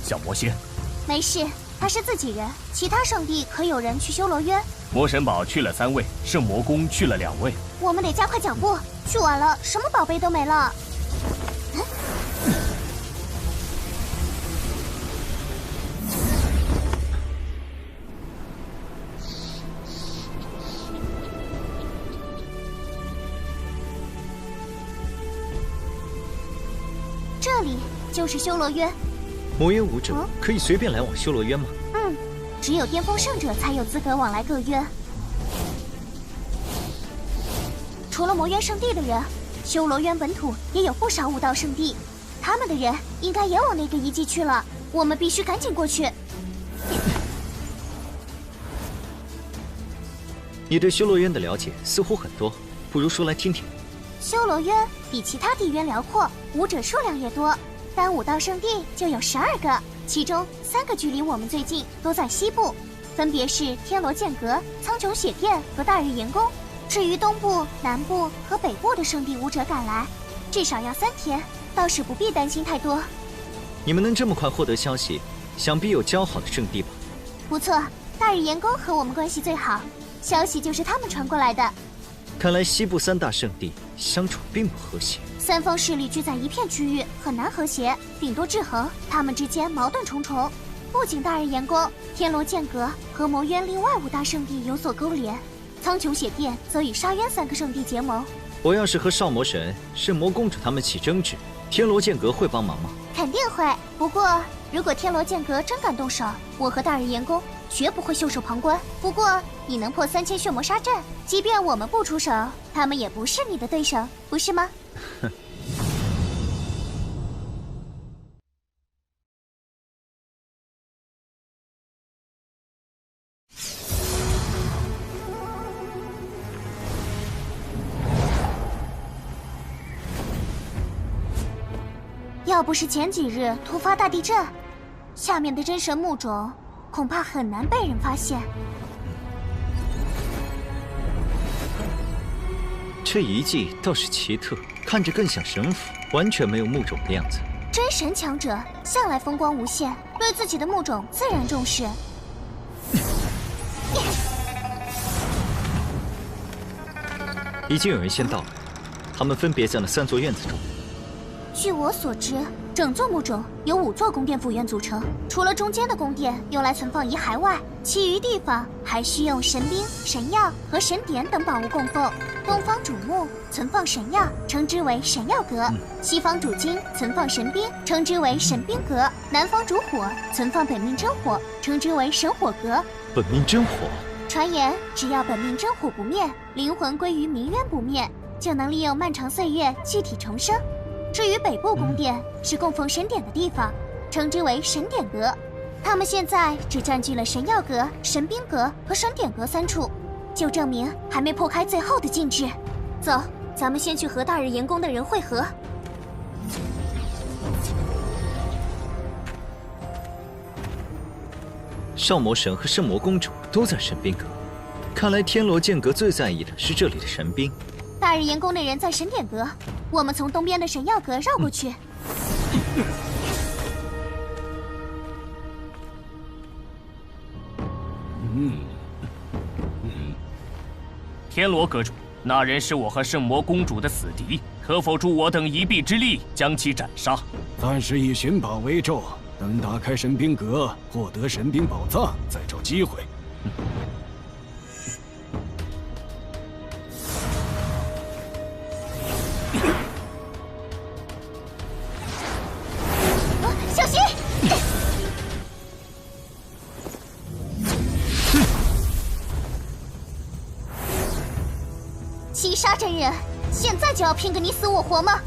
[SPEAKER 1] 小魔仙，
[SPEAKER 8] 没事，他是自己人。其他圣地可有人去修罗渊？
[SPEAKER 1] 魔神堡去了3位，圣魔宫去了2位。
[SPEAKER 8] 我们得加快脚步，去晚了什么宝贝都没了。这里就是修罗渊。
[SPEAKER 7] 魔渊武者可以随便来往修罗渊吗？
[SPEAKER 8] 只有巅峰圣者才有资格往来各渊。除了魔渊圣地的人，修罗渊本土也有不少武道圣地，他们的人应该也往那个遗迹去了。我们必须赶紧过去。
[SPEAKER 7] 你对修罗渊的了解似乎很多，不如说来听听。
[SPEAKER 8] 修罗渊比其他地渊辽阔，武者数量也多。单武道圣地就有12个，其中3个距离我们最近，都在西部，分别是天罗剑阁、苍穹血殿和大日炎宫。至于东部、南部和北部的圣地武者赶来，至少要3天，倒是不必担心太多。
[SPEAKER 7] 你们能这么快获得消息，想必有交好的圣地吧？
[SPEAKER 8] 不错，大日炎宫和我们关系最好，消息就是他们传过来的。
[SPEAKER 7] 看来西部3大圣地相处并不和谐。
[SPEAKER 8] 3方势力聚在一片区域，很难和谐，顶多制衡。他们之间矛盾重重。不仅大日炎宫、天罗剑阁和魔渊另外5大圣地有所勾连，苍穹血殿则与沙渊3个圣地结盟。
[SPEAKER 7] 我要是和少魔神、圣魔公主他们起争执，天罗剑阁会帮忙吗？
[SPEAKER 8] 肯定会。不过，如果天罗剑阁真敢动手，我和大日炎宫绝不会袖手旁观。不过，你能破3000血魔杀阵，即便我们不出手，他们也不是你的对手，不是吗？
[SPEAKER 7] 哼。
[SPEAKER 8] 要不是前几日突发大地震，下面的真神墓冢恐怕很难被人发现。
[SPEAKER 7] 这遗迹倒是奇特，看着更像神府，完全没有墓冢的样子。
[SPEAKER 8] 真神强者向来风光无限，对自己的墓冢自然重视。
[SPEAKER 7] 已经有人先到了，他们分别在那3座院子中。
[SPEAKER 8] 据我所知，整座墓冢由5座宫殿府院组成，除了中间的宫殿用来存放遗骸外，其余地方还需用神兵、神药和神典等宝物供奉。东方主墓存放神药，称之为神药阁；西方主金存放神兵，称之为神兵阁；南方主火存放本命真火，称之为神火阁。
[SPEAKER 7] 本命真火，
[SPEAKER 8] 传言只要本命真火不灭，灵魂归于冥渊不灭，就能利用漫长岁月具体重生。至于北部宫殿是供奉神典的地方，称之为神典阁。他们现在只占据了神药阁、神兵阁和神典阁3处，就证明还没破开最后的禁制。走，咱们先去和大日炎宫的人会合。
[SPEAKER 7] 少魔神和圣魔公主都在神兵阁，看来天罗剑阁最在意的是这里的神兵。
[SPEAKER 8] 大日炎宫的人在神典阁，我们从东边的神药阁绕过去。
[SPEAKER 1] 天罗阁主，那人是我和圣魔公主的死敌，可否助我等一臂之力，将其斩杀？
[SPEAKER 6] 暂时以寻宝为重，等打开神兵阁，获得神兵宝藏，再找机会。
[SPEAKER 8] 杀真人，现在就要拼个你死我活吗？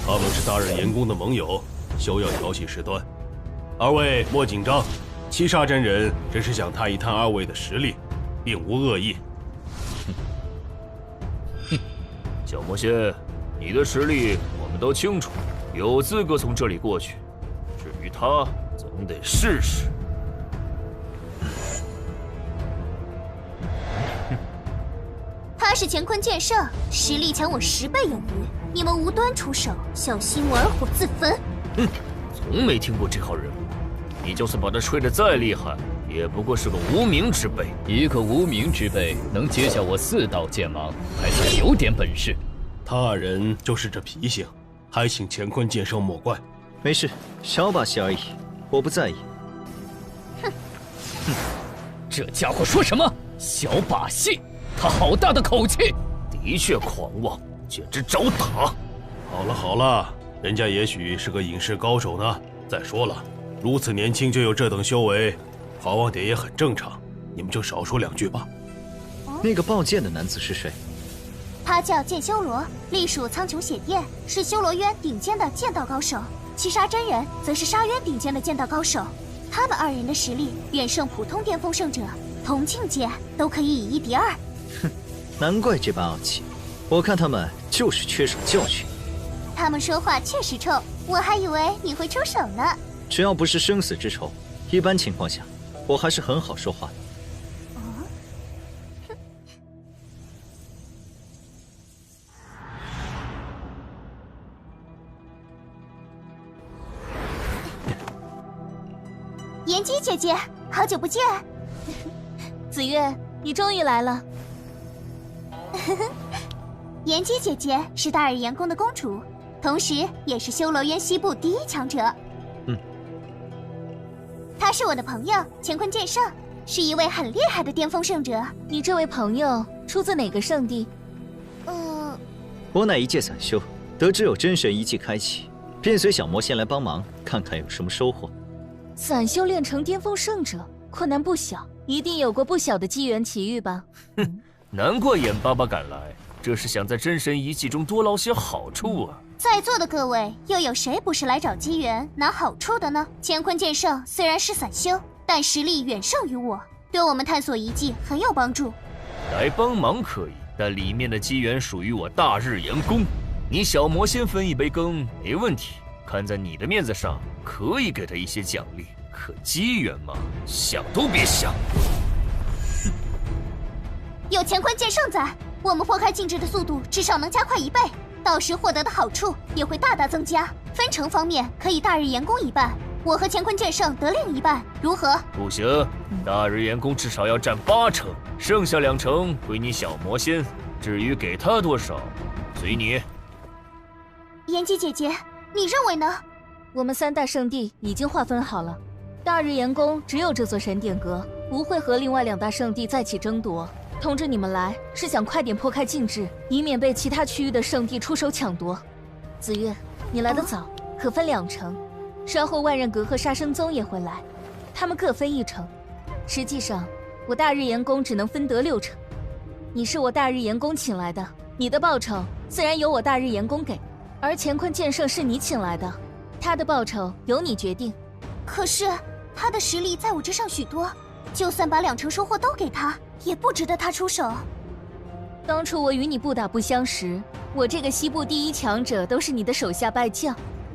[SPEAKER 9] 他们是大日炎宫的盟友，休要挑起事端。二位莫紧张，七杀真人只是想探一探二位的实力，并无恶意。
[SPEAKER 16] 小魔仙，你的实力我们都清楚，有资格从这里过去。至于他，总得试试。
[SPEAKER 8] 他是乾坤剑圣，实力强我10倍有余。你们无端出手，小心我而火自焚。
[SPEAKER 16] 从没听过这号人物，你就算把他吹得再厉害，也不过是个无名之辈。
[SPEAKER 12] 一个无名之辈能接下我4道剑芒，还算有点本事。
[SPEAKER 9] 他人就是这脾性，还请乾坤剑圣莫怪。
[SPEAKER 7] 没事，小把戏而已，我不在意。
[SPEAKER 12] 这家伙说什么小把戏？他好大的口气！
[SPEAKER 16] 的确狂妄，简直找打。
[SPEAKER 9] 好了好了，人家也许是个隐士高手呢。再说了，如此年轻就有这等修为，好望点也很正常。你们就少说2句吧。
[SPEAKER 7] 那个抱剑的男子是谁？
[SPEAKER 8] 他叫剑修罗，隶属苍穹血殿，是修罗渊顶尖的剑道高手。七杀真人则是沙渊顶尖的剑道高手。他们2人的实力远胜普通巅峰圣者，同境界都可以以1敌2。
[SPEAKER 7] 哼，难怪这般傲气，我看他们就是缺少教训。
[SPEAKER 8] 他们说话确实冲，我还以为你会出手呢。
[SPEAKER 7] 只要不是生死之仇，一般情况下，我还是很好说话的。
[SPEAKER 8] 妍姬姐姐，好久不见。
[SPEAKER 10] 紫月，你终于来了。
[SPEAKER 8] 妍姬姐姐是大日炎宫的公主，同时也是修罗渊西部第1强者。她是我的朋友乾坤剑圣，是一位很厉害的巅峰圣者。
[SPEAKER 10] 你这位朋友出自哪个圣地？
[SPEAKER 7] 我乃一介散修，得知有真神遗迹开启，便随小魔仙来帮忙，看看有什么收获。
[SPEAKER 10] 散修炼成巅峰圣者，困难不小，一定有过不小的机缘奇遇吧？
[SPEAKER 16] 难怪眼巴巴赶来，这是想在真神遗迹中多捞些好处啊！
[SPEAKER 8] 在座的各位，又有谁不是来找机缘拿好处的呢？乾坤剑圣虽然是散修，但实力远胜于我，对我们探索遗迹很有帮助。
[SPEAKER 16] 来帮忙可以，但里面的机缘属于我大日炎宫，你小魔仙分一杯羹没问题。看在你的面子上，可以给他一些奖励，可机缘嘛，想都别想。
[SPEAKER 8] 有乾坤剑圣在，我们破开禁制的速度至少能加快1倍，到时获得的好处也会大大增加。分成方面可以大日炎宫1半，我和乾坤剑圣得另1半，如何？
[SPEAKER 16] 不行，大日炎宫至少要占8成，剩下2成归你小魔仙。至于给他多少，随你。
[SPEAKER 8] 妍姬姐姐，你认为呢？
[SPEAKER 10] 我们3大圣地已经划分好了，大日炎宫只有这座神典阁，不会和另外2大圣地再起争夺。通知你们来，是想快点破开禁制，以免被其他区域的圣地出手抢夺。紫月，你来得早，可分2成。稍后万仞阁和杀生宗也会来，他们各分1成。实际上，我大日炎宫只能分得6成。你是我大日炎宫请来的，你的报酬自然由我大日炎宫给。而乾坤剑圣是你请来的，他的报酬由你决定。
[SPEAKER 8] 可是他的实力在我之上许多，就算把2成收获都给他，也不值得他出手。
[SPEAKER 10] 当初我与你不打不相识，我这个西部第1强者都是你的手下败将，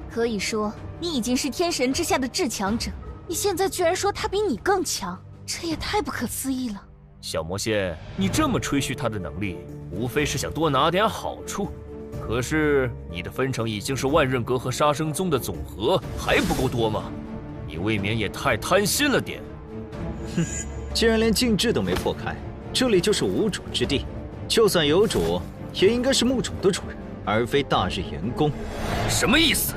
[SPEAKER 10] 可以说你已经是天神之下的至强者。你现在居然说他比你更强，这也太不可思议了。
[SPEAKER 16] 小魔仙，你这么吹嘘他的能力，无非是想多拿点好处。可是你的分成已经是万仞阁和杀生宗的总和，还不够多吗？你未免也太贪心了点。
[SPEAKER 7] 哼，既然连禁制都没破开，这里就是无主之地，就算有主，也应该是墓主的主人，而非大日炎宫。
[SPEAKER 16] 什么意思？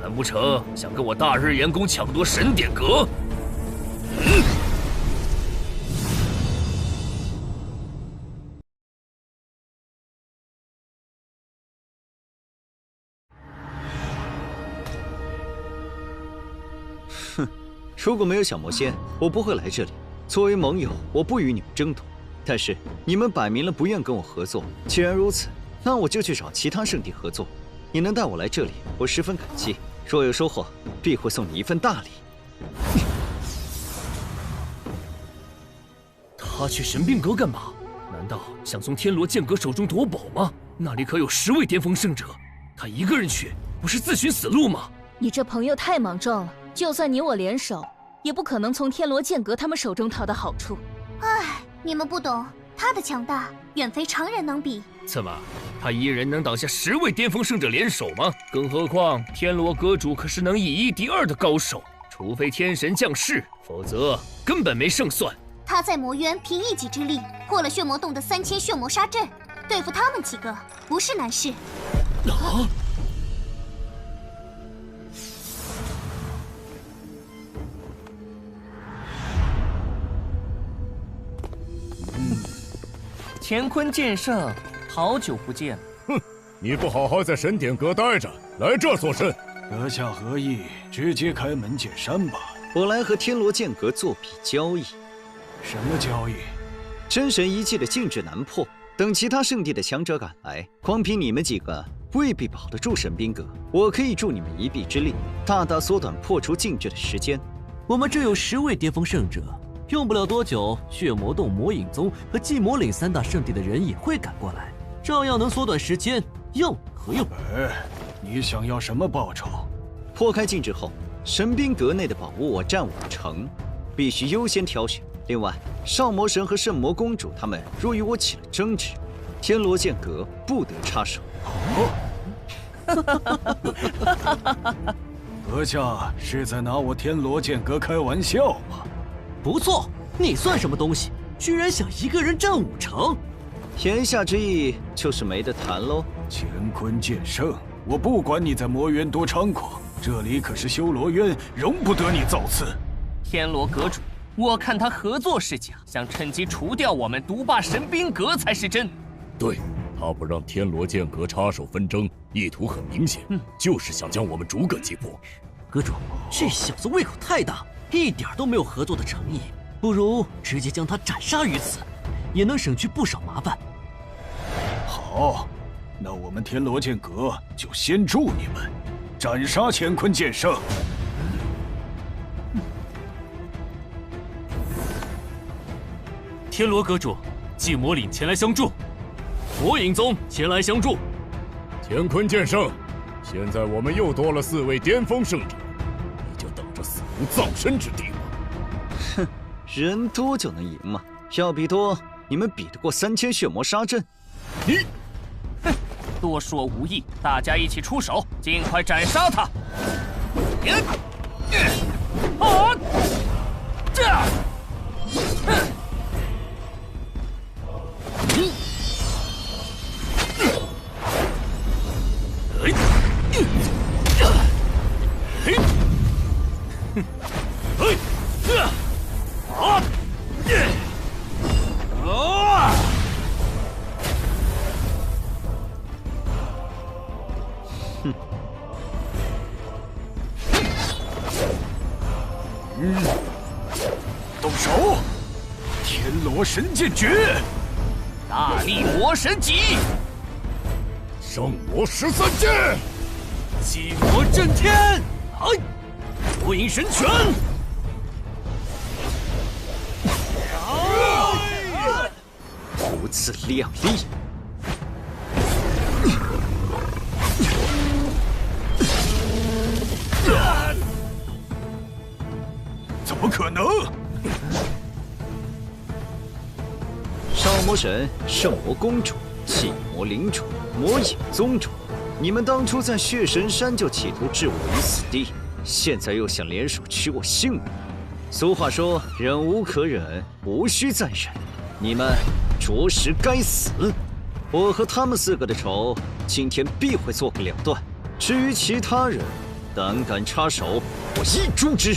[SPEAKER 16] 难不成想跟我大日炎宫抢夺神典阁？
[SPEAKER 7] 哼，如果没有小魔仙，我不会来这里。作为盟友，我不与你们争夺，但是你们摆明了不愿跟我合作。既然如此，那我就去找其他圣地合作。你能带我来这里，我十分感激。若有收获，必会送你一份大礼。
[SPEAKER 5] 他去神兵阁干嘛？难道想从天罗剑阁手中夺宝吗？那里可有10位巅峰圣者，他一个人去，不是自寻死路吗？
[SPEAKER 10] 你这朋友太莽撞了，就算你我联手，也不可能从天罗剑阁他们手中讨到好处。
[SPEAKER 8] 唉，你们不懂，他的强大远非常人能比。
[SPEAKER 5] 怎么，他一人能挡下10位巅峰圣者联手吗？更何况天罗阁主可是能以1敌2的高手，除非天神降世，否则根本没胜算。
[SPEAKER 8] 他在魔渊凭一己之力破了血魔洞的3000血魔杀阵，对付他们几个不是难事。
[SPEAKER 5] 啊！
[SPEAKER 13] 乾坤剑圣，好久不见。
[SPEAKER 15] 哼，你不好好在神典阁待着，来这作甚？
[SPEAKER 14] 阁下何意？直接开门见山吧。
[SPEAKER 7] 我来和天罗剑阁做笔交易。
[SPEAKER 14] 什么交易？
[SPEAKER 7] 真神遗迹的禁制难破，等其他圣地的强者赶来，光凭你们几个未必保得住神兵阁。我可以助你们一臂之力，大大缩短破除禁制的时间。
[SPEAKER 23] 我们这有10位巅峰圣者，用不了多久，血魔洞、魔影宗和寂魔岭3大圣地的人也会赶过来，照样能缩短时间，要何用？
[SPEAKER 14] 你想要什么报酬？
[SPEAKER 7] 破开禁制后，神兵阁内的宝物我占50%，必须优先挑选。另外，少魔神和圣魔公主他们若与我起了争执，天罗剑阁不得插手。
[SPEAKER 14] 阁下是在拿我天罗剑阁开玩笑吗？
[SPEAKER 23] 不错，你算什么东西？居然想一个人占50%？
[SPEAKER 7] 言下之意就是没得谈喽。
[SPEAKER 14] 乾坤剑圣，我不管你在魔渊多猖狂，这里可是修罗渊，容不得你造次。
[SPEAKER 13] 天罗阁主，我看他合作是假，想趁机除掉我们，独霸神兵阁才是真。
[SPEAKER 15] 对，他不让天罗剑阁插手纷争，意图很明显，就是想将我们逐个击破。
[SPEAKER 23] 阁主，这小子胃口太大，一点都没有合作的诚意，不如直接将他斩杀于此，也能省去不少麻烦。
[SPEAKER 14] 好，那我们天罗剑阁就先助你们斩杀乾坤剑圣。
[SPEAKER 3] 天罗阁主，寂魔岭前来相助，魔影宗前来相助。
[SPEAKER 15] 乾坤剑圣，现在我们又多了4位巅峰圣者，你就等着死无葬身之地吧。
[SPEAKER 7] 哼，人多就能赢吗？要比多，你们比得过3000血魔杀阵？
[SPEAKER 13] 你，哼，多说无益，大家一起出手，尽快斩杀他。这。
[SPEAKER 14] 动手！天罗神剑诀，
[SPEAKER 13] 大力魔神戟，
[SPEAKER 15] 圣魔13剑，
[SPEAKER 23] 寂魔震天，火影神拳，
[SPEAKER 7] 如此亮丽。
[SPEAKER 14] 怎么可能？
[SPEAKER 7] 少魔神、圣魔公主、寂魔领主、魔影宗主，你们当初在血神山就企图置我于死地，现在又想联手取我性命。俗话说，忍无可忍，无需再忍。你们着实该死。我和他们4个的仇，今天必会做个了断。至于其他人，胆敢插手，我一诛之。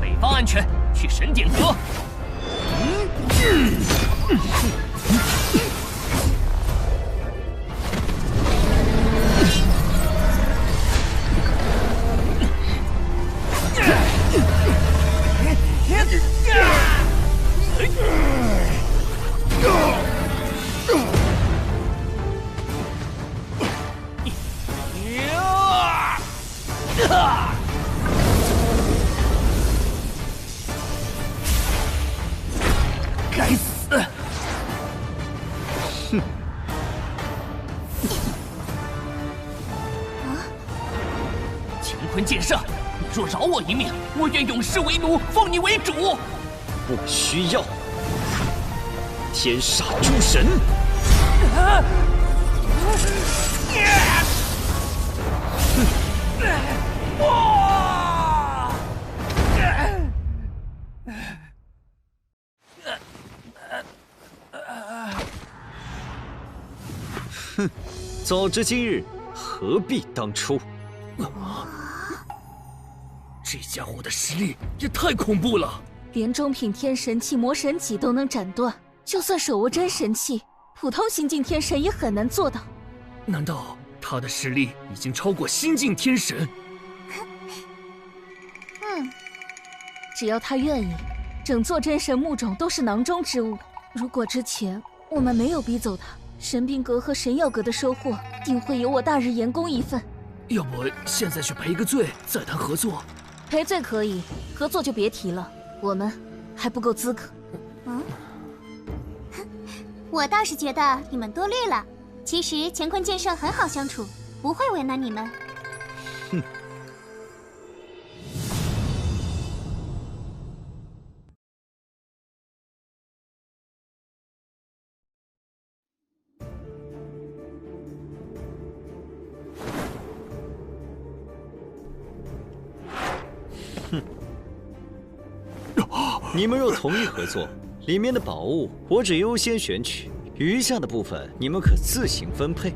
[SPEAKER 13] 北方安全，去神典阁。
[SPEAKER 7] 哼！
[SPEAKER 13] 乾坤剑圣，你若饶我一命，我愿永世为奴，奉你为主。
[SPEAKER 7] 不需要。天煞诸神。哼，早知今日，何必当初？
[SPEAKER 3] 这家伙的实力也太恐怖了，
[SPEAKER 10] 连中品天神气魔神戟都能斩断，就算手握真神器，普通新晋天神也很难做到。
[SPEAKER 3] 难道他的实力已经超过新晋天神？
[SPEAKER 10] 只要他愿意，整座真神墓冢都是囊中之物。如果之前我们没有逼走他，神兵阁和神药阁的收获定会有我大日炎宫一份。
[SPEAKER 3] 要不现在去赔个罪，再谈合作？
[SPEAKER 10] 赔罪可以，合作就别提了，我们还不够资格。
[SPEAKER 8] 我倒是觉得你们多虑了。其实乾坤剑圣很好相处，不会为难你们。
[SPEAKER 7] 哼。你们若同意合作，里面的宝物我只优先选取，余下的部分你们可自行分配。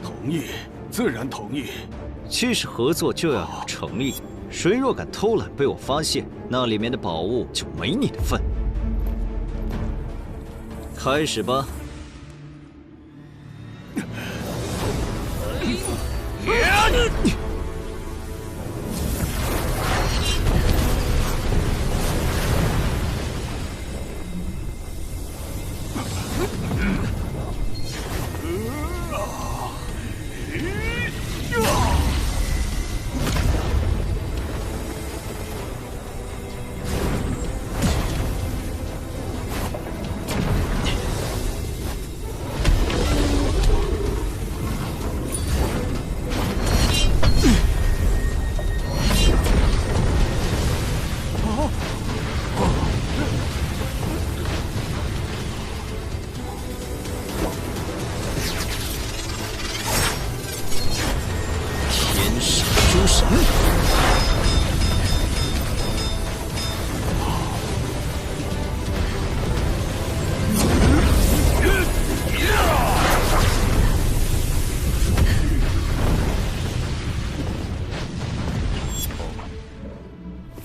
[SPEAKER 14] 同意，自然同意。
[SPEAKER 7] 既是合作，就要有诚意。谁若敢偷懒被我发现，那里面的宝物就没你的份。开始吧。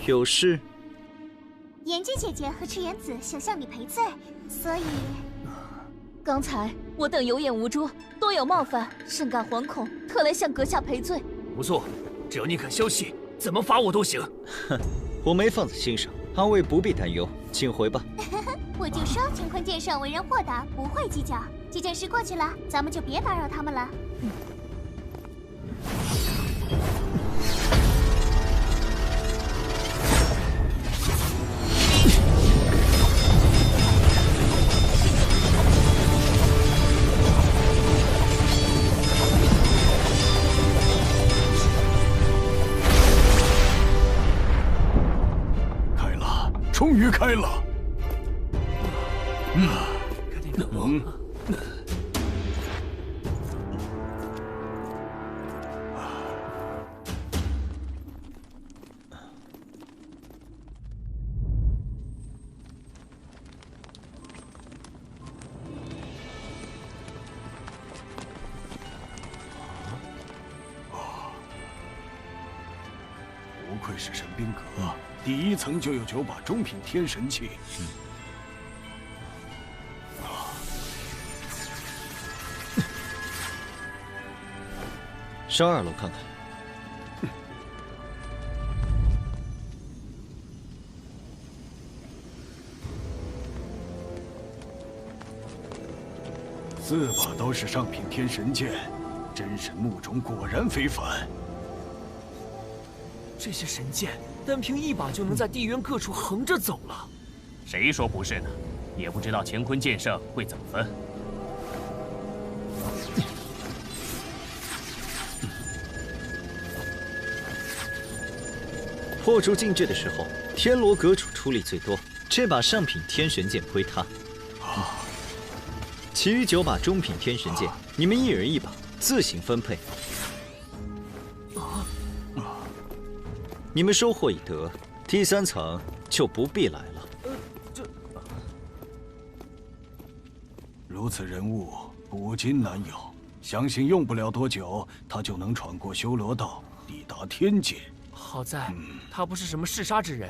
[SPEAKER 7] 有事？
[SPEAKER 8] 妍姬姐姐和赤岩子想向你赔罪，所以
[SPEAKER 10] 刚才我等有眼无珠，多有冒犯，甚感惶恐，特来向阁下赔罪。
[SPEAKER 3] 不错，只要你肯消气，怎么罚我都行。
[SPEAKER 7] 哼，我没放在心上，二位不必担忧，请回吧。
[SPEAKER 8] 我就说乾坤剑圣为人豁达，不会计较。这件事过去了，咱们就别打扰他们了。
[SPEAKER 6] 终于开了。不愧是神兵阁。第1层就有9把中品天神器。
[SPEAKER 7] 上2楼看看。
[SPEAKER 6] 4把都是上品天神剑，真神墓中果然非凡。
[SPEAKER 3] 这些神剑单凭一把就能在地渊各处横着走了。
[SPEAKER 13] 谁说不是呢？也不知道乾坤剑圣会怎么分。
[SPEAKER 7] 破除禁制的时候，天罗阁主出力最多，这把上品天神剑归他。其余9把中品天神剑，你们一人一把，自行分配。你们收获已得，第3层就不必来了。
[SPEAKER 14] 如此人物，古今难有，相信用不了多久，他就能闯过修罗道，抵达天界。
[SPEAKER 3] 好在他不是什么嗜杀之人，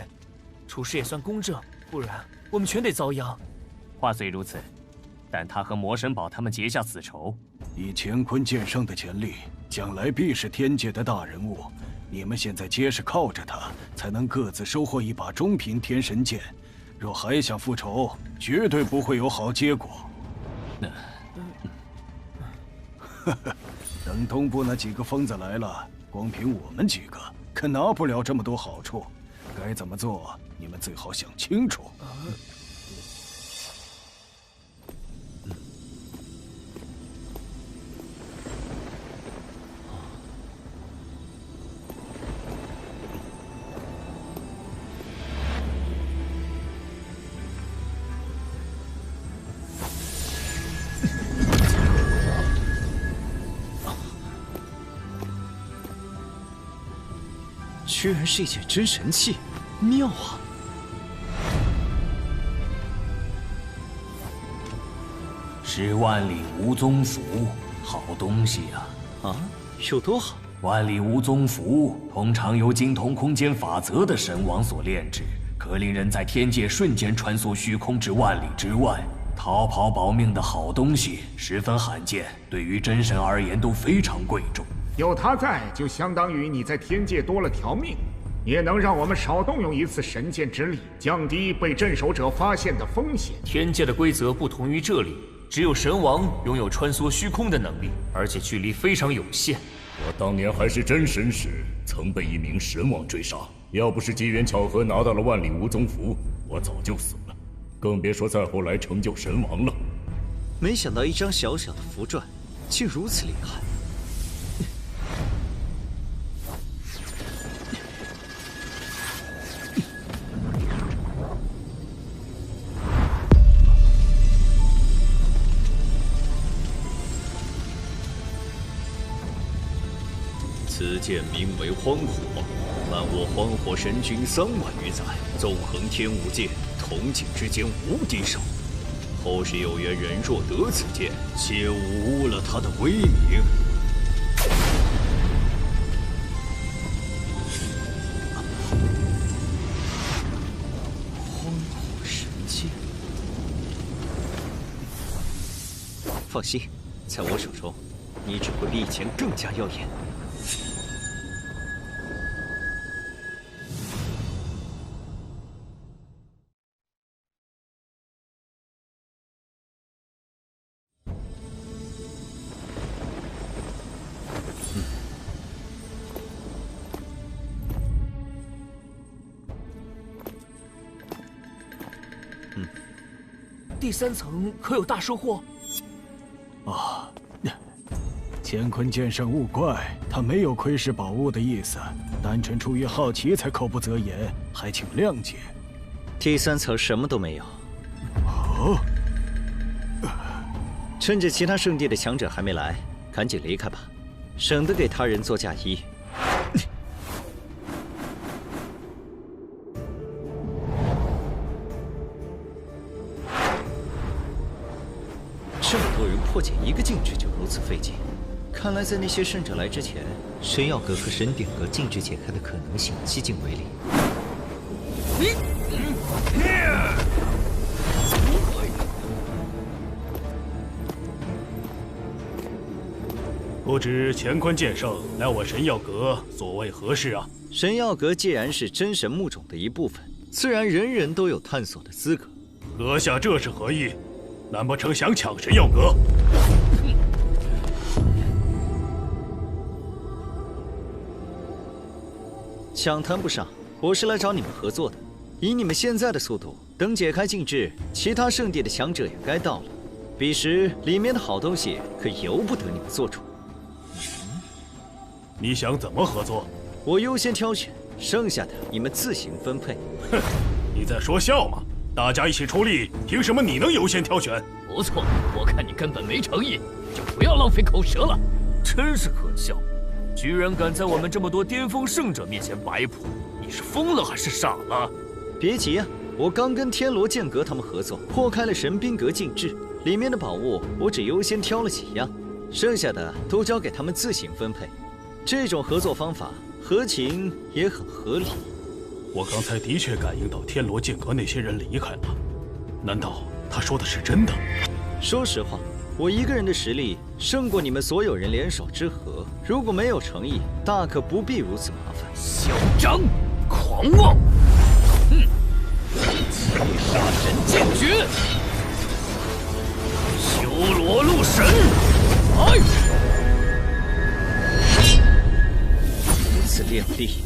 [SPEAKER 3] 处事也算公正，不然我们全得遭殃。
[SPEAKER 13] 话虽如此，但他和魔神堡他们结下死仇，
[SPEAKER 14] 以乾坤剑圣的潜力，将来必是天界的大人物。你们现在皆是靠着他，才能各自收获一把中品天神剑。若还想复仇，绝对不会有好结果。等东部那几个疯子来了，光凭我们几个可拿不了这么多好处。该怎么做，你们最好想清楚。
[SPEAKER 7] 居然是一件真神器，妙啊！
[SPEAKER 1] 是万里无踪符，好东西啊！
[SPEAKER 7] 啊，有多好？
[SPEAKER 1] 万里无踪符通常由精通空间法则的神王所炼制，可令人在天界瞬间穿梭虚空至万里之外，逃跑保命的好东西，十分罕见，对于真神而言都非常贵重。
[SPEAKER 17] 有他在，就相当于你在天界多了条命，也能让我们少动用一次神剑之力，降低被镇守者发现的风险。
[SPEAKER 3] 天界的规则不同于这里，只有神王拥有穿梭虚空的能力，而且距离非常有限。
[SPEAKER 20] 我当年还是真神时，曾被一名神王追杀，要不是机缘巧合拿到了万里无踪符，我早就死了，更别说再后来成就神王了。
[SPEAKER 7] 没想到一张小小的符篆，竟如此厉害。
[SPEAKER 19] 此剑名为荒火，伴我荒火神君3万余载，纵横天5界，同境之间无敌手。后世有缘人若得此剑，切勿污了他的威名。
[SPEAKER 7] 荒火神剑，放心，在我手中，你只会比以前更加耀眼。
[SPEAKER 3] 第3层可有大收获？
[SPEAKER 14] 啊，乾坤剑圣勿怪，他没有窥视宝物的意思，单纯出于好奇才口不择言，还请谅解。
[SPEAKER 7] 第3层什么都没有。
[SPEAKER 14] 哦，
[SPEAKER 7] 趁着其他圣地的强者还没来，赶紧离开吧，省得给他人做嫁衣。这么多人破解一个禁制就如此费劲，看来在那些圣者来之前，神药阁和神典阁禁制解开的可能性几近为零。
[SPEAKER 9] 不知乾坤剑圣来我神药阁所谓何事啊？
[SPEAKER 7] 神药阁既然是真神木种的一部分，自然人人都有探索的资格。
[SPEAKER 9] 阁下这是何意？难不成想抢神药阁？
[SPEAKER 7] 抢谈不上，我是来找你们合作的。以你们现在的速度，等解开禁制，其他圣地的强者也该到了。彼时里面的好东西可由不得你们做主。
[SPEAKER 9] 你想怎么合作？
[SPEAKER 7] 我优先挑选，剩下的你们自行分配。
[SPEAKER 9] 哼，你在说笑吗？大家一起出力，凭什么你能优先挑选？
[SPEAKER 11] 不错，我看你根本没诚意，就不要浪费口舌了。
[SPEAKER 2] 真是可笑，居然敢在我们这么多巅峰圣者面前摆谱，你是疯了还是傻了？
[SPEAKER 7] 别急啊，我刚跟天罗剑阁他们合作，破开了神兵阁禁制，里面的宝物我只优先挑了几样，剩下的都交给他们自行分配。这种合作方法合情也很合理。
[SPEAKER 9] 我刚才的确感应到天罗剑阁那些人离开了，难道他说的是真的？
[SPEAKER 7] 说实话，我一个人的实力胜过你们所有人联手之和。如果没有诚意，大可不必如此麻烦。
[SPEAKER 11] 嚣张，狂妄！七杀神剑诀，修罗路神，来！
[SPEAKER 7] 如此练力。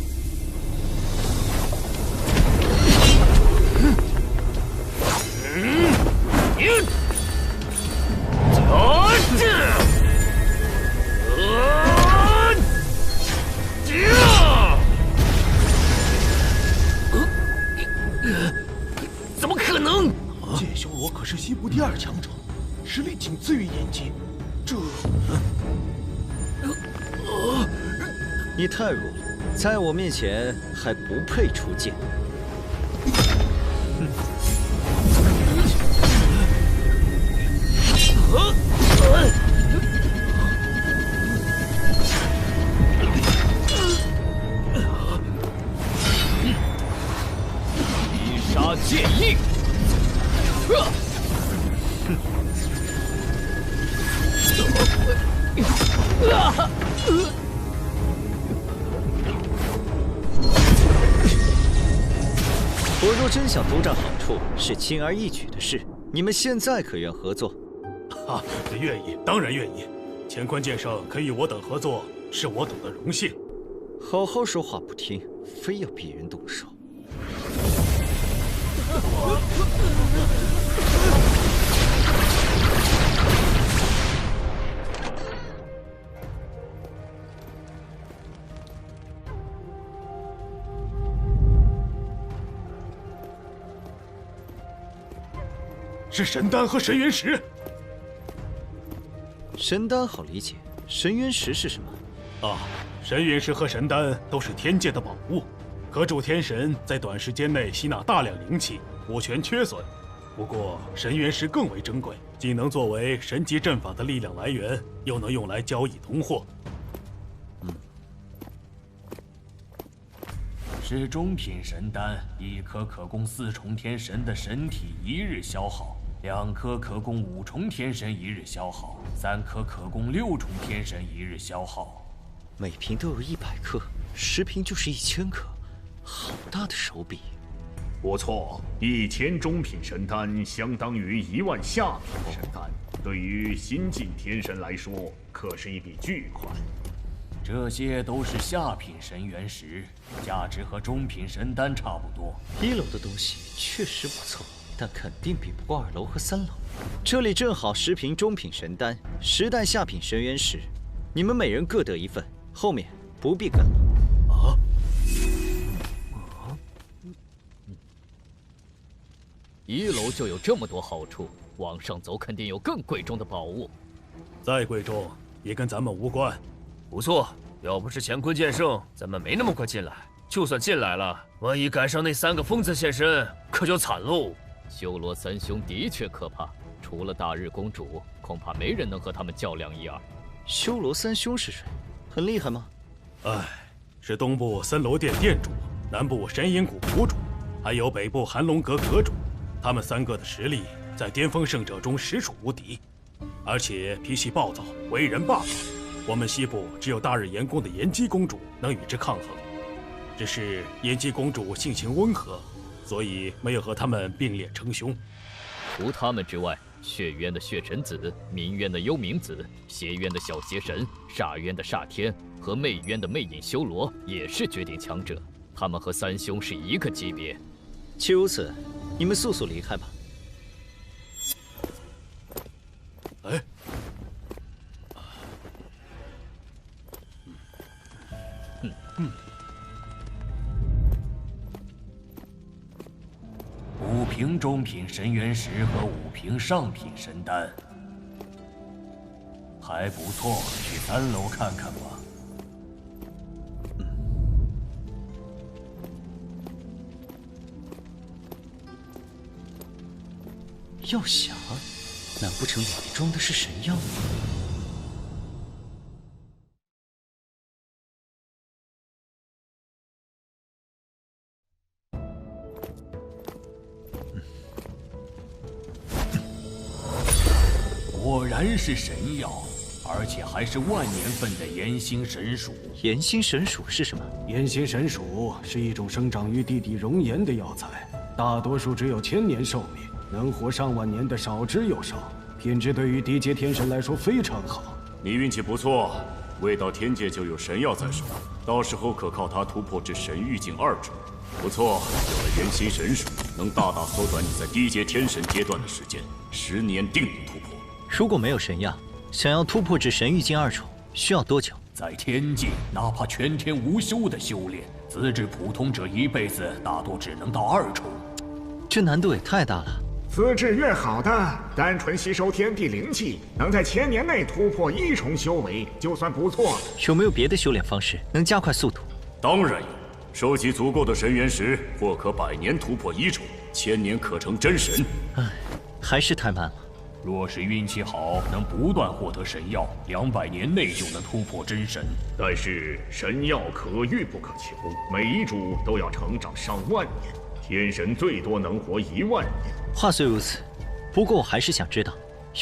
[SPEAKER 11] 怎么可能？
[SPEAKER 6] 剑修罗可是西部第2强者，实力仅次于炎姬。这……
[SPEAKER 7] 你太弱了，在我面前还不配出剑。
[SPEAKER 11] 必杀剑意！
[SPEAKER 7] 我若真想独占好处，是轻而易举的事。你们现在可愿合作？
[SPEAKER 9] 啊，愿意，当然愿意。乾坤剑圣肯与我等合作，是我等的荣幸。
[SPEAKER 7] 好好说话不听，非要逼人动手。
[SPEAKER 9] 是神丹和神原石。
[SPEAKER 7] 神丹好理解，神原石是什么？
[SPEAKER 9] 啊，神原石和神丹都是天界的宝物，可助天神在短时间内吸纳大量灵气，补全缺损。不过神原石更为珍贵，既能作为神级阵法的力量来源，又能用来交易通货。
[SPEAKER 2] 是中品神丹，1颗可供4重天神的神体1日消耗，2颗可供5重天神1日消耗，3颗可供6重天神1日消耗。
[SPEAKER 7] 每瓶都有100克，10瓶就是1000克，好大的手笔！
[SPEAKER 17] 不错，1000中品神丹相当于1万下品神丹，对于新晋天神来说，可是一笔巨款。
[SPEAKER 2] 这些都是下品神原石，价值和中品神丹差不多。
[SPEAKER 7] 1楼的东西确实不错，但肯定比不过2楼和3楼。这里正好10瓶中品神丹，10袋下品神原石，你们每人各得1份，后面不必跟了。
[SPEAKER 11] 1楼就有这么多好处，往上走肯定有更贵重的宝物。
[SPEAKER 9] 再贵重也跟咱们无关。
[SPEAKER 13] 不错，要不是乾坤剑圣，咱们没那么快进来。就算进来了，万一赶上那3个疯子现身，可就惨喽。
[SPEAKER 11] 修罗3兄的确可怕，除了大日公主，恐怕没人能和他们较量1、2。
[SPEAKER 7] 修罗3兄是谁？很厉害吗？
[SPEAKER 9] 哎，是东部森罗殿殿主，南部神隐谷谷主，还有北部寒龙阁阁主。他们3个的实力在巅峰圣者中实属无敌，而且脾气暴躁，为人霸道。我们西部只有大日炎宫的炎姬公主能与之抗衡，只是炎姬公主性情温和，所以没有和他们并列称兄。
[SPEAKER 11] 除他们之外，血渊的血神子、冥渊的幽冥子、邪渊的小邪神、煞渊的煞天和魅渊的魅影修罗也是绝顶强者，
[SPEAKER 12] 他们和三兄是一个级别。
[SPEAKER 7] 既如此，你们速速离开吧。
[SPEAKER 9] 哎，5
[SPEAKER 1] 瓶中品神元石和5瓶上品神丹，还不错，去3楼看看吧。
[SPEAKER 7] 药匣，难不成里面装的是神药？
[SPEAKER 1] 果然是神药，而且还是万年份的炎星神属。
[SPEAKER 7] 炎星神属是什么？
[SPEAKER 14] 炎星神属是一种生长于地底熔岩的药材，大多数只有1000年寿命。能活上万年的少之又少，品质对于低阶天神来说非常好。
[SPEAKER 17] 你运气不错，未到天界就有神药在手，到时候可靠它突破至神域境2种。不错，有了炎星神属，能大大缩短你在低阶天神阶段的时间，10年定能突破。
[SPEAKER 7] 如果没有神药，想要突破至神域境2种，需要多久？
[SPEAKER 1] 在天界，哪怕全天无休的修炼，资质普通者一辈子大多只能到2重。
[SPEAKER 7] 这难度也太大了。
[SPEAKER 4] 资质越好的，单纯吸收天地灵气，能在1000年内突破1重修为，就算不错。
[SPEAKER 7] 有没有别的修炼方式能加快速度？
[SPEAKER 17] 当然有，收集足够的神元石，或可100年突破1重，1000年可成真神。
[SPEAKER 7] 唉，还是太慢了。
[SPEAKER 1] 若是运气好，能不断获得神药，200年内就能突破真神。
[SPEAKER 17] 但是神药可遇不可求，每一株都要成长上万年，天神最多能活1万年。
[SPEAKER 7] 话虽如此，不过我还是想知道，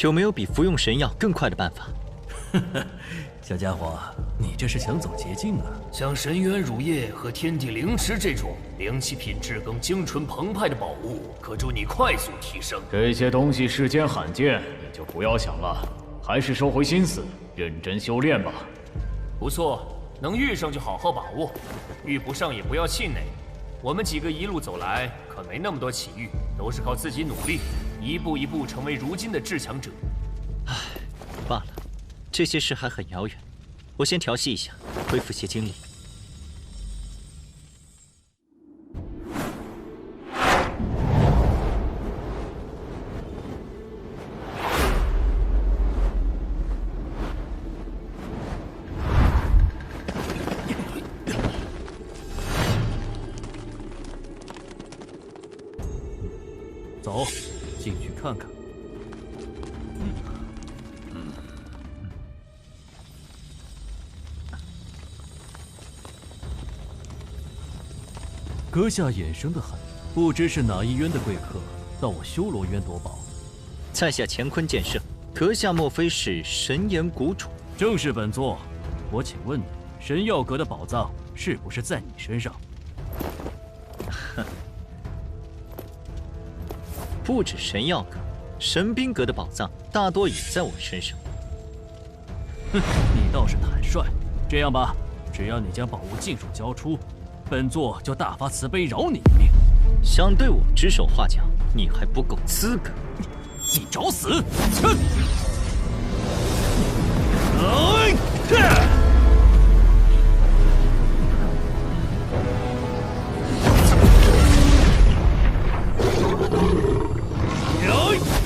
[SPEAKER 7] 有没有比服用神药更快的办法？
[SPEAKER 2] 小家伙，你这是想走捷径啊？像神元乳液和天地灵石这种灵气品质更精纯澎湃的宝物，可助你快速提升。
[SPEAKER 11] 这些东西世间罕见，你就不要想了，还是收回心思，认真修炼吧。
[SPEAKER 3] 不错，能遇上就好好把握，遇不上也不要气馁。我们几个一路走来，可没那么多奇遇，都是靠自己努力，一步一步成为如今的至强者。
[SPEAKER 7] 唉，罢了，这些事还很遥远，我先调息一下，恢复些精力。
[SPEAKER 2] 走，进去看看。阁下眼生的很，不知是哪一渊的贵客到我修罗渊夺宝。
[SPEAKER 7] 在下乾坤剑圣，阁下莫非是神岩谷主？
[SPEAKER 2] 正是本座。我请问你，神药阁的宝藏是不是在你身上？
[SPEAKER 7] 哼。不止神药阁，神兵阁的宝藏大多也在我身上。
[SPEAKER 2] 哼，你倒是坦率。这样吧，只要你将宝物尽数交出，本座就大发慈悲饶你一命。
[SPEAKER 7] 想对我指手画脚，你还不够资格。
[SPEAKER 2] 你找死！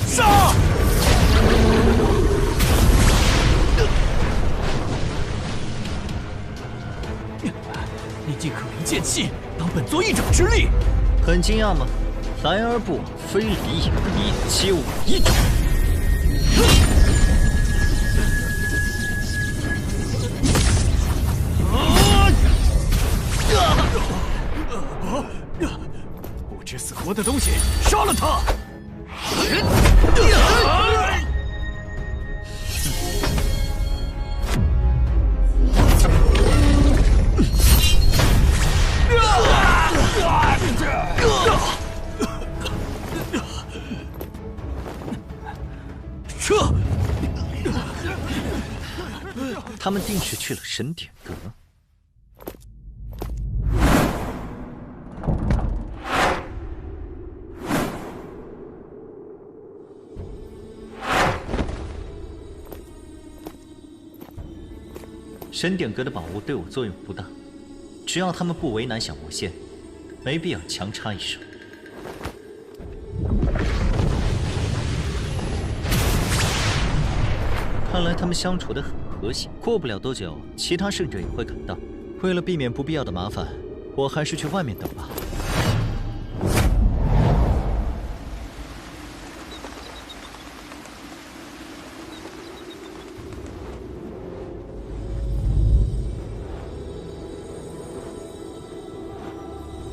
[SPEAKER 3] 杀！
[SPEAKER 2] 你竟可凭剑气当本座一掌之力，
[SPEAKER 7] 很惊讶吗？来而不往非礼也，也接我一掌。
[SPEAKER 3] 不知死活的东西，杀了他！
[SPEAKER 7] 撤！他们定是去了神典阁。神典阁的宝物对我作用不大，只要他们不为难小魔仙，没必要强插一手。看来他们相处得很和谐，过不了多久，其他圣者也会赶到。为了避免不必要的麻烦，我还是去外面等吧。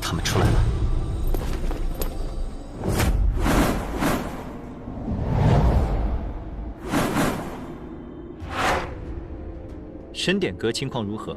[SPEAKER 7] 他们出来了。神典阁情况如何？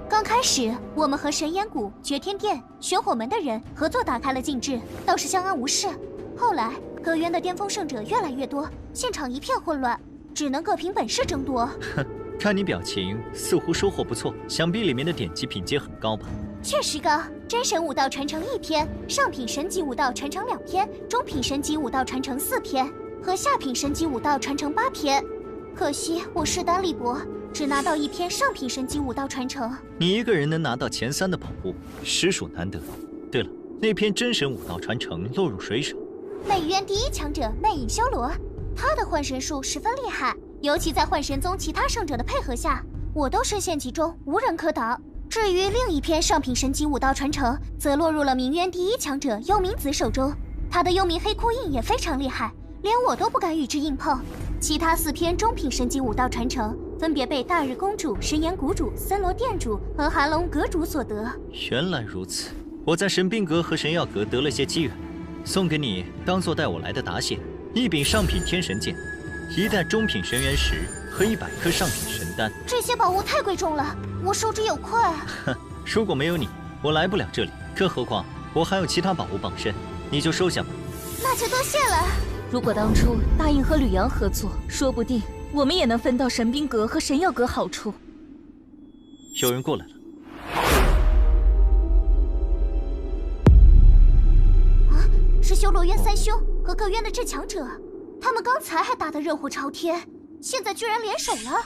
[SPEAKER 8] 刚开始，我们和神烟谷、绝天殿、玄火门的人合作打开了禁制，倒是相安无事。后来，阁渊的巅峰圣者越来越多，现场一片混乱，只能各凭本事争夺。
[SPEAKER 7] 哼，看你表情，似乎收获不错，想必里面的典籍品阶很高吧？
[SPEAKER 8] 确实高，真神武道传承1篇，上品神级武道传承2篇，中品神级武道传承4篇，和下品神级武道传承8篇。可惜我势单力薄，只拿到1篇上品神级武道传承。
[SPEAKER 7] 你一个人能拿到前3的宝物，实属难得。对了，那篇真神武道传承落入谁手？
[SPEAKER 8] 魅域院第1强者魅影修罗，他的幻神术十分厉害，尤其在幻神宗其他圣者的配合下，我都深陷其中，无人可挡。至于另一篇上品神级武道传承，则落入了冥渊第1强者幽冥子手中。他的幽冥黑窟印也非常厉害，连我都不敢与之硬碰。其他4篇中品神级武道传承，分别被大日公主、神岩谷主、森罗殿主和寒龙阁主所得。
[SPEAKER 7] 原来如此，我在神兵阁和神药阁得了些机缘，送给你当做带我来的答谢。1柄上品天神剑，1袋中品神元石和100颗上品神丹。
[SPEAKER 8] 这些宝物太贵重了，我受之有愧。
[SPEAKER 7] 哼，如果没有你，我来不了这里。更何况我还有其他宝物傍身，你就收下吧。
[SPEAKER 8] 那就多谢了。
[SPEAKER 10] 如果当初答应和吕阳合作，说不定我们也能分到神兵阁和神药阁好处。
[SPEAKER 7] 有人过来了。
[SPEAKER 8] 啊，是修罗渊3兄和各渊的至强者，他们刚才还打得热火朝天，现在居然联手了。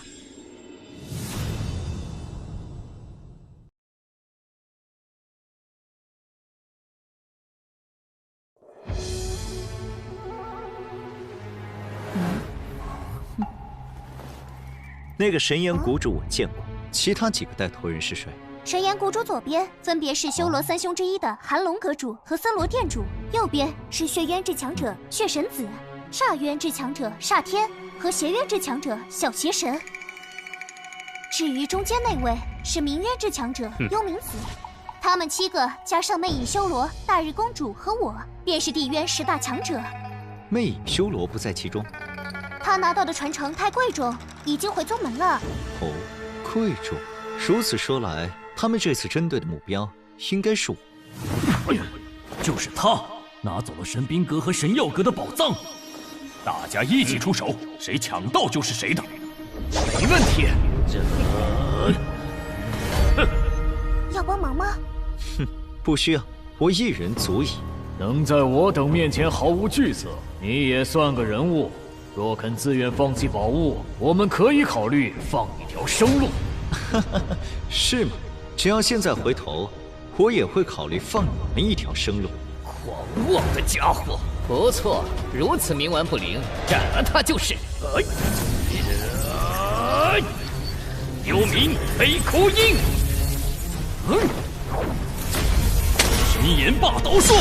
[SPEAKER 7] 那个神岩谷主我见过，其他几个带头人是谁？
[SPEAKER 8] 神岩谷主左边分别是修罗3兄之一的寒龙阁主和森罗殿主，右边是血渊至强者血神子，煞渊至强者煞天和邪渊至强者小邪神。至于中间那位是冥渊至强者幽冥子，他们7个加上魅影修罗、大日公主和我，便是地渊10大强者。
[SPEAKER 7] 魅影修罗不在其中。
[SPEAKER 8] 他拿到的传承太贵重，已经回宗门了。
[SPEAKER 7] 哦，贵重。如此说来，他们这次针对的目标应该是我。
[SPEAKER 1] 就是他拿走了神兵阁和神药阁的宝藏，大家一起出手，谁抢到就是谁的。
[SPEAKER 5] 没问题。
[SPEAKER 8] 要帮忙吗？
[SPEAKER 7] 哼，不需要，我一人足矣。
[SPEAKER 11] 能在我等面前毫无惧色，你也算个人物。若肯自愿放弃宝物，我们可以考虑放一条生路。
[SPEAKER 7] 是吗？只要现在回头，我也会考虑放你们一条生路。
[SPEAKER 5] 狂妄的家伙！不错，如此冥顽不灵，斩了他就是。幽冥黑窟印，
[SPEAKER 1] 神炎霸刀术，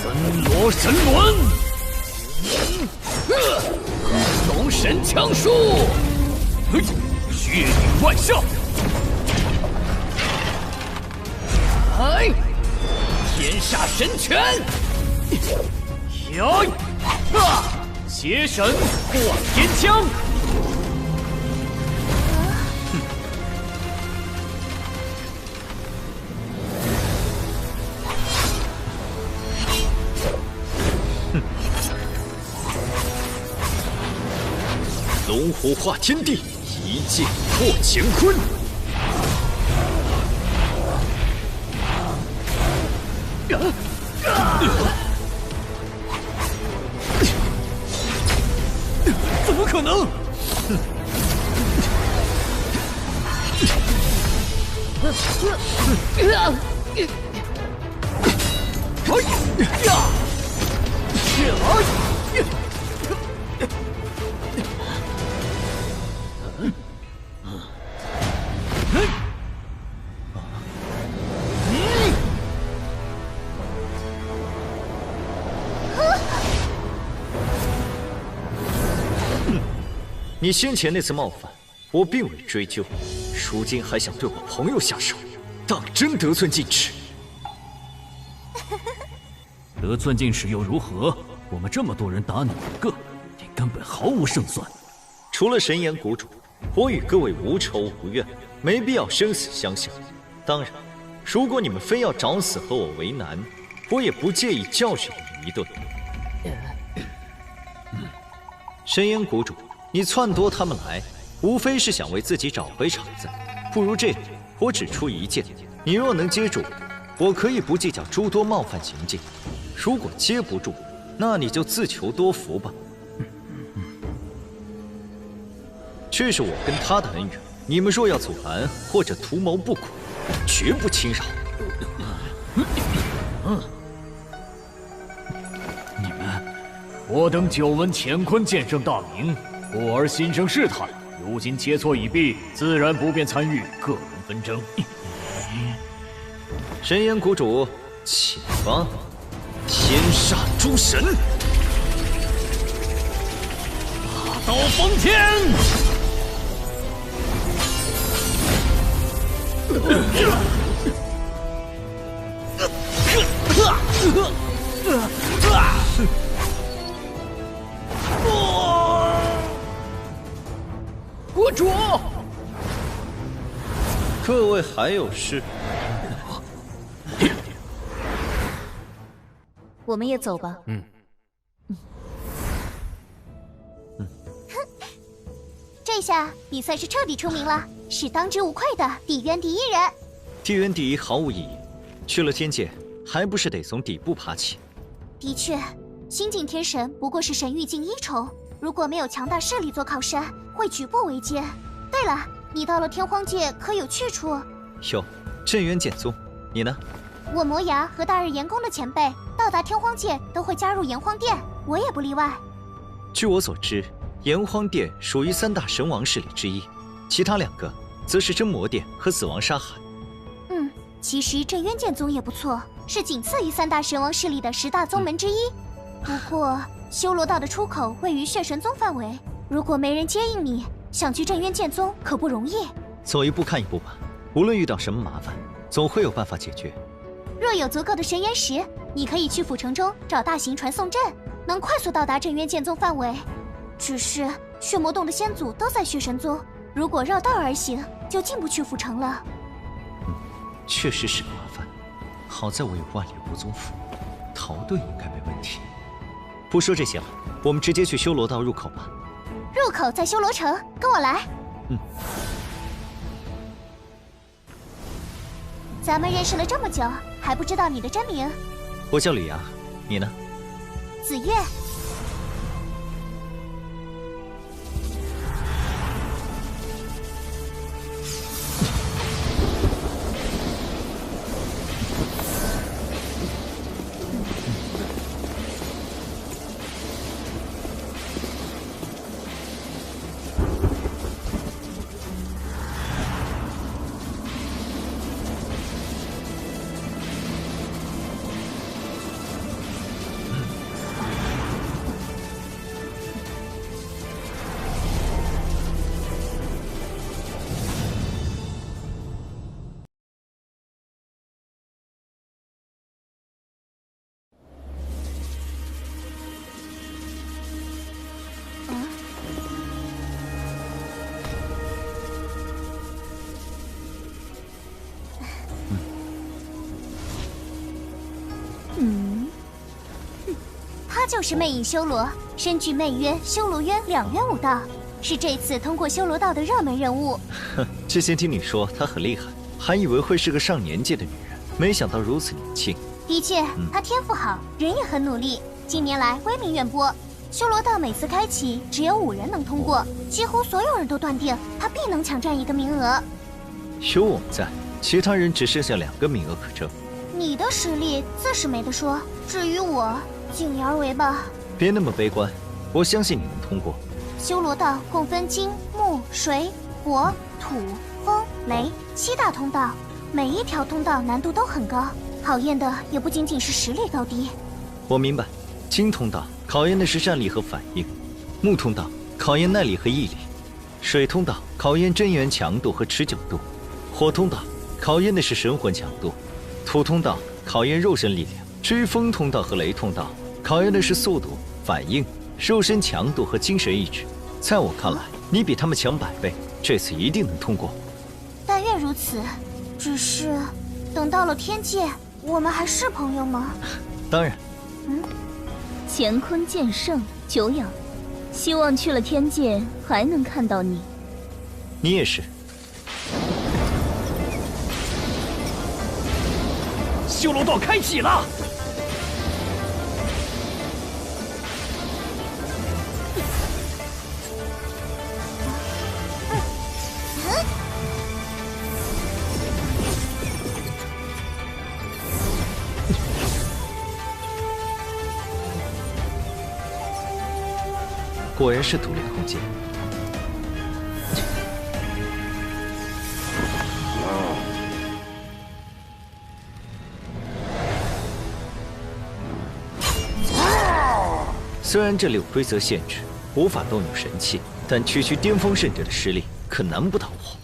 [SPEAKER 11] 森罗神轮，
[SPEAKER 5] 龙神枪术，
[SPEAKER 1] 血影万象，
[SPEAKER 5] 天煞神拳，
[SPEAKER 11] 邪神破天枪。
[SPEAKER 7] 龙虎化天地，一剑破乾坤。
[SPEAKER 1] 怎么可能？
[SPEAKER 7] 你先前那次冒犯，我并未追究，如今还想对我朋友下手，当真得寸进尺。
[SPEAKER 2] 得寸进尺又如何？我们这么多人打你一个，你根本毫无胜算。
[SPEAKER 7] 除了神岩谷主，我与各位无仇无怨，没必要生死相向。当然，如果你们非要找死和我为难，我也不介意教训你们一顿。神岩谷主，你撺掇他们来，无非是想为自己找回场子。不如这样，我只出一剑，你若能接住，我可以不计较诸多冒犯行径；如果接不住，那你就自求多福吧。这是我跟他的恩怨，你们若要阻拦或者图谋不轨，绝不轻饶。
[SPEAKER 11] 你们，我等久闻乾坤剑圣大名，故而心生试探。如今切磋已毕，自然不便参与个人纷争。
[SPEAKER 7] 神岩谷主，请吧。天煞诸神，
[SPEAKER 11] 大刀锋天！
[SPEAKER 6] 国主，
[SPEAKER 7] 各位还有事？
[SPEAKER 10] 我们也走吧。
[SPEAKER 8] 这下你算是彻底出名了，是当之无愧的地渊第一人。
[SPEAKER 7] 地渊第一毫无意义，去了天界，还不是得从底部爬起。
[SPEAKER 8] 的确，新晋天神不过是神域境1重，如果没有强大势力做靠山，会举步维艰。对了，你到了天荒界可有去处？
[SPEAKER 7] 有，镇渊剑宗。你呢？
[SPEAKER 8] 我魔牙和大日炎宫的前辈到达天荒界都会加入炎荒殿，我也不例外。
[SPEAKER 7] 据我所知，炎荒殿属于3大神王势力之一，其他2个则是真魔殿和死亡沙海。
[SPEAKER 8] 其实镇渊剑宗也不错，是仅次于3大神王势力的10大宗门之一。不过修罗道的出口位于血神宗范围，如果没人接应你，想去镇渊剑宗可不容易。
[SPEAKER 7] 走一步看一步吧，无论遇到什么麻烦，总会有办法解决。
[SPEAKER 8] 若有足够的神岩石，你可以去府城中找大型传送阵，能快速到达镇渊剑宗范围。只是血魔洞的先祖都在血神宗，如果绕道而行，就进不去府城了。
[SPEAKER 7] 确实是个麻烦，好在我有万里无踪符，逃遁应该没问题。不说这些了，我们直接去修罗道入口吧。
[SPEAKER 8] 入口在修罗城，跟我来。咱们认识了这么久，还不知道你的真名？
[SPEAKER 7] 我叫吕阳，你呢？
[SPEAKER 8] 子月。他就是魅影修罗，身具魅渊、修罗渊2渊武道，是这次通过修罗道的热门人物。
[SPEAKER 7] 之前听你说她很厉害，还以为会是个上年纪的女人，没想到如此年轻。
[SPEAKER 8] 的确，她天赋好，人也很努力，近年来威名远播。修罗道每次开启只有5人能通过，几乎所有人都断定她必能抢占一个名额。
[SPEAKER 7] 有我们在，其他人只剩下2个名额可争。
[SPEAKER 8] 你的实力自是没得说，至于我，尽力而为吧。
[SPEAKER 7] 别那么悲观，我相信你能通过。
[SPEAKER 8] 修罗道共分金、木、水、火、土、风、雷7大通道，每一条通道难度都很高，考验的也不仅仅是实力高低。
[SPEAKER 7] 我明白，金通道考验的是战力和反应，木通道考验耐力和毅力，水通道考验真元强度和持久度，火通道考验的是神魂强度，土通道考验肉身力量，至于风通道和雷通道，考验的是速度、反应、肉身强度和精神意志。在我看来，你比他们强100倍，这次一定能通过。
[SPEAKER 8] 但愿如此，只是等到了天界，我们还是朋友吗？
[SPEAKER 7] 当然。
[SPEAKER 10] 乾坤剑圣久仰，希望去了天界还能看到你。
[SPEAKER 7] 你也是。
[SPEAKER 5] 修罗道开启了！
[SPEAKER 7] 果然是独立空间。虽然这里有规则限制，无法动用神器，但区区巅峰圣者的实力可难不倒我。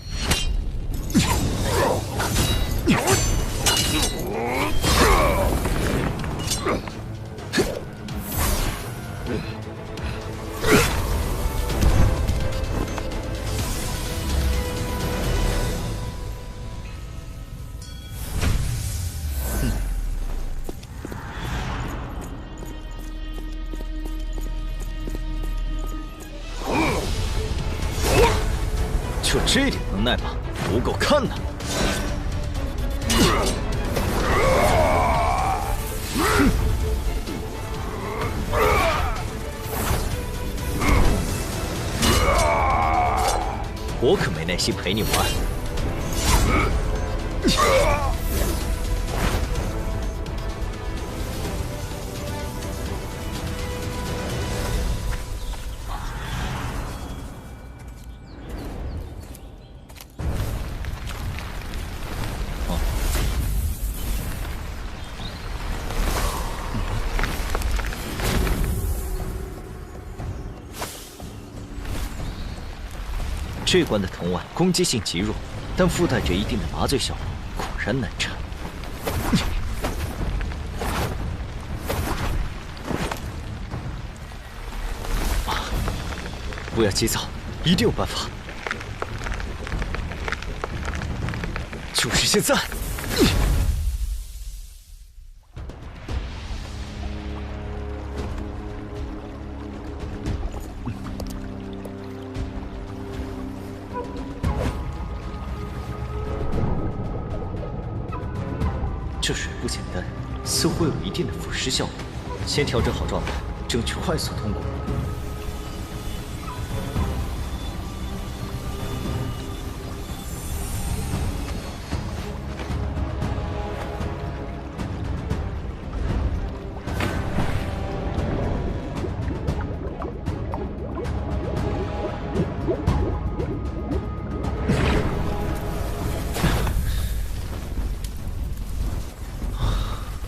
[SPEAKER 7] 就这点能耐吗？不够看呐！我可没耐心陪你玩。这关的藤丸攻击性极弱，但附带着一定的麻醉效果，果然难缠。不要急躁，一定有办法。就是现在！这水不简单，似乎有一定的腐蚀效果。先调整好状态，争取快速通过。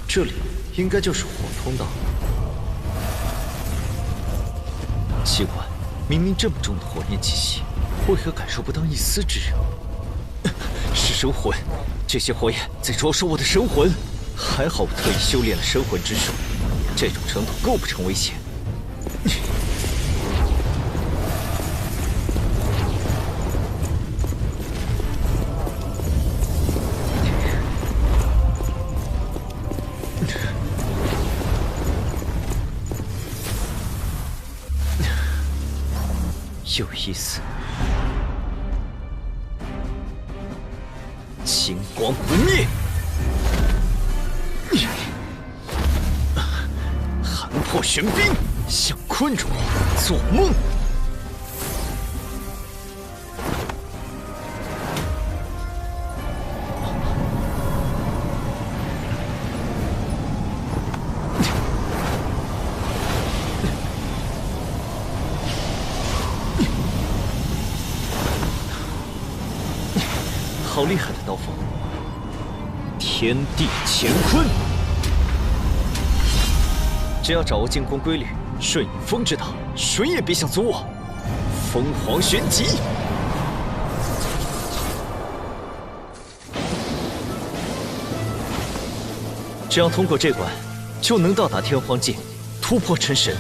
[SPEAKER 7] 这里应该就是火通道。奇怪，明明这么重的火焰气息，为何感受不到一丝炙热？是神魂，这些火焰在灼烧我的神魂。还好我特意修炼了神魂之术，这种程度构不成危险。有意思，金光不灭，寒破玄冰，想困住我，做梦！好厉害的刀锋！天地乾坤，只要掌握进攻规律，顺应风之道，谁也别想阻我！凤凰旋疾！只要通过这关，就能到达天荒界，突破成神。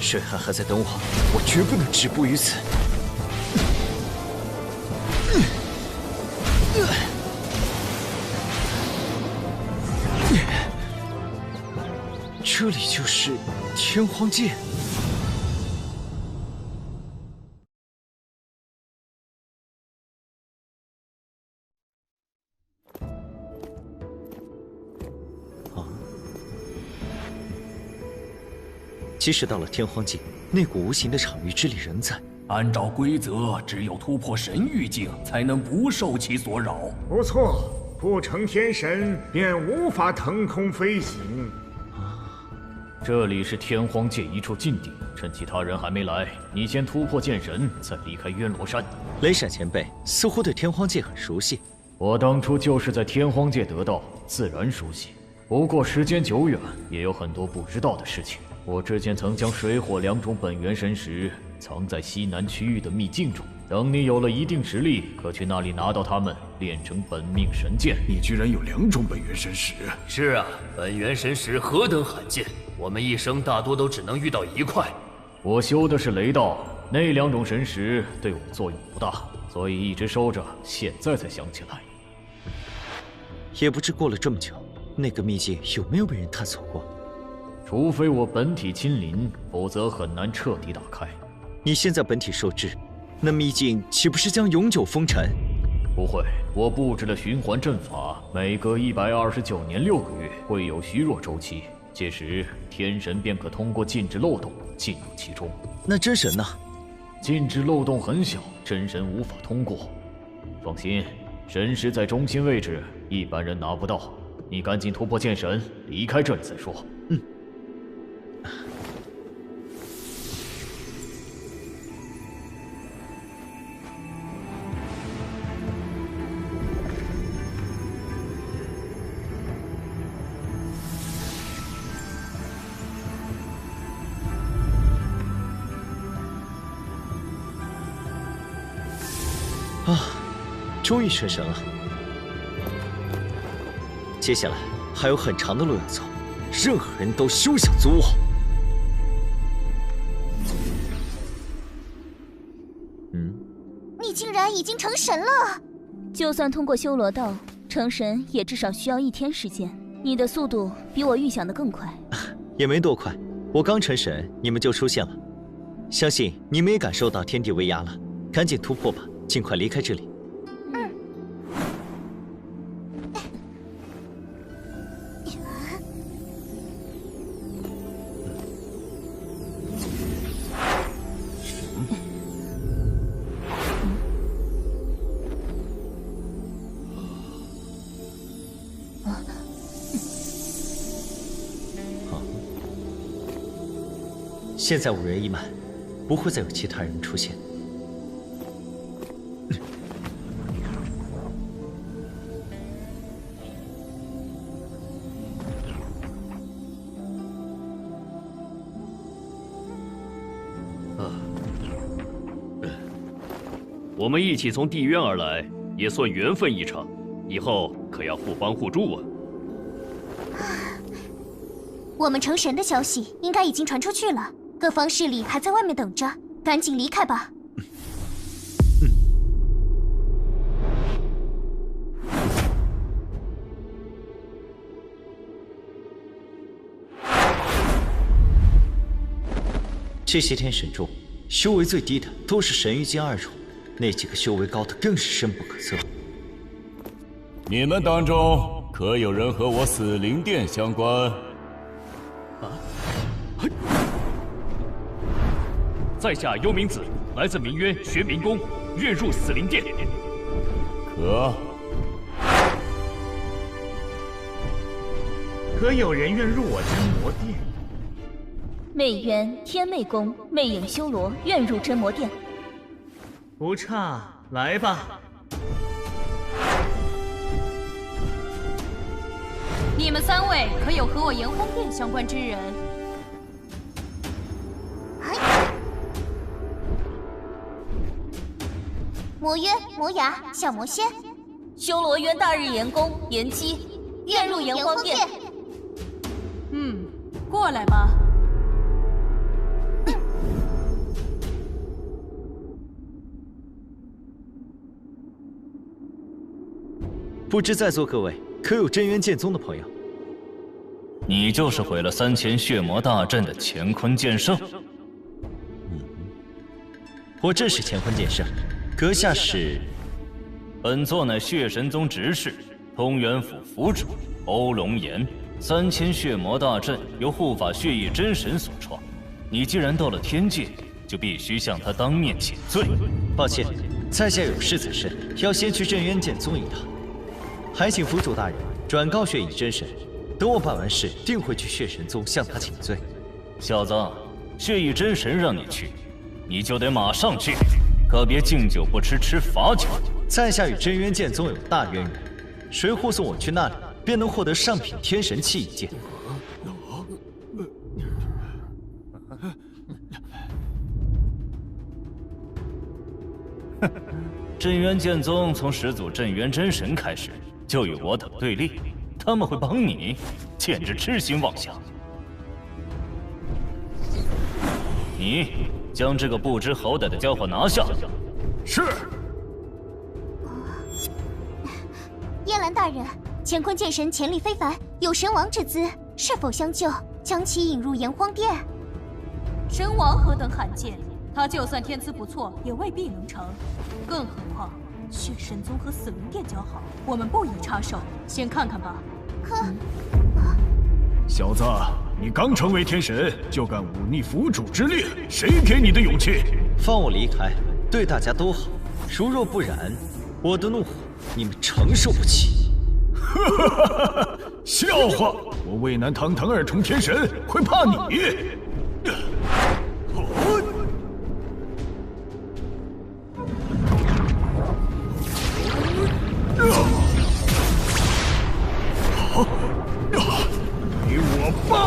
[SPEAKER 7] 水寒还在等我，我绝不能止步于此。这里就是天荒界。即使到了天荒界，那股无形的场域之力仍在。
[SPEAKER 1] 按照规则，只有突破神域境，才能不受其所扰。
[SPEAKER 4] 不错，不成天神，便无法腾空飞行。
[SPEAKER 11] 这里是天荒界一处禁地，趁其他人还没来，你先突破剑神，再离开渊罗山。
[SPEAKER 7] 雷闪前辈似乎对天荒界很熟悉。
[SPEAKER 11] 我当初就是在天荒界得道，自然熟悉。不过时间久远，也有很多不知道的事情。我之前曾将水火两种本源神石藏在西南区域的秘境中，等你有了一定实力，可去那里拿到它们，炼成本命神剑。
[SPEAKER 18] 你居然有2种本源神石？
[SPEAKER 13] 是啊，本源神石何等罕见，我们一生大多都只能遇到1块。
[SPEAKER 11] 我修的是雷道，那2种神石对我作用不大，所以一直收着，现在才想起来。
[SPEAKER 7] 也不知过了这么久，那个秘境有没有被人探索过？
[SPEAKER 11] 除非我本体亲临，否则很难彻底打开。
[SPEAKER 7] 你现在本体受制，那秘境岂不是将永久封尘？
[SPEAKER 11] 不会，我布置了循环阵法，每隔129年6个月会有虚弱周期，届时天神便可通过禁制漏洞进入其中。
[SPEAKER 7] 那真神呢？
[SPEAKER 11] 禁制漏洞很小，真神无法通过。放心，神石在中心位置，一般人拿不到。你赶紧突破剑神，离开这里再说。
[SPEAKER 7] 终于成神了。接下来还有很长的路要走，任何人都休想阻我。
[SPEAKER 8] 你竟然已经成神了！
[SPEAKER 10] 就算通过修罗道成神，也至少需要1天时间。你的速度比我预想的更快。
[SPEAKER 7] 也没多快，我刚成神，你们就出现了。相信你们也感受到天地威压了，赶紧突破吧，尽快离开这里。现在5人一满，不会再有其他人出现。
[SPEAKER 16] 我们一起从地渊而来，也算缘分一场，以后可要互帮互助啊。
[SPEAKER 8] 我们成神的消息应该已经传出去了。各方势力还在外面等着，赶紧离开吧。
[SPEAKER 7] 这些天神中，修为最低的都是神域境2种，那几个修为高的更是深不可测。
[SPEAKER 15] 你们当中可有人和我死灵殿相关？
[SPEAKER 16] 在下幽冥子，来自冥渊玄冥宫，愿入死灵殿。
[SPEAKER 4] 可有人愿入我真魔殿？
[SPEAKER 10] 魅渊天魅宫魅影修罗愿入真魔殿。
[SPEAKER 2] 不差，来吧。
[SPEAKER 21] 你们3位可有和我炎荒殿相关之人？
[SPEAKER 8] 魔渊、魔雅、小魔仙，
[SPEAKER 10] 修罗渊大日炎宫炎姬，愿入炎荒殿。
[SPEAKER 21] 过来吧。
[SPEAKER 7] 不知在座各位可有真元剑宗的朋友？
[SPEAKER 2] 你就是毁了3000血魔大阵的乾坤剑圣。
[SPEAKER 7] 我正是乾坤剑圣，阁下是？
[SPEAKER 2] 本座乃血神宗执事，通元府府主欧龙岩。3000血魔大阵由护法血翼真神所创，你既然到了天界，就必须向他当面请罪。
[SPEAKER 7] 抱歉，在下有事在身，要先去镇渊剑宗一趟，还请府主大人转告血翼真神，等我办完事，定会去血神宗向他请罪。
[SPEAKER 2] 小子，血翼真神让你去，你就得马上去，可别敬酒不吃吃罚酒。
[SPEAKER 7] 在下与镇渊剑宗有大渊源，谁护送我去那里，便能获得上品天神器一件。
[SPEAKER 2] 镇渊剑宗从始祖镇渊真神开始就与我等对立，他们会帮你，简直痴心妄想。你将这个不知好歹的家伙拿下。
[SPEAKER 21] 是。
[SPEAKER 8] 叶兰大人，乾坤剑神潜力非凡，有神王之姿，是否相救，将其引入炎荒殿？
[SPEAKER 21] 神王何等罕见，他就算天资不错，也未必能成。更何况血神宗和死灵殿交好，我们不宜插手，先看看吧。
[SPEAKER 8] 可，
[SPEAKER 6] 小子，你刚成为天神，就敢忤逆府主之令，谁给你的勇气？
[SPEAKER 7] 放我离开，对大家都好。如若不然，我的怒火你们承受不起。
[SPEAKER 6] 笑话！我渭南堂堂2重天神，会怕你？给我拜！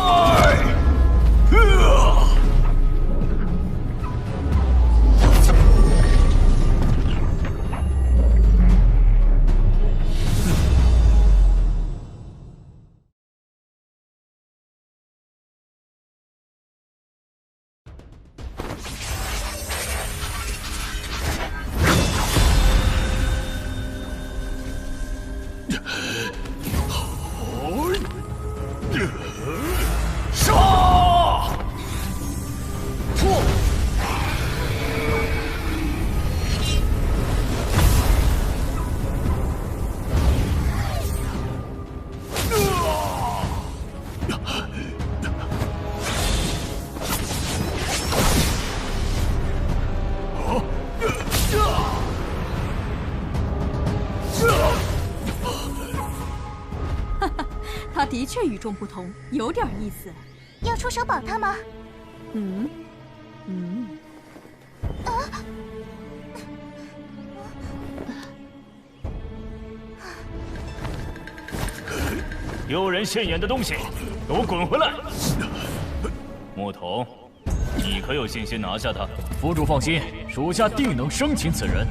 [SPEAKER 21] 他的确与众不同，有点意思。
[SPEAKER 8] 要出手保他吗？
[SPEAKER 2] 有人现眼的东西，给我滚回来！牧童，你可有信心拿下他？
[SPEAKER 3] 府主放心，属下定能生擒此人。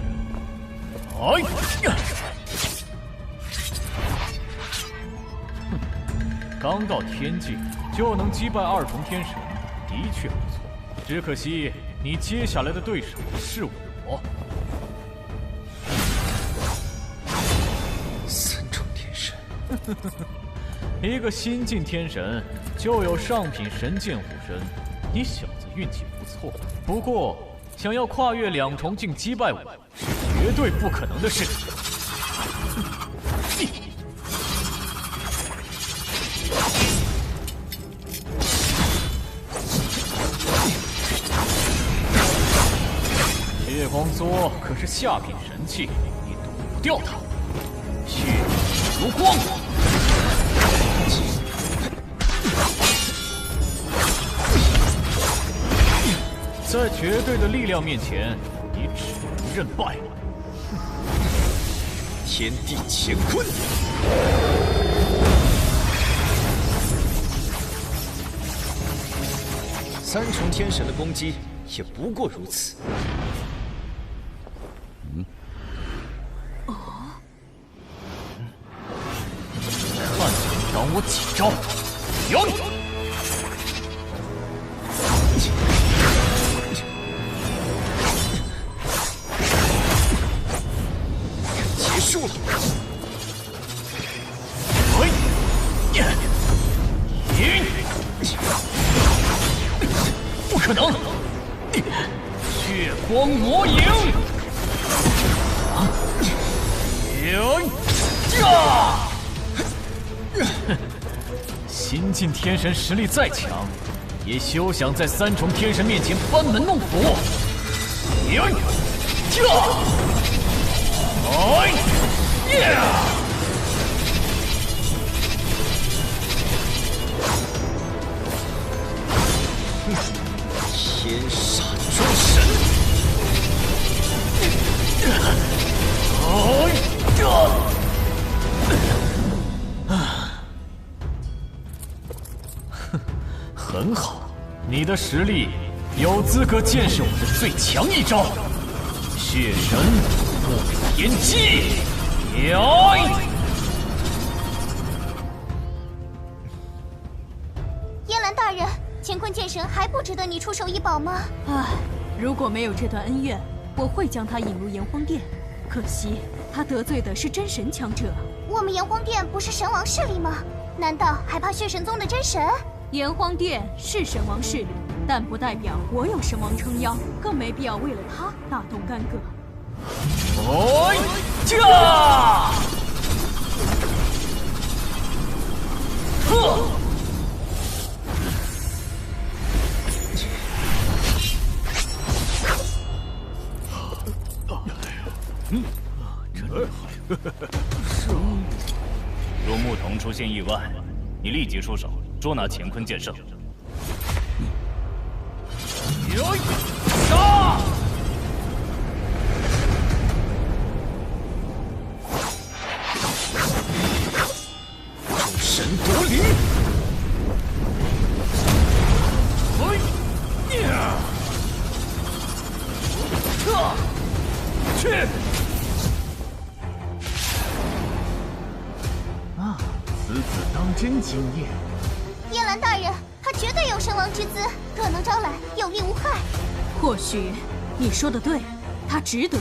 [SPEAKER 3] 哎呀！刚到天界就能击败2重天神，的确不错。只可惜你接下来的对手是我。
[SPEAKER 7] 3重天神，
[SPEAKER 3] 一个新晋天神就有上品神剑护身，你小子运气不错。不过想要跨越2重境击败我，是绝对不可能的事。血光梭可是下品神器，你躲不掉它。血如光。
[SPEAKER 11] 在绝对的力量面前，你只能认败。
[SPEAKER 7] 天地乾坤。三重天神的攻击也不过如此。
[SPEAKER 11] 看你挡我几招！有你！
[SPEAKER 7] 结束了。
[SPEAKER 11] 不可能！血光魔影！新晋天神实力再强，也休想在三重天神面前班门弄斧。
[SPEAKER 7] 天煞诸神！
[SPEAKER 11] 很好，你的实力有资格见识我的最强一招——血神不言击！
[SPEAKER 8] 燕兰大人，乾坤剑神还不值得你出手一宝吗？
[SPEAKER 21] 唉，如果没有这段恩怨，我会将他引入炎荒殿。可惜他得罪的是真神强者。
[SPEAKER 8] 我们炎荒殿不是神王势力吗？难道还怕血神宗的真神？
[SPEAKER 21] 炎荒殿是神王势力，但不代表我有神王撑腰，更没必要为了他大动干戈。
[SPEAKER 20] 若牧童出现意外，你立即出手捉拿乾坤剑圣。
[SPEAKER 11] 杀！
[SPEAKER 7] 众神夺灵！
[SPEAKER 11] 去！
[SPEAKER 14] 此子当真惊艳。
[SPEAKER 8] 燕兰大人，他绝对有神王之姿，若能招来，有利无害。
[SPEAKER 21] 或许你说的对，他值得。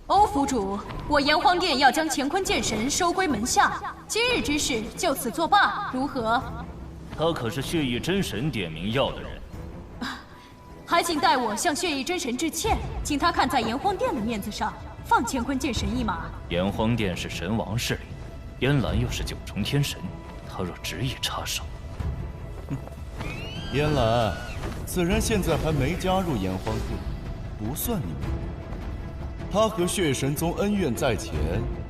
[SPEAKER 21] 欧府主，我炎荒殿要将乾坤剑神收归门下，今日之事就此作罢，如何？
[SPEAKER 20] 他可是血翼真神点名要的人，
[SPEAKER 21] 还请代我向血翼真神致歉，请他看在炎荒殿的面子上，放乾坤剑神一马。
[SPEAKER 20] 炎荒殿是神王势力，燕兰又是九重天神，他若执意插手，
[SPEAKER 22] 燕兰，此人现在还没加入炎荒殿，不算你们。他和血神宗恩怨在前，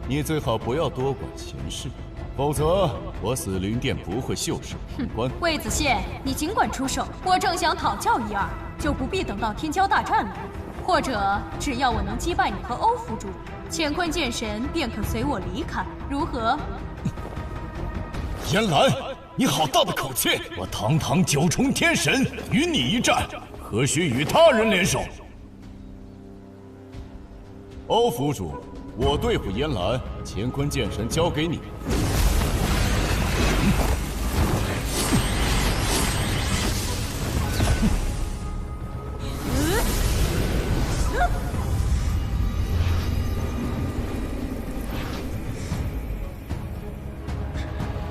[SPEAKER 22] 你最好不要多管闲事，否则我死灵殿不会袖手旁观。
[SPEAKER 21] 魏子宪，你尽管出手，我正想讨教一二，就不必等到天骄大战了。或者，只要我能击败你和欧府主，乾坤剑神便可随我离开，如何？
[SPEAKER 22] 燕兰，你好大的口气！我堂堂九重天神与你一战，何须与他人联手？欧府主，我对付燕兰，乾坤剑神交给你。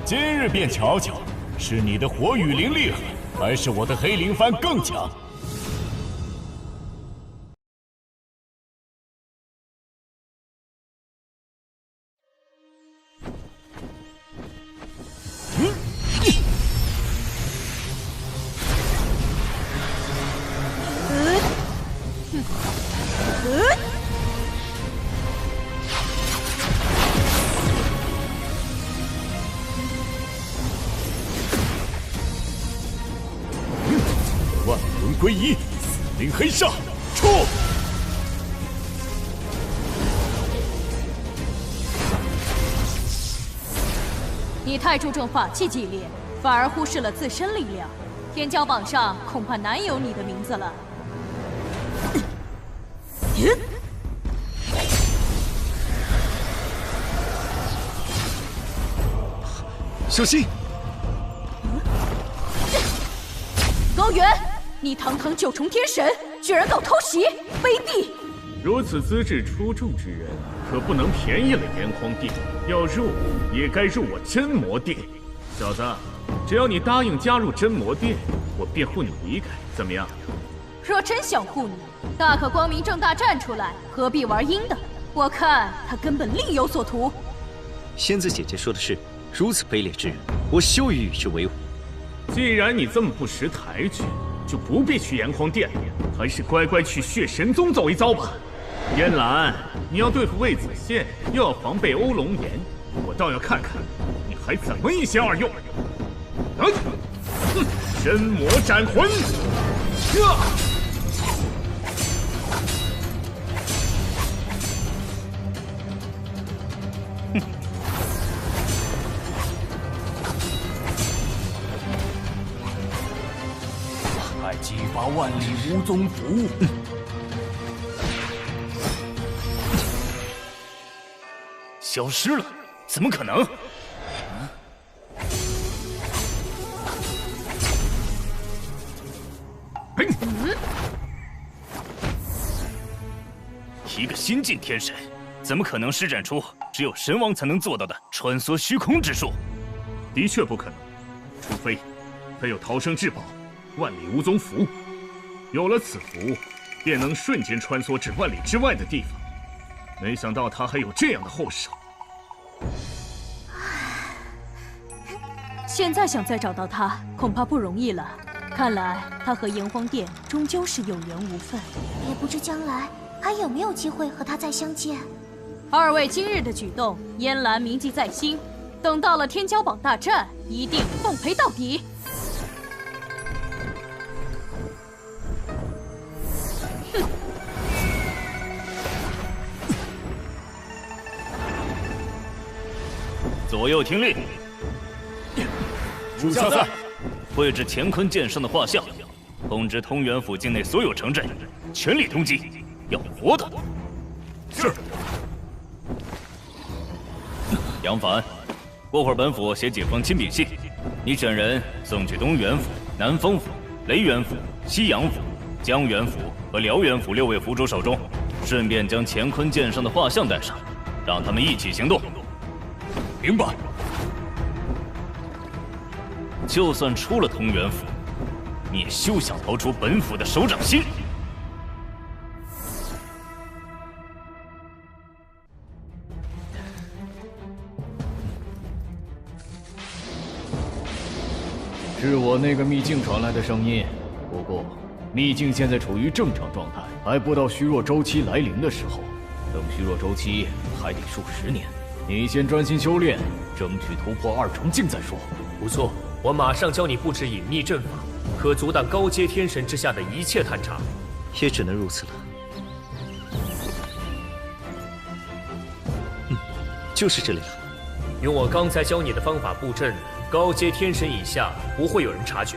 [SPEAKER 22] 今日便瞧瞧，是你的火羽灵厉害，还是我的黑灵幡更强？
[SPEAKER 15] 万魂归一，死灵黑煞，出！
[SPEAKER 21] 你太注重法器纪律，反而忽视了自身力量。天骄榜上恐怕难有你的名字了。
[SPEAKER 7] 小心！
[SPEAKER 21] 高原，你堂堂九重天神，居然搞偷袭，卑鄙！
[SPEAKER 9] 如此资质出众之人，可不能便宜了炎黄殿。要入，也该入我真魔殿。小子，只要你答应加入真魔殿，我便护你离开，怎么样？
[SPEAKER 21] 若真想护你，大可光明正大站出来，何必玩阴的？我看他根本另有所图。
[SPEAKER 7] 仙子姐姐说的是，如此卑劣之人，我休于与之为伍。
[SPEAKER 9] 既然你这么不识抬举，就不必去炎黄殿了，还是乖乖去血神宗走一遭吧。烟兰，你要对付魏子宪，又要防备欧龙岩，我倒要看看你还怎么一心二用。真魔斩魂！
[SPEAKER 1] 还激发万里无踪符。
[SPEAKER 5] 消失了？怎么可能？一个新晋天神，怎么可能施展出只有神王才能做到的穿梭虚空之术？
[SPEAKER 9] 的确不可能，除非他有逃生至宝万里无踪符，有了此符，便能瞬间穿梭至万里之外的地方。没想到他还有这样的后手。
[SPEAKER 21] 现在想再找到他，恐怕不容易了。看来他和炎黄殿终究是有缘无分，
[SPEAKER 8] 也不知将来还有没有机会和他再相见。
[SPEAKER 21] 二位今日的举动，燕兰铭记在心。等到了天骄榜大战，一定奉陪到底。哼！
[SPEAKER 5] 左右听令。
[SPEAKER 15] 属下在。
[SPEAKER 5] 绘制乾坤剑上的画像，通知通元府境内所有城镇，全力通缉，要活的。
[SPEAKER 15] 是。
[SPEAKER 5] 杨凡，过会儿本府写几封亲笔信，你选人送去东元府、南风府、雷元府、西阳府、江元府和辽元府6位府主手中，顺便将乾坤剑上的画像带上，让他们一起行动。
[SPEAKER 1] 明白。
[SPEAKER 5] 就算出了通元府，你也休想逃出本府的手掌心。
[SPEAKER 11] 是我那个秘境传来的声音，不过秘境现在处于正常状态，还不到虚弱周期来临的时候。等虚弱周期还得数10年，你先专心修炼，争取突破2重境再说。
[SPEAKER 3] 不错。我马上教你布置隐秘阵法，可阻挡高阶天神之下的一切探查。
[SPEAKER 7] 也只能如此了。就是这里了。
[SPEAKER 3] 用我刚才教你的方法布阵，高阶天神以下不会有人察觉。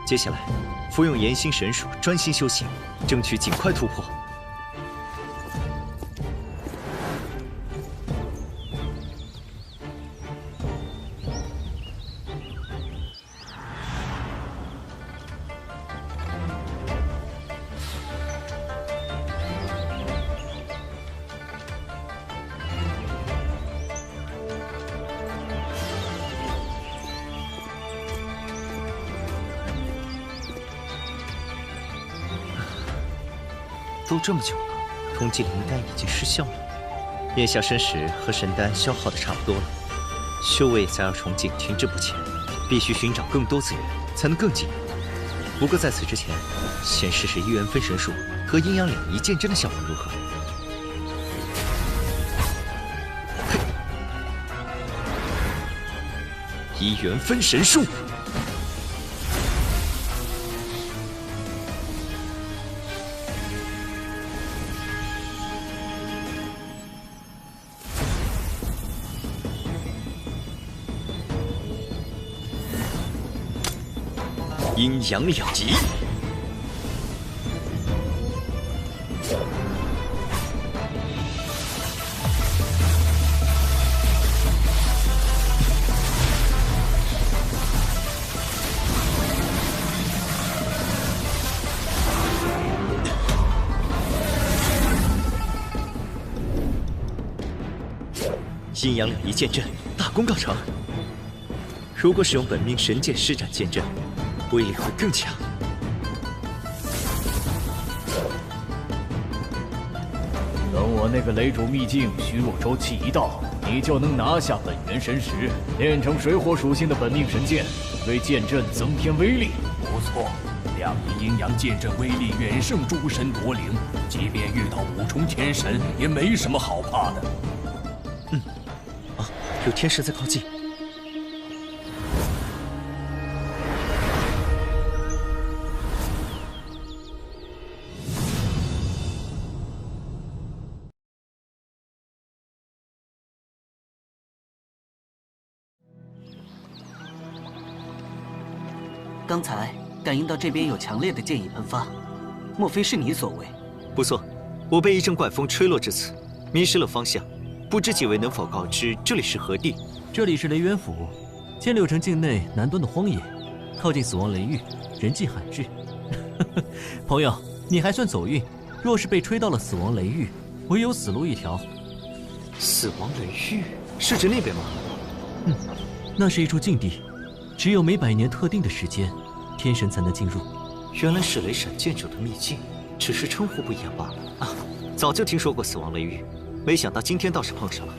[SPEAKER 7] 接下来，服用炎星神术，专心修行，争取尽快突破。都这么久了，通缉令应该已经失效了。眼下神石和神丹消耗的差不多了，修为想要重进停滞不前，必须寻找更多资源才能更进一步。不过在此之前，先试试1元分神术和阴阳两仪剑阵的效果如何？1元分神术。阴阳两仪，阴阳两仪剑阵大功告成。如果使用本命神剑施展剑阵，威力会更强。
[SPEAKER 11] 等我那个雷主秘境虚弱周期一到，你就能拿下本源神石，炼成水火属性的本命神剑，为剑阵增添威力。
[SPEAKER 1] 不错，两仪阴阳剑阵威力远胜诸神夺灵，即便遇到5重天神，也没什么好怕的。
[SPEAKER 7] 有天神在靠近。
[SPEAKER 14] 刚才感应到这边有强烈的剑意喷发，莫非是你所为？
[SPEAKER 7] 不错，我被一阵怪风吹落至此，迷失了方向。不知几位能否告知这里是何地？
[SPEAKER 2] 这里是雷渊府，千柳城境内南端的荒野，靠近死亡雷域，人迹罕至。朋友，你还算走运，若是被吹到了死亡雷域，唯有死路一条。
[SPEAKER 7] 死亡雷域是指那边吗？
[SPEAKER 2] 那是一处禁地，只有每100年特定的时间，天神才能进入。
[SPEAKER 7] 原来是雷闪剑主的秘境，只是称呼不一样罢了啊！早就听说过死亡雷域，没想到今天倒是碰上了。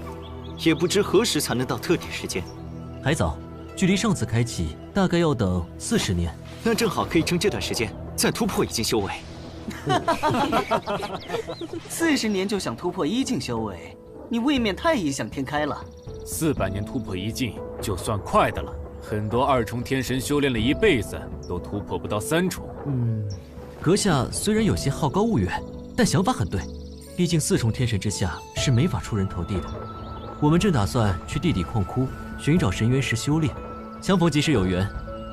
[SPEAKER 7] 也不知何时才能到特定时间。
[SPEAKER 2] 还早，距离上次开启大概要等40年。
[SPEAKER 7] 那正好可以趁这段时间再突破1境修为。
[SPEAKER 14] 40年就想突破1境修为，你未免太异想天开了。
[SPEAKER 3] 400年突破1境就算快的了，很多2重天神修炼了一辈子都突破不到3重。
[SPEAKER 2] 阁下虽然有些好高骛远，但想法很对。毕竟4重天神之下是没法出人头地的。我们正打算去地底矿窟寻找神元石修炼，相逢即是有缘，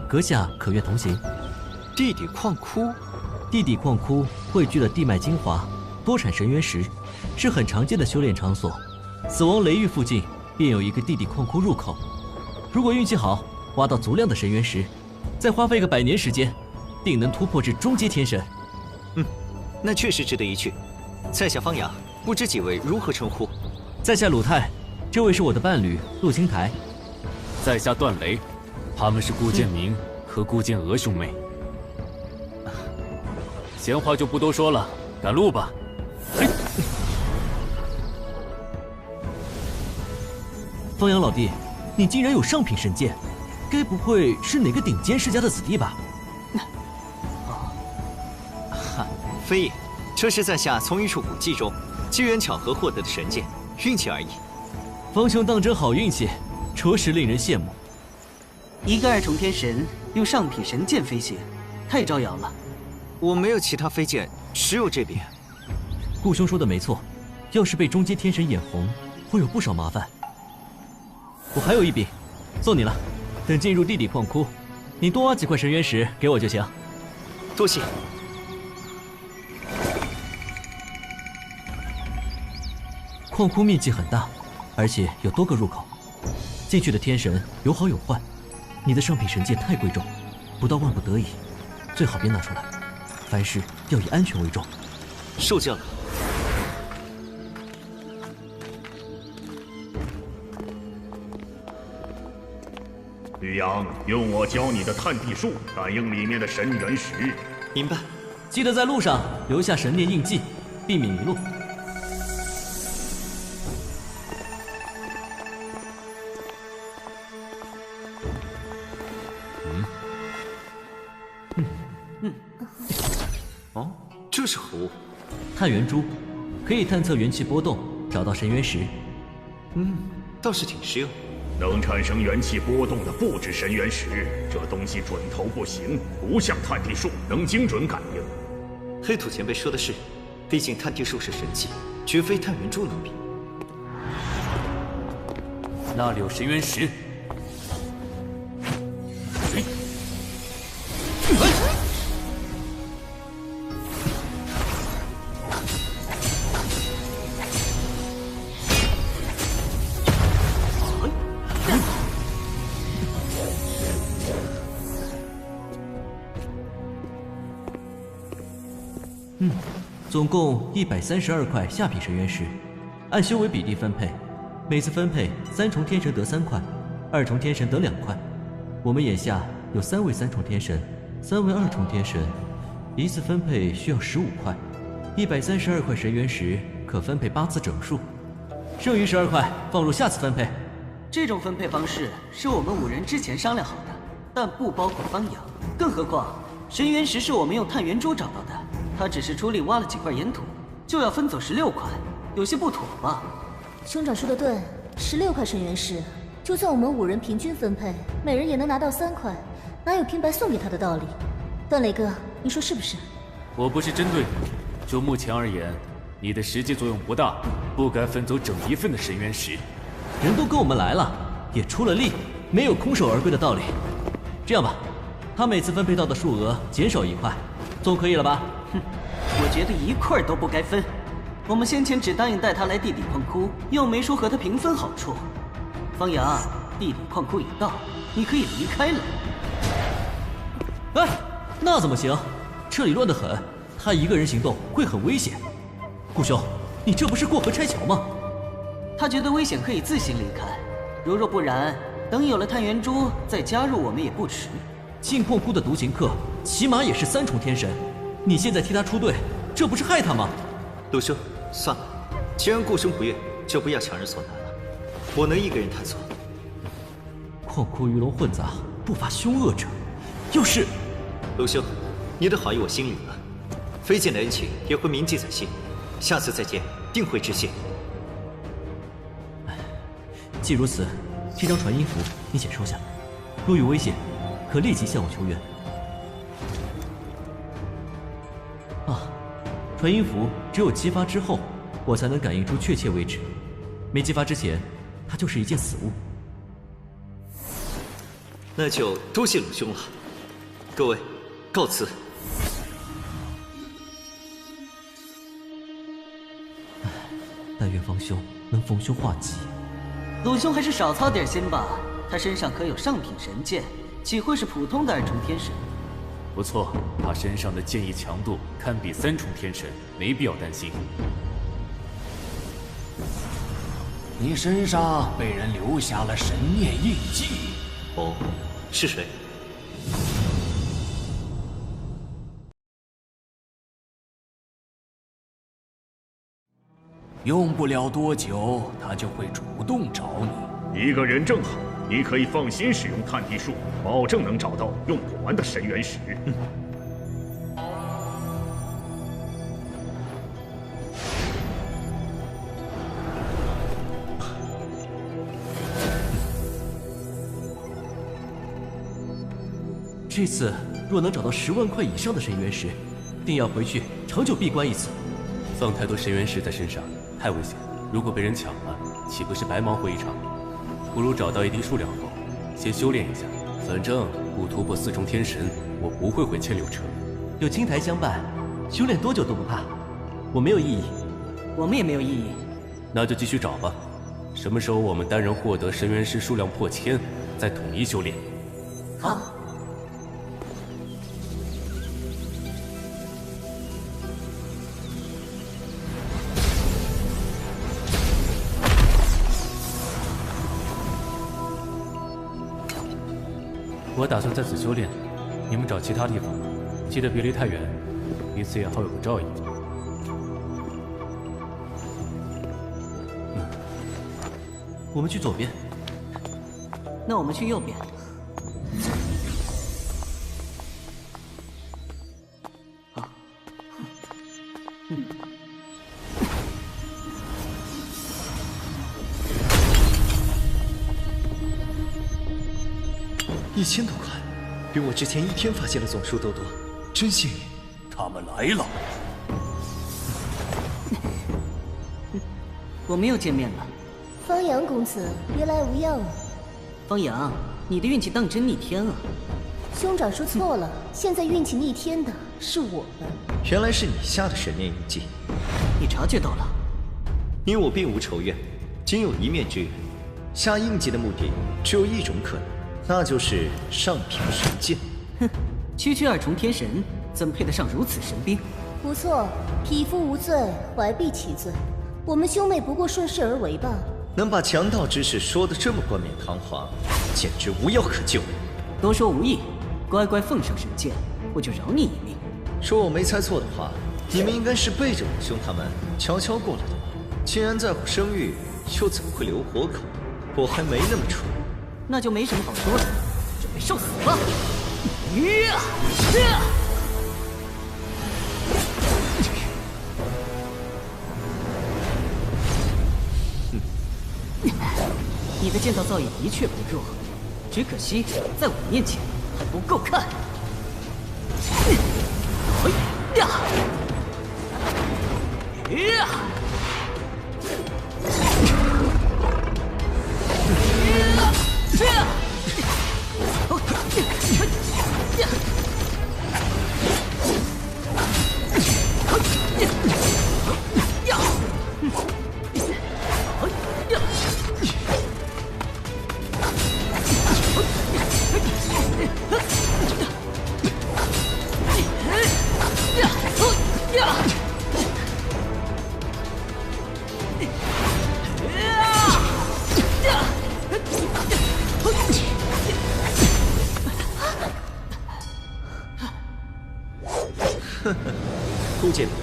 [SPEAKER 2] 阁下可愿同行？
[SPEAKER 7] 地底矿窟，
[SPEAKER 2] 地底矿窟汇聚了地脉精华，多产神元石，是很常见的修炼场所。死亡雷域附近便有一个地底矿窟入口，如果运气好，挖到足量的神元石，再花费个100年时间，定能突破至中阶天神。
[SPEAKER 7] 那确实值得一去。在下方雅，不知几位如何称呼？
[SPEAKER 2] 在下鲁泰，这位是我的伴侣陆青台。
[SPEAKER 3] 在下段雷，他们是顾建明和顾建娥兄妹。闲话就不多说了，赶路吧。
[SPEAKER 2] 方阳老弟，你竟然有上品神剑，该不会是哪个顶尖世家的子弟吧？
[SPEAKER 7] 非也，这是在下从一处古迹中机缘巧合获得的神剑，运气而已。
[SPEAKER 2] 方兄当真好运气，着实令人羡慕。
[SPEAKER 14] 一个2重天神用上品神剑飞行，太招摇了。
[SPEAKER 7] 我没有其他飞剑，只有这柄。
[SPEAKER 2] 顾兄说的没错，要是被中阶天神眼红，会有不少麻烦。我还有一柄，送你了。等进入地底矿窟，你多挖几块神元石给我就行。
[SPEAKER 7] 多谢。
[SPEAKER 2] 矿窟面积很大，而且有多个入口，进去的天神有好有坏。你的上品神剑太贵重，不到万不得已，最好别拿出来。凡事要以安全为重。
[SPEAKER 7] 受教了。
[SPEAKER 17] 吕阳，用我教你的探地术感应里面的神元石。
[SPEAKER 7] 明白。
[SPEAKER 2] 记得在路上留下神念印记，避免迷路。哦，
[SPEAKER 7] 这是何物？
[SPEAKER 2] 探元珠，可以探测元气波动，找到神元石。
[SPEAKER 7] 倒是挺实用。
[SPEAKER 1] 能产生元气波动的不止神元石，这东西准头不行，不像探地术能精准感应。
[SPEAKER 7] 黑土前辈说的是，毕竟探地术是神器，绝非探元珠能比。
[SPEAKER 3] 那里有神元石。
[SPEAKER 2] 总共132块下品神元石，按修为比例分配，每次分配3重天神得3块，2重天神得2块。我们眼下有3位3重天神，3位2重天神，一次分配需要15块，132块神元石可分配8次整数，剩余12块放入下次分配。
[SPEAKER 14] 这种分配方式是我们5人之前商量好的，但不包括方阳。更何况，神元石是我们用探元珠找到的。他只是出力挖了几块岩土，就要分走16块，有些不妥吧？
[SPEAKER 10] 兄长说的对，16块神元石，就算我们5人平均分配，每人也能拿到3块，哪有平白送给他的道理？段磊哥，你说是不是？
[SPEAKER 3] 我不是针对你，就目前而言，你的实际作用不大，不该分走整1份的神元石。
[SPEAKER 2] 人都跟我们来了，也出了力，没有空手而归的道理。这样吧，他每次分配到的数额减少1块，总可以了吧？
[SPEAKER 14] 我觉得1块都不该分。我们先前只答应带他来地底矿窟，又没说和他平分好处。方阳，地底矿窟已到，你可以离开了。
[SPEAKER 2] 哎，那怎么行？这里乱得很，他一个人行动会很危险。顾兄，你这不是过河拆桥吗？
[SPEAKER 14] 他觉得危险可以自行离开，如若不然，等有了探元珠再加入我们也不迟。
[SPEAKER 2] 进矿窟的独行客起码也是3重天神，你现在替他出队，这不是害他吗？
[SPEAKER 7] 陆兄，算了，既然顾兄不愿，就不要强人所难了。我能一个人探索。
[SPEAKER 2] 矿窟鱼龙混杂，不乏凶恶者。要是……
[SPEAKER 7] 陆兄，你的好意我心领了，飞剑的恩情也会铭记在心，下次再见定会致谢。
[SPEAKER 2] 既如此，这张传音符你且收下，若有危险，可立即向我求援。传音符只有激发之后，我才能感应出确切位置。没激发之前，它就是一件死物。
[SPEAKER 7] 那就多谢鲁兄了，各位，告辞。
[SPEAKER 2] 但愿方兄能逢凶化吉。
[SPEAKER 14] 鲁兄还是少操点心吧，他身上可有上品神剑，岂会是普通的2重天神？
[SPEAKER 3] 不错，他身上的剑意强度堪比3重天神，没必要担心。
[SPEAKER 12] 你身上被人留下了神念印记。
[SPEAKER 7] 哦，是谁？
[SPEAKER 12] 用不了多久，他就会主动找你。
[SPEAKER 1] 一个人正好，你可以放心使用探地术，保证能找到用不完的神元石。
[SPEAKER 2] 这次若能找到10万块以上的神元石，定要回去长久闭关一次。
[SPEAKER 3] 放太多神元石在身上太危险，如果被人抢了，岂不是白忙活一场？不如找到一定数量后，先修炼一下。反正不突破4重天神，我不会回千柳城。
[SPEAKER 2] 有青苔相伴，修炼多久都不怕。我没有异议，
[SPEAKER 14] 我们也没有异议。
[SPEAKER 3] 那就继续找吧。什么时候我们单人获得神元石数量破1000，再统一修炼。
[SPEAKER 10] 好。
[SPEAKER 3] 我打算在此修炼，你们找其他地方，记得别离太远，彼此也好有个照应。
[SPEAKER 2] 我们去左边。
[SPEAKER 14] 那我们去右边。
[SPEAKER 7] 1000多块，比我之前1天发现的总数都多，真幸运。
[SPEAKER 1] 他们来了。
[SPEAKER 18] 我们又见面了。
[SPEAKER 19] 方阳公子，别来无恙啊。
[SPEAKER 18] 方阳，你的运气当真逆天啊！
[SPEAKER 19] 兄长说错了，现在运气逆天的是我们。
[SPEAKER 7] 原来是你下的神念印记，
[SPEAKER 18] 你察觉到了？
[SPEAKER 7] 你我并无仇怨，仅有一面之缘。下印记的目的只有一种可能，那就是上品神剑。
[SPEAKER 18] 哼，区区2重天神，怎配得上如此神兵？
[SPEAKER 19] 不错，匹夫无罪，怀璧其罪。我们兄妹不过顺势而为罢了。
[SPEAKER 7] 能把强盗之事说得这么冠冕堂皇，简直无药可救。
[SPEAKER 18] 多说无益，乖乖奉上神剑，我就饶你一命。
[SPEAKER 7] 说我没猜错的话，你们应该是背着我兄他们悄悄过来的吧？既然在乎声誉，又怎么会留活口？我还没那么蠢。
[SPEAKER 18] 那就没什么好说的，准备受死吧！你的剑道造诣的确不弱，只可惜在我面前还不够看。
[SPEAKER 7] 顾剑明，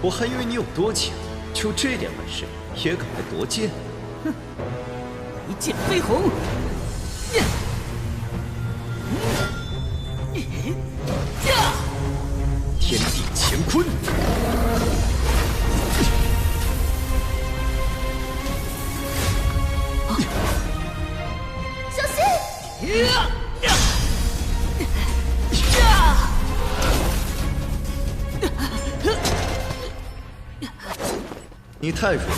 [SPEAKER 7] 我还以为你有多强，就这点本事也敢来夺剑？
[SPEAKER 18] 哼，一剑飞鸿！
[SPEAKER 7] 天地乾坤！
[SPEAKER 19] 小心！
[SPEAKER 7] 你太弱了，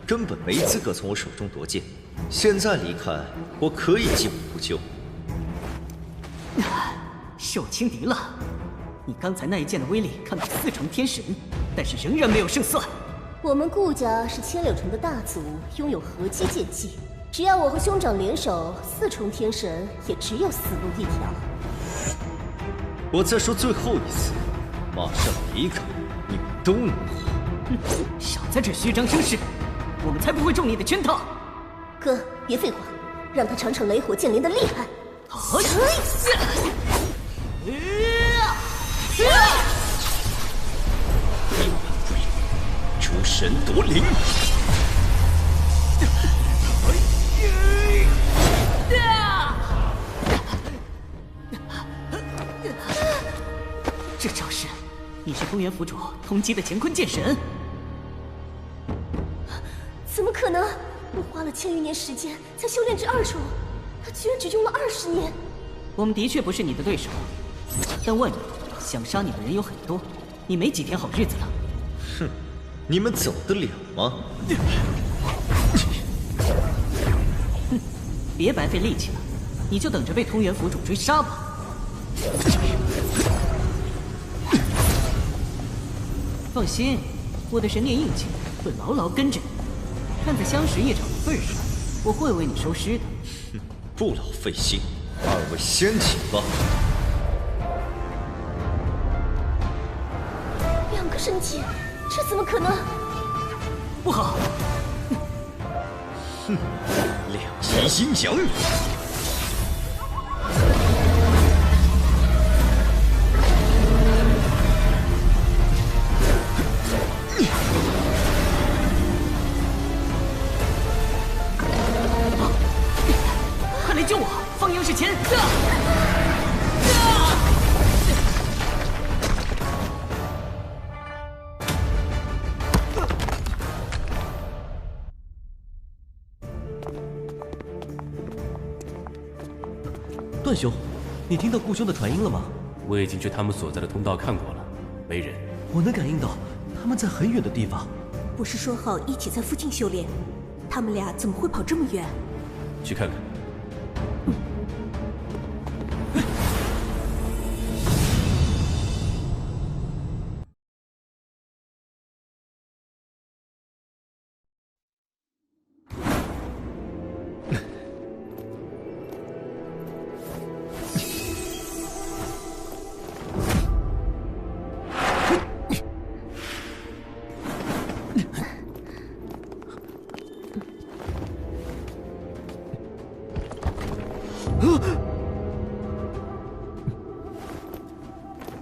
[SPEAKER 7] 根本没资格从我手中夺剑。现在离开，我可以既往不咎。
[SPEAKER 18] 受轻敌了。你刚才那一剑的威力堪比4重天神，但是仍然没有胜算。
[SPEAKER 19] 我们顾家是千柳城的大族，拥有合击剑技。只要我和兄长联手，4重天神也只有死路一条。
[SPEAKER 7] 我再说最后一次，马上离开，你们都能活。
[SPEAKER 18] 少在这虚张声势，我们才不会中你的圈套。
[SPEAKER 19] 哥，别废话，让他尝尝雷火剑灵的厉害。
[SPEAKER 7] 诸神夺灵！
[SPEAKER 18] 这招式，你是东元府主通缉的乾坤剑神？
[SPEAKER 19] 怎么可能？我花了1000余年时间才修炼至2重，他居然只用了20年。
[SPEAKER 18] 我们的确不是你的对手，但外面想杀你的人有很多，你没几天好日子了。
[SPEAKER 7] 哼，你们走得了吗？
[SPEAKER 18] 哼，别白费力气了，你就等着被通元府主追杀吧。放心，我的神念印记会牢牢跟着你。看在相识一场的份上，我会为你收尸的。
[SPEAKER 7] 不劳费心，2位先起吧。
[SPEAKER 19] 2个神级，这怎么可能？
[SPEAKER 18] 不好！
[SPEAKER 7] 哼，两极阴阳。
[SPEAKER 18] 快来救我！方阳是前。
[SPEAKER 13] 段兄，你听到顾兄的传音了吗？
[SPEAKER 16] 我已经去他们所在的通道看过了，没人。
[SPEAKER 13] 我能感应到他们在很远的地方。
[SPEAKER 19] 不是说好一起在附近修炼？他们俩怎么会跑这么远？
[SPEAKER 16] 去看看。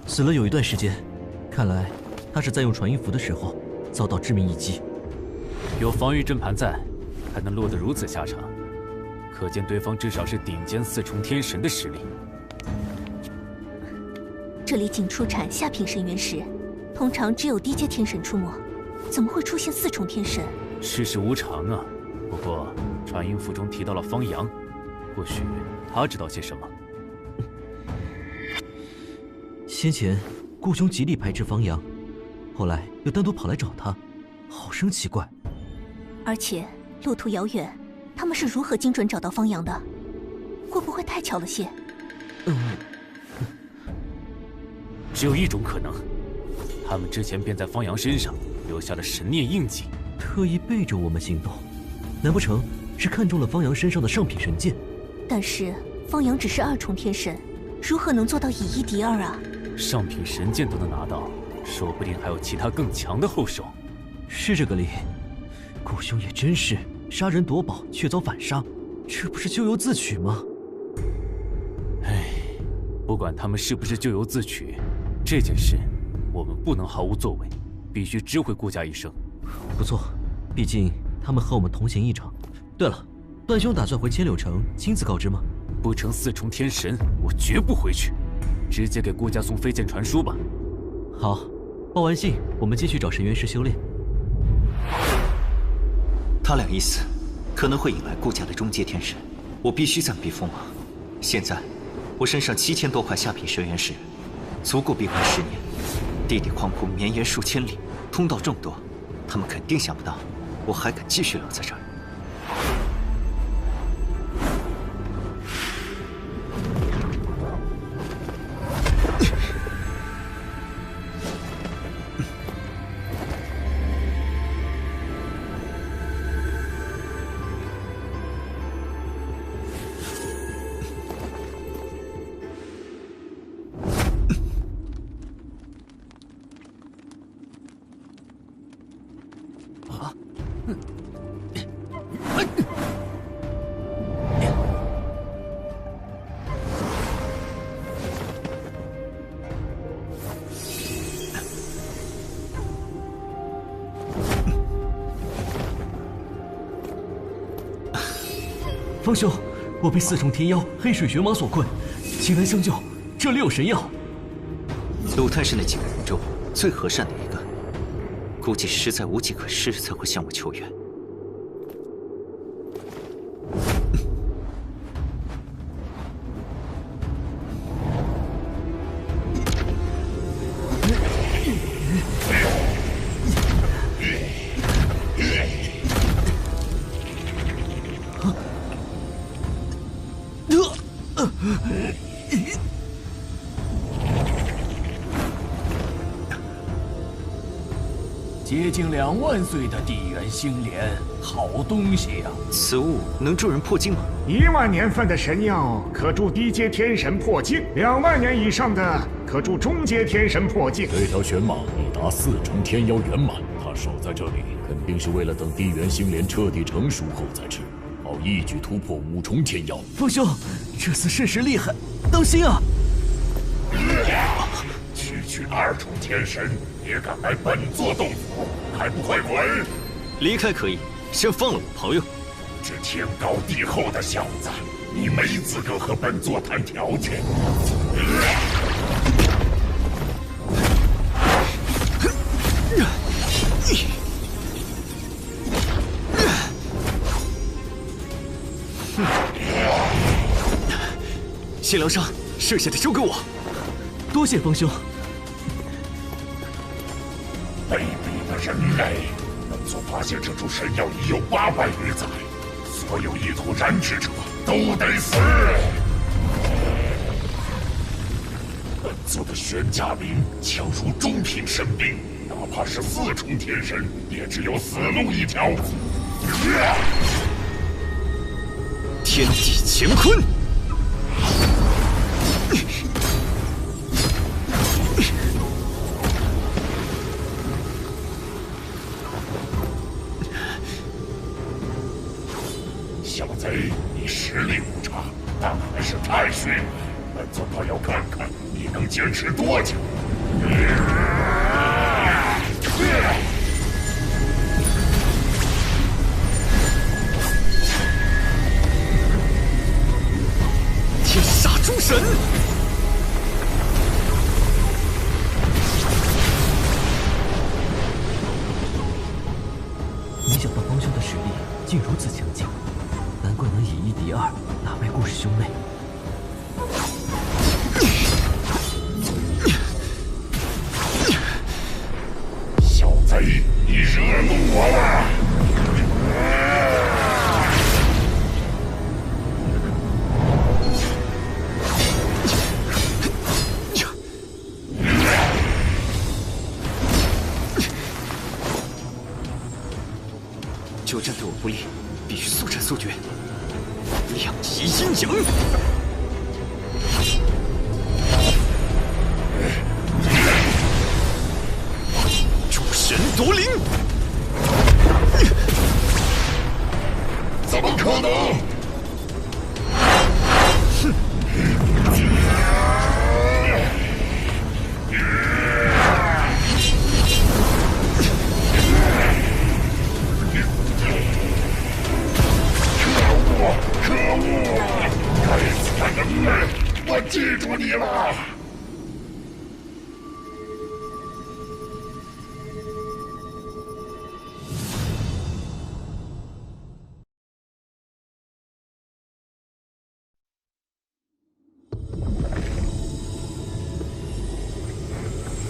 [SPEAKER 13] 死了有一段时间，看来他是在用传音符的时候遭到致命一击。
[SPEAKER 3] 有防御阵盘在，还能落得如此下场，可见对方至少是顶尖四重天神的实力。
[SPEAKER 8] 这里仅出产下品神元石，通常只有低阶天神出没，怎么会出现四重天神？
[SPEAKER 3] 世事无常啊。不过传音符中提到了方阳，或许他知道些什么。
[SPEAKER 13] 先前顾兄极力排斥方阳，后来又单独跑来找他，好生奇怪。
[SPEAKER 8] 而且路途遥远，他们是如何精准找到方阳的？会不会太巧了些？
[SPEAKER 3] 只有一种可能，他们之前便在方阳身上留下了神念印记，
[SPEAKER 13] 特意背着我们行动，难不成是看中了方阳身上的上品神剑？
[SPEAKER 8] 但是方阳只是2重天神，如何能做到以一敌二啊？
[SPEAKER 3] 上品神剑都能拿到，说不定还有其他更强的后手。
[SPEAKER 13] 是这个理，顾兄也真是杀人夺宝却遭反杀，这不是咎由自取吗？
[SPEAKER 3] 唉，不管他们是不是咎由自取，这件事我们不能毫无作为，必须知会顾家一声。
[SPEAKER 13] 不错，毕竟他们和我们同行一场。对了，段兄打算回千柳城亲自告知吗？
[SPEAKER 3] 不成4重天神，我绝不回去。直接给顾家送飞剑传书吧。
[SPEAKER 13] 好，报完信，我们继续找神元石修炼。
[SPEAKER 7] 他俩一死，可能会引来顾家的中阶天神，我必须暂避锋芒。现在，我身上7000多块下品神元石，足够闭关10年。地底矿窟绵延数千里，通道众多，他们肯定想不到我还敢继续留在这儿。
[SPEAKER 13] 方兄，我被4重天妖黑水玄蟒所困，请来相救。这里有神药。
[SPEAKER 7] 鲁探是那几个人中最和善的一个，估计实在无计可施才会向我求援。
[SPEAKER 12] 接近2万岁的地元星莲，好东西呀！
[SPEAKER 7] 此物能助人破境吗
[SPEAKER 4] ？1万年份的神药可助低阶天神破境，2万年以上的可助中阶天神破境。
[SPEAKER 15] 这条玄蟒已达4重天妖圆满，它守在这里，肯定是为了等地元星莲彻底成熟后再吃，好一举突破5重天妖。
[SPEAKER 13] 方兄，这厮甚是厉害，当心啊！
[SPEAKER 15] 区2重天神也敢来本座洞府，还不快滚！
[SPEAKER 7] 离开可以，先放了我朋友。
[SPEAKER 15] 这天高地厚的小子，你没资格和本座谈条件。
[SPEAKER 7] 心疗伤，剩下的交给我。
[SPEAKER 13] 多谢风兄。
[SPEAKER 6] 卑鄙的人类！本座发现这株神药已有800余载，所有意图染指者都得死。本座的玄嘉明强如中品神兵，哪怕是4重天神，也只有死路一条。
[SPEAKER 7] 天地乾坤！
[SPEAKER 6] 小贼，你实力不差，但还是太虚。本座倒要看看你能坚持多久。
[SPEAKER 7] 天杀诸神！
[SPEAKER 13] 没想到方兄的实力竟如此强劲，难怪能以1敌2，打败顾氏兄妹。
[SPEAKER 6] 小贼，你惹怒我了！
[SPEAKER 7] 久战对我不利，必须速战速决。两极阴阳，诸神夺灵，
[SPEAKER 6] 怎么可能？
[SPEAKER 7] 哼！
[SPEAKER 6] 可恶！该死的人类，我记住你了。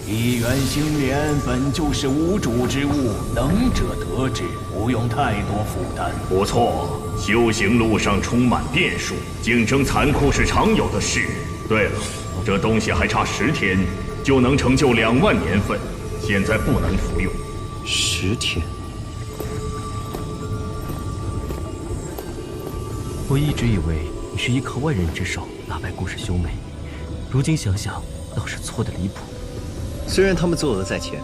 [SPEAKER 12] 地元星莲本就是无主之物，能者得之，不用太多负担。
[SPEAKER 17] 不错，修行路上充满变数，竞争残酷是常有的事。对了，这东西还差10天就能成就2万年份，现在不能服用。
[SPEAKER 7] 10天。
[SPEAKER 13] 我一直以为你是依靠外人之手打败顾氏兄妹，如今想想，倒是错得离谱。
[SPEAKER 7] 虽然他们作恶在前，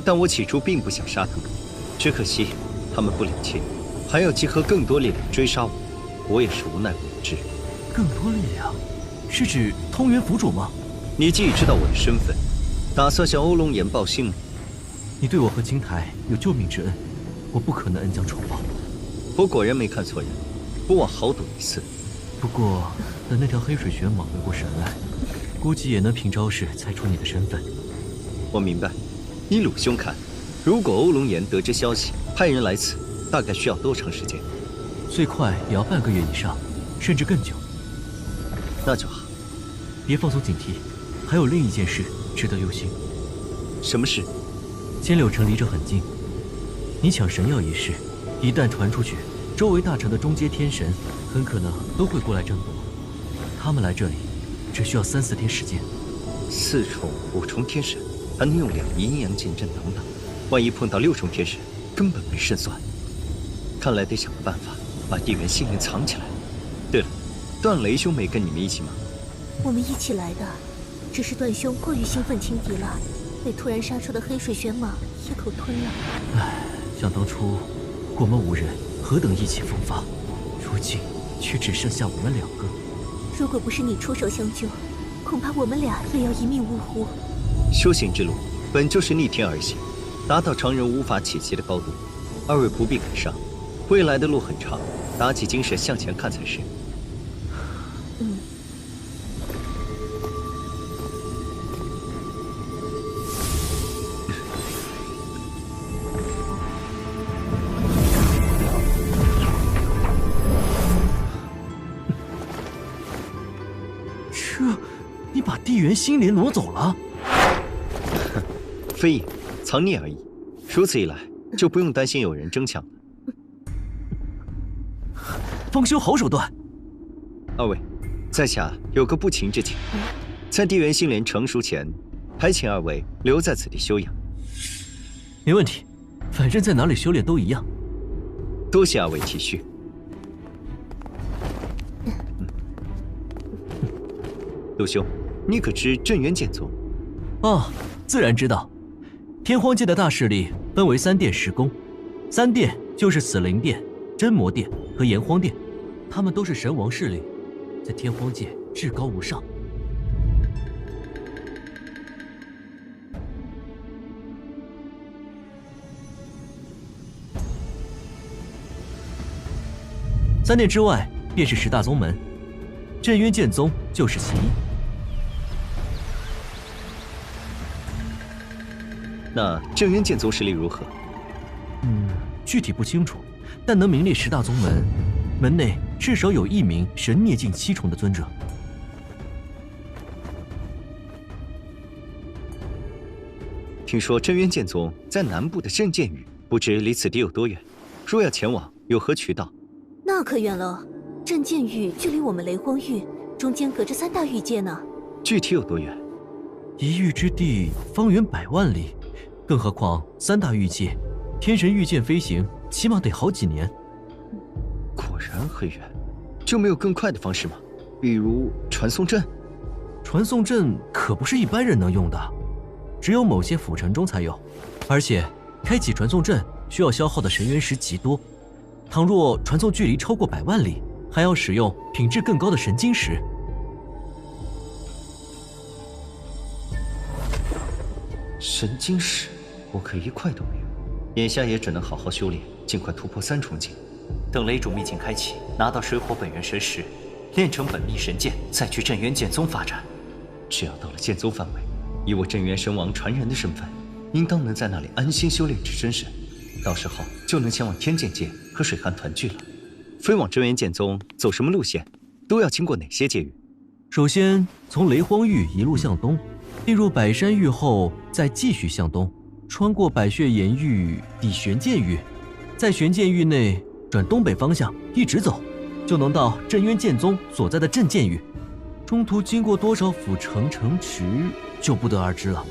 [SPEAKER 7] 但我起初并不想杀他们，只可惜他们不领情，还要集合更多力量追杀我，我也是无奈为之。
[SPEAKER 13] 更多力量，是指通元府主吗？
[SPEAKER 7] 你既已知道我的身份，打算向欧龙岩报信吗？
[SPEAKER 13] 你对我和青台有救命之恩，我不可能恩将仇报。
[SPEAKER 7] 我果然没看错人，不枉豪赌一次。
[SPEAKER 13] 不过，等那条黑水玄蟒回过神来，估计也能凭招式猜出你的身份。
[SPEAKER 7] 我明白，依鲁兄看，如果欧龙岩得知消息，派人来此，大概需要多长时间？
[SPEAKER 13] 最快也要半个月以上，甚至更久。
[SPEAKER 7] 那就好，
[SPEAKER 13] 别放松警惕。还有另一件事值得忧心。
[SPEAKER 7] 什么事？
[SPEAKER 13] 千柳城离这很近，你抢神药一事，一旦传出去，周围大城的中阶天神很可能都会过来争夺。他们来这里，只需要3、4天时间。
[SPEAKER 7] 4重、5重天神，还能用2阴阳剑阵等等。万一碰到6重天神，根本没胜算。看来得想个办法，把地元星莲藏起来。对了，段雷兄没跟你们一起吗？
[SPEAKER 19] 我们一起来的，只是段兄过于兴奋轻敌了，被突然杀出的黑水玄蟒一口吞了。
[SPEAKER 13] 唉，想当初我们5人何等意气风发，如今却只剩下我们2个。
[SPEAKER 19] 如果不是你出手相救，恐怕我们俩也要一命呜呼。
[SPEAKER 7] 修行之路本就是逆天而行，达到常人无法企及的高度。2位不必感伤，未来的路很长，打起精神向前看才是。
[SPEAKER 13] 你把地缘心莲挪走了？
[SPEAKER 7] 非也，藏匿而已。如此一来，就不用担心有人争抢了。
[SPEAKER 13] 方兄好手段。
[SPEAKER 7] 二位，在下有个不情之请，在地缘心莲成熟前，还请二位留在此地休养。
[SPEAKER 13] 没问题，反正在哪里修炼都一样。
[SPEAKER 7] 多谢二位体恤。陆兄，你可知镇元剑宗？
[SPEAKER 13] 哦，自然知道。天荒界的大势力分为3殿10宫，3殿就是死灵殿、真魔殿和炎荒殿，他们都是神王势力，在天荒界至高无上。3殿之外便是10大宗门，镇渊剑宗就是其一。
[SPEAKER 7] 那镇渊剑宗实力如何？
[SPEAKER 13] 具体不清楚，但能名列10大宗门，门内至少有1名神孽境7重的尊者。
[SPEAKER 7] 听说镇渊剑宗在南部的镇剑域，不知离此地有多远？若要前往，有何渠道？
[SPEAKER 19] 那可远了，镇剑域距离我们雷荒域中间隔着3大域界呢。
[SPEAKER 7] 具体有多远
[SPEAKER 13] ？1域之地，方圆100万里。更何况3大域界，天神御剑飞行起码得好几年。
[SPEAKER 7] 果然很远，就没有更快的方式吗？比如传送阵？
[SPEAKER 13] 传送阵可不是一般人能用的，只有某些府城中才有，而且开启传送阵需要消耗的神元石极多。倘若传送距离超过100万里，还要使用品质更高的神晶石。
[SPEAKER 7] 神晶石，我可一块都没有。眼下也只能好好修炼，尽快突破3重境。等雷主秘境开启，拿到水火本源神石，练成本命神剑，再去镇渊剑宗发展。只要到了剑宗范围，以我镇渊神王传人的身份，应当能在那里安心修炼至真神。到时候就能前往天剑界和水寒团聚了。飞往镇渊剑宗走什么路线？都要经过哪些界域？
[SPEAKER 13] 首先从雷荒域一路向东，进入百山域后，再继续向东，穿过百穴岩域抵玄剑域，在玄剑域内转东北方向一直走，就能到镇渊剑宗所在的镇剑域。中途经过多少府城城池，就不得而知了。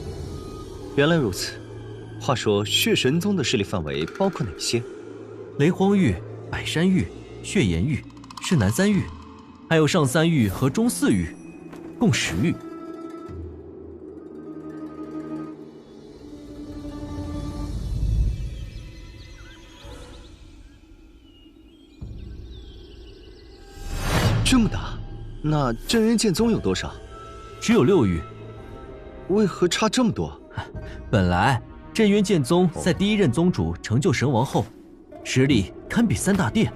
[SPEAKER 7] 原来如此。话说血神宗的势力范围包括哪些？
[SPEAKER 13] 雷荒域、百山域、血岩域是南3域，还有上3域和中4域，共10域。
[SPEAKER 7] 这么大，那镇渊剑宗有多少？
[SPEAKER 13] 只有6域。
[SPEAKER 7] 为何差这么多？
[SPEAKER 13] 本来镇渊剑宗在第1任宗主成就神王后，实力堪比3大殿，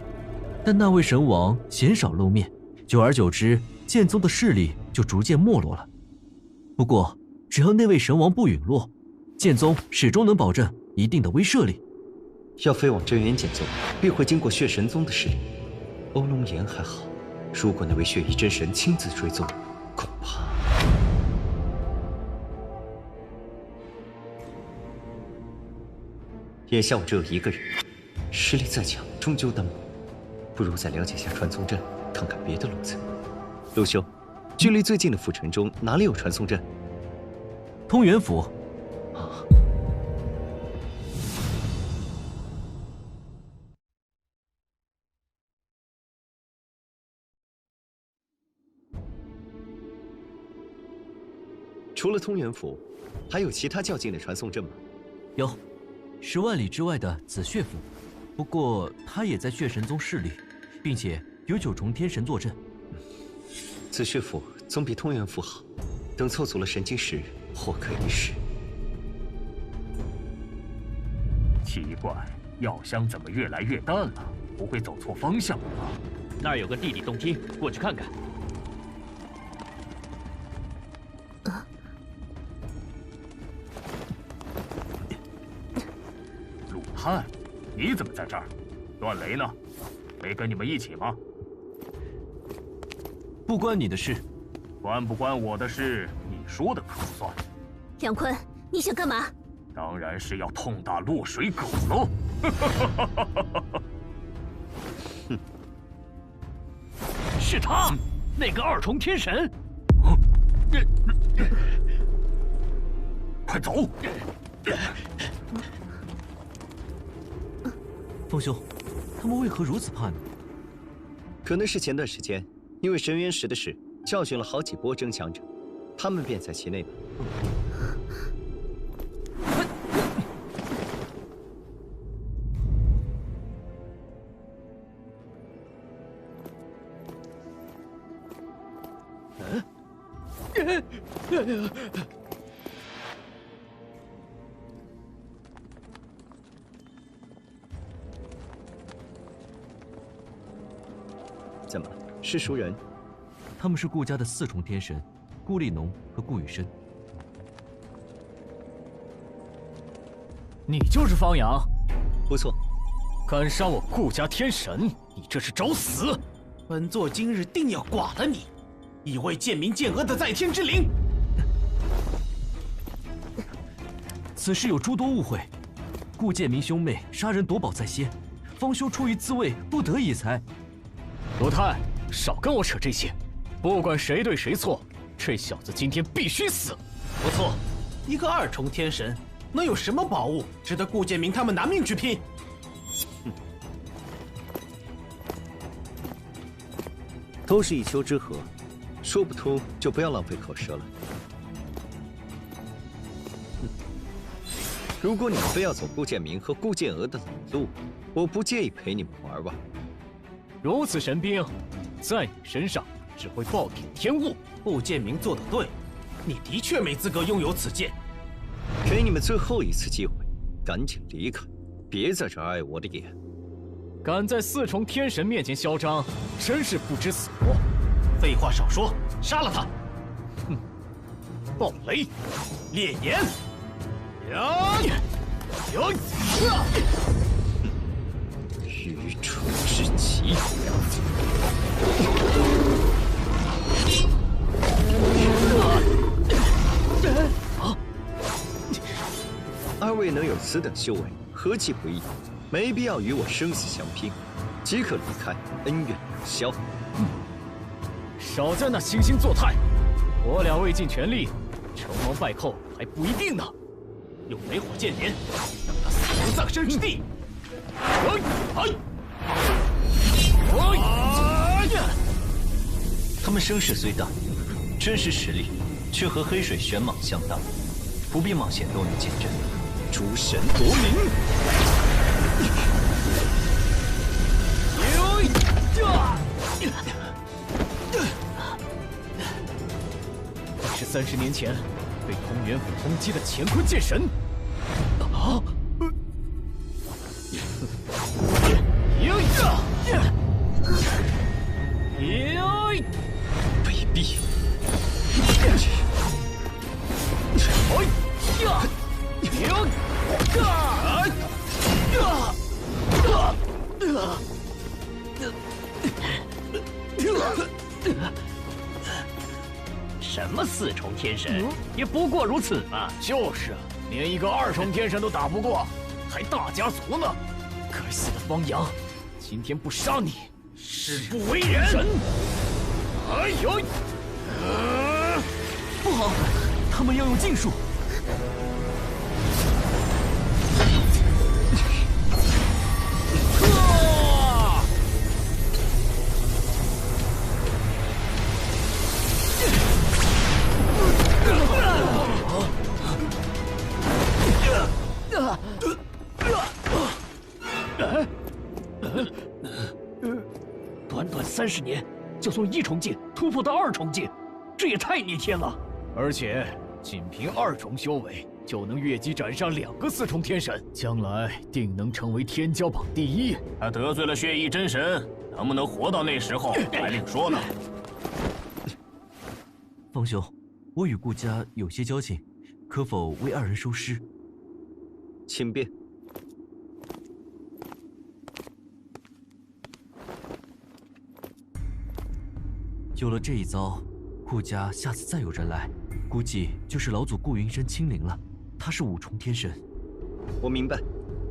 [SPEAKER 13] 但那位神王鲜少露面，久而久之，剑宗的势力就逐渐没落了。不过，只要那位神王不陨落，剑宗始终能保证一定的威慑力。
[SPEAKER 7] 要飞往镇渊剑宗，必会经过血神宗的势力。欧龙岩还好，如果那位血翼真神亲自追踪，恐怕……眼下我只有1个人，实力再强，终究单薄。不如再了解下传送阵，看看别的路子。陆兄，距离最近的府城中哪里有传送阵？
[SPEAKER 13] 通元府。
[SPEAKER 7] 啊。除了通元府，还有其他较近的传送阵吗？
[SPEAKER 13] 有，10万里之外的紫血府，不过他也在血神宗势力，并且有9重天神坐镇。
[SPEAKER 7] 紫血府总比通元府好，等凑足了神晶石，或可一试。
[SPEAKER 1] 奇怪，药香怎么越来越淡了？不会走错方向了吧？
[SPEAKER 5] 那儿有个地底洞厅，过去看看。
[SPEAKER 1] 鲁汉，你怎么在这儿？段雷呢？没跟你们一起吗？
[SPEAKER 13] 不关你的事。
[SPEAKER 1] 关不关我的事，你说的可算。
[SPEAKER 19] 梁坤，你想干嘛？
[SPEAKER 1] 当然是要痛打落水狗喽！
[SPEAKER 11] 哼，是他，那个二重天神。
[SPEAKER 1] 快走！
[SPEAKER 13] 凤兄，他们为何如此怕你？
[SPEAKER 7] 可能是前段时间因为神元石的事教训了好几波争强者，他们便在其内吧。怎么了？是熟人？
[SPEAKER 13] 他们是顾家的4重天神，顾立农和顾雨生。
[SPEAKER 11] 你就是方阳？
[SPEAKER 7] 不错。
[SPEAKER 11] 敢杀我顾家天神，你这是找死！
[SPEAKER 14] 本座今日定要剐了你，以为贱民贱额的在天之灵。
[SPEAKER 13] 此事有诸多误会，顾建明兄妹杀人夺宝在先，方兄出于自卫，不得已才。
[SPEAKER 11] 罗泰，少跟我扯这些，不管谁对谁错，这小子今天必须死。
[SPEAKER 14] 不错，一个2重天神，能有什么宝物值得顾建明他们拿命去拼？
[SPEAKER 7] 都是一丘之貉，说不通就不要浪费口舌了。如果你们非要走顾建明和顾建娥的老路，我不介意陪你们玩玩。
[SPEAKER 11] 如此神兵，在你身上只会暴殄天物。
[SPEAKER 14] 顾建明做得对，你的确没资格拥有此剑。
[SPEAKER 7] 给你们最后一次机会，赶紧离开，别在这碍我的眼。
[SPEAKER 11] 敢在4重天神面前嚣张，真是不知死活！
[SPEAKER 14] 废话少说，杀了他！
[SPEAKER 11] 哼！暴雷，烈焰，
[SPEAKER 7] 愚蠢至极！二位能有此等修为，何其不易！没必要与我生死相拼，即可离开，恩怨两消。
[SPEAKER 11] 少在那惺惺作态！我俩未尽全力，成王败寇还不一定呢。
[SPEAKER 14] 用雷火剑连，让他死无葬身之地！
[SPEAKER 7] 他们声势虽大，真实实力却和黑水玄蟒相当，不必冒险多人见证。诸神夺灵！
[SPEAKER 11] 你是30年前被通元府攻击的乾坤剑神。啊！
[SPEAKER 7] 卑鄙！
[SPEAKER 11] 什么4重天神，也不过如此嘛。就是啊，连一个2重天神都打不过，还大家族呢。该死的方阳，今天不杀你，誓不为人！哎呦！
[SPEAKER 13] 不好，他们要用禁术。
[SPEAKER 11] 短短30年，就从1重境突破到2重境，这也太逆天了！而且仅凭2重修为，就能越级斩杀2个4重天神，将来定能成为天骄榜第1。
[SPEAKER 1] 他得罪了血翼真神，能不能活到那时候还另说呢。
[SPEAKER 13] 方兄，我与顾家有些交情，可否为2人收尸？
[SPEAKER 7] 请便。
[SPEAKER 13] 有了这一遭，顾家下次再有人来，估计就是老祖顾云深亲临了。他是五重天神。
[SPEAKER 7] 我明白，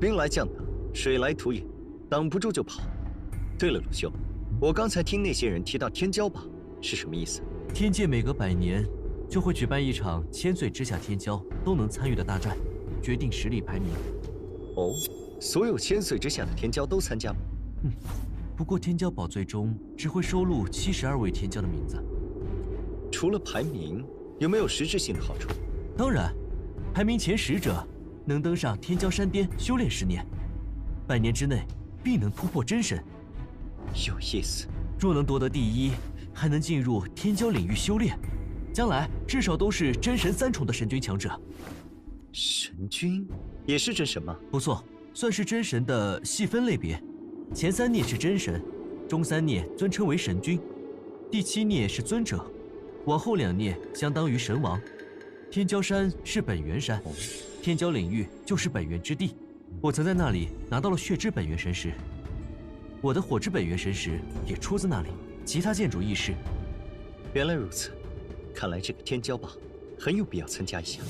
[SPEAKER 7] 兵来将挡，水来土掩，挡不住就跑。对了，鲁修，我刚才听那些人提到天骄榜，是什么意思？
[SPEAKER 13] 天界每隔100年就会举办一场1000岁之下天骄都能参与的大战，决定实力排名。
[SPEAKER 7] 哦，所有1000岁之下的天骄都参加吗？
[SPEAKER 13] 不过天骄宝最终只会收录72位天骄的名字。
[SPEAKER 7] 除了排名，有没有实质性的好处？
[SPEAKER 13] 当然，排名前10者能登上天骄山巅修炼10年，100年之内必能突破真神。
[SPEAKER 7] 有意思。
[SPEAKER 13] 若能夺得第1，还能进入天骄领域修炼，将来至少都是真神3重的神君强者。
[SPEAKER 7] 神君也是真神吗？
[SPEAKER 13] 不错，算是真神的细分类别。前3孽是真神，中3孽尊称为神君，第7孽是尊者，往后2孽相当于神王。天骄山是本源山，天骄领域就是本源之地。我曾在那里拿到了血之本源神石，我的火之本源神石也出自那里。其他建筑亦是。
[SPEAKER 7] 原来如此，看来这个天骄榜很有必要参加一下。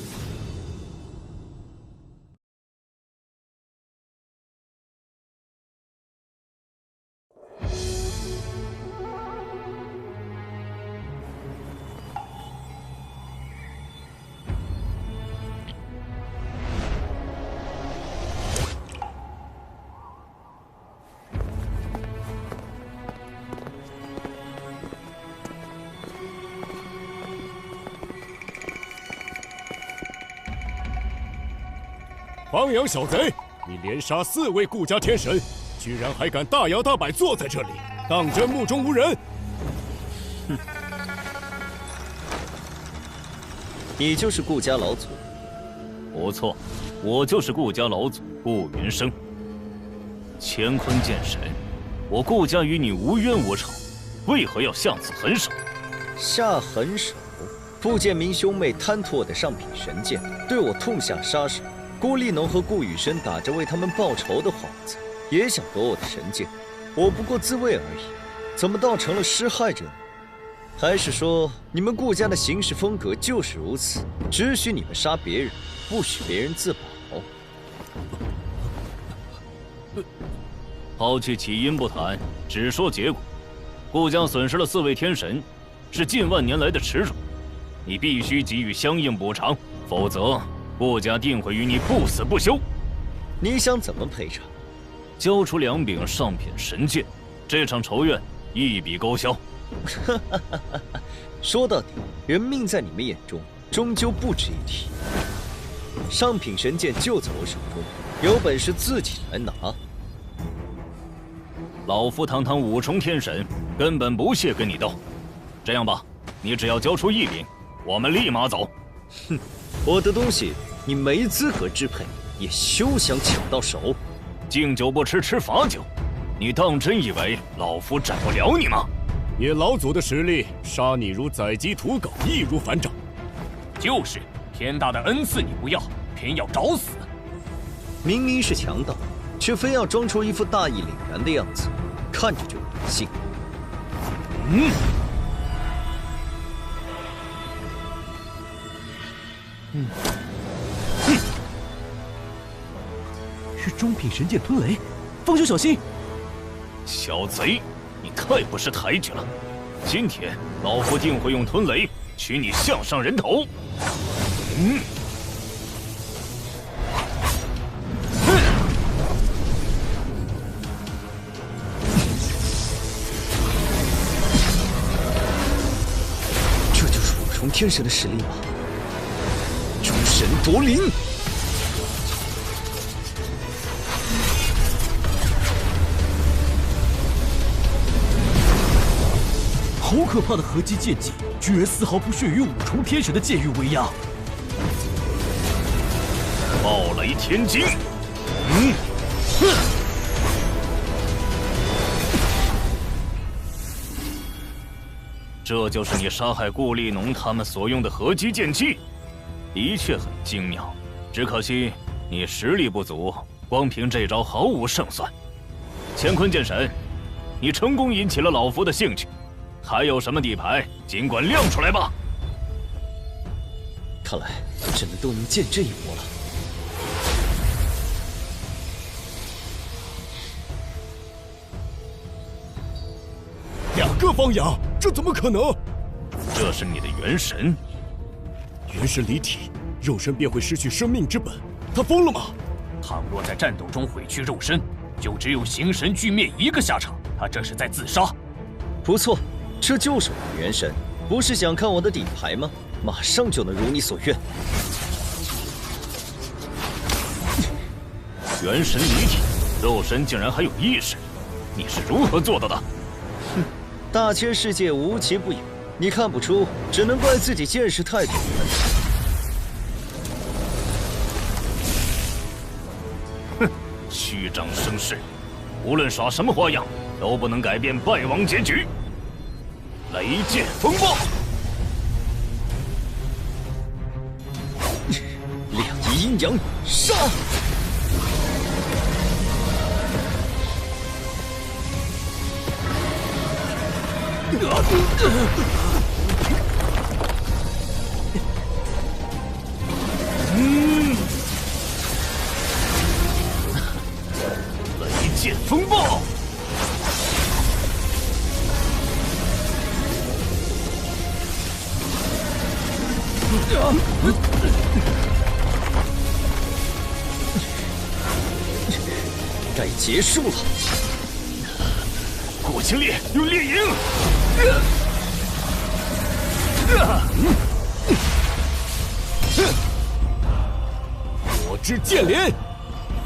[SPEAKER 15] 方阳小贼，你连杀4位顾家天神，居然还敢大摇大摆坐在这里，当真目中无人？
[SPEAKER 7] 哼！你就是顾家老祖？
[SPEAKER 17] 不错，我就是顾家老祖顾云生。乾坤剑神，我顾家与你无冤无仇，为何要下此狠手？
[SPEAKER 7] 下狠手？顾建明兄妹贪图我的上品神剑，对我痛下杀手。顾立农和顾雨生打着为他们报仇的幌子，也想夺我的神剑，我不过自卫而已，怎么倒成了施害者呢？还是说你们顾家的行事风格就是如此，只许你们杀别人，不许别人自保？
[SPEAKER 17] 抛去起因不谈，只说结果。顾家损失了4位天神，是近万年来的耻辱，你必须给予相应补偿，否则顾家定会与你不死不休。
[SPEAKER 7] 你想怎么赔偿？
[SPEAKER 17] 交出2柄上品神剑，这场仇怨一笔勾销。
[SPEAKER 7] 说到底，人命在你们眼中终究不值一提。上品神剑就在我手中，有本事自己来拿。
[SPEAKER 17] 老夫堂堂5重天神，根本不屑跟你斗。这样吧，你只要交出1柄，我们立马走。
[SPEAKER 7] 哼，我的东西你没资格支配，也休想抢到手。
[SPEAKER 17] 敬酒不吃吃罚酒，你当真以为老夫斩不了你吗？
[SPEAKER 15] 以老祖的实力，杀你如宰鸡屠狗，易如反掌。
[SPEAKER 1] 就是，天大的恩赐你不要，偏要找死。
[SPEAKER 7] 明明是强盗，却非要装出一副大义凛然的样子，看着就恶心。
[SPEAKER 13] 是中品神剑吞雷，方兄小心！
[SPEAKER 17] 小贼，你太不识抬举了！今天老夫定会用吞雷取你项上人头！
[SPEAKER 7] 这就是5重天神的实力吗？诸神夺灵！
[SPEAKER 13] 好可怕的合击剑技，居然丝毫不逊于5重天神的剑域威压！
[SPEAKER 17] 暴雷天惊！这就是你杀害顾立农他们所用的合击剑技，的确很精妙。只可惜你实力不足，光凭这招毫无胜算。乾坤剑神，你成功引起了老夫的兴趣。
[SPEAKER 12] 还有什么底牌，尽管亮出来吧。
[SPEAKER 7] 看来只能都能见这一波了。
[SPEAKER 20] 2个方阳，这怎么可能？
[SPEAKER 12] 这是你的元神，
[SPEAKER 20] 元神离体，肉身便会失去生命之本。他疯了吗？
[SPEAKER 1] 倘若在战斗中毁去肉身，就只有形神俱灭一个下场。他这是在自杀。
[SPEAKER 7] 不错，这就是我的元神。不是想看我的底牌吗？马上就能如你所愿。
[SPEAKER 12] 元神离体，肉身竟然还有意识，你是如何做到的？
[SPEAKER 7] 哼，大千世界无奇不有，你看不出，只能怪自己见识太短。
[SPEAKER 12] 哼，虚张声势，无论耍什么花样，都不能改变败亡结局。雷剑风暴，
[SPEAKER 7] 两仪阴阳，杀！
[SPEAKER 12] 雷剑风暴。
[SPEAKER 7] 该结束了。
[SPEAKER 12] 过清烈用烈影，
[SPEAKER 20] 火之剑莲，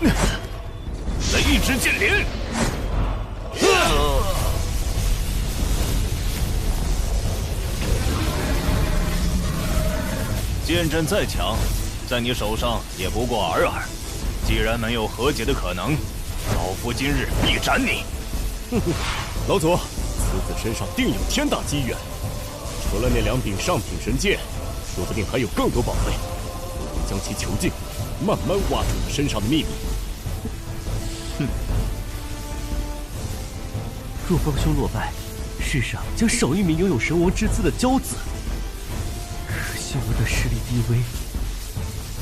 [SPEAKER 12] 雷之剑莲。剑阵再强，在你手上也不过尔尔。既然没有和解的可能，老夫今日必斩你！
[SPEAKER 20] 哼哼，老祖，此子身上定有天大机缘。除了那2柄上品神剑，说不定还有更多宝贝。不如将其囚禁，慢慢挖出他身上的秘密。
[SPEAKER 13] 哼！若方兄落败，世上将少一名拥有神王之姿的骄子。可惜我的实力低微。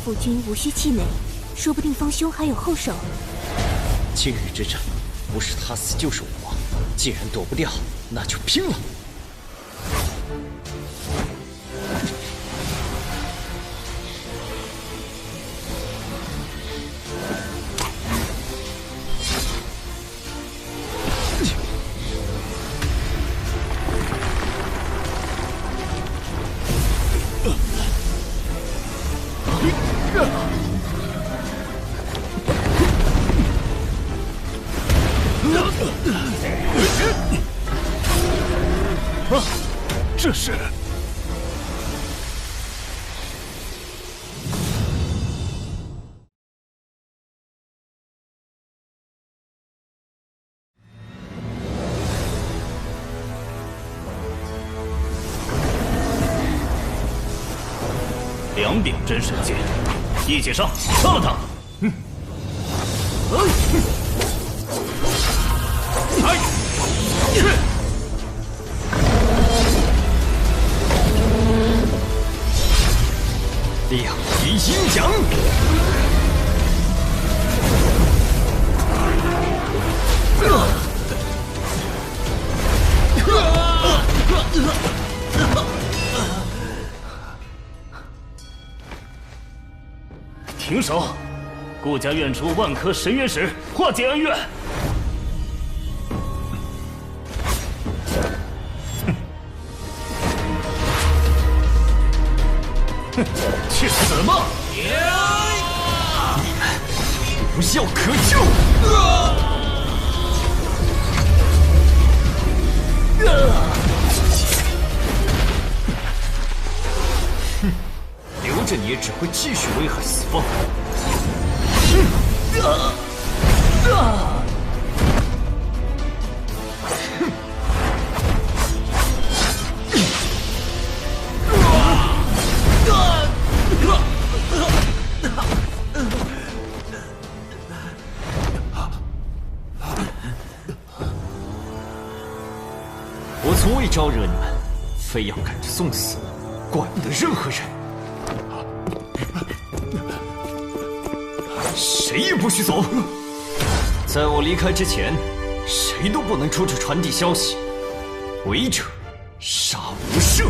[SPEAKER 8] 夫君无需气馁，说不定方兄还有后手。
[SPEAKER 7] 今日之战，不是他死就是我亡。既然躲不掉，那就拼了！
[SPEAKER 12] 这是2柄真神剑，一起上，杀了他！
[SPEAKER 7] 两仪阴阳，
[SPEAKER 12] 停手！顾家愿出万颗神元石，化解恩怨。去死吧！你们无药可救！
[SPEAKER 7] 哼，留着你也只会继续危害四方。招惹你们，非要赶着送死，管不得任何人。谁也不许走！在我离开之前，谁都不能出去传递消息。违者，杀无赦！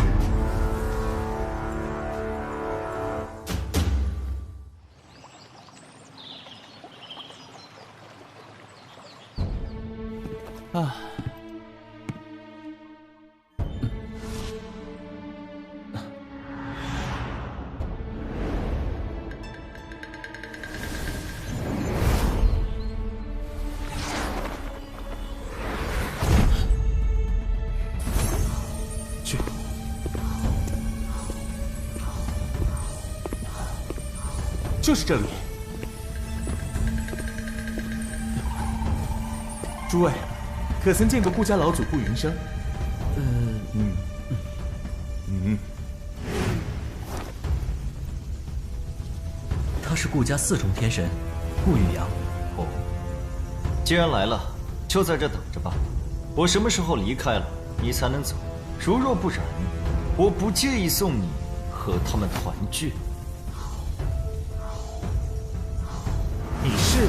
[SPEAKER 11] 啊。就是这里。诸位，可曾见过顾家老主顾云生？
[SPEAKER 13] 他是顾家4重天神，顾宇阳。
[SPEAKER 7] 哦，既然来了，就在这等着吧。我什么时候离开了，你才能走。如若不然，我不介意送你和他们团聚。
[SPEAKER 11] 你是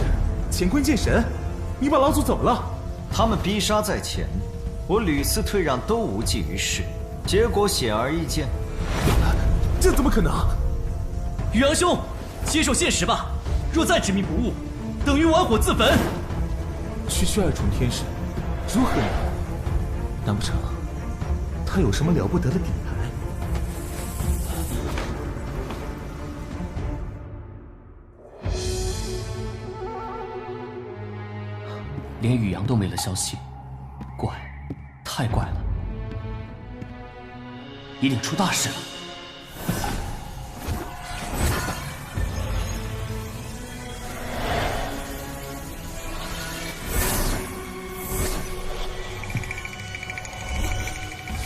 [SPEAKER 11] 乾坤剑神？你把老祖怎么了？
[SPEAKER 7] 他们逼杀在前，我屡次退让都无济于事，结果显而易见。
[SPEAKER 11] 这怎么可能？
[SPEAKER 13] 宇阳兄，接受现实吧。若再执迷不悟，等于玩火自焚。
[SPEAKER 11] 区区2重天神，如何难？难不成他有什么了不得的底牌？
[SPEAKER 13] 连宇阳都没了消息，怪，太怪了，一定出大事了。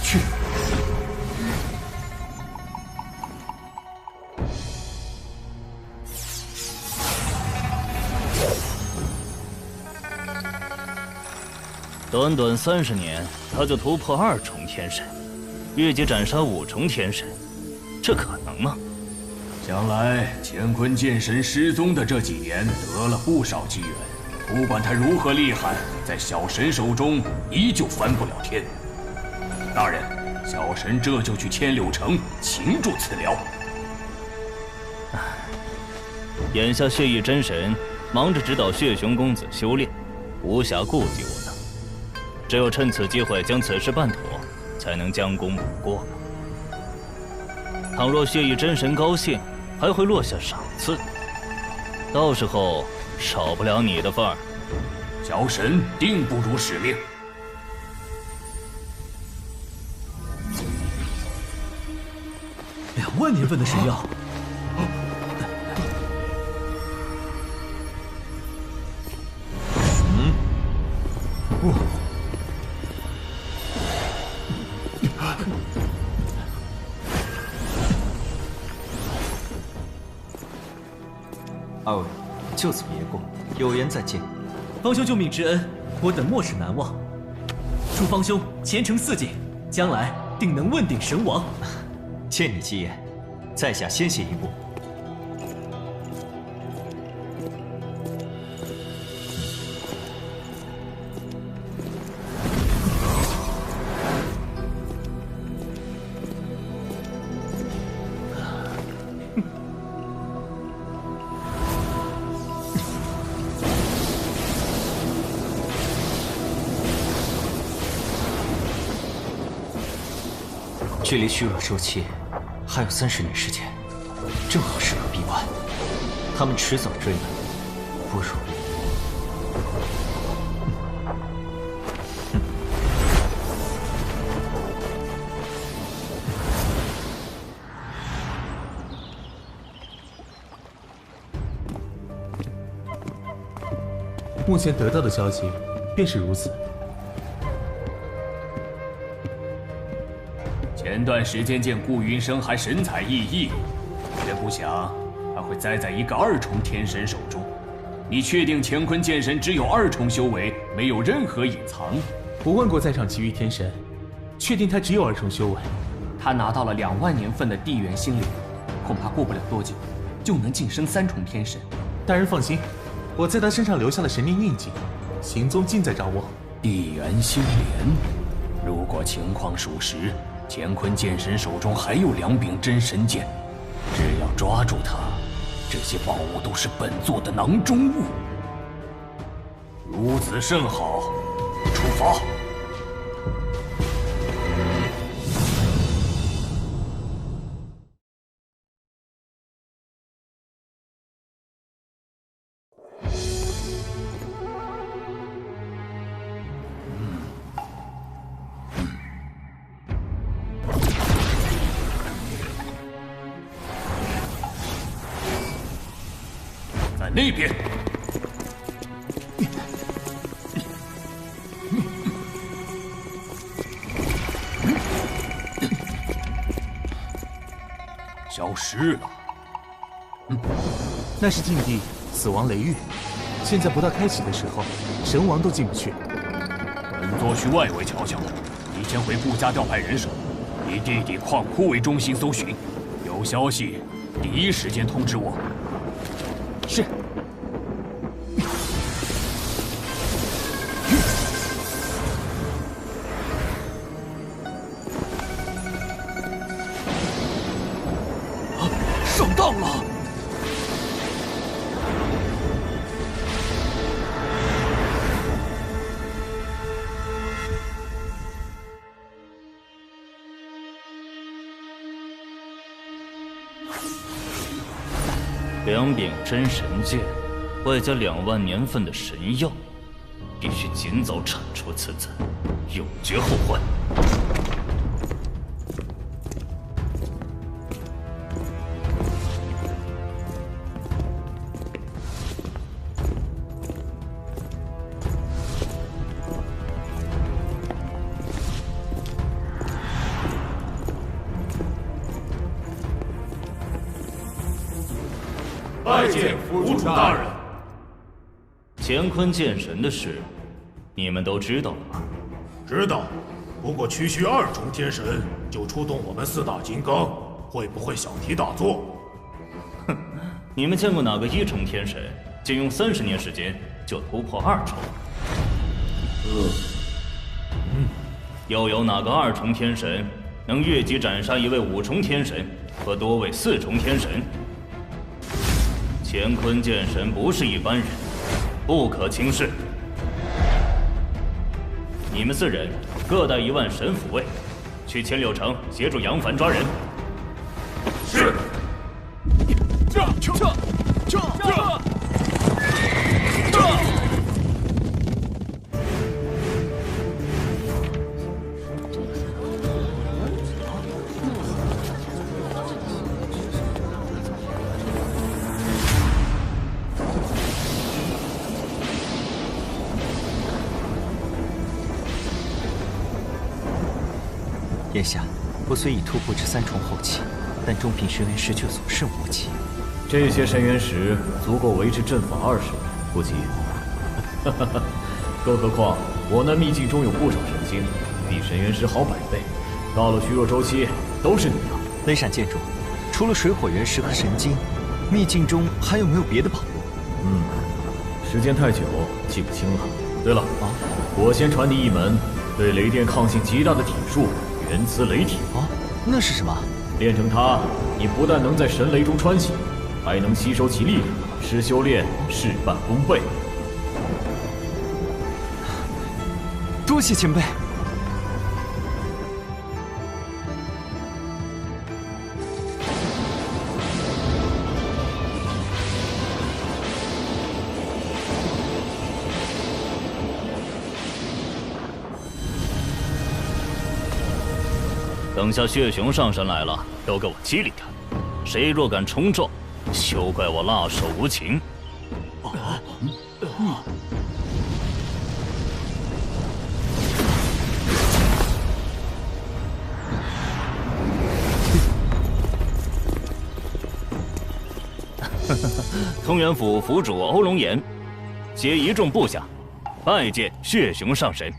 [SPEAKER 13] 去。
[SPEAKER 12] 短短30年，他就突破2重天神，越级斩杀5重天神，这可能吗？
[SPEAKER 1] 想来乾坤剑神失踪的这几年，得了不少机缘。不管他如何厉害，在小神手中依旧翻不了天。大人，小神这就去千柳城擒住此僚。
[SPEAKER 12] 眼下血翼真神忙着指导血雄公子修炼，无暇顾及我等。只有趁此机会将此事办妥，才能将功补过。倘若血翼真神高兴，还会落下赏赐，到时候少不了你的份儿。
[SPEAKER 1] 小神定不辱使命。
[SPEAKER 13] 2万年份的神药。
[SPEAKER 7] 2位，就此别过，有缘再见。
[SPEAKER 13] 方兄救命之恩，我等莫齿难忘。祝方兄前程似锦，将来定能问鼎神王。
[SPEAKER 7] 借你吉言，在下先行一步。距离虚弱收气还有30年时间，正好适合闭关。他们迟早追来，不如……
[SPEAKER 11] 目前得到的消息便是如此。
[SPEAKER 1] 前段时间见顾云生还神采奕奕，却不想他会栽在一个2重天神手中。你确定乾坤剑神只有2重修为，没有任何隐藏？
[SPEAKER 11] 我问过在场其余天神，
[SPEAKER 9] 确定他只有2重修为。他拿到了2万年份的地元心灵，恐怕过不了多久，就能晋升3重天神。大人放心，我在他身上留下了神念印记，行踪尽在掌握。
[SPEAKER 1] 地元心莲，如果情况属实，乾坤剑神手中还有2柄真神剑，只要抓住他，这些宝物都是本座的囊中物。如此甚好，出发。在那边。消失了。
[SPEAKER 9] 那是禁地，死亡雷域。现在不到开启的时候，神王都进不去。
[SPEAKER 1] 本座去外围瞧瞧，你先回顾家调派人手，以地底矿窟为中心搜寻，有消息第一时间通知我。
[SPEAKER 9] 是。
[SPEAKER 1] 上当了！2
[SPEAKER 12] 柄真神剑，外加2万年份的神药，必须尽早铲除此子，永绝后患。
[SPEAKER 6] 拜见府主大人。
[SPEAKER 12] 乾坤剑神的事，你们都知道了吗？
[SPEAKER 6] 知道，不过区区2重天神就出动我们4大金刚，会不会小题大做？
[SPEAKER 12] 哼，你们见过哪个1重天神仅用30年时间就突破2重？又有哪个2重天神能越级斩杀一位5重天神和多位4重天神？乾坤剑神不是一般人，不可轻视。你们4人各带1万神符位，去千柳城协助杨凡抓人。
[SPEAKER 6] 是。
[SPEAKER 7] 眼下，我虽已突破至3重后期，但中品神元石却所剩无几。
[SPEAKER 20] 这些神元石足够维持阵法20年，不急。更何况我那秘境中有不少神晶，比神元石好100倍。到了虚弱周期，都是你的。
[SPEAKER 7] 雷闪剑主，除了水火元石和神晶，秘境中还有没有别的宝物？
[SPEAKER 20] 时间太久，记不清了。对了，我先传递一门对雷电抗性极大的体术。元磁雷体
[SPEAKER 7] 那是什么？
[SPEAKER 20] 练成它，你不但能在神雷中穿行，还能吸收其力量，使修炼事半功倍。
[SPEAKER 7] 多谢前辈。
[SPEAKER 12] 等下血熊上山来了，都给我机灵点！谁若敢冲撞，休怪我辣手无情！通元府府主欧龙岩，携1众部下，拜见血熊上神。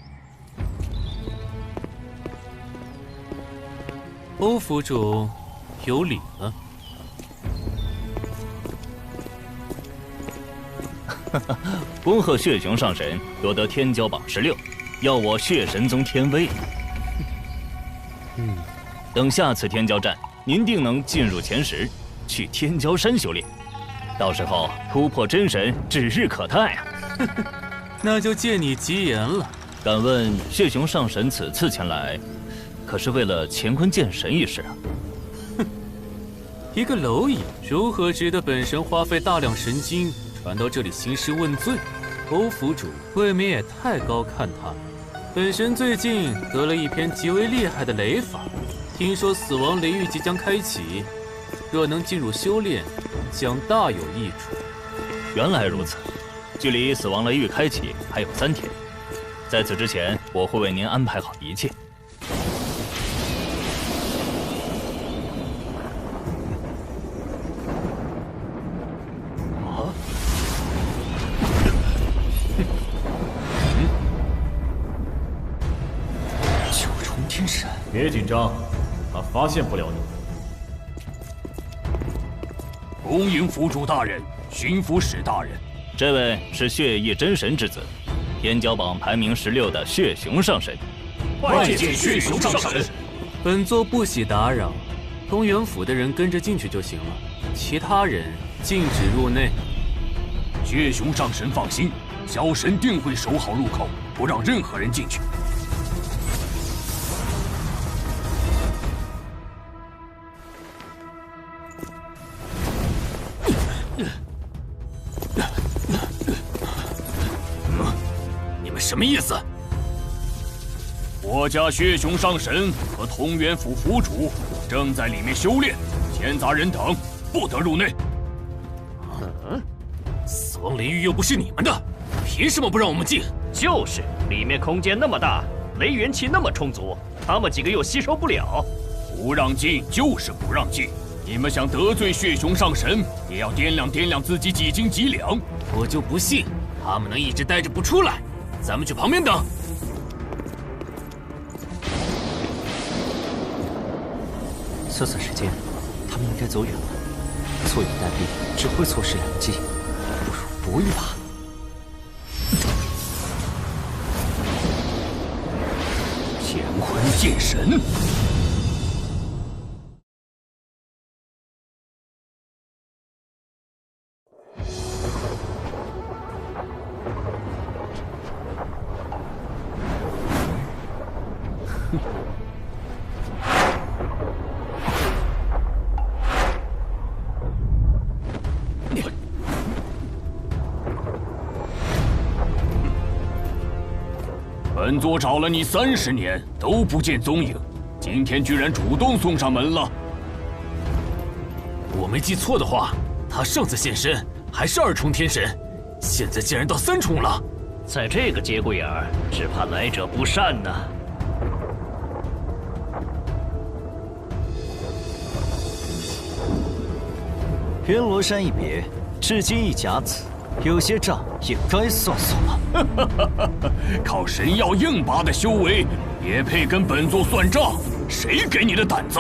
[SPEAKER 9] 欧府主有礼了。
[SPEAKER 12] 恭贺血熊上神夺得天骄榜16，要我血神宗天威。等下次天骄战，您定能进入前10，去天骄山修炼。到时候突破真神指日可待啊！
[SPEAKER 9] 那就借你吉言了。
[SPEAKER 12] 敢问血熊上神此次前来，可是为了乾坤剑神一事啊？
[SPEAKER 9] 一个蝼蚁如何值得本神花费大量神金传到这里兴师问罪？欧府主未免也太高看他了。本神最近得了一篇极为厉害的雷法，听说死亡雷域即将开启，若能进入修炼，将大有益处。
[SPEAKER 12] 原来如此，距离死亡雷域开启还有3天，在此之前，我会为您安排好一切。
[SPEAKER 13] 天神，
[SPEAKER 11] 别紧张，他发现不了你。
[SPEAKER 1] 恭迎府主大人、巡抚使大人。
[SPEAKER 12] 这位是血翼真神之子，天骄榜排名16的血熊上神。
[SPEAKER 1] 拜见血熊上神。
[SPEAKER 9] 本座不喜打扰，东元府的人跟着进去就行了，其他人禁止入内。
[SPEAKER 1] 血熊上神放心，小神定会守好入口，不让任何人进去。
[SPEAKER 3] 什么意思？
[SPEAKER 1] 我家血熊上神和通元府府主正在里面修炼，闲杂人等不得入内。
[SPEAKER 3] 死亡雷域又不是你们的，凭什么不让我们进？
[SPEAKER 21] 就是，里面空间那么大，雷元气那么充足，他们几个又吸收不了。
[SPEAKER 1] 不让进就是不让进，你们想得罪血熊上神，也要掂量自己几斤几两。
[SPEAKER 3] 我就不信他们能一直待着不出来。咱们去旁边等。
[SPEAKER 13] 算算时间，他们应该走远了。坐以待毙只会错失良机，不如搏一把。
[SPEAKER 1] 乾坤剑神。本座找了你30年都不见踪影，今天居然主动送上门了。
[SPEAKER 3] 我没记错的话，他上次现身还是2重天神，现在竟然到3重了。
[SPEAKER 21] 在这个节骨眼儿，只怕来者不善呢。
[SPEAKER 7] 元罗山一别，至今一甲子，有些账也该算算了。
[SPEAKER 1] 靠神药硬拔的修为，也配跟本座算账？谁给你的胆子？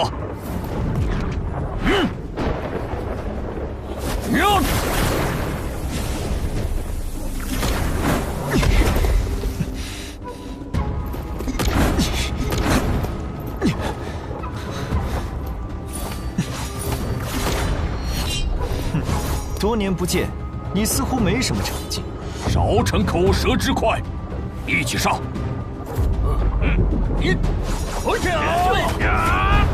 [SPEAKER 7] 多年不见，你似乎没什么成绩。
[SPEAKER 1] 少逞口舌之快，一起上！你，回去啊！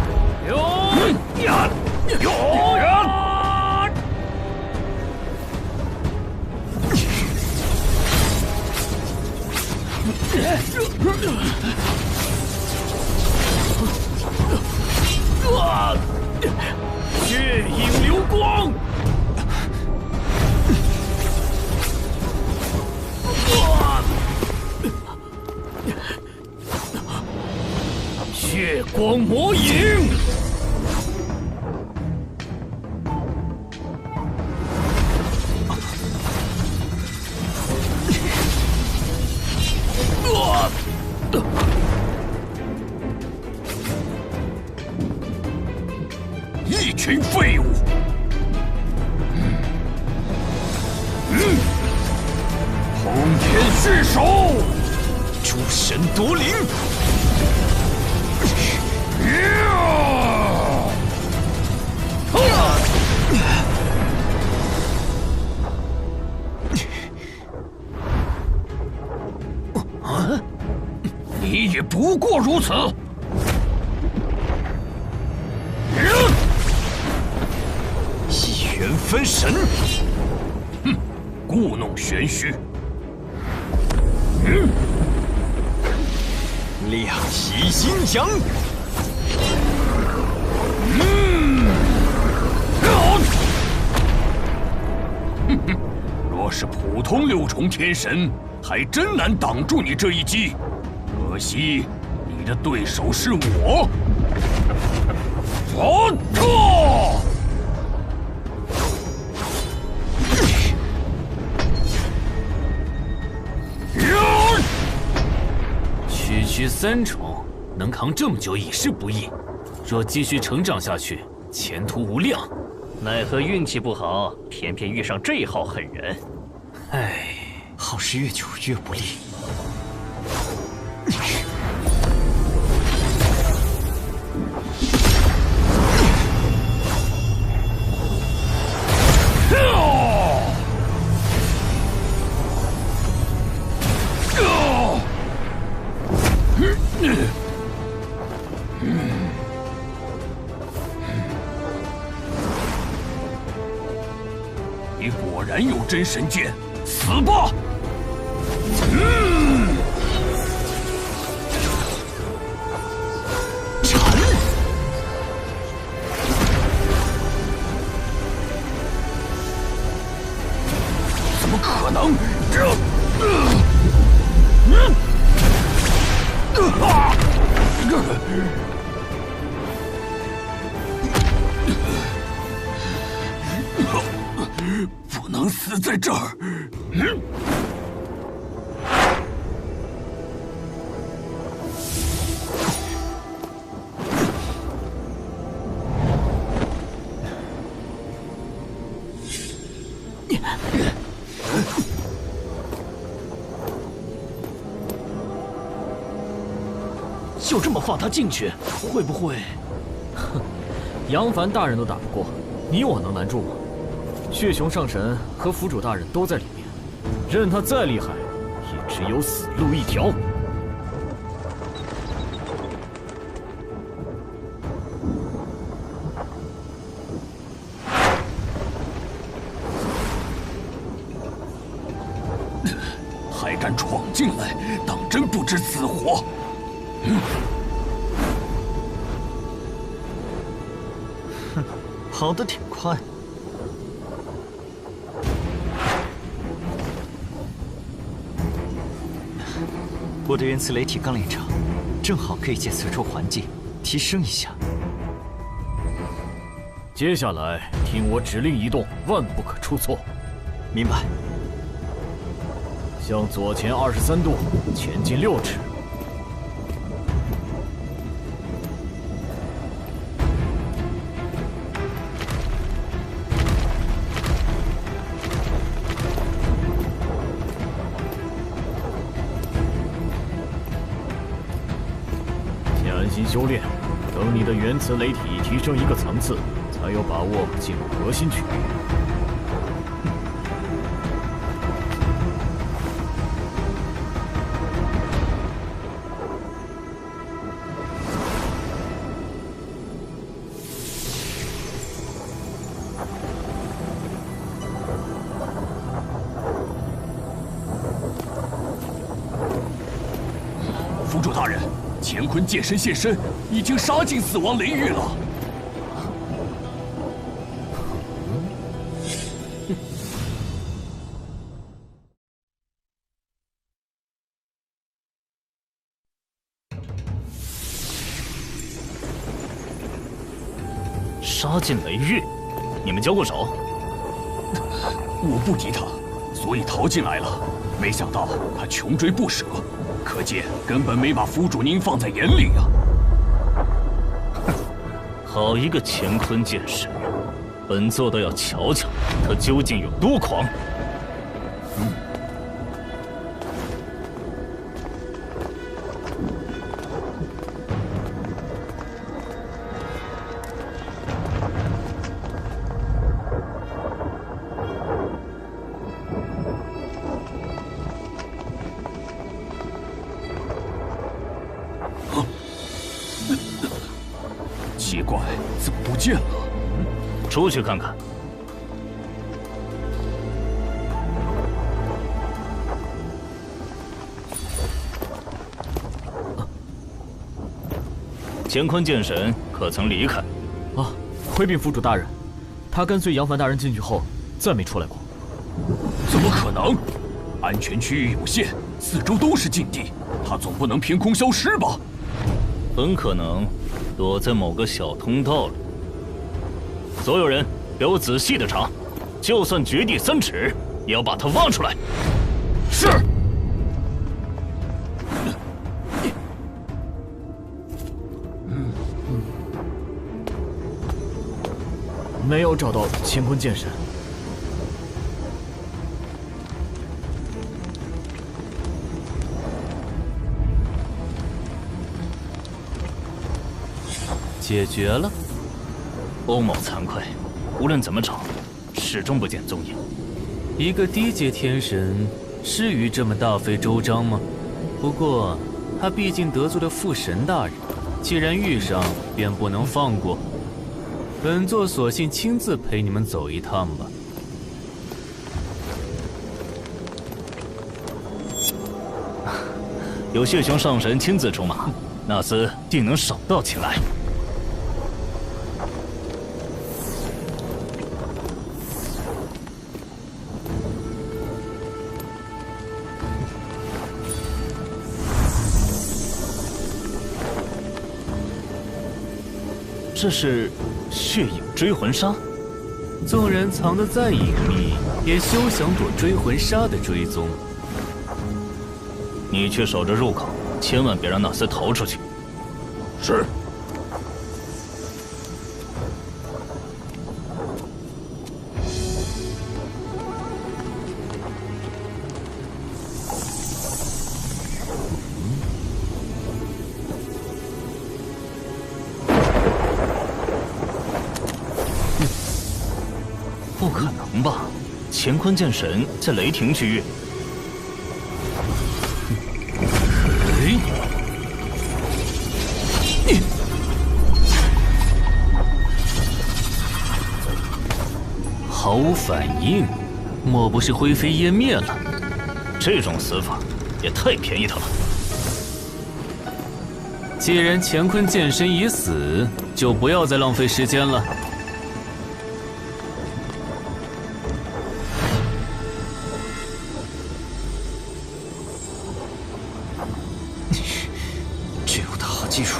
[SPEAKER 3] 血影流光！血光魔影！
[SPEAKER 1] 一群废物！通天血手，
[SPEAKER 5] 诸神夺灵！
[SPEAKER 1] 你也不过如此。
[SPEAKER 5] 一元分神，
[SPEAKER 1] 哼，故弄玄虚。
[SPEAKER 5] 亮起阴阳。
[SPEAKER 1] 若是普通六重天神，还真难挡住你这一击。可惜，你的对手是我。
[SPEAKER 3] 区3重，能扛这么久已是不易。若继续成长下去，前途无量。
[SPEAKER 21] 奈何运气不好，偏偏遇上这号狠人。
[SPEAKER 7] 唉，好事越久越不利。
[SPEAKER 1] 你果然有真神剑，死吧！怎么可能？不能死在这儿！
[SPEAKER 11] 就这么放他进去，会不会？
[SPEAKER 9] 哼，杨凡大人都打不过，你我能难住吗？血熊上神和府主大人都在里面，任他再厉害，也只有死路一条。
[SPEAKER 1] 还敢闯进来，当真不知死活！
[SPEAKER 7] 哼，跑得挺快。我的原磁雷体刚练成，正好可以借此处环境提升一下。
[SPEAKER 9] 接下来听我指令移动，万不可出错。
[SPEAKER 7] 明白。
[SPEAKER 9] 向左前23度，前进6尺。安心修炼，等你的原磁雷体提升一个层次，才有把握进入核心区。
[SPEAKER 1] 府主大人。乾坤剑神现身，已经杀进死亡雷域了。
[SPEAKER 12] 杀进雷域，你们交过手？
[SPEAKER 1] 我不敌他，所以逃进来了。没想到他穷追不舍。可见根本没把府主您放在眼里啊！
[SPEAKER 12] 好一个乾坤剑神，本座倒要瞧瞧他究竟有多狂。
[SPEAKER 1] 奇怪，怎么不见了？
[SPEAKER 12] 出去看看。乾坤剑神可曾离开？
[SPEAKER 13] 啊，回禀府主大人，他跟随杨凡大人进去后，再没出来过。
[SPEAKER 1] 怎么可能？安全区域有限，四周都是禁地，他总不能凭空消失吧？
[SPEAKER 12] 很可能躲在某个小通道里。所有人给我仔细的查，就算掘地3尺，也要把他挖出来。
[SPEAKER 1] 是。
[SPEAKER 13] 没有找到乾坤剑神。
[SPEAKER 12] 解决了。欧某惭愧，无论怎么找，始终不见踪影。
[SPEAKER 13] 一个低阶天神，至于这么大费周章吗？不过，他毕竟得罪了父神大人，既然遇上，便不能放过。本座索性亲自陪你们走一趟吧。
[SPEAKER 12] 有血雄上神亲自出马，那厮定能手到擒来。这是血影追魂砂，
[SPEAKER 13] 纵然藏得再隐秘，也休想躲追魂砂的追踪。
[SPEAKER 12] 你去守着入口，千万别让那厮逃出去。
[SPEAKER 1] 是。
[SPEAKER 12] 不可能吧？乾坤剑神在雷霆区域。
[SPEAKER 13] 毫无反应，莫不是灰飞烟灭了？
[SPEAKER 12] 这种死法也太便宜他了。
[SPEAKER 13] 既然乾坤剑神已死，就不要再浪费时间了。
[SPEAKER 7] 只有他好技术，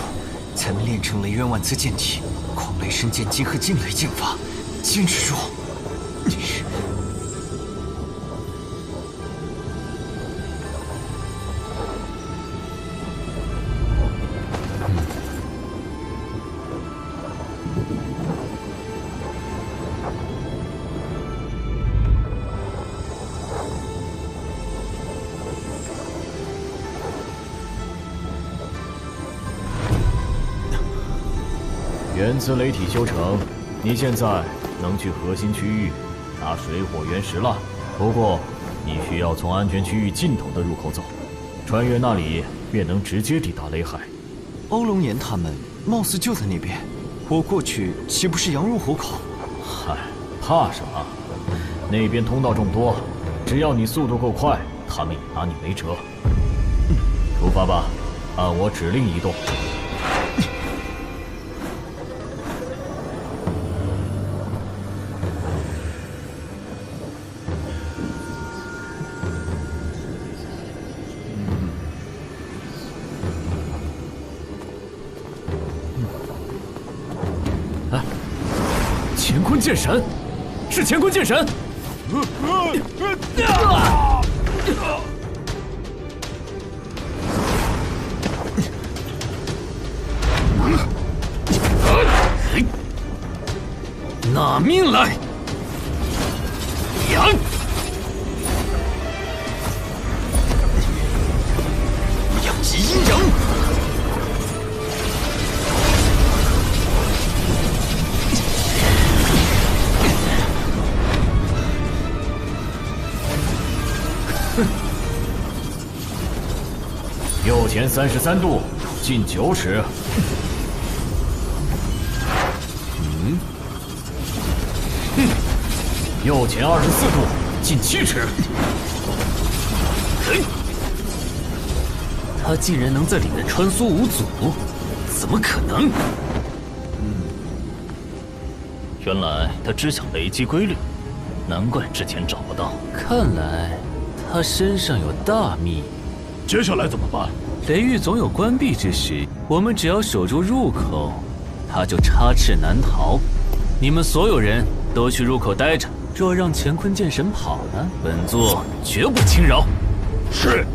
[SPEAKER 7] 才能练成雷渊万磁剑体、狂雷神剑经和劲雷剑法。坚持住！
[SPEAKER 11] 原磁雷体修成，你现在能去核心区域拿水火原石了。不过，你需要从安全区域尽头的入口走，穿越那里便能直接抵达雷海。
[SPEAKER 7] 欧龙岩他们貌似就在那边，我过去岂不是羊入虎口？
[SPEAKER 11] 嗨，怕什么？那边通道众多，只要你速度够快，他们也拿你没辙。出发吧，按我指令移动。
[SPEAKER 13] 乾坤剑神，是乾坤剑神！
[SPEAKER 5] 拿命来！阳，阳极阴阳。
[SPEAKER 11] 右前33度，进9尺。右前24度，进7尺。
[SPEAKER 5] 他竟然能在里面穿梭无阻，怎么可能？原来他知晓雷击规律，难怪之前找不到。看来他身上有大秘。
[SPEAKER 20] 接下来怎么办？
[SPEAKER 5] 雷域总有关闭之时，我们只要守住入口，他就插翅难逃。你们所有人都去入口待着。若让乾坤剑神跑了，本座绝不轻饶。
[SPEAKER 6] 是。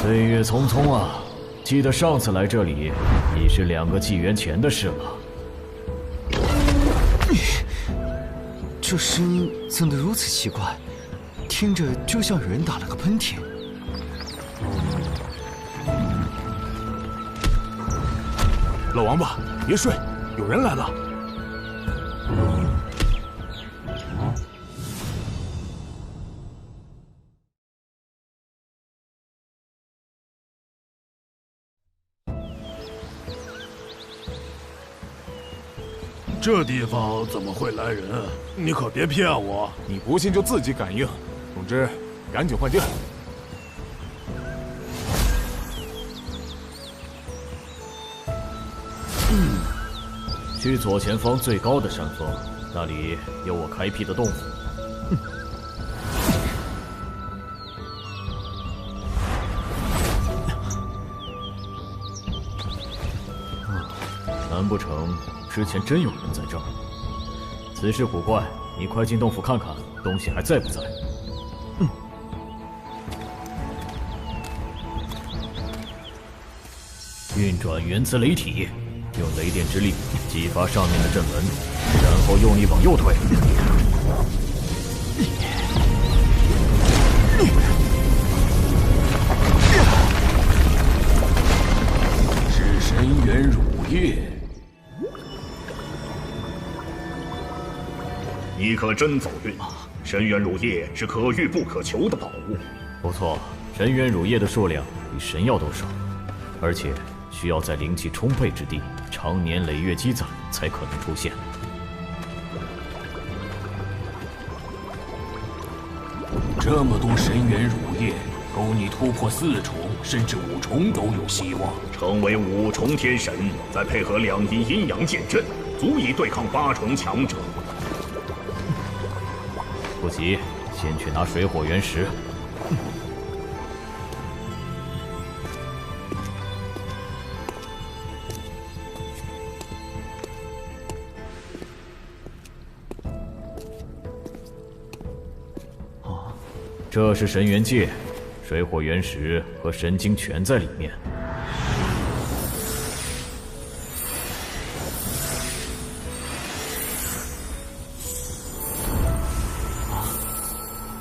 [SPEAKER 11] 岁月匆匆啊，记得上次来这里已是2个纪元前的事了。
[SPEAKER 7] 这声音怎的如此奇怪？听着就像有人打了个喷嚏。
[SPEAKER 20] 老王八，别睡，有人来了。这地方怎么会来人？你可别骗我！你不信就自己感应。总之，赶紧换电。
[SPEAKER 11] 去左前方最高的山峰，那里有我开辟的洞府。难不成之前真有人在这儿？此事古怪，你快进洞府看看，东西还在不在？运转原子雷体。用雷电之力激发上面的阵纹，然后用力往右推。
[SPEAKER 1] 是神元乳液。
[SPEAKER 10] 你可真走运啊！神元乳液是可遇不可求的宝物。
[SPEAKER 11] 不错，神元乳液的数量比神药都少，而且需要在灵气充沛之地。常年累月积攒才可能出现。
[SPEAKER 1] 这么多神元乳液，够你突破4重甚至5重都有希望。
[SPEAKER 10] 成为5重天神，再配合2阴阴阳剑阵，足以对抗8重强者。
[SPEAKER 11] 不急，先去拿水火原石。这是神元界，水火原石和神经全在里面。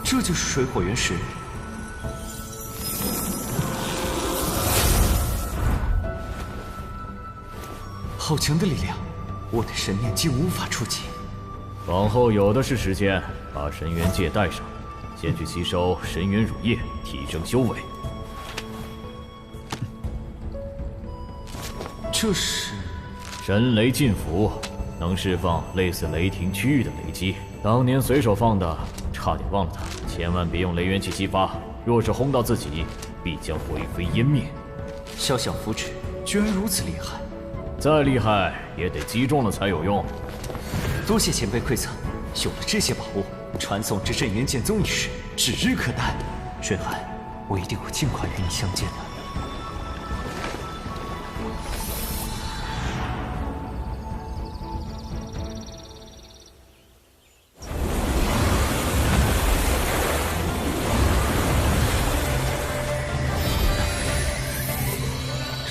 [SPEAKER 7] 这就是水火原石。好强的力量，我的神念竟无法触及。
[SPEAKER 11] 往后有的是时间，把神元界带上。先去吸收神元乳液，提升修为。
[SPEAKER 7] 这是
[SPEAKER 11] 神雷禁符，能释放类似雷霆区域的雷击。当年随手放的，差点忘了它。千万别用雷元气激发，若是轰到自己，必将灰飞烟灭。
[SPEAKER 7] 肖像符纸居然如此厉害，
[SPEAKER 11] 再厉害也得击中了才有用。
[SPEAKER 7] 多谢前辈馈赠，有了这些宝物。传送至镇元剑宗一事指日可待，玄寒，我一定会尽快与你相见的。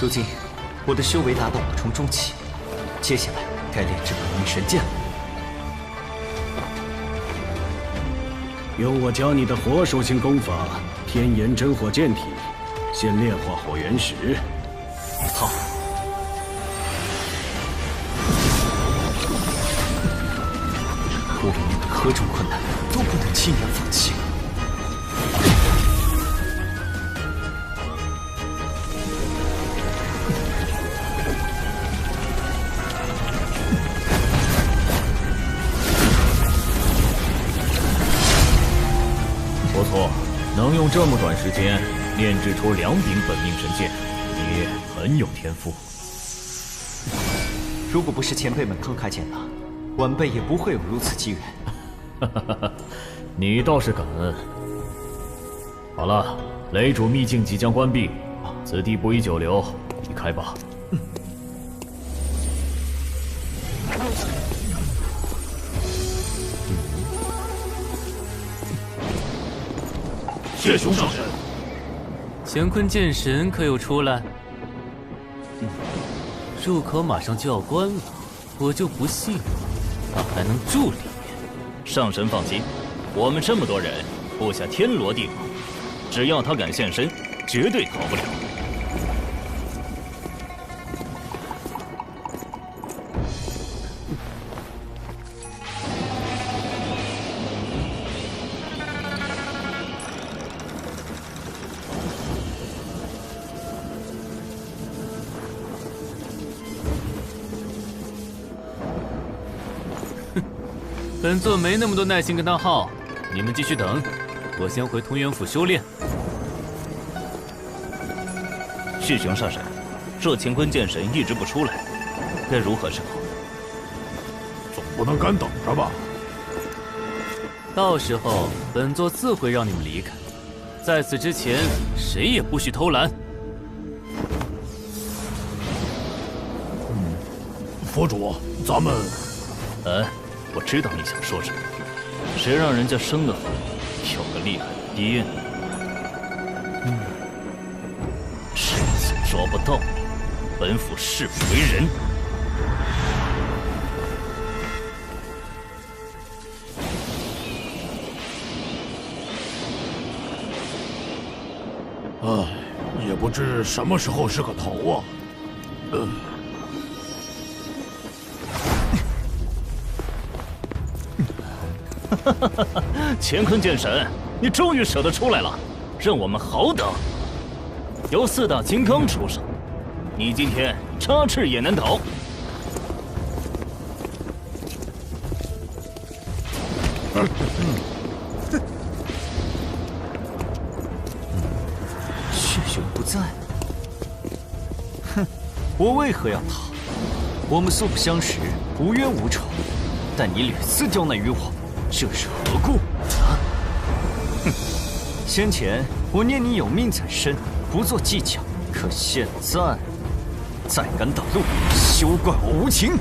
[SPEAKER 7] 如今，我的修为达到5重中期，接下来该炼制本命神剑了。
[SPEAKER 2] 用我教你的火属性功法——天炎真火剑体，先炼化火原石。
[SPEAKER 7] 好。无论面对何种困难，都不能轻言放弃。
[SPEAKER 11] 不错，能用这么短时间炼制出2柄本命神剑，你很有天赋。
[SPEAKER 7] 如果不是前辈们慷慨解囊，晚辈也不会有如此机缘。
[SPEAKER 11] 你倒是感恩。好了，雷主秘境即将关闭，此地不宜久留，离开吧。
[SPEAKER 21] 谢兄上神，
[SPEAKER 3] 乾坤剑神可有出来？入口马上就要关了，我就不信他还能住里面。
[SPEAKER 12] 上神放心，我们这么多人布下天罗地网，只要他敢现身，绝对逃不了。
[SPEAKER 3] 本座没那么多耐心跟他耗，你们继续等，我先回同源府修炼。
[SPEAKER 12] 旭雄上神，这乾坤剑神一直不出来，该如何是好？
[SPEAKER 6] 总不能干等着吧？
[SPEAKER 3] 到时候本座自会让你们离开，在此之前，谁也不许偷懒。
[SPEAKER 6] 佛主，咱们……
[SPEAKER 12] 我知道你想说什么，谁让人家生得好，有个厉害的爹呢？这次抓不到你，本府誓不为人。
[SPEAKER 6] 也不知什么时候是个头啊！
[SPEAKER 12] 乾坤剑神，你终于舍得出来了，让我们好等。由4大金刚出手，你今天插翅也难逃。
[SPEAKER 7] 血雄不在，哼，我为何要逃？我们素不相识，无冤无仇，但你屡次刁难于我。这是何故？哼！先前我念你有命在身，不做计较，可现在再敢挡路，休怪我无情！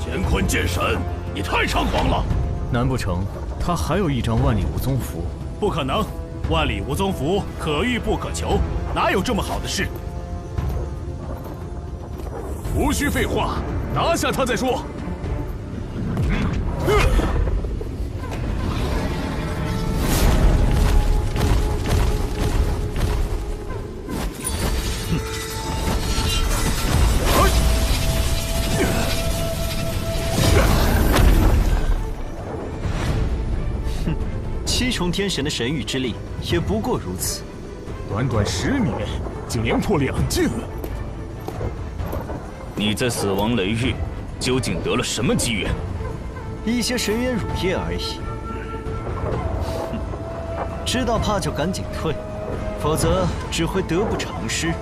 [SPEAKER 6] 乾坤剑神，你太猖狂了！
[SPEAKER 11] 难不成他还有一张万里无踪符？
[SPEAKER 17] 不可能，万里无踪符可遇不可求，哪有这么好的事？
[SPEAKER 6] 无需废话，拿下他再说。
[SPEAKER 7] 7重天神的神域之力也不过如此，
[SPEAKER 6] 短短10年，竟连破2境了。
[SPEAKER 12] 你在死亡雷域究竟得了什么机缘？
[SPEAKER 7] 一些神元乳液而已。知道怕就赶紧退，否则只会得不偿失。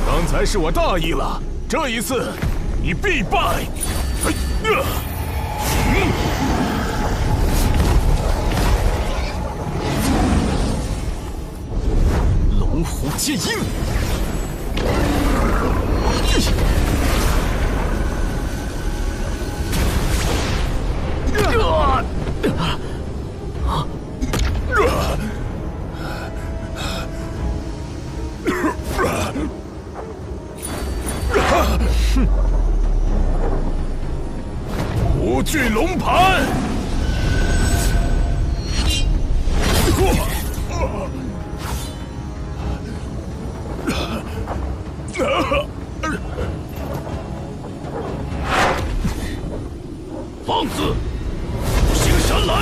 [SPEAKER 6] 刚才是我大意了，这一次你必败。
[SPEAKER 7] 龙虎剑印。
[SPEAKER 6] 无巨龙盘。
[SPEAKER 11] 放肆！五行神雷！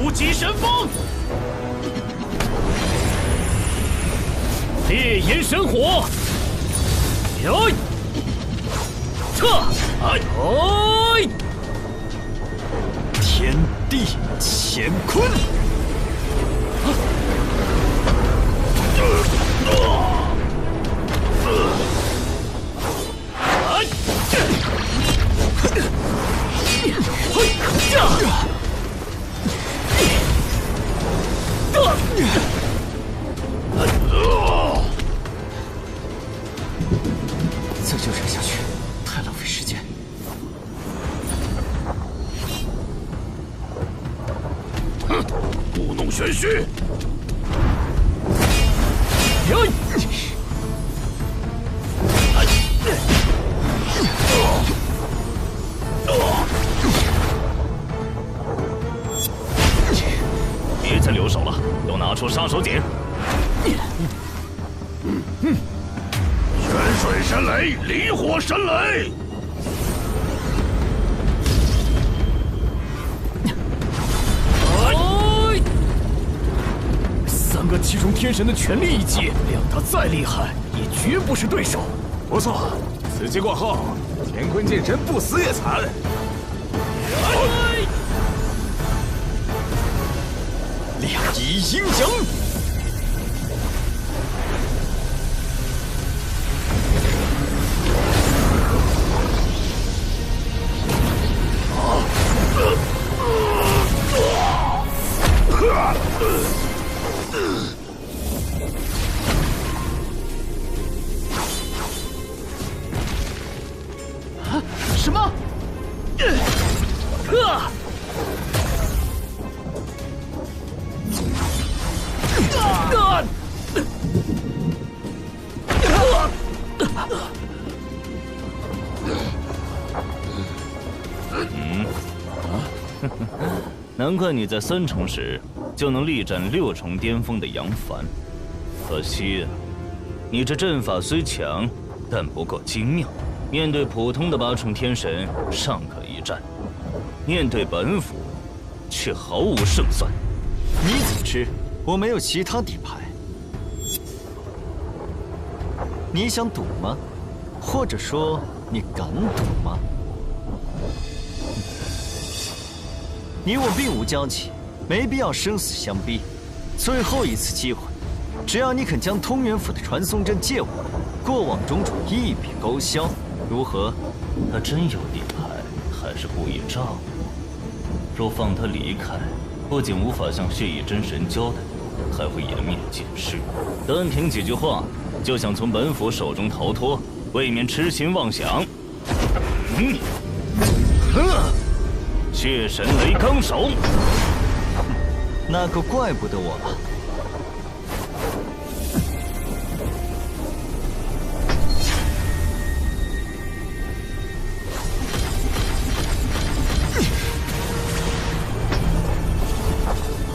[SPEAKER 11] 无极神风！烈焰神火！哟！撤！
[SPEAKER 7] 天地乾坤！再这样下去，太浪费时间。
[SPEAKER 11] 哼，故弄玄虚。
[SPEAKER 12] 别再留手了，都拿出杀手锏！
[SPEAKER 11] 泉水神雷，离火神雷！3个七重天神的全力一击，量他再厉害，也绝不是对手。
[SPEAKER 4] 不错，此击过后，乾坤剑神不死也惨。
[SPEAKER 7] 两仪阴阳。
[SPEAKER 11] 什么？
[SPEAKER 12] 难怪你在3重时就能力战6重巅峰的杨凡，可惜啊，你这阵法虽强，但不够精妙。面对普通的8重天神尚可一战，面对本府却毫无胜算。
[SPEAKER 7] 你怎么知我没有其他底牌？你想赌吗？或者说你敢赌吗？你我并无交集，没必要生死相逼。最后一次机会，只要你肯将通元府的传送阵借我，过往种种一笔勾销，如何？
[SPEAKER 12] 他真有底牌，还是故意诈我？若放他离开，不仅无法向血翼真神交代，还会颜面尽失。单凭几句话就想从本府手中逃脱，未免痴心妄想。血神雷罡手，
[SPEAKER 7] 那可怪不得我了。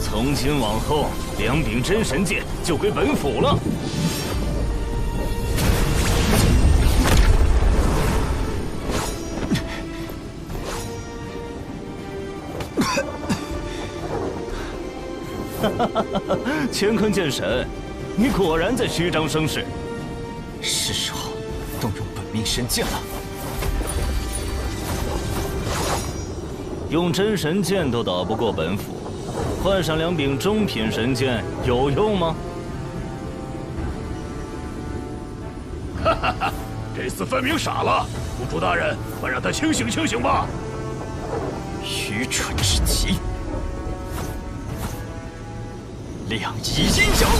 [SPEAKER 12] 从今往后，2柄真神剑就归本府了。乾坤剑神，你果然在虚张声势。
[SPEAKER 7] 是时候动用本命神剑了。
[SPEAKER 12] 用真神剑都打不过本府，换上2柄中品神剑有用吗？
[SPEAKER 11] 哈哈哈，这厮分明傻了。府主大人，快让他清醒清醒吧！
[SPEAKER 7] 愚蠢至极。2仪阴阳。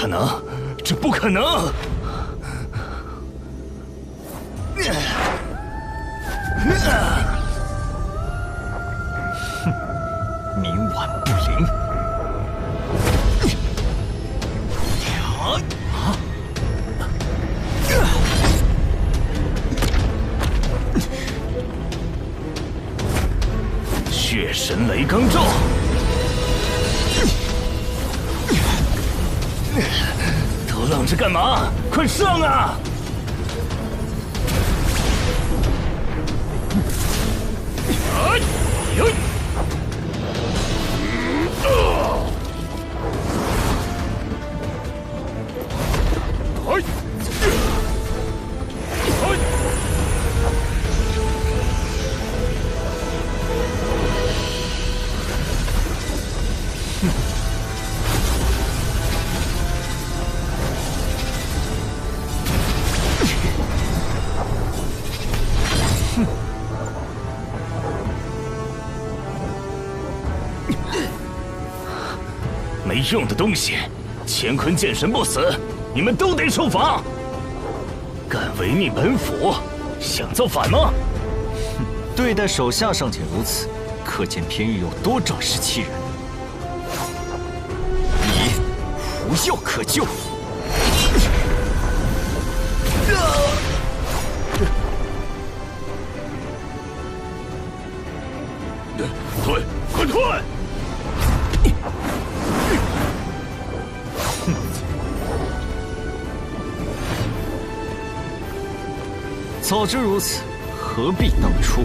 [SPEAKER 5] 可能，这不可能！
[SPEAKER 7] 哼，冥顽不灵。
[SPEAKER 5] 血神雷罡咒！都愣着干嘛？快上啊！没用的东西，乾坤剑神不死，你们都得受罚！敢违逆本府，想造反吗？
[SPEAKER 7] 哼，对待手下尚且如此，可见偏玉有多仗势欺人。你无药可救！
[SPEAKER 6] 退，快退！
[SPEAKER 7] 早知如此，何必当初？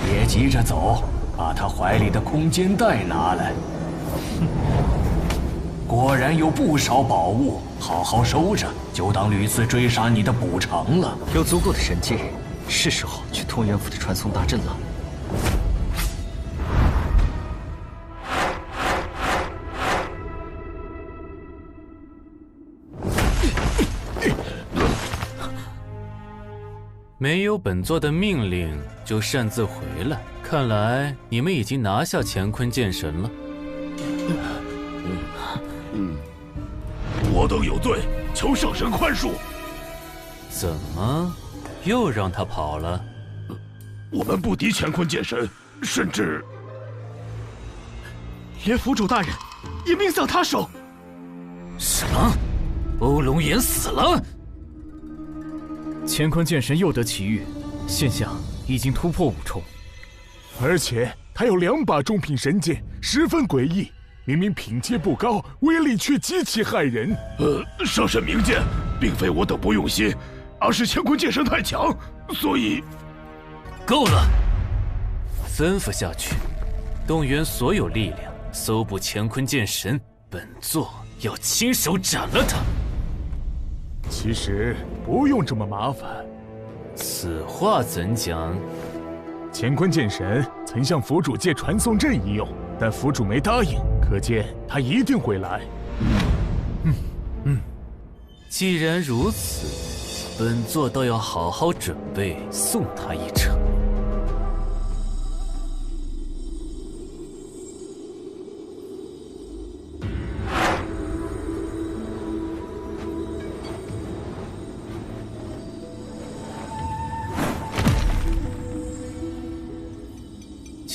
[SPEAKER 1] 别急着走，把他怀里的空间袋拿来。果然有不少宝物，好好收着，就当屡次追杀你的补偿了。
[SPEAKER 7] 有足够的神界，是时候去通元府的传送大阵了。
[SPEAKER 9] 没有本座的命令就擅自回来，看来你们已经拿下乾坤剑神了。
[SPEAKER 6] 我等有罪，求上神宽恕。
[SPEAKER 9] 怎么，又让他跑了？
[SPEAKER 6] 我们不敌乾坤剑神，甚至
[SPEAKER 14] 连府主大人也命丧他手。
[SPEAKER 3] 什么？欧龙岩死了？乾坤剑神又得奇遇，现象已经突破5重，
[SPEAKER 18] 而且他有2把中品神剑，十分诡异。明明品阶不高，威力却极其骇人。
[SPEAKER 6] 上神明鉴，并非我等不用心，而是乾坤剑神太强，所以……
[SPEAKER 9] 够了！吩咐下去，动员所有力量搜捕乾坤剑神，本座要亲手斩了他。
[SPEAKER 18] 其实不用这么麻烦。
[SPEAKER 9] 此话怎讲？
[SPEAKER 18] 乾坤剑神曾向府主借传送阵一用，但府主没答应，可见他一定会来。
[SPEAKER 9] 既然如此，本座倒要好好准备送他一程。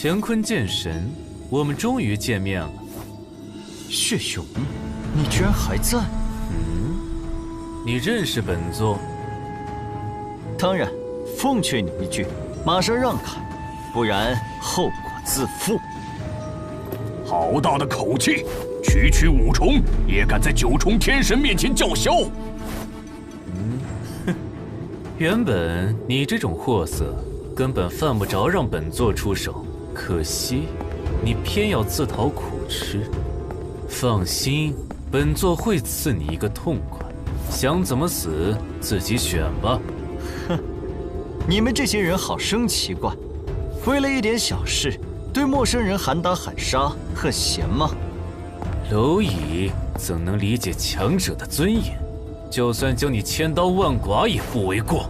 [SPEAKER 9] 乾坤剑神，我们终于见面了。
[SPEAKER 7] 血雄，你居然还在？
[SPEAKER 9] 你认识本座？
[SPEAKER 7] 当然，奉劝你一句，马上让开，不然后果自负。
[SPEAKER 1] 好大的口气！区区5重也敢在9重天神面前叫嚣？
[SPEAKER 9] 原本你这种货色根本犯不着让本座出手。可惜，你偏要自讨苦吃。放心，本座会赐你一个痛快，想怎么死自己选吧。
[SPEAKER 7] 哼，你们这些人好生奇怪，为了一点小事，对陌生人喊打喊杀，很闲吗？
[SPEAKER 9] 蝼蚁怎能理解强者的尊严？就算将你千刀万剐也不为过。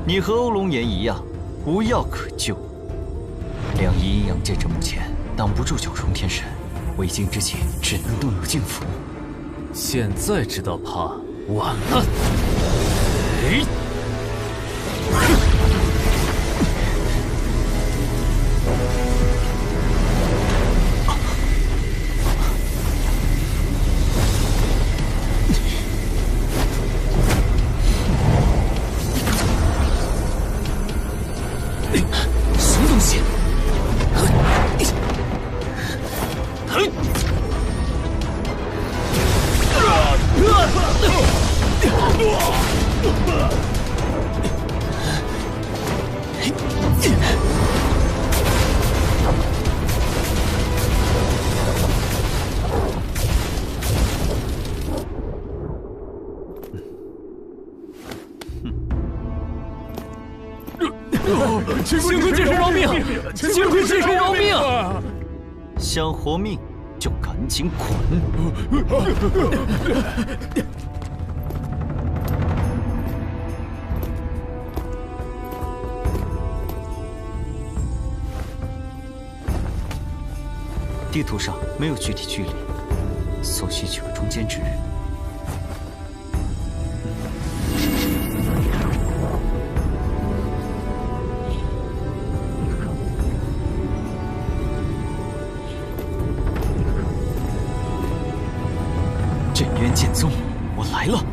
[SPEAKER 7] 你和欧龙岩一样，无药可救。2仪阴阳剑阵目前挡不住9重天神，未经之计，只能动用净符。
[SPEAKER 9] 现在知道怕晚了。
[SPEAKER 5] 什么东西？
[SPEAKER 9] 幸亏这是饶命！幸亏这是饶命！
[SPEAKER 7] 想活命就赶紧滚！地图上没有具体距离，所需取个中间值。镇渊剑宗，我来了！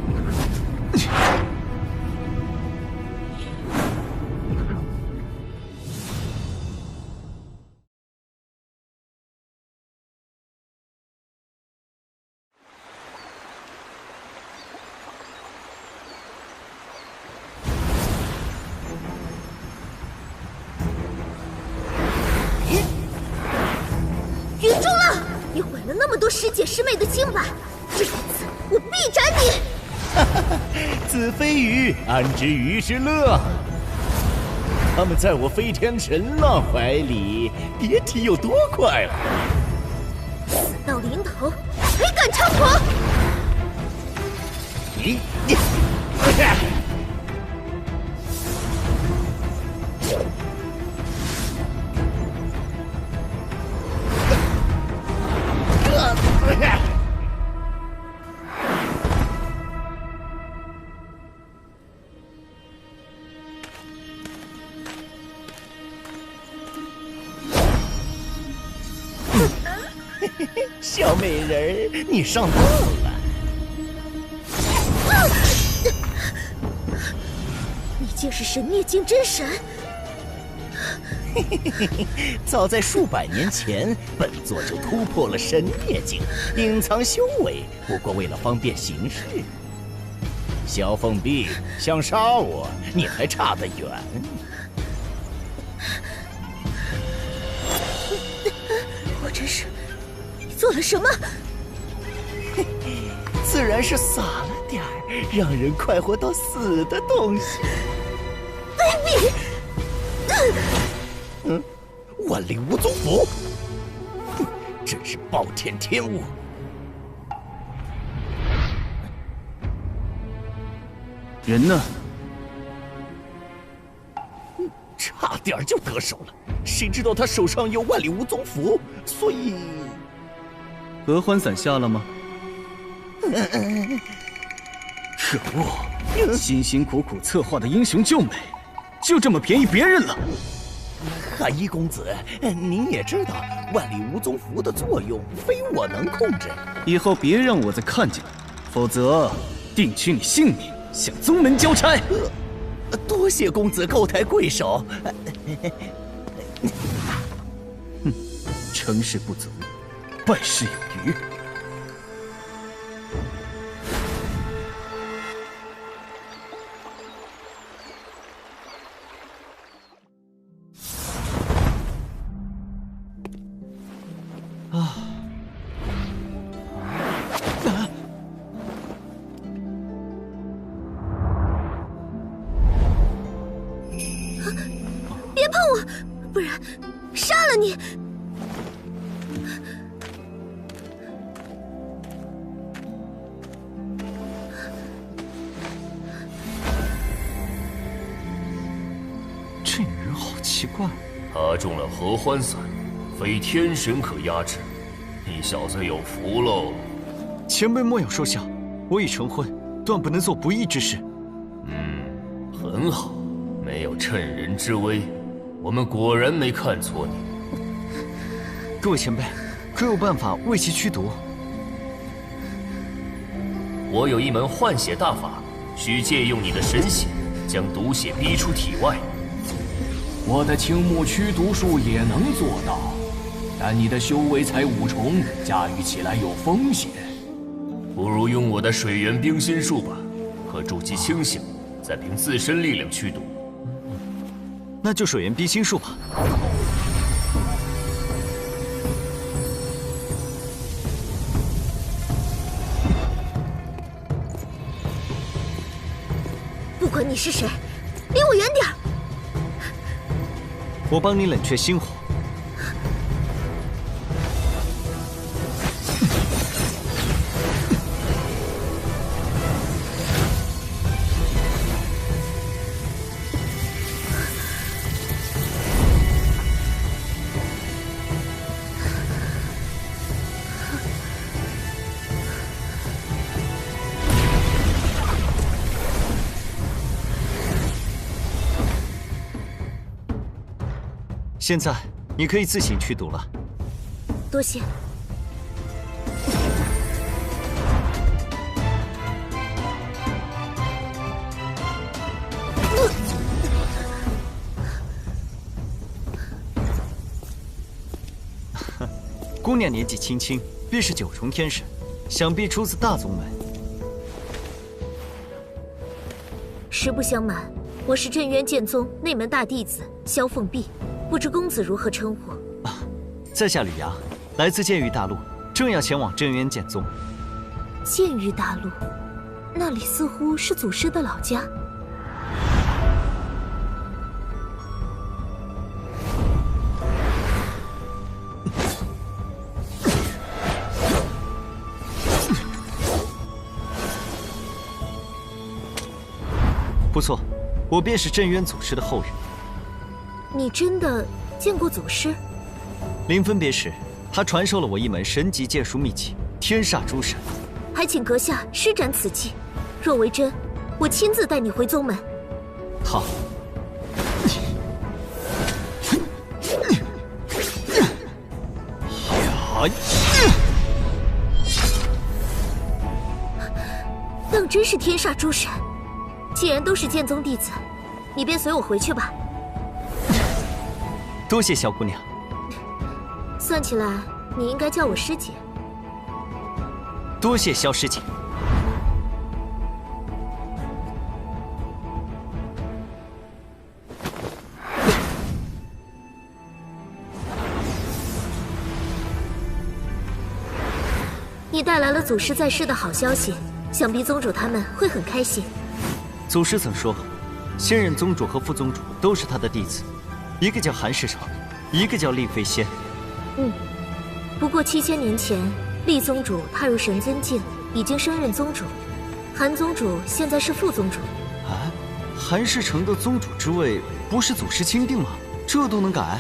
[SPEAKER 19] 云中了！你毁了那么多师姐师妹的清白，这一次我必斩你！
[SPEAKER 11] 子非鱼，安知鱼之乐？他们在我飞天神浪怀里，别提有多快了。
[SPEAKER 19] 死到临头还敢猖狂！
[SPEAKER 11] 你。小美人儿，你上当了！
[SPEAKER 19] 你竟是神灭境真神！
[SPEAKER 11] 早在数百年前，本座就突破了神灭境，隐藏修为，不过为了方便行事。小凤碧想杀我，你还差得远。
[SPEAKER 19] 我真是做了什么？
[SPEAKER 11] 自然是撒了点儿让人快活到死的东西。
[SPEAKER 19] 卑鄙！
[SPEAKER 11] 万里无踪符，真是暴殄天物。
[SPEAKER 14] 人呢？
[SPEAKER 11] 差点就得手了，谁知道他手上有万里无踪符，所以
[SPEAKER 14] 合欢伞下了吗？可恶！辛辛苦苦策划的英雄救美，就这么便宜别人了。
[SPEAKER 11] 寒衣公子，您也知道万里无踪符的作用非我能控制，
[SPEAKER 14] 以后别让我再看见了，否则定取你性命，向宗门交差。
[SPEAKER 11] 多谢公子高抬贵手。
[SPEAKER 14] 成事不足，败事有余。
[SPEAKER 19] 别碰我，不然杀了你！
[SPEAKER 7] 这女人好奇怪。
[SPEAKER 5] 他中了合欢伞，非天神可压制，你小子有福喽！
[SPEAKER 7] 前辈莫要说笑，我已成婚，断不能做不义之事。
[SPEAKER 5] 很好，没有趁人之危，我们果然没看错你。
[SPEAKER 7] 各位前辈，可有办法为其驱毒？
[SPEAKER 5] 我有一门换血大法，需借用你的神血，将毒血逼出体外。
[SPEAKER 16] 我的青木驱毒术也能做到，但你的修为才5重，驾驭起来有风险。
[SPEAKER 5] 不如用我的水源冰心术吧，可筑基清醒，再凭自身力量驱毒。
[SPEAKER 7] 那就水源冰心术吧。
[SPEAKER 19] 不管你是谁，离我远点儿！
[SPEAKER 7] 我帮你冷却心火。现在你可以自行驱毒了。
[SPEAKER 19] 多谢。
[SPEAKER 7] 姑娘年纪轻轻，便是9重天神，想必出自大宗门。
[SPEAKER 19] 实不相瞒，我是镇渊剑宗内门大弟子萧凤碧。不知公子如何称呼？
[SPEAKER 7] 在下吕阳，来自剑域大陆，正要前往镇渊剑宗。
[SPEAKER 19] 剑域大陆，那里似乎是祖师的老家。
[SPEAKER 7] 不错，我便是镇渊祖师的后人。
[SPEAKER 19] 你真的见过祖师？
[SPEAKER 7] 临分别时，他传授了我一门神级剑术秘籍——天煞诸神。
[SPEAKER 19] 还请阁下施展此技，若为真，我亲自带你回宗门。
[SPEAKER 7] 好。当真是天煞诸神。既然都是剑宗弟子，你便随我回去吧。多谢萧姑娘。
[SPEAKER 19] 算起来，你应该叫我师姐。
[SPEAKER 7] 多谢萧师姐。
[SPEAKER 19] 你带来了祖师在世的好消息，想必宗主他们会很开心。
[SPEAKER 7] 祖师曾说，现任宗主和副宗主都是他的弟子，一个叫韩世成，一个叫厉飞仙。
[SPEAKER 19] 不过7000年前，厉宗主踏入神尊境，已经升任宗主，韩宗主现在是副宗主。
[SPEAKER 7] 韩世成的宗主之位不是祖师钦定吗？这都能改？